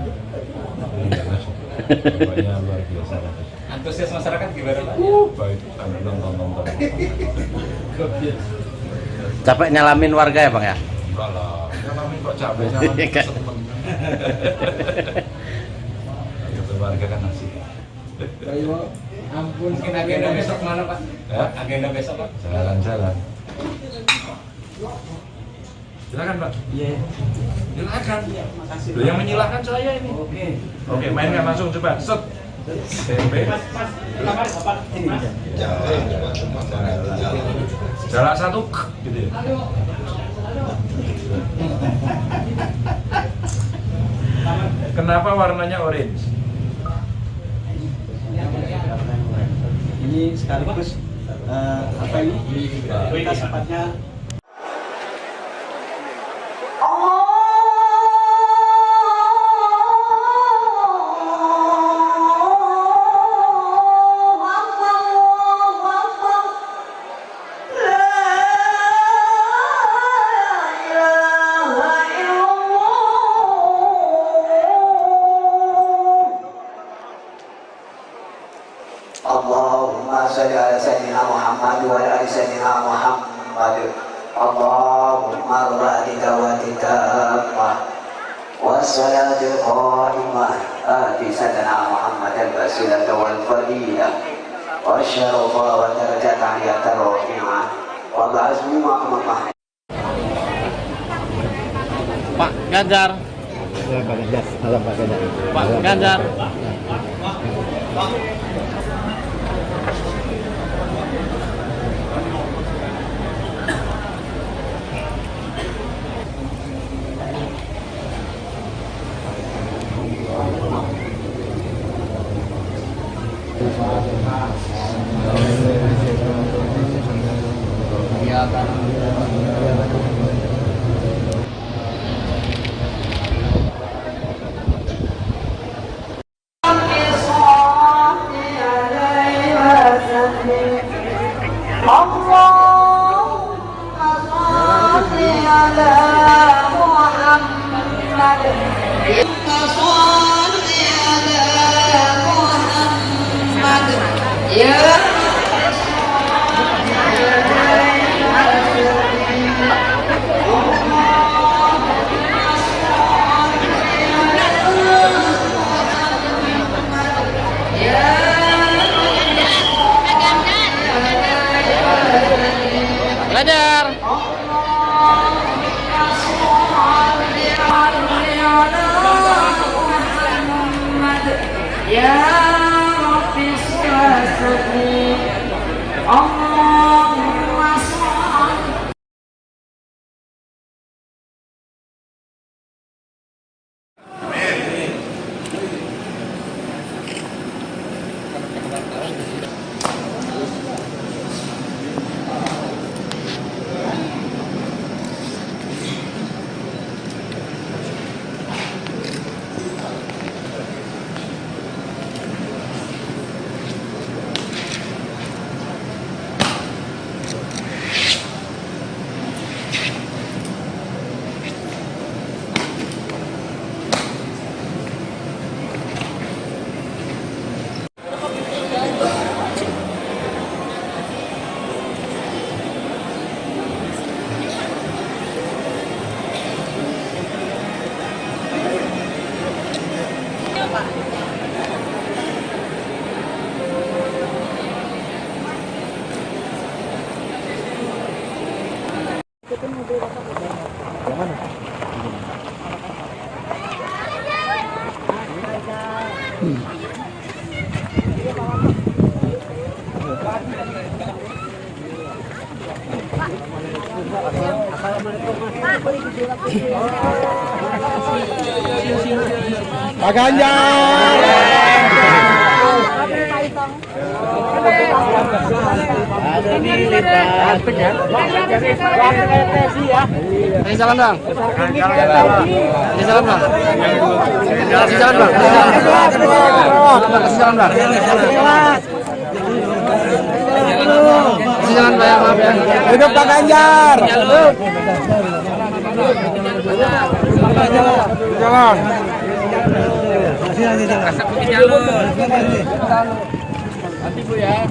Banyak luar biasa. Antusias masyarakat gimana Pak? Baik, sambil nonton. Capek nyalamin warga ya Bang ya? Enggak lah, nyalamin kok capek, nyalamin seneng. Warga kan asik. Ampun, mungkin agenda besok mana Pak? Ya? Agenda besok Pak? Jalan-jalan. Silakan Pak. Iya. Silakan. Makasih. Loh, yang menyilahkan saya ini. Oke, mainkan langsung coba. Set. Tempe. Jarak satu, gitu ya. Kenapa warnanya orange? Ini sekaligus apa ini? Kita sepatnya Allahumma salli ala sayyidina Muhammad wa ala ali sayyidina Muhammad. Allahumma rabbi dawatika wassalatul qa'imah ati sayyidina Muhammad al-basilah wal fadilah wa syarafa wa darajatan yatarfi'ah wa ba'azmi ma'amah. Pak Ganjar. Pak Ganjar. Salam Pak Ganjar. Pak Ganjar. Belajar. Ya Rabbi salli Allahumma shalli. Pak Ganjar. Ada di lipat. Ini jalan bang. Ini jalan bang. Kasih jalan bang. Kasih jalan bang. Kasih jalan bang. Maaf ya. Hidup Pak Ganjar. Jalan. Nanti Bu ya.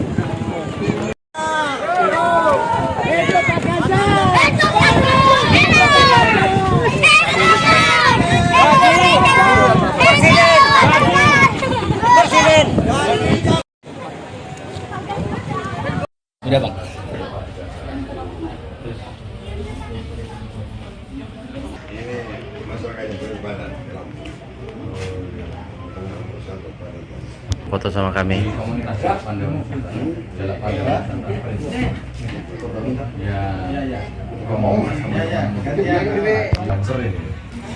Udah Bang. Ini masyarakatnya bagaimana? Foto sama kami.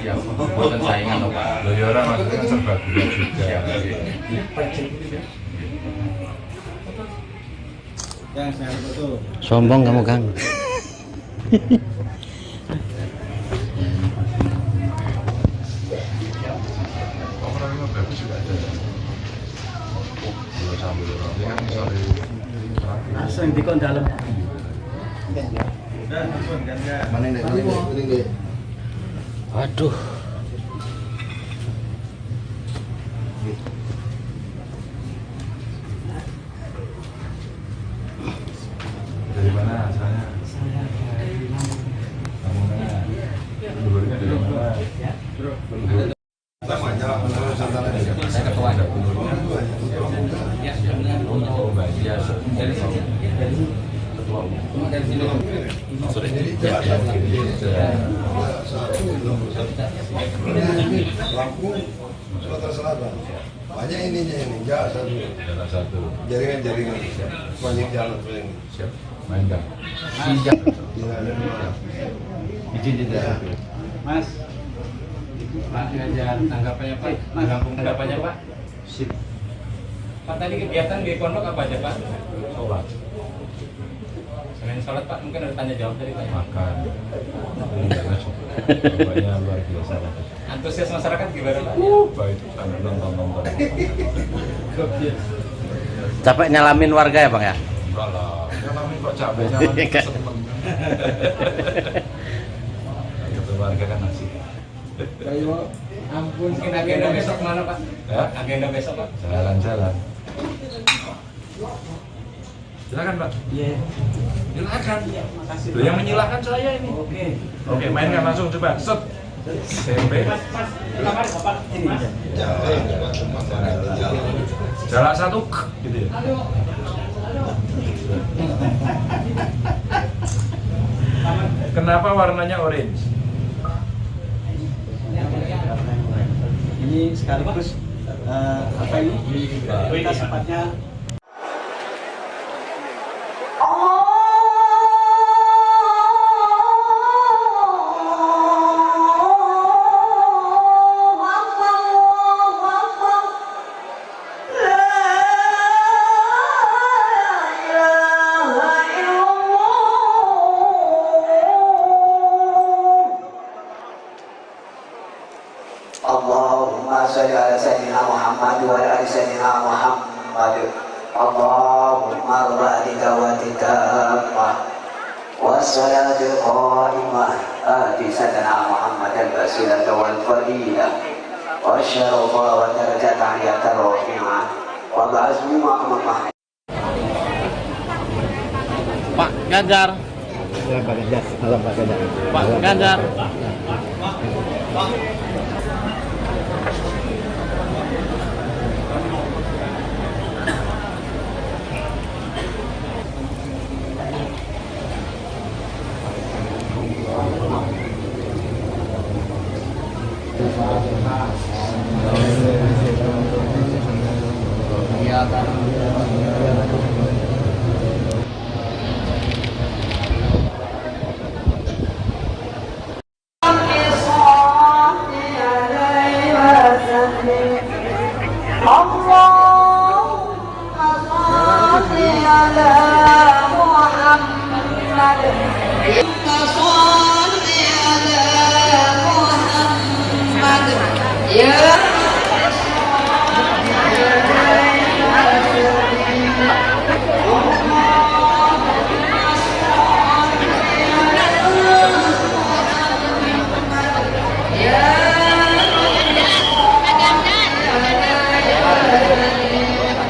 Siap, buatan saingan loh Pak. Loyora maksudnya serbaguna juga. Sombong kamu Kang. Langsung di kon dalam. Mana ini? Aduh. Dari mana asalnya? Saya dari Lampung. Lampung mana? Dulunya dari mana? Saya ketua. Oh, Mbak Dia dari sini. Ketua umum. Dari sini. Sore. Lampung, Sumatera Selatan. Banyak ininya ini, satu. Jaringan, banyak jalan ini. Siap. Main Kang. Siap. Izin tidak. Mas. Pak Ganjar, tanggapannya Pak. Tanggapannya Pak. Sip. Pak tadi kegiatan di pondok apa aja Pak? Sholat. Selain sholat Pak mungkin ada tanya jawab dari Pak. Makan. Bapaknya luar biasa. Antusias masyarakat gimana Pak? Baik, sambil nonton. Capek nyalamin warga ya Bang ya? Enggak lah, nyalamin kok capek, nyalamin seneng. Ketemu warga kan asik. Ampun, mungkin agenda besok mana Pak? Ya? Agenda besok Pak? Jalan-jalan. Silakan Pak. Iya. Silakan. Makasih. Loh, yang menyilahkan saya ini. Oke, mainkan langsung coba. Set. SMP. Jalan satu, gitu ya. Kenapa warnanya orange? Ini sekaligus apa ini? Kita sepatnya Allahumma sholli ala sayyidina Muhammad wa ala ali sayyidina Muhammad. Allahumma rabbi dawatika wassalatul qa'imah ati sayyidina Muhammad al-basilah wal fadilah wa syarafa wa darajat aliyat rafi'ah wa ba'azmu maqamah. Pak Ganjar. Pak Ganjar. Halo Pak Ganjar. Pak Ganjar.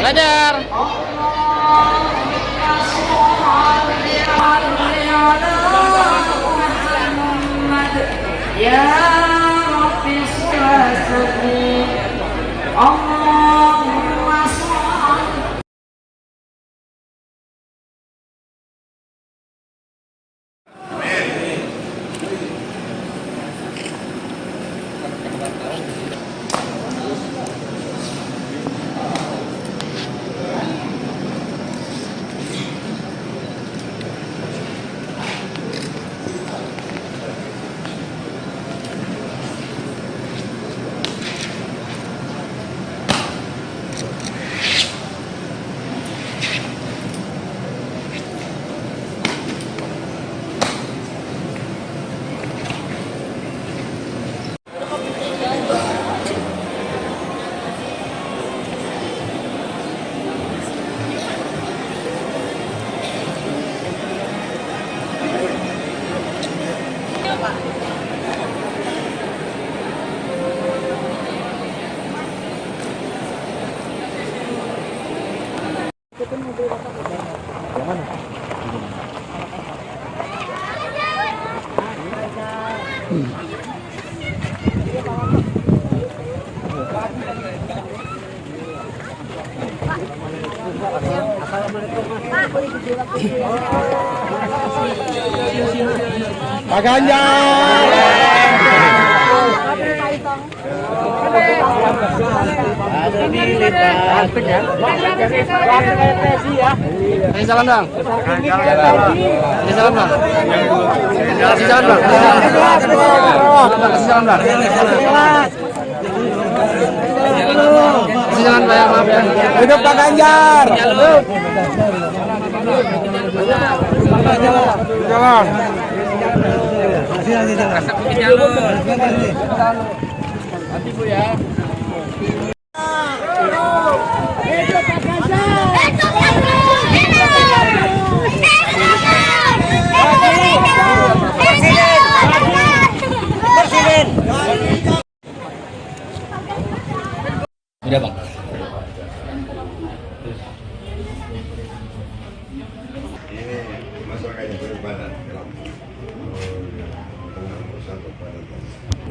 Ganjar. Ya Rabbi salli Allahumma sholli. Pak Ganjar. Ada milih Pak. Kasih salam dong. Kasih salam dong. Kasih salam dong. Kasih salam dong. Kasih jalan Pak ya, maaf ya. Hidup Pak Ganjar. Hidup. Jalan. Nanti Bu ya. Udah Bang. Ini masyarakatnya berbadan.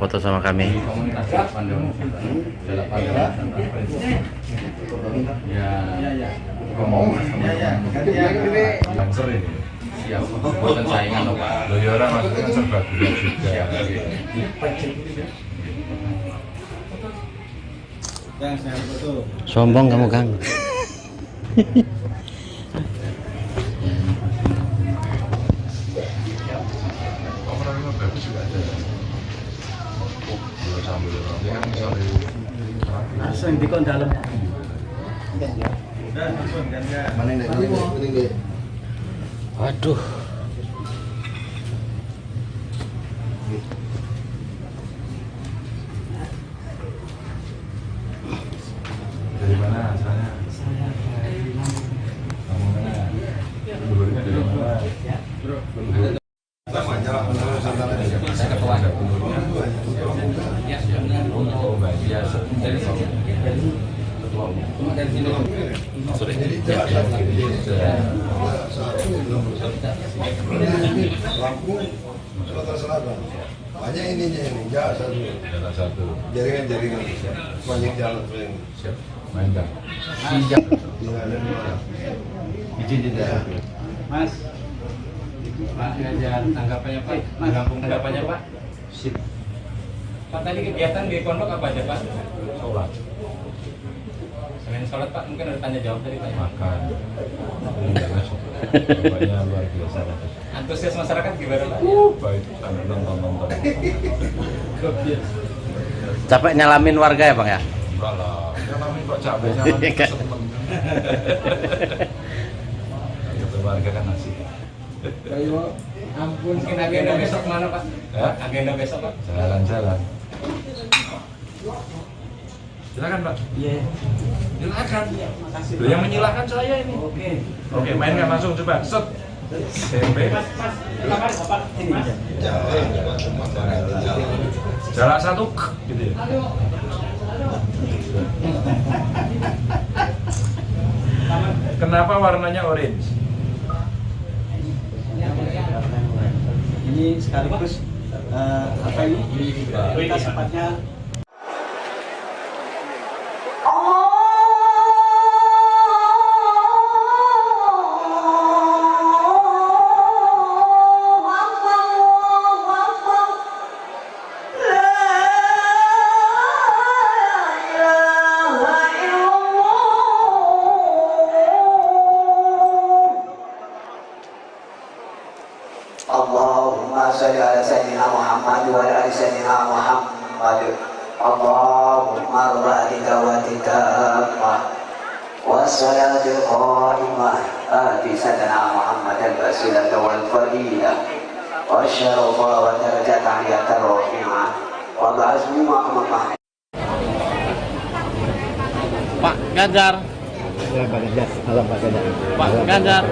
Foto sama kami. Lancer ini. Siap, buatan saingan loh Pak. Loh ya orang maksudnya kan serbaguna juga. Sombong kamu Kang. Langsung di kon dalam. Mana ini? Waduh. Dari mana asalnya? Saya dari kamu mana? Dulunya dari mana? Saya ketua. Ya, untuk bagian dari ketua umum. Cuma dari sini. Sorry. Lampung, Sumatera Selatan. Banyak ininya ini, jalan satu. Jaringan banyak jalan ini. Siap. Main Kang. Siap. Izin tidak. Mas. Pak Ganjar, tanggapannya Pak. Tanggapan tanggapannya Pak. Sip. Pak tadi kegiatan di pondok apa aja Pak? Sholat. Selain sholat Pak, mungkin ada tanya jawab dari Pak. Makan. Bapaknya luar biasa. Antusias masyarakat gimana Pak? Baik, sambil nonton. Capek nyalamin warga ya Bang ya? Enggak lah, nyalamin kok capek nyalamin seneng. Keluarga kan asik. Ayo, ampun. Mungkin agenda besok mana Pak? Ya? Agenda besok Pak? Jalan-jalan. Silakan Pak. Iya. Silakan. Makasih. Loh, yang menyilahkan saya ini. Oke, mainkan langsung coba. Set. SMP. Jarak satu gitu ya. Kenapa warnanya orange? Ini sekaligus apa ini? Kita sepatnya Allahumma salli ala sayyidina Muhammad wa ala ali sayyidina Muhammad. Allahumma rabbi dawatika wassalatul qa'imah ati sayyidina Muhammad al-wasilata wal fadilah wa syarafa wa darajat aliyatan rafi'ah wa ba'azmu ma'amah. Pak Ganjar. Ya, Pak Ganjar. Halo Pak Ganjar. Pak Ganjar.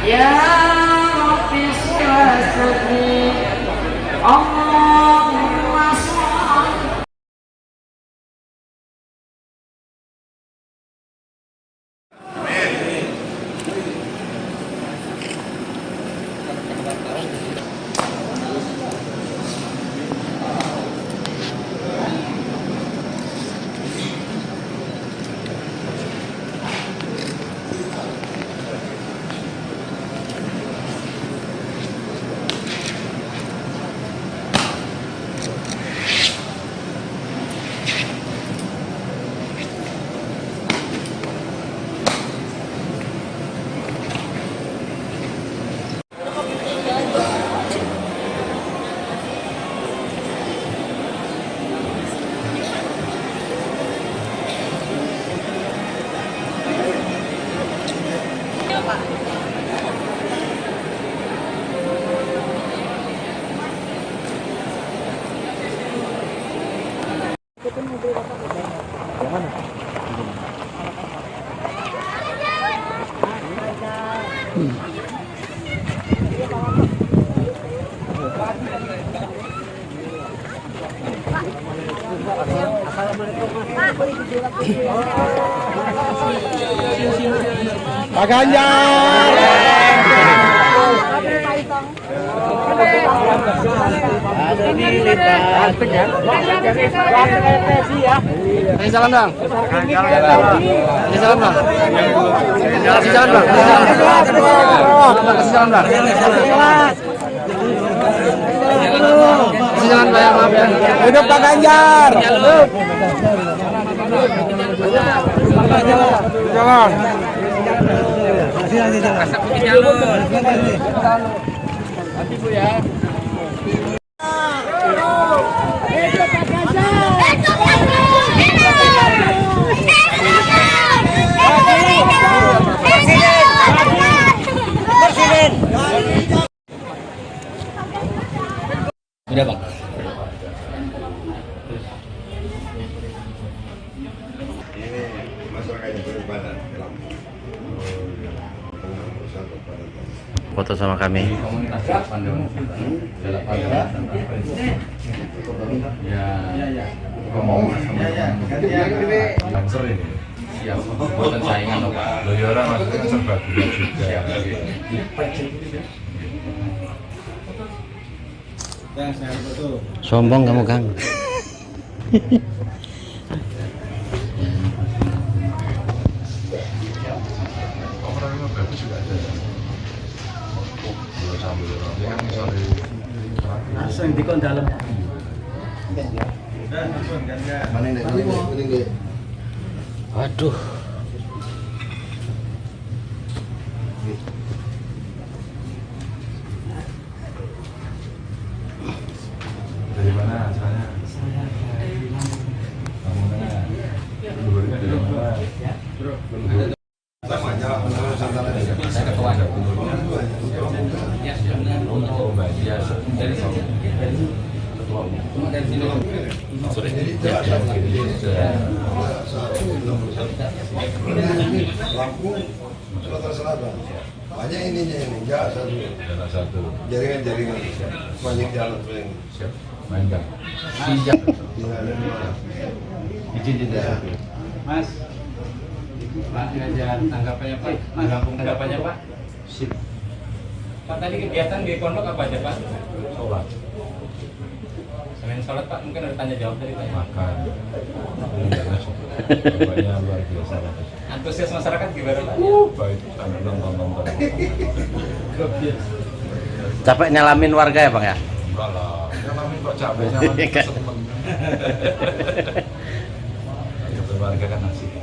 Ya Rabbi sholli Allahumma sholli. Pak Ganjar. Ada di lintas. Ini jalan bang. Ini jalan bang. Kasih jalan bang. Kasih jalan bang. Kasih jalan bang. Maaf ya. Hidup Pak Ganjar. Jalan. Nanti Bu ya. Udah Bang. Ini masyarakatnya berbadan. Foto sama kami. Lancer ini. Siap. Buatan saingan loh Pak. Loyora maksudnya serbaguna juga. Sombong kamu Kang. Langsung di kon dalam. Waduh. Dari mana asalnya? Kamu mana? Luarnya dari mana? Saya ketua. Oh, Mbak Dia. Dari sini. Ketua. Cuma dari sini. Sore. Lampung, Sumatera Selatan. Banyak ininya ini, enggak satu. Jaringan-jaringan. Banyak jalan paling. Siap. Main Kang. Siap. Izin tidak. Mas. Pak Ganjar, tanggapannya Pak. Rampung tanggapannya Pak. Sip. Pak tadi kegiatan di pondok apa aja Pak? Sholat. Selain sholat Pak, mungkin ada tanya jawab dari Pak. Makan. Bapaknya luar biasa. Antusias masyarakat gimana Pak? Baik, sambil nonton. Capek nyalamin warga ya Bang ya? Enggak lah, nyalamin kok capek nyalamin seneng. Keluarga kan asik.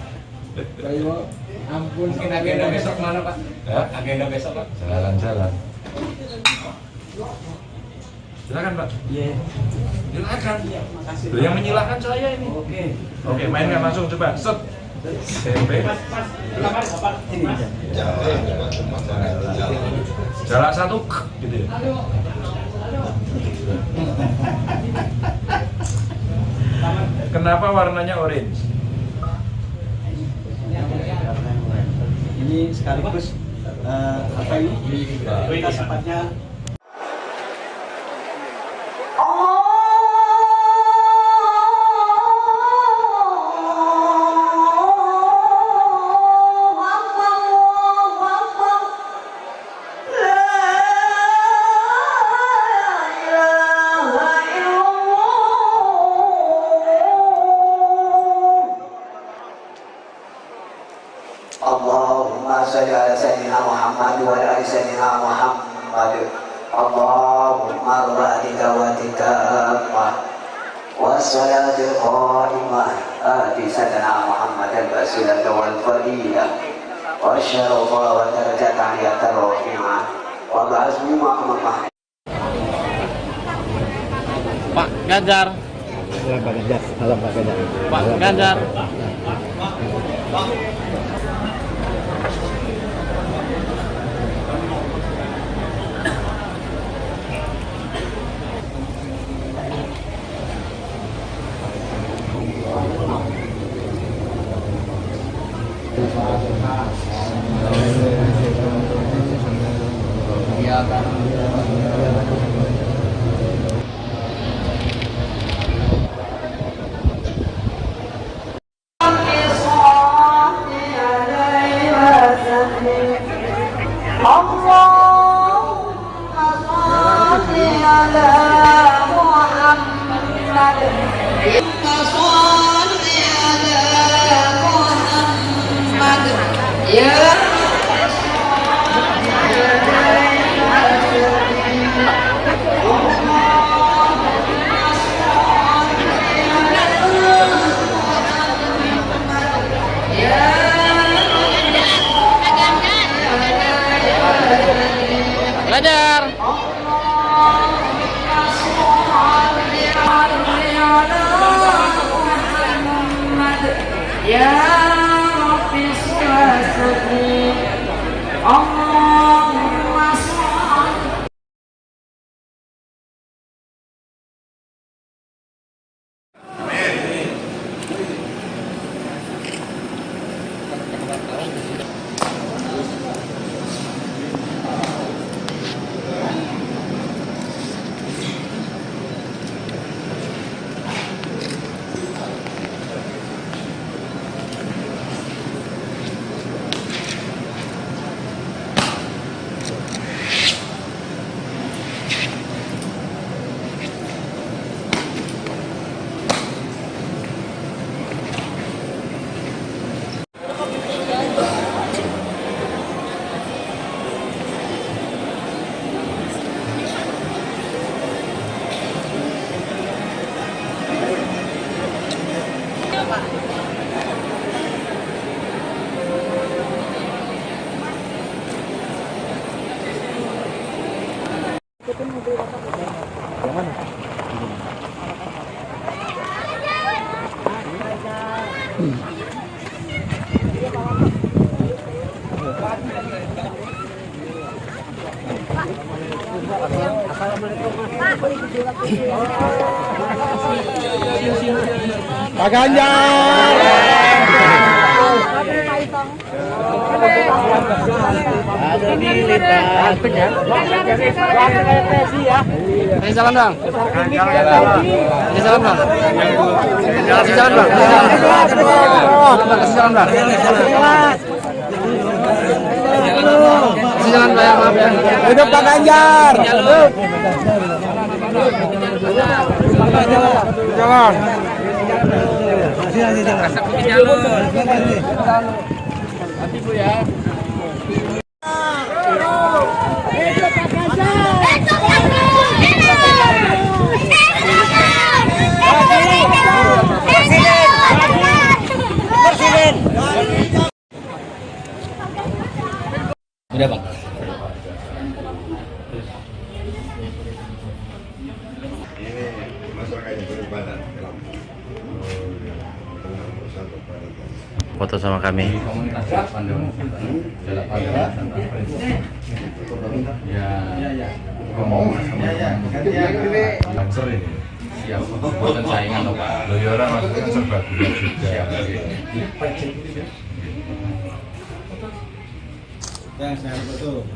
Ampun. Mungkin agenda besok mana Pak? Ya? Agenda besok Pak? Jalan-jalan. Silakan Pak. Iya. Silakan. Makasih. Loh, yang menyilahkan saya ini. Oke, mainkan langsung coba. Set. SMP. Jalan satu gitu ya. Kenapa warnanya orange? Ini sekaligus apa ini? Kita sepatnya Allahumma salli ala sayyidina Muhammad wa ala ali sayyidina Muhammad. Allahumma rabbi dawatika wassalatul qa'imah ati sayyidina Muhammad al-wasilah wal fadilah wa syarafa wa darajat aliyatan rafi'ah wa ba'asmi maqamah. Pak Ganjar. Pak Ganjar. Salam Pak Ganjar. Pak Ganjar. Ganjar. Ya Rabbi sholli Allahumma sholli. Pak Ganjar. Ada militan. Kasih salam dong. Kasih salam dong. Kasih salam dong. Kasih salam dong. Kasih salam dong. Maaf ya. Hidup Pak Ganjar. Jalan. Nanti Bu ya. Udah Bang. Ini masyarakat yang beribadah. Foto sama kami. Siap, buatan saingan loh Pak. Loh ya orang maksudnya serba gula juga.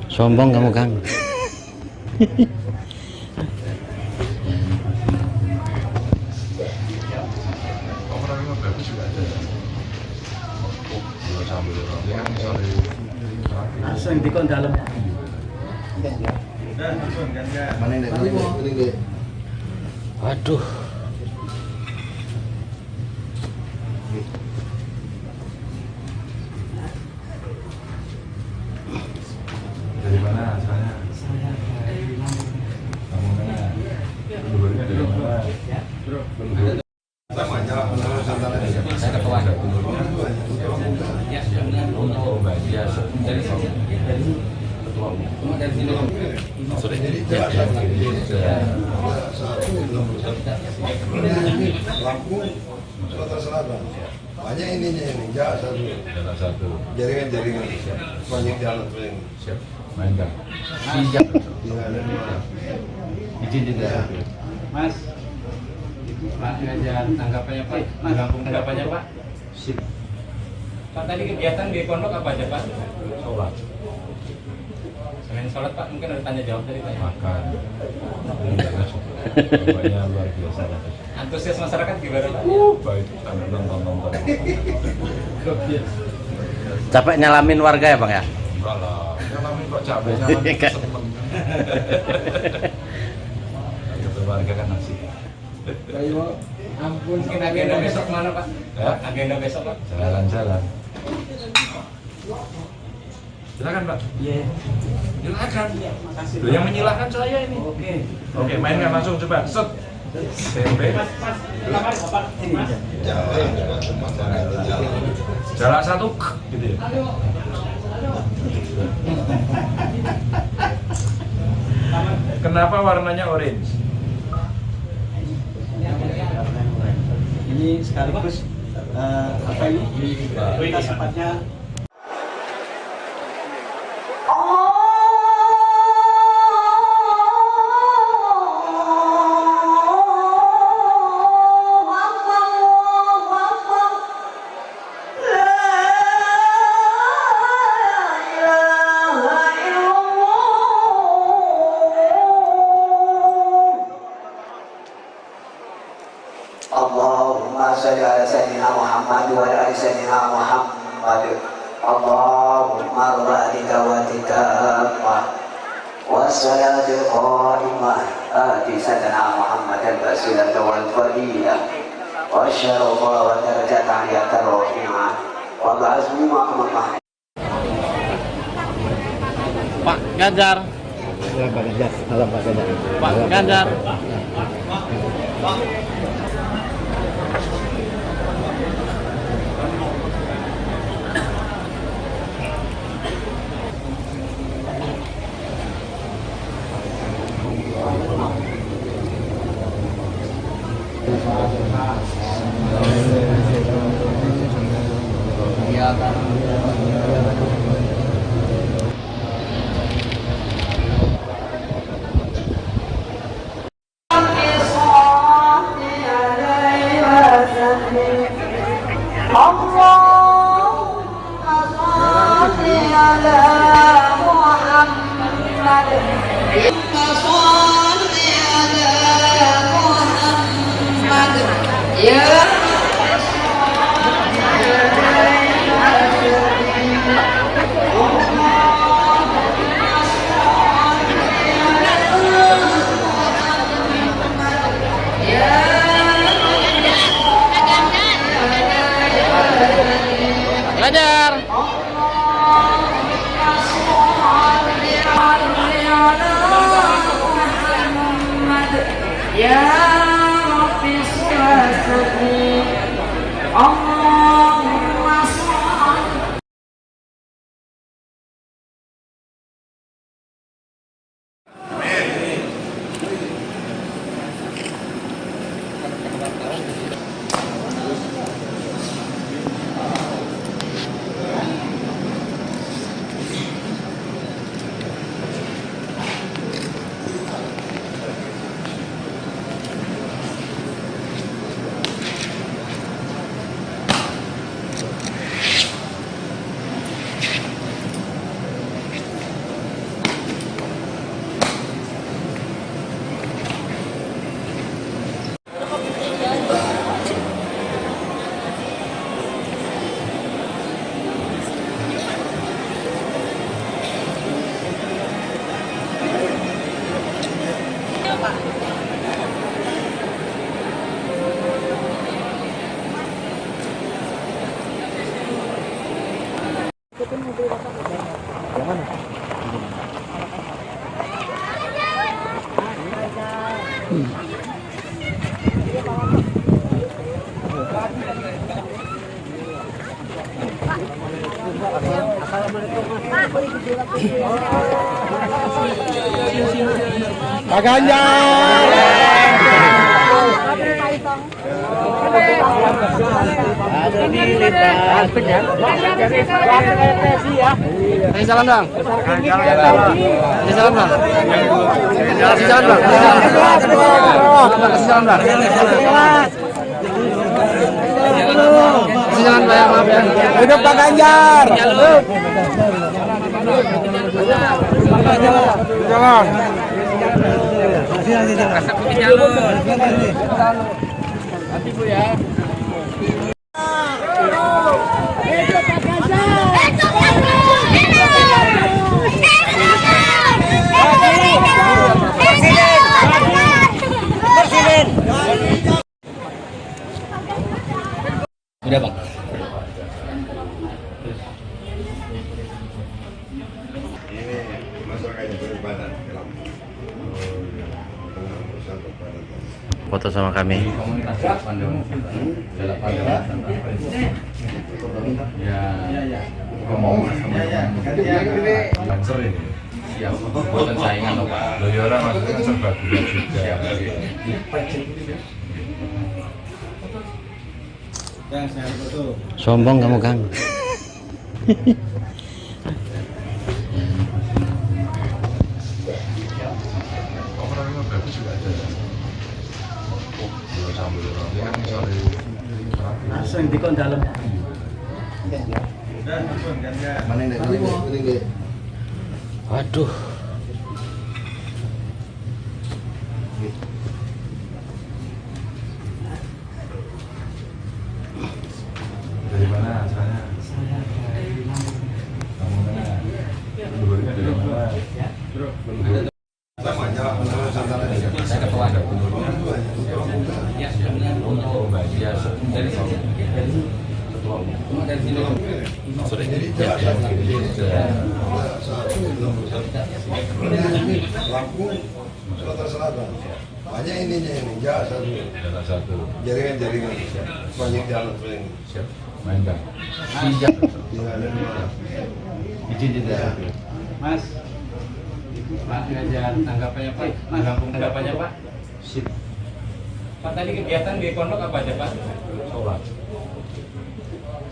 Sombong kamu, Kang. Langsung dikon dalam. Waduh. Dari mana asalnya? Saya dari Lamongan. Leluhurnya dari mana? Saya ketua. Oh, Mbak Dia. Dari ketua umum. Dari sini. Sudah. Lampung, Sumatera Selatan. Banyak ininya ini, satu. Jaringan. Banyak jalan yang siap. Main Kang. Siap. Izin juga. Mas. Pak Ganjar, tanggapannya Pak. Tanggapannya Pak. Sip. Pak tadi kegiatan di pondok apa aja Pak? Sholat. Selain sholat Pak, mungkin ada tanya jawab dari Pak. Makan. Bapaknya luar biasa. Antusias masyarakat gimana Pak? Baik, sambil nonton. Capek nyalamin warga ya, Bang ya? Enggak lah, nyalamin kok capek, nyalamin seneng. Kata warga kan asik. Ayo, ampun. Mungkin agenda besok mana Pak? Ya? Agenda besok Pak? Jalan-jalan. Silakan Pak. Iya. Silakan. Makasih. Loh, yang menyilahkan saya ini. Oke, mainkan langsung coba. Set. Tempe. Jarak satu gitu ya. Kenapa warnanya orange? Ini sekaligus apa ini? Kita sepatnya Allahumma salli ala sayyidina Muhammad wa ala ali sayyidina Muhammad. Allahumma rabbi dawatika wassalatul qa'imah ati sayyidina Muhammad al-basilah wal fadilah wa syarafa wa darajat aliyat ar-rafi'ah wa ba'azmu ma'amah. Pak Ganjar. Pak Ganjar. Ganjar. Ya Rabbi sholli Allahumma sholli. Pak Ganjar. Kasih salam dong. Kasih salam dong. Kasih salam dong. Kasih salam dong. Kasih salam banyak, maaf ya. Hidup Pak Ganjar. Jalan. Nanti Bu ya. Udah Bang. Foto sama kami. Lancer ini. Ya, buatan saingan loh Pak. Loyora maksudnya serba gula juga. Sombong kamu Kang. Overallnya bagus juga ada. Langsung di kon dalam. Mana ini? Waduh. Dari mana asalnya? Saya dari Lampung. Leluhurnya dari mana? Saya ketua. Sorry. Lampung, Sumatera Selatan. Banyak ininya ini, satu. Jaringan. Banyak jalan paling. Siap. Main Bang. Izin tidak. Mas. Pak Ganjar, tanggapannya Pak. Lampung tanggapannya Pak. Sip. Pak tadi kegiatan di pondok apa aja Pak? Sholat.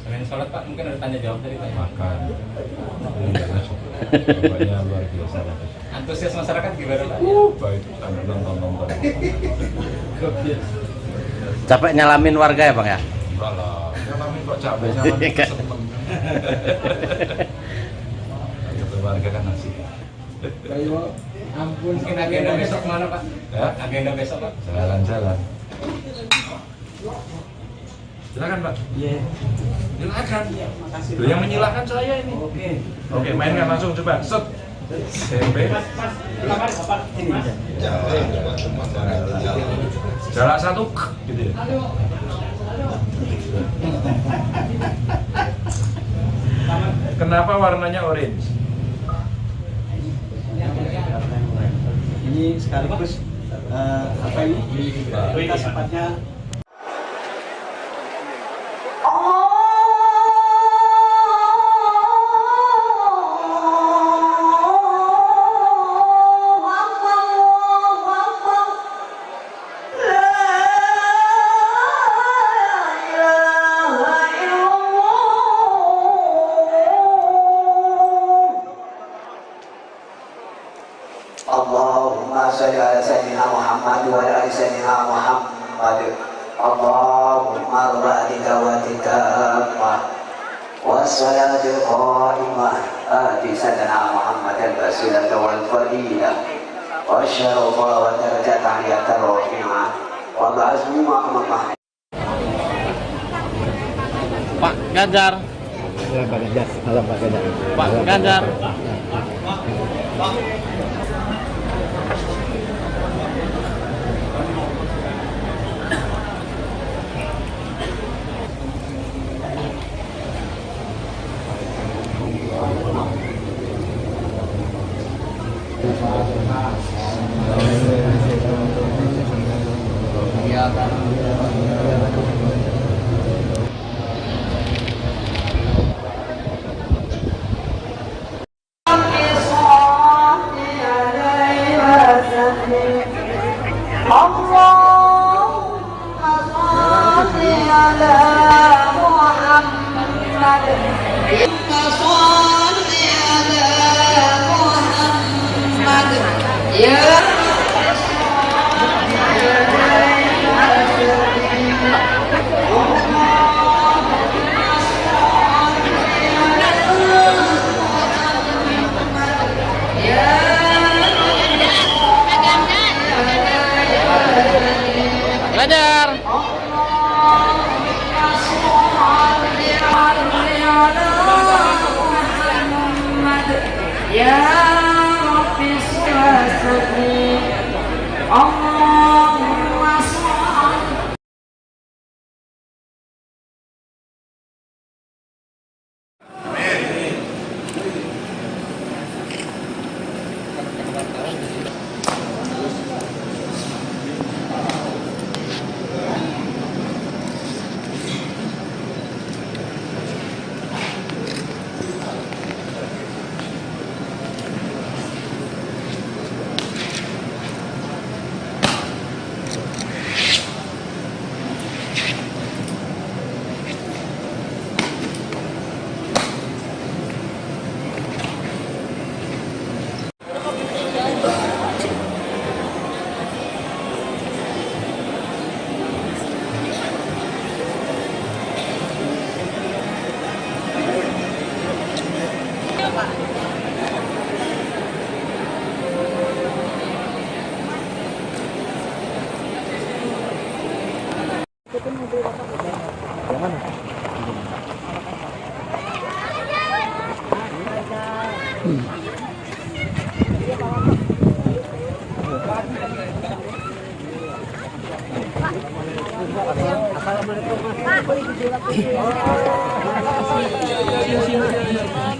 Selain sholat Pak, mungkin ada tanya jawab tadi Pak. Makan. Bapaknya luar biasa. Antusias masyarakat gimana Pak? Baik, sambil nonton. Capek nyalamin warga ya Bang ya? Enggak lah, nyalamin kok capek, nyalamin seneng. Kata warga kan asik. Ampun, mungkin agenda besok mana Pak? Ya? Agenda besok Pak? Jalan-jalan. Silakan Pak. Iya. Silakan. Makasih. Loh, yang menyilahkan saya ini. Oke, mainkan langsung coba. Set. SMP. Jarak satu, gitu ya. Kenapa warnanya orange? Ini sekaligus apa ini? Kita sepatnya Allahumma sholli ala sayyidina Muhammad wa ala ali sayyidina Muhammad. Allahumma rabbi dawatika wassalatul qa'imah ati sayyidina Muhammad al-basilah wal fadilah wa syarafa wa darajat aliyata rafi'ah wa ba'azmu ma'amah. Pak Ganjar. Pak Ganjar. Salam Pak Ganjar. Pak Ganjar. Belajar. Ya Rabbi salli Allahumma salli.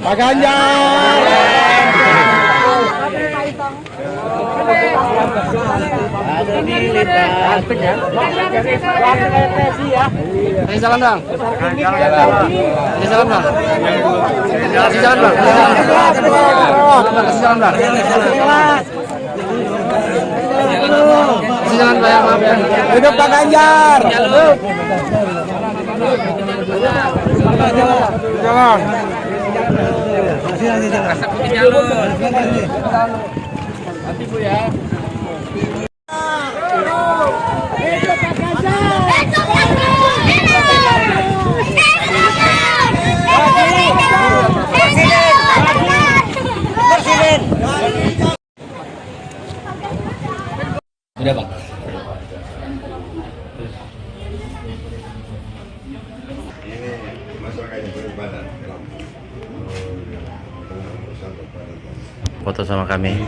Pak Ganjar. Ada di lintas. Ini jalan bang. Ini jalan bang. Kasih jalan bang. Kasih jalan bang. Kasih jalan bang. Maaf ya. Hidup Pak Ganjar. Jalan. Nanti Bu ya. Udah Bang. Ini masyarakat yang beribadah. Foto sama kami.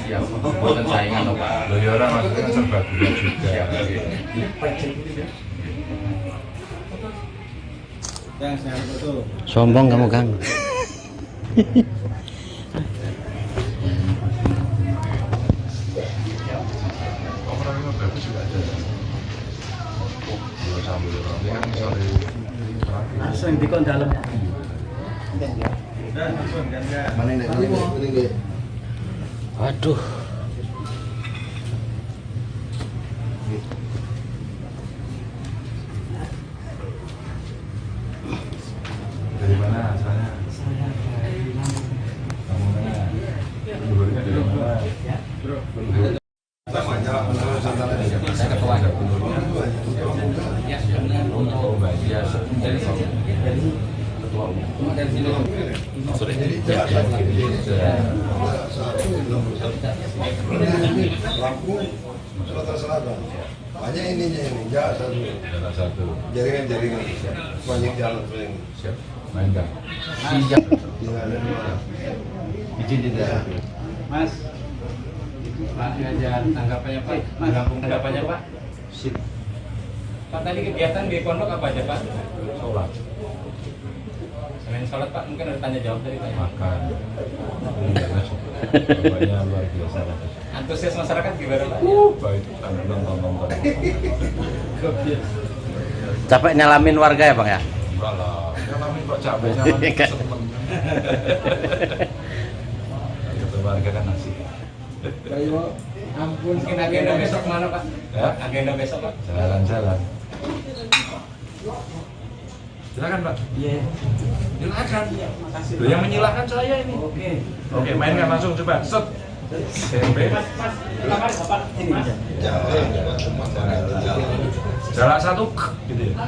Siap, buatan saingan loh Pak. Dari orang maksudnya serba gula juga. Sombong kamu Kang. Langsung di kon dalam. Mana ini? Waduh. Dari mana asalnya? Kamu mana? Gubernurnya dari mana? Saya ketua gubernurnya. Untuk bagian dari ketua umum. Sudah. Lampung, Sumatera Selatan. Banyak ininya ini, satu. Jaringan, banyak jalan paling. Siap. Main Kang. Siap. Izin tidak. Mas, Pak Ganjar, tanggapannya Pak, Lampung tanggapannya Pak. Sip. Pak tadi kegiatan di pondok apa aja Pak? Sholat. Selain sholat Pak, mungkin ada tanya jawab dari Pak. Makan. Bapaknya luar biasa. Antusias masyarakat gimana Pak? Baik, nonton. Capek nyalamin warga ya Bang ya? Enggak lah, nyalamin kok capek, nyalamin seneng. Ketemu warga kan asik. Ampun, mungkin agenda besok mana Pak? Ya? Agenda besok Pak? Jalan-jalan. Silakan Pak. Iya. Silakan. Loh, yang menyilahkan saya ini. Oke, mainkan langsung coba. Set. SMP. Jalan satu gitu ya.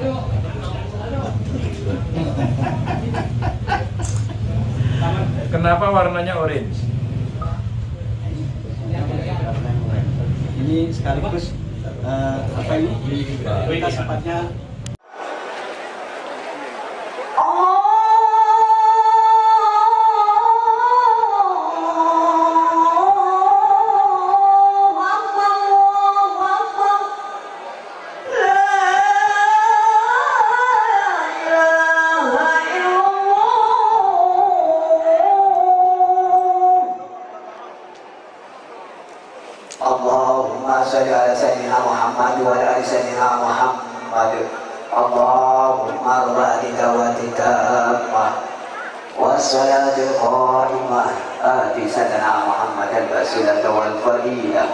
Kenapa warnanya orange? Ini sekaligus apa ini? Kita sepatnya Allahumma salli ala sayyidina Muhammad wa ala ali sayyidina Muhammad. Allahumma rabbi dawatika wassalatul qa'imah ati sayyidina Muhammad al-wasilah wal fadilah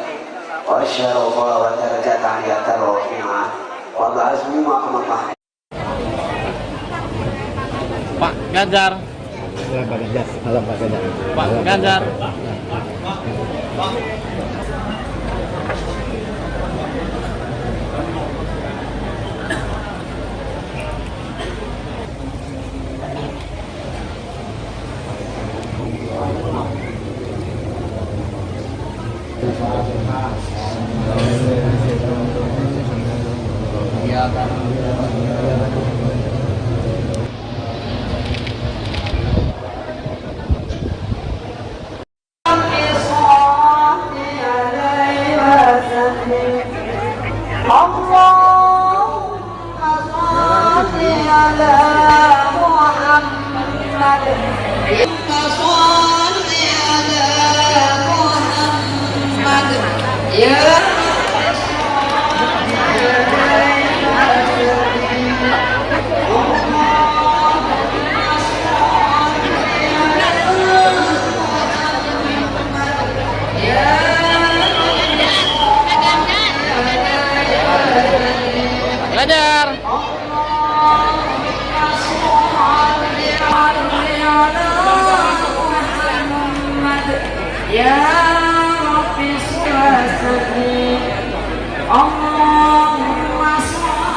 wa syarafa wa darajat aliyatan rafi'ah wa ba'azmi maqamah. Pak Ganjar. Pak Ganjar. Halo Pak Ganjar. Pak Ganjar. Ganjar. Ya Rabbi sholli Allahumma sholli.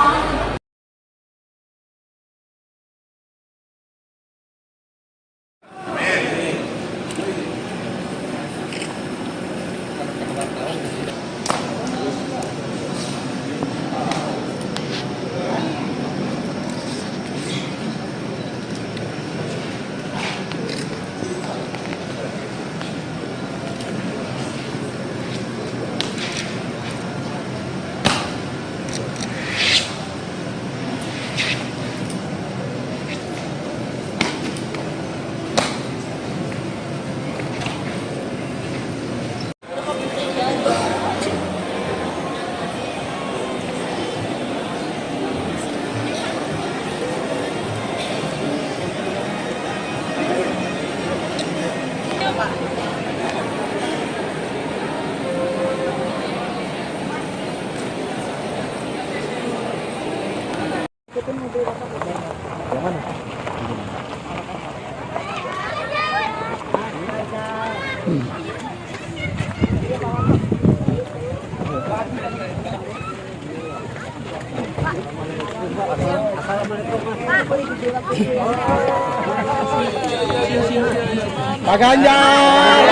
Pak Ganjar.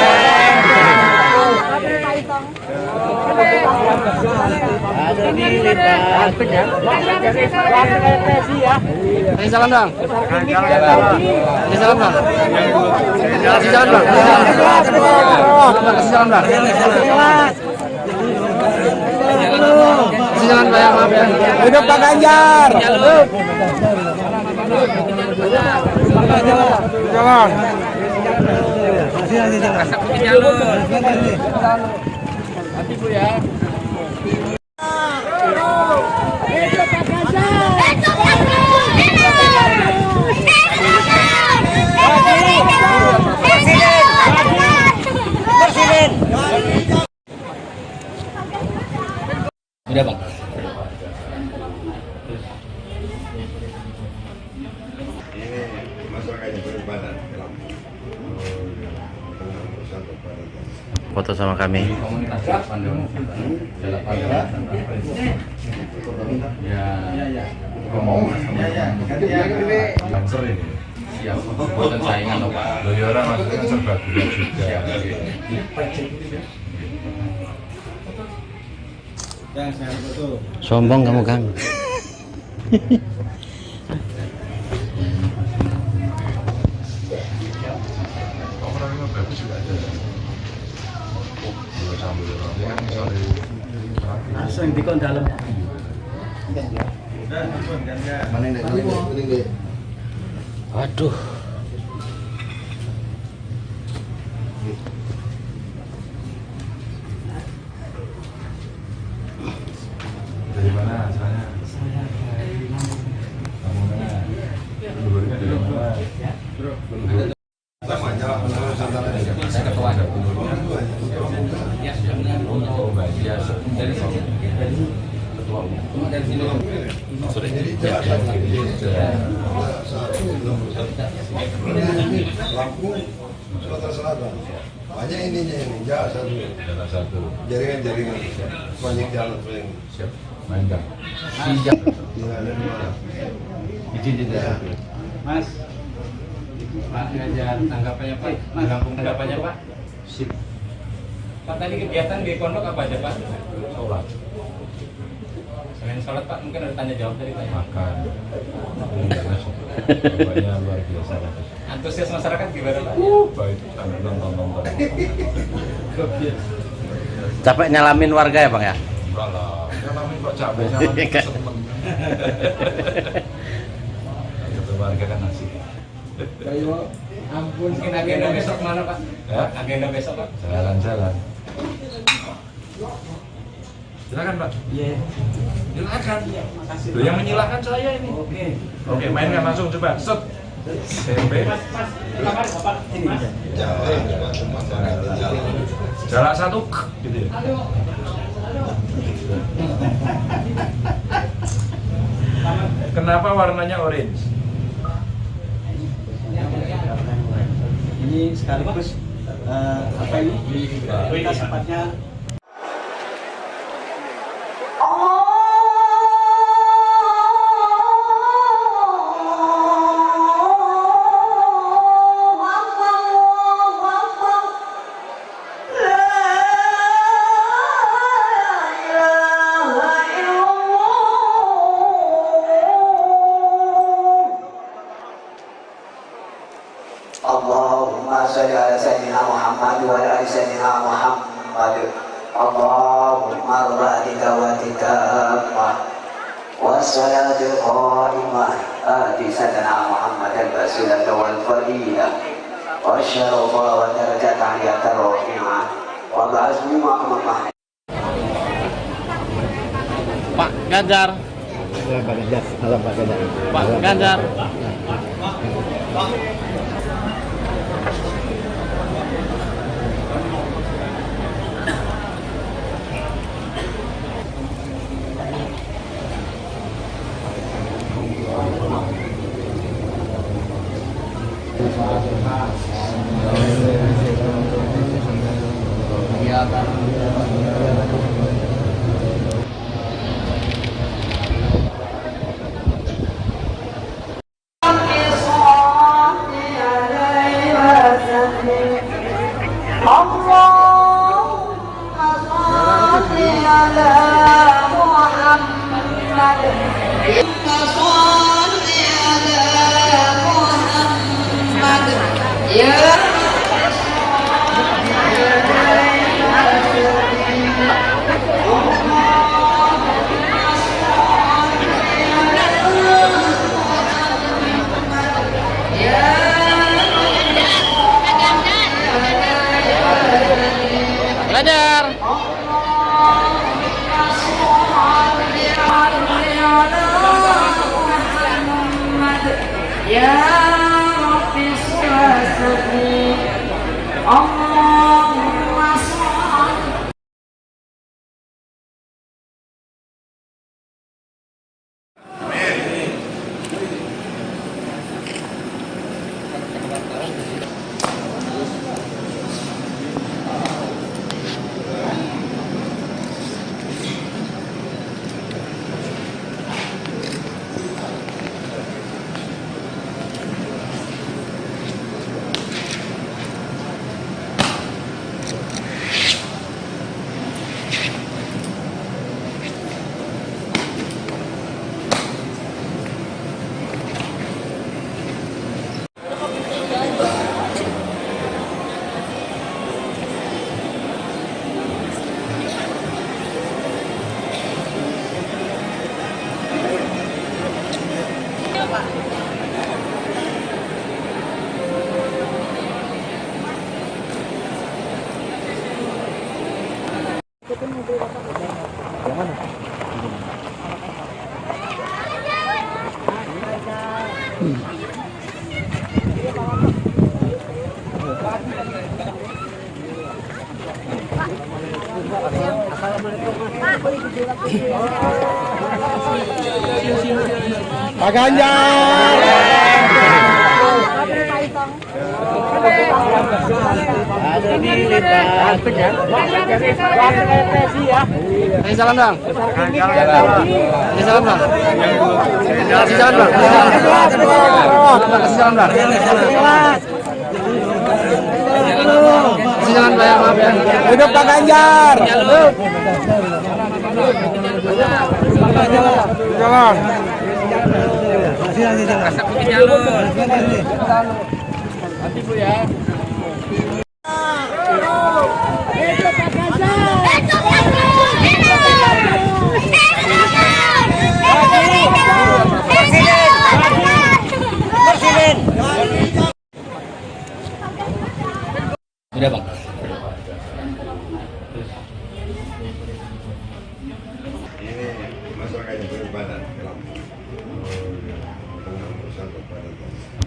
Kasih salam dong. Kasih salam dong. Kasih salam dong. Kasih salam dong. Kasih Kasih jalan Pak ya, maaf ya. Hidup Pak Ganjar. Hidup. Jalan. Nanti Bu ya. Udah Bang. Foto sama kami. Siap, buatan saingan loh Pak. Orang maksudnya serbaguna juga. Sombong kamu Kang. Langsung dikon dalam. Waduh. Dari mana asalnya? Saya dari kamu mana? Dulunya dari mana? Saya ketua. Ya, oh, ya, dari sini. Ketua umum. Dari sini. Sudah. Lampung, Sumatera Selatan. Banyak ininya ini, jalan satu. Jaringan. Banyak jalan paling. Siap. Main Kang. Siap. Izin tidak. Mas. Pak Ganjar, tanggapannya Pak. Tanggapannya Pak. Sip. Pak tadi kegiatan di pondok apa aja Pak? Sholat. Selain sholat Pak, mungkin ada tanya jawab dari Pak. Makan. Bapaknya luar biasa. Antusias masyarakat gimana Pak? Baik, sambil nonton. Capek nyalamin warga ya Bang ya? Enggak lah, nyalamin kok capek, nyalamin seneng. Kata warga kan asik. Ayo, ampun. Mungkin agenda besok mana Pak? Ya? Agenda besok Pak? Jalan-jalan. Silakan Pak. Iya. Silakan. Makasih. Loh, yang menyilahkan saya ini. Oke, mainkan langsung coba. Set. SMP. Jarak satu gitu ya. Kenapa warnanya orange? Ini sekaligus apa ini? Kita sepatnya Allahumma sholli ala sayyidina Muhammad wa ala ali sayyidina Muhammad. Allahumma rabbi dawatika wassalatul qa'imah ati sayyidina Muhammad al-basilah wal fadilah wa syarafa wa darajat aliyat ar-rafi'ah wa ba'azmi ma'amah. Pak Ganjar. Pak Ganjar. Halo Pak Ganjar. Pak Ganjar. Ya Rabbi sholli Allahumma sholli. Pak Ganjar. Ada di lintas. Kasih salam dong. Kasih salam dong. Kasih salam dong. Kasih salam dong. Kasih salam Pak, maaf ya. Hidup Pak Ganjar. Jalan. Rasa putih jalur. Nanti Bu ya. Udah Bang.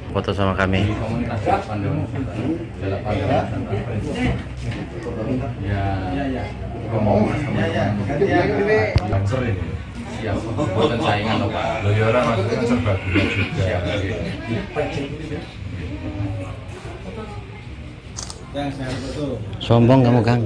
Foto sama kami. Bukan saingan loh Pak. Loh orang maksudnya serbaguna juga. Sombong kamu Kang.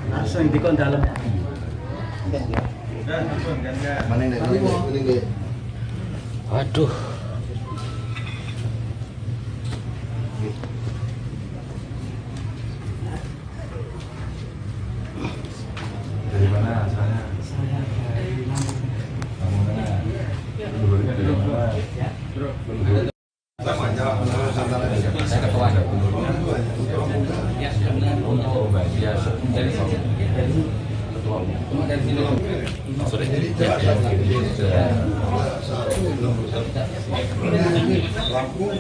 Langsung di dalam. Waduh. Dari mana asalnya? Saya dari Lampung. Lampung mana? Dulunya dari mana? Saya ketua. Oh, bagian dari ketua. Dari sini. Lampung,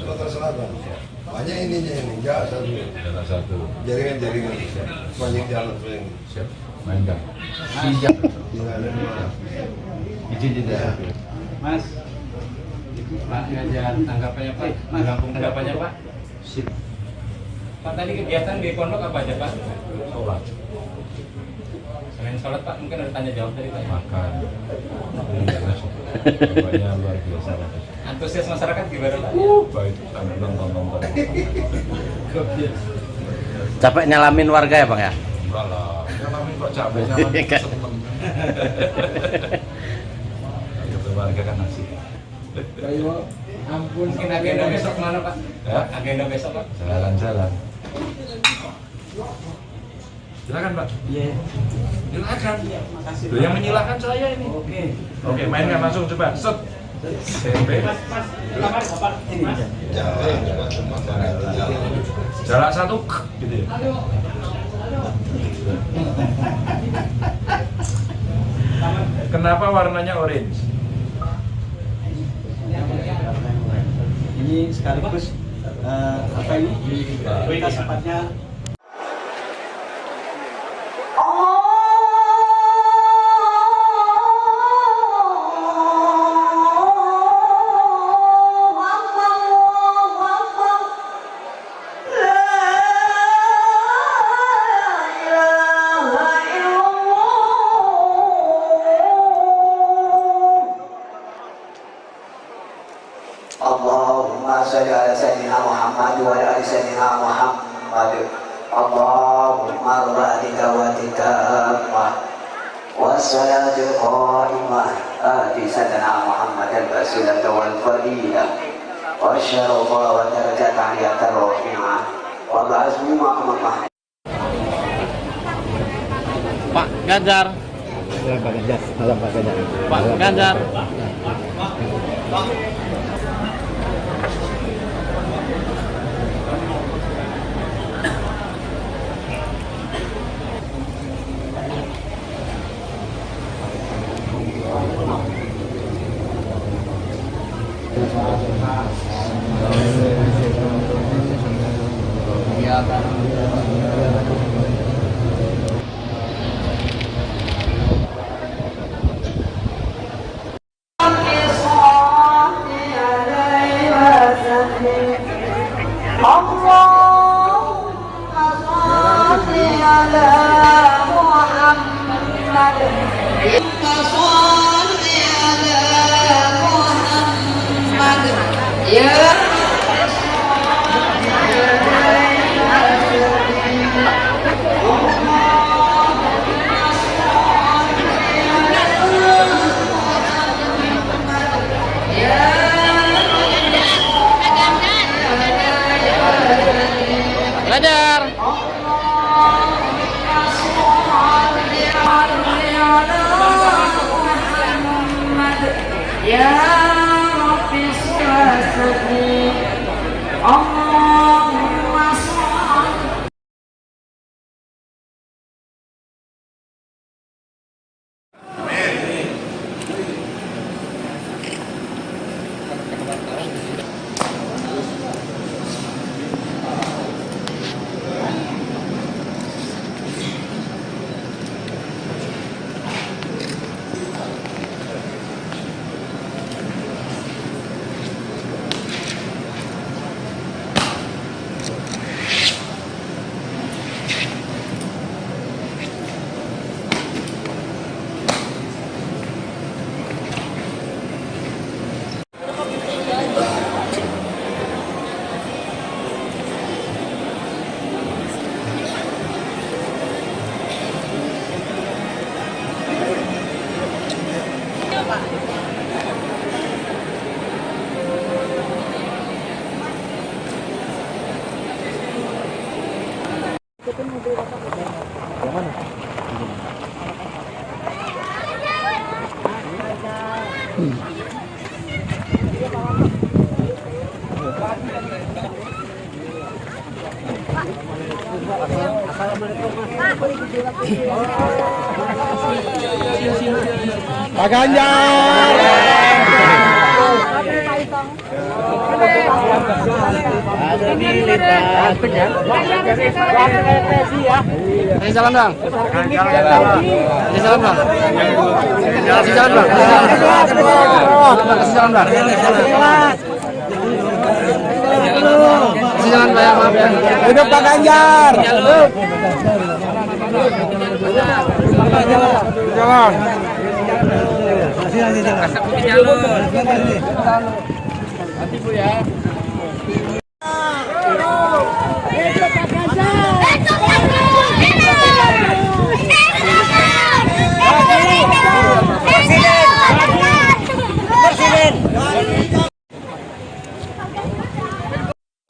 Sumatera Selatan. Banyak ininya ini, enggak satu. Jaringan. Banyak jalan ini. Siap. Main enggak? Siap. Izin tidak. Mas, Pak Ganjar, tanggapannya Pak, Lampung tanggapannya Pak. Sip. Pak tadi kegiatan di pondok apa aja Pak? Sholat. Selain sholat Pak, mungkin ada tanya jawab tadi Pak. Makan. Bapaknya luar biasa. Antusias masyarakat gimana Pak? Baik, sambil nonton. Capek nyalamin warga ya Bang ya? Enggak lah, nyalamin kok capek, nyalamin seneng. Ketemu warga kan asik. Ampun, mungkin agenda besok mana Pak? Ya? Agenda besok Pak? Jalan-jalan. Silakan Pak. Iya. Silakan. Loh, yang menyilahkan saya ini. Oke, mainkan langsung coba. Set. SMP. Jarak satu gitu ya. Kenapa warnanya orange? Ini sekaligus apa ini kita sepatnya Allahumma sholli ala sayyidina Muhammad wa ala ali sayyidina Muhammad. Allahumma rabbika wa tikamah wassalatul qa'imah ati sayyidina Muhammad al-basilah wal fadilah wa syarafa wa darajat aliyatar rafi'ah wa ba'asmu maqamah. Pak Ganjar. Pak Ganjar. Pak Ganjar. Pak Ganjar. Ganjar. Ya Rabbi sholli Allahumma sholli. Pak Ganjar. Ada di lidah. Kasih salam dong. Kasih salam dong. Kasih salam dong. Kasih salam dong. Kasih salam Pak, maaf ya. Hidup Pak Ganjar. Jalan. Nanti Bu ya.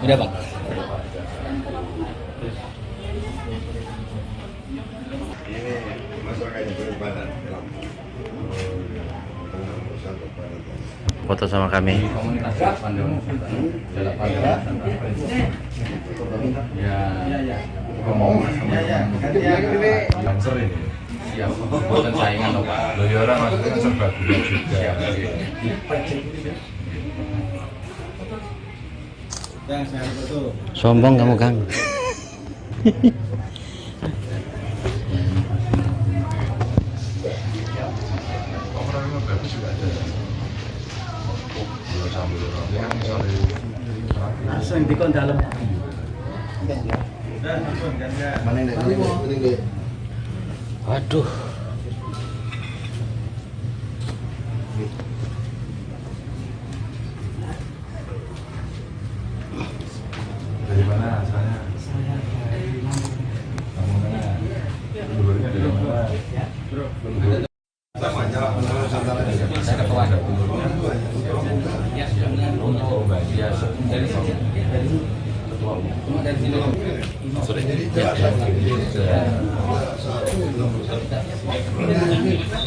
Udah Bang. Ini masyarakatnya beribadah. Foto sama kami. Siap, bukan saingan loh Pak. Loh ya orang maksudnya kan serba gula juga. Sombong kamu, Kang. Langsung dikon dalam. Mana ini? Waduh. Dari mana asalnya? Saya dari Lampung. Lampung mana? Dulunya dari mana? Saya ketua. Oh, Mbak Dia dari ketua umum. Dari sini. Sorry.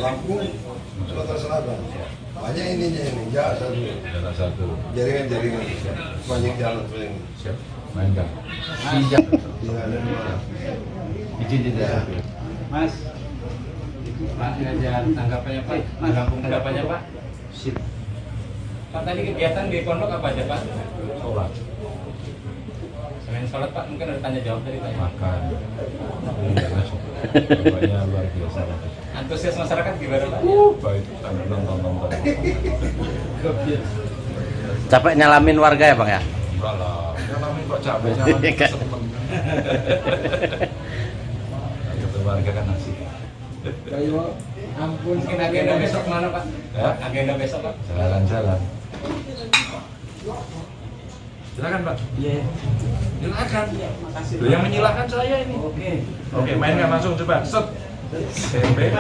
Lampung, Sumatera Selatan. Banyak ininya ini, satu. Jaringan, banyak jalan paling. Siap. Main Kang. Izin tidak. Mas, Pak Ganjar, tanggapannya Pak, tanggapannya Pak. Sip. Pak tadi kegiatan di pondok apa aja Pak? Sholat. Selain sholat Pak, mungkin ada tanya jawab tadi Pak. Makan. Bapaknya luar biasa. Antusias masyarakat gimana Pak? Baik, sambil nonton. Capek nyalamin warga ya, Bang ya? Enggak lah, nyalamin kok capek, nyalamin seneng. Ketemu warga kan asik. Ampun. Mungkin agenda besok mana Pak? Ya? Agenda besok Pak? Jalan-jalan. Silakan Pak. Iya. Silakan. Makasih. Loh, yang menyilahkan saya ini. Oke, mainkan langsung coba. Set. SMP.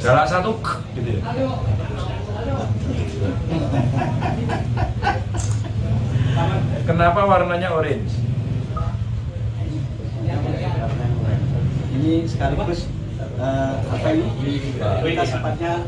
Jalan satu gitu ya. Kenapa warnanya orange? Ini sekaligus apa ini? Kita sempatnya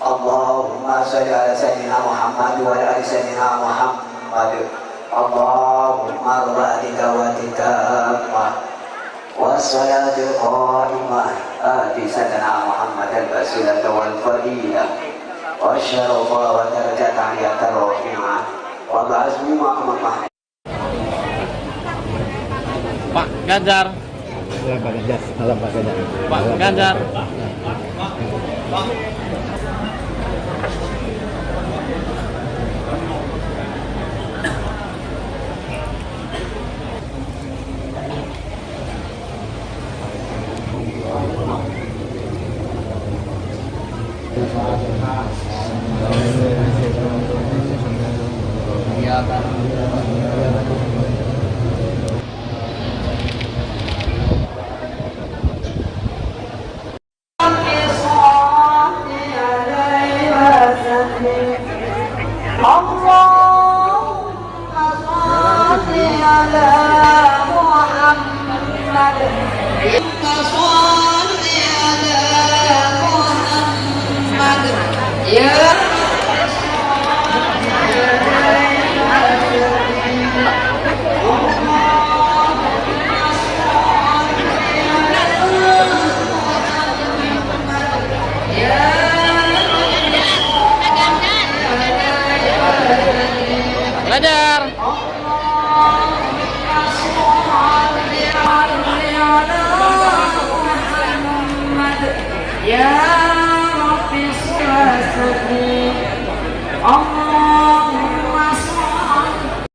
Allahumma salli ala sayyidina Muhammad wa ala ali sayyidina Muhammad. Allahumma rabbi dawatika wassalatul qa'imah ati sayyidina Muhammad al-basilah wal fadilah wa syarafa wa darajat aliyat ar-rafi'ah wa ba'azmi ma'amah. Pak Ganjar. Pak Ganjar. Salam Pak Ganjar. Pak Ganjar. Ganjar. Ya Rabbi sholli Allahumma sholli.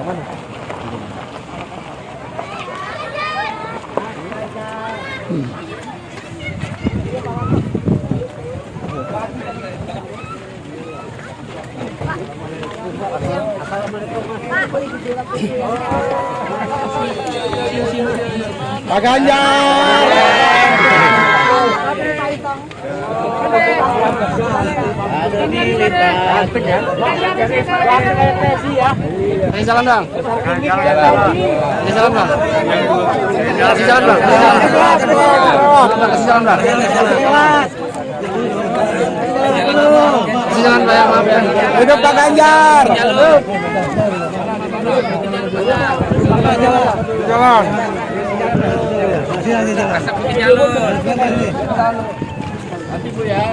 Pak Ganjar. Jalan bang. Jalan bang. Jalan bang. Jalan bang. Jalan bang. Maaf ya. Hidup Pak Ganjar. Jalan. Nanti Bu ya.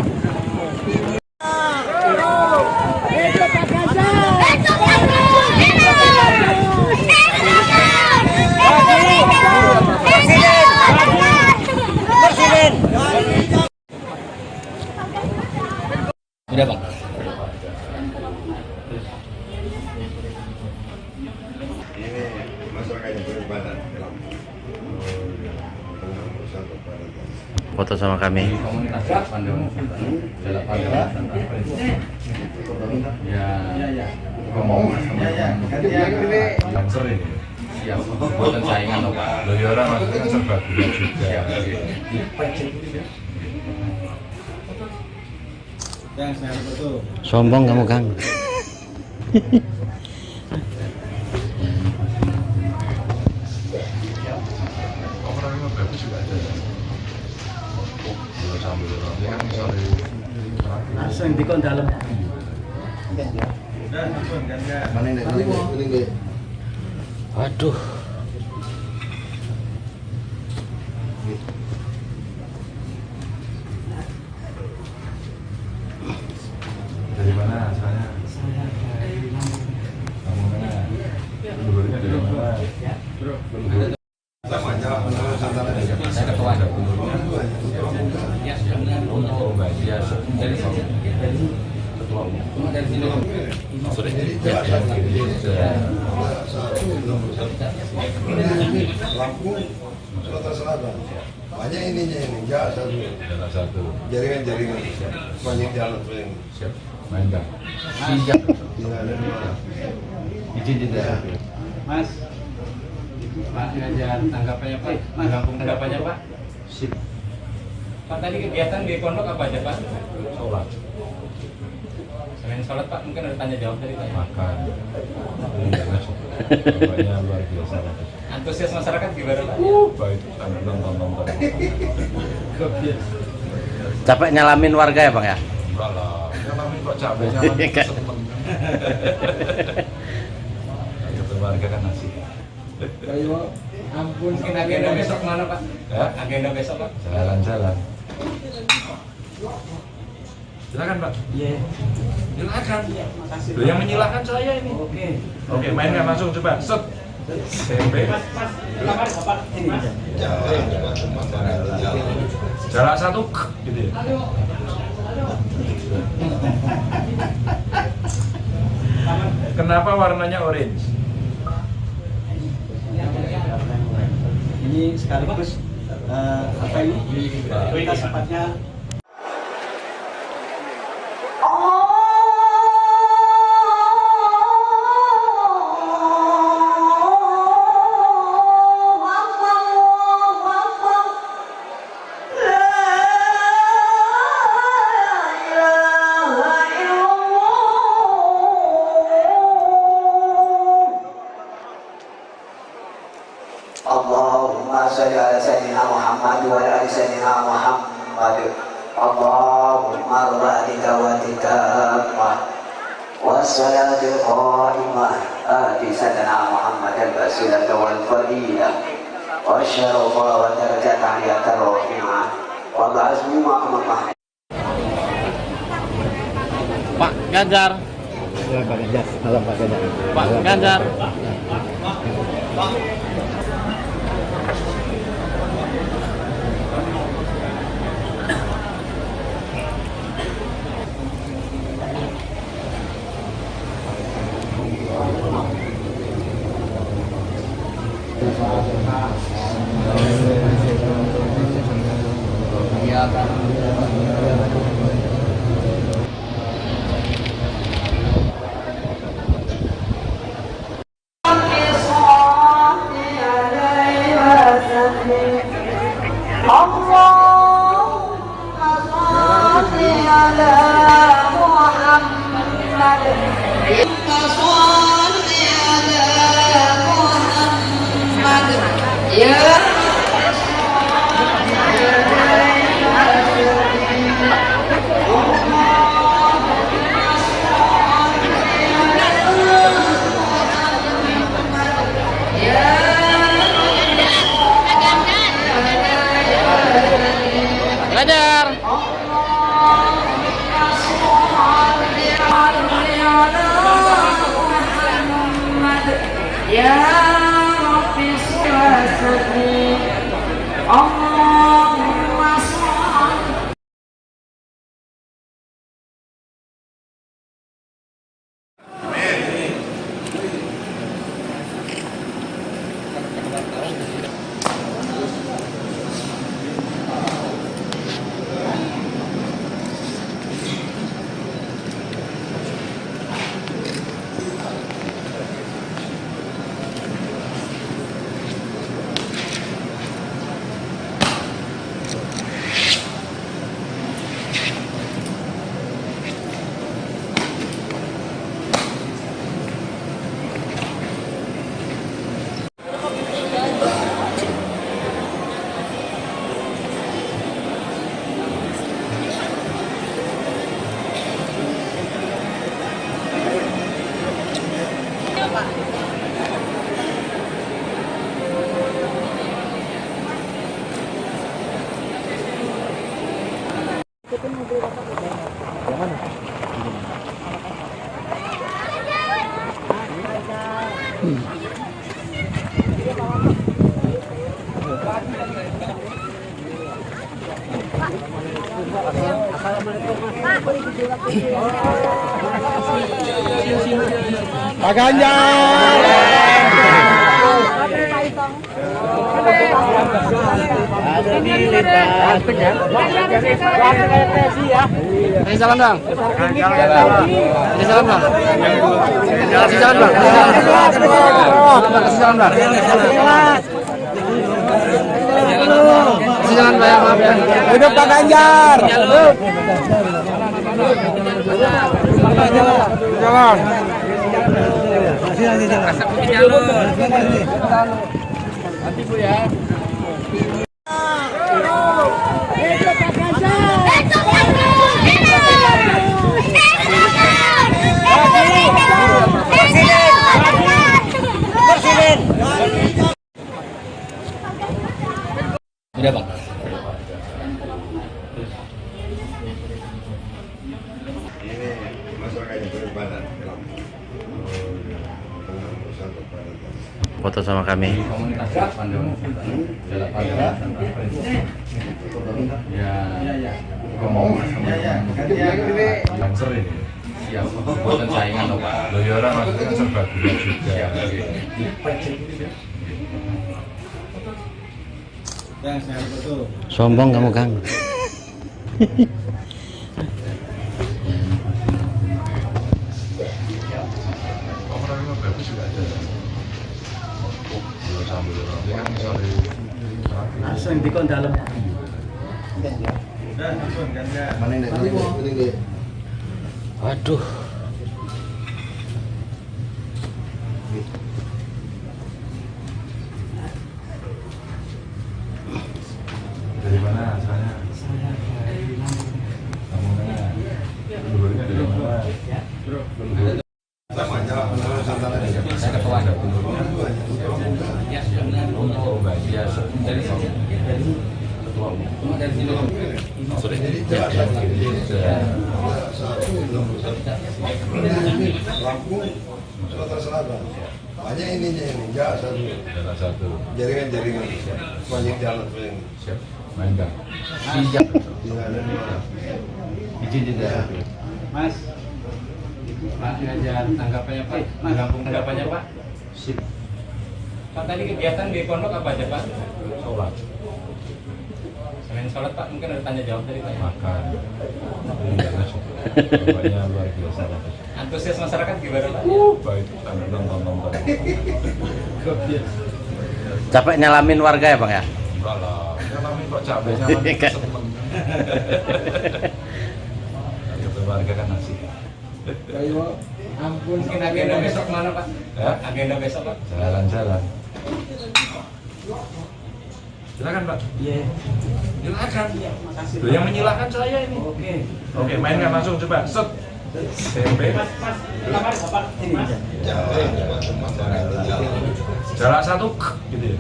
Udah Bang. Ini masyarakat yang beribadah. Foto sama kami. Ya, buatan saingan loh Pak. Dari orang maksudnya kan serbaguna juga. Sombong kamu Kang. Langsung di dalam. Waduh. Dari mana asalnya? Kamu mana? Lubernya dari mana? Saya ketua. Oh, Mbak Dia dari ketua umum. Dari sini. Maksudnya? Lampung, Sumatera Selatan. Banyak ininya ini, satu. Jaringan. Banyak jalan ini. Siap. Main Bang. Siap. Izin tidak. Mas, Pak Ganjar, tanggapannya Pak, Lampung tanggapannya Pak. Sip. Pak tadi kegiatan di pondok apa aja Pak? Sholat. Selain sholat Pak, mungkin ada tanya jawab dari Pak. Makan. Bapaknya luar biasa. Antusias masyarakat gimana Pak? Baik, sambil nonton. Capek nyalamin warga ya Bang ya? Enggak lah, nyalamin kok capek, nyalamin seneng. Ketemu warga kan asik. Ayo, ampun. Mungkin agenda besok mana Pak? Ya? Agenda besok Pak? Jalan-jalan. Silakan Pak. Iya. Silakan. Makasih. Loh, yang menyilahkan saya ini. Oke, mainkan langsung coba. Set. SMP. Jarak satu gitu ya. Kenapa warnanya orange? Ini sekaligus apa ini? Kita sepatnya Allahumma sholli ala sayyidina Muhammad wa ala ali sayyidina Muhammad. Allahumma rabbika wa tikamah wassalatul qa'imah ati sayyidina Muhammad al-basilah wal fadilah wa syarafa wa darajat aliyatar rafi'ah wa ba'azmi ma'amah. Pak Ganjar. Pak Ganjar. Halo Pak Ganjar. Pak Ganjar. Belajar. Ya Rabbi sholli Allahumma sholli. Pak Ganjar. Kasih salam dong. Kasih salam dong. Kasih salam dong. Kasih salam dong. Kasih salam Pak, maaf ya. Hidup Pak Ganjar. Jalan. Nanti Bu ya. Udah Bang. Ini masyarakat yang berbadan. Foto sama kami. Lancer ini. Siap. Buatan saingan loh Pak. Loh ya orang maksudnya kan serba gula juga. Sombong kamu Kang. Langsung di kon dalam. Waduh. Dari mana asalnya? Kamu mana? Dulunya dari mana? Saya ketua. Oh, Mbak Biasa. Dari ketua umum. Dari sini. Sorry. Lampung, Sumatera Selatan. Banyak ininya ini, enggak satu. Jaringan-jaringan. Banyak jalan yang siap. Main Kang. Siap. Izin tidak. Mas. Pak Ganjar, tanggapannya Pak. Menampung tanggapannya Pak. Sip. Pak tadi kegiatan di pondok apa aja Pak? Sholat. Selain sholat Pak, mungkin ada tanya jawab tadi Pak. Makan. Bapaknya luar biasa. Antusias masyarakat gimana Pak? Baik, sampai nonton. Capek nyalamin warga ya Bang ya? Enggak lah, nyalamin kok capek, nyalamin seneng. Kalau warga kan asik. Mungkin agenda besok mana Pak? Ya? Agenda besok Pak? Jalan-jalan. Silakan Pak. Iya. Silakan. Makasih. Loh, yang menyilahkan saya ini. Oke, mainkan langsung coba. Set. SMP. Jarak satu gitu ya.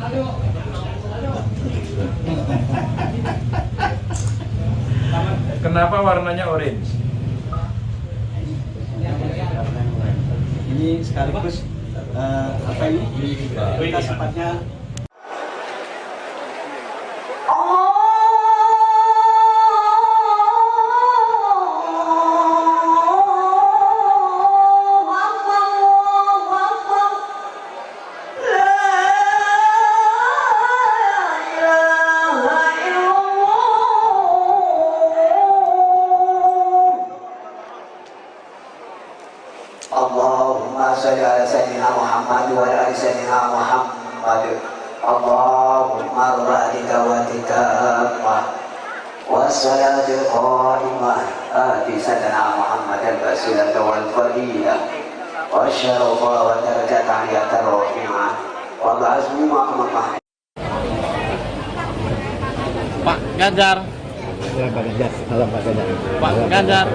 Kenapa warnanya orange? Ini sekaligus apa ini? Kita sifatnya Allahumma salli ala sayyidina Muhammad wa ala ali sayyidina Muhammad. Allahumma rabbika wa tikamah wassalatul qa'imah ati sayyidina Muhammad al-basilah wal fadilah wa syarafa wa darajat aliyat ar-rafi'ah wa ba'azmi ma'amah. Pak Ganjar. Pak Ganjar. Salam Pak Ganjar. Pak Ganjar.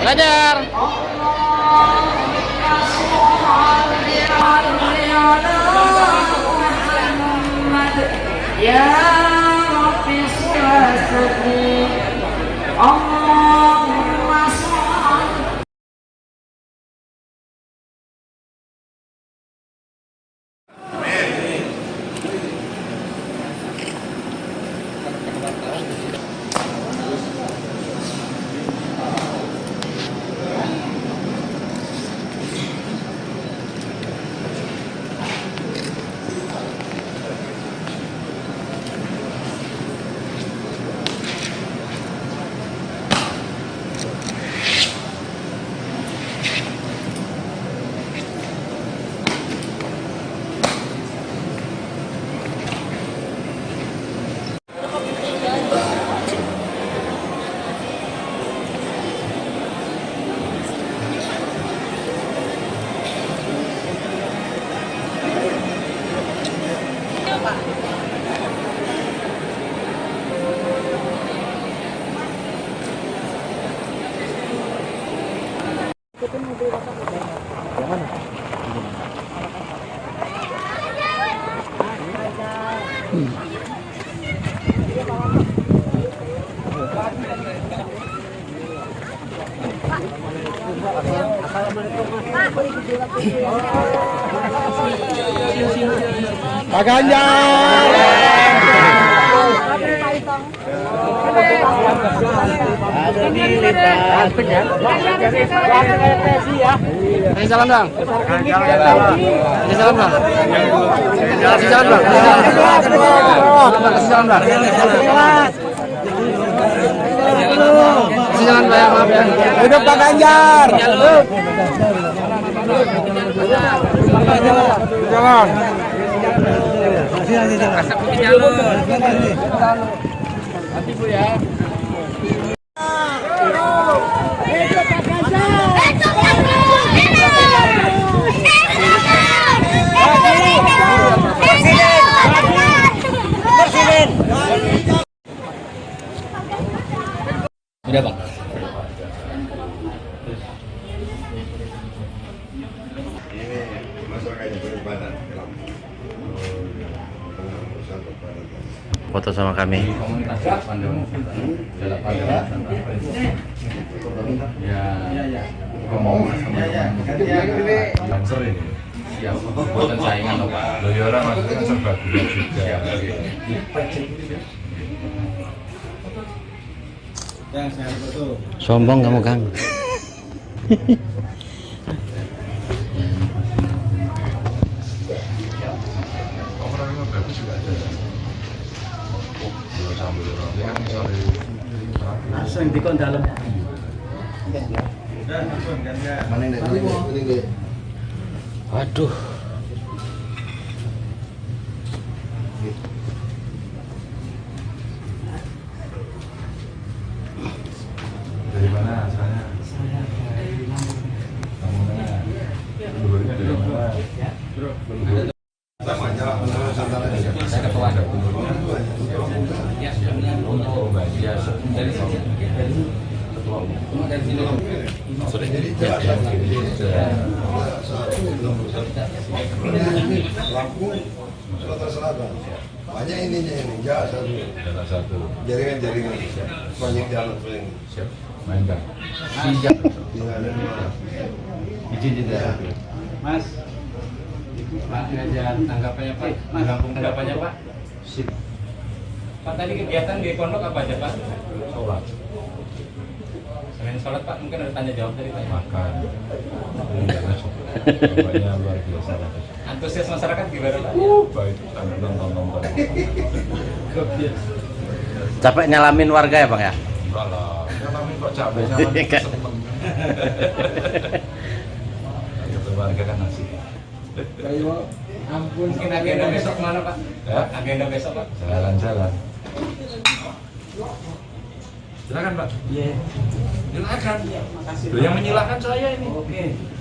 Ganjar. Ya Rabbi sholli Allahumma sholli. Pak Ganjar. Ada di lipat. Kasih salam dong. Kasih salam dong. Kasih salam dong. Kasih salam dong. Kasih salam dong. Maaf ya. Hidup Pak Ganjar. Jalan. Nanti Bu ya. Udah Pak. Ini masyarakatnya berbadan ke Lampung. Foto sama kami. Lancer ini. Ya, buatan saingan loh Pak. Loh ya orang maksudnya serba gula juga. Sombong kamu Kang. Orangnya bagus juga ada. Sambil roti kan misalnya langsung di kon dalam. Mana ini? Waduh. Dari mana asalnya? Saya dari Lampung. Leluhurnya dari mana? Saya ketua gubernurnya. Ya, untuk bagian dari ketua umum. Dari sini. Sorry. Lampung, Sumatera Selatan. Banyak ininya ini, satu. Jaringan. Banyak jalan paling. Siap. Main Kang. Izin tidak. Mas. Pak Ganjar, tanggapannya Pak. Lampung tanggapannya Pak. Sip. Pak tadi kegiatan di pondok apa aja Pak? Sholat. Selain sholat Pak, mungkin ada tanya jawab dari Pak. Makan. Bapaknya luar biasa. Antusias masyarakat gimana Pak? Baik, sambil nonton. Capek nyalamin warga ya Bang ya? Enggak lah, nyalamin kok capek, nyalamin seneng. Ketemu warga kan asik. Ampun, mungkin agenda besok kemana Pak? Ya? Agenda besok Pak? Jalan-jalan. Silakan Pak. Iya. Silakan. Makasih. Loh, yang menyilahkan saya ini.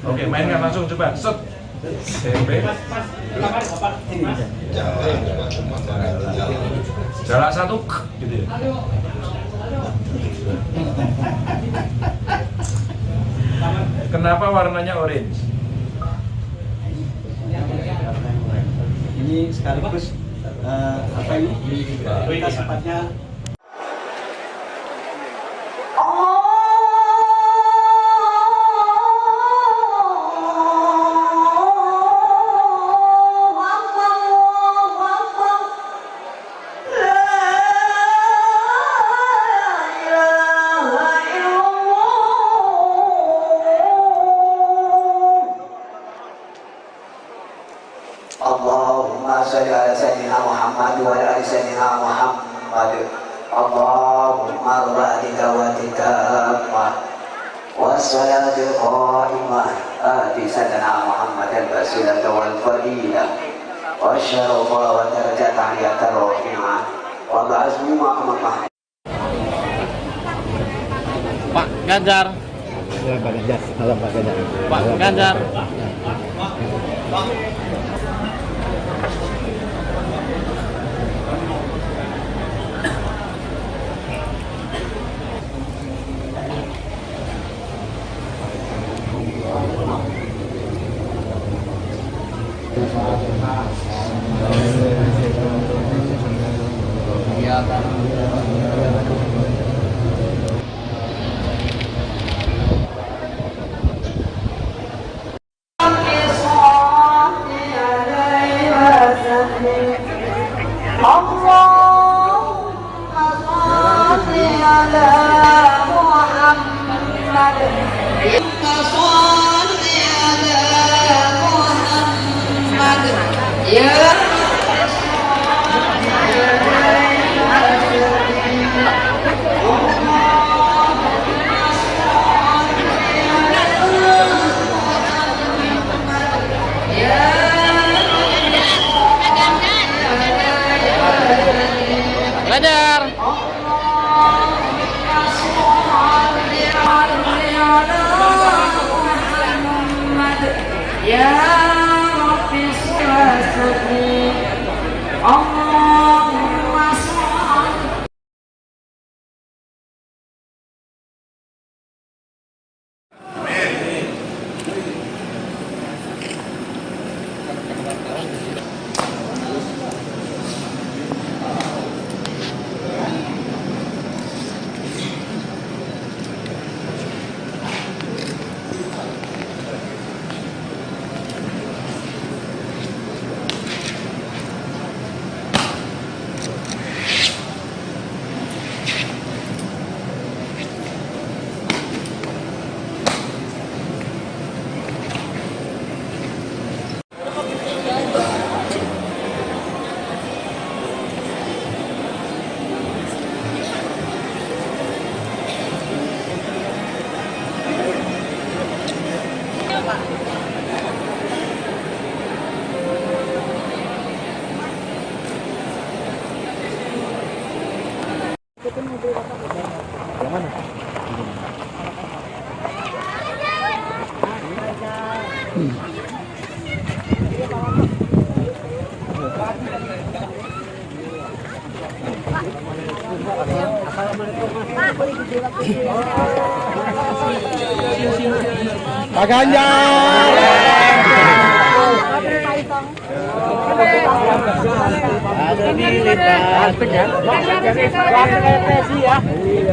Oke, mainkan langsung coba. Set. SMP. Jarak satu, gitu ya. Kenapa warnanya orange? Ini sekaligus apa ini? Kita sepatnya Allahumma sholli ala sayyidina Muhammad wa ala ali sayyidina Muhammad. Allahumma rabbi dawatika wassalatul qa'imah ati sayyidina Muhammad al-basilah wal fadilah wa syarafa wa darajat aliyatar rafi'ah wa ba'azmu ma'amah. Pak Ganjar. Pak Ganjar. Halo Pak Ganjar. Pak Ganjar. Ganjar. Ya Rabbi sholli Allahumma sholli. Pak Ganjar.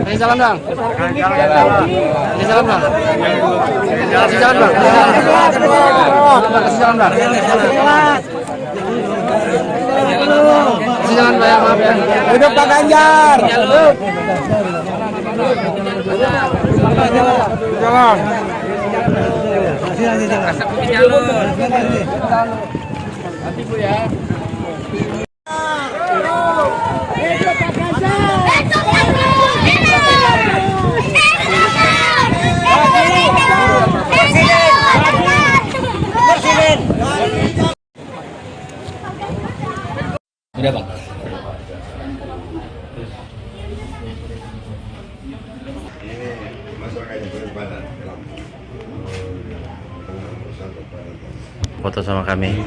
Kasih salam dong. Kasih salam dong. Kasih salam dong. Kasih salam dong. Kasih salam Pak, maaf ya. Hidup Pak Ganjar. Jalan. Nanti Bu ya. Udah Bang. Ini masyarakat yang berbadan. Foto sama kami.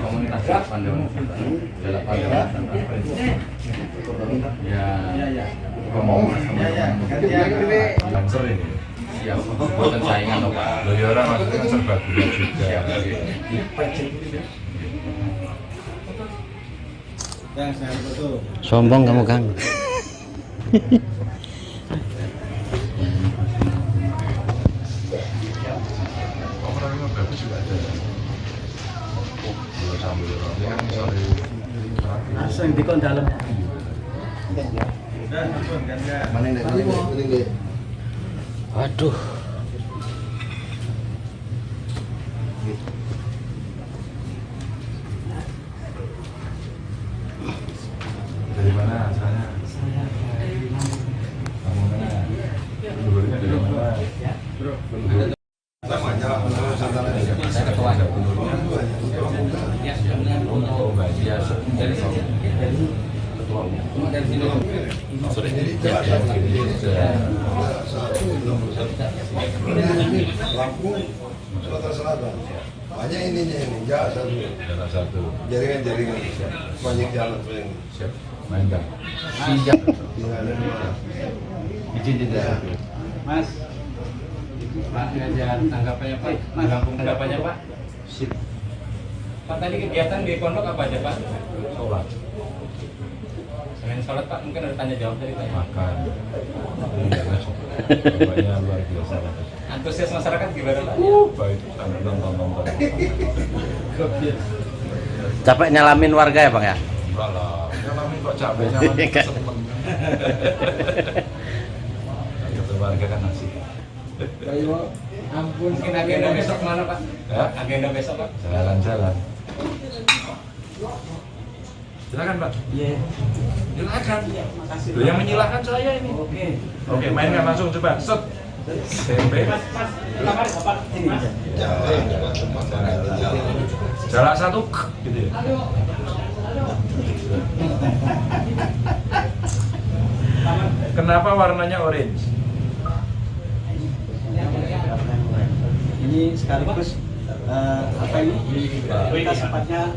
Lancer ini. Siap. Bukan saingan loh Pak. Loh ya orang maksudnya kan serba guna juga. Sombong kamu Kang. Bagus juga ada. Langsung dikon dalam. Mana ini? Waduh. Dari mana asalnya? Kamu mana? Dulunya dari mana? Saya ketua. Oh, Mbak Dia dari sini. Ketua umum. Dari sini. Sorry. Lampung, Sumatera Selatan. Banyak ininya ini, satu. Jaringan, banyak jalan paling. Siap. Main Kang. Siap. Izin tidak. Mas. Pak Ganjar, tanggapannya Pak? Lampung tanggapannya Pak? Sip. Pak tadi kegiatan di pondok apa aja Pak? Sholat. Selain sholat Pak, mungkin ada tanya jawab dari Pak. Makan. Bapaknya luar biasa. Antusias masyarakat gimana Pak? Baik, sambil nonton. Capek nyalamin warga ya Bang ya? Enggak lah, nyalamin kok capek, nyalamin seneng. Kata warga kan asik. Ampun. Mungkin agenda besok mana Pak? Ya? Agenda besok Pak? Jalan-jalan. Silakan Pak. Iya. Silakan. Makasih. Loh, yang menyilahkan saya ini. Oke, mainkan langsung coba. Set. Tempe. Jarak satu, gitu ya. Kenapa warnanya orange? Ini sekaligus apa ini? Kita sempatnya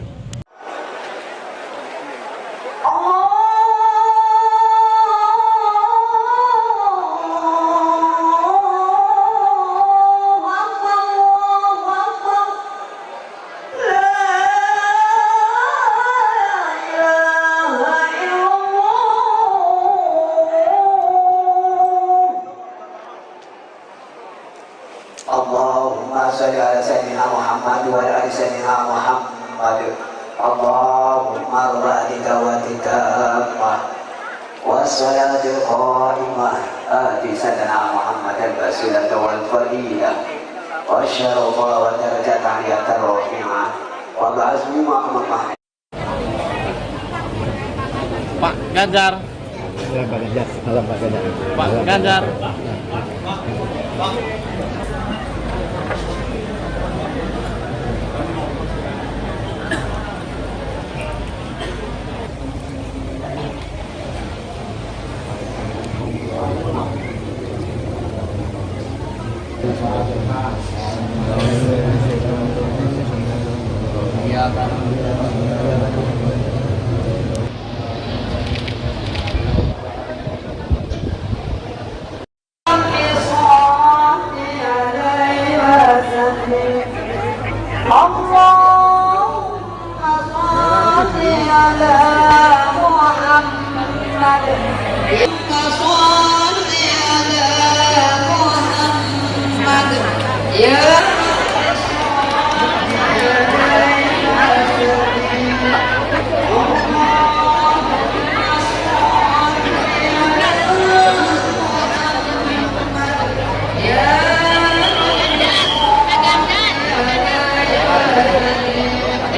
Allahumma salli ala sayyidina Muhammad wa ala ali sayyidina Muhammad. Allahumma rabbika wa tikamah wassalatul qa'imah ati sayyidina Muhammad al-basilah wal fadilah wa syarafa wa darajat aliyat ar-rafi'ah wa ba'azmi ma'amah. Pak Ganjar. Pak Ganjar, salam Pak Ganjar. Pak Ganjar.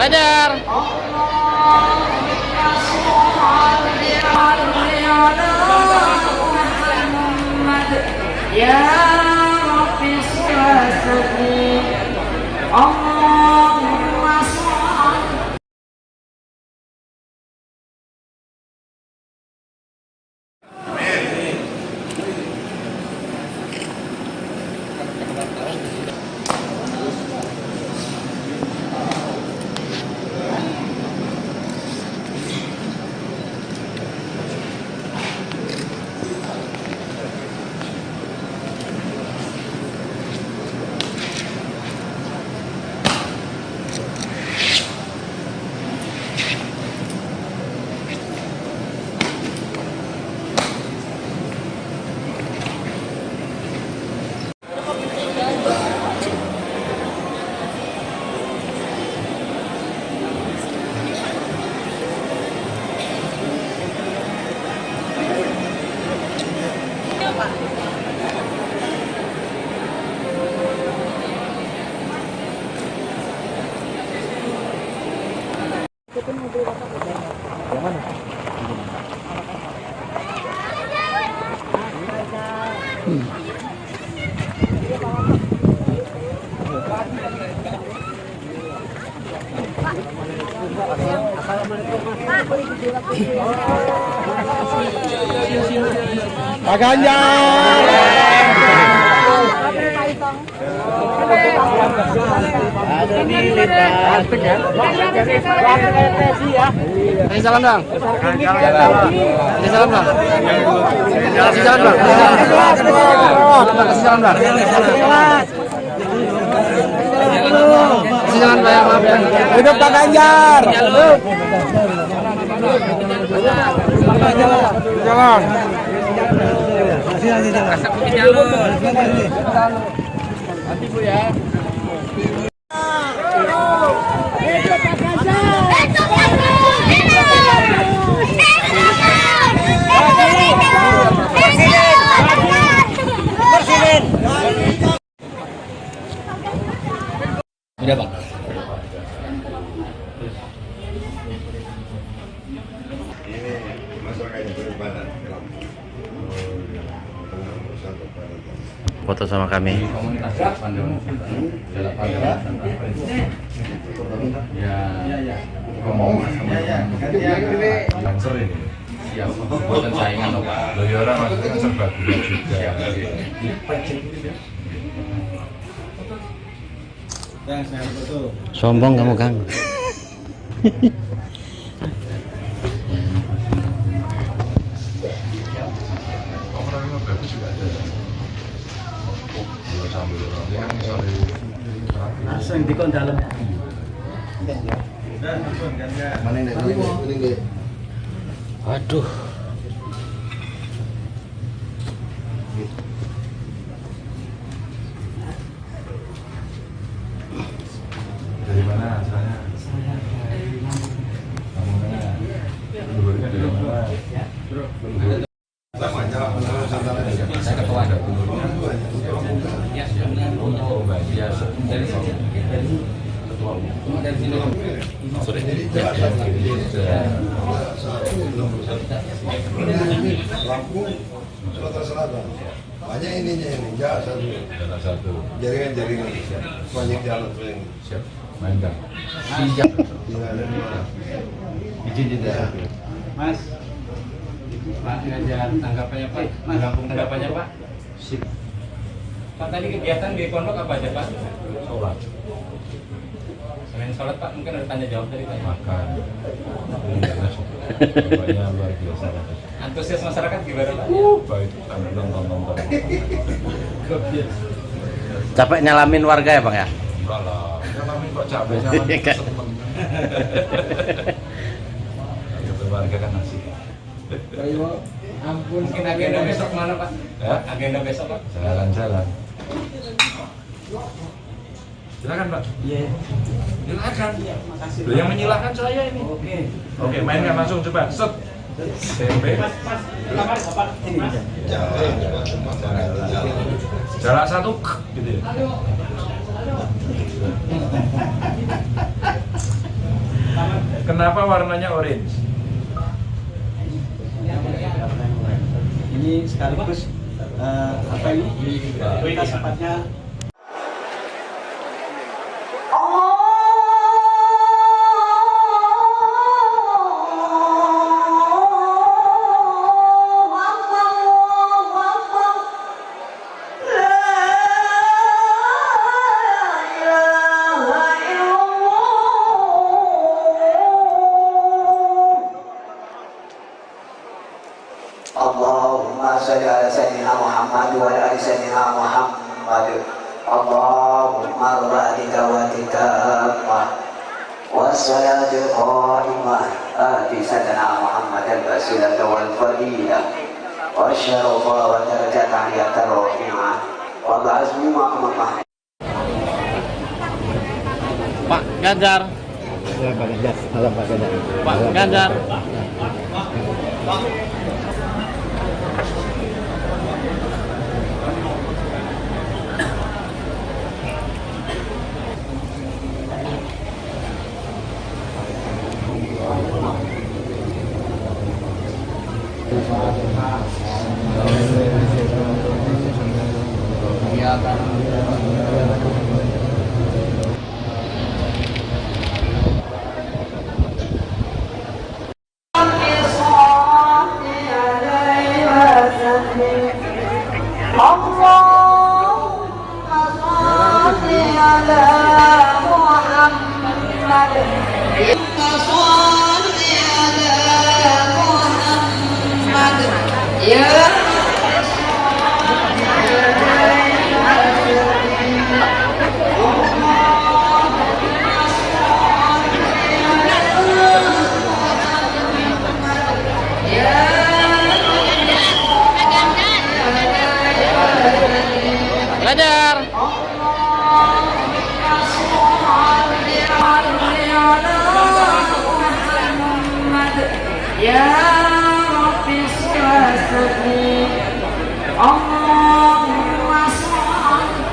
Belajar. Ya Rabbi sholli Allahumma sholli. Pak Ganjar. Ada di lipat. Kasih salam dong. Kasih salam dong. Kasih salam dong. Kasih salam dong. Kasih salam dong. Maaf ya. Hidup Pak Ganjar. Jalan. Nanti Bu ya. Udah Pak. Foto sama kami. Lancer ini. Siap. Buatan saingan loh Pak. Loyora maksudnya serba gula juga. Sombong kamu Kang. Langsung di kon dalam. Mana ini? Aduh. Dari mana asalnya? Luhurnya dari mana? Saya ketua ada dulurnya. Untuk bagian dari ketua umum. Sorry. Lampung, Sumatera Selatan. Banyak ininya ini, satu. Jaringan. Banyak jalan ini. Siap. Main Kang. Siap. Izin tidak. Mas. Pak Ganjar, tanggapannya Pak. Lampung tanggapannya Pak. Sip. Pak tadi kegiatan di pondok apa aja Pak? Sholat. Selain sholat Pak, mungkin ada tanya jawab dari Pak. Makan. Banyak luar biasa. Antusias masyarakat gimana Pak? Baik, nonton. Capek nyalamin warga ya Bang ya? Enggak lah, nyalamin kok capek, nyalamin seneng. Warga kan asik. Ampun, mungkin agenda besok mana Pak? Ya? Agenda besok Pak? Jalan-jalan. Silakan Pak. Iya. Silakan. Loh, yang menyilahkan saya ini. Oke, mainkan langsung coba. Set. Tempe. Jarak satu gitu ya. Kenapa warnanya orange? Ini sekaligus apa ini? Kita sepatnya Allahumma sholli ala sayyidina Muhammad wa ala ali sayyidina Muhammad. Allahumma rabbi dawatika wassalatul qa'imah ati sayyidina Muhammad al-basilah wal fadilah wa syarafa wa darajat aliyatar rafi'ah wa ba'azmi ma'amah. Pak Ganjar. Pak Ganjar. Ganjar. Ya Rabbi sholli Allahumma sholli.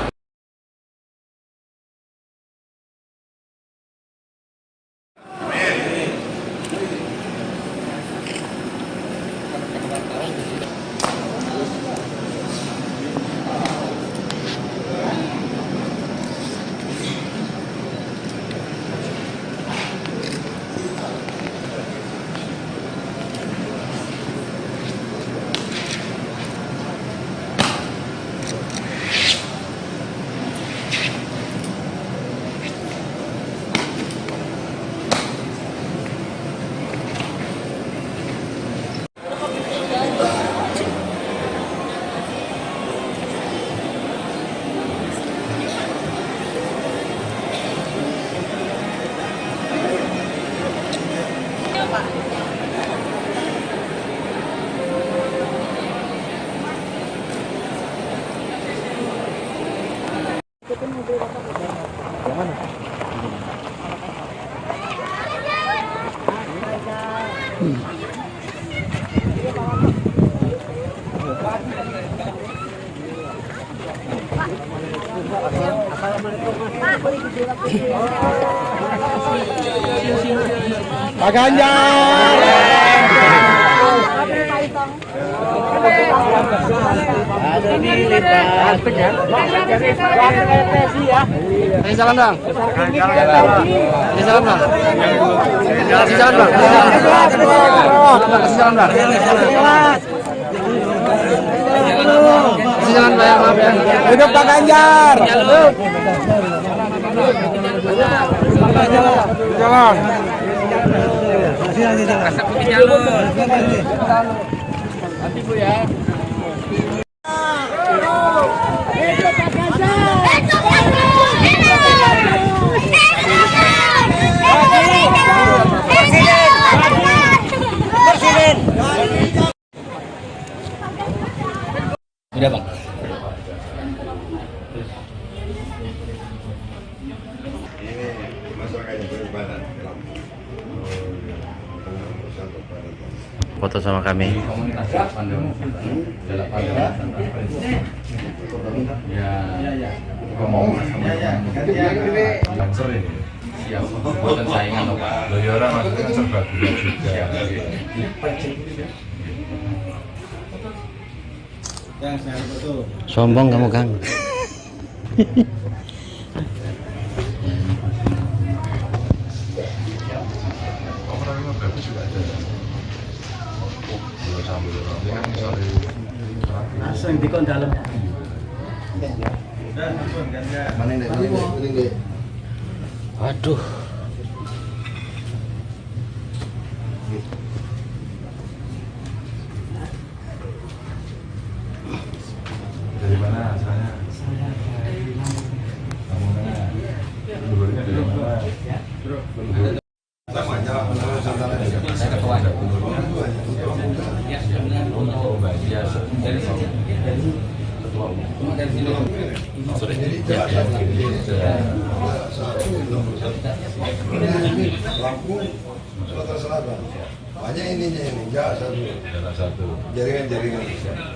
Pak Ganjar. Ada di lipat. Ini jalan bang. Ini jalan bang. Kasih jalan bang. Kasih jalan bang. Kasih jalan bang. Maaf ya. Hidup Pak Ganjar. Jalan. Nanti Bu ya. Udah Bang. Ini masyarakatnya bagaimana? Foto sama kami. Siap, buatan saingan loh Pak. Loh ya orang maksudnya kan serba gula juga. Sombong kamu Kang. Langsung di kon dalam. Mana ini? Waduh. Dari mana asalnya? Saya dari Lampung. Lampung mana? Dulunya dari mana? Saya ketua. Ya, untuk bagian dari sini. Ketua umum. Dari sini. Sorry. Lampung, Sumatera Selatan. Banyak ininya ini, satu. Jaringan,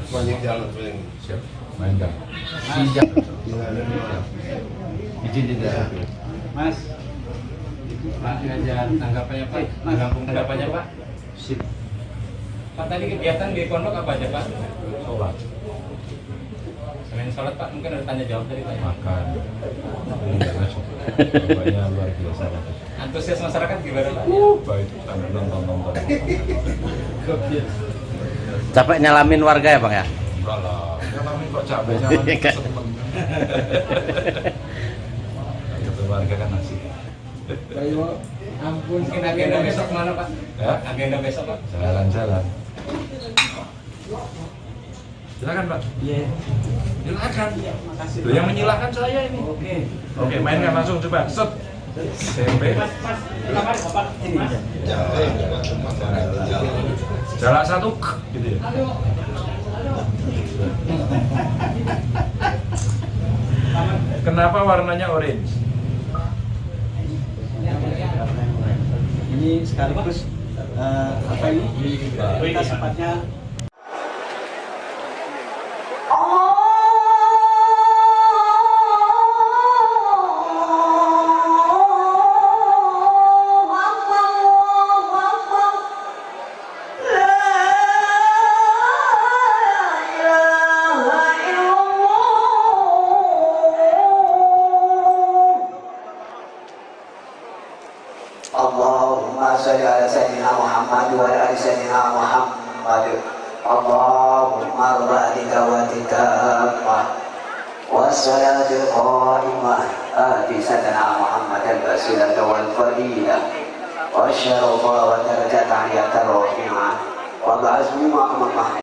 banyak jalan paling. Siap. Main Kang. Siap. Izin tidak. Mas. Pak ngajar tanggapannya Pak. Tanggapannya Pak. Sip. Pak tadi kegiatan di pondok apa aja Pak? Sholat. Selain sholat Pak mungkin ada tanya jawab tadi Pak. Makan. Bapaknya luar biasa. Antusias masyarakat gimana Pak? Baik, sambil nonton. Capek nyalamin warga ya Bang ya? Enggak lah, nyalamin kok capek nyalamin seneng. Ketemu warga kan asik. Ampun, mungkin agenda besok mana Pak? Ya? Agenda besok Pak? Jalan-jalan. Silakan Pak. Iya. Silakan. Makasih. Loh, yang menyilahkan saya ini. Oke, mainkan langsung coba. Set. SMP. Jalan satu gitu ya. Kenapa warnanya orange? Ini sekaligus apa ini? Kita sempatnya Allahumma salli ala sayyidina Muhammad wa ala ali sayyidina Muhammad. Allahumma rabbika wa titamah wassalatul qa'imah ati sayyidina Muhammad al-basilah wal fadilah wa syarafa wa darajat aliyat rafi'ah wa ba'azmi ma'amah.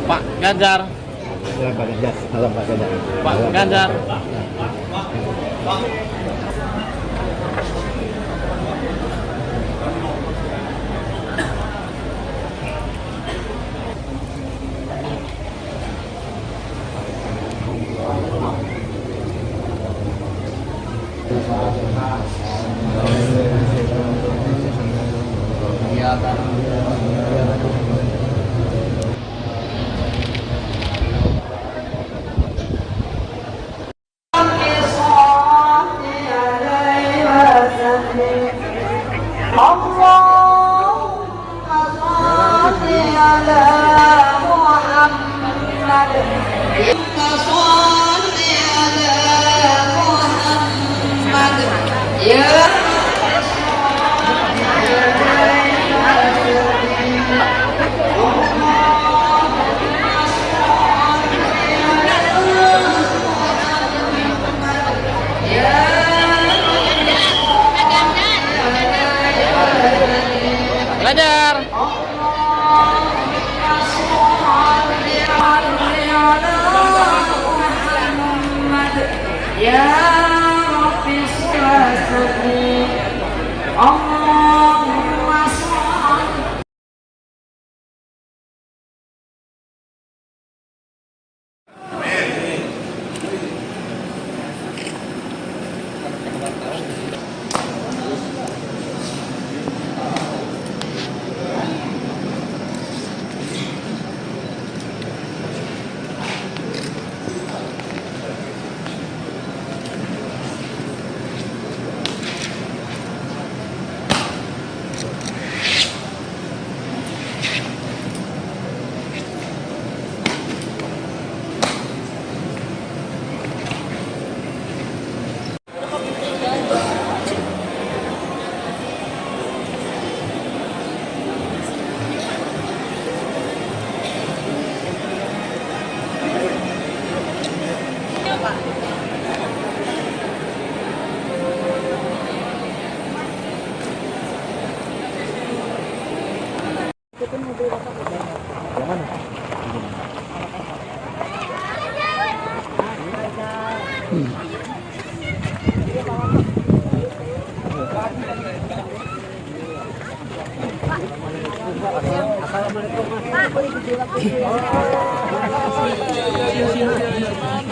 Pak Ganjar. Pak Ganjar. Halo Pak Ganjar. Pak Ganjar.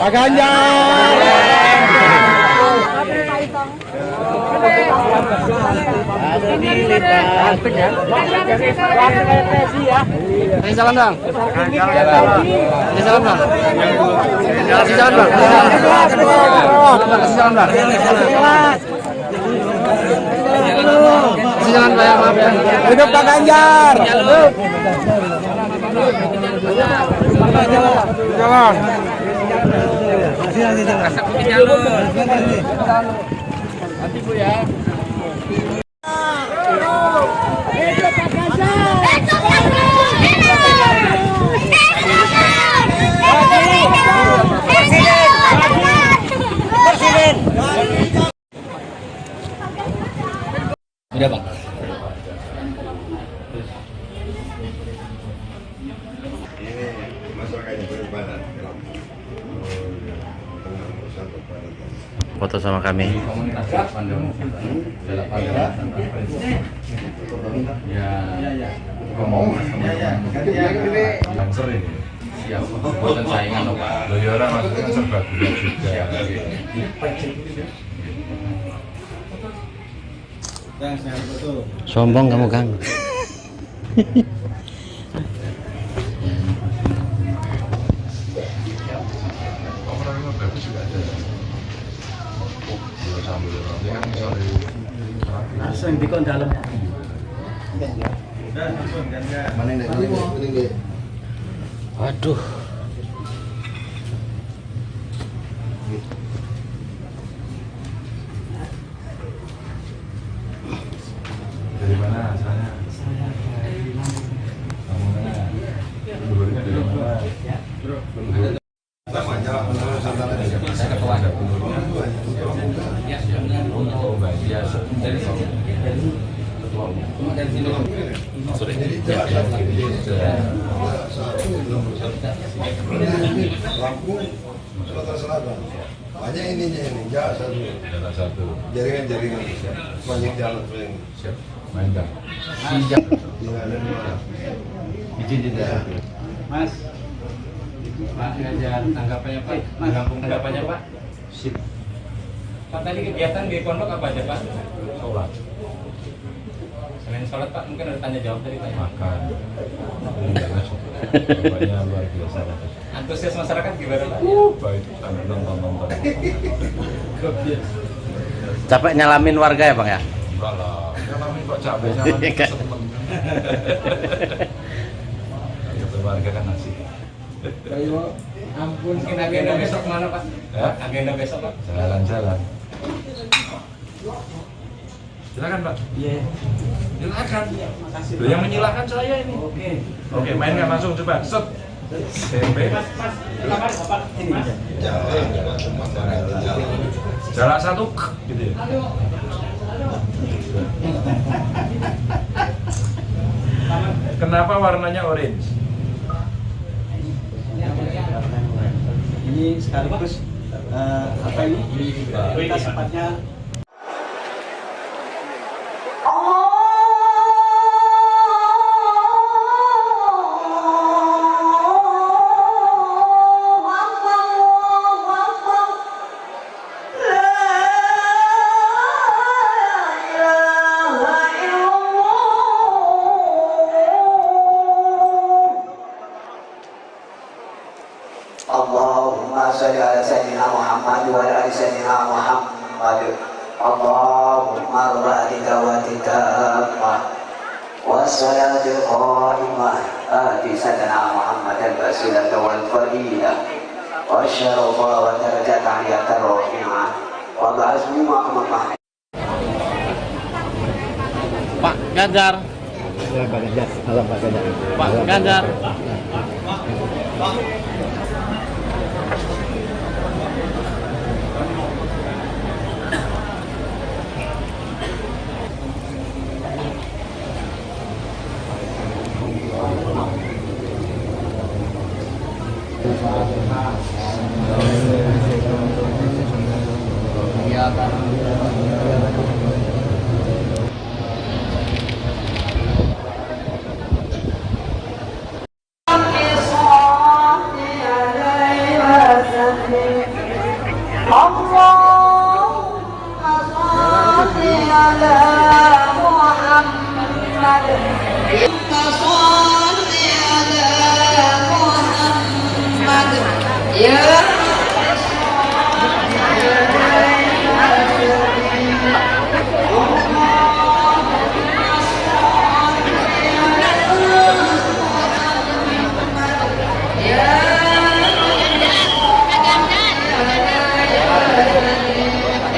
Pak Ganjar. Kasih salam dong. Kasih salam dong. Kasih salam dong. Kasih salam dong. Kasih salam Pak, maaf ya. Hidup Pak Ganjar. Jalan. Nanti Bu ya. Udah Bang. Ini masyarakatnya berbadan. Foto sama kami. Cancer ini. Siap, buatan saingan loh Pak. Loh ya orang maksudnya kan serba gula juga. Sombong kamu Kang. Langsung di kon dalam. Mana ini? Waduh. Dari mana asalnya? Saya dari Kamu mana? Dulunya dari mana? Saya ketua. Ya, oh Mbak. Ya, dari sini. Ketua umum. Dari sini. Sorry. Lampung, Sumatera Selatan. Banyak ininya ini, satu. Jaringan banyak jalan yang siap. Main Kang. Siap. Izin tidak. Mas. Pak Ganjar, tanggapannya Pak. Tanggapannya Pak. Sip. Pak tadi kegiatan di pondok apa aja Pak? Sholat. Selain sholat Pak, mungkin ada tanya jawab tadi Pak. Makan. Bapaknya luar biasa. Antusias masyarakat gimana Pak? Baik, sambil nonton. Capek nyalamin warga ya Bang ya? Enggak lah, nyalamin kok capek nyalamin seneng. Keluarga kan asik. Ayo, ampun. Mungkin agenda besok mana Pak? Ya? Agenda besok Pak? Jalan-jalan. Silakan Pak. Iya. Silakan. Makasih. Loh, yang menyilahkan saya ini. Oke, mainkan langsung coba. Set. SMP. Jarak satu gitu ya. Kenapa warnanya orange? Ini sekaligus apa ini? Kita sepatnya Allahumma sholli ala sayyidina Muhammad wa ala ali sayyidina Muhammad. Allahumma rabbi dawatika wassalatul qa'imah ati sayyidina Muhammad al-basilah wal fadilah wa syarafa wa darajat aliyatar rafi'ah wa ba'asmu maqamah. Pak Ganjar. Pak Ganjar. Halo Pak Ganjar. Pak Ganjar.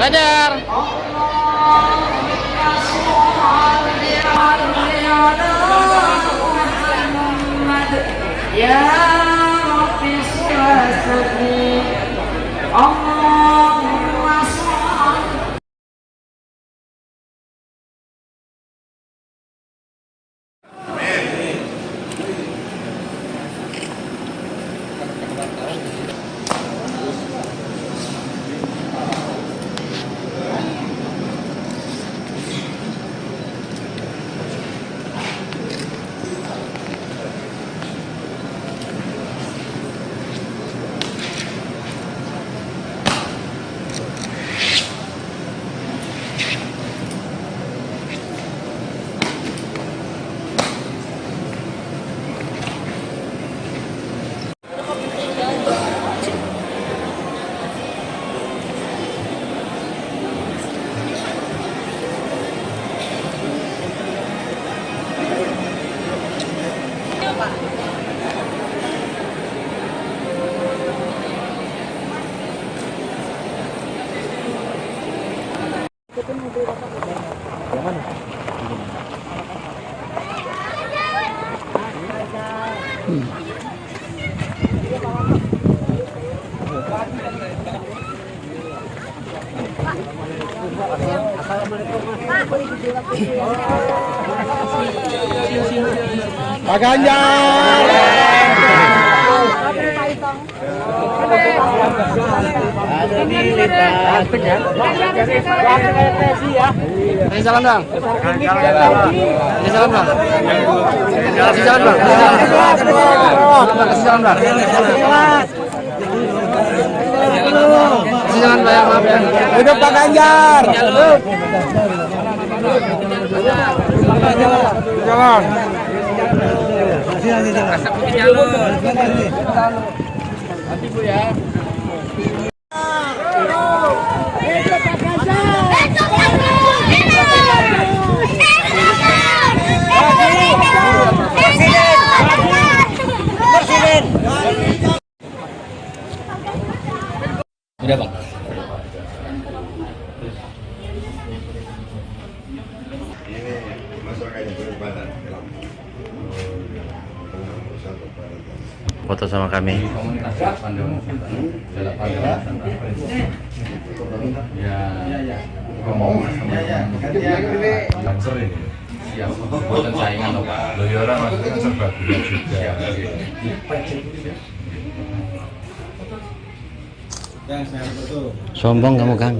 Belajar. Ya Rabbi sholli Allahumma sholli. Pak Ganjar. Ada di lintas. Kasih jalan bang. Kasih jalan bang. Kasih jalan bang. Kasih jalan bang. Kasih jalan bang. Maafkan. Hidup Pak Ganjar. Jalan. Nanti Bu ya. Udah Bang. Foto sama kami. Ya, buatan saingan loh Pak. Loh ya orang maksudnya serbaguna juga. Sombong kamu kan.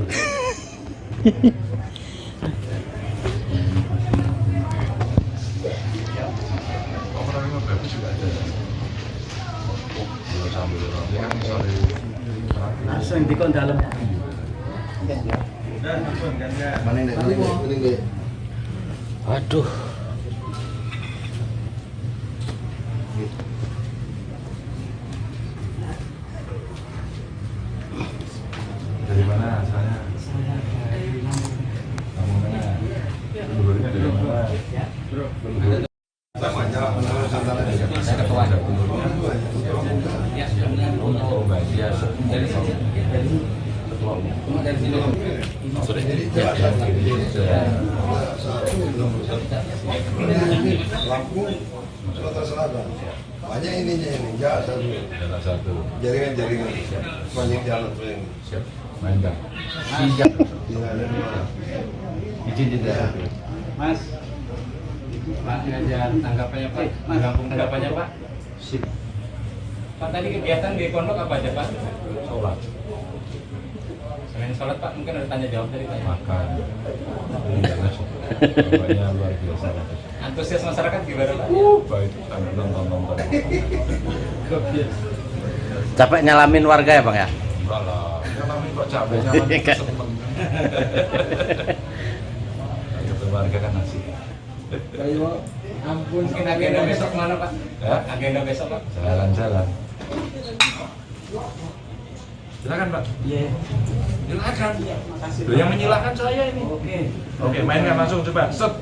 Langsung di dalam. Aduh. Dari mana asalnya? Kamu mana? Gubernurnya dari mana? Saya ketua gubernurnya. Ketua umum. Dari sini. Lampung, Sumatera Selatan. Banyak ininya ini, satu. Jaringan. Banyak jalan ini. Siap. Main Bang. Siap. Izin tidak. Mas. Pak Ganjar, tanggapannya Pak. Tanggapan tanggapannya Pak. Sip. Pak tadi kegiatan di pondok apa aja Pak? Sholat. Selain sholat Pak, mungkin ada tanya jawab dari Pak. Makan. Bapaknya luar biasa. Antusias masyarakat gimana Pak? Baik, sambil nonton. Capek nyalamin warga ya Bang ya? Enggak lah, nyalamin kok capek, nyalamin seneng. Ketemu warga kan asik. Ayo, ampun, agenda besok mana Pak? Ya? Agenda besok Pak? Jalan-jalan. Silakan Pak. Iya. Silakan. Loh, yang menyilahkan saya ini. Oke, mainkan langsung coba. Set.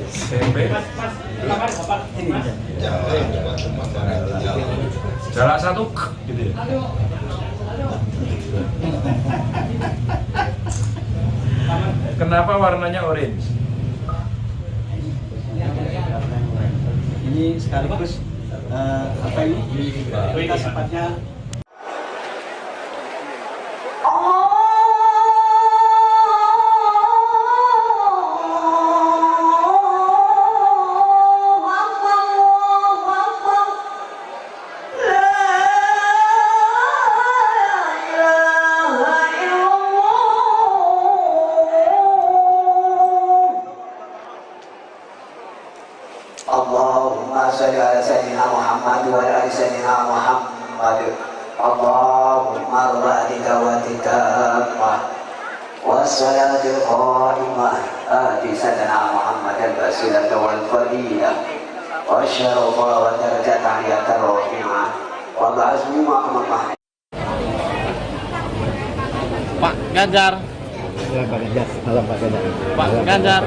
SMP. Jarak satu, gitu ya. Kenapa warnanya orange? Ini sekaligus apa ini? Kita sepatnya Allahumma sholli ala sayyidina Muhammad wa ala ali sayyidina Muhammad. Allahumma rabbi dawatika wassalatul qa'imah ati sayyidina Muhammad al-basilah wal fadilah wa syarafa wa darajat aliyatar rafi'ah wa ba'azmi maqamah. Pak Ganjar. Pak Ganjar. Malam Pak Ganjar. Pak Ganjar.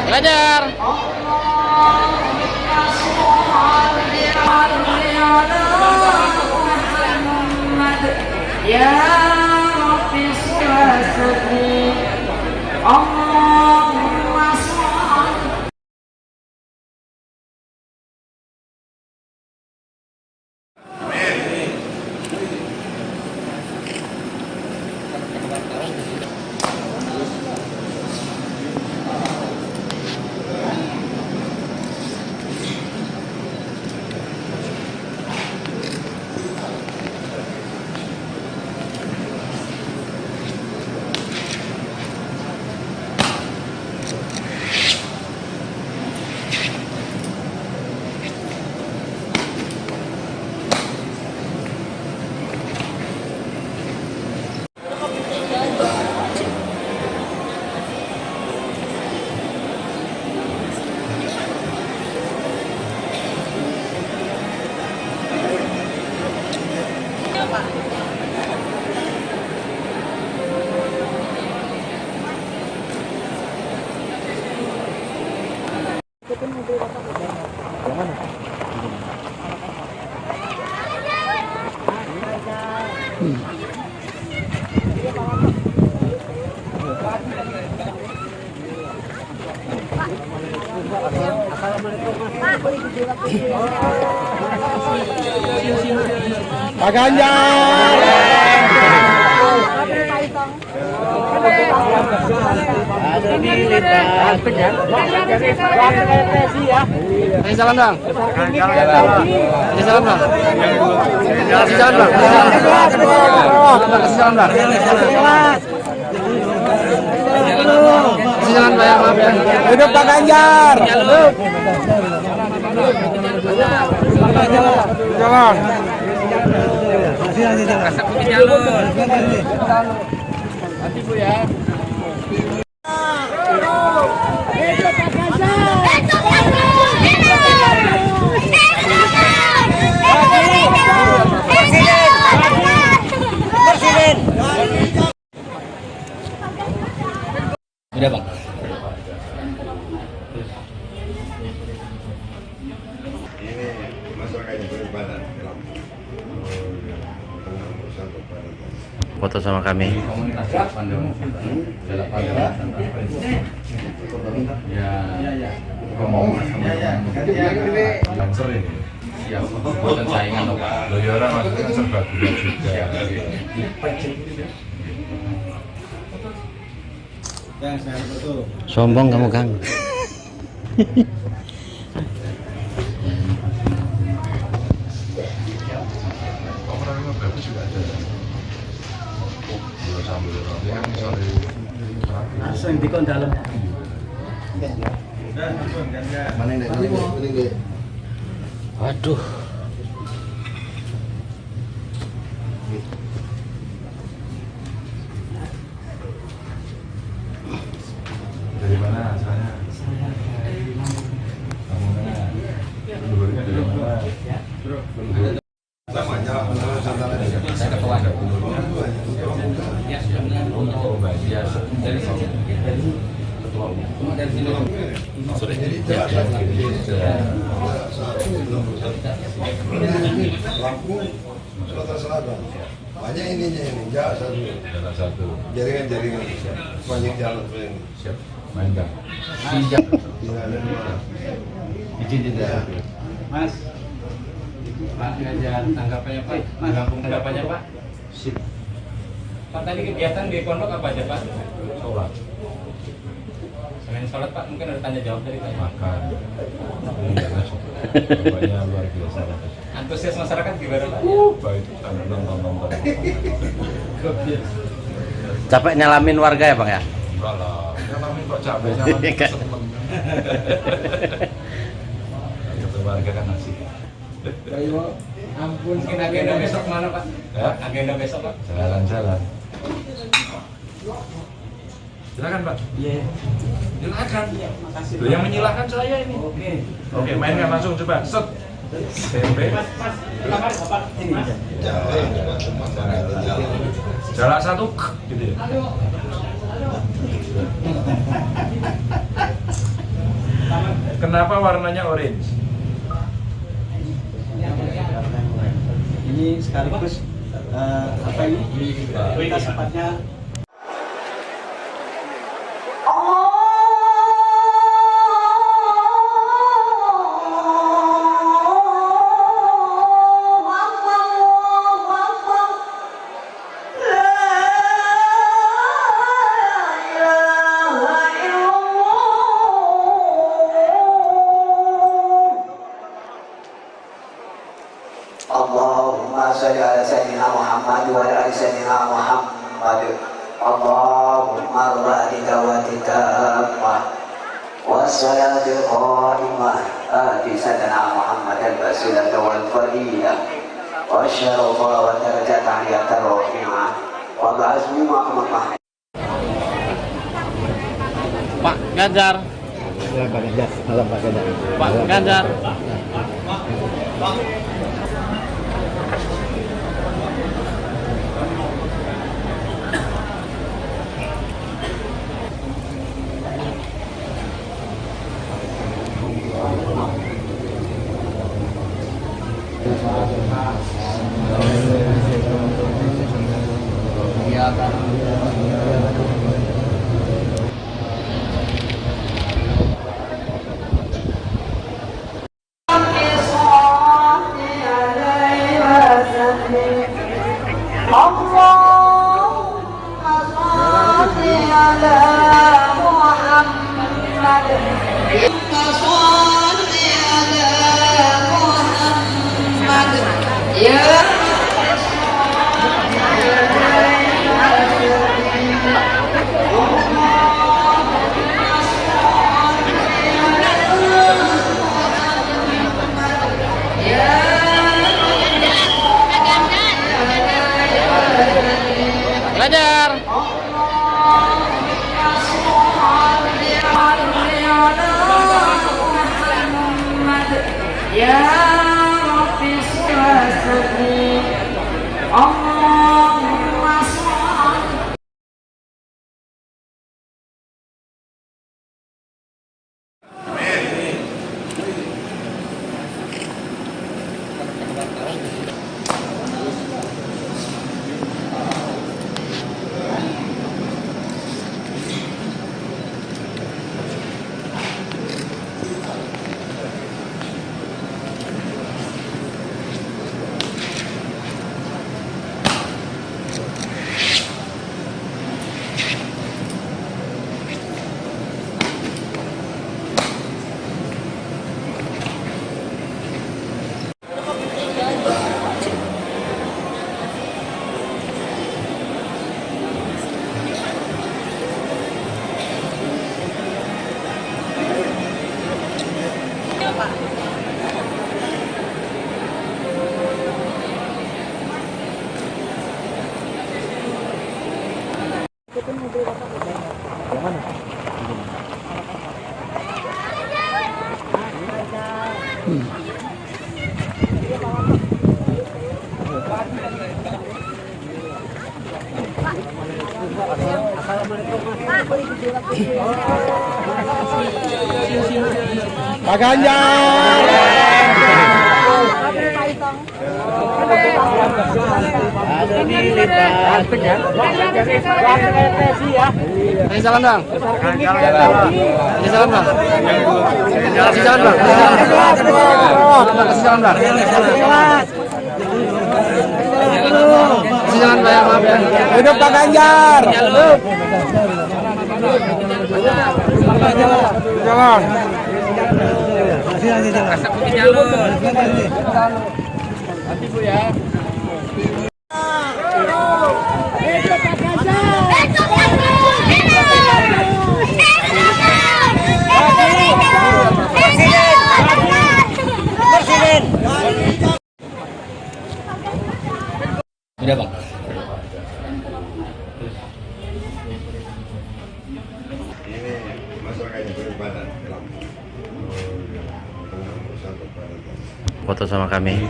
Ganjar. Ya Rabbi sholli Allahumma sholli. Pak Ganjar. Ada di lintas. Kasih salam dong. Kasih salam dong. Kasih salam dong. Kasih salam dong. Kasih salam Pak. Hidup Pak Ganjar. Jalan. Hati Bu ya. Udah Bang. Ini masyarakat yang beribadah. Foto sama kami. Ya, buatan saingan loh Pak. Loh ya orang maksudnya serbaguna juga. Sombong kamu Kang. Bagus juga ada. Sambil roti kan misalnya Langsung dikon dalam. Mana ini? Waduh. dari mana asalnya? Kamu mana? Luarnya dari mana? Saya ketua. Oh, bagian dari sini. Ketua umum. Dari sini. Sudah. Lampung, Sumatera Selatan. Banyak ininya ini, jalan satu. Jaringan banyak jalan ini. Siap. Main Kang. Siap. Izin tidak. Mas. Pak Ganjar, tanggapannya Pak. Lampung tanggapannya Pak. Sip. Pak tadi kegiatan di pondok apa aja Pak? Sholat. Selain sholat Pak, mungkin ada tanya jawab dari Pak. Makan. Bapaknya luar biasa. Antusias masyarakat gimana Pak? Baik, sambil nonton. Capek nyalamin warga ya Bang ya? Enggak lah, nyalamin kok capek nyalamin seneng. Ketemu warga kan asik. Ampun, mungkin agenda besok mana Pak? Ya? Agenda besok Pak? Jalan-jalan. Silakan Pak. Iya. Silakan. Makasih. Loh, yang menyilahkan saya ini. Oke, mainkan langsung coba. Set. Tempe. Jalan satu, gitu ya. Kenapa warnanya orange? Ini sekaligus apa ini? Kita sepatnya Allahumma salli ala sayyidina Muhammad wa ala ali sayyidina Muhammad. Allahumma rabbi dawatika wassalatul qa'imah ati sayyidina Muhammad al-basilah wal fadilah wa syarafa wa darajat aliyat rafi'ah wa ba'azmi maqamah. Pak Ganjar. Pak Ganjar. Halo Pak Ganjar. Pak Ganjar. Allahumma sholli Pak Ganjar. Kasih salam dong. Kasih salam dong. Kasih salam dong. Kasih salam dong. Kasih salam Pak, maaf ya. Hidup Pak Ganjar. Jalan. Asap putih jalur. Nanti Bu ya. Udah Bang. Ini masyarakatnya berbadan. Foto sama kami.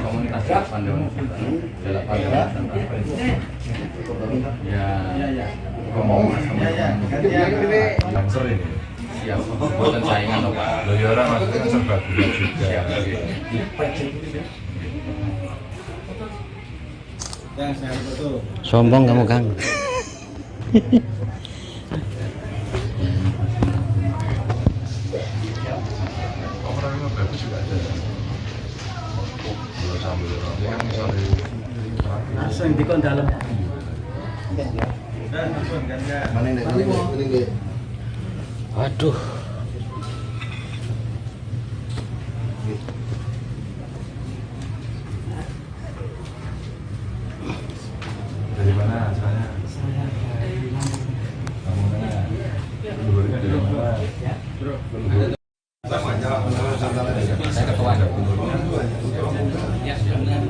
Dancer ini. Siap. Buatan saingan loh Pak. Loh ya orang maksudnya serba gula juga. Sombong kamu Kang. Langsung di kon dalam. Waduh. Dari mana asalnya? Saya dari kamu mana? Luhurnya dari mana? Saya ketua. Ya,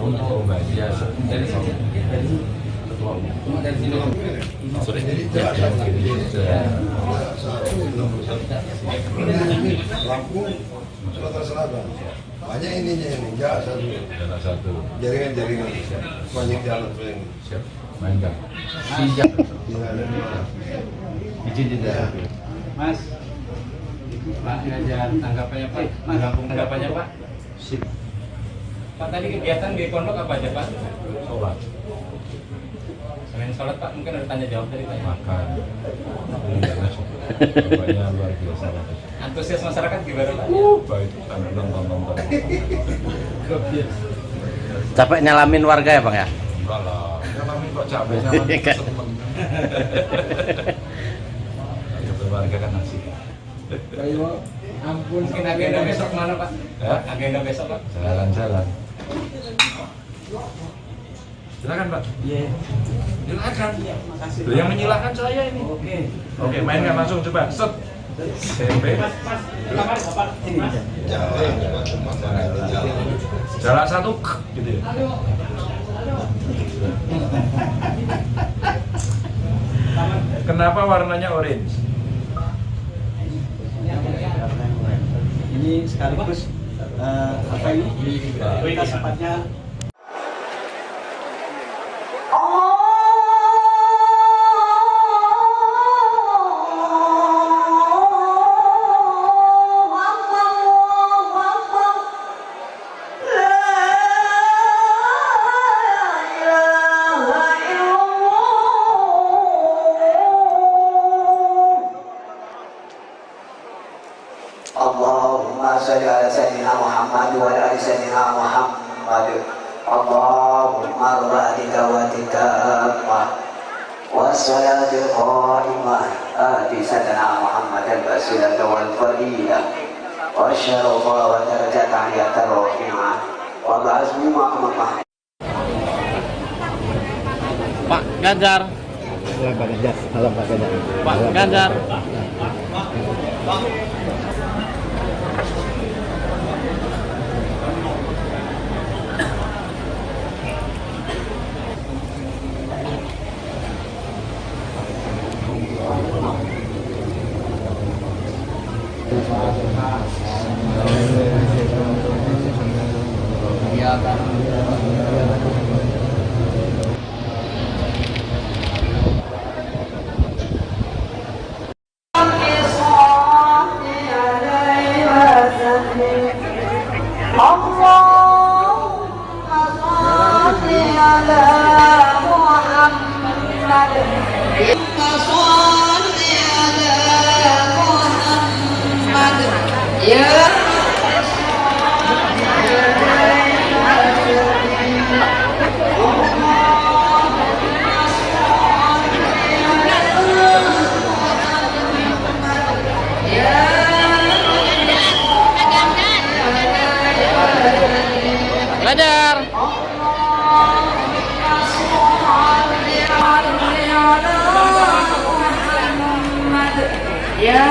untuk Mbak Dia dari sini. Ketua umum. Dari sini. Sore. Lampung, Sumatera Selatan. Banyak ininya ini, satu. Jaringan. Banyak jalan sering. Siap. Main Kang. Siap. Izin tidak. Mas. Pak Ganjar, tanggapannya Pak. Tanggapannya Pak. Sip. Pak tadi kegiatan di pondok apa aja Pak? Sholat. Selain sholat Pak, mungkin ada tanya jawab dari Pak. Makan. Bapaknya luar biasa. Antusias masyarakat gimana Pak? Baik, sambil nonton. Capek nyalamin warga ya Bang ya? Enggak lah, nyalamin kok capek nyalamin temen. Keluarga kan asik. Ayo, ampun. Mungkin agenda besok mana Pak? Ya? Agenda besok Pak? Jalan-jalan. Silakan Pak. Iya. Silakan. Makasih. Loh, yang menyilahkan saya ini. Oke, mainkan langsung coba. Set. SMP. Jarak satu gitu ya. Kenapa warnanya orange? Ini sekaligus apa ini? Kita sepatnya Muhammad Allahumma rabbi dawati tammah wassalatul qa'imah ati sadana Muhammad al-basilah wal fadilah wa syarafa wa darajat aliyatar rafi'ah wa ba'azmu ma'amah. Pak Ganjar. Pak Ganjar. Ganjar. Ya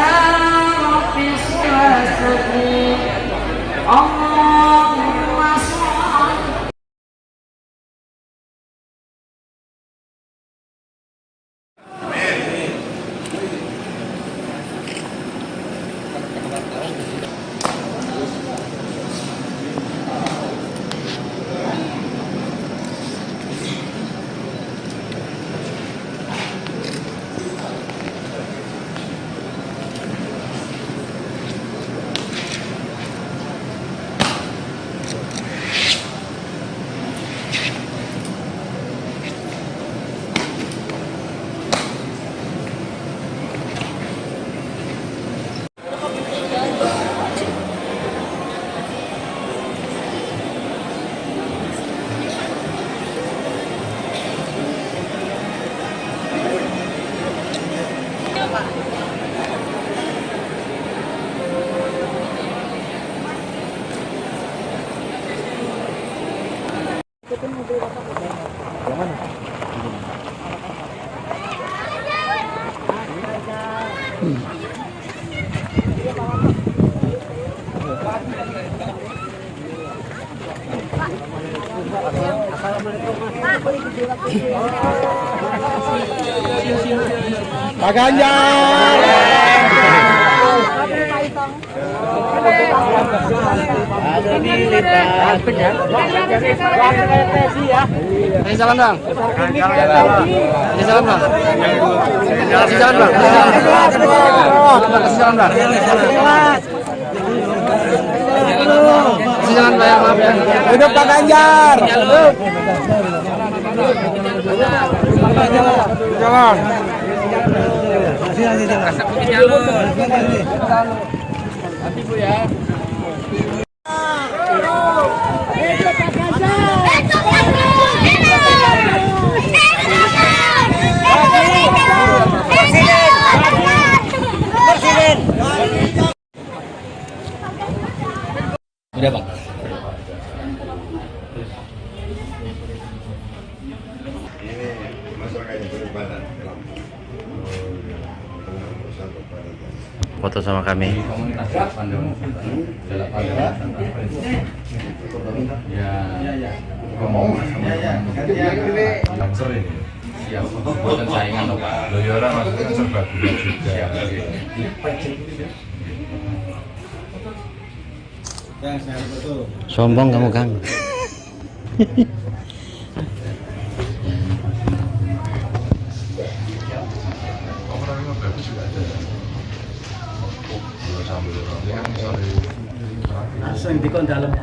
Rabbi sholli Allahumma sholli. Pak Ganjar. Ada di lintas. Ini jalan bang. Ini jalan bang. Kasih jalan bang. Kasih jalan bang. Kasih jalan bang. Maaf ya. Hidup Pak Ganjar. Jalan. Nanti Bu ya. Udah Pak. Foto sama kami. Siap, buatan saingan loh Pak. Loyora maksudnya serba gula juga. Sombong kamu Kang. Langsung di dalam.